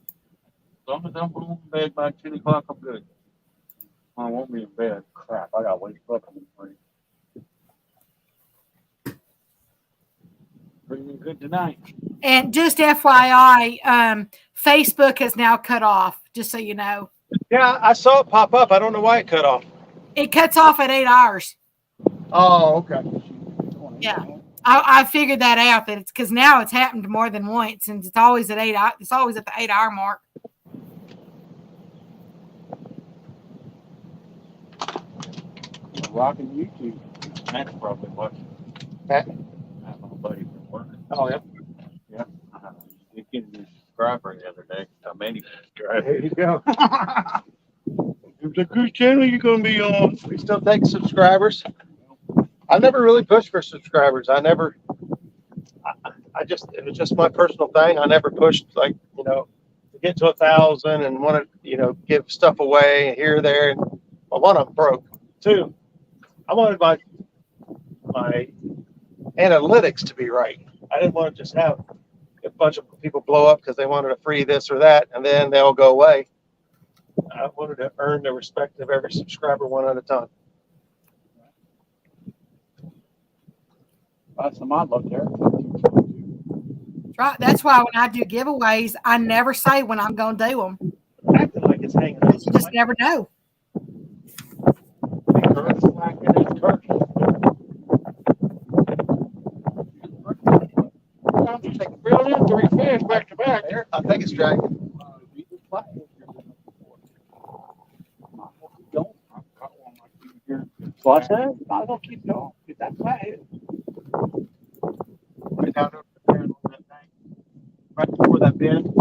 Speaker 7: As long as I'm home in bed by 10 o'clock, I'm good.
Speaker 6: I won't be in bed. Crap, I gotta wake up in the morning.
Speaker 7: Pretty good tonight.
Speaker 2: And just FYI, Facebook has now cut off, just so you know.
Speaker 3: Yeah, I saw it pop up. I don't know why it cut off.
Speaker 2: It cuts off at 8 hours.
Speaker 3: Oh, okay.
Speaker 2: Yeah. I figured that out, that it's because now it's happened more than once, and it's always at 8 hours. It's always at the 8 hour mark.
Speaker 6: Rocking YouTube.
Speaker 7: That's probably watching.
Speaker 3: Pat?
Speaker 7: I have my buddy from working.
Speaker 3: Oh, yeah.
Speaker 7: He getting a subscriber the other day. I made him subscribe.
Speaker 3: There you go.
Speaker 4: It's a good channel you're gonna be on.
Speaker 3: We still take subscribers. I never really pushed for subscribers. I just, it was just my personal thing. I never pushed, like, to get to 1,000 and want to, give stuff away here, there. And, well, one, I'm broke. Two, I wanted my analytics to be right. I didn't want to just have a bunch of people blow up because they wanted a free this or that, and then they'll go away. I wanted to earn the respect of every subscriber one at a time.
Speaker 6: That's the mod look there.
Speaker 2: Right. That's why when I do giveaways, I never say when I'm going to do them.
Speaker 3: Acting like it's hanging out.
Speaker 2: You just never know.
Speaker 7: Take a real in 3 fish back to back.
Speaker 3: I think it's dragging.
Speaker 6: So I said, might as well keep going. Get that flathead.
Speaker 3: Right down there on that thing. Right before that bend.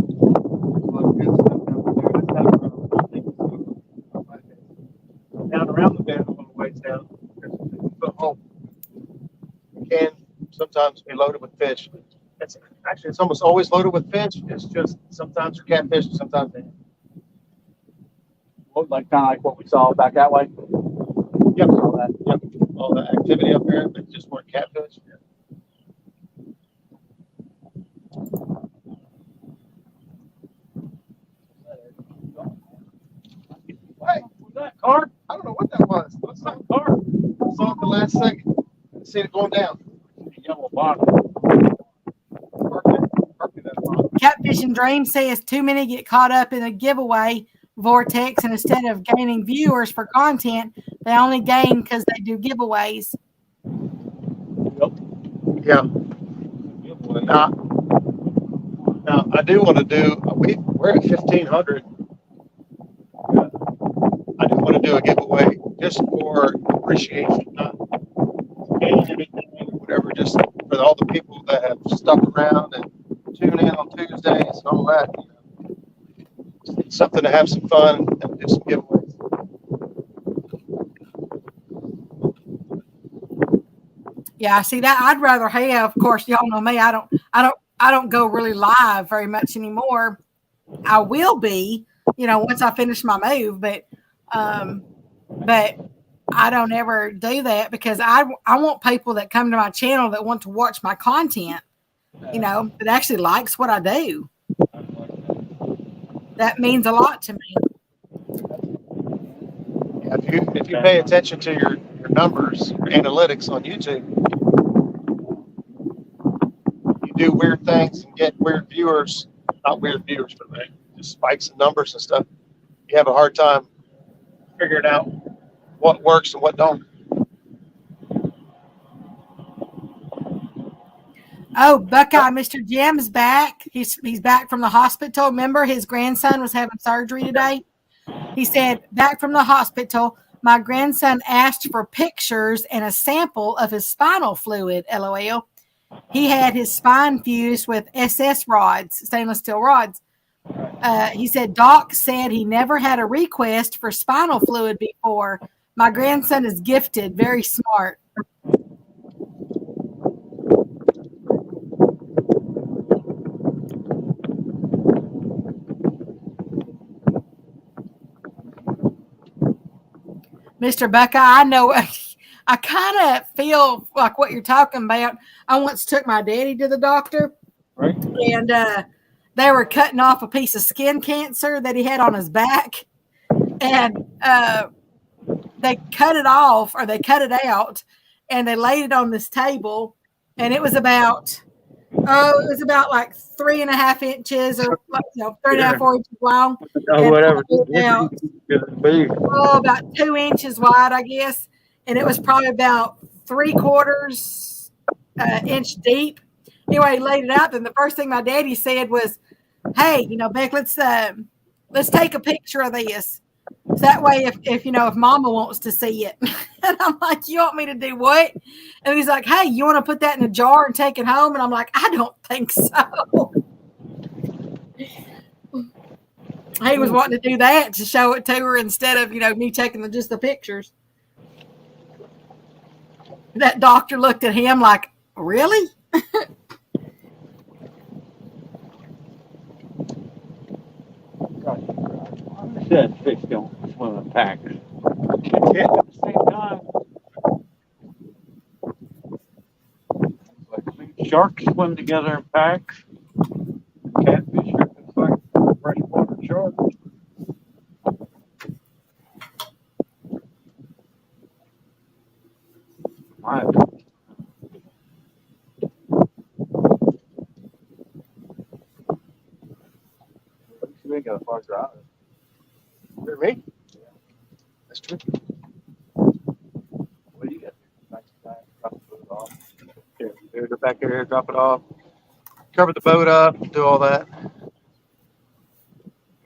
Speaker 3: Down around the bend a little ways down. But home. It can sometimes be loaded with fish. It's almost always loaded with fish. It's just sometimes they're catfish, sometimes they.
Speaker 6: Looked like kind of like what we saw back that way.
Speaker 3: Yep.
Speaker 6: All that.
Speaker 3: Yep. All the activity up there, but just weren't catfish. Hey, was that car? I don't know what that was. What's that car? I saw it the last second. I seen it going down.
Speaker 7: Yellow bottom.
Speaker 2: Catfishing Dream says too many get caught up in a giveaway vortex, and instead of gaining viewers for content, they only gain because they do giveaways.
Speaker 3: Yeah. Now I do want to do. We're at 1,500. I do want to do a giveaway just for appreciation, not gain anything or whatever. Just for all the people that have stuck around and tune in on Tuesdays and all that. It's something to have some fun and do some giveaways.
Speaker 2: Yeah, I see that. I'd rather have. Of course, y'all know me. I don't go really live very much anymore. I will be, once I finish my move, but I don't ever do that because I want people that come to my channel that want to watch my content, that actually likes what I do. That means a lot to me.
Speaker 3: Yeah, if you pay attention to your numbers, your analytics on YouTube, you do weird things and get weird viewers, not weird viewers, but just spikes in numbers and stuff. You have a hard time figuring out what works and what don't.
Speaker 2: Oh, Buckeye, Mr. Jim's back. He's back from the hospital. Remember, his grandson was having surgery today. He said, back from the hospital, my grandson asked for pictures and a sample of his spinal fluid, LOL. He had his spine fused with SS rods, stainless steel rods. He said, Doc said he never had a request for spinal fluid before. My grandson is gifted, very smart. Mr. Buckeye, I know. I kind of feel like what you're talking about. I once took my daddy to the doctor,
Speaker 7: Right.
Speaker 2: and they were cutting off a piece of skin cancer that he had on his back, and they cut it off or they cut it out, and they laid it on this table, and it was about like 3.5 inches or 3.5, 4 inches long,
Speaker 7: Oh,
Speaker 2: and
Speaker 7: whatever.
Speaker 2: probably about 2 inches wide, I guess, and it was probably about 3/4 inch deep. Anyway, he laid it out, and the first thing my daddy said was, "Hey, Beck, let's take a picture of this, so that way if Mama wants to see it." And I'm like, "You want me to do what?" And he's like, "Hey, you want to put that in a jar and take it home?" And I'm like, "I don't think so." He was wanting to do that to show it to her instead of me taking just the pictures. That doctor looked at him like, "Really?"
Speaker 7: Said fish don't swim in packs.
Speaker 3: Yeah.
Speaker 7: At the same time, sharks swim together in packs. Catfish are just like freshwater sharks. My
Speaker 6: You ain't got a far drive.
Speaker 3: For me? That's true.
Speaker 6: What do you got? Drop the boat off.
Speaker 3: Yeah, go back there, drop it off, cover the boat up, do all that.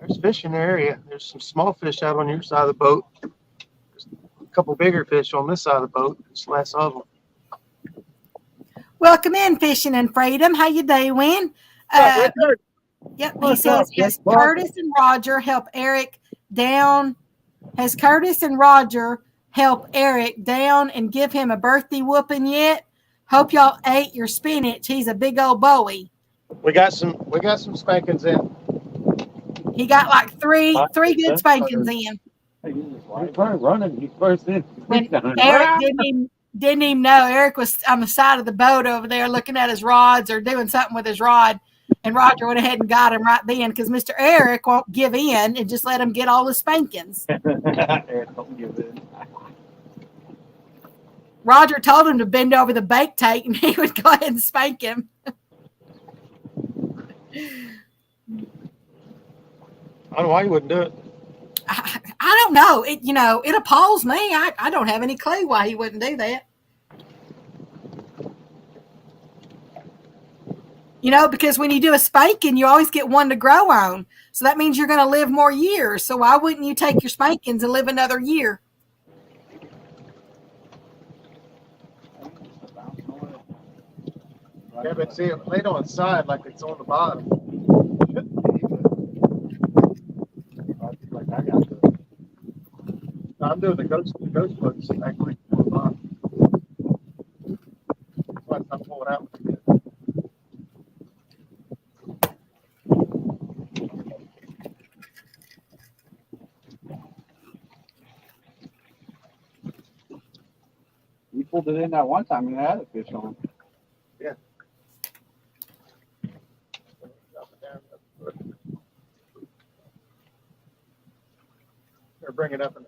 Speaker 3: There's fish in the area. There's some small fish out on your side of the boat. There's a couple bigger fish on this side of the boat. There's less of them.
Speaker 2: Welcome in, Fishing and Freedom. How you doing? Yep, he
Speaker 7: What's
Speaker 2: says,
Speaker 7: up, Jeff?
Speaker 2: has Curtis and Roger help Eric down? Has Curtis and Roger help Eric down and give him a birthday whooping yet? Hope y'all ate your spinach. He's a big old boy.
Speaker 3: We got some spankings in.
Speaker 2: He got like three good spankings in.
Speaker 7: He's probably running. He's first in.
Speaker 2: And Eric didn't even know. Eric was on the side of the boat over there looking at his rods or doing something with his rod. And Roger went ahead and got him right then because Mr. Eric won't give in and just let him get all the spankings.
Speaker 7: Eric don't give in.
Speaker 2: Roger told him to bend over the bake tank and he would go ahead and spank him.
Speaker 3: I don't know why you wouldn't do it.
Speaker 2: I don't know. It appalls me. I don't have any clue why he wouldn't do that. Because when you do a spanking, you always get one to grow on. So that means you're going to live more years. So why wouldn't you take your spankings and live another year?
Speaker 3: Yeah, but see, it laid on its side like it's on the bottom.
Speaker 6: Like I got the
Speaker 3: I'm doing the ghost books actually on the bottom. That's why I'm pulling out.
Speaker 6: You pulled it in that one time. You had a fish on.
Speaker 3: Yeah. Or bring it up and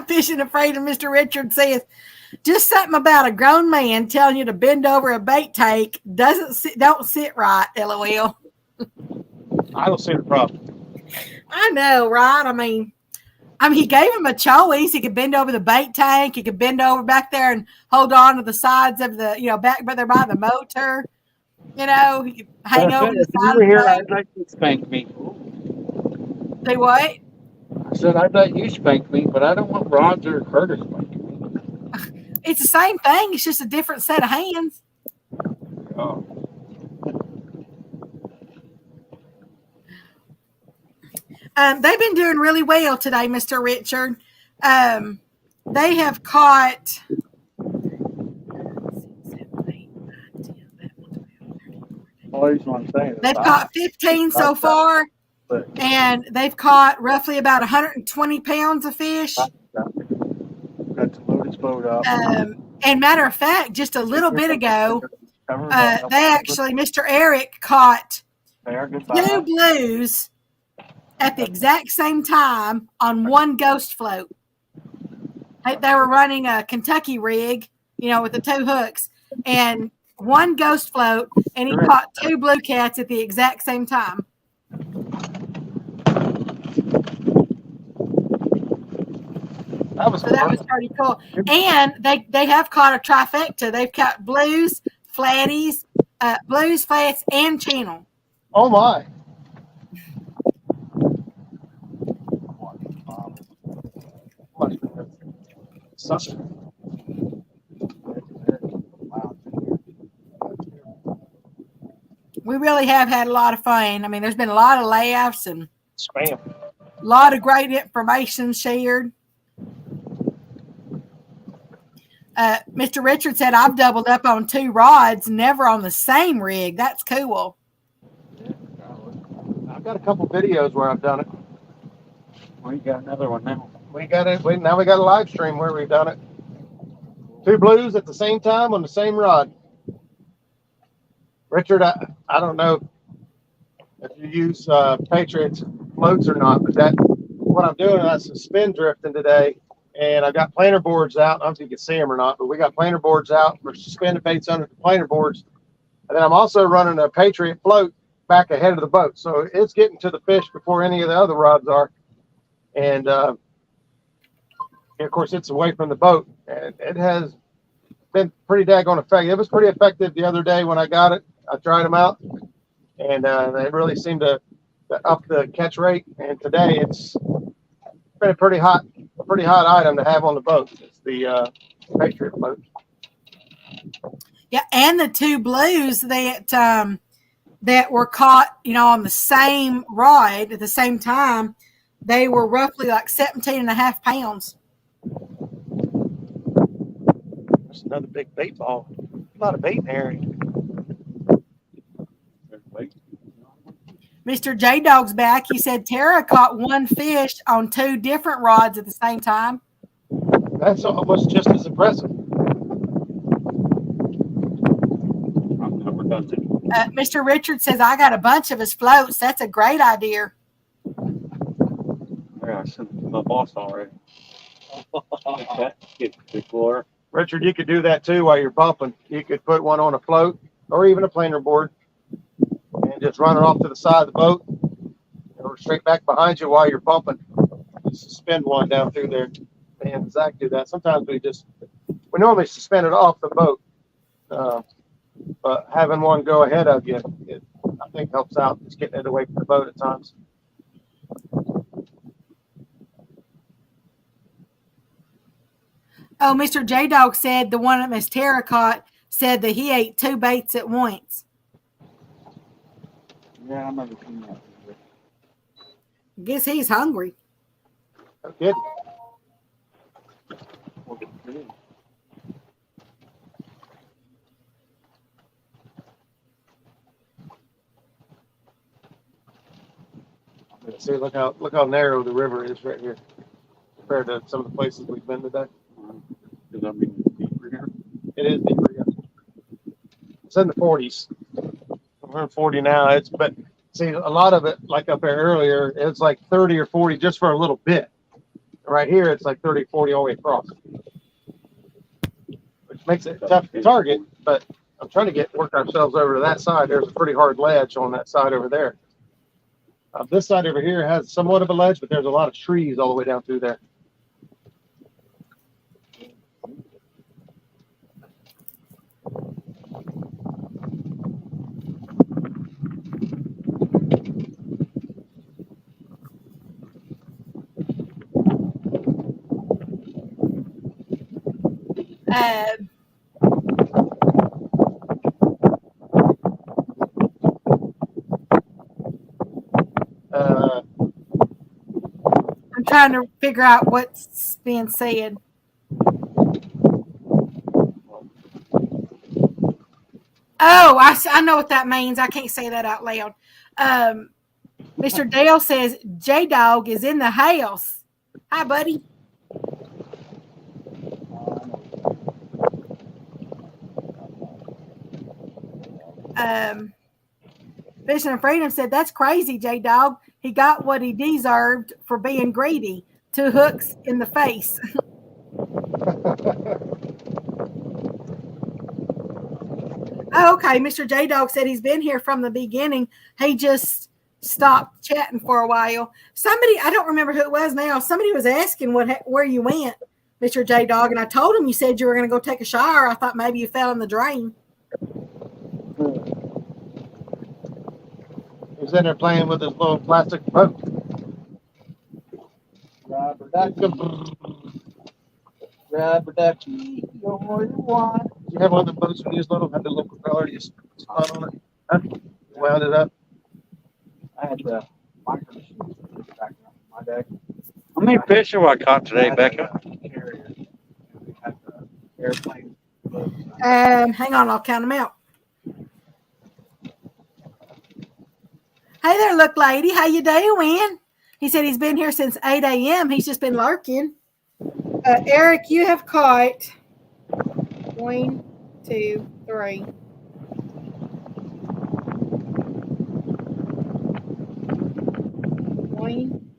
Speaker 2: Fishing Afraid of Mr. Richard says, just something about a grown man telling you to bend over a bait tank don't sit right, LOL.
Speaker 3: I don't see the problem.
Speaker 2: I know, right? I mean, he gave him a choice. He could bend over the bait tank. He could bend over back there and hold on to the sides of the, back there by the motor. He could hang over the side of the boat.
Speaker 7: I'd like you to spank me.
Speaker 2: Say what?
Speaker 7: I said, I'd let you spank me, but I don't want Roger or Curtis spanking me.
Speaker 2: It's the same thing. It's just a different set of hands.
Speaker 7: Oh.
Speaker 2: They've been doing really well today, Mr. Richard. They have caught
Speaker 6: Well, that's what I'm saying.
Speaker 2: They've caught 15 so far, and they've caught roughly about 120 pounds of fish.
Speaker 6: Got to load his boat up.
Speaker 2: And matter of fact, just a little bit ago, Mr. Eric caught two blues at the exact same time on one ghost float. They were running a Kentucky rig, with the two hooks, and one ghost float, and he caught two blue cats at the exact same time. That was pretty cool. And they have caught a trifecta. They've caught blues, flatties, flats, and channel.
Speaker 3: Oh my.
Speaker 2: We really have had a lot of fun. I mean, there's been a lot of laughs and
Speaker 3: Spam.
Speaker 2: A lot of great information shared. Mr. Richard said, I've doubled up on 2 rods, never on the same rig. That's cool.
Speaker 3: I've got a couple videos where I've done it.
Speaker 7: We got another one now.
Speaker 3: We got it. Now we got a live stream where we've done it. 2 blues at the same time on the same rod. Richard, I don't know if you use Patriots floats or not, but what I'm doing is some spin drifting today, and I've got planer boards out. I don't know if you can see them or not, but we got planer boards out for suspended baits under the planer boards. And then I'm also running a Patriot float back ahead of the boat. So it's getting to the fish before any of the other rods are. And of course, it's away from the boat. And it has been pretty daggone effective. It was pretty effective the other day when I got it. I tried them out, and they really seemed to up the catch rate. And today it's been a pretty hot item to have on the boat. It's the Patriot float.
Speaker 2: Yeah, and the 2 blues that were caught, on the same rod at the same time, they were roughly like 17.5 pounds.
Speaker 3: There's another big bait ball. A lot of bait in there.
Speaker 2: Mr. J Dog's back. He said Tara caught 1 fish on 2 different rods at the same time.
Speaker 3: That's almost just as impressive.
Speaker 2: Mr. Richard says, I got a bunch of his floats. That's a great idea.
Speaker 7: Yeah, I sent my boss already. Get water.
Speaker 3: Richard, you could do that too while you're pumping. You could put one on a float or even a planer board and just run it off to the side of the boat or straight back behind you while you're pumping. Just suspend one down through there. And Zach do that. Sometimes we normally suspend it off the boat. But having one go ahead of you, I think helps out. Just getting it away from the boat at times.
Speaker 2: Oh, Mr. J Dog said the one that Miss Tara caught said that he ate 2 baits at once.
Speaker 6: Yeah, I remember seeing that.
Speaker 2: I guess he's hungry.
Speaker 3: No kidding. See, look how narrow the river is right here compared to some of the places we've been today.
Speaker 7: Does that mean it's deeper here?
Speaker 3: It is deeper. Yeah. It's in the 40s. We're in 40 now. But see, a lot of it, like up there earlier, it's like 30 or 40 just for a little bit. Right here, it's like 30, 40 all the way across, which makes it tough to target. But I'm trying to work ourselves over to that side. There's a pretty hard ledge on that side over there. This side over here has somewhat of a ledge, but there's a lot of trees all the way down through there.
Speaker 2: I'm trying to figure out what's being said. Oh, I know what that means. I can't say that out loud. Mr. Dale says J Dog is in the house. Hi, buddy. Vision of Freedom said, that's crazy, J Dog. He got what he deserved for being greedy. 2 hooks in the face. Oh, okay. Mr. J Dog said he's been here from the beginning. He just stopped chatting for a while. Somebody, I don't remember who it was now. Somebody was asking where you went, Mr. J Dog, and I told him you said you were going to go take a shower. I thought maybe you fell in the drain.
Speaker 3: He's in there playing with his little plastic boat.
Speaker 6: Rubber ducky, rubber ducky, you're the one.
Speaker 3: You have one of the boats when you was little, had the little propeller, you spun on it, huh? Wound it up.
Speaker 6: I had the micro machines back on my deck.
Speaker 4: How many fish have I caught today, Becca?
Speaker 6: Carrier. We had the airplane.
Speaker 2: Hang on, I'll count them out. Hey there, look lady. How you doing? He said he's been here since 8 a.m. He's just been lurking. Eric, you have caught 1, 2, 3. 1,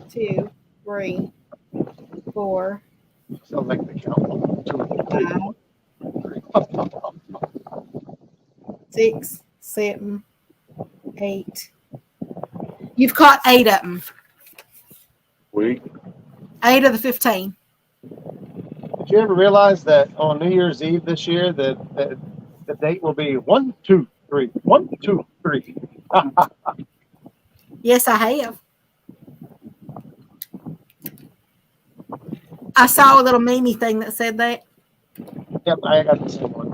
Speaker 2: 2, 3, 4.
Speaker 3: Sounds like the count. 1, 2, 3.
Speaker 2: 6, 7, 8. You've caught 8 of them.
Speaker 4: Sweet.
Speaker 2: 8 of the 15.
Speaker 3: Did you ever realize that on New Year's Eve this year that the date will be 1, 2, 3, 1, 2, 3?
Speaker 2: Yes, I have. I saw a little meme thing that said that.
Speaker 3: Yep, I got the same one.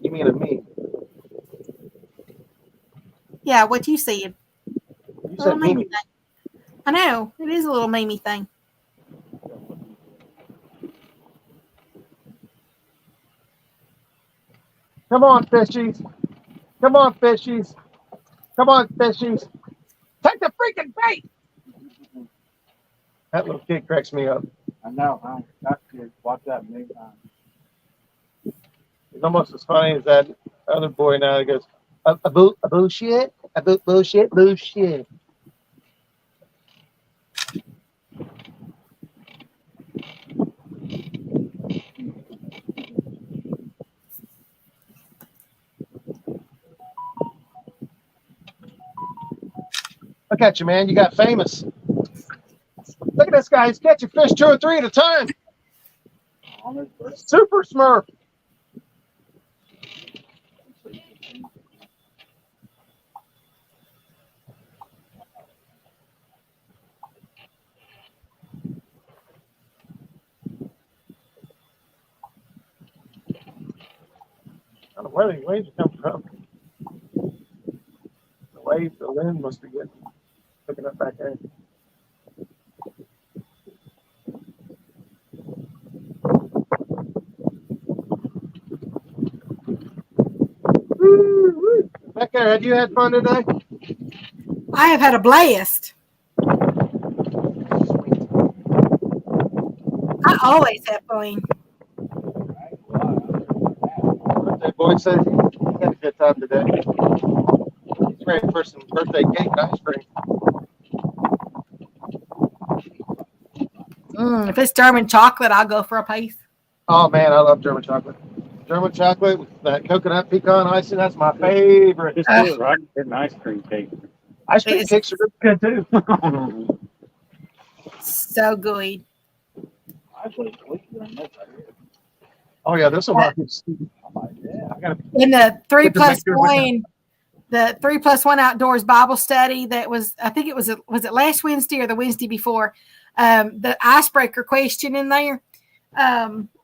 Speaker 3: You mean a meme?
Speaker 2: Yeah, what you said.
Speaker 3: You
Speaker 2: Little
Speaker 3: said
Speaker 2: meme
Speaker 3: meme.
Speaker 2: thing. I know. It is a little meme thing.
Speaker 3: Come on, fishies. Come on, fishies. Come on, fishies. Take the freaking bait. That little kid cracks me up.
Speaker 6: I know, huh? Got to watch that many times.
Speaker 3: It's almost as funny as that other boy now that goes, a bullshit, bullshit, bullshit. Look at you, man. You got famous. Look at this guy. He's catching fish 2 or 3 at a time. Super Smurf. I don't know where the waves come from. The wave, the wind must be getting picking up back there. Woo-woo. Back there, have you had fun today?
Speaker 2: I have had a blast. I always have fun.
Speaker 3: Birthday boy said he had a good time today. He's ready for some birthday cake and ice cream.
Speaker 2: If it's German chocolate, I'll go for a piece.
Speaker 3: Oh man, I love German chocolate. German chocolate with that coconut pecan icing, that's my favorite.
Speaker 8: Just do it, right? Get an ice cream cake.
Speaker 3: Ice cream cakes are good too.
Speaker 2: So good.
Speaker 3: Oh yeah, this will rock you. I gotta
Speaker 2: In the 3
Speaker 3: Get the
Speaker 2: plus
Speaker 3: picture.
Speaker 2: 1, the 3+1 outdoors Bible study that was, I think it was it last Wednesday or the Wednesday before? The icebreaker question in there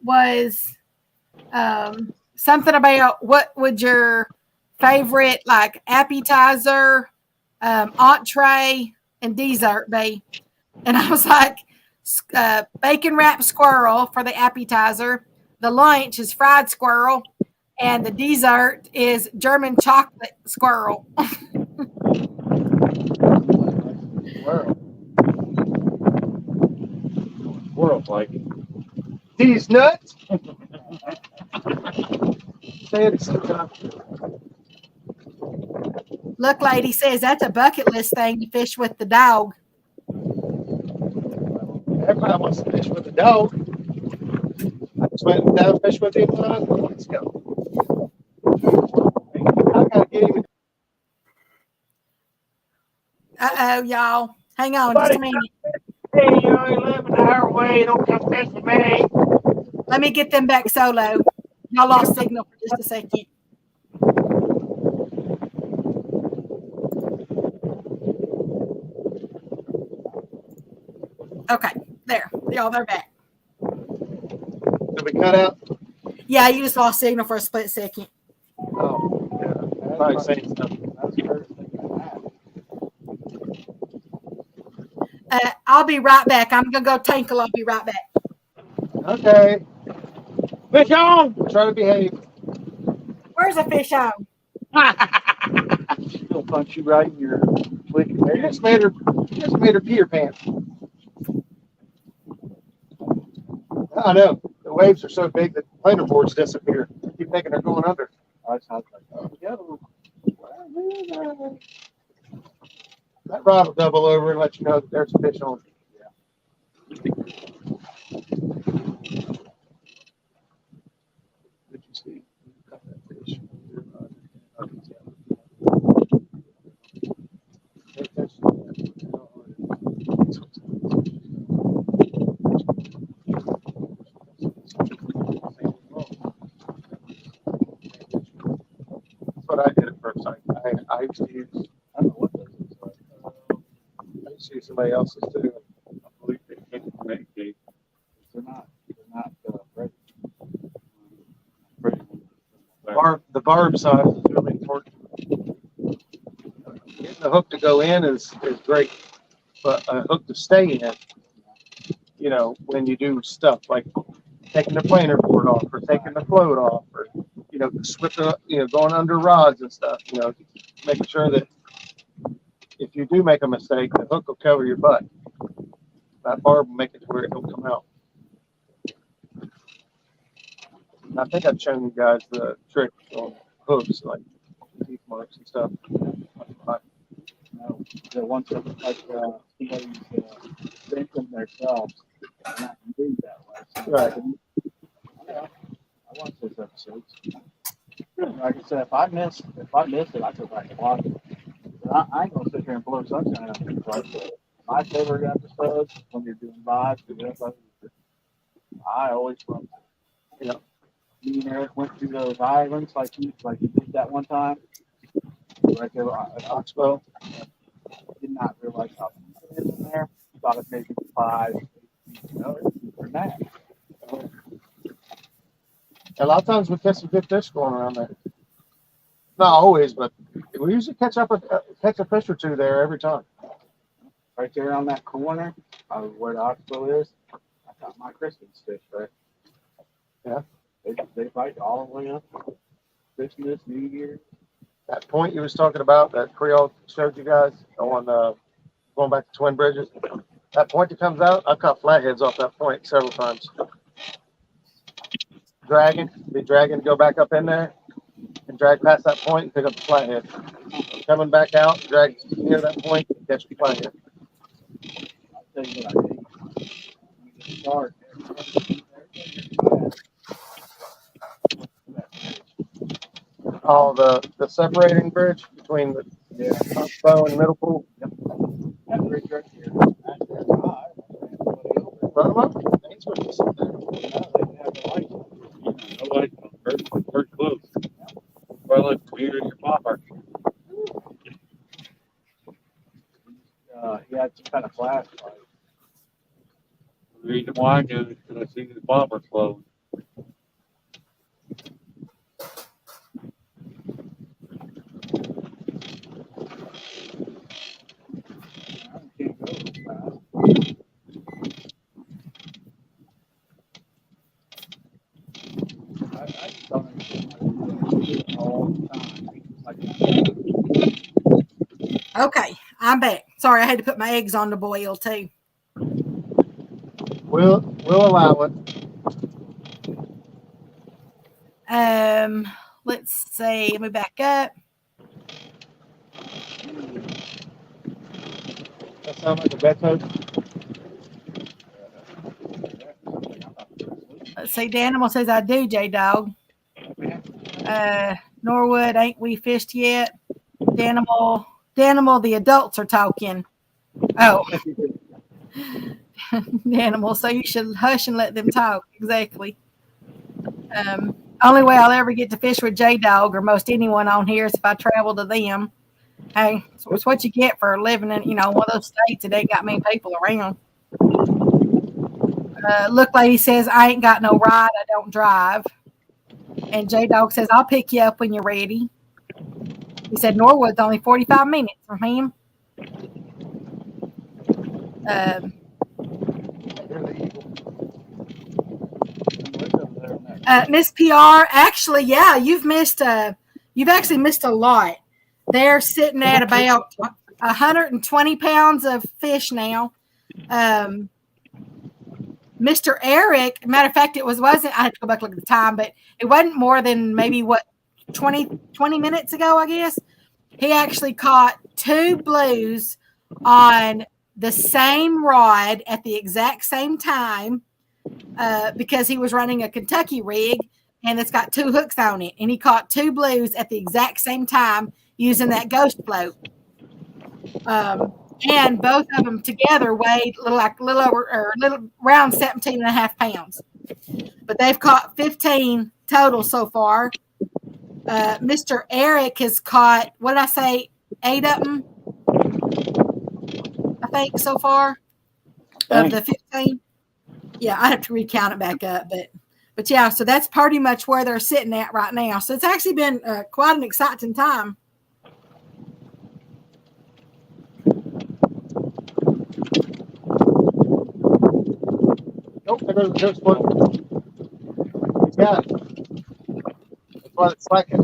Speaker 2: was something about what would your favorite like appetizer, entree, and dessert be? And I was like, bacon wrapped squirrel for the appetizer. The lunch is fried squirrel, and the dessert is German chocolate squirrel.
Speaker 7: Squirrels like it.
Speaker 3: These nuts. Say it sometime.
Speaker 2: Look, lady says that's a bucket list thing to fish with the dog.
Speaker 3: Everybody wants to fish with a dog. I just went down fish with him. Let's go. I gotta get him.
Speaker 2: Y'all. Hang on just a minute.
Speaker 3: Hey, you only live an hour away. Don't come fish with me.
Speaker 2: Let me get them back solo. Y'all lost signal for just a second. Okay, there. Y'all, they're back.
Speaker 3: Did we cut out?
Speaker 2: Yeah, you just lost signal for a split second.
Speaker 3: Oh, yeah. Probably saying something.
Speaker 2: I'll be right back. I'm gonna go tinkle. I'll be right back.
Speaker 3: Okay. Fish on. Try to behave.
Speaker 2: Where's the fish on?
Speaker 6: She'll punch you right in your wicked
Speaker 3: You
Speaker 6: hair.
Speaker 3: just made her pee her pants. I know. The waves are so big that planer boards disappear. I keep thinking they're going under.
Speaker 6: I was like, oh, yo.
Speaker 3: That rod will double over and let you know that there's a fish on. Did you see? Cut that fish. Pay attention to That's what I did at first. I used to use,
Speaker 6: I don't know what this is.
Speaker 3: I used to use somebody else's too.
Speaker 7: I believe they can't communicate.
Speaker 6: They're not ready.
Speaker 3: The barb size is really important. Getting the hook to go in is great, but a hook to stay in, you know, when you do stuff like taking the planer board off or taking the float off or, you know, slipping, you know, going under rods and stuff, you know, making sure that if you do make a mistake, the hook will cover your butt. That barb will make it to where it don't come out. And I think I've shown you guys the trick on hooks, like teeth marks and stuff.
Speaker 6: No, the ones that like somebody's thinking themselves, and I can do that way. So
Speaker 3: Right.
Speaker 6: I watch those episodes. Like I said, if I miss it, I go back and watch it. But I ain't gonna sit here and blow sunshine on people. Like, my favorite episode is when you're doing vibes. I always love it.
Speaker 3: Yeah.
Speaker 6: Me and Eric went through those islands like you did that one time. Right there at Oxbow. Did not realize how much is in there. Thought it maybe 5, 8 feet. No, it's deeper than that.
Speaker 3: A lot of times we catch some good fish going around there. Not always, but we usually catch a fish or two there every time.
Speaker 6: Right there on that corner of where the Oxbow is, I caught my Christmas fish, right?
Speaker 3: Yeah.
Speaker 6: They bite all the way up. Christmas, New Year.
Speaker 3: That point you was talking about that Creole showed you guys on going back to Twin Bridges. That point that comes out, I've caught flatheads off that point several times. Dragging, go back up in there and drag past that point and pick up the flathead. Coming back out, drag near that point and catch the flathead.
Speaker 6: I'll tell you what I think. When you get dark,
Speaker 3: Oh, the separating bridge between the Oxbow and Middle Pool.
Speaker 6: that bridge right here.
Speaker 3: Run them up. Thanks for this.
Speaker 7: No lights on. Very close. Well, like clear in your popper.
Speaker 6: He had some kind of flashlight.
Speaker 7: The reason why I do is because I see the popper close.
Speaker 6: Can't go fast. I just don't understand all the time. Like,
Speaker 2: Okay, I'm back. Sorry, I had to put my eggs on the boil too.
Speaker 3: We'll allow it.
Speaker 2: Let's see. Let me back up.
Speaker 3: That sound like a bedtime?
Speaker 2: Let's see. The animal says I do, J Dog. Norwood, ain't we fished yet? Danimal, the adults are talking. Oh, the animal. So you should hush and let them talk. Exactly. Only way I'll ever get to fish with J Dog or most anyone on here is if I travel to them. Hey, it's what you get for living in, one of those states that ain't got many people around. Look Lady says, I ain't got no ride. I don't drive. And J Dog says, I'll pick you up when you're ready. He said Norwood's only 45 minutes from him. Miss PR, actually, yeah, you've actually missed a lot. They're sitting at about 120 pounds of fish now. Mr. Eric, matter of fact, wasn't, I had to go back and look at the time, but it wasn't more than maybe 20 minutes ago, I guess. He actually caught 2 blues on the same rod at the exact same time because he was running a Kentucky rig and it's got 2 hooks on it. And he caught 2 blues at the exact same time using that ghost float. And both of them together weighed around 17 and a half pounds. But they've caught 15 total so far. Mr. Eric has caught, what did I say, 8 of them, I think, so far, of the 15. Yeah, I have to recount it back up. But yeah, so that's pretty much where they're sitting at right now. So it's actually been quite an exciting time.
Speaker 3: Nope, there goes the ghost float. He's got it. That's why it's slacking.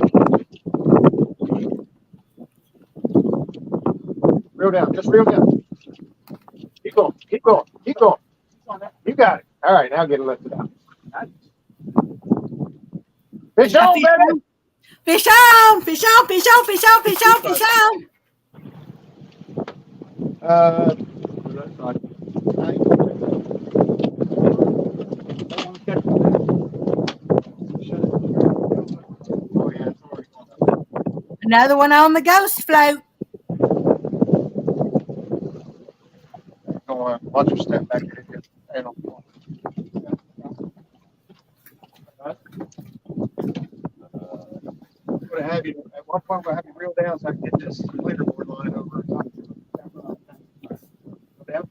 Speaker 3: Reel down, just reel down. Keep going, keep going, keep going. You got it. All right, now get it lifted out. Fish on, baby!
Speaker 2: Fish on, fish on, fish on, fish on, fish on, fish on. Another one on the ghost float.
Speaker 3: Watch your step back here. At one point, we'll have you reel down so I can get this cleaner board line over. Go down.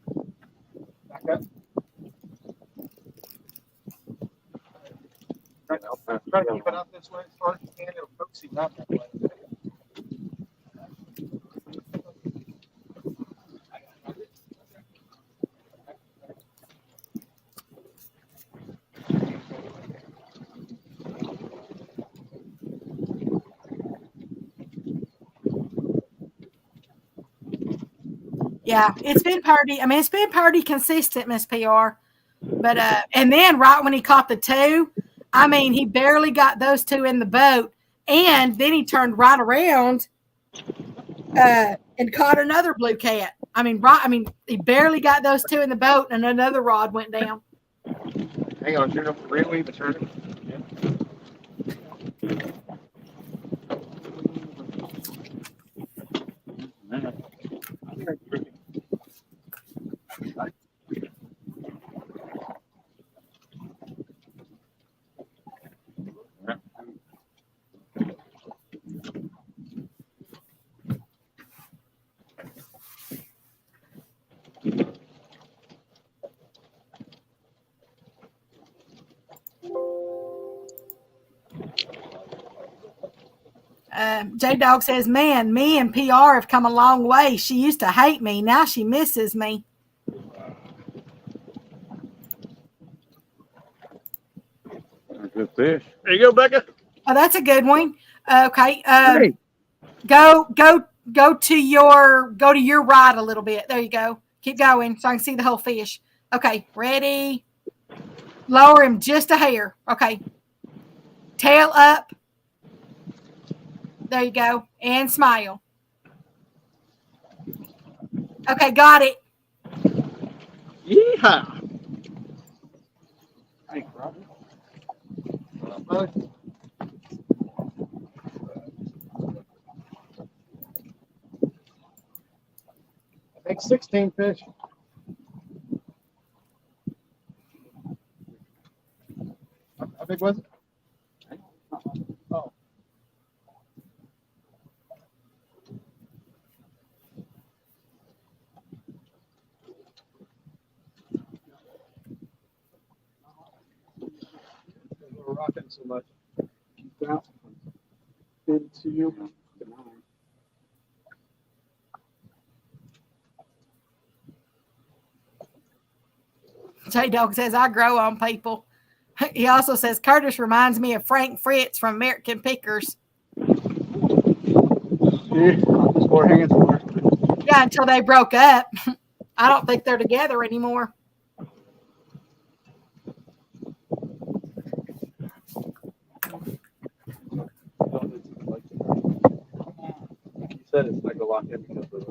Speaker 3: Back up. Try to keep it up this way as far as you can. It'll focus you out that way.
Speaker 2: Yeah, it's been pretty consistent, Miss PR. But and then right when he caught the 2, he barely got those 2 in the boat, and then he turned right around and caught another blue cat. He barely got those 2 in the boat, and another rod went down.
Speaker 3: Hang on, turn up the real wave and turn it.
Speaker 2: J Dog says, man, me and PR have come a long way. She used to hate me. Now she misses me.
Speaker 4: Good fish.
Speaker 5: There you go, Becca.
Speaker 2: Oh, that's a good one. Okay.
Speaker 4: Hey.
Speaker 2: Go to your right a little bit. There you go. Keep going so I can see the whole fish. Okay, ready. Lower him just a hair. Okay. Tail up. There you go. And smile. Okay, got it.
Speaker 5: Yeehaw.
Speaker 6: Thanks, Roger.
Speaker 3: I think 16 fish. How big was it? Oh. We're rocking so much.
Speaker 6: Keep out. Good to you.
Speaker 2: J-Dog says, I grow on people. He also says, Curtis reminds me of Frank Fritz from American Pickers.
Speaker 6: Yeah, I'll just pour hands for her.
Speaker 2: Yeah, until they broke up. I don't think they're together anymore.
Speaker 6: You said it's like a lock in because of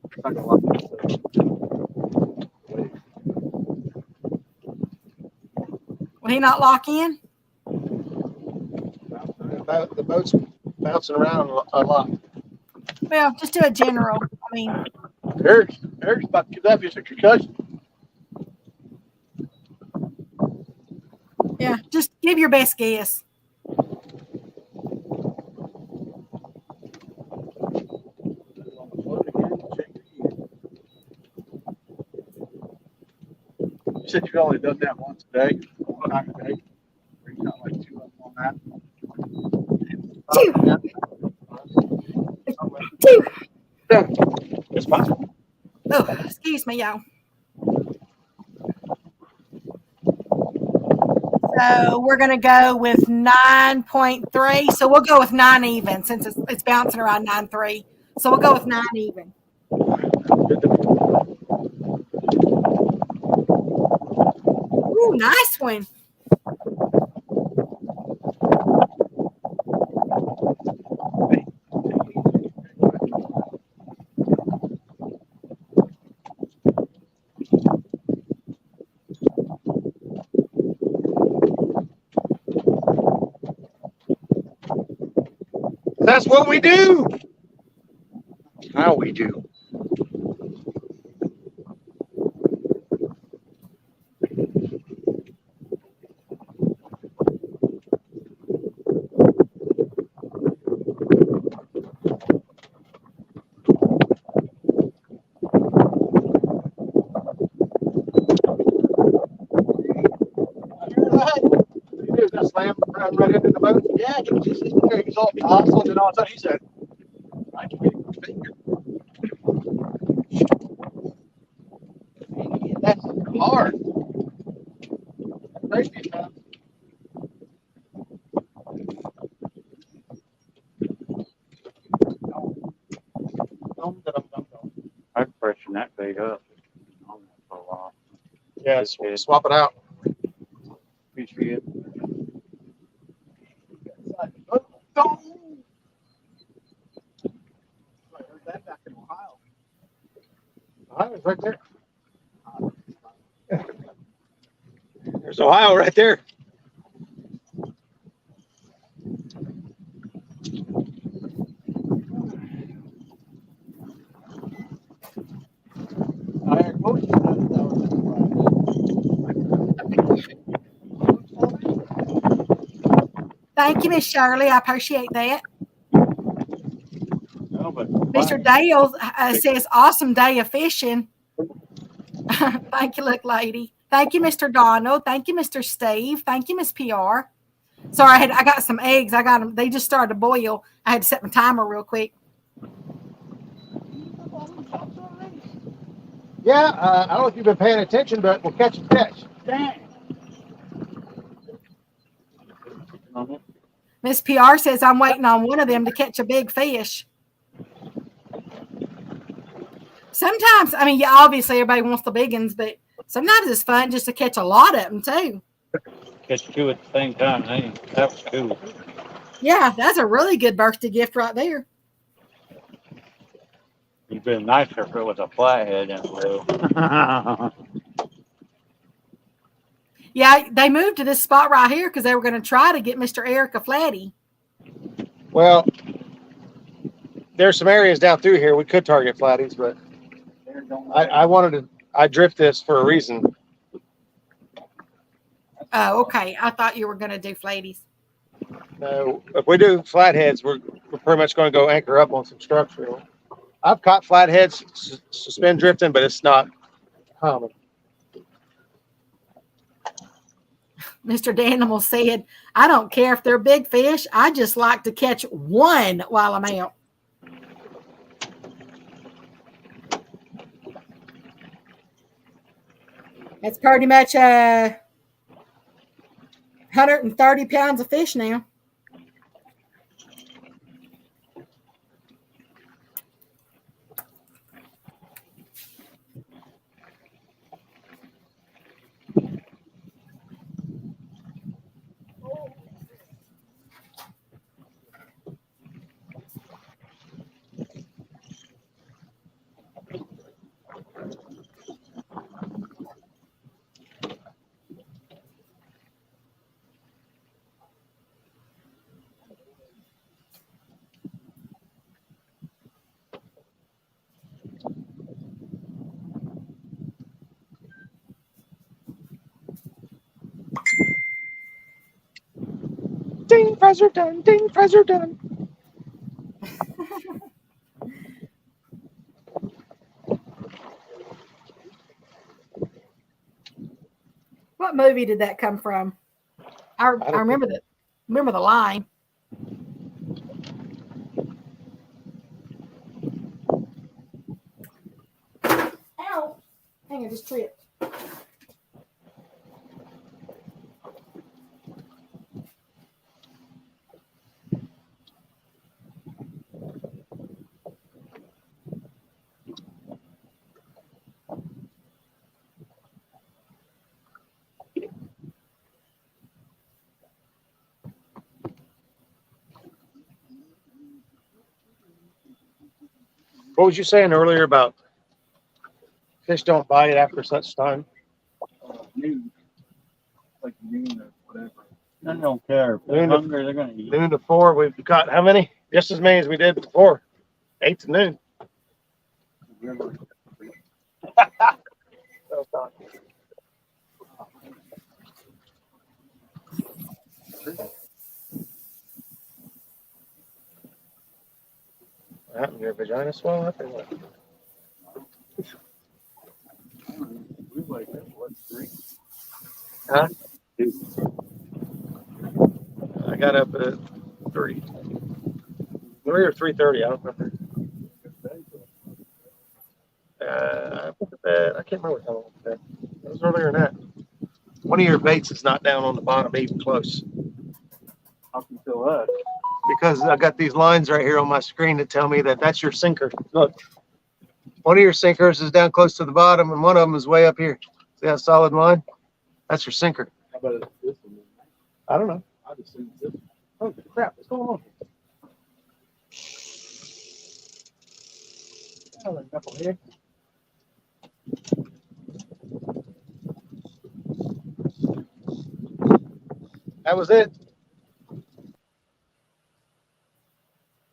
Speaker 6: it's not gonna lock in.
Speaker 2: Will he not lock in?
Speaker 3: The boat's bouncing around a lot.
Speaker 2: Well, just do a general. I mean,
Speaker 5: Eric's about to give that fish a concussion.
Speaker 2: yeah, just give your best guess.
Speaker 6: You said you've only done that once a day, one time a day. Or you got like 2 of them on that.
Speaker 2: Two. Two.
Speaker 5: It's possible.
Speaker 2: Oh, excuse me, y'all. So we're going to go with 9.3. So we'll go with 9 even since it's bouncing around 9.3. So we'll go with 9 even. Ooh, nice one.
Speaker 3: That's what we do. How we do. Slam right into the boat.
Speaker 5: Yeah, he was just sitting there. He was all awesome, and all of a sudden he said, I can get my finger. Man, that's hard. Crazy, man.
Speaker 4: I'd freshen that bait up on that for a while.
Speaker 3: Yeah, swap it out.
Speaker 4: Fish feed.
Speaker 5: I heard that back in Ohio.
Speaker 3: Ohio's right there. There's Ohio right there.
Speaker 5: I heard most of that
Speaker 2: Thank you, Miss Shirley. I appreciate that.
Speaker 4: No, but
Speaker 2: Mr. Dale says, awesome day of fishing. Thank you, look lady. Thank you, Mr. Donald. Thank you, Mr. Steve. Thank you, Miss PR. Sorry, I got some eggs. I got them. They just started to boil. I had to set my timer real quick.
Speaker 3: Yeah, I don't know if you've been paying attention, but we'll catch and catch.
Speaker 6: Dang.
Speaker 2: Miss PR says I'm waiting on one of them to catch a big fish. Sometimes, I mean, yeah, obviously everybody wants the big ones, but sometimes it's fun just to catch a lot of them too.
Speaker 7: Catch two at the same time. Hey, that was cool.
Speaker 2: Yeah, that's a really good birthday gift right there.
Speaker 7: It'd been nicer if it was a flathead and blue.
Speaker 2: Yeah, they moved to this spot right here because they were going to try to get Mr. Eric a flatty.
Speaker 3: Well, there's some areas down through here we could target flatties, but I drift this for a reason.
Speaker 2: Oh, okay. I thought you were going to do flatties.
Speaker 3: No, if we do flatheads, we're pretty much going to go anchor up on some structural. I've caught flatheads suspend drifting, but it's not common.
Speaker 2: Mr. Danimal said, I don't care if they're big fish. I just like to catch one while I'm out. That's pretty much 130 pounds of fish now.
Speaker 3: Ding, pressure done. Ding, pressure done.
Speaker 2: What movie did that come from? I remember the line. Ow! Hang on, just tripped.
Speaker 3: What was you saying earlier about fish don't bite after such time?
Speaker 1: Noon. Like noon or whatever.
Speaker 7: I don't care. If they're hungry, they're going to eat.
Speaker 3: Noon to 4. We've caught how many? Just as many as we did before. 8 to noon. What happened? Your vagina swell up or what?
Speaker 1: We like that. What, 3?
Speaker 3: Huh? 2. I got up at 3. 3 or 3:30, I don't remember. I went to bed. I can't remember what time I went to bed. It was earlier than that. One of your baits is not down on the bottom, even close.
Speaker 1: How can you tell that?
Speaker 3: Because I got these lines right here on my screen that tell me that that's your sinker. Look, one of your sinkers is down close to the bottom, and one of them is way up here. See that solid line? That's your sinker.
Speaker 1: How about this one?
Speaker 3: I don't know.
Speaker 1: I just think this.
Speaker 3: Oh crap! What's going on? Oh, that knucklehead. That was it.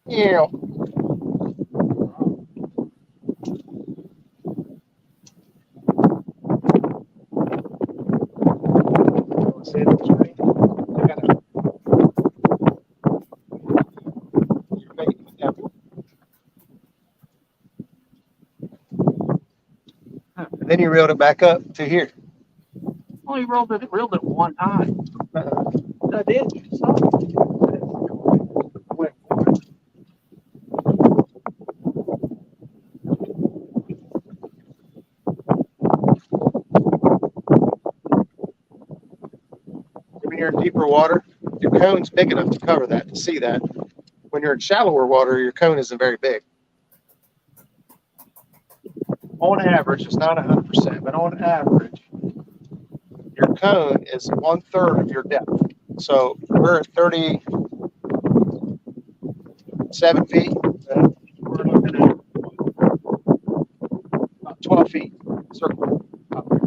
Speaker 3: Yeah. See it on the screen? I got it. Your bait. Yeah. And then you reeled it back up to here.
Speaker 6: Well, you reeled it one time.
Speaker 3: I did. You saw it.
Speaker 1: Went for it.
Speaker 3: when you're in deeper water, your cone's big enough to cover that, to see that. When you're in shallower water, your cone isn't very big. On average, it's not 100%, but on average, your cone is 1/3 of your depth. So we're at 37 feet. We're looking at about 12 feet circle up there.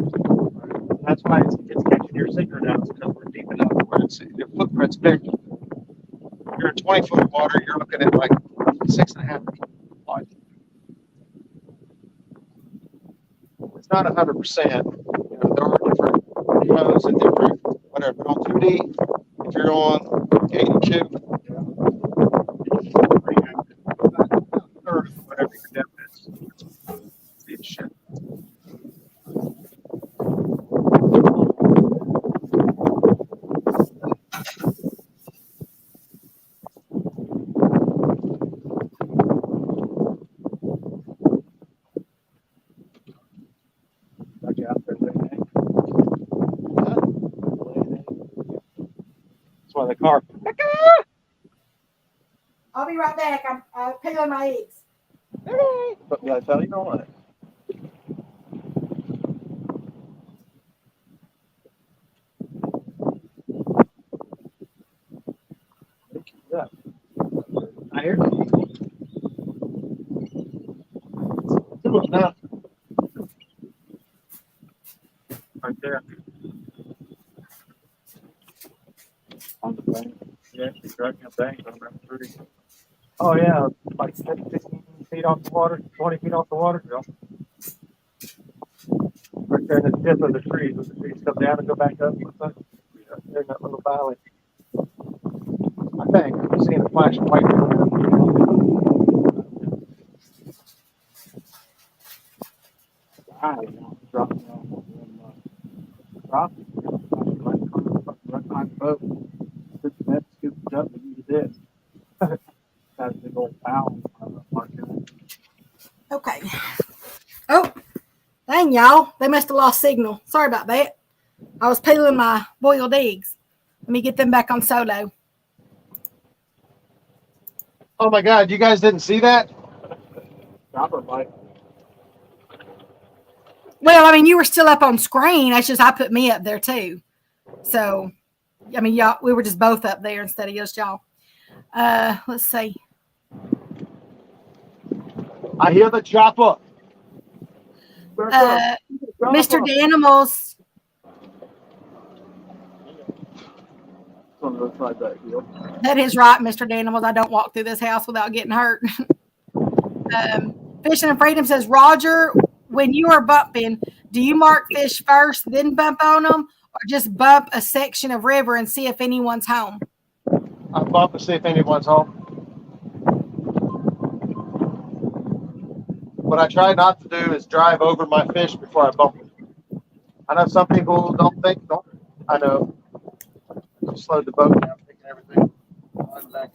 Speaker 3: That's why it's catching your signal now, because we're deep enough where your footprint's big. If you're in 20-foot water, you're looking at like 6.5 feet wide. It's not 100%. You know, there are different cones and different whatever. But on 2D, if you're on 82, or whatever your depth is, see the shit. That's why the car.
Speaker 2: I'll be right back. I'm peeling my eggs.
Speaker 6: But I tell you what. Yeah.
Speaker 3: I hear you. Two of them now. Right there.
Speaker 6: On the bank.
Speaker 8: Yeah, she's dragging a bank on that 30.
Speaker 3: Oh yeah, like 10, 15 feet off the water, 20 feet off the water. Yeah. Right there in the tip of the trees, where the trees come down and go back up. Looks like there in that little valley. I think I'm seeing a flash of white.
Speaker 6: Dropping off drop. Right behind the boat. Took the net, scooped it up, and you did. Got a big old pound marking it.
Speaker 2: Okay. Oh, dang, y'all. They must have lost signal. Sorry about that. I was peeling my boiled eggs. Let me get them back on solo.
Speaker 3: Oh my God, you guys didn't see that?
Speaker 6: Dropper bite.
Speaker 2: Well, I mean, you were still up on screen. It's just I put me up there too. So, I mean, y'all, we were just both up there instead of just y'all. Let's see.
Speaker 3: I hear the chopper.
Speaker 2: Mr. Danimals.
Speaker 6: On the other side of that hill.
Speaker 2: That is right, Mr. Danimals. I don't walk through this house without getting hurt. Fishing and Freedom says, Roger, when you are bumping, do you mark fish first, then bump on them, or just bump a section of river and see if anyone's home?
Speaker 3: I bump to see if anyone's home. What I try not to do is drive over my fish before I bump them. I know some people don't. I know. Just slowed the boat down, taking everything back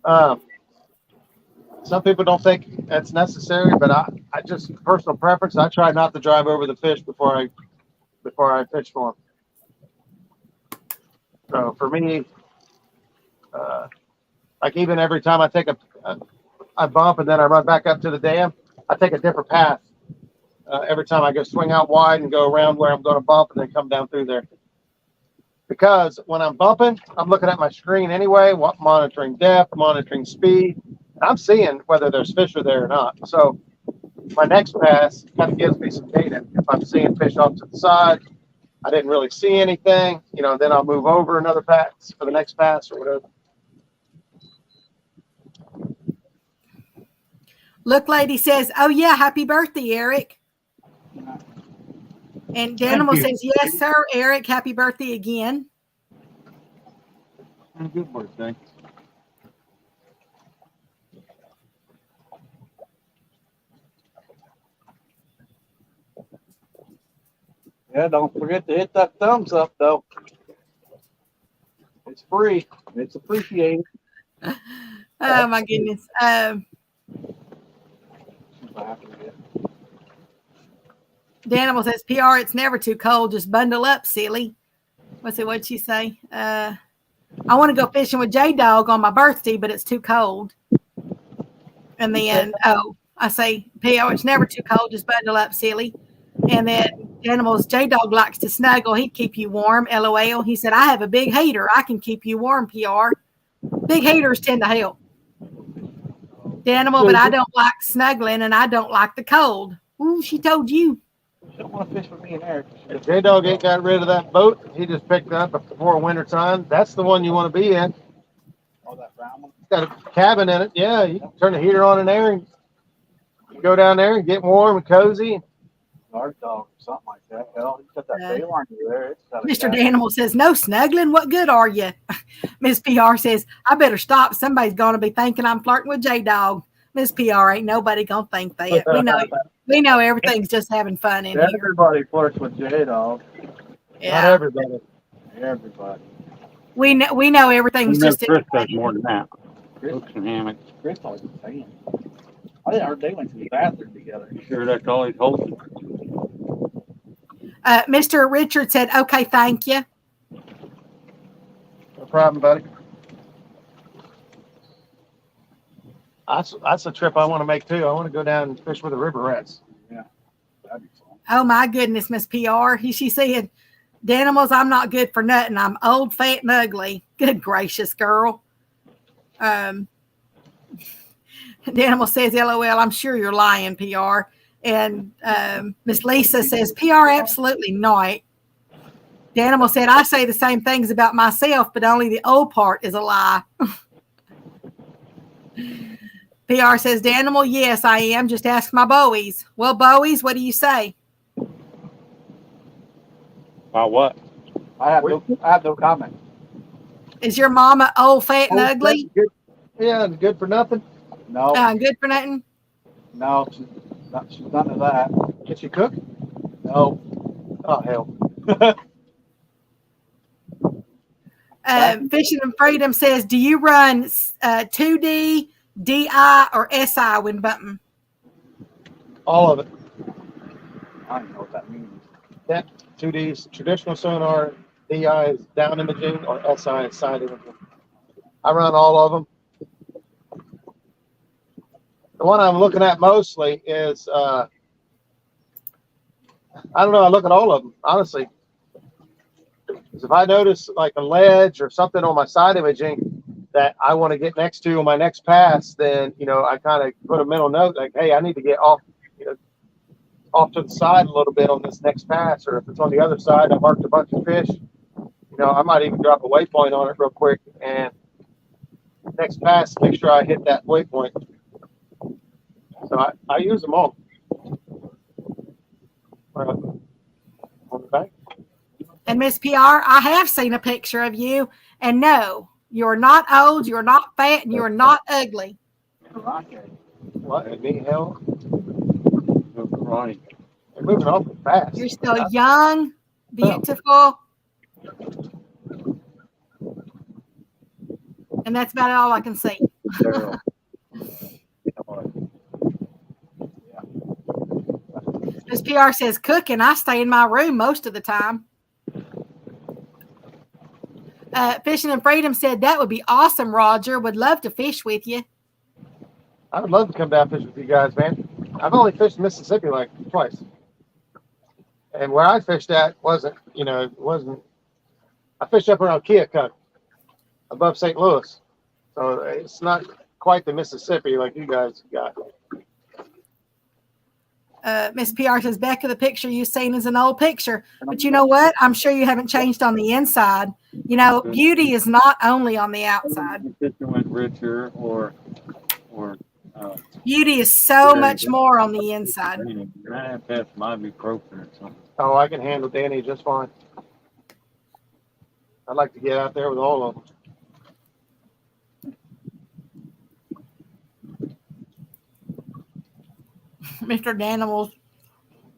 Speaker 3: out. Some people don't think that's necessary, but I just personal preference. I try not to drive over the fish before I fish for them. So for me, like even every time I take I bump and then I run back up to the dam, I take a different path. Every time I go swing out wide and go around where I'm going to bump and then come down through there. Because when I'm bumping, I'm looking at my screen anyway, monitoring depth, monitoring speed. I'm seeing whether there's fish are there or not. So my next pass kind of gives me some data. If I'm seeing fish off to the side, I didn't really see anything, then I'll move over another pass for the next pass or whatever.
Speaker 2: Look, lady says, oh, yeah, happy birthday, Eric. And Danimal says, yes, sir, Eric, happy birthday again.
Speaker 6: Good birthday. Yeah, don't forget to hit that thumbs up, though. It's free. It's appreciated.
Speaker 2: Oh, my goodness. Danimal says, PR, it's never too cold. Just bundle up, silly. what'd she say? I want to go fishing with J Dog on my birthday, but it's too cold. And then, I say, P.O., it's never too cold. Just bundle up, silly. And then Animals, J Dog likes to snuggle. He'd keep you warm, LOL. He said, I have a big heater. I can keep you warm, PR. Big heaters tend to help. The animal, but I don't like snuggling and I don't like the cold. Ooh, she told you.
Speaker 6: You don't want to fish with me and Eric.
Speaker 3: If J Dog ain't got rid of that boat, he just picked it up before winter time. That's the one you want to be in.
Speaker 6: Oh, that brown one?
Speaker 3: It's got a cabin in it. Yeah, you can turn the heater on in there and you go down there and get warm and cozy.
Speaker 6: Guard dog or something like that. Hell, you got that bail on you there. It's got a
Speaker 2: Mr.
Speaker 6: guy.
Speaker 2: Danimal says, no snuggling. What good are you? Miss PR says, I better stop. Somebody's going to be thinking I'm flirting with J Dog. Miss PR, ain't nobody going to think that. We know everything's just having fun in here.
Speaker 6: Everybody flirts with J-Dog.
Speaker 3: Not everybody.
Speaker 6: Everybody.
Speaker 2: We know everything's just
Speaker 4: Chris does more than that.
Speaker 6: Chris,
Speaker 4: Hooks and hammocks.
Speaker 6: Chris always was saying. I didn't heard they went to the bathroom together.
Speaker 4: You sure that's all he's holding?
Speaker 2: Mr. Richard said, okay, thank you.
Speaker 3: No problem, buddy. That's a trip I want to make too. I want to go down and fish with the river rats.
Speaker 6: Yeah, that'd be fun.
Speaker 2: Oh my goodness, Miss PR. She said, Danimals, I'm not good for nothing. I'm old, fat, and ugly. Good gracious, girl. Danimal says, LOL, I'm sure you're lying, PR. And Miss Lisa says, PR, absolutely not. Danimal said, I say the same things about myself, but only the old part is a lie. PR says, Danimal, yes, I am. Just ask my Bowies. Well, Bowies, what do you say?
Speaker 4: About what?
Speaker 6: I have no comment.
Speaker 2: Is your mama old, fat, and ugly?
Speaker 3: Good. Yeah, good for nothing.
Speaker 6: No,
Speaker 2: Good for nothing?
Speaker 6: no, she's none of that.
Speaker 3: Can she cook?
Speaker 6: No.
Speaker 3: Oh, hell.
Speaker 2: Fishing and Freedom says, do you run 2D, DI, or SI when bumping?
Speaker 3: All of it.
Speaker 6: I don't know what that means.
Speaker 3: Yeah, 2D's traditional sonar, DI is down imaging, or SI is side imaging. I run all of them. The one I'm looking at mostly is, I don't know, I look at all of them, honestly. Because if I notice like a ledge or something on my side imaging that I want to get next to on my next pass, then, I kind of put a mental note like, hey, I need to get off, off to the side a little bit on this next pass. Or if it's on the other side, I marked a bunch of fish. I might even drop a waypoint on it real quick and next pass, make sure I hit that waypoint. So I use them all. On the back.
Speaker 2: And Miss PR, I have seen a picture of you, and no, you're not old, you're not fat, and you're not ugly.
Speaker 3: What? Me, hell?
Speaker 4: Ronnie.
Speaker 3: They're moving awfully fast.
Speaker 2: You're still young, beautiful. And that's about all I can see. Miss PR says, cooking, I stay in my room most of the time. Fishing and Freedom said, that would be awesome, Roger. Would love to fish with you.
Speaker 3: I would love to come down and fish with you guys, man. I've only fished Mississippi like twice. And where I fished at wasn't, I fished up around Keokuk, above St. Louis. So it's not quite the Mississippi like you guys got.
Speaker 2: Miss PR says, Becca, the picture you've seen is an old picture. But you know what? I'm sure you haven't changed on the inside. Beauty is not only on the outside.
Speaker 7: Fishing with Richard or
Speaker 2: Beauty is so much more on the inside.
Speaker 7: I have to have some ibuprofen or something.
Speaker 3: Oh, I can handle Danny just fine. I'd like to get out there with all of them.
Speaker 2: Mr. Danimals,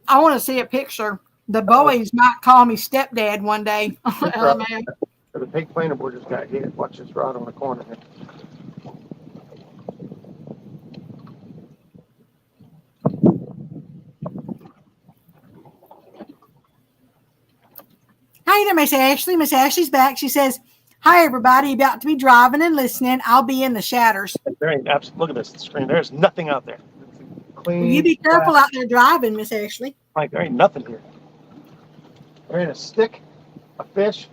Speaker 2: I want to see a picture. The boys might call me stepdad one day. Man.
Speaker 3: The pink planer board just got hit. Watch this rod on the corner here.
Speaker 2: to Miss Ashley. Miss Ashley's back. She says, "Hi, everybody. About to be driving and listening. I'll be in the shatters."
Speaker 3: There ain't look at this screen. There's nothing out there. Clean.
Speaker 2: Well, you be careful out there driving, Miss Ashley.
Speaker 3: Like there ain't nothing here. There ain't a stick, a fish,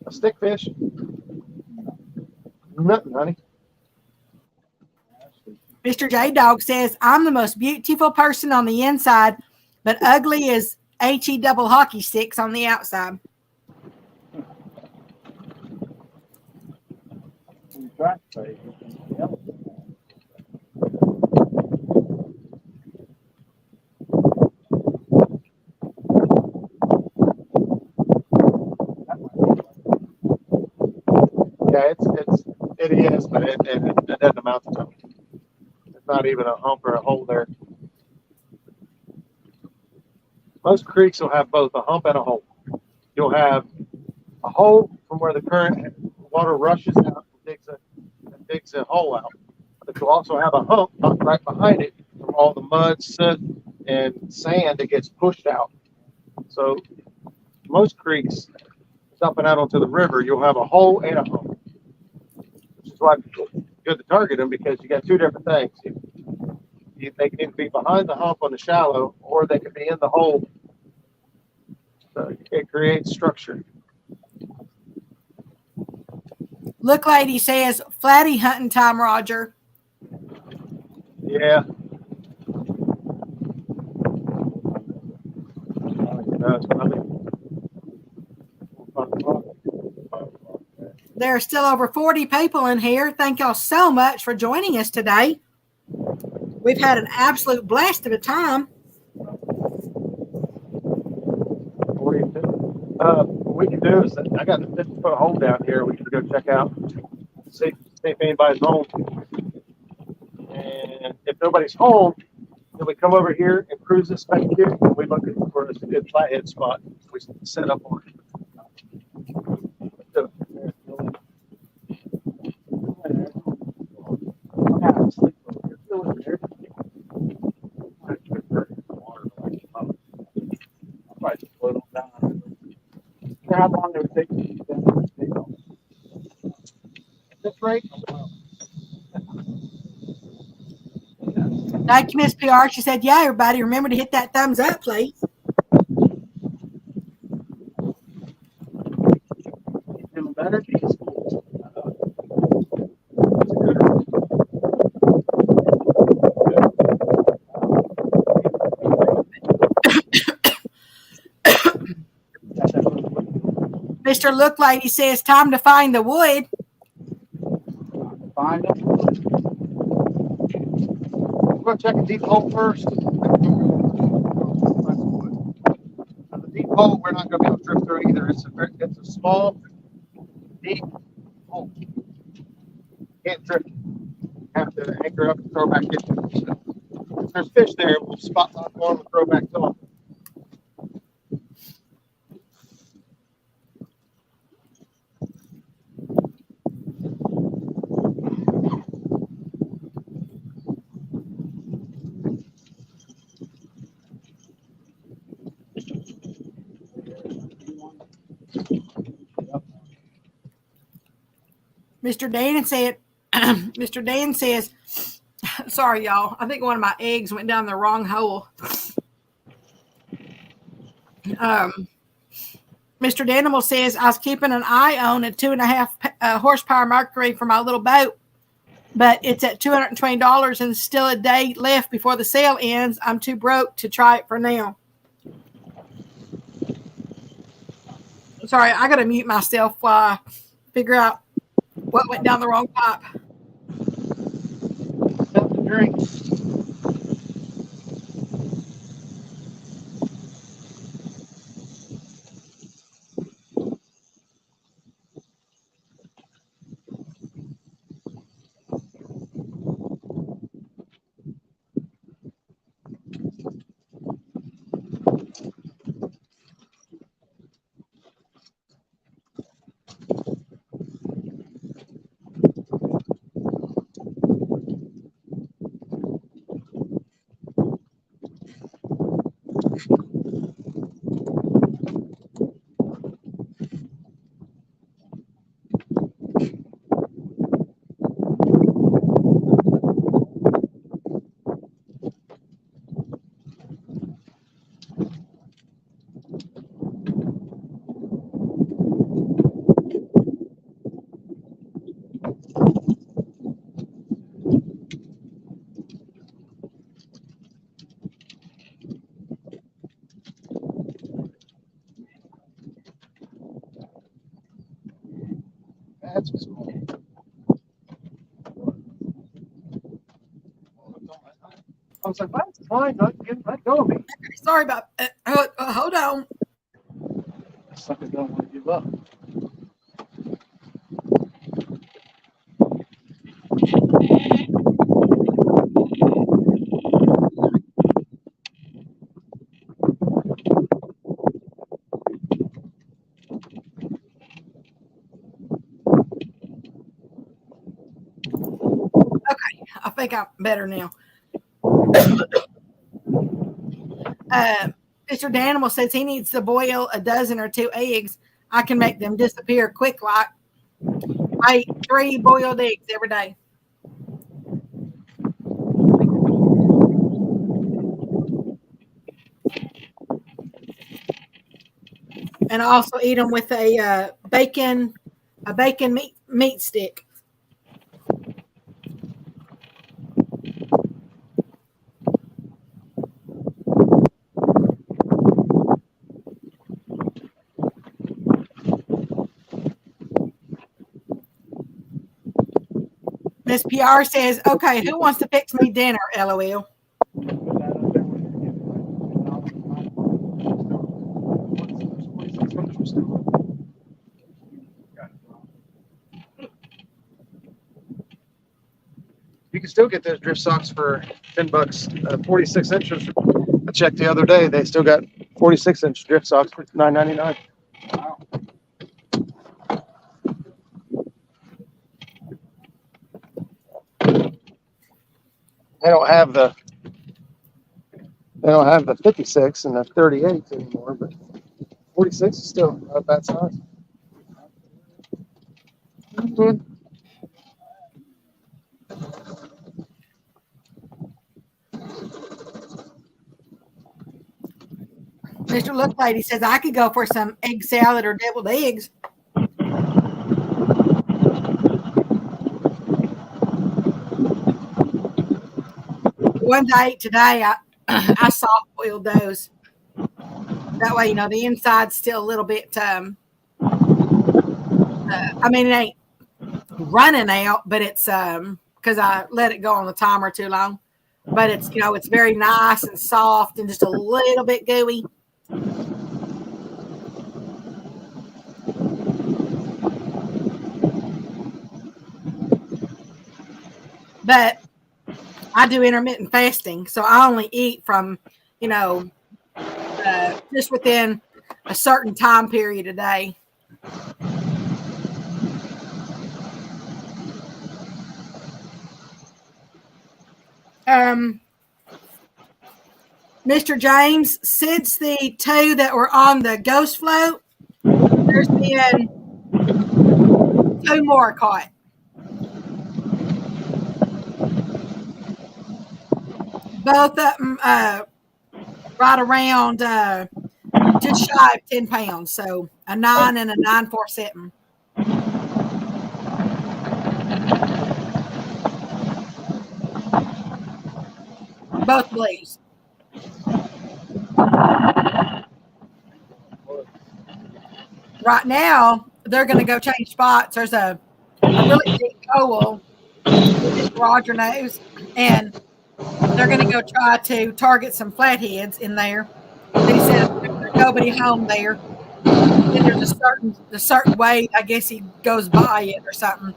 Speaker 3: a stick fish. Nothing, honey.
Speaker 2: Mr. J Dog says, "I'm the most beautiful person on the inside, but ugly as HE double hockey sticks on the outside."
Speaker 3: Yeah, it is, but it doesn't amount to something. It's not even a hump or a hole there. Most creeks will have both a hump and a hole. You'll have a hole from where the current water rushes out and digs a hole out. But you'll also have a hump right behind it from all the mud, soot, and sand that gets pushed out. So most creeks dumping out onto the river, you'll have a hole and a hump, which is why it's good to target them, because you got two different things. They can either be behind the hump on the shallow, or they can be in the hole. So it creates structure.
Speaker 2: Look Lady says, "Flatty hunting time, Roger."
Speaker 3: Yeah.
Speaker 2: There are still over 40 people in here. Thank y'all so much for joining us today. We've had an absolute blast of a time.
Speaker 3: What we can do is, I got the 50-foot hole down here. We can go check out, see if anybody's home. And if nobody's home, then we come over here and cruise this back here, and we look for a good flathead spot. We set up on it.
Speaker 6: How long it would take to get down?
Speaker 3: At this rate,
Speaker 2: Thank you, Miss PR. She said, "Yeah, everybody, remember to hit that thumbs up, please."
Speaker 6: Feeling better?
Speaker 2: Mr. Look Lady says, "Time to find the wood."
Speaker 6: Find it.
Speaker 3: we're going to check a deep hole first. So the deep hole, we're not going to be able to drift through either. It's a small, deep hole. Can't drift. Have to anchor up and throw back in. If there's fish there, we'll spot lock on and throw back to them.
Speaker 2: Mr. Dan said, Mr. Dan says, sorry, y'all. I think one of my eggs went down the wrong hole. Mr. Danimal says, "I was keeping an eye on a 2.5 horsepower Mercury for my little boat, but it's at $220 and still a day left before the sale ends. I'm too broke to try it for now." Sorry, I got to mute myself while I figure out what went down the wrong pipe.
Speaker 6: Something to drink.
Speaker 3: just. I was like, that's fine. Let go of me.
Speaker 2: Sorry about hold on.
Speaker 6: Sucker don't want to give up.
Speaker 2: I think I'm better now. Mr. Danimal says he needs to boil a dozen or 2 eggs. I can make them disappear quick like. I eat 3 boiled eggs every day. And I also eat them with a bacon meat stick. Miss PR says, okay, who wants to fix me dinner? LOL.
Speaker 3: You can still get those drift socks for $10, 46 inches. I checked the other day; they still got 46-inch drift socks for $9.99. They don't have the 56 and the 38 anymore, but 46 is still not a bad size.
Speaker 2: Mr. Look Lady says I could go for some egg salad or deviled eggs. The ones I ate today, I soft boiled those. That way, the inside's still a little bit. I mean, it ain't running out, but it's because I let it go on the timer too long. But it's it's very nice and soft and just a little bit gooey. But I do intermittent fasting, so I only eat from, just within a certain time period a day. Mr. James, since the 2 that were on the ghost float, there's been 2 more caught. Both of them right around just shy of 10 pounds. So a 9 and a 9.47. Both blues. Right now, they're going to go change spots. There's a really deep hole that Roger knows, and they're going to go try to target some flatheads in there. But he said there's nobody home there. And there's a certain way, I guess he goes by it or something.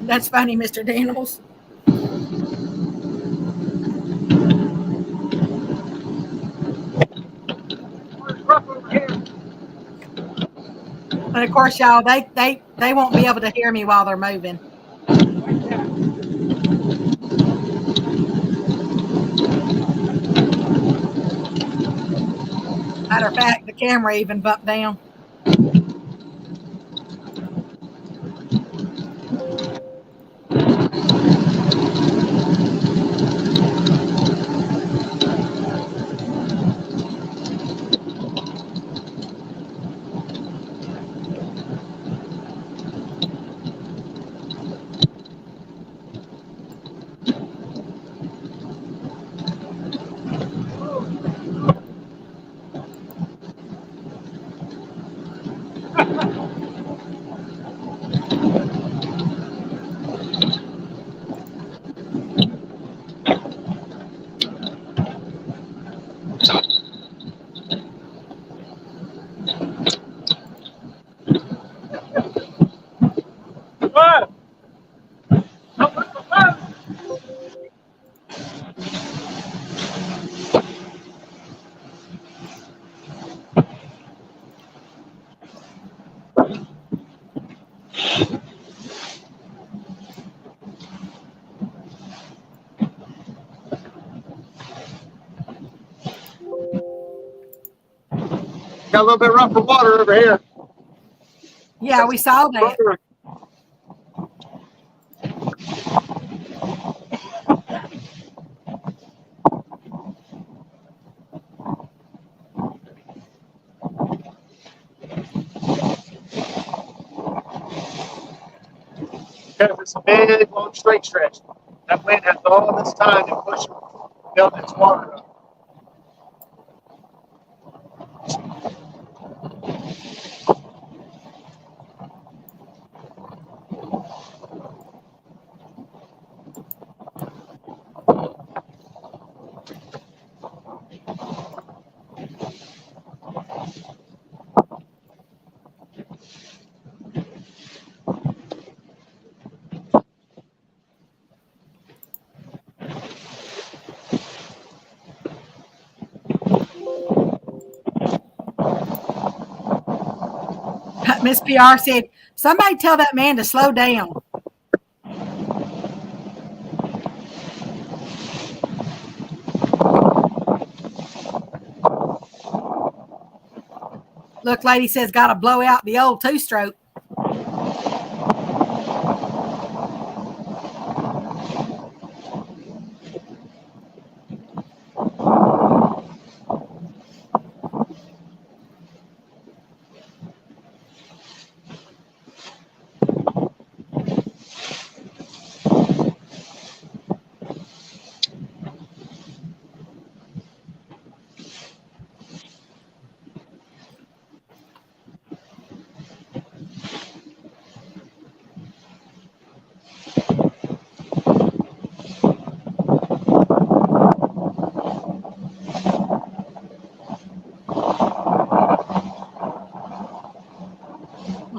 Speaker 2: That's funny, Mr. Daniels. And of course, y'all, they won't be able to hear me while they're moving. Matter of fact, the camera even bumped down.
Speaker 3: Got a little bit rougher water over here.
Speaker 2: Yeah, we saw that.
Speaker 3: Because it's a big, long straight stretch. That wind has all this time to push, build its water up.
Speaker 2: Miss PR said, somebody tell that man to slow down. Look, lady says, got to blow out the old two-stroke.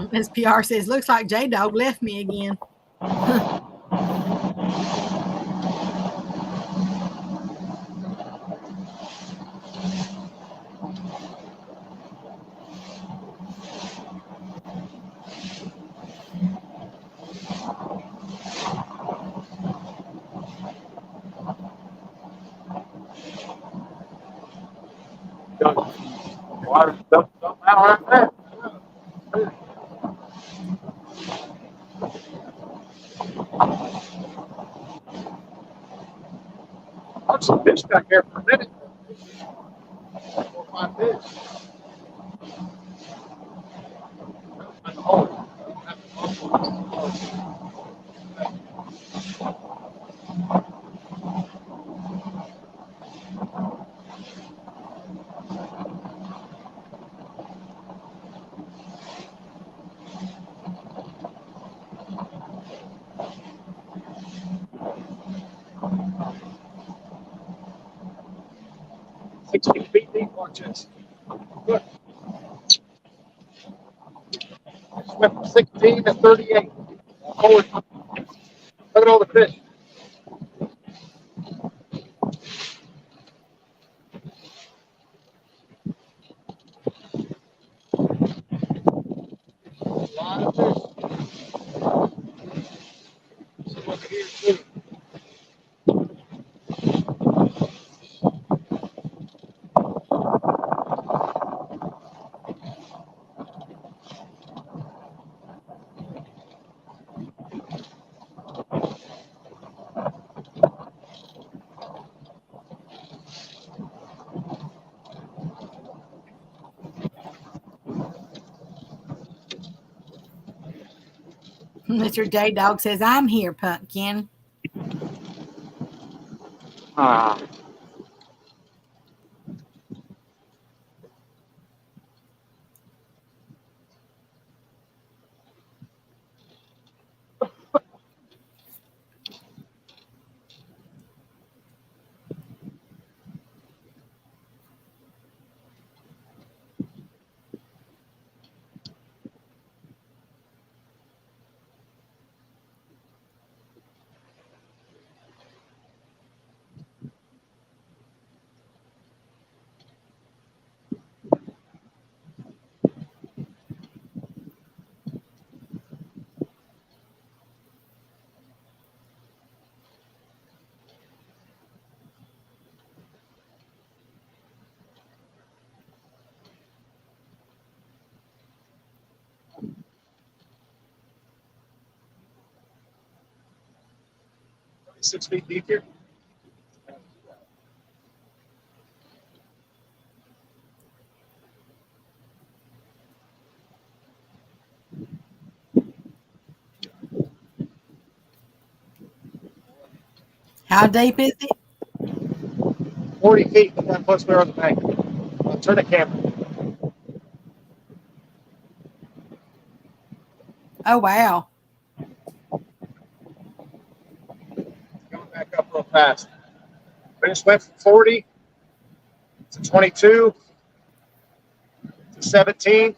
Speaker 2: Miss PR says, looks like J-Dog left me again.
Speaker 3: Water dumped out right there. There's some fish back there for a minute. 4 or 5 fish. Feet deep, watch this. Good. Went from 16 to 38. Forward. Look at all the fish.
Speaker 2: Mr. J Dog says, I'm here, Pumpkin.
Speaker 4: Ah.
Speaker 3: Six feet deep here.
Speaker 2: How deep is it?
Speaker 3: 40 feet, but that puts me on the bank. I'll turn the camera.
Speaker 2: Oh, wow.
Speaker 3: Going back up real fast. We just went from 40 to 22 to 17.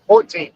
Speaker 3: 14.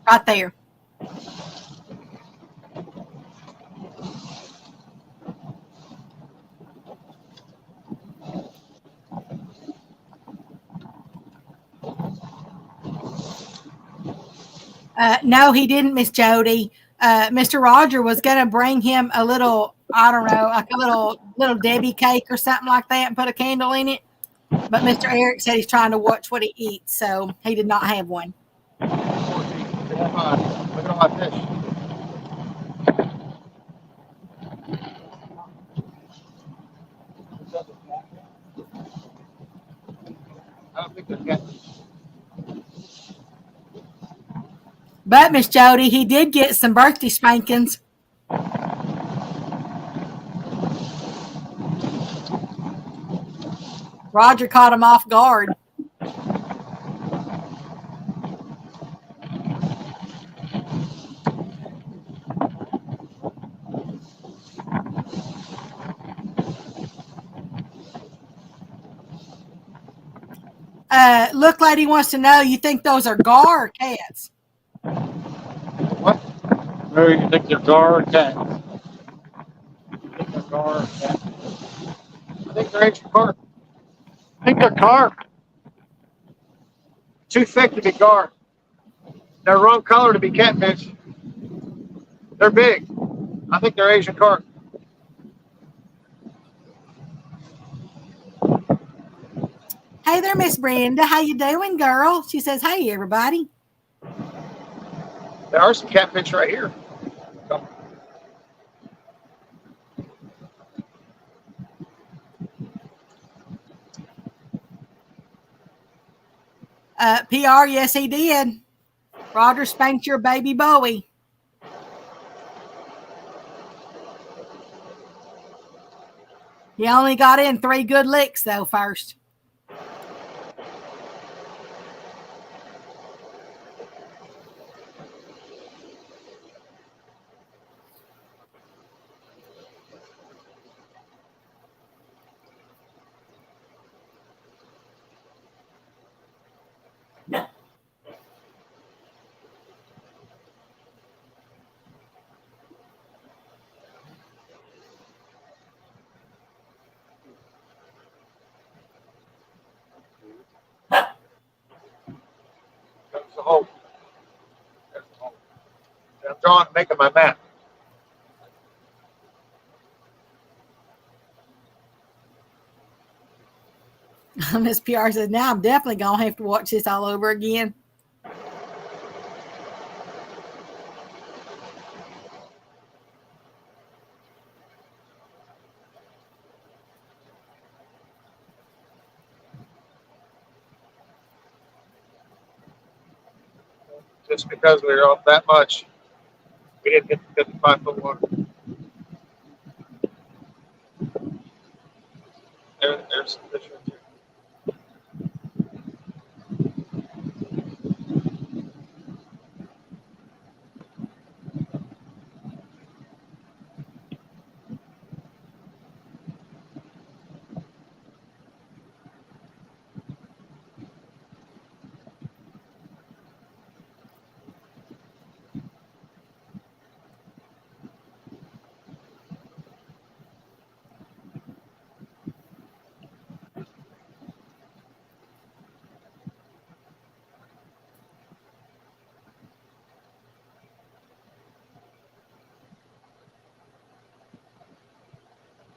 Speaker 2: Right there. No, he didn't, Miss Jody. Mr. Roger was going to bring him a little, I don't know, like a little Debbie cake or something like that and put a candle in it. But Mr. Eric said he's trying to watch what he eats, so he did not have one.
Speaker 3: 14, 55. Look at all that fish. I don't think they're getting.
Speaker 2: But Miss Jody, he did get some birthday spankings. Roger caught him off guard. Look like he wants to know, you think those are gar or cats?
Speaker 3: What?
Speaker 4: Where you think the gar cat?
Speaker 3: They're gar. I think they're Asian carp.
Speaker 4: I think they're carp.
Speaker 3: Too thick to be gar. They're wrong color to be catfish. They're big. I think they're Asian carp.
Speaker 2: Hey there, Miss Brenda. How you doing, girl? She says, hey, everybody.
Speaker 3: There are some catfish right here.
Speaker 2: PR, yes, he did. Roger spanked your baby Bowie. He only got in 3 good licks, though, first.
Speaker 3: That's the hole. That's the hole. I'm drawing, making my map.
Speaker 2: Miss PR says, now I'm definitely going to have to watch this all over again.
Speaker 3: Just because we were off that much, we didn't get the 55-foot water. There's some fish right there.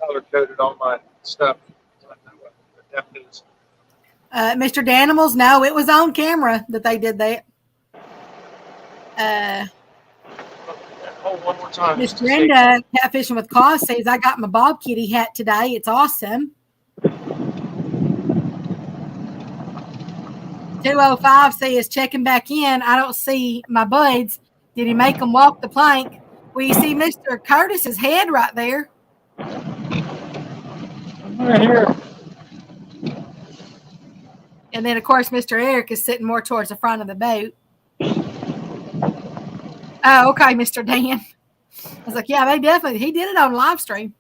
Speaker 3: Color coded all my stuff. So I know what the depth is.
Speaker 2: Mr. Danimals, no, it was on camera that they did that.
Speaker 3: Hold one more time.
Speaker 2: Miss Brenda, Catfishing with Cause, says, I got my Bob Kitty hat today. It's awesome. 205 says, checking back in. I don't see my buds. Did he make them walk the plank? Well, you see Mr. Curtis's head right there.
Speaker 8: Right here.
Speaker 2: And then, of course, Mr. Eric is sitting more towards the front of the boat. Oh, okay, Mr. Dan. I was like, yeah, he did it on live stream.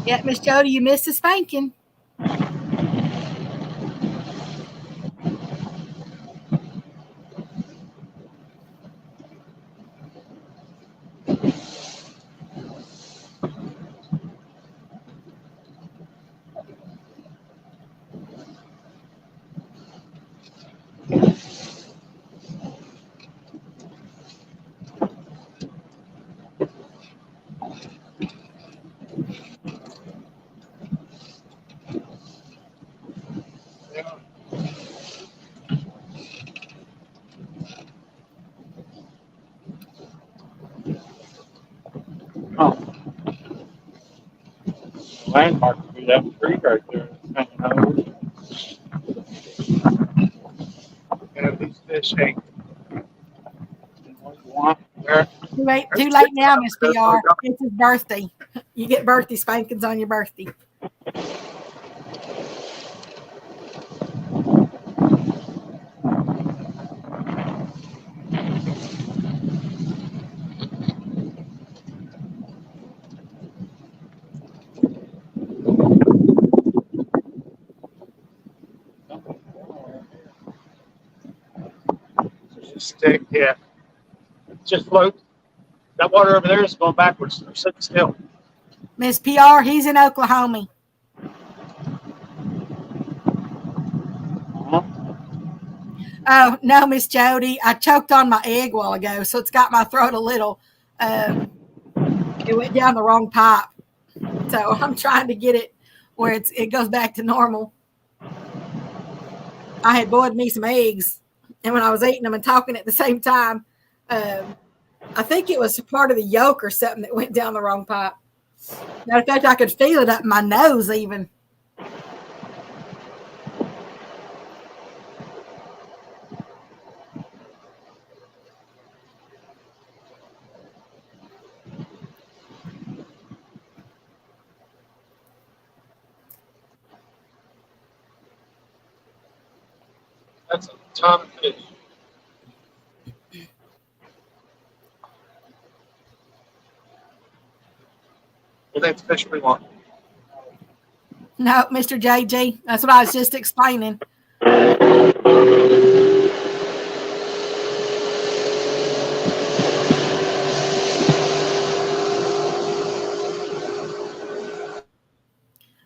Speaker 2: Yeah, Miss Jody, you missed the spanking.
Speaker 8: Landmark would be that creek right there. Hanging over.
Speaker 3: And these fish ain't.
Speaker 2: Too late now, Miss PR. It's his birthday. You get birthday spankings on your birthday.
Speaker 3: Stick, yeah. Just float. That water over there is going backwards. I'm sitting still.
Speaker 2: Miss PR, he's in Oklahoma. Oh, no, Miss Jody. I choked on my egg a while ago, so it's got my throat a little. It went down the wrong pipe. So I'm trying to get it where it goes back to normal. I had boiled me some eggs, and when I was eating them and talking at the same time, I think it was part of the yolk or something that went down the wrong pipe. Matter of fact, I could feel it up my nose even.
Speaker 3: That's a ton of fish. Well, that's the fish we want.
Speaker 2: No, Mr. JG. That's what I was just explaining.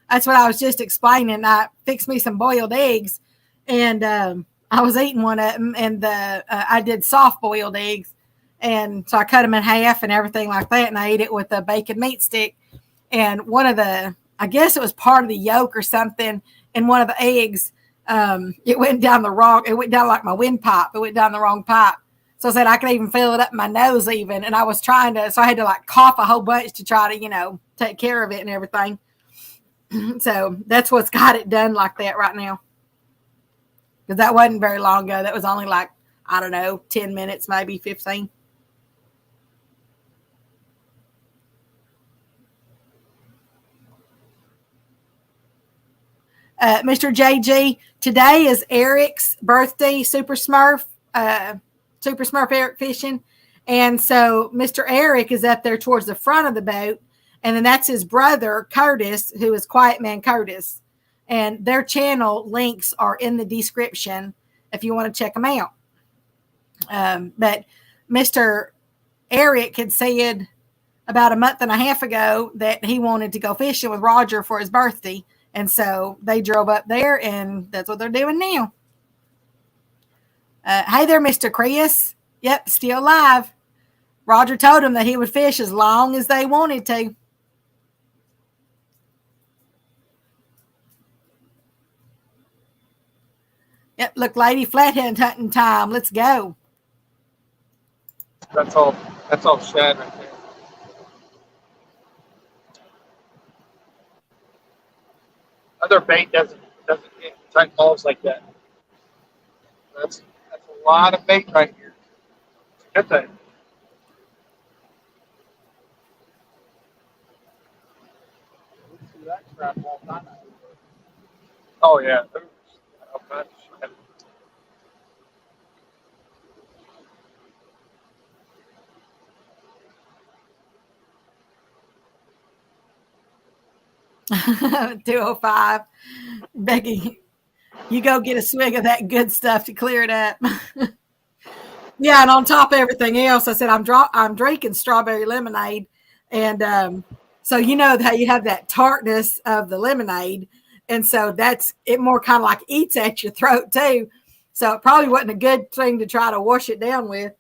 Speaker 2: That's what I was just explaining. I fixed me some boiled eggs, and I was eating one of them, and I did soft boiled eggs, and so I cut them in half and everything like that, and I ate it with a bacon meat stick. And one of the, I guess it was part of the yolk or something in one of the eggs. It went down like my windpipe. It went down the wrong pipe. So I said I could even feel it up my nose even, and I was trying to, so I had to like cough a whole bunch to try to, take care of it and everything. So that's what's got it done like that right now. Because that wasn't very long ago. That was only like, I don't know, 10 minutes, maybe 15. Mr. JG, today is Eric's birthday, Super Smurf Eric fishing. And so Mr. Eric is up there towards the front of the boat. And then that's his brother, Curtis, who is Quietman Curtis. And their channel links are in the description if you want to check them out. But Mr. Eric had said about a month and a half ago that he wanted to go fishing with Roger for his birthday. And so they drove up there, and that's what they're doing now. Hey there, Mr. Chris. Yep, still alive. Roger told him that he would fish as long as they wanted to. Yep, look, lady, flathead hunting time. Let's go.
Speaker 3: That's all shad right there. Other bait doesn't get tight balls like that. That's a lot of bait right here. It's a good thing. Oh yeah.
Speaker 2: $205. Becky, you go get a swig of that good stuff to clear it up. Yeah, and on top of everything else, I said I'm drinking strawberry lemonade, and so you know how you have that tartness of the lemonade, and so that's it. More kind of like eats at your throat too. So it probably wasn't a good thing to try to wash it down with,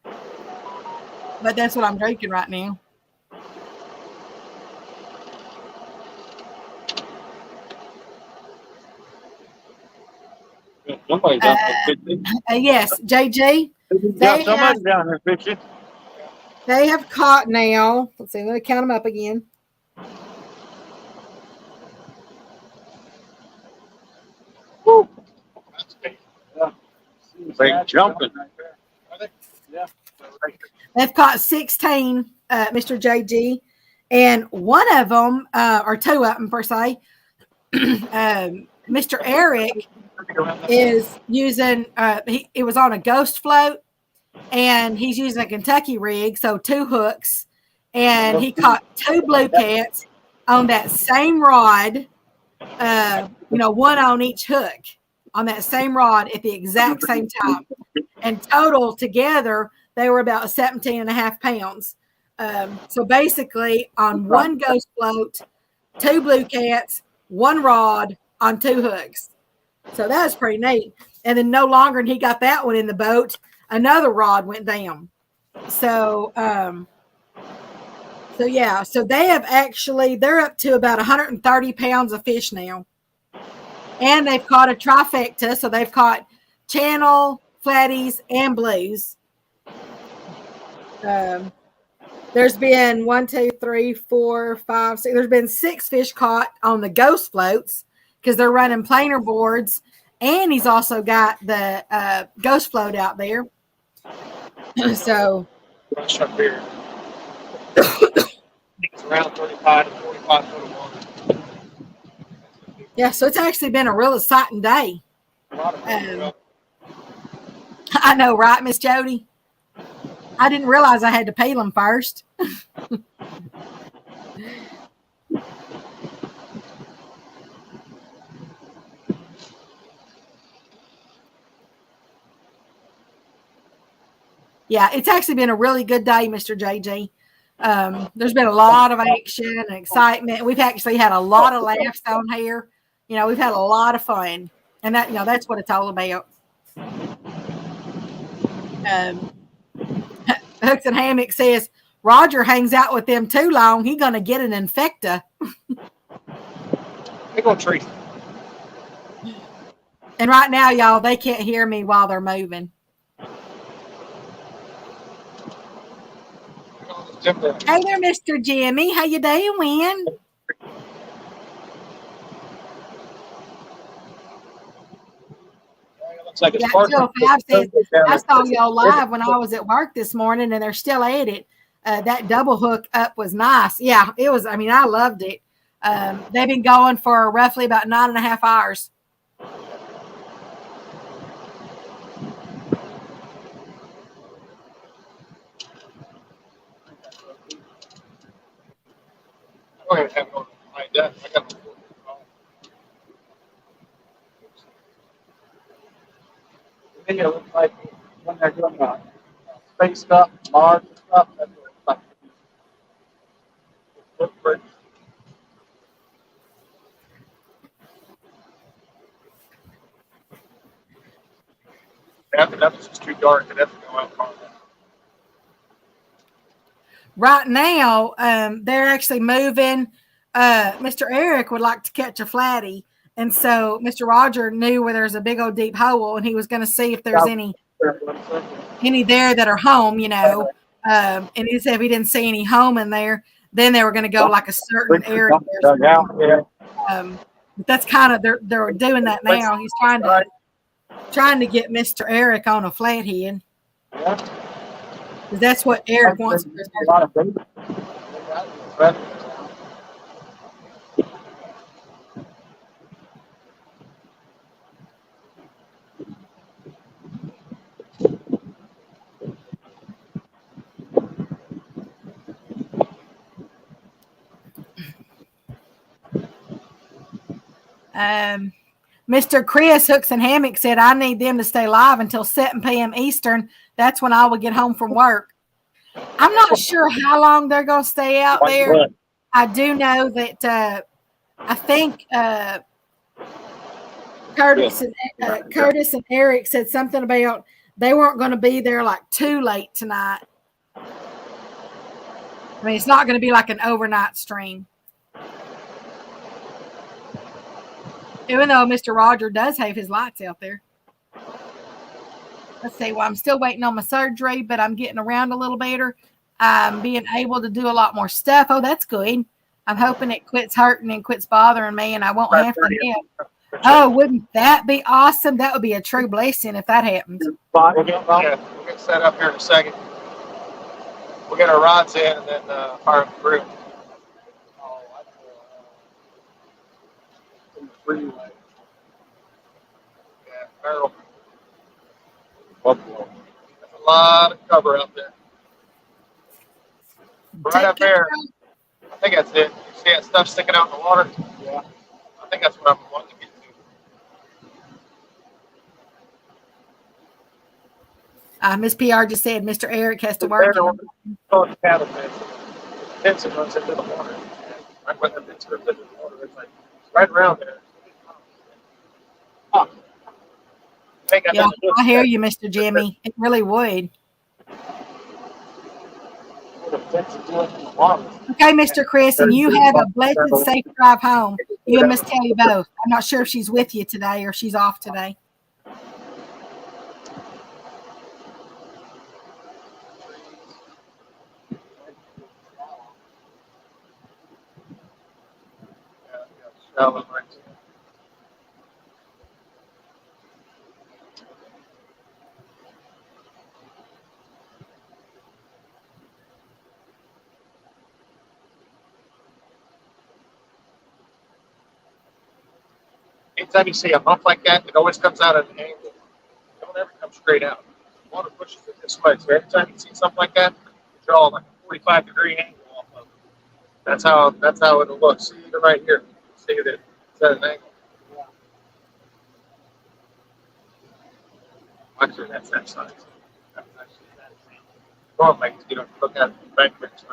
Speaker 2: but that's what I'm drinking right now.
Speaker 7: Somebody's out there fishing.
Speaker 2: Yes, JG.
Speaker 4: Got somebody down there fishing.
Speaker 2: They have caught now. Let's see. Let me count them up again.
Speaker 3: Woo. That's big.
Speaker 4: Big jumping.
Speaker 3: Yeah.
Speaker 2: They've caught 16, Mr. JG, and one of them, or two of them per se, Mr. Eric is using, it was on a ghost float, and he's using a Kentucky rig, so 2 hooks, and he caught 2 blue cats on that same rod, one on each hook on that same rod at the exact same time. And total together, they were about 17 and a half pounds. So basically on one ghost float, 2 blue cats, 1 rod on 2 hooks. So that was pretty neat. And then no longer than he got that one in the boat, another rod went down. So, yeah, so they're up to about 130 pounds of fish now. And they've caught a trifecta. So they've caught channel, flatties, and blues. There's been 1, 2, 3, 4, 5, 6. There's been 6 fish caught on the ghost floats because they're running planer boards. And he's also got the ghost float out there. So
Speaker 3: Rush up here. It's around 35 to 45 foot of water.
Speaker 2: yeah, so it's actually been a real exciting day.
Speaker 3: A lot of
Speaker 2: I know, right, Miss Jody? I didn't realize I had to peel them first. Yeah, it's actually been a really good day, Mr. JG. There's been a lot of action and excitement. We've actually had a lot of laughs on here. We've had a lot of fun, and that's what it's all about. Hooks and Hammock says Roger hangs out with them too long. He's gonna get an infecta.
Speaker 3: Big old tree.
Speaker 2: And right now, y'all, they can't hear me while they're moving. Hey there, Mr. Jimmy. How you doing?
Speaker 3: Looks like it's
Speaker 2: Yeah,
Speaker 3: parked.
Speaker 2: Joe 5 says, I saw y'all live when I was at work this morning, and they're still at it. That double hook up was nice. Yeah, it was. I mean, I loved it. They've been going for roughly about 9.5 hours.
Speaker 3: Go ahead, have no like that. I got no.
Speaker 6: I think it looks like when they're doing space stuff, Mars and stuff, that's what it's like. Look pretty.
Speaker 3: After that, it's just too dark. I'd have to go out far.
Speaker 2: Right now, they're actually moving. Mr. Eric would like to catch a flatty. And so Mr. Roger knew where there's a big old deep hole, and he was going to see if there's any there that are home, and he said if he didn't see any home in there, then they were going to go like a certain area. But that's kind of they're doing that now. He's trying to get Mr. Eric on a flathead. Because that's what Eric wants. Mr. Chris Hooks and Hammock said, I need them to stay live until 7 p.m. Eastern. That's when I will get home from work. I'm not sure how long they're going to stay out there. I do know that I think Curtis and Eric said something about they weren't going to be there like too late tonight. I mean, it's not going to be like an overnight stream. Even though Mr. Roger does have his lights out there. Let's see. Well, I'm still waiting on my surgery, but I'm getting around a little better. I'm being able to do a lot more stuff. Oh, that's good. I'm hoping it quits hurting and quits bothering me, and I won't have to help. Oh, wouldn't that be awesome? That would be a true blessing if that happened.
Speaker 3: We'll get set up here in a second. We'll get our rods in and then fire up the grill. Yeah, barrel. Buffalo. There's a lot of cover out there. Right up there. I think that's it. You see that stuff sticking out in the water? Yeah. I think that's what I'm wanting to get to.
Speaker 2: Miss PR just said Mr. Eric has to work.
Speaker 3: Oh, the cattle fence. The fence runs into the water. Right when the fence runs into the water, it's like right around there. Huh.
Speaker 2: Yeah, I hear you, Mr. Jimmy. It really would. Okay, Mr. Chris, and you have a blessed, safe drive home. You and Miss Kelly both. I'm not sure if she's with you today or she's off today.
Speaker 3: Anytime you see a hump like that, it always comes out at an angle. It don't ever come straight out. Water pushes it this way. So every time you see something like that, you draw like a 45-degree angle off of it. That's how it'll look. See it right here. See it at an angle. Actually, that's that size. That's actually that angle. Normally, you don't look at the bank picture.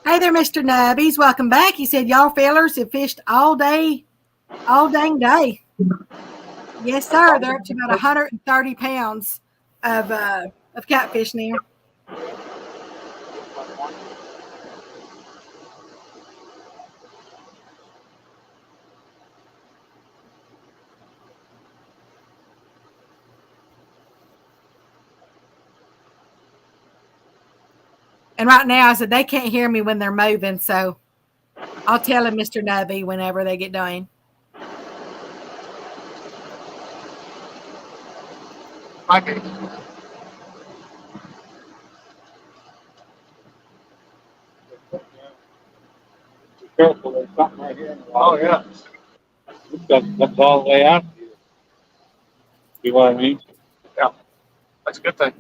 Speaker 2: Hey there, Mr. Nubbies. Welcome back. He said, y'all fellers have fished all day, all dang day. Yes, sir. They're up to about 130 pounds of catfish now. And right now, I said they can't hear me when they're moving, so I'll tell him, Mr. Nubby, whenever they get done.
Speaker 3: Okay.
Speaker 8: Be careful, there's something right here.
Speaker 3: Oh yeah.
Speaker 8: That's all the way out here. You know what I mean?
Speaker 3: Yeah. That's a good thing.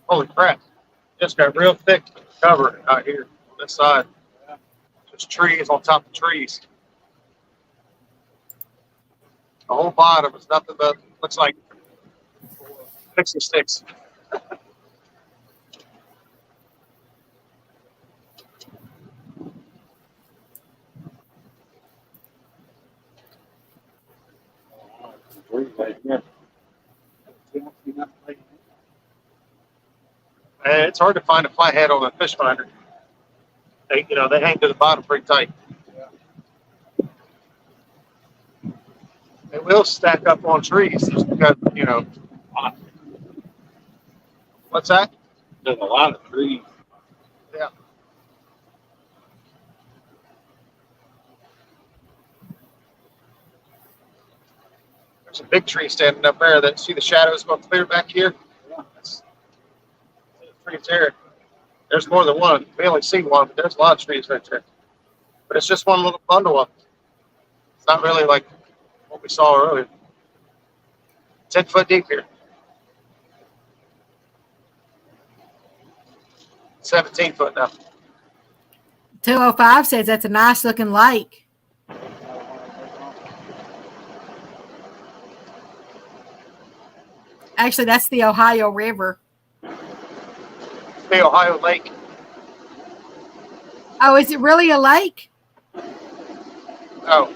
Speaker 3: Holy crap. Just got real thick cover out here on this side. Just trees on top of trees. The whole bottom is nothing but looks like pixie sticks.
Speaker 8: Right here.
Speaker 3: And it's hard to find a flathead on a fish finder. They hang to the bottom pretty tight. They will stack up on trees just because, what's that?
Speaker 8: There's a lot of trees.
Speaker 3: Yeah. There's a big tree standing up there that see the shadows going clear back here? That's trees there. There's more than one. We only see one, but there's a lot of trees right there. But it's just one little bundle of them. It's not really like what we saw earlier. 10 foot deep here. 17 foot now.
Speaker 2: 205 says that's a nice looking lake. Actually, that's the Ohio River.
Speaker 3: The Ohio Lake.
Speaker 2: Oh, is it really a lake?
Speaker 3: Oh,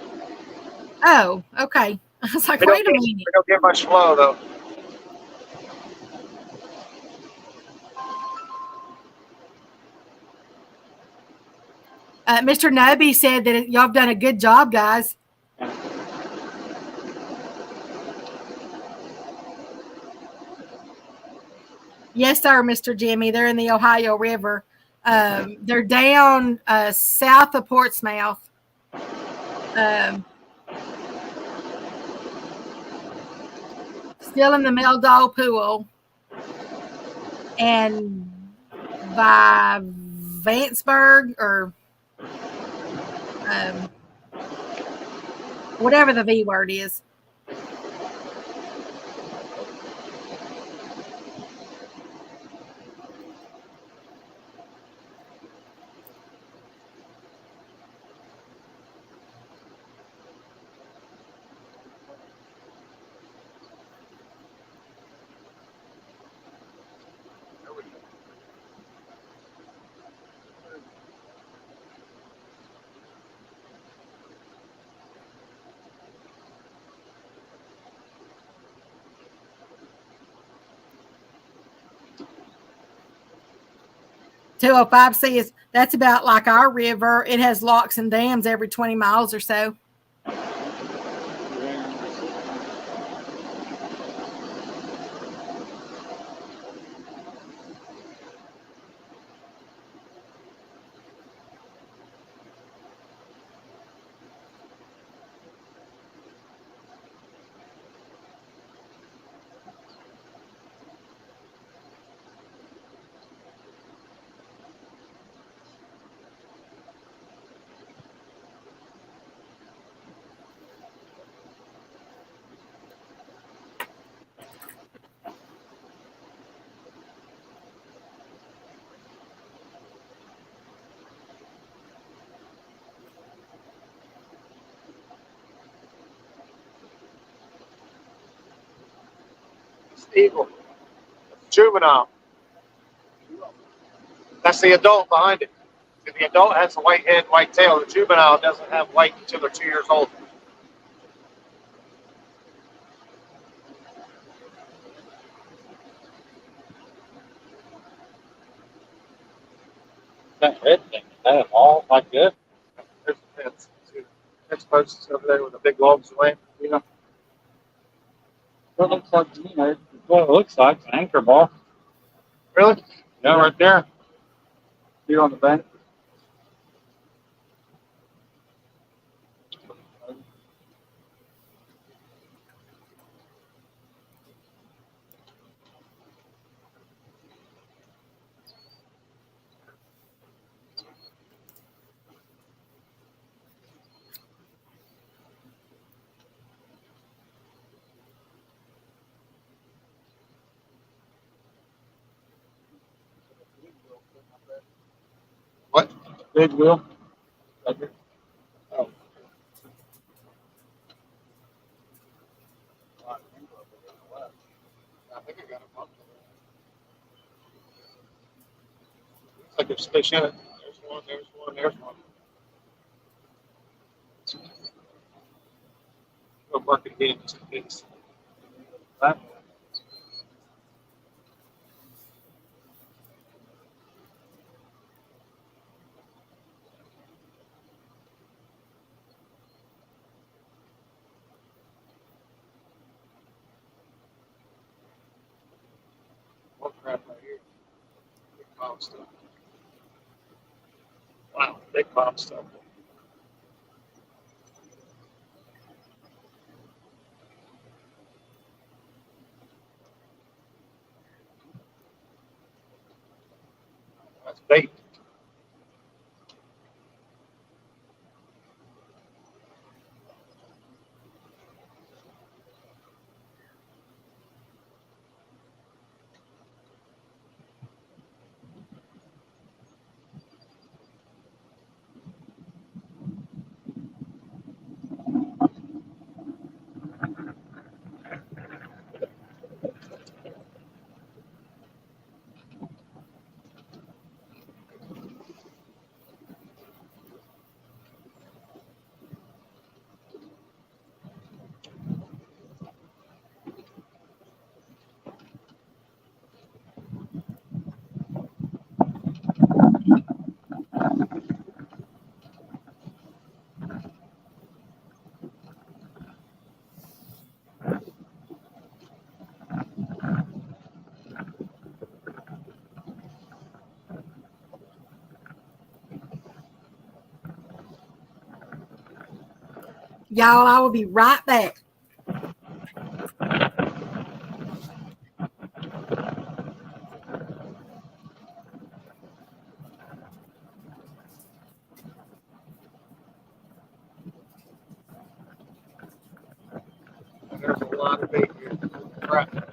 Speaker 2: Oh, okay. I was like, wait a minute.
Speaker 3: we don't get much flow though.
Speaker 2: Mr. Nubby said that y'all have done a good job, guys. Yes, sir, Mr. Jimmy. They're in the Ohio River. They're down south of Portsmouth. Still in the Meldal Pool. And by Vanceburg or whatever the V word is. .205 says that's about like our river. It has locks and dams every 20 miles or so.
Speaker 3: eagle. Juvenile. That's the adult behind it. The adult has a white head, white tail. The juvenile doesn't have white until they're 2 years old.
Speaker 8: That red thing, is that all like this?
Speaker 3: There's the fence. See the fence posts over there with the big logs away.
Speaker 8: That looks like, you know, it's what it looks like, an anchor bar.
Speaker 3: Really?
Speaker 8: Yeah, right there.
Speaker 6: Here on the bank.
Speaker 3: What?
Speaker 6: Big wheel.
Speaker 3: Oh. I think I got a bunch of them. Looks like there's fish in it. There's one, there's one, there's one. Go mark it again just in case. More crap right here. Big bomb stuff. Wow, big bomb stuff. That's bait.
Speaker 2: Y'all, I will be right back.
Speaker 3: There's a lot of bait here. Crap.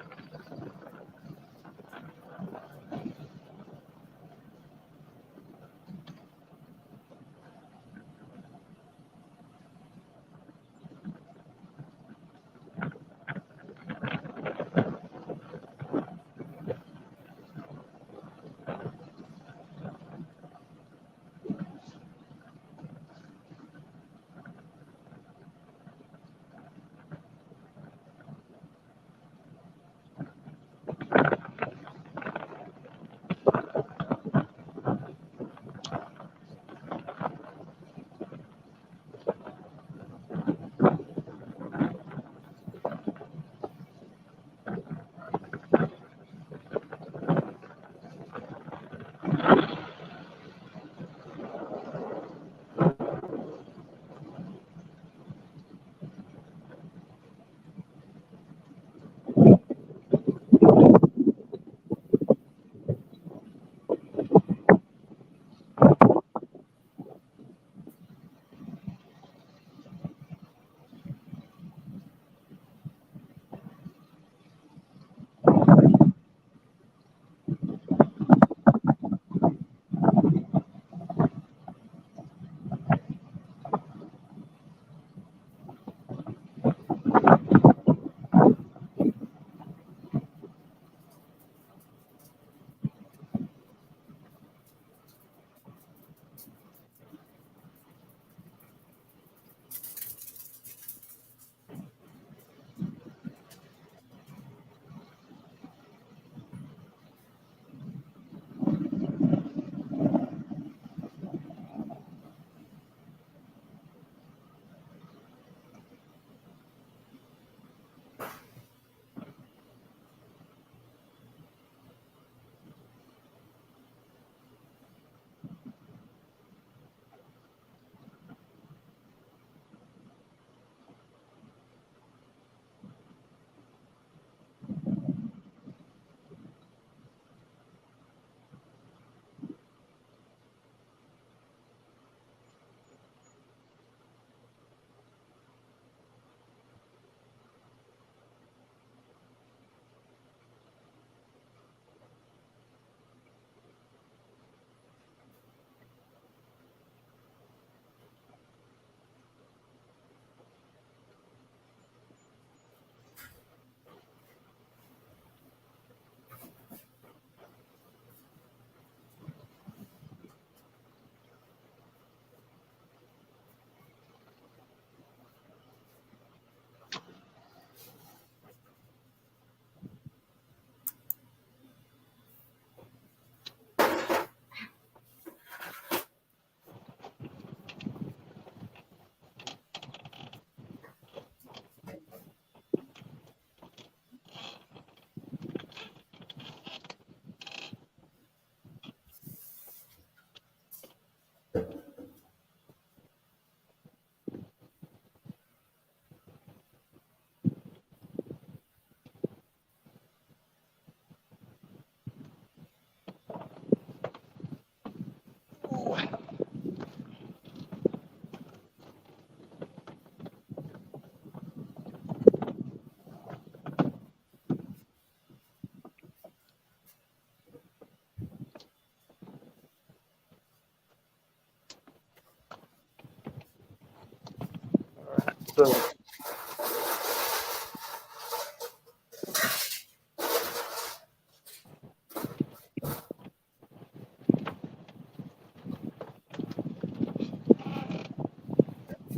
Speaker 3: So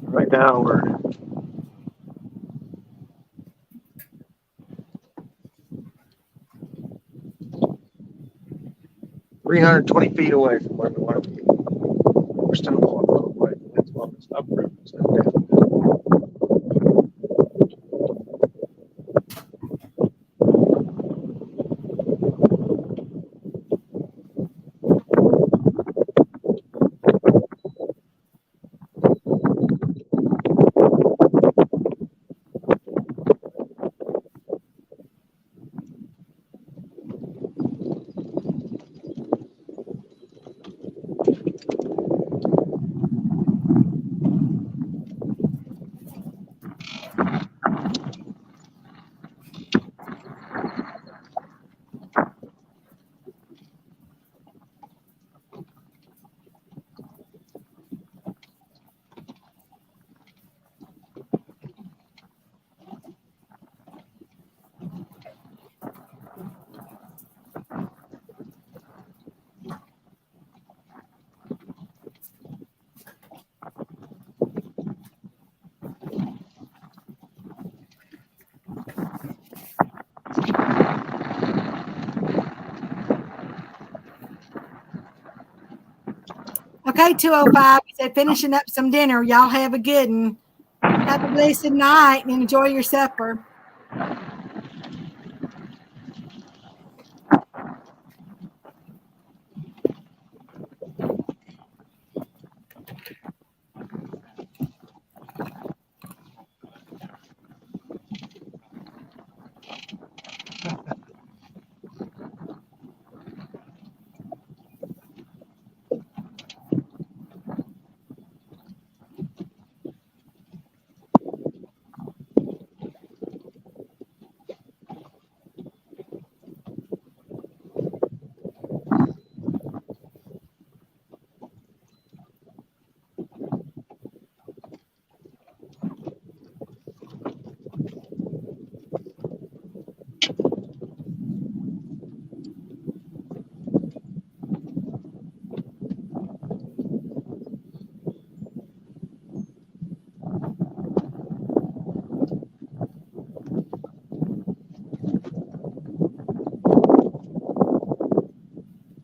Speaker 3: right now we're 320 feet away from where we want to be. We're still going a little way. It's well, it's up road instead of down.
Speaker 2: Okay, 205. He said, finishing up some dinner. Y'all have a good one. Have a blessed night and enjoy your supper.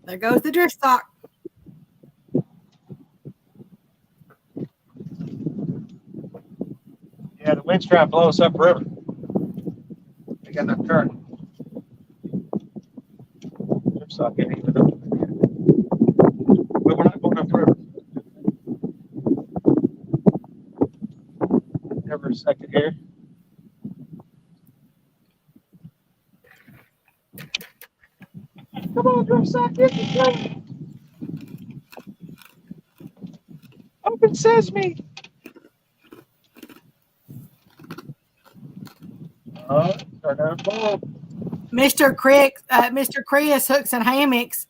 Speaker 2: There goes the drift sock.
Speaker 3: Yeah, the wind's trying to blow us upriver. We got enough current. Drift sock ain't even up. But we're not a second here.
Speaker 5: Come on, Drift Sock, get the train. Open sesame.
Speaker 3: Start down ball.
Speaker 2: Mr. Chris Hooks and Hammocks,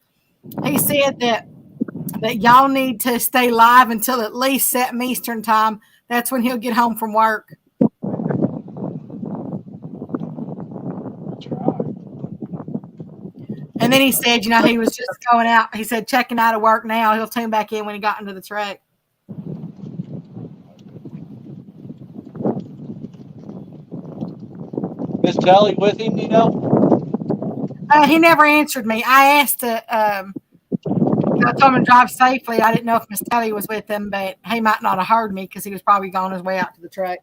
Speaker 2: he said that y'all need to stay live until at least 7 Eastern time. That's when he'll get home from work. And then he said, he was just going out. He said, checking out of work now. He'll tune back in when he got into the truck.
Speaker 7: Miss Telly with him, you know?
Speaker 2: He never answered me. I asked I told him to drive safely. I didn't know if Miss Telly was with him, but he might not have heard me because he was probably on his way out to the truck.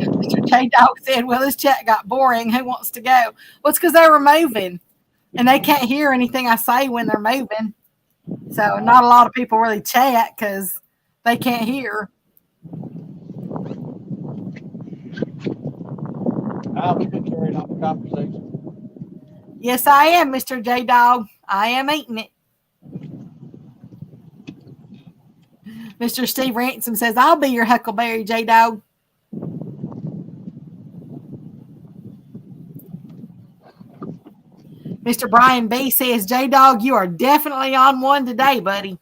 Speaker 2: Mr. J Dog said, well, this chat got boring. Who wants to go? Well, it's because they were moving and they can't hear anything I say when they're moving. So not a lot of people really chat because they can't hear.
Speaker 6: We've been carrying on the conversation.
Speaker 2: Yes, I am, Mr. J Dog. I am eating it. Mr. Steve Ransom says, I'll be your Huckleberry, J Dog. Mr. Brian B says, J Dog, you are definitely on one today, buddy.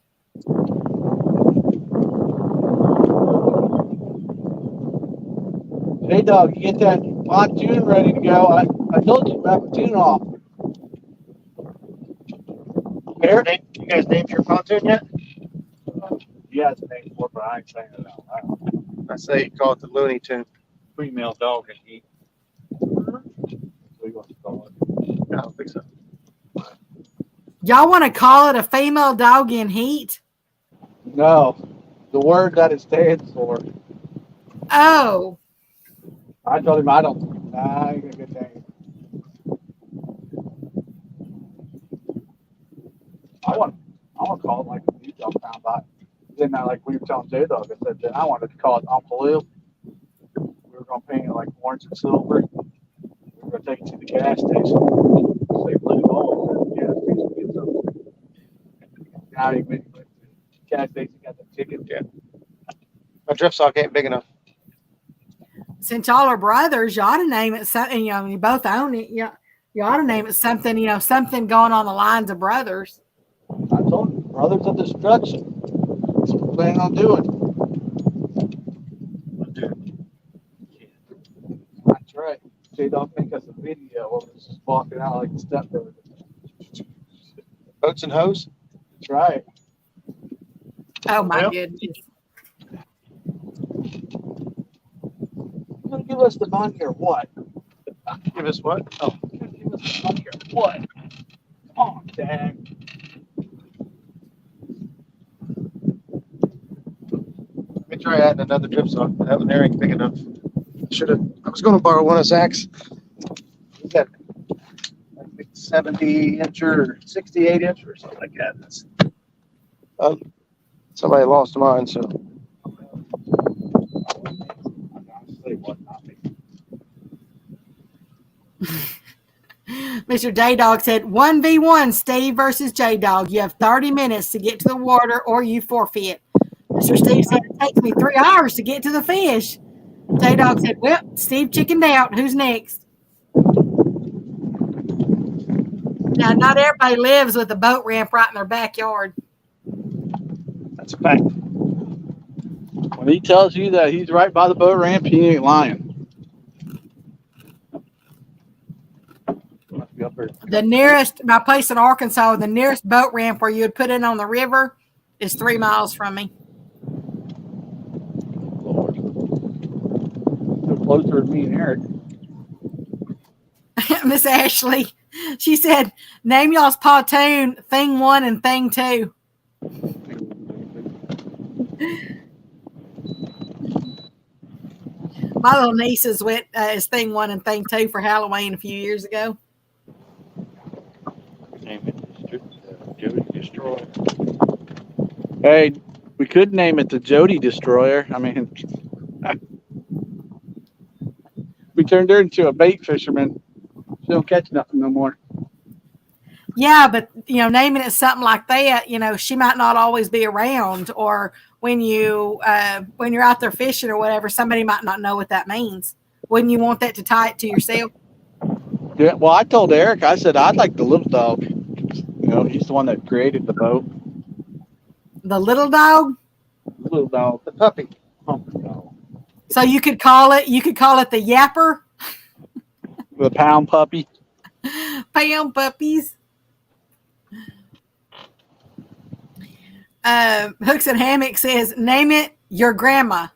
Speaker 6: Hey, dog, you get that pontoon ready to go. I told you about the tune off.
Speaker 3: Eric, you guys named your pontoon yet?
Speaker 6: Yeah, it's named for, but I ain't saying it out loud.
Speaker 3: I say you call it the Looney Tune.
Speaker 7: Female dog and he.
Speaker 6: So you want to call it?
Speaker 3: I don't think so.
Speaker 2: Y'all want to call it a female dog in heat?
Speaker 6: No, the word that it stands for.
Speaker 2: Oh,
Speaker 6: I told him I ain't gonna get that. I want to call it like the new dog found out. Then I, like we were telling J Dog, I said then I wanted to call it Uncle Lou. We were gonna paint it like orange and silver. We were gonna take it to the gas station. Say blue gold. Gas station gets up. Now you went to the gas station, got the ticket.
Speaker 3: Yeah. My drift sock ain't big enough.
Speaker 2: since y'all are brothers, you ought to name it something. You both own it. You ought to name it something. Something going on the lines of brothers.
Speaker 6: I told you, brothers of destruction. That's what we're planning on doing. That's right. J Dog make us a video of us just walking out like a stepbrother.
Speaker 3: Boats and hose?
Speaker 6: That's right.
Speaker 2: Oh my
Speaker 3: Well,
Speaker 2: goodness.
Speaker 6: You gonna give us the money or what?
Speaker 3: Give us what?
Speaker 6: Oh, you gonna give us the money or what? Come on, Dad.
Speaker 3: Let me try adding another drip sock. That one there ain't big enough. I was going to borrow one of Zach's. He's got I think 70 inch or 68 inch or something like that. Somebody lost mine, so.
Speaker 2: Mr. J Dog said 1v1 Steve versus J Dog. You have 30 minutes to get to the water or you forfeit. Mr. Steve said it takes me 3 hours to get to the fish. J Dog said, well, Steve chickened out. Who's next? Now, not everybody lives with a boat ramp right in their backyard.
Speaker 3: That's a fact.
Speaker 6: When he tells you that he's right by the boat ramp, he ain't lying. Must be up there.
Speaker 2: The nearest, my place in Arkansas, the nearest boat ramp where you would put it on the river is 3 miles from me.
Speaker 6: Lord. No closer to me and Eric.
Speaker 2: Miss Ashley, she said, name y'all's pontoon thing 1 and thing 2. My little nieces went as thing 1 and thing 2 for Halloween a few years ago.
Speaker 7: Name it. Joey Destroyer.
Speaker 6: Hey, we could name it the Jody Destroyer. I mean, we turned her into a bait fisherman. She don't catch nothing no more.
Speaker 2: Yeah, but naming it something like that, she might not always be around, or when you're out there fishing or whatever, somebody might not know what that means. Wouldn't you want that to tie it to yourself?
Speaker 6: Yeah. Well, I told Eric. I said I'd like the little dog. He's the one that created the boat.
Speaker 2: The little dog.
Speaker 6: Little dog.
Speaker 3: The puppy.
Speaker 6: Oh, no.
Speaker 2: So you could call it the yapper.
Speaker 6: The pound puppy.
Speaker 2: Pound puppies. Hooks and Hammock says, name it your grandma.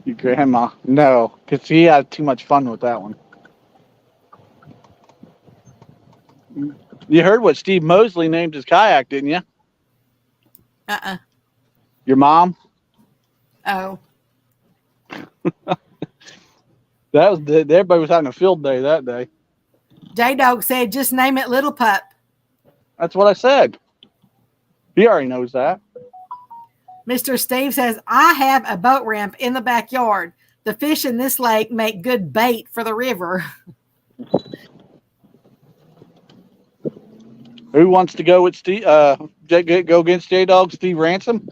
Speaker 6: Your grandma. No, because he had too much fun with that one. You heard what Steve Mosley named his kayak, didn't you? Your mom?
Speaker 2: Oh.
Speaker 6: Everybody was having a field day that day.
Speaker 2: J-Dog said, just name it Little Pup.
Speaker 6: That's what I said. He already knows that.
Speaker 2: Mr. Steve says, I have a boat ramp in the backyard. The fish in this lake make good bait for the river.
Speaker 6: Who wants to go with Steve? Go against J-Dog, Steve Ransom?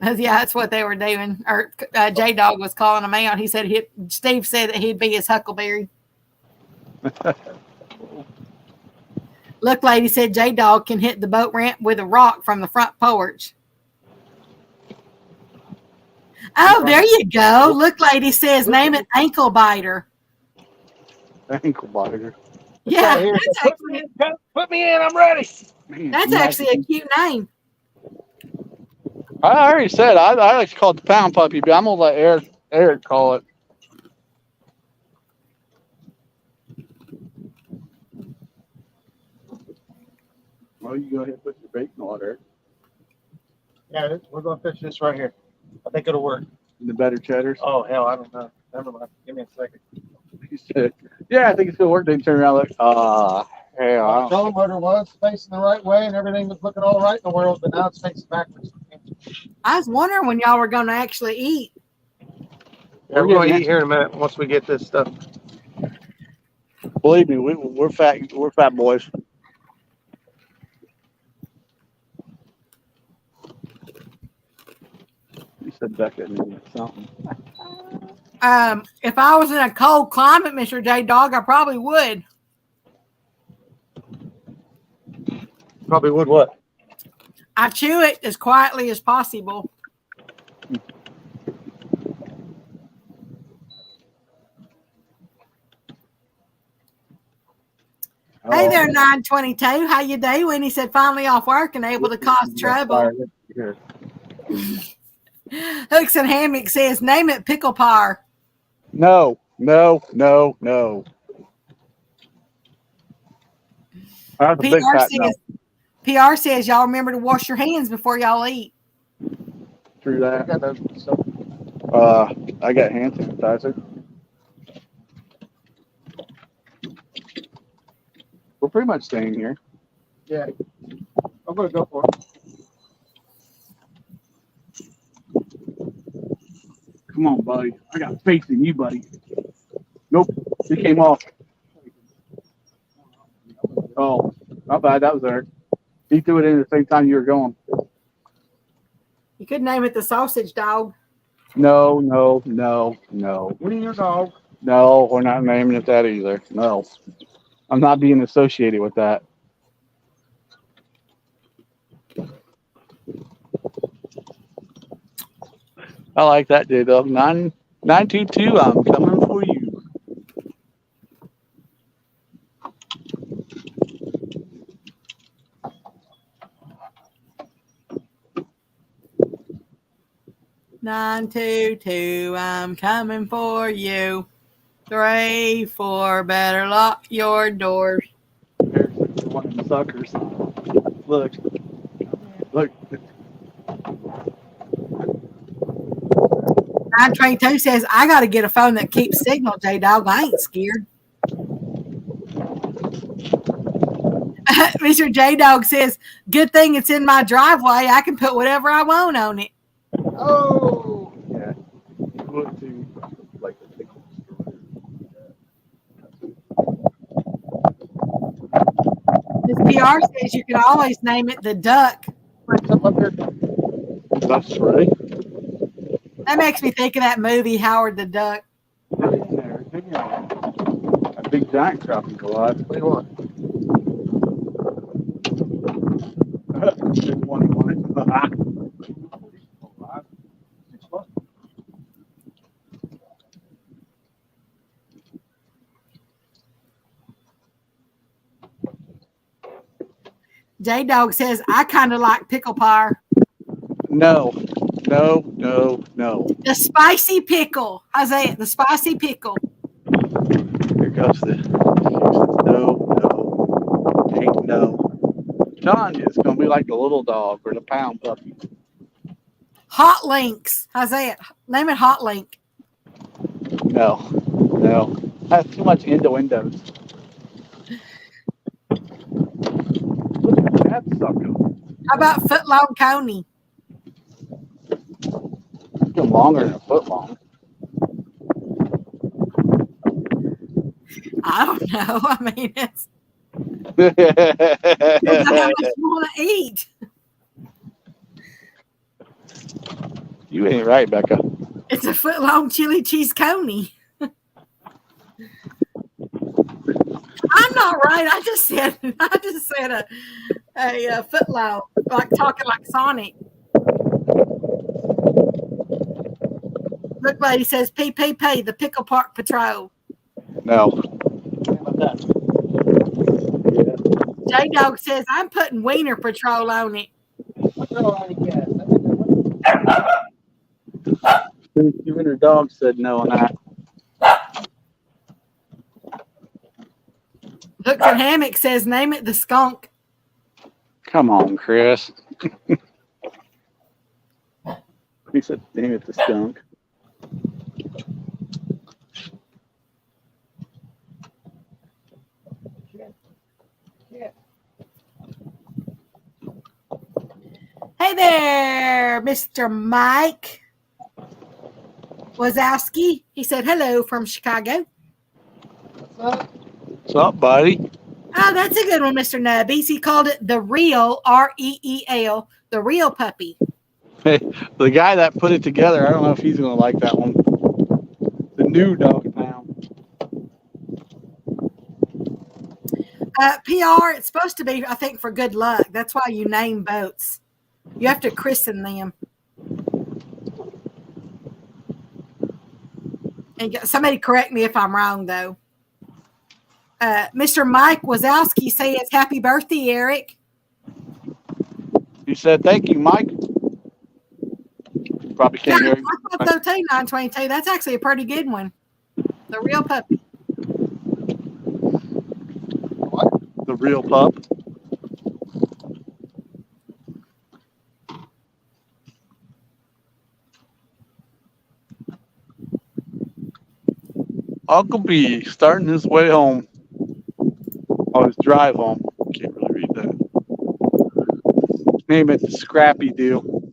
Speaker 2: Yeah, that's what they were doing. Or J-Dog was calling him out. He said Steve said that he'd be his Huckleberry. Look, lady said J-Dog can hit the boat ramp with a rock from the front porch. Oh, there you go. Look, lady says name it Ankle Biter.
Speaker 6: Ankle Biter.
Speaker 2: Yeah,
Speaker 5: Put me in. I'm ready.
Speaker 2: that's actually a cute name.
Speaker 6: I already said I like to call it the pound puppy, but I'm gonna let Eric call it. Well, you go ahead and put your bait in the water.
Speaker 3: Yeah, we're going to fish this right here. I think it'll work.
Speaker 6: The better cheddars.
Speaker 3: Oh, hell, I don't know. Never mind. Give me a second.
Speaker 6: He said, yeah, I think it's gonna work. They turn around like, hell.
Speaker 3: I told him what it was, facing the right way, and everything was looking all right in the world, but now it's facing backwards.
Speaker 2: I was wondering when y'all were going to actually eat.
Speaker 3: Yeah, we're going to eat here in a minute once we get this stuff.
Speaker 6: Believe me, we're fat. We're fat boys. You said Becca needed something.
Speaker 2: If I was in a cold climate, Mr. J-Dog, I probably would.
Speaker 3: Probably would what?
Speaker 2: I chew it as quietly as possible. Hey there, 922. How you doing? He said, finally off work and able to cause trouble. Hooks and Hammock says, name it Pickle Par.
Speaker 6: No. That's a big fat no.
Speaker 2: PR says, y'all remember to wash your hands before y'all eat.
Speaker 6: True that. I got hand sanitizer. We're pretty much staying here.
Speaker 3: Yeah. I'm going to go for it.
Speaker 6: Come on, buddy. I got faith in you, buddy. Nope. It came off. Oh, not bad. That was there. He threw it in at the same time you were going.
Speaker 2: You could name it the Sausage Dog.
Speaker 6: No.
Speaker 3: What are your dog?
Speaker 6: No, we're not naming it that either. No. I'm not being associated with that. I like that, J-Dog. 922, I'm coming for you.
Speaker 2: Nine, 2, I'm coming for you. 3, 4, better lock your doors.
Speaker 6: There's one of the suckers. Look.
Speaker 2: 922 says, I got to get a phone that keeps signal, J-Dog. I ain't scared. Mr. J Dog says, "Good thing it's in my driveway. I can put whatever I want on it."
Speaker 6: Oh, yeah. You would too, like the pickle
Speaker 2: Miss PR says you can always name it the duck.
Speaker 6: That's right.
Speaker 2: That makes me think of that movie, Howard the Duck.
Speaker 6: A big giant crappie go live. What do you want?
Speaker 2: J Dog says, I kind of like pickle pie.
Speaker 6: No.
Speaker 2: The spicy pickle. Isaiah, the spicy pickle.
Speaker 6: Here goes the no. Ain't no. Telling you, it's gonna be like the little dog or the pound puppy.
Speaker 2: Hot links. Isaiah, name it Hot Link.
Speaker 6: No. That's too much innuendos. Look at that sucker.
Speaker 2: How about Footlong Coney?
Speaker 6: It's getting longer than a foot long.
Speaker 2: I don't know. I mean, it's depends on how much you want to eat.
Speaker 6: You ain't right, Becca.
Speaker 2: It's a foot-long chili cheese coney. I'm not right. I just said a foot-long, like talking like Sonic. Look, lady says PPP, the Pickle Park Patrol.
Speaker 6: No.
Speaker 2: J Dog says I'm putting Wiener Patrol on it.
Speaker 6: Even her dog said no on that.
Speaker 2: Hook and Hammock says name it the skunk.
Speaker 6: Come on, Chris. He said name it the skunk.
Speaker 2: Hey there, Mr. Mike Wazowski. He said hello from Chicago.
Speaker 6: What's up, buddy?
Speaker 2: Oh, that's a good one, Mr. Nubbies. He called it the real, REEL, the real puppy.
Speaker 6: Hey, the guy that put it together, I don't know if he's going to like that one. The new dog pound.
Speaker 2: PR, it's supposed to be, I think, for good luck. That's why you name boats. You have to christen them. And somebody correct me if I'm wrong, though. Mr. Mike Wazowski says, happy birthday, Eric.
Speaker 6: He said, thank you, Mike. Probably can't hear you.
Speaker 2: 922. That's actually a pretty good one. The real puppy.
Speaker 6: What? The real pup. Uncle B starting his way home. Oh, his drive home. Can't really read that. Name it the Scrappy Doo.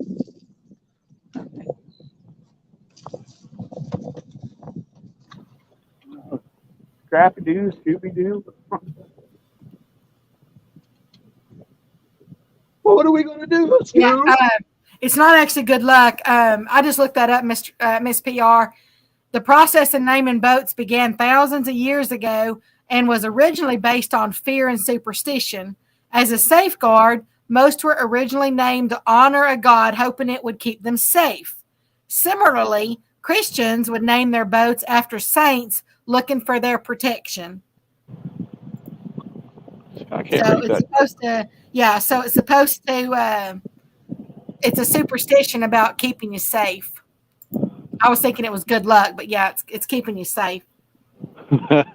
Speaker 6: Scrappy Doo, Scooby Doo. What are we gonna do?
Speaker 2: Yeah, it's not actually good luck. I just looked that up, Miss PR. The process of naming boats began thousands of years ago and was originally based on fear and superstition. As a safeguard, most were originally named to honor a god, hoping it would keep them safe. Similarly, Christians would name their boats after saints looking for their protection.
Speaker 6: I can't read that.
Speaker 2: It's a superstition about keeping you safe. I was thinking it was good luck, but yeah, it's keeping you safe.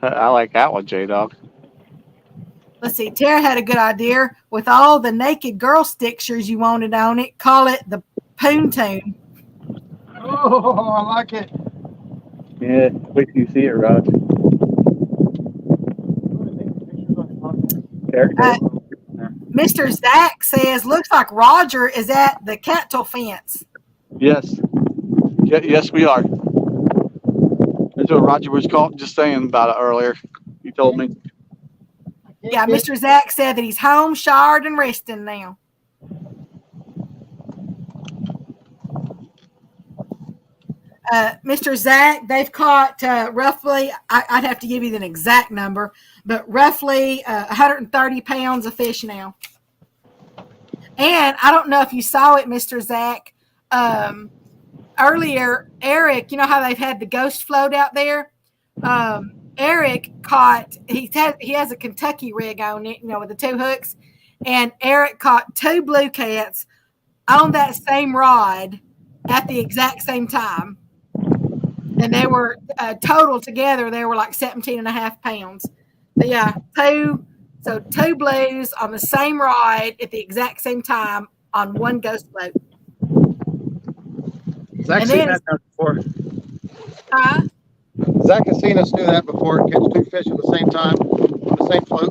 Speaker 6: I like that one, J-Dog.
Speaker 2: Let's see. Tara had a good idea. With all the naked girl stickers you wanted on it, call it the Poontoon.
Speaker 5: Oh, I like it.
Speaker 6: Yeah, wait till you see it, Rod. There it goes.
Speaker 2: Mr. Zach says, looks like Roger is at the cattle fence.
Speaker 6: Yes. Yes, we are. That's what Roger was just saying about it earlier. He told me.
Speaker 2: Yeah, Mr. Zach said that he's home, showered, and resting now. Mr. Zach, they've caught roughly, I'd have to give you the exact number, but roughly 130 pounds of fish now. And I don't know if you saw it, Mr. Zach. Earlier, Eric, you know how they've had the ghost float out there? Eric caught, he has a Kentucky rig on it, with the 2 hooks. And Eric caught 2 blue cats on that same rod at the exact same time. And they were total together, they were like 17 and a half pounds. But yeah, 2 blues on the same rod at the exact same time on one ghost float.
Speaker 3: Zach's seen that before. Zach has seen us do that before, catch 2 fish at the same time on the same float.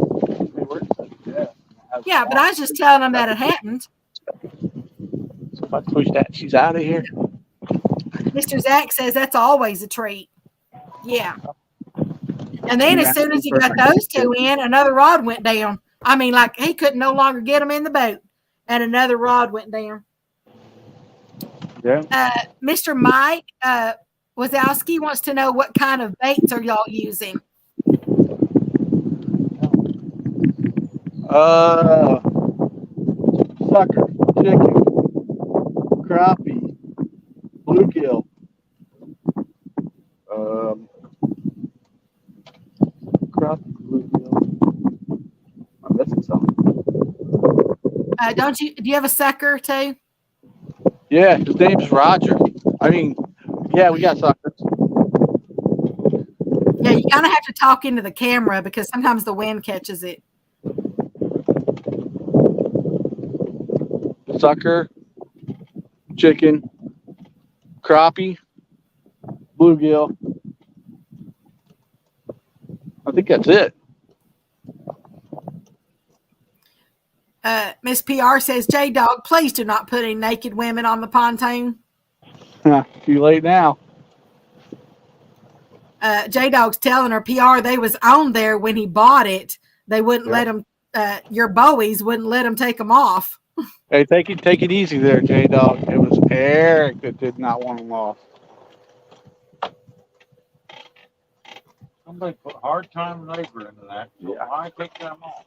Speaker 2: Yeah, but I was just telling them that it happened.
Speaker 6: So if I push that, she's out of here.
Speaker 2: Mr. Zach says that's always a treat. Yeah. And then as soon as he got those 2 in, another rod went down. I mean, like he could no longer get them in the boat, and another rod went down.
Speaker 6: Yeah.
Speaker 2: Mr. Mike Wazowski wants to know what kind of baits are y'all using?
Speaker 6: Sucker, chicken, crappie, bluegill. Crappie, bluegill. I'm missing something.
Speaker 2: Do you have a sucker too?
Speaker 6: Yeah, his name's Roger. I mean, yeah, we got suckers.
Speaker 2: Yeah, you kind of have to talk into the camera because sometimes the wind catches it.
Speaker 6: Sucker, chicken, crappie, bluegill. I think that's it.
Speaker 2: Miss PR says, J-Dog, please do not put any naked women on the pontoon.
Speaker 6: Too late now.
Speaker 2: J-Dog's telling her PR they was on there when he bought it. They wouldn't let him, your Bowies wouldn't let him take them off.
Speaker 6: Hey, take it easy there, J-Dog. It was Eric that did not want them off.
Speaker 8: Somebody put hard time and labor into that. So
Speaker 6: Yeah.
Speaker 8: why take them off?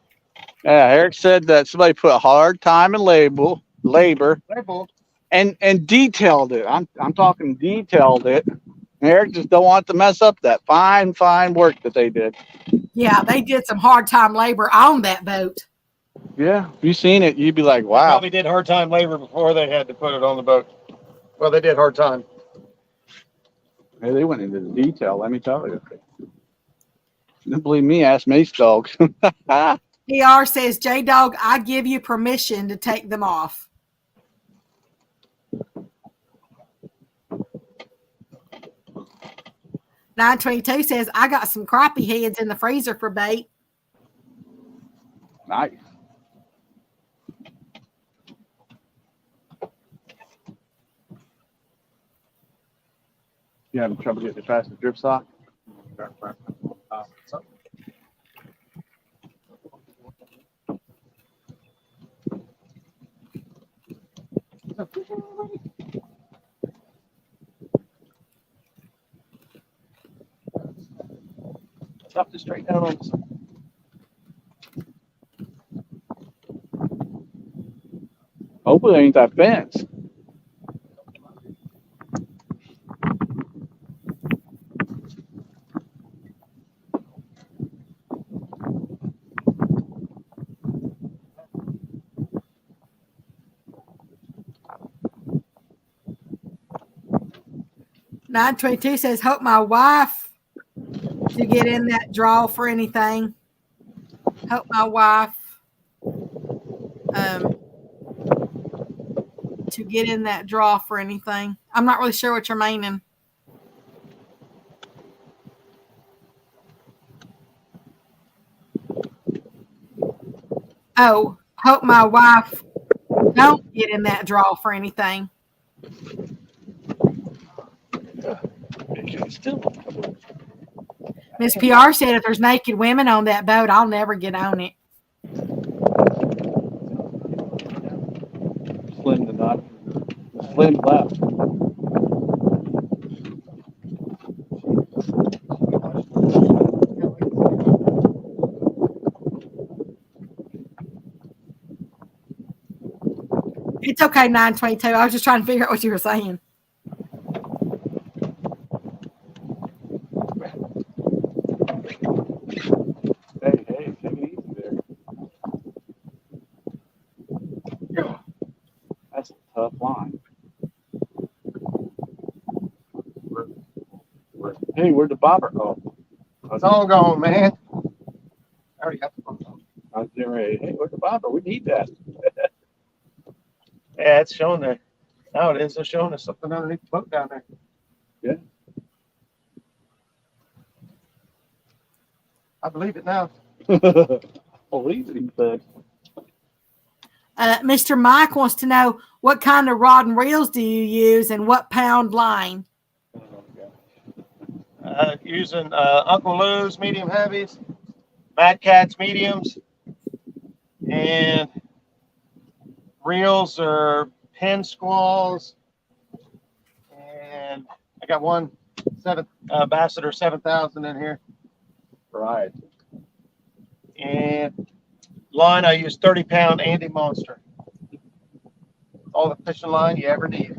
Speaker 6: Yeah, Eric said that somebody put hard time and labor,
Speaker 8: Label.
Speaker 6: and detailed it. I'm talking detailed it. And Eric just don't want to mess up that fine work that they did.
Speaker 2: Yeah, they did some hard time labor on that boat.
Speaker 6: Yeah, if you seen it, you'd be like, wow.
Speaker 3: Probably did hard time labor before they had to put it on the boat. Well, they did hard time.
Speaker 6: Hey, they went into the detail, let me tell you. Don't believe me, ask Mace Dog.
Speaker 2: PR says, J-Dog, I give you permission to take them off. $922 says, I got some crappie heads in the freezer for bait.
Speaker 6: Nice. You having trouble getting it past the drip sock? Stop this straight down on the side. Hopefully, it ain't that fence.
Speaker 2: $922 says, hope my wife to get in that draw for anything. Hope my wife to get in that draw for anything. I'm not really sure what you're meaning. Oh, Hope my wife don't get in that draw for anything. Miss PR said if there's naked women on that boat, I'll never get on it.
Speaker 6: Slim to not. Slim left.
Speaker 2: It's okay, 922. I was just trying to figure out what you were saying.
Speaker 6: Hey, take it easy there. That's a tough line. Hey, where'd the bobber go?
Speaker 3: It's all gone, man. I already got the phone.
Speaker 6: I was getting ready. Hey, where's the bobber? We need that.
Speaker 3: Yeah, it's showing there. Now it is. They're showing us something underneath the boat down there.
Speaker 6: Yeah.
Speaker 3: I believe it now.
Speaker 6: Believe it, he said.
Speaker 2: Mr. Mike wants to know what kind of rod and reels do you use and what pound line?
Speaker 3: Using Uncle Lou's medium heavies, Mad Cat's mediums, and reels are Penn Squalls, and I got one Ambassador 7000 in here.
Speaker 6: Right.
Speaker 3: And line, I use 30-pound Andy Monster. All the fishing line you ever need.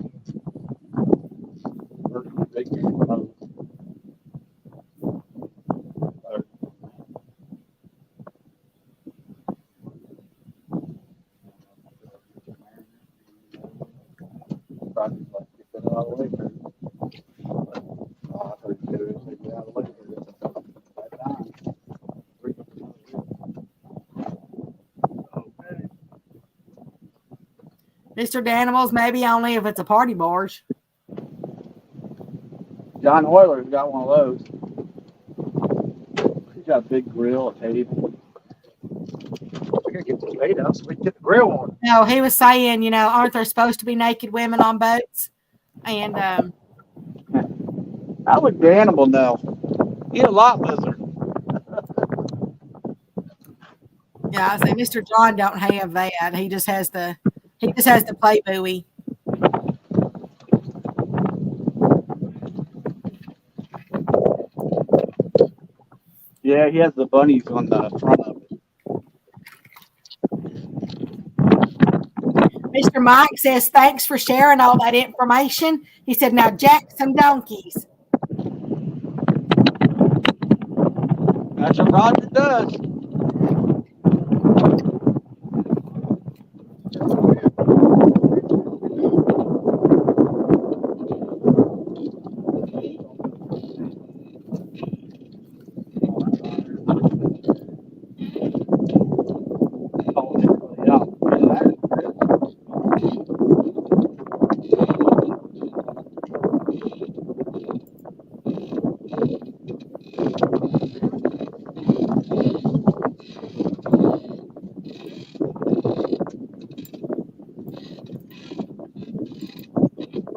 Speaker 2: Mr. Danimals, maybe only if it's a party barge.
Speaker 6: John Hoyler's got one of those. He's got a big grill, a table.
Speaker 3: We gotta get this bait out so we can get the grill on.
Speaker 2: No, he was saying, aren't there supposed to be naked women on boats? And
Speaker 6: How would the animal know? He a lot lizard.
Speaker 2: yeah, I say Mr. John don't have that. He just has the play buoy.
Speaker 6: Yeah, he has the bunnies on the front of it.
Speaker 2: Mr. Mike says, thanks for sharing all that information. He said, now jack some donkeys.
Speaker 6: That's what Roger does.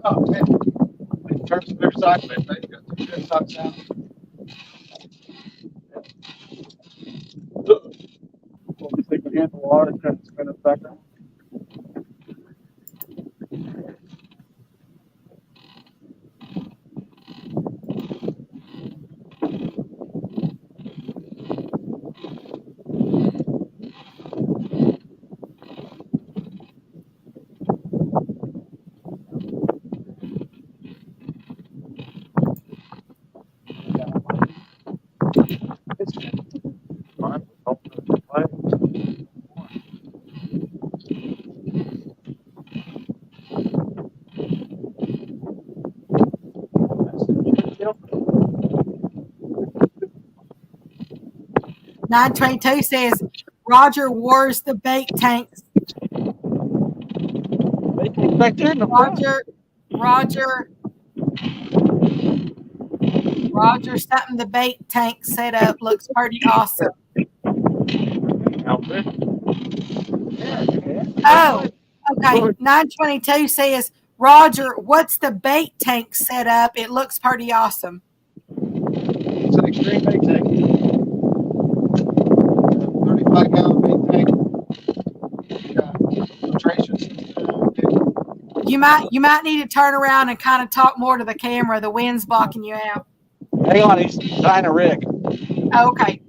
Speaker 3: Oh, man. In terms of their side of it, they've got 2 good socks out.
Speaker 6: We'll just take a handful of water and try to spin it back around.
Speaker 2: – 922 says, Roger wars the bait tanks.
Speaker 6: Back there in the front.
Speaker 2: Roger, something the bait tank setup looks pretty awesome.
Speaker 6: Outfit.
Speaker 3: Yeah.
Speaker 2: Oh, okay. 922 says, Roger, what's the bait tank set up? It looks pretty awesome.
Speaker 3: It's an extreme bait tank. 35-gallon bait tank. Filtration system.
Speaker 2: You might need to turn around and kind of talk more to the camera. The wind's blocking you out.
Speaker 6: Hang on, he's tying a rig.
Speaker 2: Oh, okay.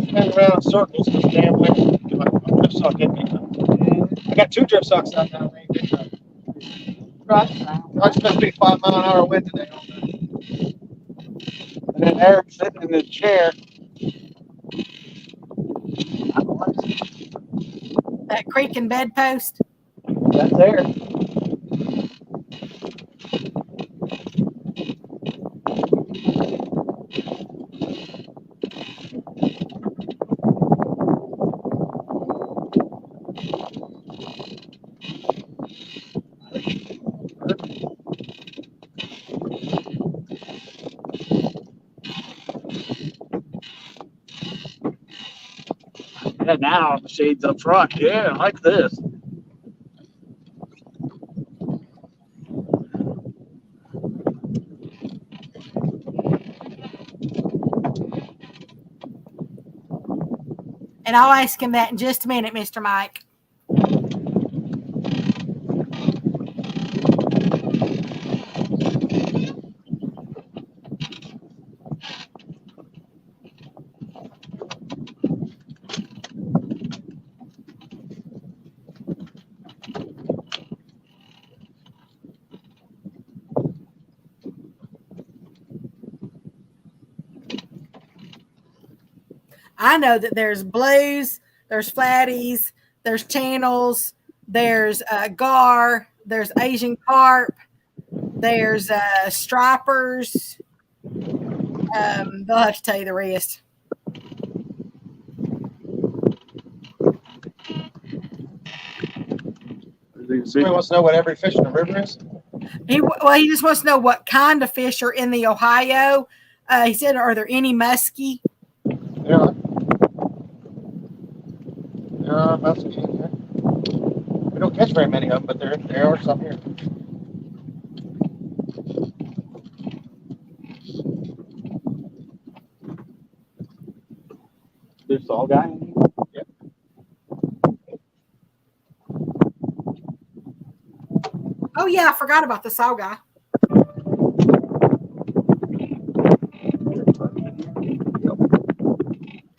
Speaker 3: Spin around in circles because damn wind. My drift sock hit me. I got 2 drift socks out now.
Speaker 6: Right.
Speaker 3: It's supposed to be 5-mile-an-hour wind today.
Speaker 6: And then Eric's sitting in his chair.
Speaker 2: That creaking bedpost.
Speaker 6: That's there. Yeah, now the shade's up front. Yeah, I like this.
Speaker 2: And I'll ask him that in just a minute, Mr. Mike. I know that there's blues, there's flatties, there's channels, there's gar, there's Asian carp, there's stripers. They'll have to tell you the rest.
Speaker 3: Somebody wants to know what every fish in the river is?
Speaker 2: He just wants to know what kind of fish are in the Ohio. He said, are there any muskie?
Speaker 3: Yeah. Yeah, musky. Yeah. We don't catch very many of them, but there are some here.
Speaker 6: There's all guy in here.
Speaker 3: Yeah.
Speaker 2: Oh, yeah, I forgot about the saw guy.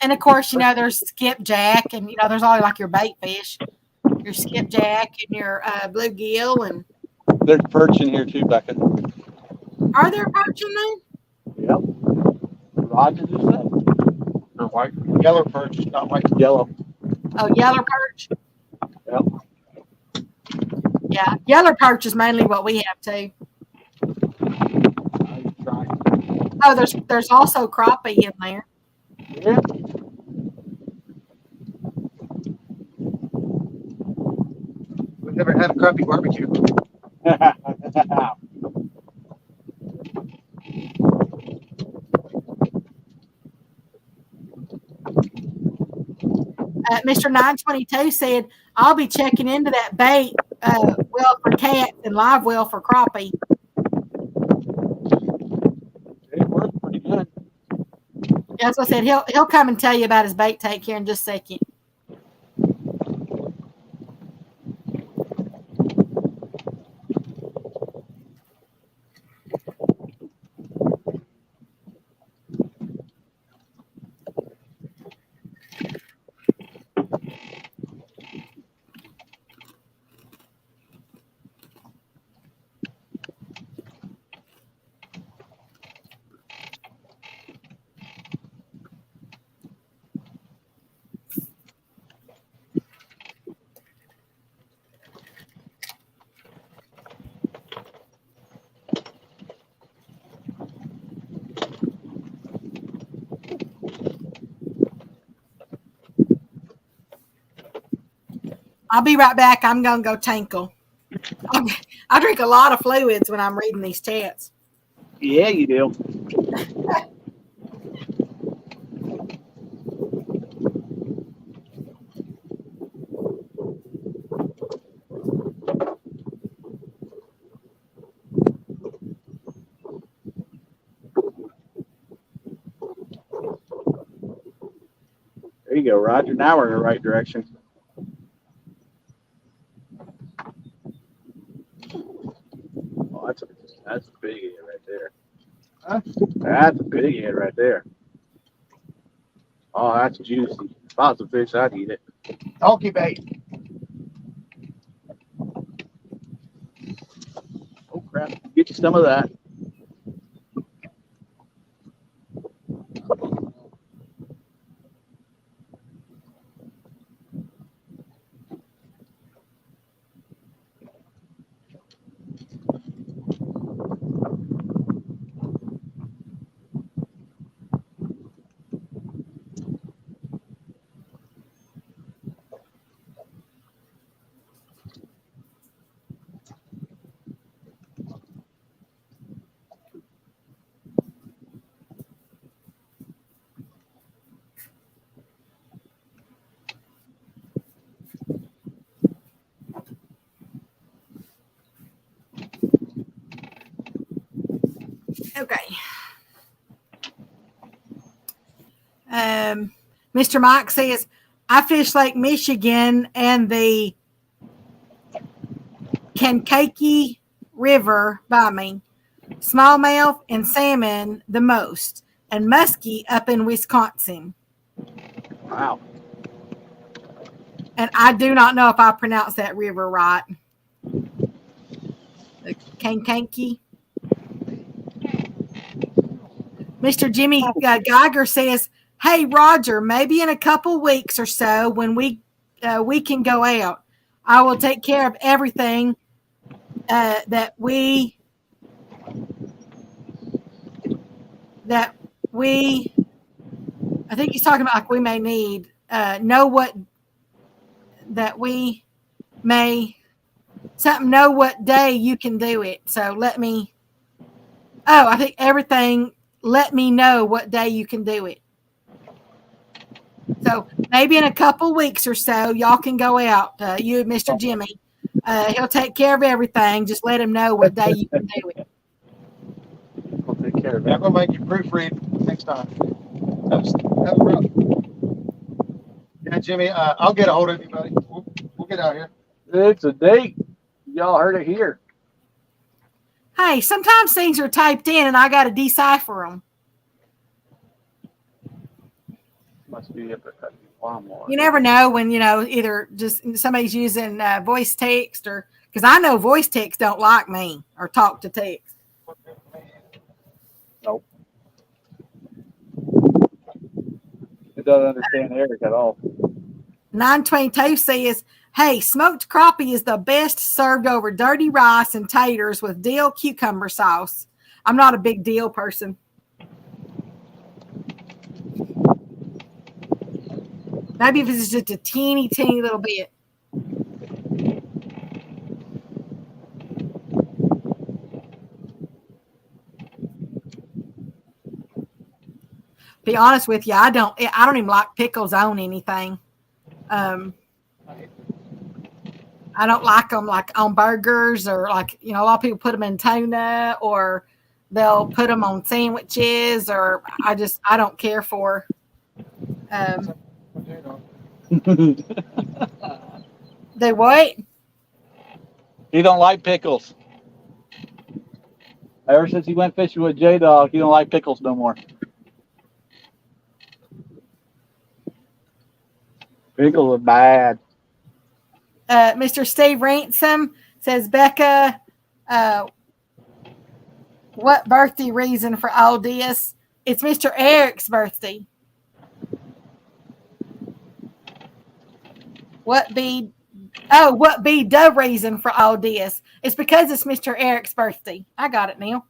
Speaker 2: And of course, there's skipjack, and there's all like your bait fish, your skipjack and your bluegill, and
Speaker 6: There's perch in here too, Becca.
Speaker 2: are there perch in there?
Speaker 6: Yep. Roger just said.
Speaker 3: Or white, yellow perch, not white.
Speaker 6: Yellow.
Speaker 2: Oh, yeller perch.
Speaker 6: Yep.
Speaker 2: Yeah, yeller perch is mainly what we have too. Oh, there's also crappie in there.
Speaker 6: Yeah.
Speaker 3: We've never had a crappie barbecue.
Speaker 2: Mr. 922 said, I'll be checking into that bait well for cats and live well for crappie.
Speaker 6: It works pretty good.
Speaker 2: As I said, he'll come and tell you about his bait tank here in just a second. I'll be right back. I'm going to go tankle. I drink a lot of fluids when I'm reading these chats.
Speaker 6: Yeah, you do. There you go, Roger. Now we're in the right direction. Oh, that's a big head right there.
Speaker 1: Huh?
Speaker 6: That's a big head right there. Oh, that's juicy. If I was a fish, I'd eat it.
Speaker 3: Donkey bait.
Speaker 6: Oh crap! Get you some of that.
Speaker 2: Okay. Mr. Mike says, I fish Lake Michigan and the Kankakee River by me. Smallmouth and salmon the most, and muskie up in Wisconsin.
Speaker 6: Wow.
Speaker 2: And I do not know if I pronounced that river right. The Kankakee. Mr. Jimmy Geiger says, hey, Roger, maybe in a couple weeks or so when we can go out, I will take care of everything that we I think he's talking about like we may need, know what day you can do it. So I think everything, let me know what day you can do it. So maybe in a couple weeks or so, y'all can go out, you and Mr. Jimmy. He'll take care of everything. Just let him know what day you can do it.
Speaker 6: We'll take care of
Speaker 3: I'm
Speaker 6: it.
Speaker 3: gonna make you proofread next time. Yeah, Jimmy, I'll get a hold of you, buddy. We'll get out here.
Speaker 6: It's a date. Y'all heard it here.
Speaker 2: Hey, sometimes things are typed in and I got to decipher them.
Speaker 6: Must be up at Walmart.
Speaker 2: You never know when, either just somebody's using voice text or because I know voice text don't like me or talk to text.
Speaker 6: Nope. It doesn't understand Eric at all.
Speaker 2: 922 says, hey, smoked crappie is the best served over dirty rice and taters with dill cucumber sauce. I'm not a big dill person. Maybe if it's just a teeny little bit. Be honest with you, I don't even like pickles on anything. I don't like them like on burgers or like, a lot of people put them in tuna or they'll put them on sandwiches or I don't care for. They what?
Speaker 6: He don't like pickles. Ever since he went fishing with J-Dog, he don't like pickles no more. Pickles are bad.
Speaker 2: Mr. Steve Ransom says, Becca, what birthday reason for all this? It's Mr. Eric's birthday. What be the reason for all this? It's because it's Mr. Eric's birthday. I got it now.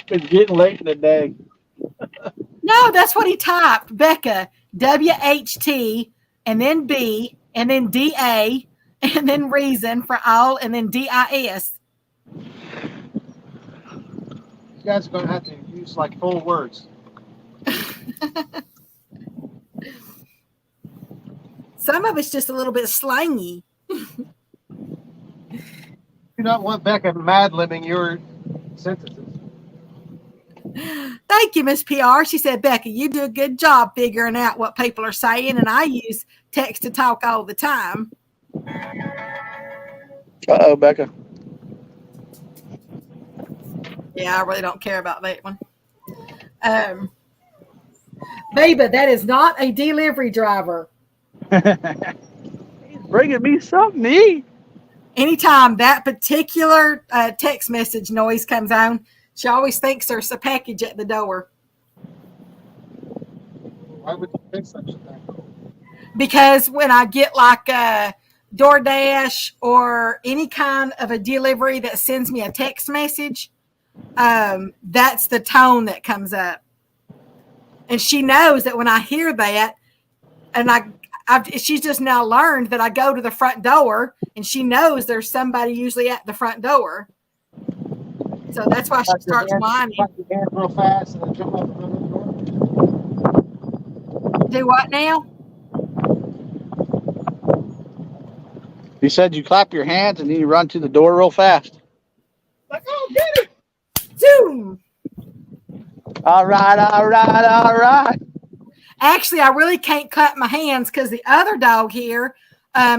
Speaker 6: It's getting late in the day.
Speaker 2: No, that's what he typed. Becca, WHT, and then B, and then DA, and then reason for all, and then DIS.
Speaker 3: You guys are gonna have to use like full words.
Speaker 2: Some of it's just a little bit slangy.
Speaker 3: You don't want Becca mad-libbing your sentences.
Speaker 2: Thank you, Miss PR. She said, Becca, you do a good job figuring out what people are saying, and I use text to talk all the time.
Speaker 6: Uh-oh, Becca.
Speaker 2: Yeah, I really don't care about that one. Baby, that is not a delivery driver.
Speaker 6: He's bringing me something to eat.
Speaker 2: Anytime that particular text message noise comes on, she always thinks there's a package at the door.
Speaker 3: Why would you think such a thing?
Speaker 2: Because when I get like a DoorDash or any kind of a delivery that sends me a text message, that's the tone that comes up. And she knows that when I hear that, and she's just now learned that I go to the front door, and she knows there's somebody usually at the front door. So that's why she starts whining.
Speaker 3: Clap your hands real fast and then jump up and run in the door.
Speaker 2: Do what now?
Speaker 6: You said you clap your hands and then you run to the door real fast.
Speaker 5: Like, oh, get it.
Speaker 2: Zoom.
Speaker 6: All right, all right, all right.
Speaker 2: Actually, I really can't clap my hands because the other dog here,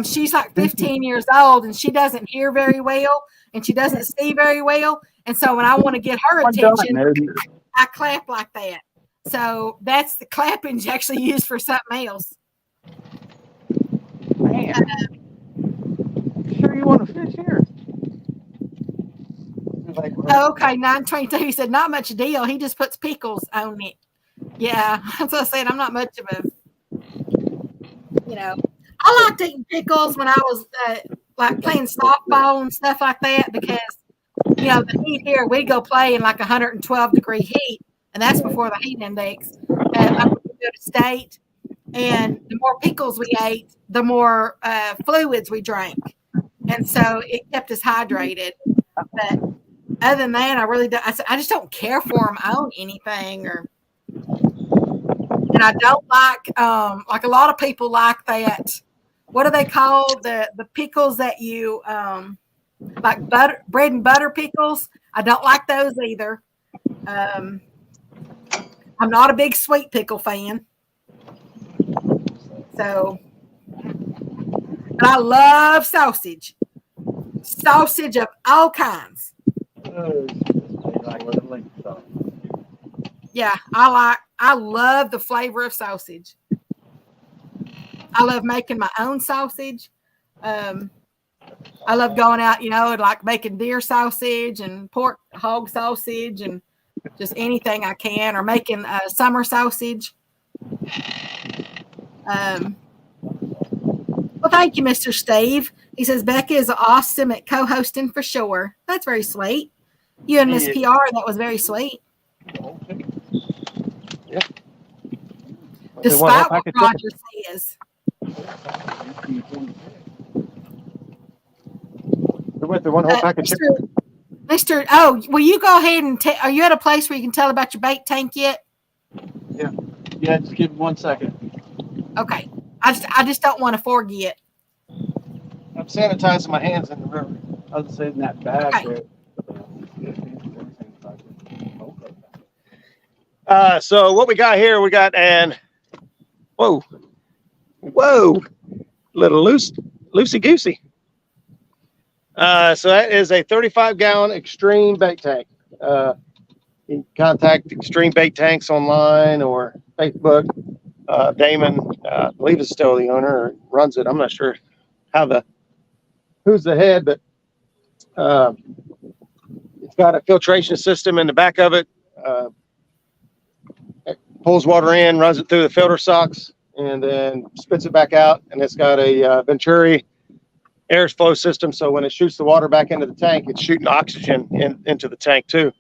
Speaker 2: she's like 15 years old and she doesn't hear very well and she doesn't see very well. And so when I want to get her attention, I clap like that. So that's the clapping's actually used for something else.
Speaker 6: Man. Sure you want to fish here?
Speaker 2: Okay, 922. He said, not much deal. He just puts pickles on it. Yeah, that's what I said. I'm not much of a, I liked eating pickles when I was like playing softball and stuff like that because, the heat here, we go play in like 112-degree heat, and that's before the heat index. I would go to state, and the more pickles we ate, the more fluids we drank. And so it kept us hydrated. But other than that, I just don't care for them on anything. And I don't like a lot of people like that. What do they call the pickles that you like bread and butter pickles? I don't like those either. I'm not a big sweet pickle fan. So, but I love sausage. Sausage of all kinds. Yeah, I love the flavor of sausage. I love making my own sausage. I love going out, and like making deer sausage and pork hog sausage and just anything I can, or making summer sausage. Well, thank you, Mr. Steve. He says, Becca is awesome at co-hosting for sure. That's very sweet. You and Miss PR, that was very sweet.
Speaker 3: Yeah.
Speaker 2: Despite what Roger says.
Speaker 3: We went through one whole pack of chicken.
Speaker 2: Mr. Will you go ahead and are you at a place where you can tell about your bait tank yet?
Speaker 6: Yeah, just give me 1 second.
Speaker 2: Okay. I just don't want to forget.
Speaker 3: I'm sanitizing my hands in the river.
Speaker 6: I was saying that bag
Speaker 2: Okay.
Speaker 6: there.
Speaker 3: So what we got here, we got whoa, little loosey goosey. So that is a 35-gallon Extreme bait tank. You can contact Extreme Bait Tanks online or Facebook. Damon, I believe, is still the owner or runs it. I'm not sure who's the head, but it's got a filtration system in the back of it. It pulls water in, runs it through the filter socks, and then spits it back out. And it's got a Venturi airflow system, so when it shoots the water back into the tank, it's shooting oxygen into the tank too.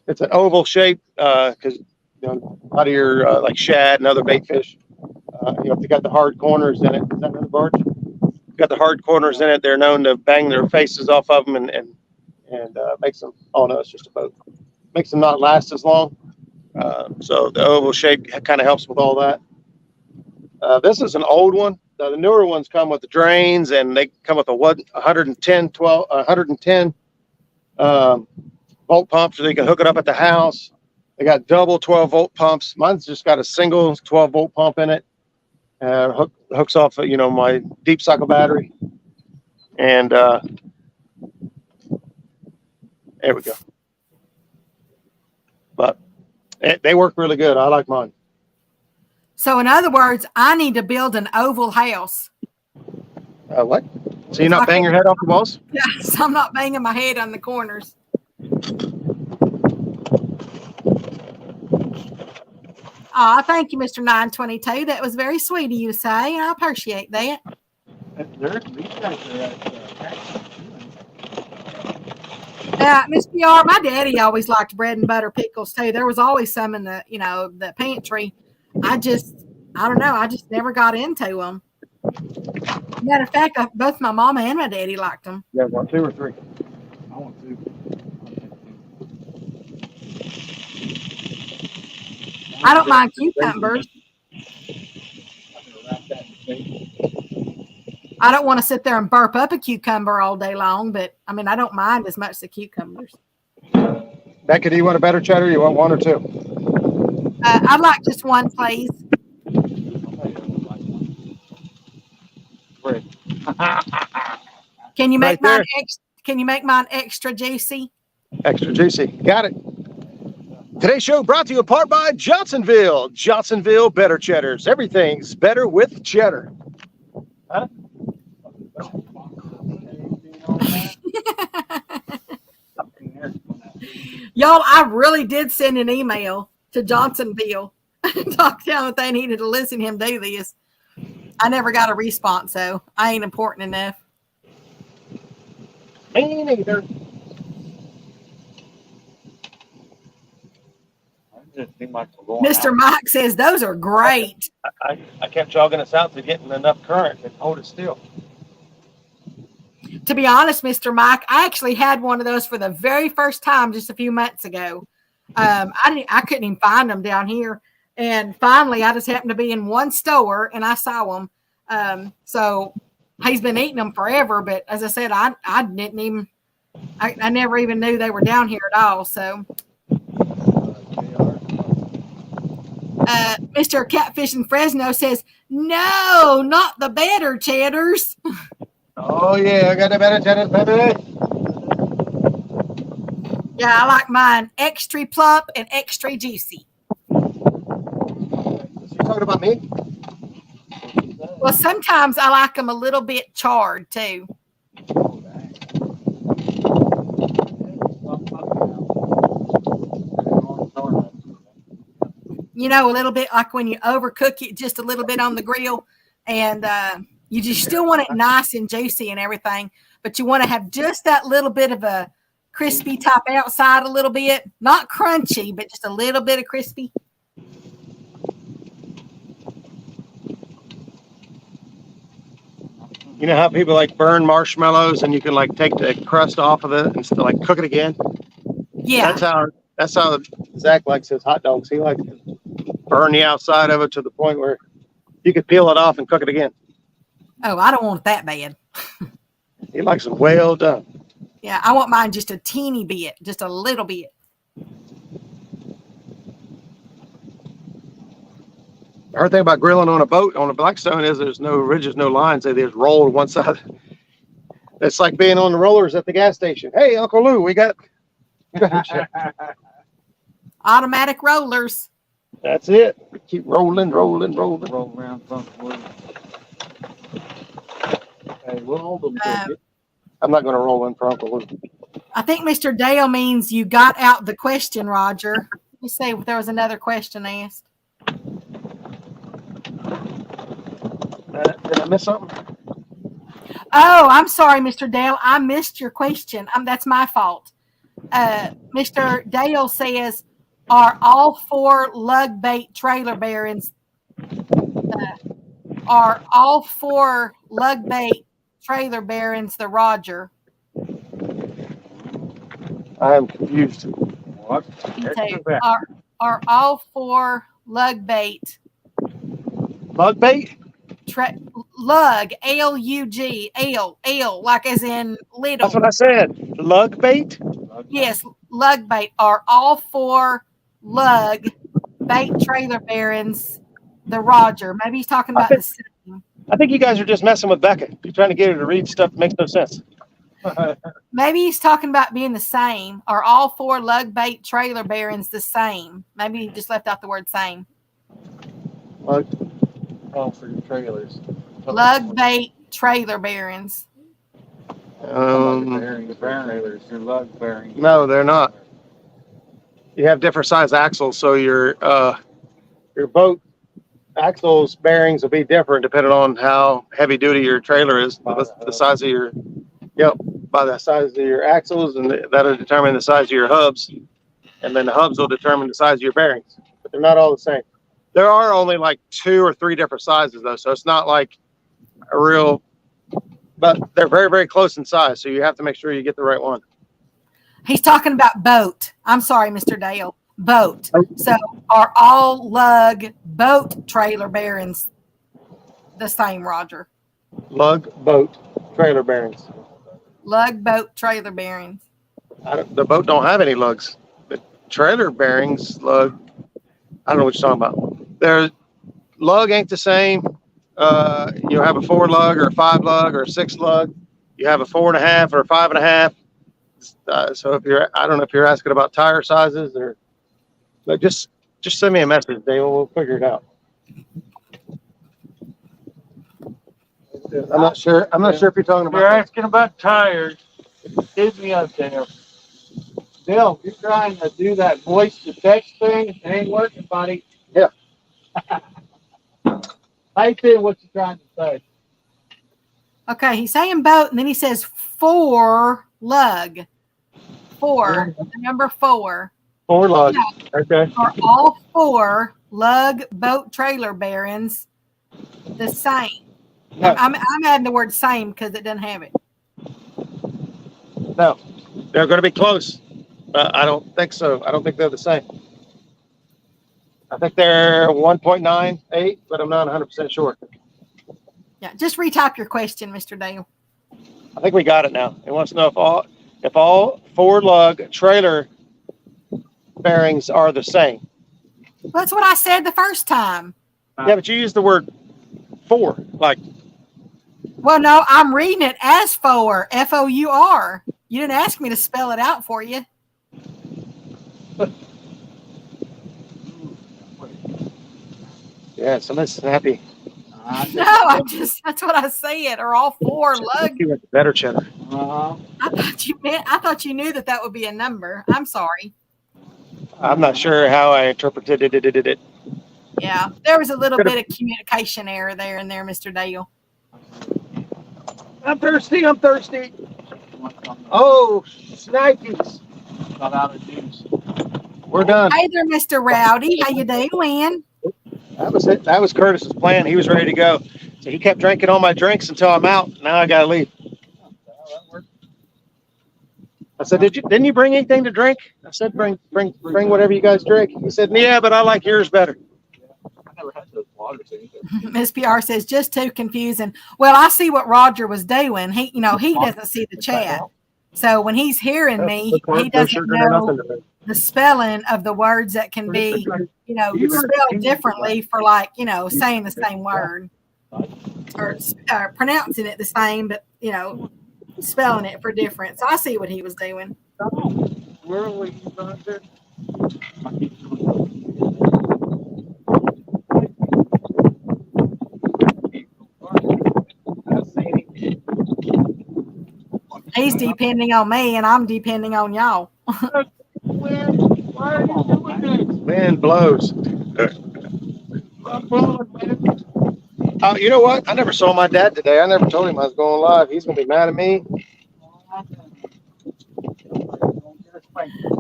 Speaker 3: It's an oval shape because a lot of your like shad and other bait fish, if they got the hard corners in it. Is that another barge? Got the hard corners in it. They're known to bang their faces off of them and makes them. Oh no, it's just a boat. Makes them not last as long. So the oval shape kind of helps with all that. This is an old one. The newer ones come with the drains, and they come with a 110 volt pump, so they can hook it up at the house. They got double 12-volt pumps. Mine's just got a single 12-volt pump in it. Hooks off, my deep cycle battery. And there we go. But they work really good. I like mine.
Speaker 2: So in other words, I need to build an oval house.
Speaker 3: What? So you're not banging your head off the walls?
Speaker 2: Yes, I'm not banging my head on the corners. Oh, thank you, Mr. 922. That was very sweet of you to say. I appreciate that. Miss PR, my daddy always liked bread and butter pickles too. There was always some in the, the pantry. I just never got into them. Matter of fact, both my mama and my daddy liked them.
Speaker 3: Yeah, want 2 or 3?
Speaker 1: I want to.
Speaker 2: I don't mind cucumbers. I don't want to sit there and burp up a cucumber all day long, but I mean, I don't mind as much the cucumbers.
Speaker 3: Becca, do you want a better cheddar? You want 1 or 2?
Speaker 2: I'd like just 1, please. Can you make mine extra juicy?
Speaker 3: Extra juicy. Got it. Today's show brought to you in part by Johnsonville. Johnsonville Better Cheddars. Everything's better with cheddar. Huh?
Speaker 2: Y'all, I really did send an email to Johnsonville and talk to them if they needed to listen to him do this. I never got a response, so I ain't important enough.
Speaker 3: Me neither.
Speaker 2: Mr. Mike says those are great.
Speaker 3: I kept jogging us out to getting enough current and hold it still.
Speaker 2: To be honest, Mr. Mike, I actually had one of those for the very first time just a few months ago. I couldn't even find them down here. And finally, I just happened to be in one store and I saw them. So he's been eating them forever. But as I said, I didn't even, I never even knew they were down here at all. So Mr. Catfish in Fresno says, no, not the better cheddars.
Speaker 3: Oh, yeah, I got the better cheddars, baby.
Speaker 2: Yeah, I like mine extra plump and extra juicy.
Speaker 3: You talking about me?
Speaker 2: Well, sometimes I like them a little bit charred too. A little bit like when you overcook it just a little bit on the grill and you just still want it nice and juicy and everything, but you want to have just that little bit of a crispy top outside a little bit, not crunchy, but just a little bit of crispy.
Speaker 3: You know how people like burn marshmallows and you can like take the crust off of it and still like cook it again?
Speaker 2: Yeah.
Speaker 3: That's how Zach likes his hot dogs. He likes to burn the outside of it to the point where you could peel it off and cook it again.
Speaker 2: Oh, I don't want it that bad.
Speaker 3: He likes it well done.
Speaker 2: Yeah, I want mine just a teeny bit, just a little bit.
Speaker 3: The hard thing about grilling on a boat on a Blackstone is there's no ridges, no lines. They just roll to one side. It's like being on the rollers at the gas station. Hey, Uncle Lou, we got
Speaker 2: automatic rollers.
Speaker 3: That's it. Keep rolling.
Speaker 6: Roll around something. Okay, we'll hold them.
Speaker 3: I'm not going to roll in for Uncle Lou.
Speaker 2: I think Mr. Dale means you got out the question, Roger. Let me see if there was another question asked.
Speaker 3: Did I miss something?
Speaker 2: Oh, I'm sorry, Mr. Dale. I missed your question. That's my fault. Mr. Dale says, are all 4 lug bait trailer bearings the Roger?
Speaker 3: I am confused.
Speaker 6: What?
Speaker 2: Are all 4 lug bait
Speaker 3: Bug bait?
Speaker 2: lug L-U-G L like as in little?
Speaker 3: That's what I said. Lug bait?
Speaker 2: Yes, lug bait. Are all 4 lug bait trailer bearings the Roger? Maybe he's talking about the same.
Speaker 3: I think you guys are just messing with Becca. You're trying to get her to read stuff that makes no sense.
Speaker 2: Maybe he's talking about being the same. Are all 4 lug bait trailer bearings the same? Maybe he just left out the word same.
Speaker 3: Lug.
Speaker 6: Oh, for your trailers.
Speaker 2: Lug bait trailer bearings.
Speaker 6: Bearings, trailers, your lug bearings.
Speaker 3: No, they're not. You have different size axles, so your boat axles bearings will be different depending on how heavy duty your trailer is. The size of your by the size of your axles, and that'll determine the size of your hubs, and then the hubs will determine the size of your bearings. But they're not all the same. There are only like 2 or 3 different sizes though, so it's not like a real. But they're very, very close in size, so you have to make sure you get the right one.
Speaker 2: He's talking about boat. I'm sorry, Mr. Dale. Boat. So are all lug boat trailer bearings the same, Roger?
Speaker 3: Lug boat trailer bearings.
Speaker 2: Lug boat trailer bearings.
Speaker 3: The boat don't have any lugs. The trailer bearings lug. I don't know what you're talking about. Their lug ain't the same. You have a 4 lug or a 5 lug or a 6 lug. You have a 4.5 or a 5.5. So I don't know if you're asking about tire sizes or, but just send me a message, Dave. We'll figure it out. I'm not sure if you're talking about.
Speaker 6: You're asking about tires. Hit me up there. Bill, you're trying to do that voice to text thing. It ain't working, buddy.
Speaker 3: Yeah.
Speaker 6: Type in what you're trying to say.
Speaker 2: Okay, he's saying boat, and then he says 4 lug. 4, the number 4.
Speaker 3: 4 lug. Okay.
Speaker 2: Are all 4 lug boat trailer bearings the same?
Speaker 3: No.
Speaker 2: I'm adding the word same because it doesn't have it.
Speaker 3: No, they're going to be close. I don't think so. I don't think they're the same. I think they're 1.98, but I'm not 100% sure.
Speaker 2: Yeah, just retype your question, Mr. Dale.
Speaker 3: I think we got it now. It wants to know if all 4 lug trailer bearings are the same.
Speaker 2: Well, that's what I said the first time.
Speaker 3: Yeah, but you used the word 4, like.
Speaker 2: Well, no, I'm reading it as 4, F-O-U-R. You didn't ask me to spell it out for you.
Speaker 3: Yeah, somebody's snappy.
Speaker 2: No, that's what I said. Are all 4 lug?
Speaker 3: Better cheddar.
Speaker 2: I thought you knew that would be a number. I'm sorry.
Speaker 3: I'm not sure how I interpreted it.
Speaker 2: Yeah, there was a little bit of communication error there, Mr. Dale.
Speaker 3: I'm thirsty. Oh, snipeys.
Speaker 6: Got out of juice.
Speaker 3: We're done.
Speaker 2: Hey there, Mr. Rowdy. How you doing?
Speaker 3: That was it. That was Curtis's plan. He was ready to go. So he kept drinking all my drinks until I'm out. Now I gotta leave. I said, didn't you bring anything to drink? I said, bring whatever you guys drink. He said, yeah, but I like yours better.
Speaker 6: I never had those waters either.
Speaker 2: Miss PR says just too confusing. Well, I see what Roger was doing. He doesn't see the chat. So when he's hearing me, he doesn't know the spelling of the words that can be, spelled differently for saying the same word or pronouncing it the same, but, spelling it for different. So I see what he was doing.
Speaker 6: Where were you going to?
Speaker 2: He's depending on me, and I'm depending on y'all.
Speaker 6: Why are you doing this?
Speaker 3: Wind blows. You know what? I never saw my dad today. I never told him I was going live. He's going to be mad at me.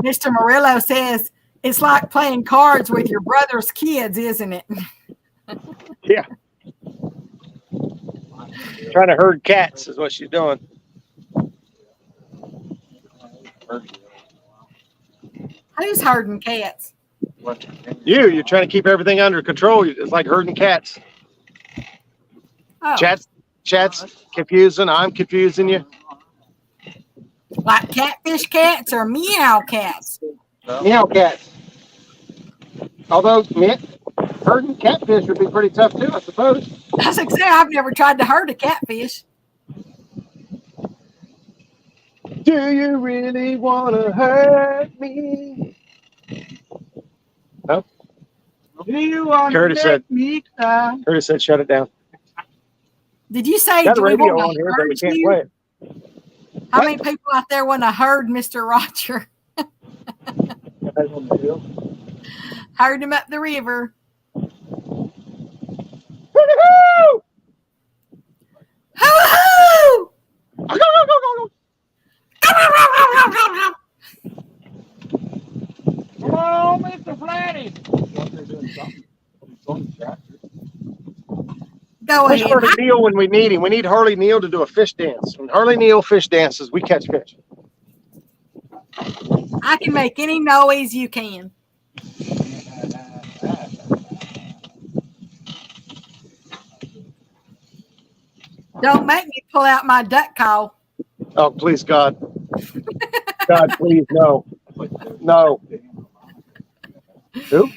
Speaker 2: Mr. Murillo says, it's like playing cards with your brother's kids, isn't it?
Speaker 3: Yeah. Trying to herd cats is what she's doing.
Speaker 2: Who's herding cats?
Speaker 3: You're trying to keep everything under control. It's like herding cats.
Speaker 2: Oh,
Speaker 3: Chat's confusing. I'm confusing you.
Speaker 2: like catfish cats or meow cats?
Speaker 3: Meow cats. Although, yeah, herding catfish would be pretty tough too, I suppose.
Speaker 2: I was like, say, I've never tried to herd a catfish.
Speaker 3: Do you really want to hurt me? No.
Speaker 6: Do you want
Speaker 3: Curtis
Speaker 6: to
Speaker 3: said-
Speaker 6: make me cry?
Speaker 3: Curtis said, "Shut it down."
Speaker 2: Did you say,
Speaker 3: Got
Speaker 2: do
Speaker 3: a
Speaker 2: we
Speaker 3: radio
Speaker 2: want
Speaker 3: on
Speaker 2: to
Speaker 3: here, but we
Speaker 2: herd
Speaker 3: can't
Speaker 2: you?
Speaker 3: play it.
Speaker 2: How
Speaker 3: What?
Speaker 2: many people out there want to herd Mr. Roger? Herd him up the river.
Speaker 3: Woo-hoo!
Speaker 2: Hoo-hoo!
Speaker 6: Come on, Mr. Flatty.
Speaker 2: Go
Speaker 3: Where's
Speaker 2: ahead.
Speaker 3: Harley Neal when we need him? We need Harley Neal to do a fish dance. When Harley Neal fish dances, we catch fish.
Speaker 2: I can make any noise you can. Don't make me pull out my duck call.
Speaker 3: Oh, please, God. God, please, no. No. Who?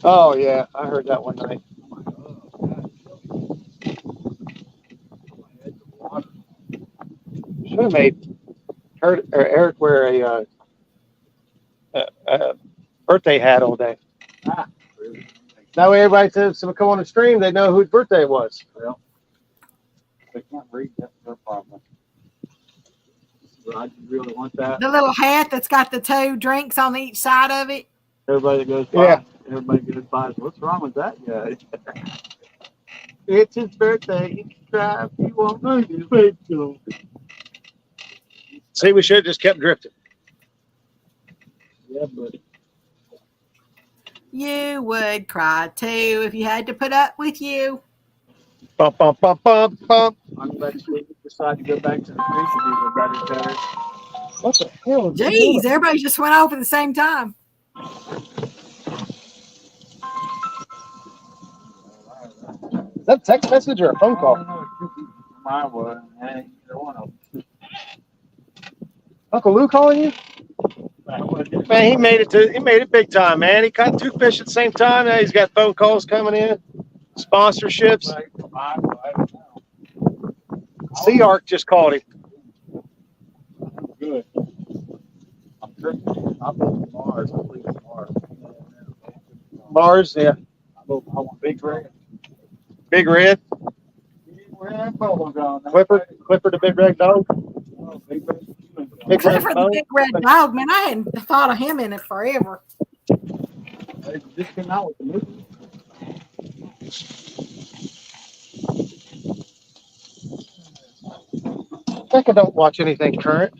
Speaker 3: Oh, yeah. I heard that one night. Should have made Eric wear a birthday hat all day. That way everybody says to come on the stream, they know whose birthday it was.
Speaker 6: Well, they can't read. That's their problem. Roger, you really want that?
Speaker 2: The little hat that's got the two drinks on each side of it.
Speaker 6: Everybody that goes by,
Speaker 3: Yeah.
Speaker 6: everybody goes by. What's wrong with that guy? It's his birthday. He can drive. He won't know his birthday.
Speaker 3: See, we should have just kept drifting.
Speaker 6: Yeah, but
Speaker 2: You would cry too if you had to put up with you.
Speaker 3: Bump, bump, bump, bump, bump.
Speaker 6: unless we decide to go back to the creek and do the better better.
Speaker 3: What the hell is
Speaker 2: Jeez, everybody just went off at the same time.
Speaker 3: Is that a text message or a phone call?
Speaker 6: Mine was. Hey, either one of them.
Speaker 3: Uncle Lou calling you? Man, he made it big time, man. He caught 2 fish at the same time. Now he's got phone calls coming in, sponsorships. Sea Arc just called him.
Speaker 6: Good. I'm drinking. I'm going to Mars. I'm leaving Mars.
Speaker 3: Mars, yeah.
Speaker 6: I want Big Red.
Speaker 3: Big Red.
Speaker 6: Where that bubble gone?
Speaker 3: Clifford the Big Red Dog.
Speaker 6: Oh, Big Red.
Speaker 3: Big Red
Speaker 2: Clifford the
Speaker 3: Dog.
Speaker 2: Big Red Dog, man, I hadn't thought of him in it forever.
Speaker 6: They just came out with the movie.
Speaker 3: I think I don't watch anything current.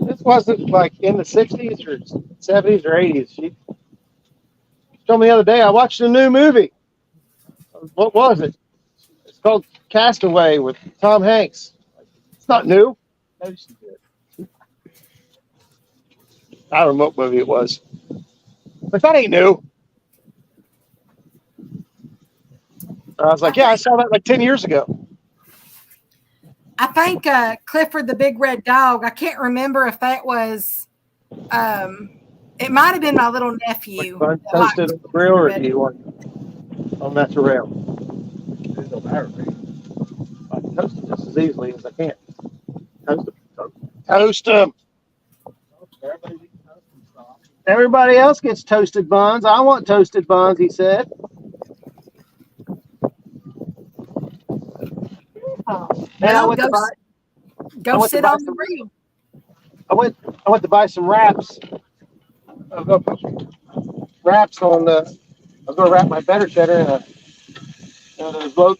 Speaker 3: This wasn't like in the 60s or 70s or 80s. She told me the other day I watched a new movie. What was it? It's called Castaway with Tom Hanks. It's not new.
Speaker 6: No, she did.
Speaker 3: I don't know what movie it was. But that ain't new. I was like, yeah, I saw that like 10 years ago.
Speaker 2: I think Clifford the Big Red Dog, I can't remember if that was, it might have been my little nephew.
Speaker 3: Like
Speaker 2: that liked
Speaker 3: toasted on the grill or do you want on that rail?
Speaker 6: It don't matter, man.
Speaker 3: I can toast it just as easily as I can. Toast them. Toast them.
Speaker 6: Everybody eats toasted stuff.
Speaker 3: Everybody else gets toasted buns. I want toasted buns, he said. And I
Speaker 2: No,
Speaker 3: went to buy, I
Speaker 2: go
Speaker 3: went to
Speaker 2: sit
Speaker 3: buy
Speaker 2: on the
Speaker 3: some-
Speaker 2: grill.
Speaker 3: I went to buy some wraps. Wraps on the. I was gonna wrap my better cheddar in those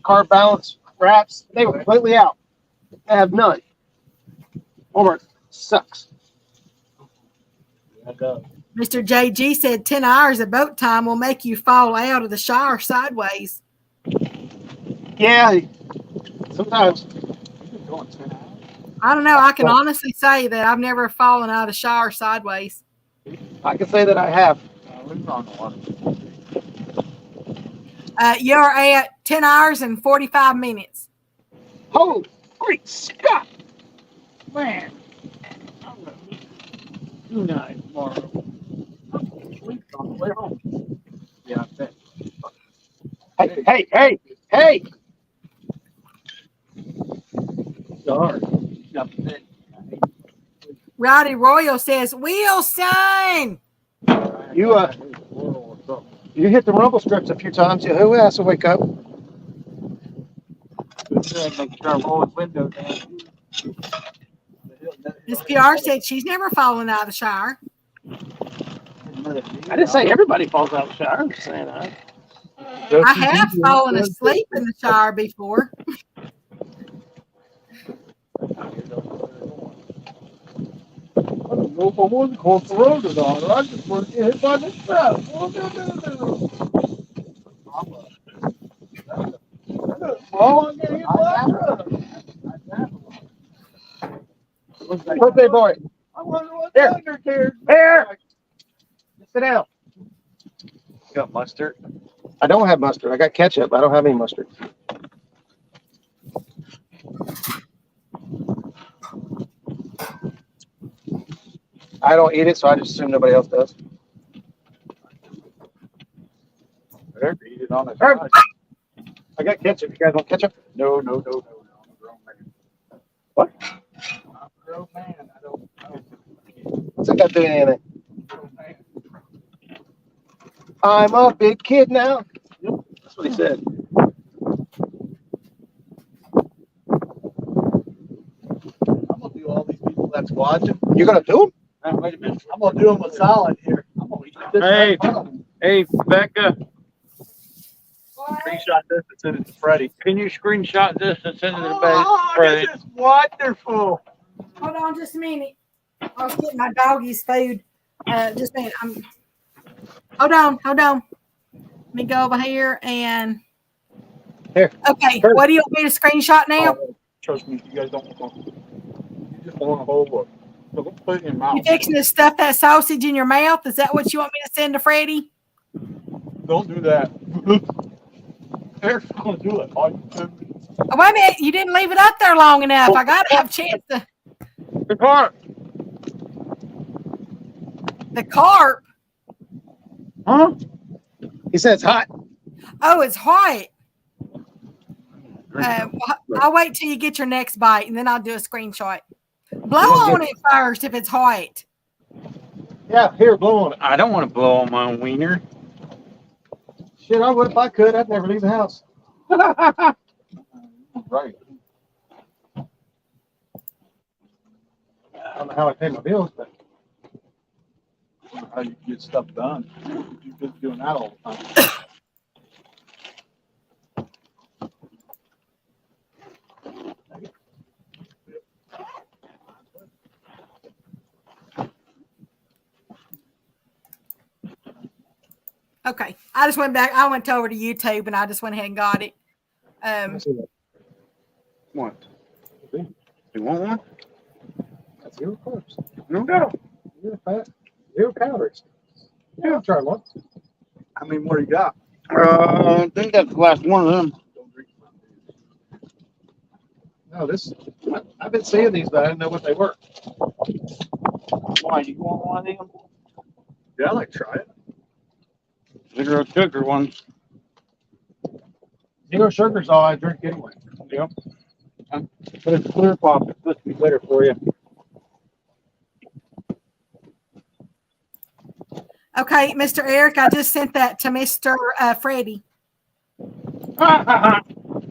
Speaker 3: carb balance wraps. They were completely out. I have none. Walmart sucks.
Speaker 6: Yeah, it does.
Speaker 2: Mr. JG said 10 hours of boat time will make you fall out of the shower sideways.
Speaker 3: Yeah, sometimes.
Speaker 6: You've been going 10 hours.
Speaker 2: I don't know. I can honestly say that I've never fallen out of the shower sideways.
Speaker 3: I can say that I have.
Speaker 6: We're on the water.
Speaker 2: You're at 10 hours and 45 minutes.
Speaker 3: Oh, great Scott!
Speaker 6: Man.
Speaker 7: Night tomorrow.
Speaker 5: Sleep on the way home. Yeah, I bet.
Speaker 3: Hey!
Speaker 7: Sorry. Got to bed.
Speaker 2: Rowdy Royal says, Wilson!
Speaker 3: You you hit the rumble strips a few times. Who has to wake up?
Speaker 7: Make sure I roll his window down.
Speaker 2: Miss PR said she's never fallen out of the shower.
Speaker 5: I didn't say everybody falls out of the shower. I'm just saying that.
Speaker 2: I have fallen asleep in the shower before.
Speaker 5: I don't know if I was going for road or not. I just want to get hit by this truck. Oh, I'm getting hit by a truck.
Speaker 3: Birthday boy.
Speaker 5: I wonder what
Speaker 3: Here.
Speaker 5: Thunder cares.
Speaker 3: Here. Sit down.
Speaker 6: You got mustard?
Speaker 3: I don't have mustard. I got ketchup. I don't have any mustard. I don't eat it, so I just assume nobody else does.
Speaker 6: Whatever, eat it on the
Speaker 3: Herb.
Speaker 6: side.
Speaker 3: I got ketchup. You guys want ketchup?
Speaker 6: No. I'm a grown man.
Speaker 3: What?
Speaker 6: I'm a grown man. I don't.
Speaker 3: What's that got to do with anything? I'm a big kid now.
Speaker 6: That's what he said. I'm gonna do all these people that's watching.
Speaker 3: You're gonna do
Speaker 6: Wait a minute. I'm gonna do them a solid here. I'm gonna eat this.
Speaker 7: Hey.
Speaker 6: right.
Speaker 7: Hey, Becca,
Speaker 6: Screenshot this and send it to Freddie.
Speaker 7: can you screenshot this and send it to
Speaker 6: Oh,
Speaker 7: Freddie?
Speaker 6: this is wonderful.
Speaker 2: Hold on just a minute. I was getting my doggies food. Just a minute. Hold on. Let me go over here and.
Speaker 3: Here.
Speaker 2: Okay.
Speaker 3: Sure.
Speaker 2: What do you want me to screenshot now?
Speaker 6: Oh, trust me, you guys don't want to. You just want a whole look. So don't put it in your mouth.
Speaker 2: You fixing to stuff that sausage in your mouth? Is that what you want me to send to Freddie?
Speaker 6: Don't do that. Eric's gonna do it.
Speaker 2: Oh, wait a minute. You didn't leave it up there long enough. I got to have a chance to.
Speaker 7: The car.
Speaker 2: The carp.
Speaker 7: Huh?
Speaker 3: He said it's hot.
Speaker 2: Oh, it's hot. I'll wait till you get your next bite and then I'll do a screenshot. Blow on it first if it's hot.
Speaker 3: Yeah, here, blow on it.
Speaker 7: I don't want to blow on my own wiener.
Speaker 3: Shit, I would if I could. I'd never leave the house.
Speaker 6: Right.
Speaker 3: I don't know how I pay my bills, but
Speaker 6: How you get stuff done. You've been doing that all the time.
Speaker 2: Okay. I just went back. I went over to YouTube and I just went ahead and got it.
Speaker 7: What? You want one?
Speaker 3: that's zero carbs.
Speaker 7: No doubt.
Speaker 3: Zero fat. Zero calories. Yeah, I'll try one.
Speaker 6: How many more you got?
Speaker 4: I think that's the last one of them.
Speaker 6: Don't drink my beer.
Speaker 3: No, I've been seeing these, but I didn't know what they were.
Speaker 4: Why, you want one of them?
Speaker 6: Yeah, I like to try it.
Speaker 4: Zero sugar ones.
Speaker 3: Zero sugar's all I drink anyway.
Speaker 4: Yep. But it's clear pop. It's supposed to be better for you.
Speaker 2: Okay, Mr. Eric, I just sent that to Mr. Freddie.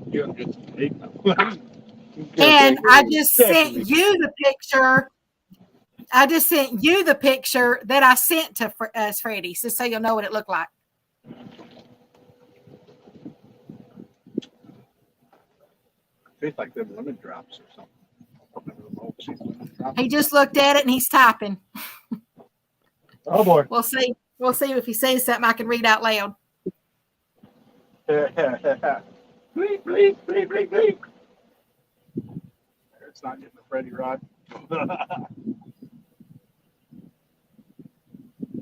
Speaker 6: You have good steak.
Speaker 2: And I just sent you the picture. I just sent you the picture that I sent to Freddie, just so you'll know what it looked like.
Speaker 6: Tastes like them lemon drops or something.
Speaker 2: He just looked at it and he's typing.
Speaker 3: Oh boy.
Speaker 2: We'll see. We'll see if he says something I can read out loud.
Speaker 6: Bleep, bleep, bleep, bleep, bleep. It's not getting the Freddy rod.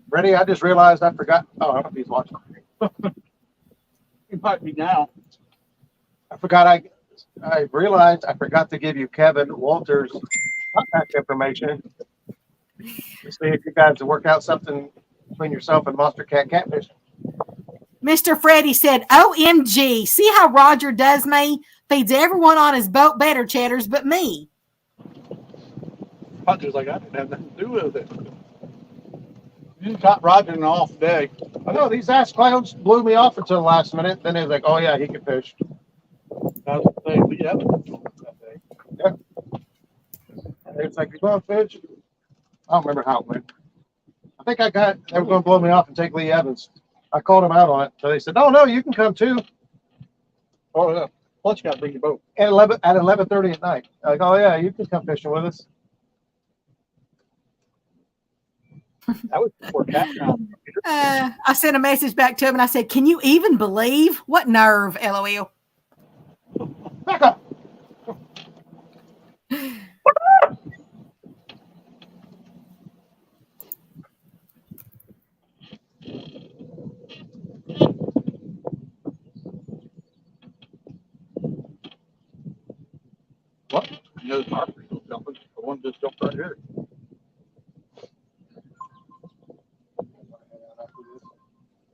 Speaker 3: Ready? I just realized I forgot. Oh, I don't know if he's watching.
Speaker 6: It might be now.
Speaker 3: I forgot. I realized I forgot to give you Kevin Walter's contact information. Let's see if you guys will work out something between yourself and Monster Cat Catfish.
Speaker 2: Mr. Freddie said, OMG, see how Roger does me? Feeds everyone on his boat better chatters but me.
Speaker 1: Roger's like, I didn't have nothing to do with it.
Speaker 6: You just got Roger an off day.
Speaker 3: I know these ass clowns blew me off until the last minute. Then they was like, "Oh yeah, he can fish."
Speaker 1: I was saying, we have that day.
Speaker 3: It's like, "You want to fish?" I don't remember how it went. I think they were going to blow me off and take Lee Evans. I called him out on it, so they said, "Oh no, you can come too."
Speaker 1: Oh, yeah. Plus, you got to bring your boat.
Speaker 3: At 11:30 at night. Like, "Oh yeah, you can come fishing with us."
Speaker 1: That was before cat time.
Speaker 2: I sent a message back to him and I said, can you even believe? What nerve, LOL.
Speaker 3: Back up.
Speaker 1: What? You know, the tarpon was jumping. The one just jumped right here.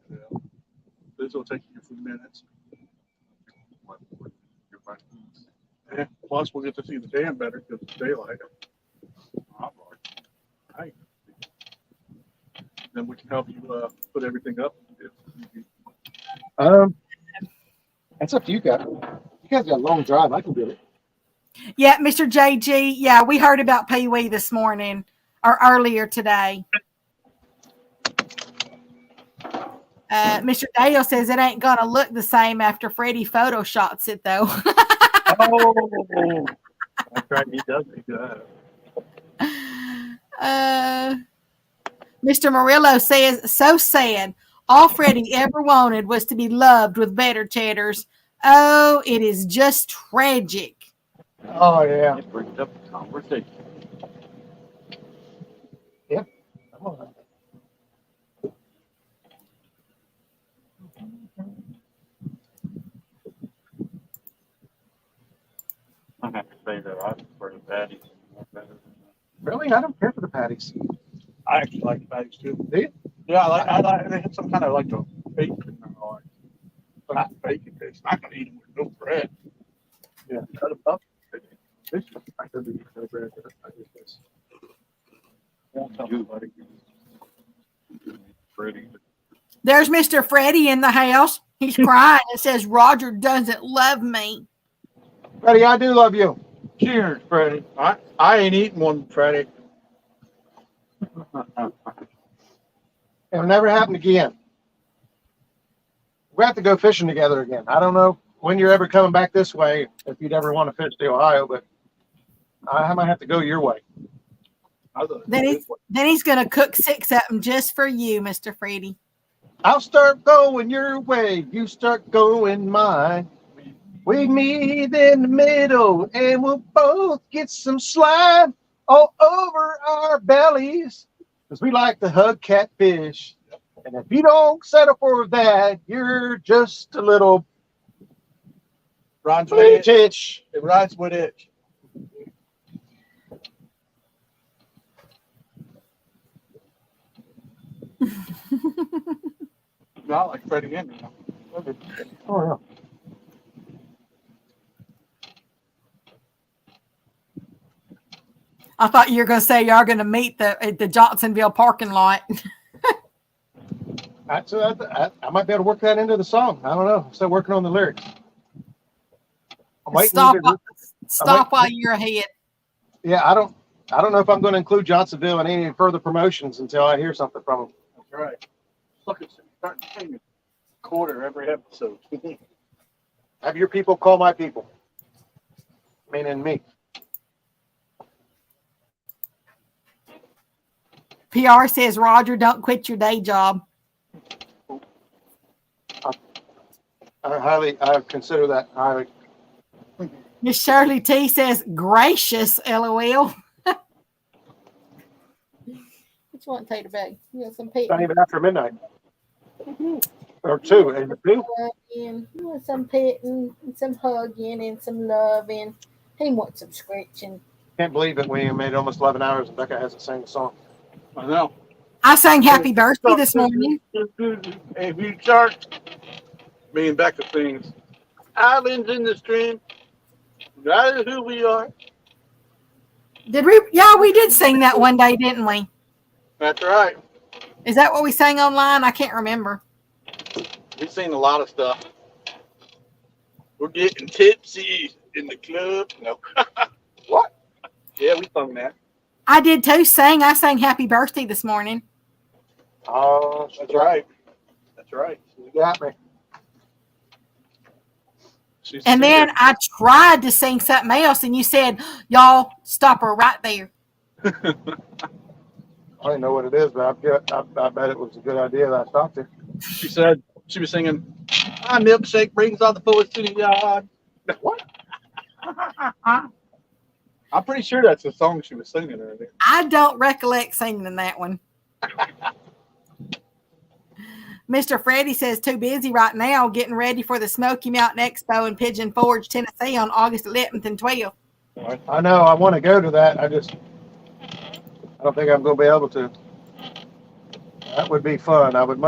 Speaker 1: Yeah. This will take you a few minutes. Yeah. Plus, we'll get to see the dam better because it's daylight. Right. Then we can help you put everything up.
Speaker 3: That's up to you guys. You guys got a long drive. I can do it.
Speaker 2: Yeah, Mr. JG. Yeah, we heard about Pee Wee this morning or earlier today. Mr. Dale says it ain't going to look the same after Freddie photoshots it, though.
Speaker 1: Oh, that's right. He does do that.
Speaker 2: Mr. Murillo says, so sad. All Freddie ever wanted was to be loved with better chatters. Oh, it is just tragic.
Speaker 3: Oh yeah.
Speaker 7: It brings up the conversation.
Speaker 3: Come on.
Speaker 7: I have to say that I prefer the patties better than
Speaker 3: Really? I don't care for the patties.
Speaker 1: I actually like the patties too.
Speaker 3: Do you?
Speaker 1: Yeah, I like. They have some kind of like a bacon. Like, not bacon taste. I can eat them with no bread.
Speaker 3: Yeah.
Speaker 1: Cut them up.
Speaker 3: This I could be no bread. I do this.
Speaker 1: Won't tell nobody.
Speaker 7: Freddie.
Speaker 2: There's Mr. Freddie in the house. He's crying and says, Roger doesn't love me.
Speaker 3: Freddie, I do love you.
Speaker 1: Cheers, Freddie. I ain't eating one, Freddie.
Speaker 3: It'll never happen again. We have to go fishing together again. I don't know when you're ever coming back this way, if you'd ever want to fish to Ohio, but I might have to go your way.
Speaker 2: Then he's going to cook 6 of them just for you, Mr. Freddie.
Speaker 3: I'll start going your way. You start going mine. We meet in the middle and we'll both get some slime all over our bellies because we like to hug catfish. And if you don't settle for that, you're just a little
Speaker 1: Rhymes with it.
Speaker 3: itch.
Speaker 1: It rhymes with itch. Not like Freddie Henry.
Speaker 3: Oh, yeah.
Speaker 2: I thought you were going to say y'all going to meet at the Johnsonville parking lot.
Speaker 3: I might be able to work that into the song. I don't know. I'm still working on the lyrics. I'm waiting
Speaker 2: Stop while you're ahead.
Speaker 3: Yeah, I don't know if I'm going to include Johnsonville in any further promotions until I hear something from them.
Speaker 1: That's right. Look, it's starting to sing a quarter every episode.
Speaker 3: Have your people call my people. Meaning me.
Speaker 2: PR says, Roger, don't quit your day job.
Speaker 3: I consider that highly.
Speaker 2: Miss Shirley T says, gracious, LOL. What you want, Tater Bag? You want some
Speaker 3: It's
Speaker 2: pet?
Speaker 3: not even after midnight. Or 2. And 2?
Speaker 2: You want some petting, and some hugging, and some loving. He wants some scratching.
Speaker 3: Can't believe it. We made almost 11 hours and Becca hasn't sang the song.
Speaker 6: I know.
Speaker 2: I sang happy birthday this morning.
Speaker 6: If you start, me and Becca sings, islands in the stream, that is who we are.
Speaker 2: Did we? Yeah, we did sing that one day, didn't we?
Speaker 6: That's right.
Speaker 2: Is that what we sang online? I can't remember.
Speaker 6: We've seen a lot of stuff. We're getting tipsy in the club. No. What? Yeah, we sung that.
Speaker 2: I did too. I sang happy birthday this morning.
Speaker 3: Oh,
Speaker 6: That's right. That's right.
Speaker 3: you got me.
Speaker 6: She's
Speaker 2: And then I tried to sing something else, and you said, "Y'all stop her right there."
Speaker 3: I didn't know what it is, but I bet it was a good idea that I stopped it.
Speaker 6: She said she was singing, "My milkshake brings all the boys to the yard." What? I'm pretty sure that's the song she was singing earlier.
Speaker 2: I don't recollect singing that one. Mr. Freddie says, too busy right now getting ready for the Smoky Mountain Expo in Pigeon Forge, Tennessee on August 11th and 12th.
Speaker 3: I know. I want to go to that. I don't think I'm going to be able to. That would be fun. I would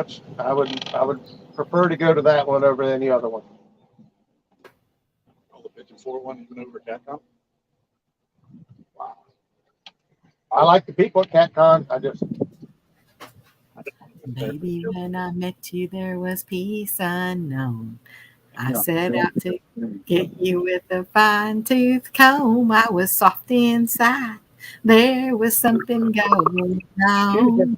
Speaker 3: prefer to go to that one over any other one.
Speaker 6: Oh, the Pigeon 4 one even over at Capcom?
Speaker 3: Wow. I like the people at CatCon.
Speaker 2: Baby, when I met you, there was peace unknown. I set out to get you with a fine-tooth comb. I was soft inside. There was something going on.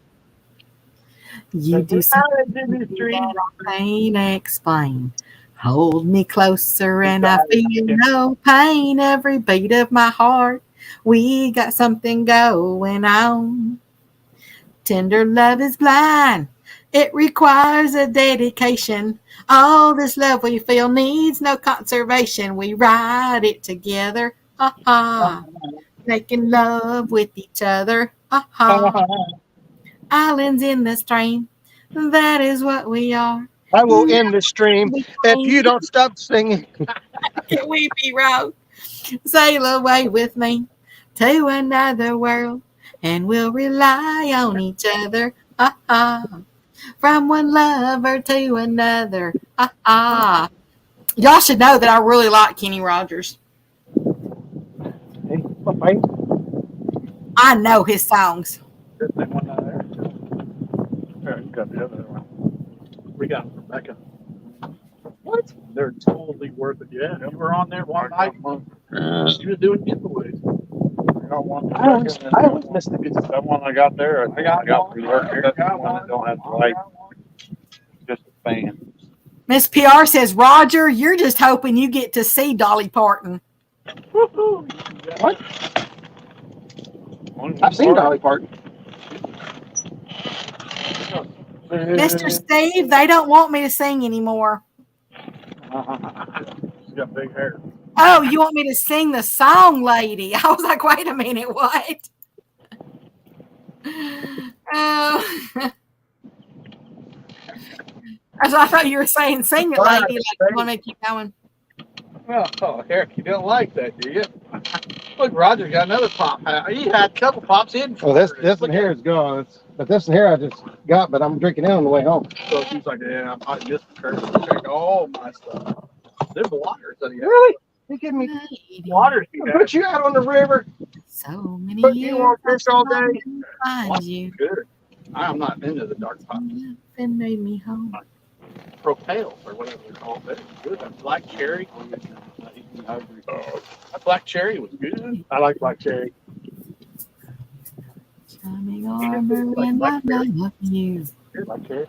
Speaker 2: You do something that I can't explain. Hold me closer and I feel no pain. Every beat of my heart, we got something going on. Tender love is blind. It requires a dedication. All this love we feel needs no conservation. We ride it together. Ha ha. Making love with each other. Ha ha. Islands in the stream. That is what we are.
Speaker 3: I will end the stream if you don't stop singing.
Speaker 2: Can we be right? Sail away with me to another world, and we'll rely on each other. Ah, ah. From one lover to another. Ah, ah. Y'all should know that I really like Kenny Rogers.
Speaker 3: Hey, bye.
Speaker 2: I know his songs.
Speaker 6: There's that one out there. There, you got the other one. We got Rebecca. What? They're totally worth it. Yeah, you were on there one night. She was doing giveaways. I always miss the good stuff.
Speaker 4: That one I got there, I got from work here. That's the one that don't have the light, just a fan.
Speaker 2: Miss PR says, Roger, you're just hoping you get to see Dolly Parton.
Speaker 6: What?
Speaker 3: I've seen Dolly Parton.
Speaker 2: Mr. Steve, they don't want me to sing anymore.
Speaker 6: She's got big hair.
Speaker 2: Oh, you want me to sing the song, lady? I was like, wait a minute, what? Oh. I thought you were saying sing it, lady. Like, you want me to keep going?
Speaker 6: Oh, Eric, you don't like that, do you? Look, Roger got another pop. He had a couple pops in.
Speaker 3: Well, this one here is gone. But this one here I just got, but I'm drinking it on the way home.
Speaker 6: So she's like, yeah, I'm not just cursing. All my stuff. There's waters that he has.
Speaker 3: Really? You kidding me?
Speaker 6: Waters he
Speaker 3: Put you out on the river.
Speaker 2: So many
Speaker 3: Put
Speaker 2: years.
Speaker 3: you on fish all day.
Speaker 2: Find you.
Speaker 6: Good. I'm not into the dark pops.
Speaker 2: And made me home.
Speaker 6: Propels or whatever they're called. That's good. That black cherry. That black cherry was good.
Speaker 3: I like black cherry.
Speaker 2: Shining armor and I love you.
Speaker 3: Black cherry.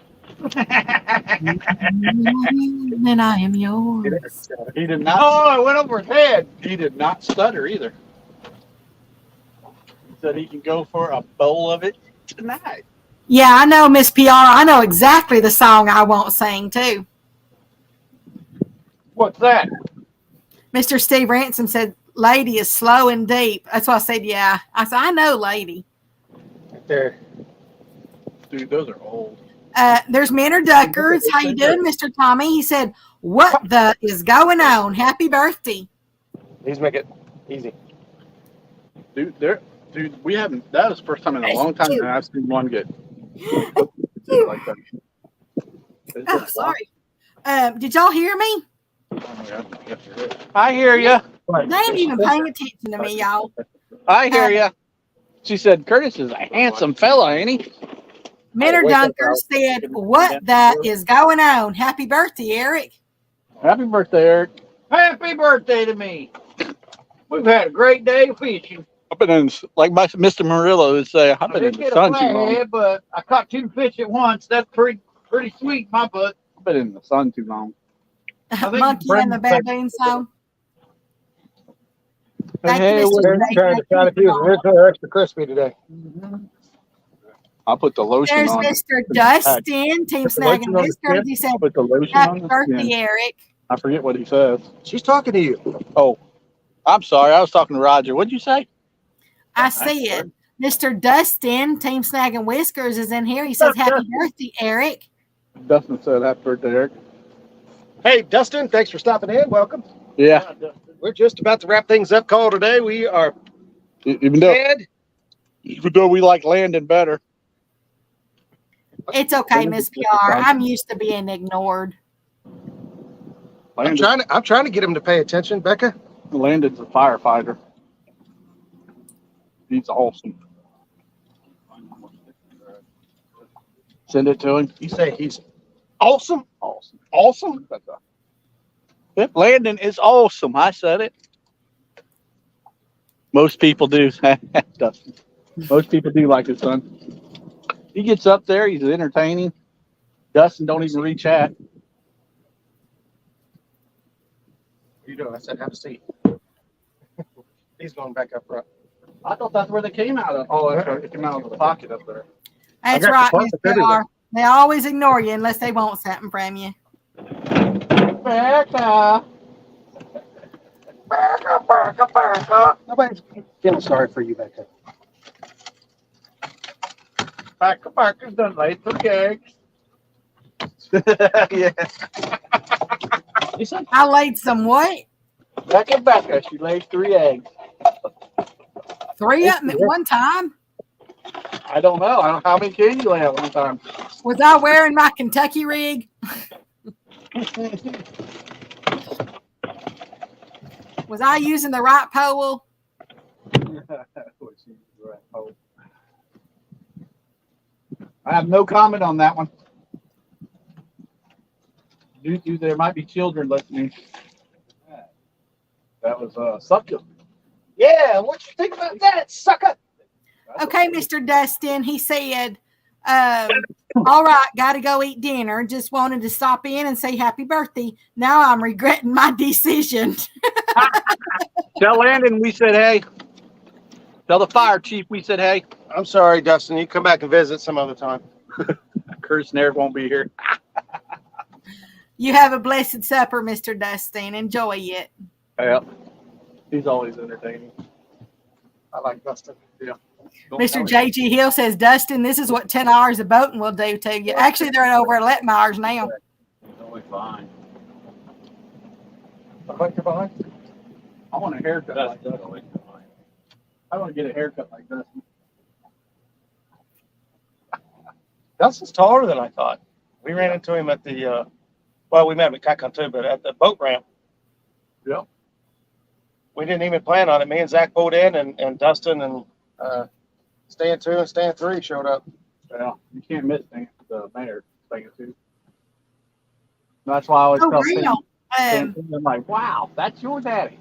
Speaker 2: And I am yours.
Speaker 6: He did not. Oh, it went over his head. He did not stutter either. He said he can go for a bowl of it tonight.
Speaker 2: Yeah, I know, Miss PR. I know exactly the song I won't sing, too.
Speaker 6: What's that?
Speaker 2: Mr. Steve Ransom said, lady is slow and deep. That's why I said, yeah. I said, I know, lady.
Speaker 3: Right there.
Speaker 6: Dude, those are old.
Speaker 2: There's Manor Duckers. How you doing, Mr. Tommy? He said, what the is going on? Happy birthday.
Speaker 3: These make it easy.
Speaker 6: Dude, Dude, we haven't. That was the first time in a long time that I've seen one get like that.
Speaker 2: Oh, sorry. Did y'all hear me?
Speaker 6: I hear you.
Speaker 2: They ain't even paying attention to me, y'all.
Speaker 6: I hear you. She said, Curtis is a handsome fella, ain't he?
Speaker 2: Minter Dunker said, "What the is going on? Happy birthday, Eric."
Speaker 6: Happy birthday, Eric.
Speaker 4: Happy birthday to me. We've had a great day of fishing.
Speaker 6: I've been in, like Mr. Murillo would say, I've been in the sun too long.
Speaker 4: Flathead, but I caught 2 fish at once. That's pretty sweet in my book.
Speaker 6: I've been in the sun too long.
Speaker 2: Monkey and the baboon song. Thank
Speaker 6: Hey,
Speaker 2: you, Mr.
Speaker 3: Trying to decide if he was original or extra crispy today.
Speaker 6: I'll put the lotion
Speaker 2: There's
Speaker 6: on.
Speaker 2: Mr. Dustin, Team Snag and Whiskers. He said,
Speaker 6: Put the lotion
Speaker 2: "Happy
Speaker 6: on.
Speaker 2: birthday, Eric."
Speaker 6: I forget what he says.
Speaker 3: She's talking to you.
Speaker 6: Oh, I'm sorry. I was talking to Roger. What'd you say?
Speaker 2: I said, Mr. Dustin, Team Snag and Whiskers is in here. He says, "Happy birthday, Eric."
Speaker 6: Dustin said happy birthday, Eric.
Speaker 3: Hey, Dustin, thanks for stopping in. Welcome.
Speaker 6: Yeah.
Speaker 3: We're just about to wrap things up. Call today. We are
Speaker 6: Even though we like Landon better.
Speaker 2: It's okay, Miss PR. I'm used to being ignored.
Speaker 3: I'm trying to get him to pay attention, Becca.
Speaker 6: Landon's a firefighter. He's awesome. Send it to him.
Speaker 3: You say he's
Speaker 6: Awesome. Awesome. Awesome. Yep, Landon is awesome. I said it. Most people do. Dustin. Most people do like his son. He gets up there. He's entertaining. Dustin don't even reach at.
Speaker 3: What are you doing? I said have a seat. He's going back up front.
Speaker 6: I thought that's where they came out of. Oh, that's right. It came out of the pocket up there.
Speaker 2: That's
Speaker 3: got
Speaker 2: right,
Speaker 3: the
Speaker 2: Miss
Speaker 3: pockets
Speaker 2: PR. They always ignore you unless they want something from you.
Speaker 6: Becca.
Speaker 3: Nobody's feeling sorry for you, Becca.
Speaker 6: Becca's done laid 3 eggs. Yeah. He said,
Speaker 2: I laid some what?
Speaker 6: Becca, she lays 3 eggs.
Speaker 2: 3 of them at one time?
Speaker 6: I don't know. How many can you lay at one time?
Speaker 2: Was I wearing my Kentucky rig? Was I using the right pole?
Speaker 6: I have no comment on that one. There might be children listening. That was sucker.
Speaker 3: Yeah, what you think about that, sucker?
Speaker 2: Okay, Mr. Dustin, he said, all right, got to go eat dinner. Just wanted to stop in and say happy birthday. Now I'm regretting my decision.
Speaker 6: Tell Landon we said hey. Tell the fire chief we said hey.
Speaker 3: I'm sorry, Dustin. You come back and visit some other time.
Speaker 6: Curtis and Eric won't be here.
Speaker 2: You have a blessed supper, Mr. Dustin. Enjoy it.
Speaker 6: Yeah. He's always entertaining.
Speaker 3: I like Dustin.
Speaker 6: Yeah.
Speaker 2: Mr. J.G. Hill says, Dustin, this is what 10 hours of boating will do to you. Actually, they're over at Letmeyer's now.
Speaker 7: Totally fine.
Speaker 3: I like your behind.
Speaker 6: I want a haircut like
Speaker 7: That's
Speaker 6: that.
Speaker 7: totally fine.
Speaker 6: I want to get a haircut like Dustin.
Speaker 3: Dustin's taller than I thought. We ran into him at the, we met him at Kakan too, but at the boat ramp.
Speaker 6: Yeah.
Speaker 3: We didn't even plan on it. Me and Zach pulled in, and Dustin and Stand 2 and Stand 3 showed up.
Speaker 6: Well, you can't miss the mayor thing too. That's why I always
Speaker 2: Oh,
Speaker 6: tell
Speaker 2: real.
Speaker 6: Stan, I'm like, wow, that's your daddy.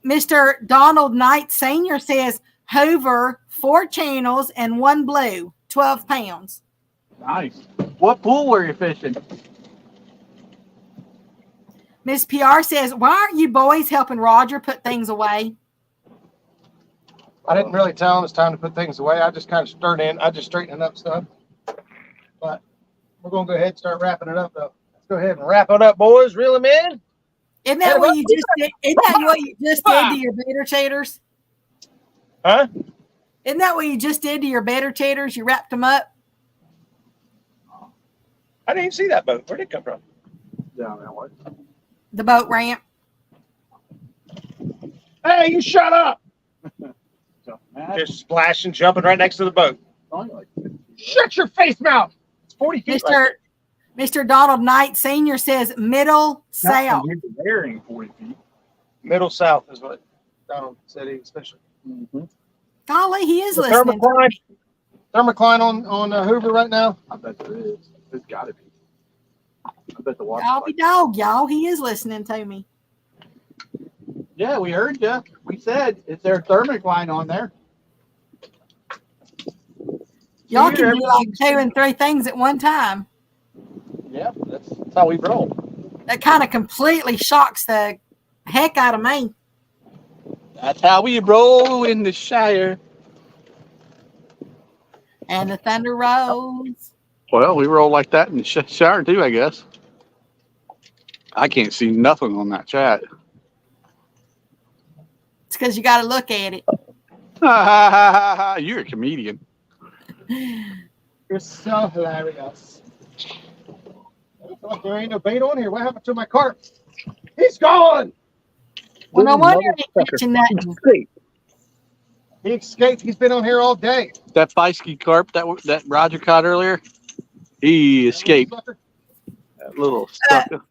Speaker 2: Mr. Donald Knight Sr. says, Hoover, 4 channels and 1 blue, 12 pounds.
Speaker 6: Nice. What pool were you fishing?
Speaker 2: Miss PR says, why aren't you boys helping Roger put things away?
Speaker 3: I didn't really tell him it's time to put things away. I just kind of stirred in. I just straightened up stuff. But we're going to go ahead and start wrapping it up, though. Let's go ahead and wrap it up, boys. Reel them in.
Speaker 2: Isn't that what you just did? Isn't that what you just did to your better chaters?
Speaker 3: Huh?
Speaker 2: Isn't that what you just did to your better chaters? You wrapped them up?
Speaker 3: I didn't even see that boat. Where'd it come from?
Speaker 6: Down that way.
Speaker 2: The boat ramp.
Speaker 3: Hey, you shut up. Fish splashing, jumping right next to the boat.
Speaker 5: Shut your face mouth. It's 40 feet.
Speaker 2: Mr. Donald Knight Sr. says middle south.
Speaker 5: Bearing 40 feet.
Speaker 3: Middle south is what Donald said he especially.
Speaker 2: Golly, he is
Speaker 3: The
Speaker 2: listening.
Speaker 3: thermocline on Hoover right now.
Speaker 1: I bet there is. There's got to be. I bet the water.
Speaker 2: Y'all be dog, y'all. He is listening to me.
Speaker 6: Yeah, we heard you. We said, is there a thermocline on there?
Speaker 2: Y'all
Speaker 6: Here,
Speaker 2: can do like 2 and 3 things at one time.
Speaker 6: Yeah, that's how we roll.
Speaker 2: That kind of completely shocks the heck out of me.
Speaker 6: That's how we roll in the Shire.
Speaker 2: And the thunder rolls.
Speaker 6: Well, we roll like that in the Shire too, I guess. I can't see nothing on that chat.
Speaker 2: It's because you got to look at it.
Speaker 6: You're a comedian.
Speaker 3: You're so hilarious. Looks like there ain't no bait on here. What happened to my carp? He's gone.
Speaker 2: Well, no wonder he ain't catching nothing.
Speaker 3: He escaped. He's been on here all day.
Speaker 6: That feisty carp that Roger caught earlier, he escaped. That little sucker.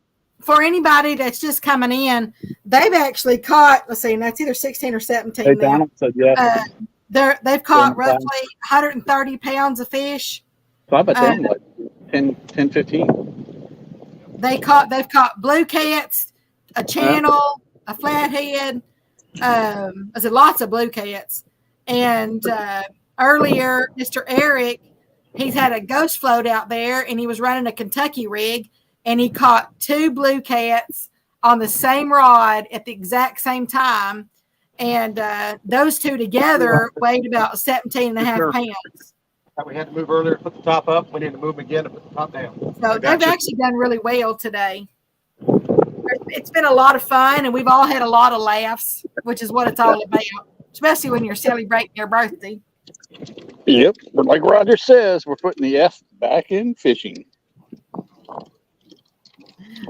Speaker 2: For anybody that's just coming in, they've actually caught, let's see, that's either 16 or 17
Speaker 7: Hey,
Speaker 2: now.
Speaker 7: Donald said yes.
Speaker 2: They've caught roughly 130 pounds of fish.
Speaker 7: So I bet they're like 10, 15.
Speaker 2: They've caught blue cats, a channel, a flathead. I said lots of blue cats. And earlier, Mr. Eric, he's had a ghost float out there, and he was running a Kentucky rig, and he caught 2 blue cats on the same rod at the exact same time. And those 2 together weighed about 17 and a half pounds.
Speaker 3: We had to move earlier, put the top up. We need to move again to put the top down.
Speaker 2: So they've actually done really well today. It's been a lot of fun, and we've all had a lot of laughs, which is what it's all about, especially when you're celebrating your birthday.
Speaker 4: Yep. But like Roger says, we're putting the F back in fishing.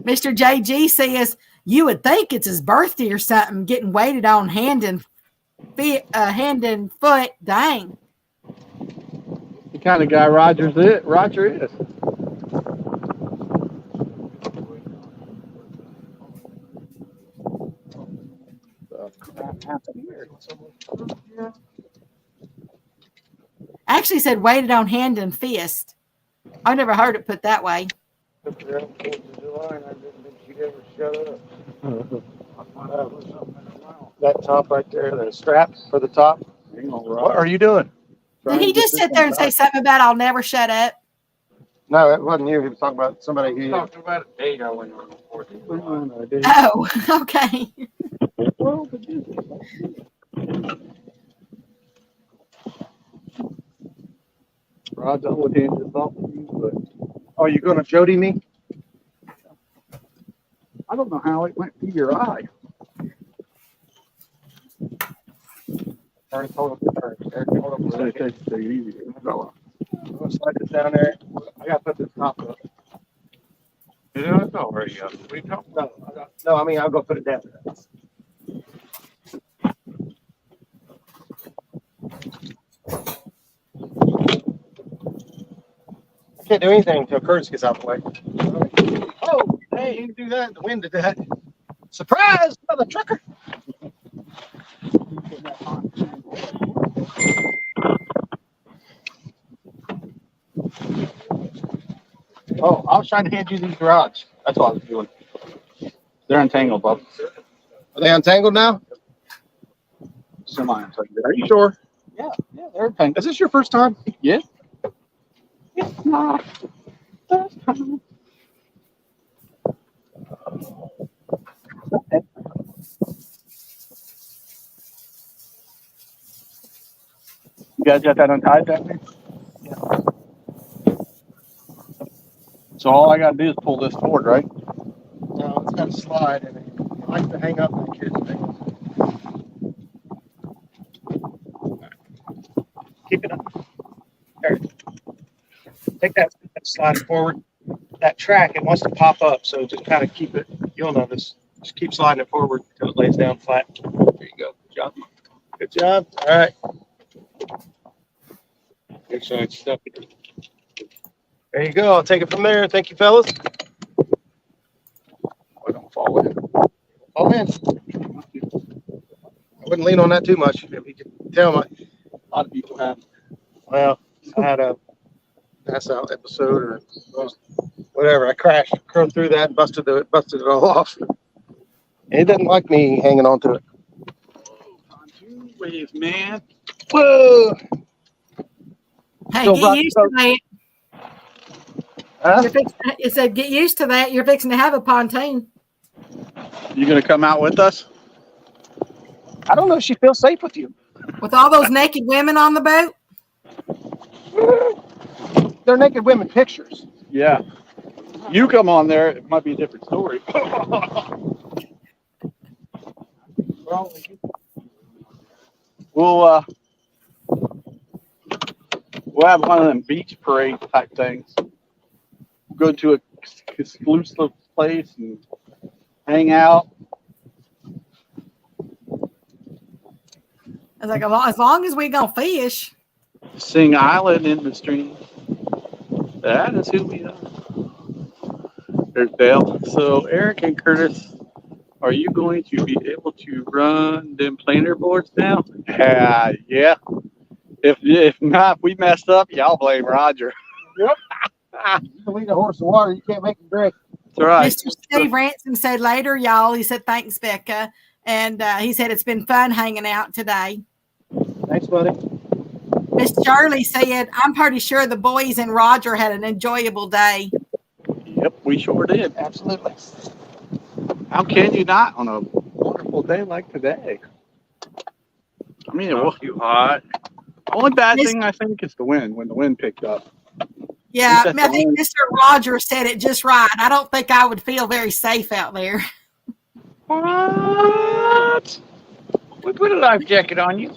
Speaker 2: Mr. JG says, you would think it's his birthday or something, getting weighted on hand and foot. Dang.
Speaker 6: The kind of guy Roger is.
Speaker 2: Actually said weighted on hand and fist. I've never heard it put that way.
Speaker 3: That top right there, the strap for the top. What are you doing?
Speaker 2: Did he just sit there and say something about I'll never shut up?
Speaker 3: No, it wasn't you. He was talking about somebody who.
Speaker 8: Talking about a date I went on before.
Speaker 2: Oh, okay.
Speaker 6: Roger, I would hand this off to you, but
Speaker 3: Are you going to Jody me?
Speaker 6: I don't know how it went through your eye.
Speaker 3: Hold up the first. Eric, hold up a second.
Speaker 6: Take it easy.
Speaker 3: I'm going to slide this down there. I got to put this top up.
Speaker 8: It's already up. We talked
Speaker 3: No, I mean, I'll go put it down. I can't do anything until Curtis gets out of the way. Oh, hey, you can do that. The wind did that. Surprise! Another trucker.
Speaker 6: Oh, I was trying to hand you these rods. That's what I was doing. They're entangled, bub.
Speaker 3: Are they untangled now?
Speaker 6: Semi-entangled.
Speaker 3: Are you sure?
Speaker 6: Yeah, they're entangled.
Speaker 3: Is this your first time?
Speaker 6: Yeah. It's not. You guys got that untied back there? Yeah. So all I gotta do is pull this forward, right?
Speaker 3: No, it's got to slide and it likes to hang up like kids things. Keep it up. There. Take that slide forward. That track, it wants to pop up, so just kind of keep it. You'll notice. Just keep sliding it forward until it lays down flat.
Speaker 6: There you go. Good job.
Speaker 3: Good job. All right.
Speaker 8: Good side stuff.
Speaker 3: There you go. I'll take it from there. Thank you, fellas.
Speaker 6: I don't fall in.
Speaker 3: All in. I wouldn't lean on that too much. If you could tell my,
Speaker 6: A lot of people have.
Speaker 3: well, I had a pass out episode or whatever. I crashed, curled through that, and busted it all off. It doesn't like me hanging on to it.
Speaker 6: Pontoon waves, man.
Speaker 3: Whoa!
Speaker 2: Hey,
Speaker 3: Still
Speaker 2: get
Speaker 3: rock
Speaker 2: used to that.
Speaker 3: Huh?
Speaker 2: It said, get used to that. You're fixing to have a pontoon.
Speaker 6: You gonna come out with us?
Speaker 3: I don't know if she feels safe with you.
Speaker 2: With all those naked women on the boat?
Speaker 3: They're naked women pictures.
Speaker 6: Yeah. You come on there, it might be a different story. We'll have one of them beach parade type things. Go to a exclusive place and hang out.
Speaker 2: I was like, as long as we gonna fish.
Speaker 6: Sing Island in the Stream. That is who we are. There's Dale. So Eric and Curtis, are you going to be able to run them planer boards now? Yeah. If not, if we messed up, y'all blame Roger.
Speaker 3: You can lead a horse in water. You can't make him drink.
Speaker 6: That's right.
Speaker 2: Mr. Steve Ransom said later, y'all. He said, thanks, Becca. And he said, it's been fun hanging out today.
Speaker 3: Thanks, buddy.
Speaker 2: Miss Shirley said, I'm pretty sure the boys and Roger had an enjoyable day.
Speaker 6: Yep, we sure did.
Speaker 3: Absolutely.
Speaker 6: How can you not on a wonderful day like today? I mean, it was too hot. Only bad
Speaker 2: Miss-
Speaker 6: thing I think is the wind, when the wind picked up.
Speaker 2: Yeah,
Speaker 6: That's
Speaker 2: I think Mr. Roger said it just right. I don't think I would feel very safe out there.
Speaker 4: What? We put a life jacket on you.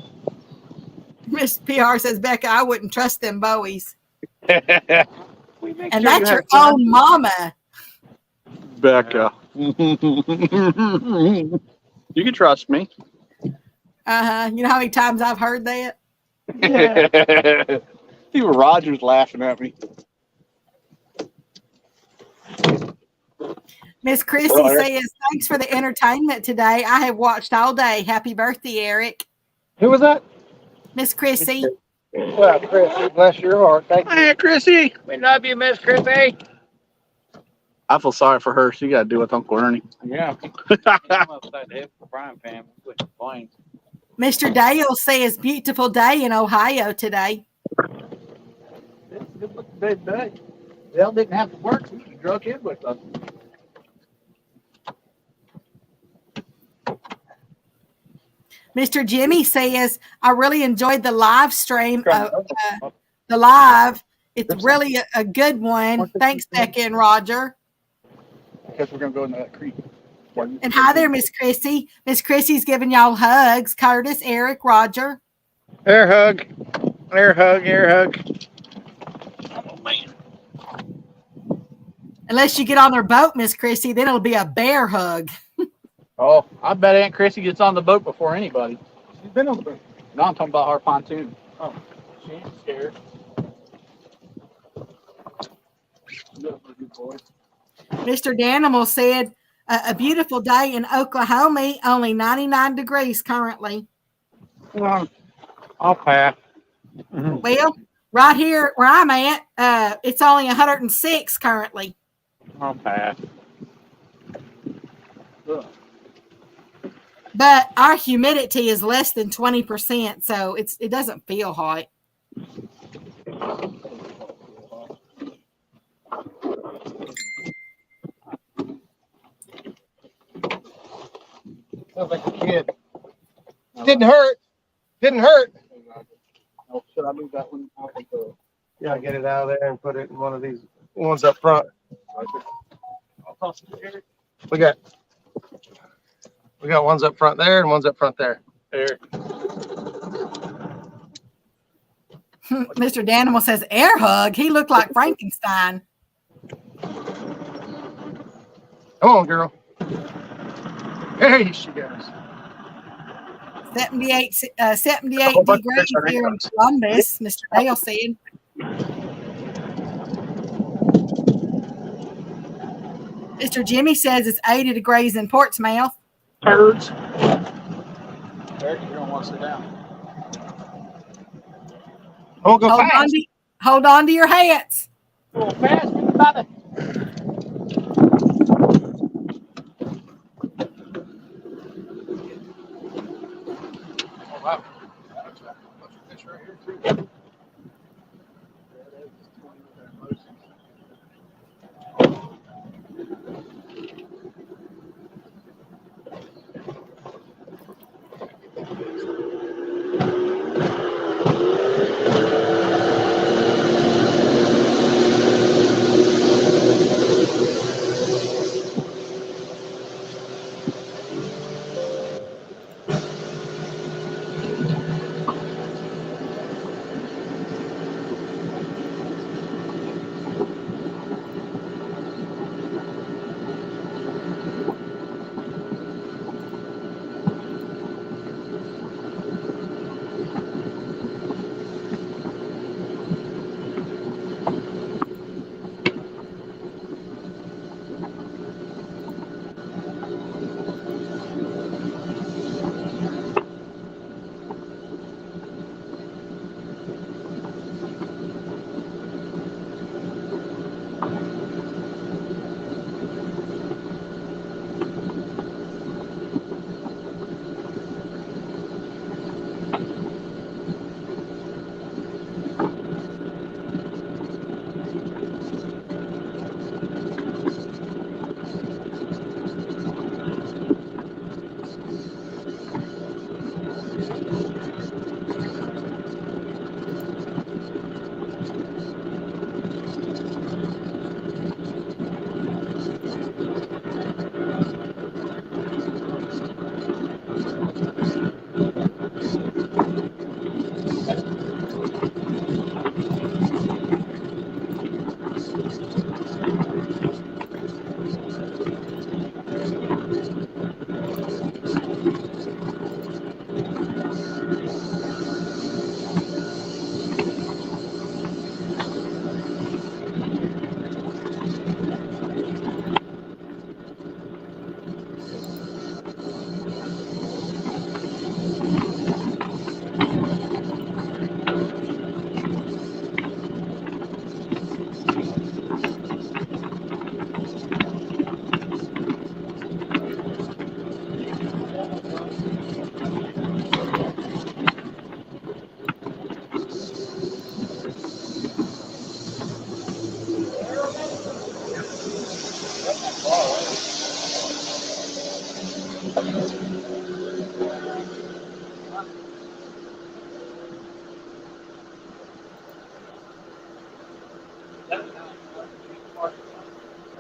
Speaker 2: Miss PR says, Becca, I wouldn't trust them Bowies.
Speaker 4: We make
Speaker 2: And
Speaker 4: sure
Speaker 2: that's
Speaker 4: you
Speaker 2: your
Speaker 4: have fun.
Speaker 2: own mama.
Speaker 6: Becca. You can trust me.
Speaker 2: Uh-huh. You know how many times I've heard that?
Speaker 6: Even Roger's laughing at me.
Speaker 2: Miss Chrissy says, thanks for the entertainment today. I have watched all day. Happy birthday, Eric.
Speaker 3: Who was that?
Speaker 2: Miss Chrissy.
Speaker 3: Well, Chris, bless your heart. Thank you.
Speaker 6: Hey, Chrissy.
Speaker 4: We love you, Miss Chrissy.
Speaker 6: I feel sorry for her. She got to deal with Uncle Ernie.
Speaker 4: Yeah. I'm upside the head for Brian family. Quit complaining.
Speaker 2: Mr. Dale says, beautiful day in Ohio today.
Speaker 6: Dale didn't have to work. He was drunk in with us.
Speaker 2: Mr. Jimmy says, I really enjoyed the live stream of the live. It's really a good one. Thanks, Becca and Roger.
Speaker 6: I guess we're going to go into that creek.
Speaker 2: And hi there, Miss Chrissy. Miss Chrissy's giving y'all hugs. Curtis, Eric, Roger.
Speaker 4: Air hug. Air hug. Air hug. Oh, man.
Speaker 2: Unless you get on their boat, Miss Chrissy, then it'll be a bear hug.
Speaker 6: Oh, I bet Aunt Chrissy gets on the boat before anybody. She's been on the boat. No, I'm talking about our pontoon. Oh, she ain't scared.
Speaker 2: Mr. Danimal said, a beautiful day in Oklahoma, only 99 degrees currently.
Speaker 4: I'll pass.
Speaker 2: Well, right here where I'm at, it's only 106 currently.
Speaker 4: I'll pass.
Speaker 2: But our humidity is less than 20%, so it doesn't feel hot.
Speaker 3: Sounds like a kid. Didn't hurt. Didn't hurt.
Speaker 6: Oh, should I move that one out with the...
Speaker 3: Yeah, get it out of there and put it in one of these ones up front.
Speaker 6: I'll toss it to Eric.
Speaker 3: We got ones up front there and ones up front there.
Speaker 6: Eric.
Speaker 2: Mr. Danimal says, air hug. He looked like Frankenstein.
Speaker 3: Come on, girl. There she goes.
Speaker 2: 78 degrees here in Columbus, Mr. Dale said. Mr. Jimmy says it's 80 degrees in Portsmouth.
Speaker 6: Turds. Eric, you don't want to sit down.
Speaker 5: Don't go
Speaker 2: Hold on,
Speaker 5: fast.
Speaker 2: hold on to your hats.
Speaker 6: Go fast, brother.
Speaker 5: Oh, wow. That's a fish right here, too.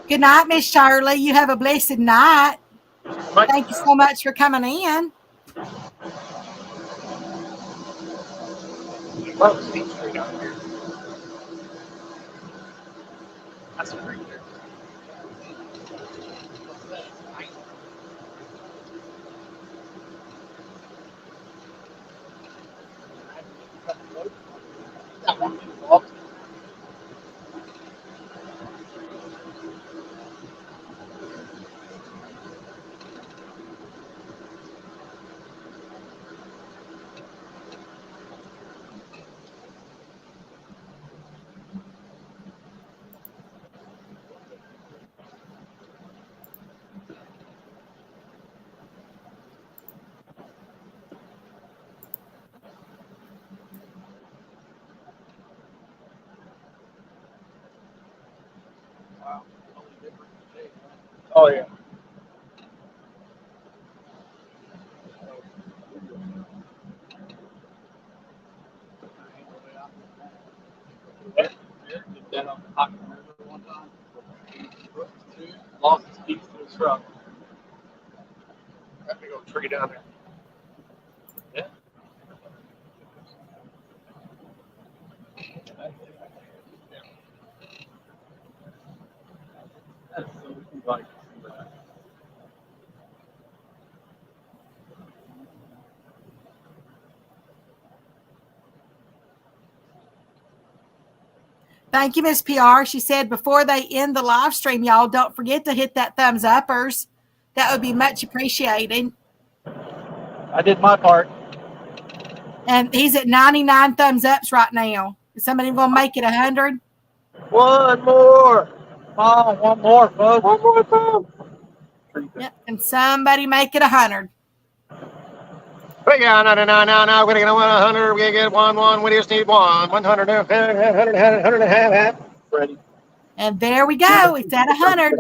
Speaker 2: Good night, Miss Shirley. You have a blessed night. Thank you so much for coming in.
Speaker 5: Love State Street out here. That's a great there. That one ball. Oh yeah. Did that on the Pocket River one time. Lost his keys to his truck. That big old tree down there. Yeah. That's so like.
Speaker 2: Thank you, Miss PR. She said before they end the live stream, y'all don't forget to hit that thumbs uppers. That would be much appreciated.
Speaker 6: I did my part.
Speaker 2: And he's at 99 thumbs ups right now. Is somebody going to make it 100?
Speaker 6: One more. Come on, one more, folks. One more, folks.
Speaker 2: Yep. And somebody make it 100.
Speaker 3: We got 99 now. We're going to get 100. We get 1. We just need 100. 100.
Speaker 6: Ready.
Speaker 2: And there we go. It's at 100.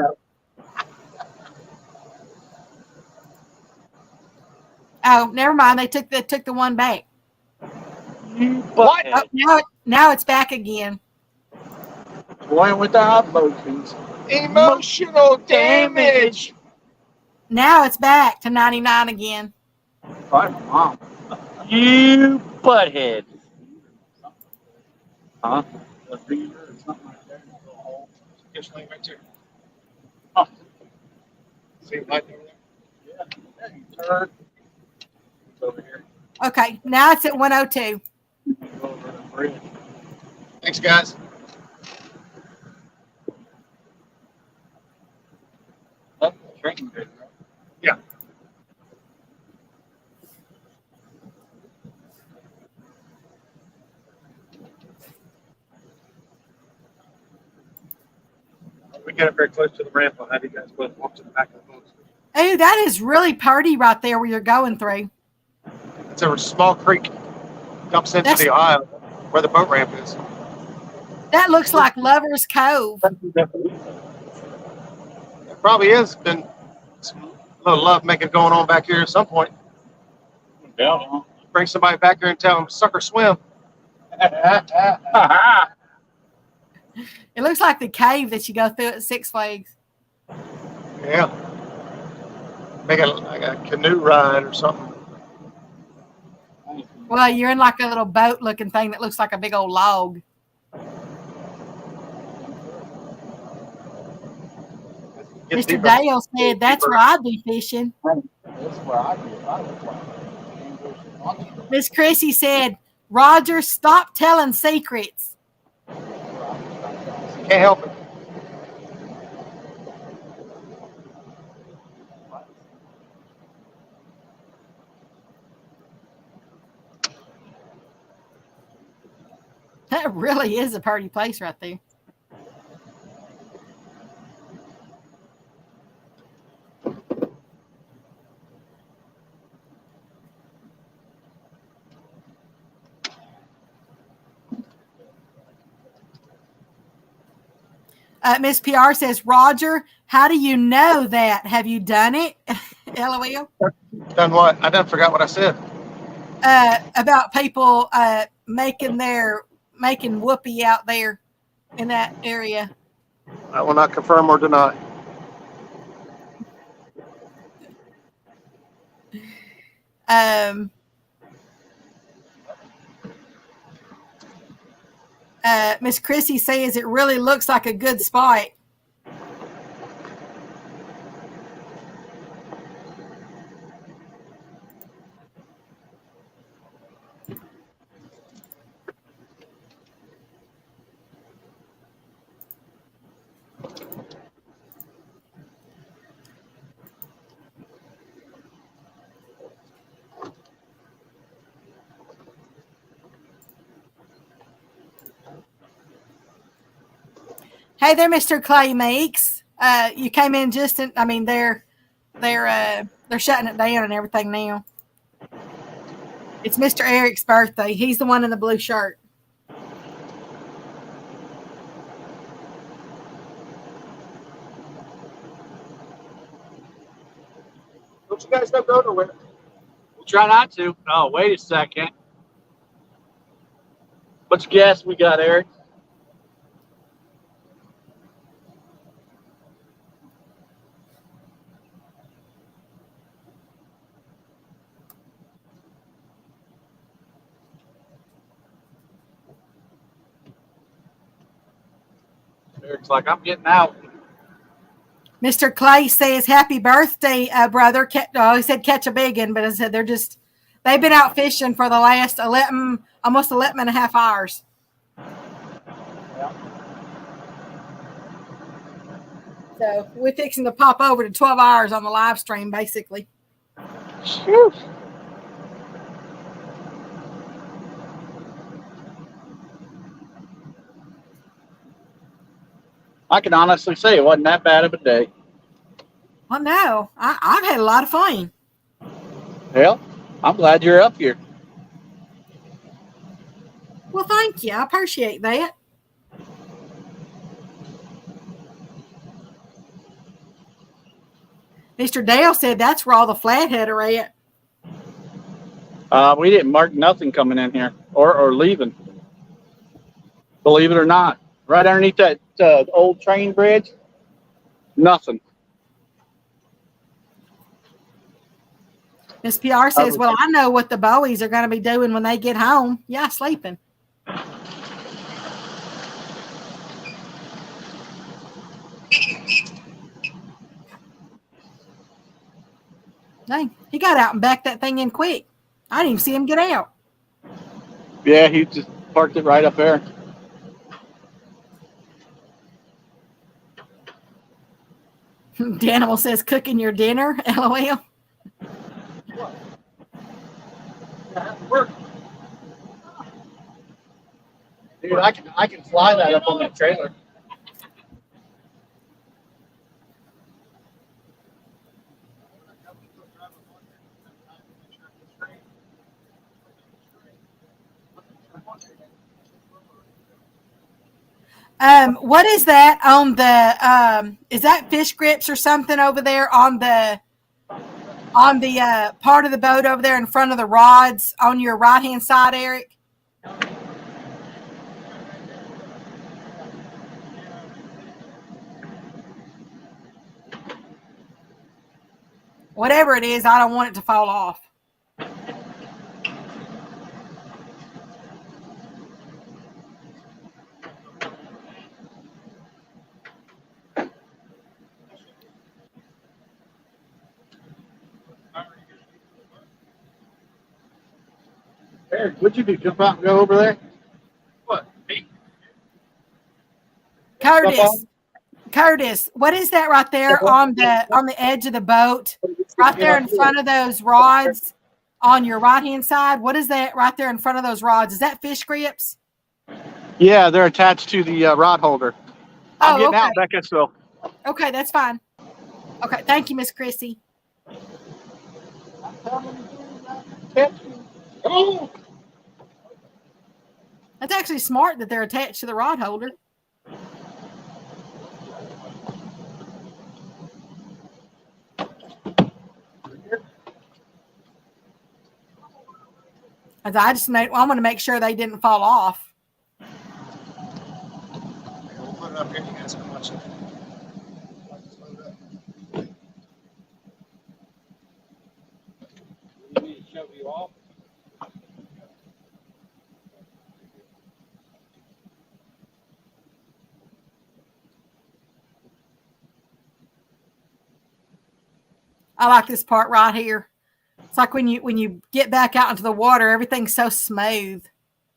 Speaker 2: Oh, never mind. They took the one back.
Speaker 6: What?
Speaker 2: Oh, now it's back again.
Speaker 6: Going with the emotions.
Speaker 3: Emotional damage.
Speaker 2: Now it's back to 99 again.
Speaker 6: Bye, Mom.
Speaker 7: You butthead.
Speaker 6: Huh?
Speaker 3: Just lay right there. Oh. See the light over there?
Speaker 6: Yeah, you turd. It's over here.
Speaker 2: Okay, now it's at 102.
Speaker 6: Go over the bridge.
Speaker 3: Thanks, guys.
Speaker 6: That's the training bridge, right?
Speaker 3: Yeah. We get up very close to the ramp. I'll have you guys both walk to the back of the boat.
Speaker 2: Oh, that is really pretty right there where you're going through.
Speaker 3: It's a small creek. Dumps into the Ohio where the boat ramp is.
Speaker 2: That looks like Lover's Cove.
Speaker 3: It probably is. Been some little love making going on back here at some point.
Speaker 7: Yeah.
Speaker 3: Bring somebody back here and tell them, sucker swim.
Speaker 2: It looks like the cave that you go through at Six Flags.
Speaker 3: Yeah. Make it like a canoe ride or something.
Speaker 2: Well, you're in like a little boat looking thing that looks like a big old log.
Speaker 3: Get
Speaker 2: Mr.
Speaker 3: deeper.
Speaker 2: Dale said that's where I'd be fishing.
Speaker 6: That's where I do it. I look like.
Speaker 2: Miss Chrissy said, Roger, stop telling secrets.
Speaker 3: Can't help it.
Speaker 2: That really is a pretty place right there. Miss PR says, Roger, how do you know that? Have you done it? LOL.
Speaker 3: Done what? I done forgot what I said.
Speaker 2: About people making whoopee out there in that area.
Speaker 3: I will not confirm or deny.
Speaker 2: Miss Chrissy says it really looks like a good spot. Hey there, Mr. Clay Meeks. You came in just in, I mean, they're shutting it down and everything now. It's Mr. Eric's birthday. He's the one in the blue shirt.
Speaker 3: Don't you guys not go nowhere?
Speaker 6: We'll try not to. Oh, wait a second. What's gas we got, Eric? Eric's like, I'm getting out.
Speaker 2: Mr. Clay says, happy birthday, brother. He said catch a big one, but I said they've been out fishing for the last almost 11 and a half hours.
Speaker 6: Yeah.
Speaker 2: So we're fixing to pop over to 12 hours on the live stream, basically.
Speaker 6: Phew. I can honestly say it wasn't that bad of a day.
Speaker 2: Well, no, I've had a lot of fun.
Speaker 6: Well, I'm glad you're up here.
Speaker 2: Well, thank you. I appreciate that. Mr. Dale said that's where all the flathead are at.
Speaker 6: We didn't mark nothing coming in here or leaving. Believe it or not, right underneath that old train bridge, nothing.
Speaker 2: Miss PR says, well, I know what the Bowies are going to be doing when they get home. Yeah, sleeping. Dang, he got out and backed that thing in quick. I didn't even see him get out.
Speaker 6: Yeah, he just parked it right up there.
Speaker 2: Danimal says, cooking your dinner, LOL.
Speaker 6: Dude, I can fly that up on that trailer.
Speaker 2: What is that on the is that fish grips or something over there on the part of the boat over there in front of the rods on your right hand side, Eric? Whatever it is, I don't want it to fall off.
Speaker 6: Eric, what'd you do? Jump out and go over there? What? Me?
Speaker 2: Curtis, what is that right there on the edge of the boat? Right there in front of those rods on your right hand side. What is that right there in front of those rods? Is that fish grips?
Speaker 6: Yeah, they're attached to the rod holder. I'm getting out, Becca, so.
Speaker 2: Okay, that's fine. Okay, thank you, Miss Chrissy.
Speaker 6: Oh.
Speaker 2: That's actually smart that they're attached to the rod holder. I want to make sure they didn't fall off.
Speaker 3: We'll put it up here. You guys can watch it.
Speaker 8: You need to shove you off.
Speaker 2: I like this part right here. It's like when you get back out into the water, everything's so smooth.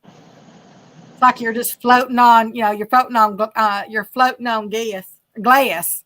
Speaker 2: It's like you're just floating on, you're floating on glass.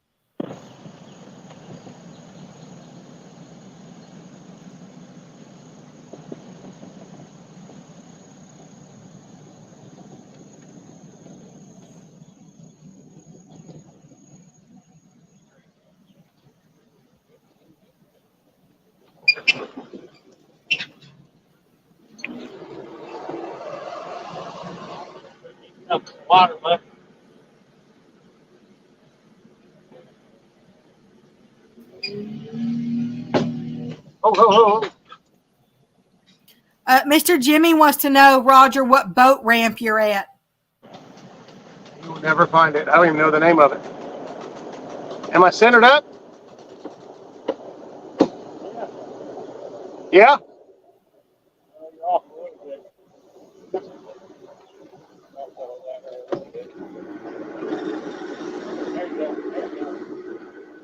Speaker 8: Water left.
Speaker 3: Oh.
Speaker 2: Mr. Jimmy wants to know, Roger, what boat ramp you're at.
Speaker 3: You'll never find it. I don't even know the name of it. Am I centered up? Yeah?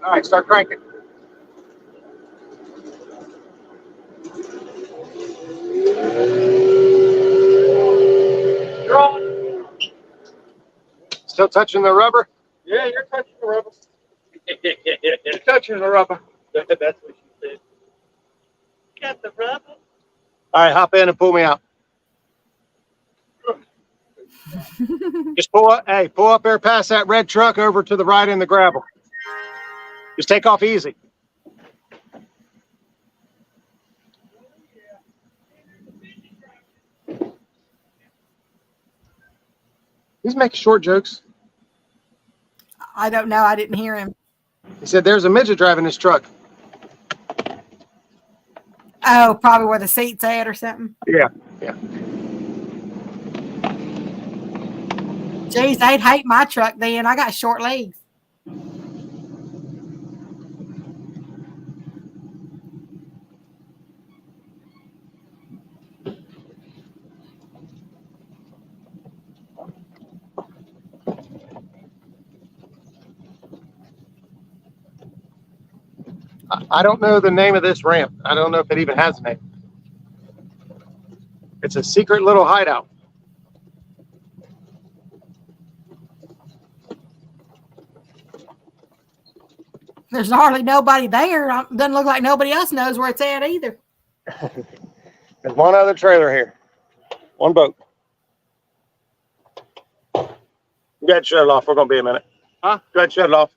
Speaker 3: All right, start cranking.
Speaker 8: You're on.
Speaker 3: Still touching the rubber?
Speaker 8: Yeah, you're touching the rubber.
Speaker 5: You're touching the rubber.
Speaker 8: That's what she said. Got the rubber.
Speaker 3: All right, hop in and pull me out. Just pull up. Hey, pull up there past that red truck over to the right in the gravel. Just take off easy. He's making short jokes.
Speaker 2: I don't know. I didn't hear him.
Speaker 3: He said there's a midget driving this truck.
Speaker 2: Oh, probably where the seat's at or something.
Speaker 3: Yeah.
Speaker 2: Geez, they'd hate my truck then. I got short legs.
Speaker 3: I don't know the name of this ramp. I don't know if it even has a name. It's a secret little hideout.
Speaker 2: There's hardly nobody there. Doesn't look like nobody else knows where it's at either.
Speaker 3: There's one other trailer here. One boat. Go ahead, shut it off. We're going to be a minute.
Speaker 5: Huh?
Speaker 3: Go ahead, shut it off.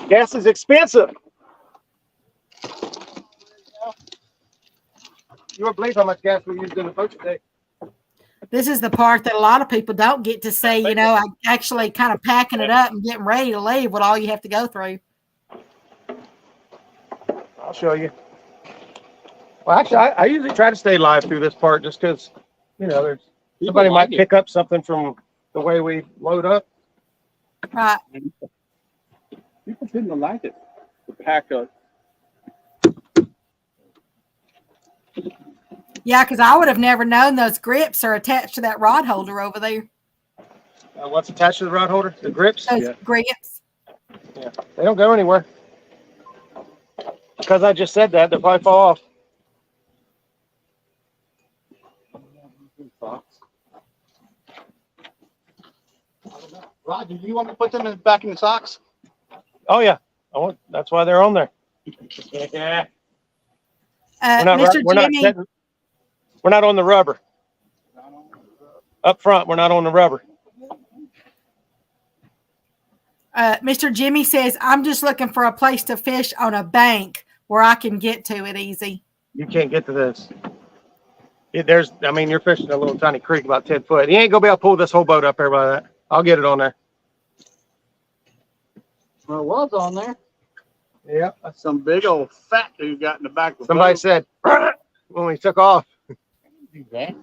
Speaker 3: Gas is expensive. You won't believe how much gas we used in the boat today.
Speaker 2: This is the part that a lot of people don't get to see, you know, actually kind of packing it up and getting ready to leave with all you have to go through.
Speaker 3: I'll show you. Well, actually, I usually try to stay live through this part just because, you know, there's somebody might pick up something from the way we load up.
Speaker 2: Right.
Speaker 6: People seem to like it. The pack of
Speaker 2: Yeah, because I would have never known those grips are attached to that rod holder over there.
Speaker 3: What's attached to the rod holder? The grips?
Speaker 2: Those grips.
Speaker 3: Yeah. They don't go anywhere. Because I just said that, they'll probably fall off.
Speaker 6: Roger, do you want me to put them back in the socks?
Speaker 3: Oh, yeah. That's why they're on there. Yeah.
Speaker 2: Mr. Jimmy,
Speaker 3: We're not on the rubber. Up front, we're not on the rubber.
Speaker 2: Mr. Jimmy says, I'm just looking for a place to fish on a bank where I can get to it easy.
Speaker 3: You can't get to this. You're fishing a little tiny creek about 10 foot. You ain't going to be able to pull this whole boat up there by that. I'll get it on there.
Speaker 6: Well, it was on there.
Speaker 3: Yeah.
Speaker 6: That's some big old fat dude got in the back of the
Speaker 3: Somebody
Speaker 6: boat.
Speaker 3: said, when we took off.
Speaker 6: Do that.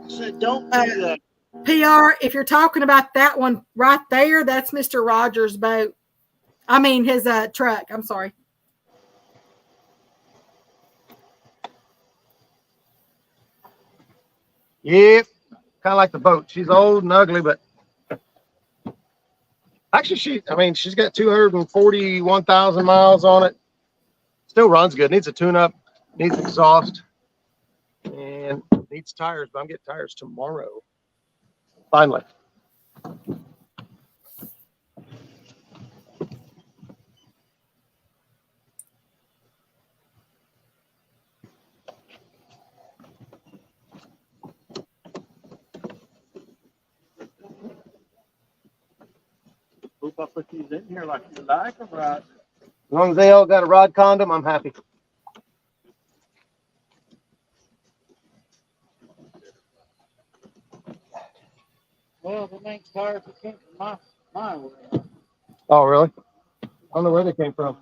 Speaker 6: I said, don't do that.
Speaker 2: PR, if you're talking about that one right there, that's Mr. Rogers' boat. I mean, his truck. I'm sorry.
Speaker 3: Yep. Kind of like the boat. She's old and ugly, but actually she's got 241,000 miles on it. Still runs good. Needs a tune-up. Needs exhaust. And needs tires, but I'm getting tires tomorrow. Finally.
Speaker 6: Hope I put these in here like you like them, right?
Speaker 3: As long as they all got a rod condom, I'm happy.
Speaker 6: Well, the main tires that came from my way.
Speaker 3: Oh, really? I don't know where they came from.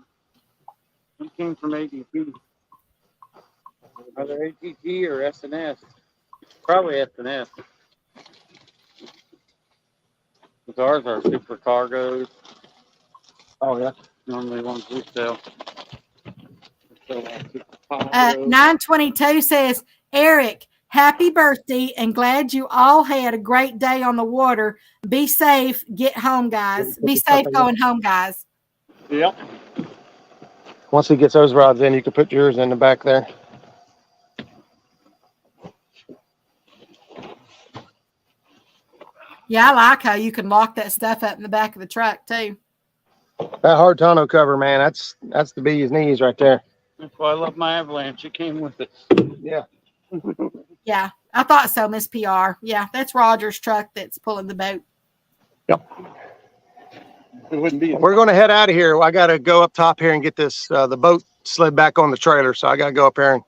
Speaker 6: They came from ADP.
Speaker 7: Either ATG or S&S. Probably S&S. Because ours are super cargoes.
Speaker 3: Oh, yeah.
Speaker 7: Normally ones we sell. We sell like super cargoes.
Speaker 2: 922 says, Eric, happy birthday and glad you all had a great day on the water. Be safe. Get home, guys. Be safe going home, guys.
Speaker 6: Yep.
Speaker 3: Once he gets those rods in, you can put yours in the back there.
Speaker 2: Yeah, I like how you can lock that stuff up in the back of the truck too.
Speaker 3: That hard tonneau cover, man, that's the bee's knees right there.
Speaker 4: That's why I love my Avalanche. It came with it.
Speaker 3: Yeah.
Speaker 2: Yeah, I thought so, Miss PR. Yeah, that's Roger's truck that's pulling the boat.
Speaker 3: Yep.
Speaker 6: It wouldn't be.
Speaker 3: We're going to head out of here. I got to go up top here and get this, the boat slid back on the trailer. So I got to go up here and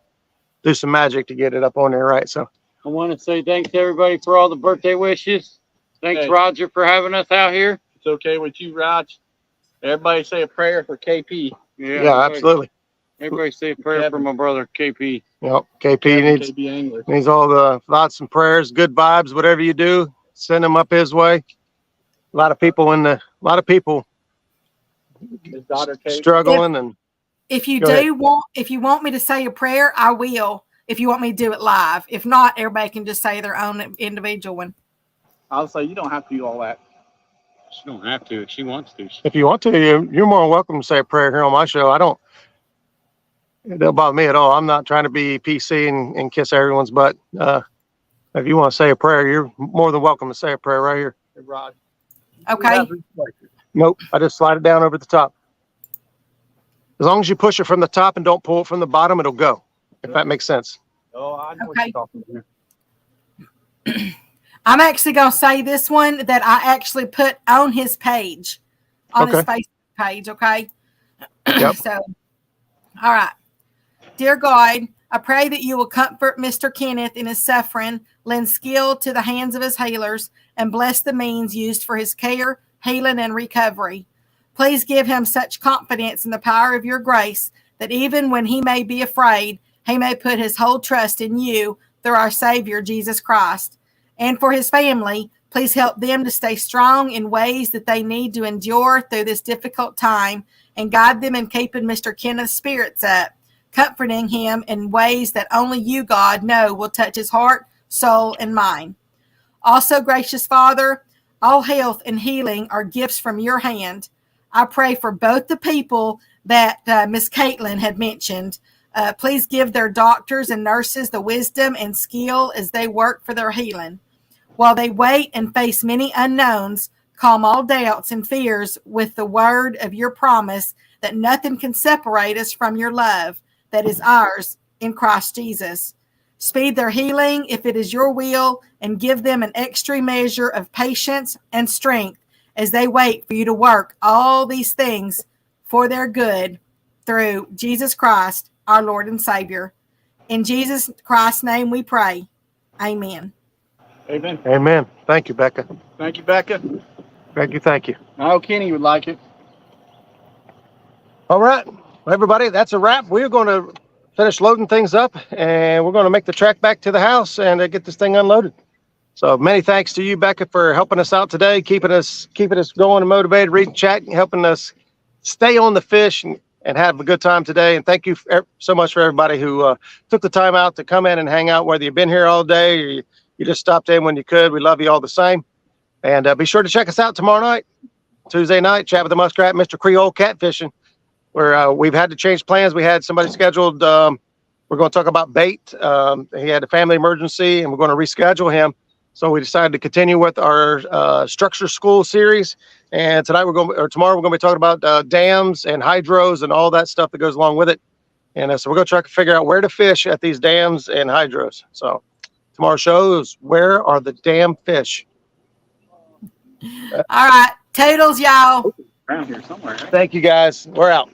Speaker 3: do some magic to get it up on there, right? So
Speaker 4: I want to say thanks to everybody for all the birthday wishes. Thanks,
Speaker 6: Hey.
Speaker 4: Roger, for having us out here.
Speaker 6: It's okay with you, Raj. Everybody say a prayer for KP.
Speaker 3: yeah, absolutely.
Speaker 4: Everybody say a prayer for my brother, KP.
Speaker 3: Yep. KP
Speaker 6: KB Angler.
Speaker 3: needs all the thoughts and prayers, good vibes, whatever you do, send them up his way. A lot of people
Speaker 6: His daughter Kate.
Speaker 3: struggling and
Speaker 2: If you
Speaker 3: Go ahead.
Speaker 2: if you want me to say a prayer, I will. If you want me to do it live, if not, everybody can just say their own individual one.
Speaker 6: I'll say you don't have to do all that.
Speaker 4: She don't have to if she wants to.
Speaker 3: if you want to, you're more than welcome to say a prayer here on my show. It don't bother me at all. I'm not trying to be PC and kiss everyone's butt. If you want to say a prayer, you're more than welcome to say a prayer right here.
Speaker 6: Hey, Rod.
Speaker 2: Okay.
Speaker 3: Nope, I just slide it down over the top. As long as you push it from the top and don't pull it from the bottom, it'll go, if that makes sense.
Speaker 6: Oh, I know what
Speaker 2: Okay.
Speaker 6: you're talking about here.
Speaker 2: I'm actually going to say this one that I actually put on his page, on his Facebook page. Okay.
Speaker 3: Yep.
Speaker 2: So, all right. Dear God, I pray that you will comfort Mr. Kenneth in his suffering, lend skill to the hands of his healers, and bless the means used for his care, healing, and recovery. Please give him such confidence in the power of your grace that even when he may be afraid, he may put his whole trust in you through our Savior, Jesus Christ. And for his family, please help them to stay strong in ways that they need to endure through this difficult time, and guide them in keeping Mr. Kenneth's spirits up, comforting him in ways that only you, God, know will touch his heart, soul, and mind. Also, gracious Father, all health and healing are gifts from your hand. I pray for both the people that Miss Caitlin had mentioned. Please give their doctors and nurses the wisdom and skill as they work for their healing. While they wait and face many unknowns, calm all doubts and fears with the word of your promise that nothing can separate us from your love that is ours in Christ Jesus. Speed their healing if it is your will, and give them an extra measure of patience and strength as they wait for you to work all these things for their good through Jesus Christ, our Lord and Savior. In Jesus Christ's name we pray. Amen.
Speaker 6: Amen.
Speaker 3: Amen. Thank you, Becca.
Speaker 6: Thank you, Becca.
Speaker 3: Thank you.
Speaker 6: I know Kenny would like it.
Speaker 3: All right, well, everybody, that's a wrap. We're going to finish loading things up, and we're going to make the trek back to the house and get this thing unloaded. So many thanks to you, Becca, for helping us out today, keeping us going and motivated, reading chat, and helping us stay on the fish and have a good time today. And thank you so much for everybody who took the time out to come in and hang out, whether you've been here all day or you just stopped in when you could. We love you all the same. And be sure to check us out tomorrow night, Tuesday night, Chat with the Muskrat, Mr. Creole Catfishing, where we've had to change plans. We had somebody scheduled. We're going to talk about bait. He had a family emergency, and we're going to reschedule him. So we decided to continue with our structure school series. And tomorrow we're going to be talking about dams and hydros and all that stuff that goes along with it. And so we're going to try to figure out where to fish at these dams and hydros. So tomorrow's show is Where Are the Damn Fish?
Speaker 2: All right. Toodles, y'all.
Speaker 6: Around here somewhere.
Speaker 3: Thank you, guys. We're out.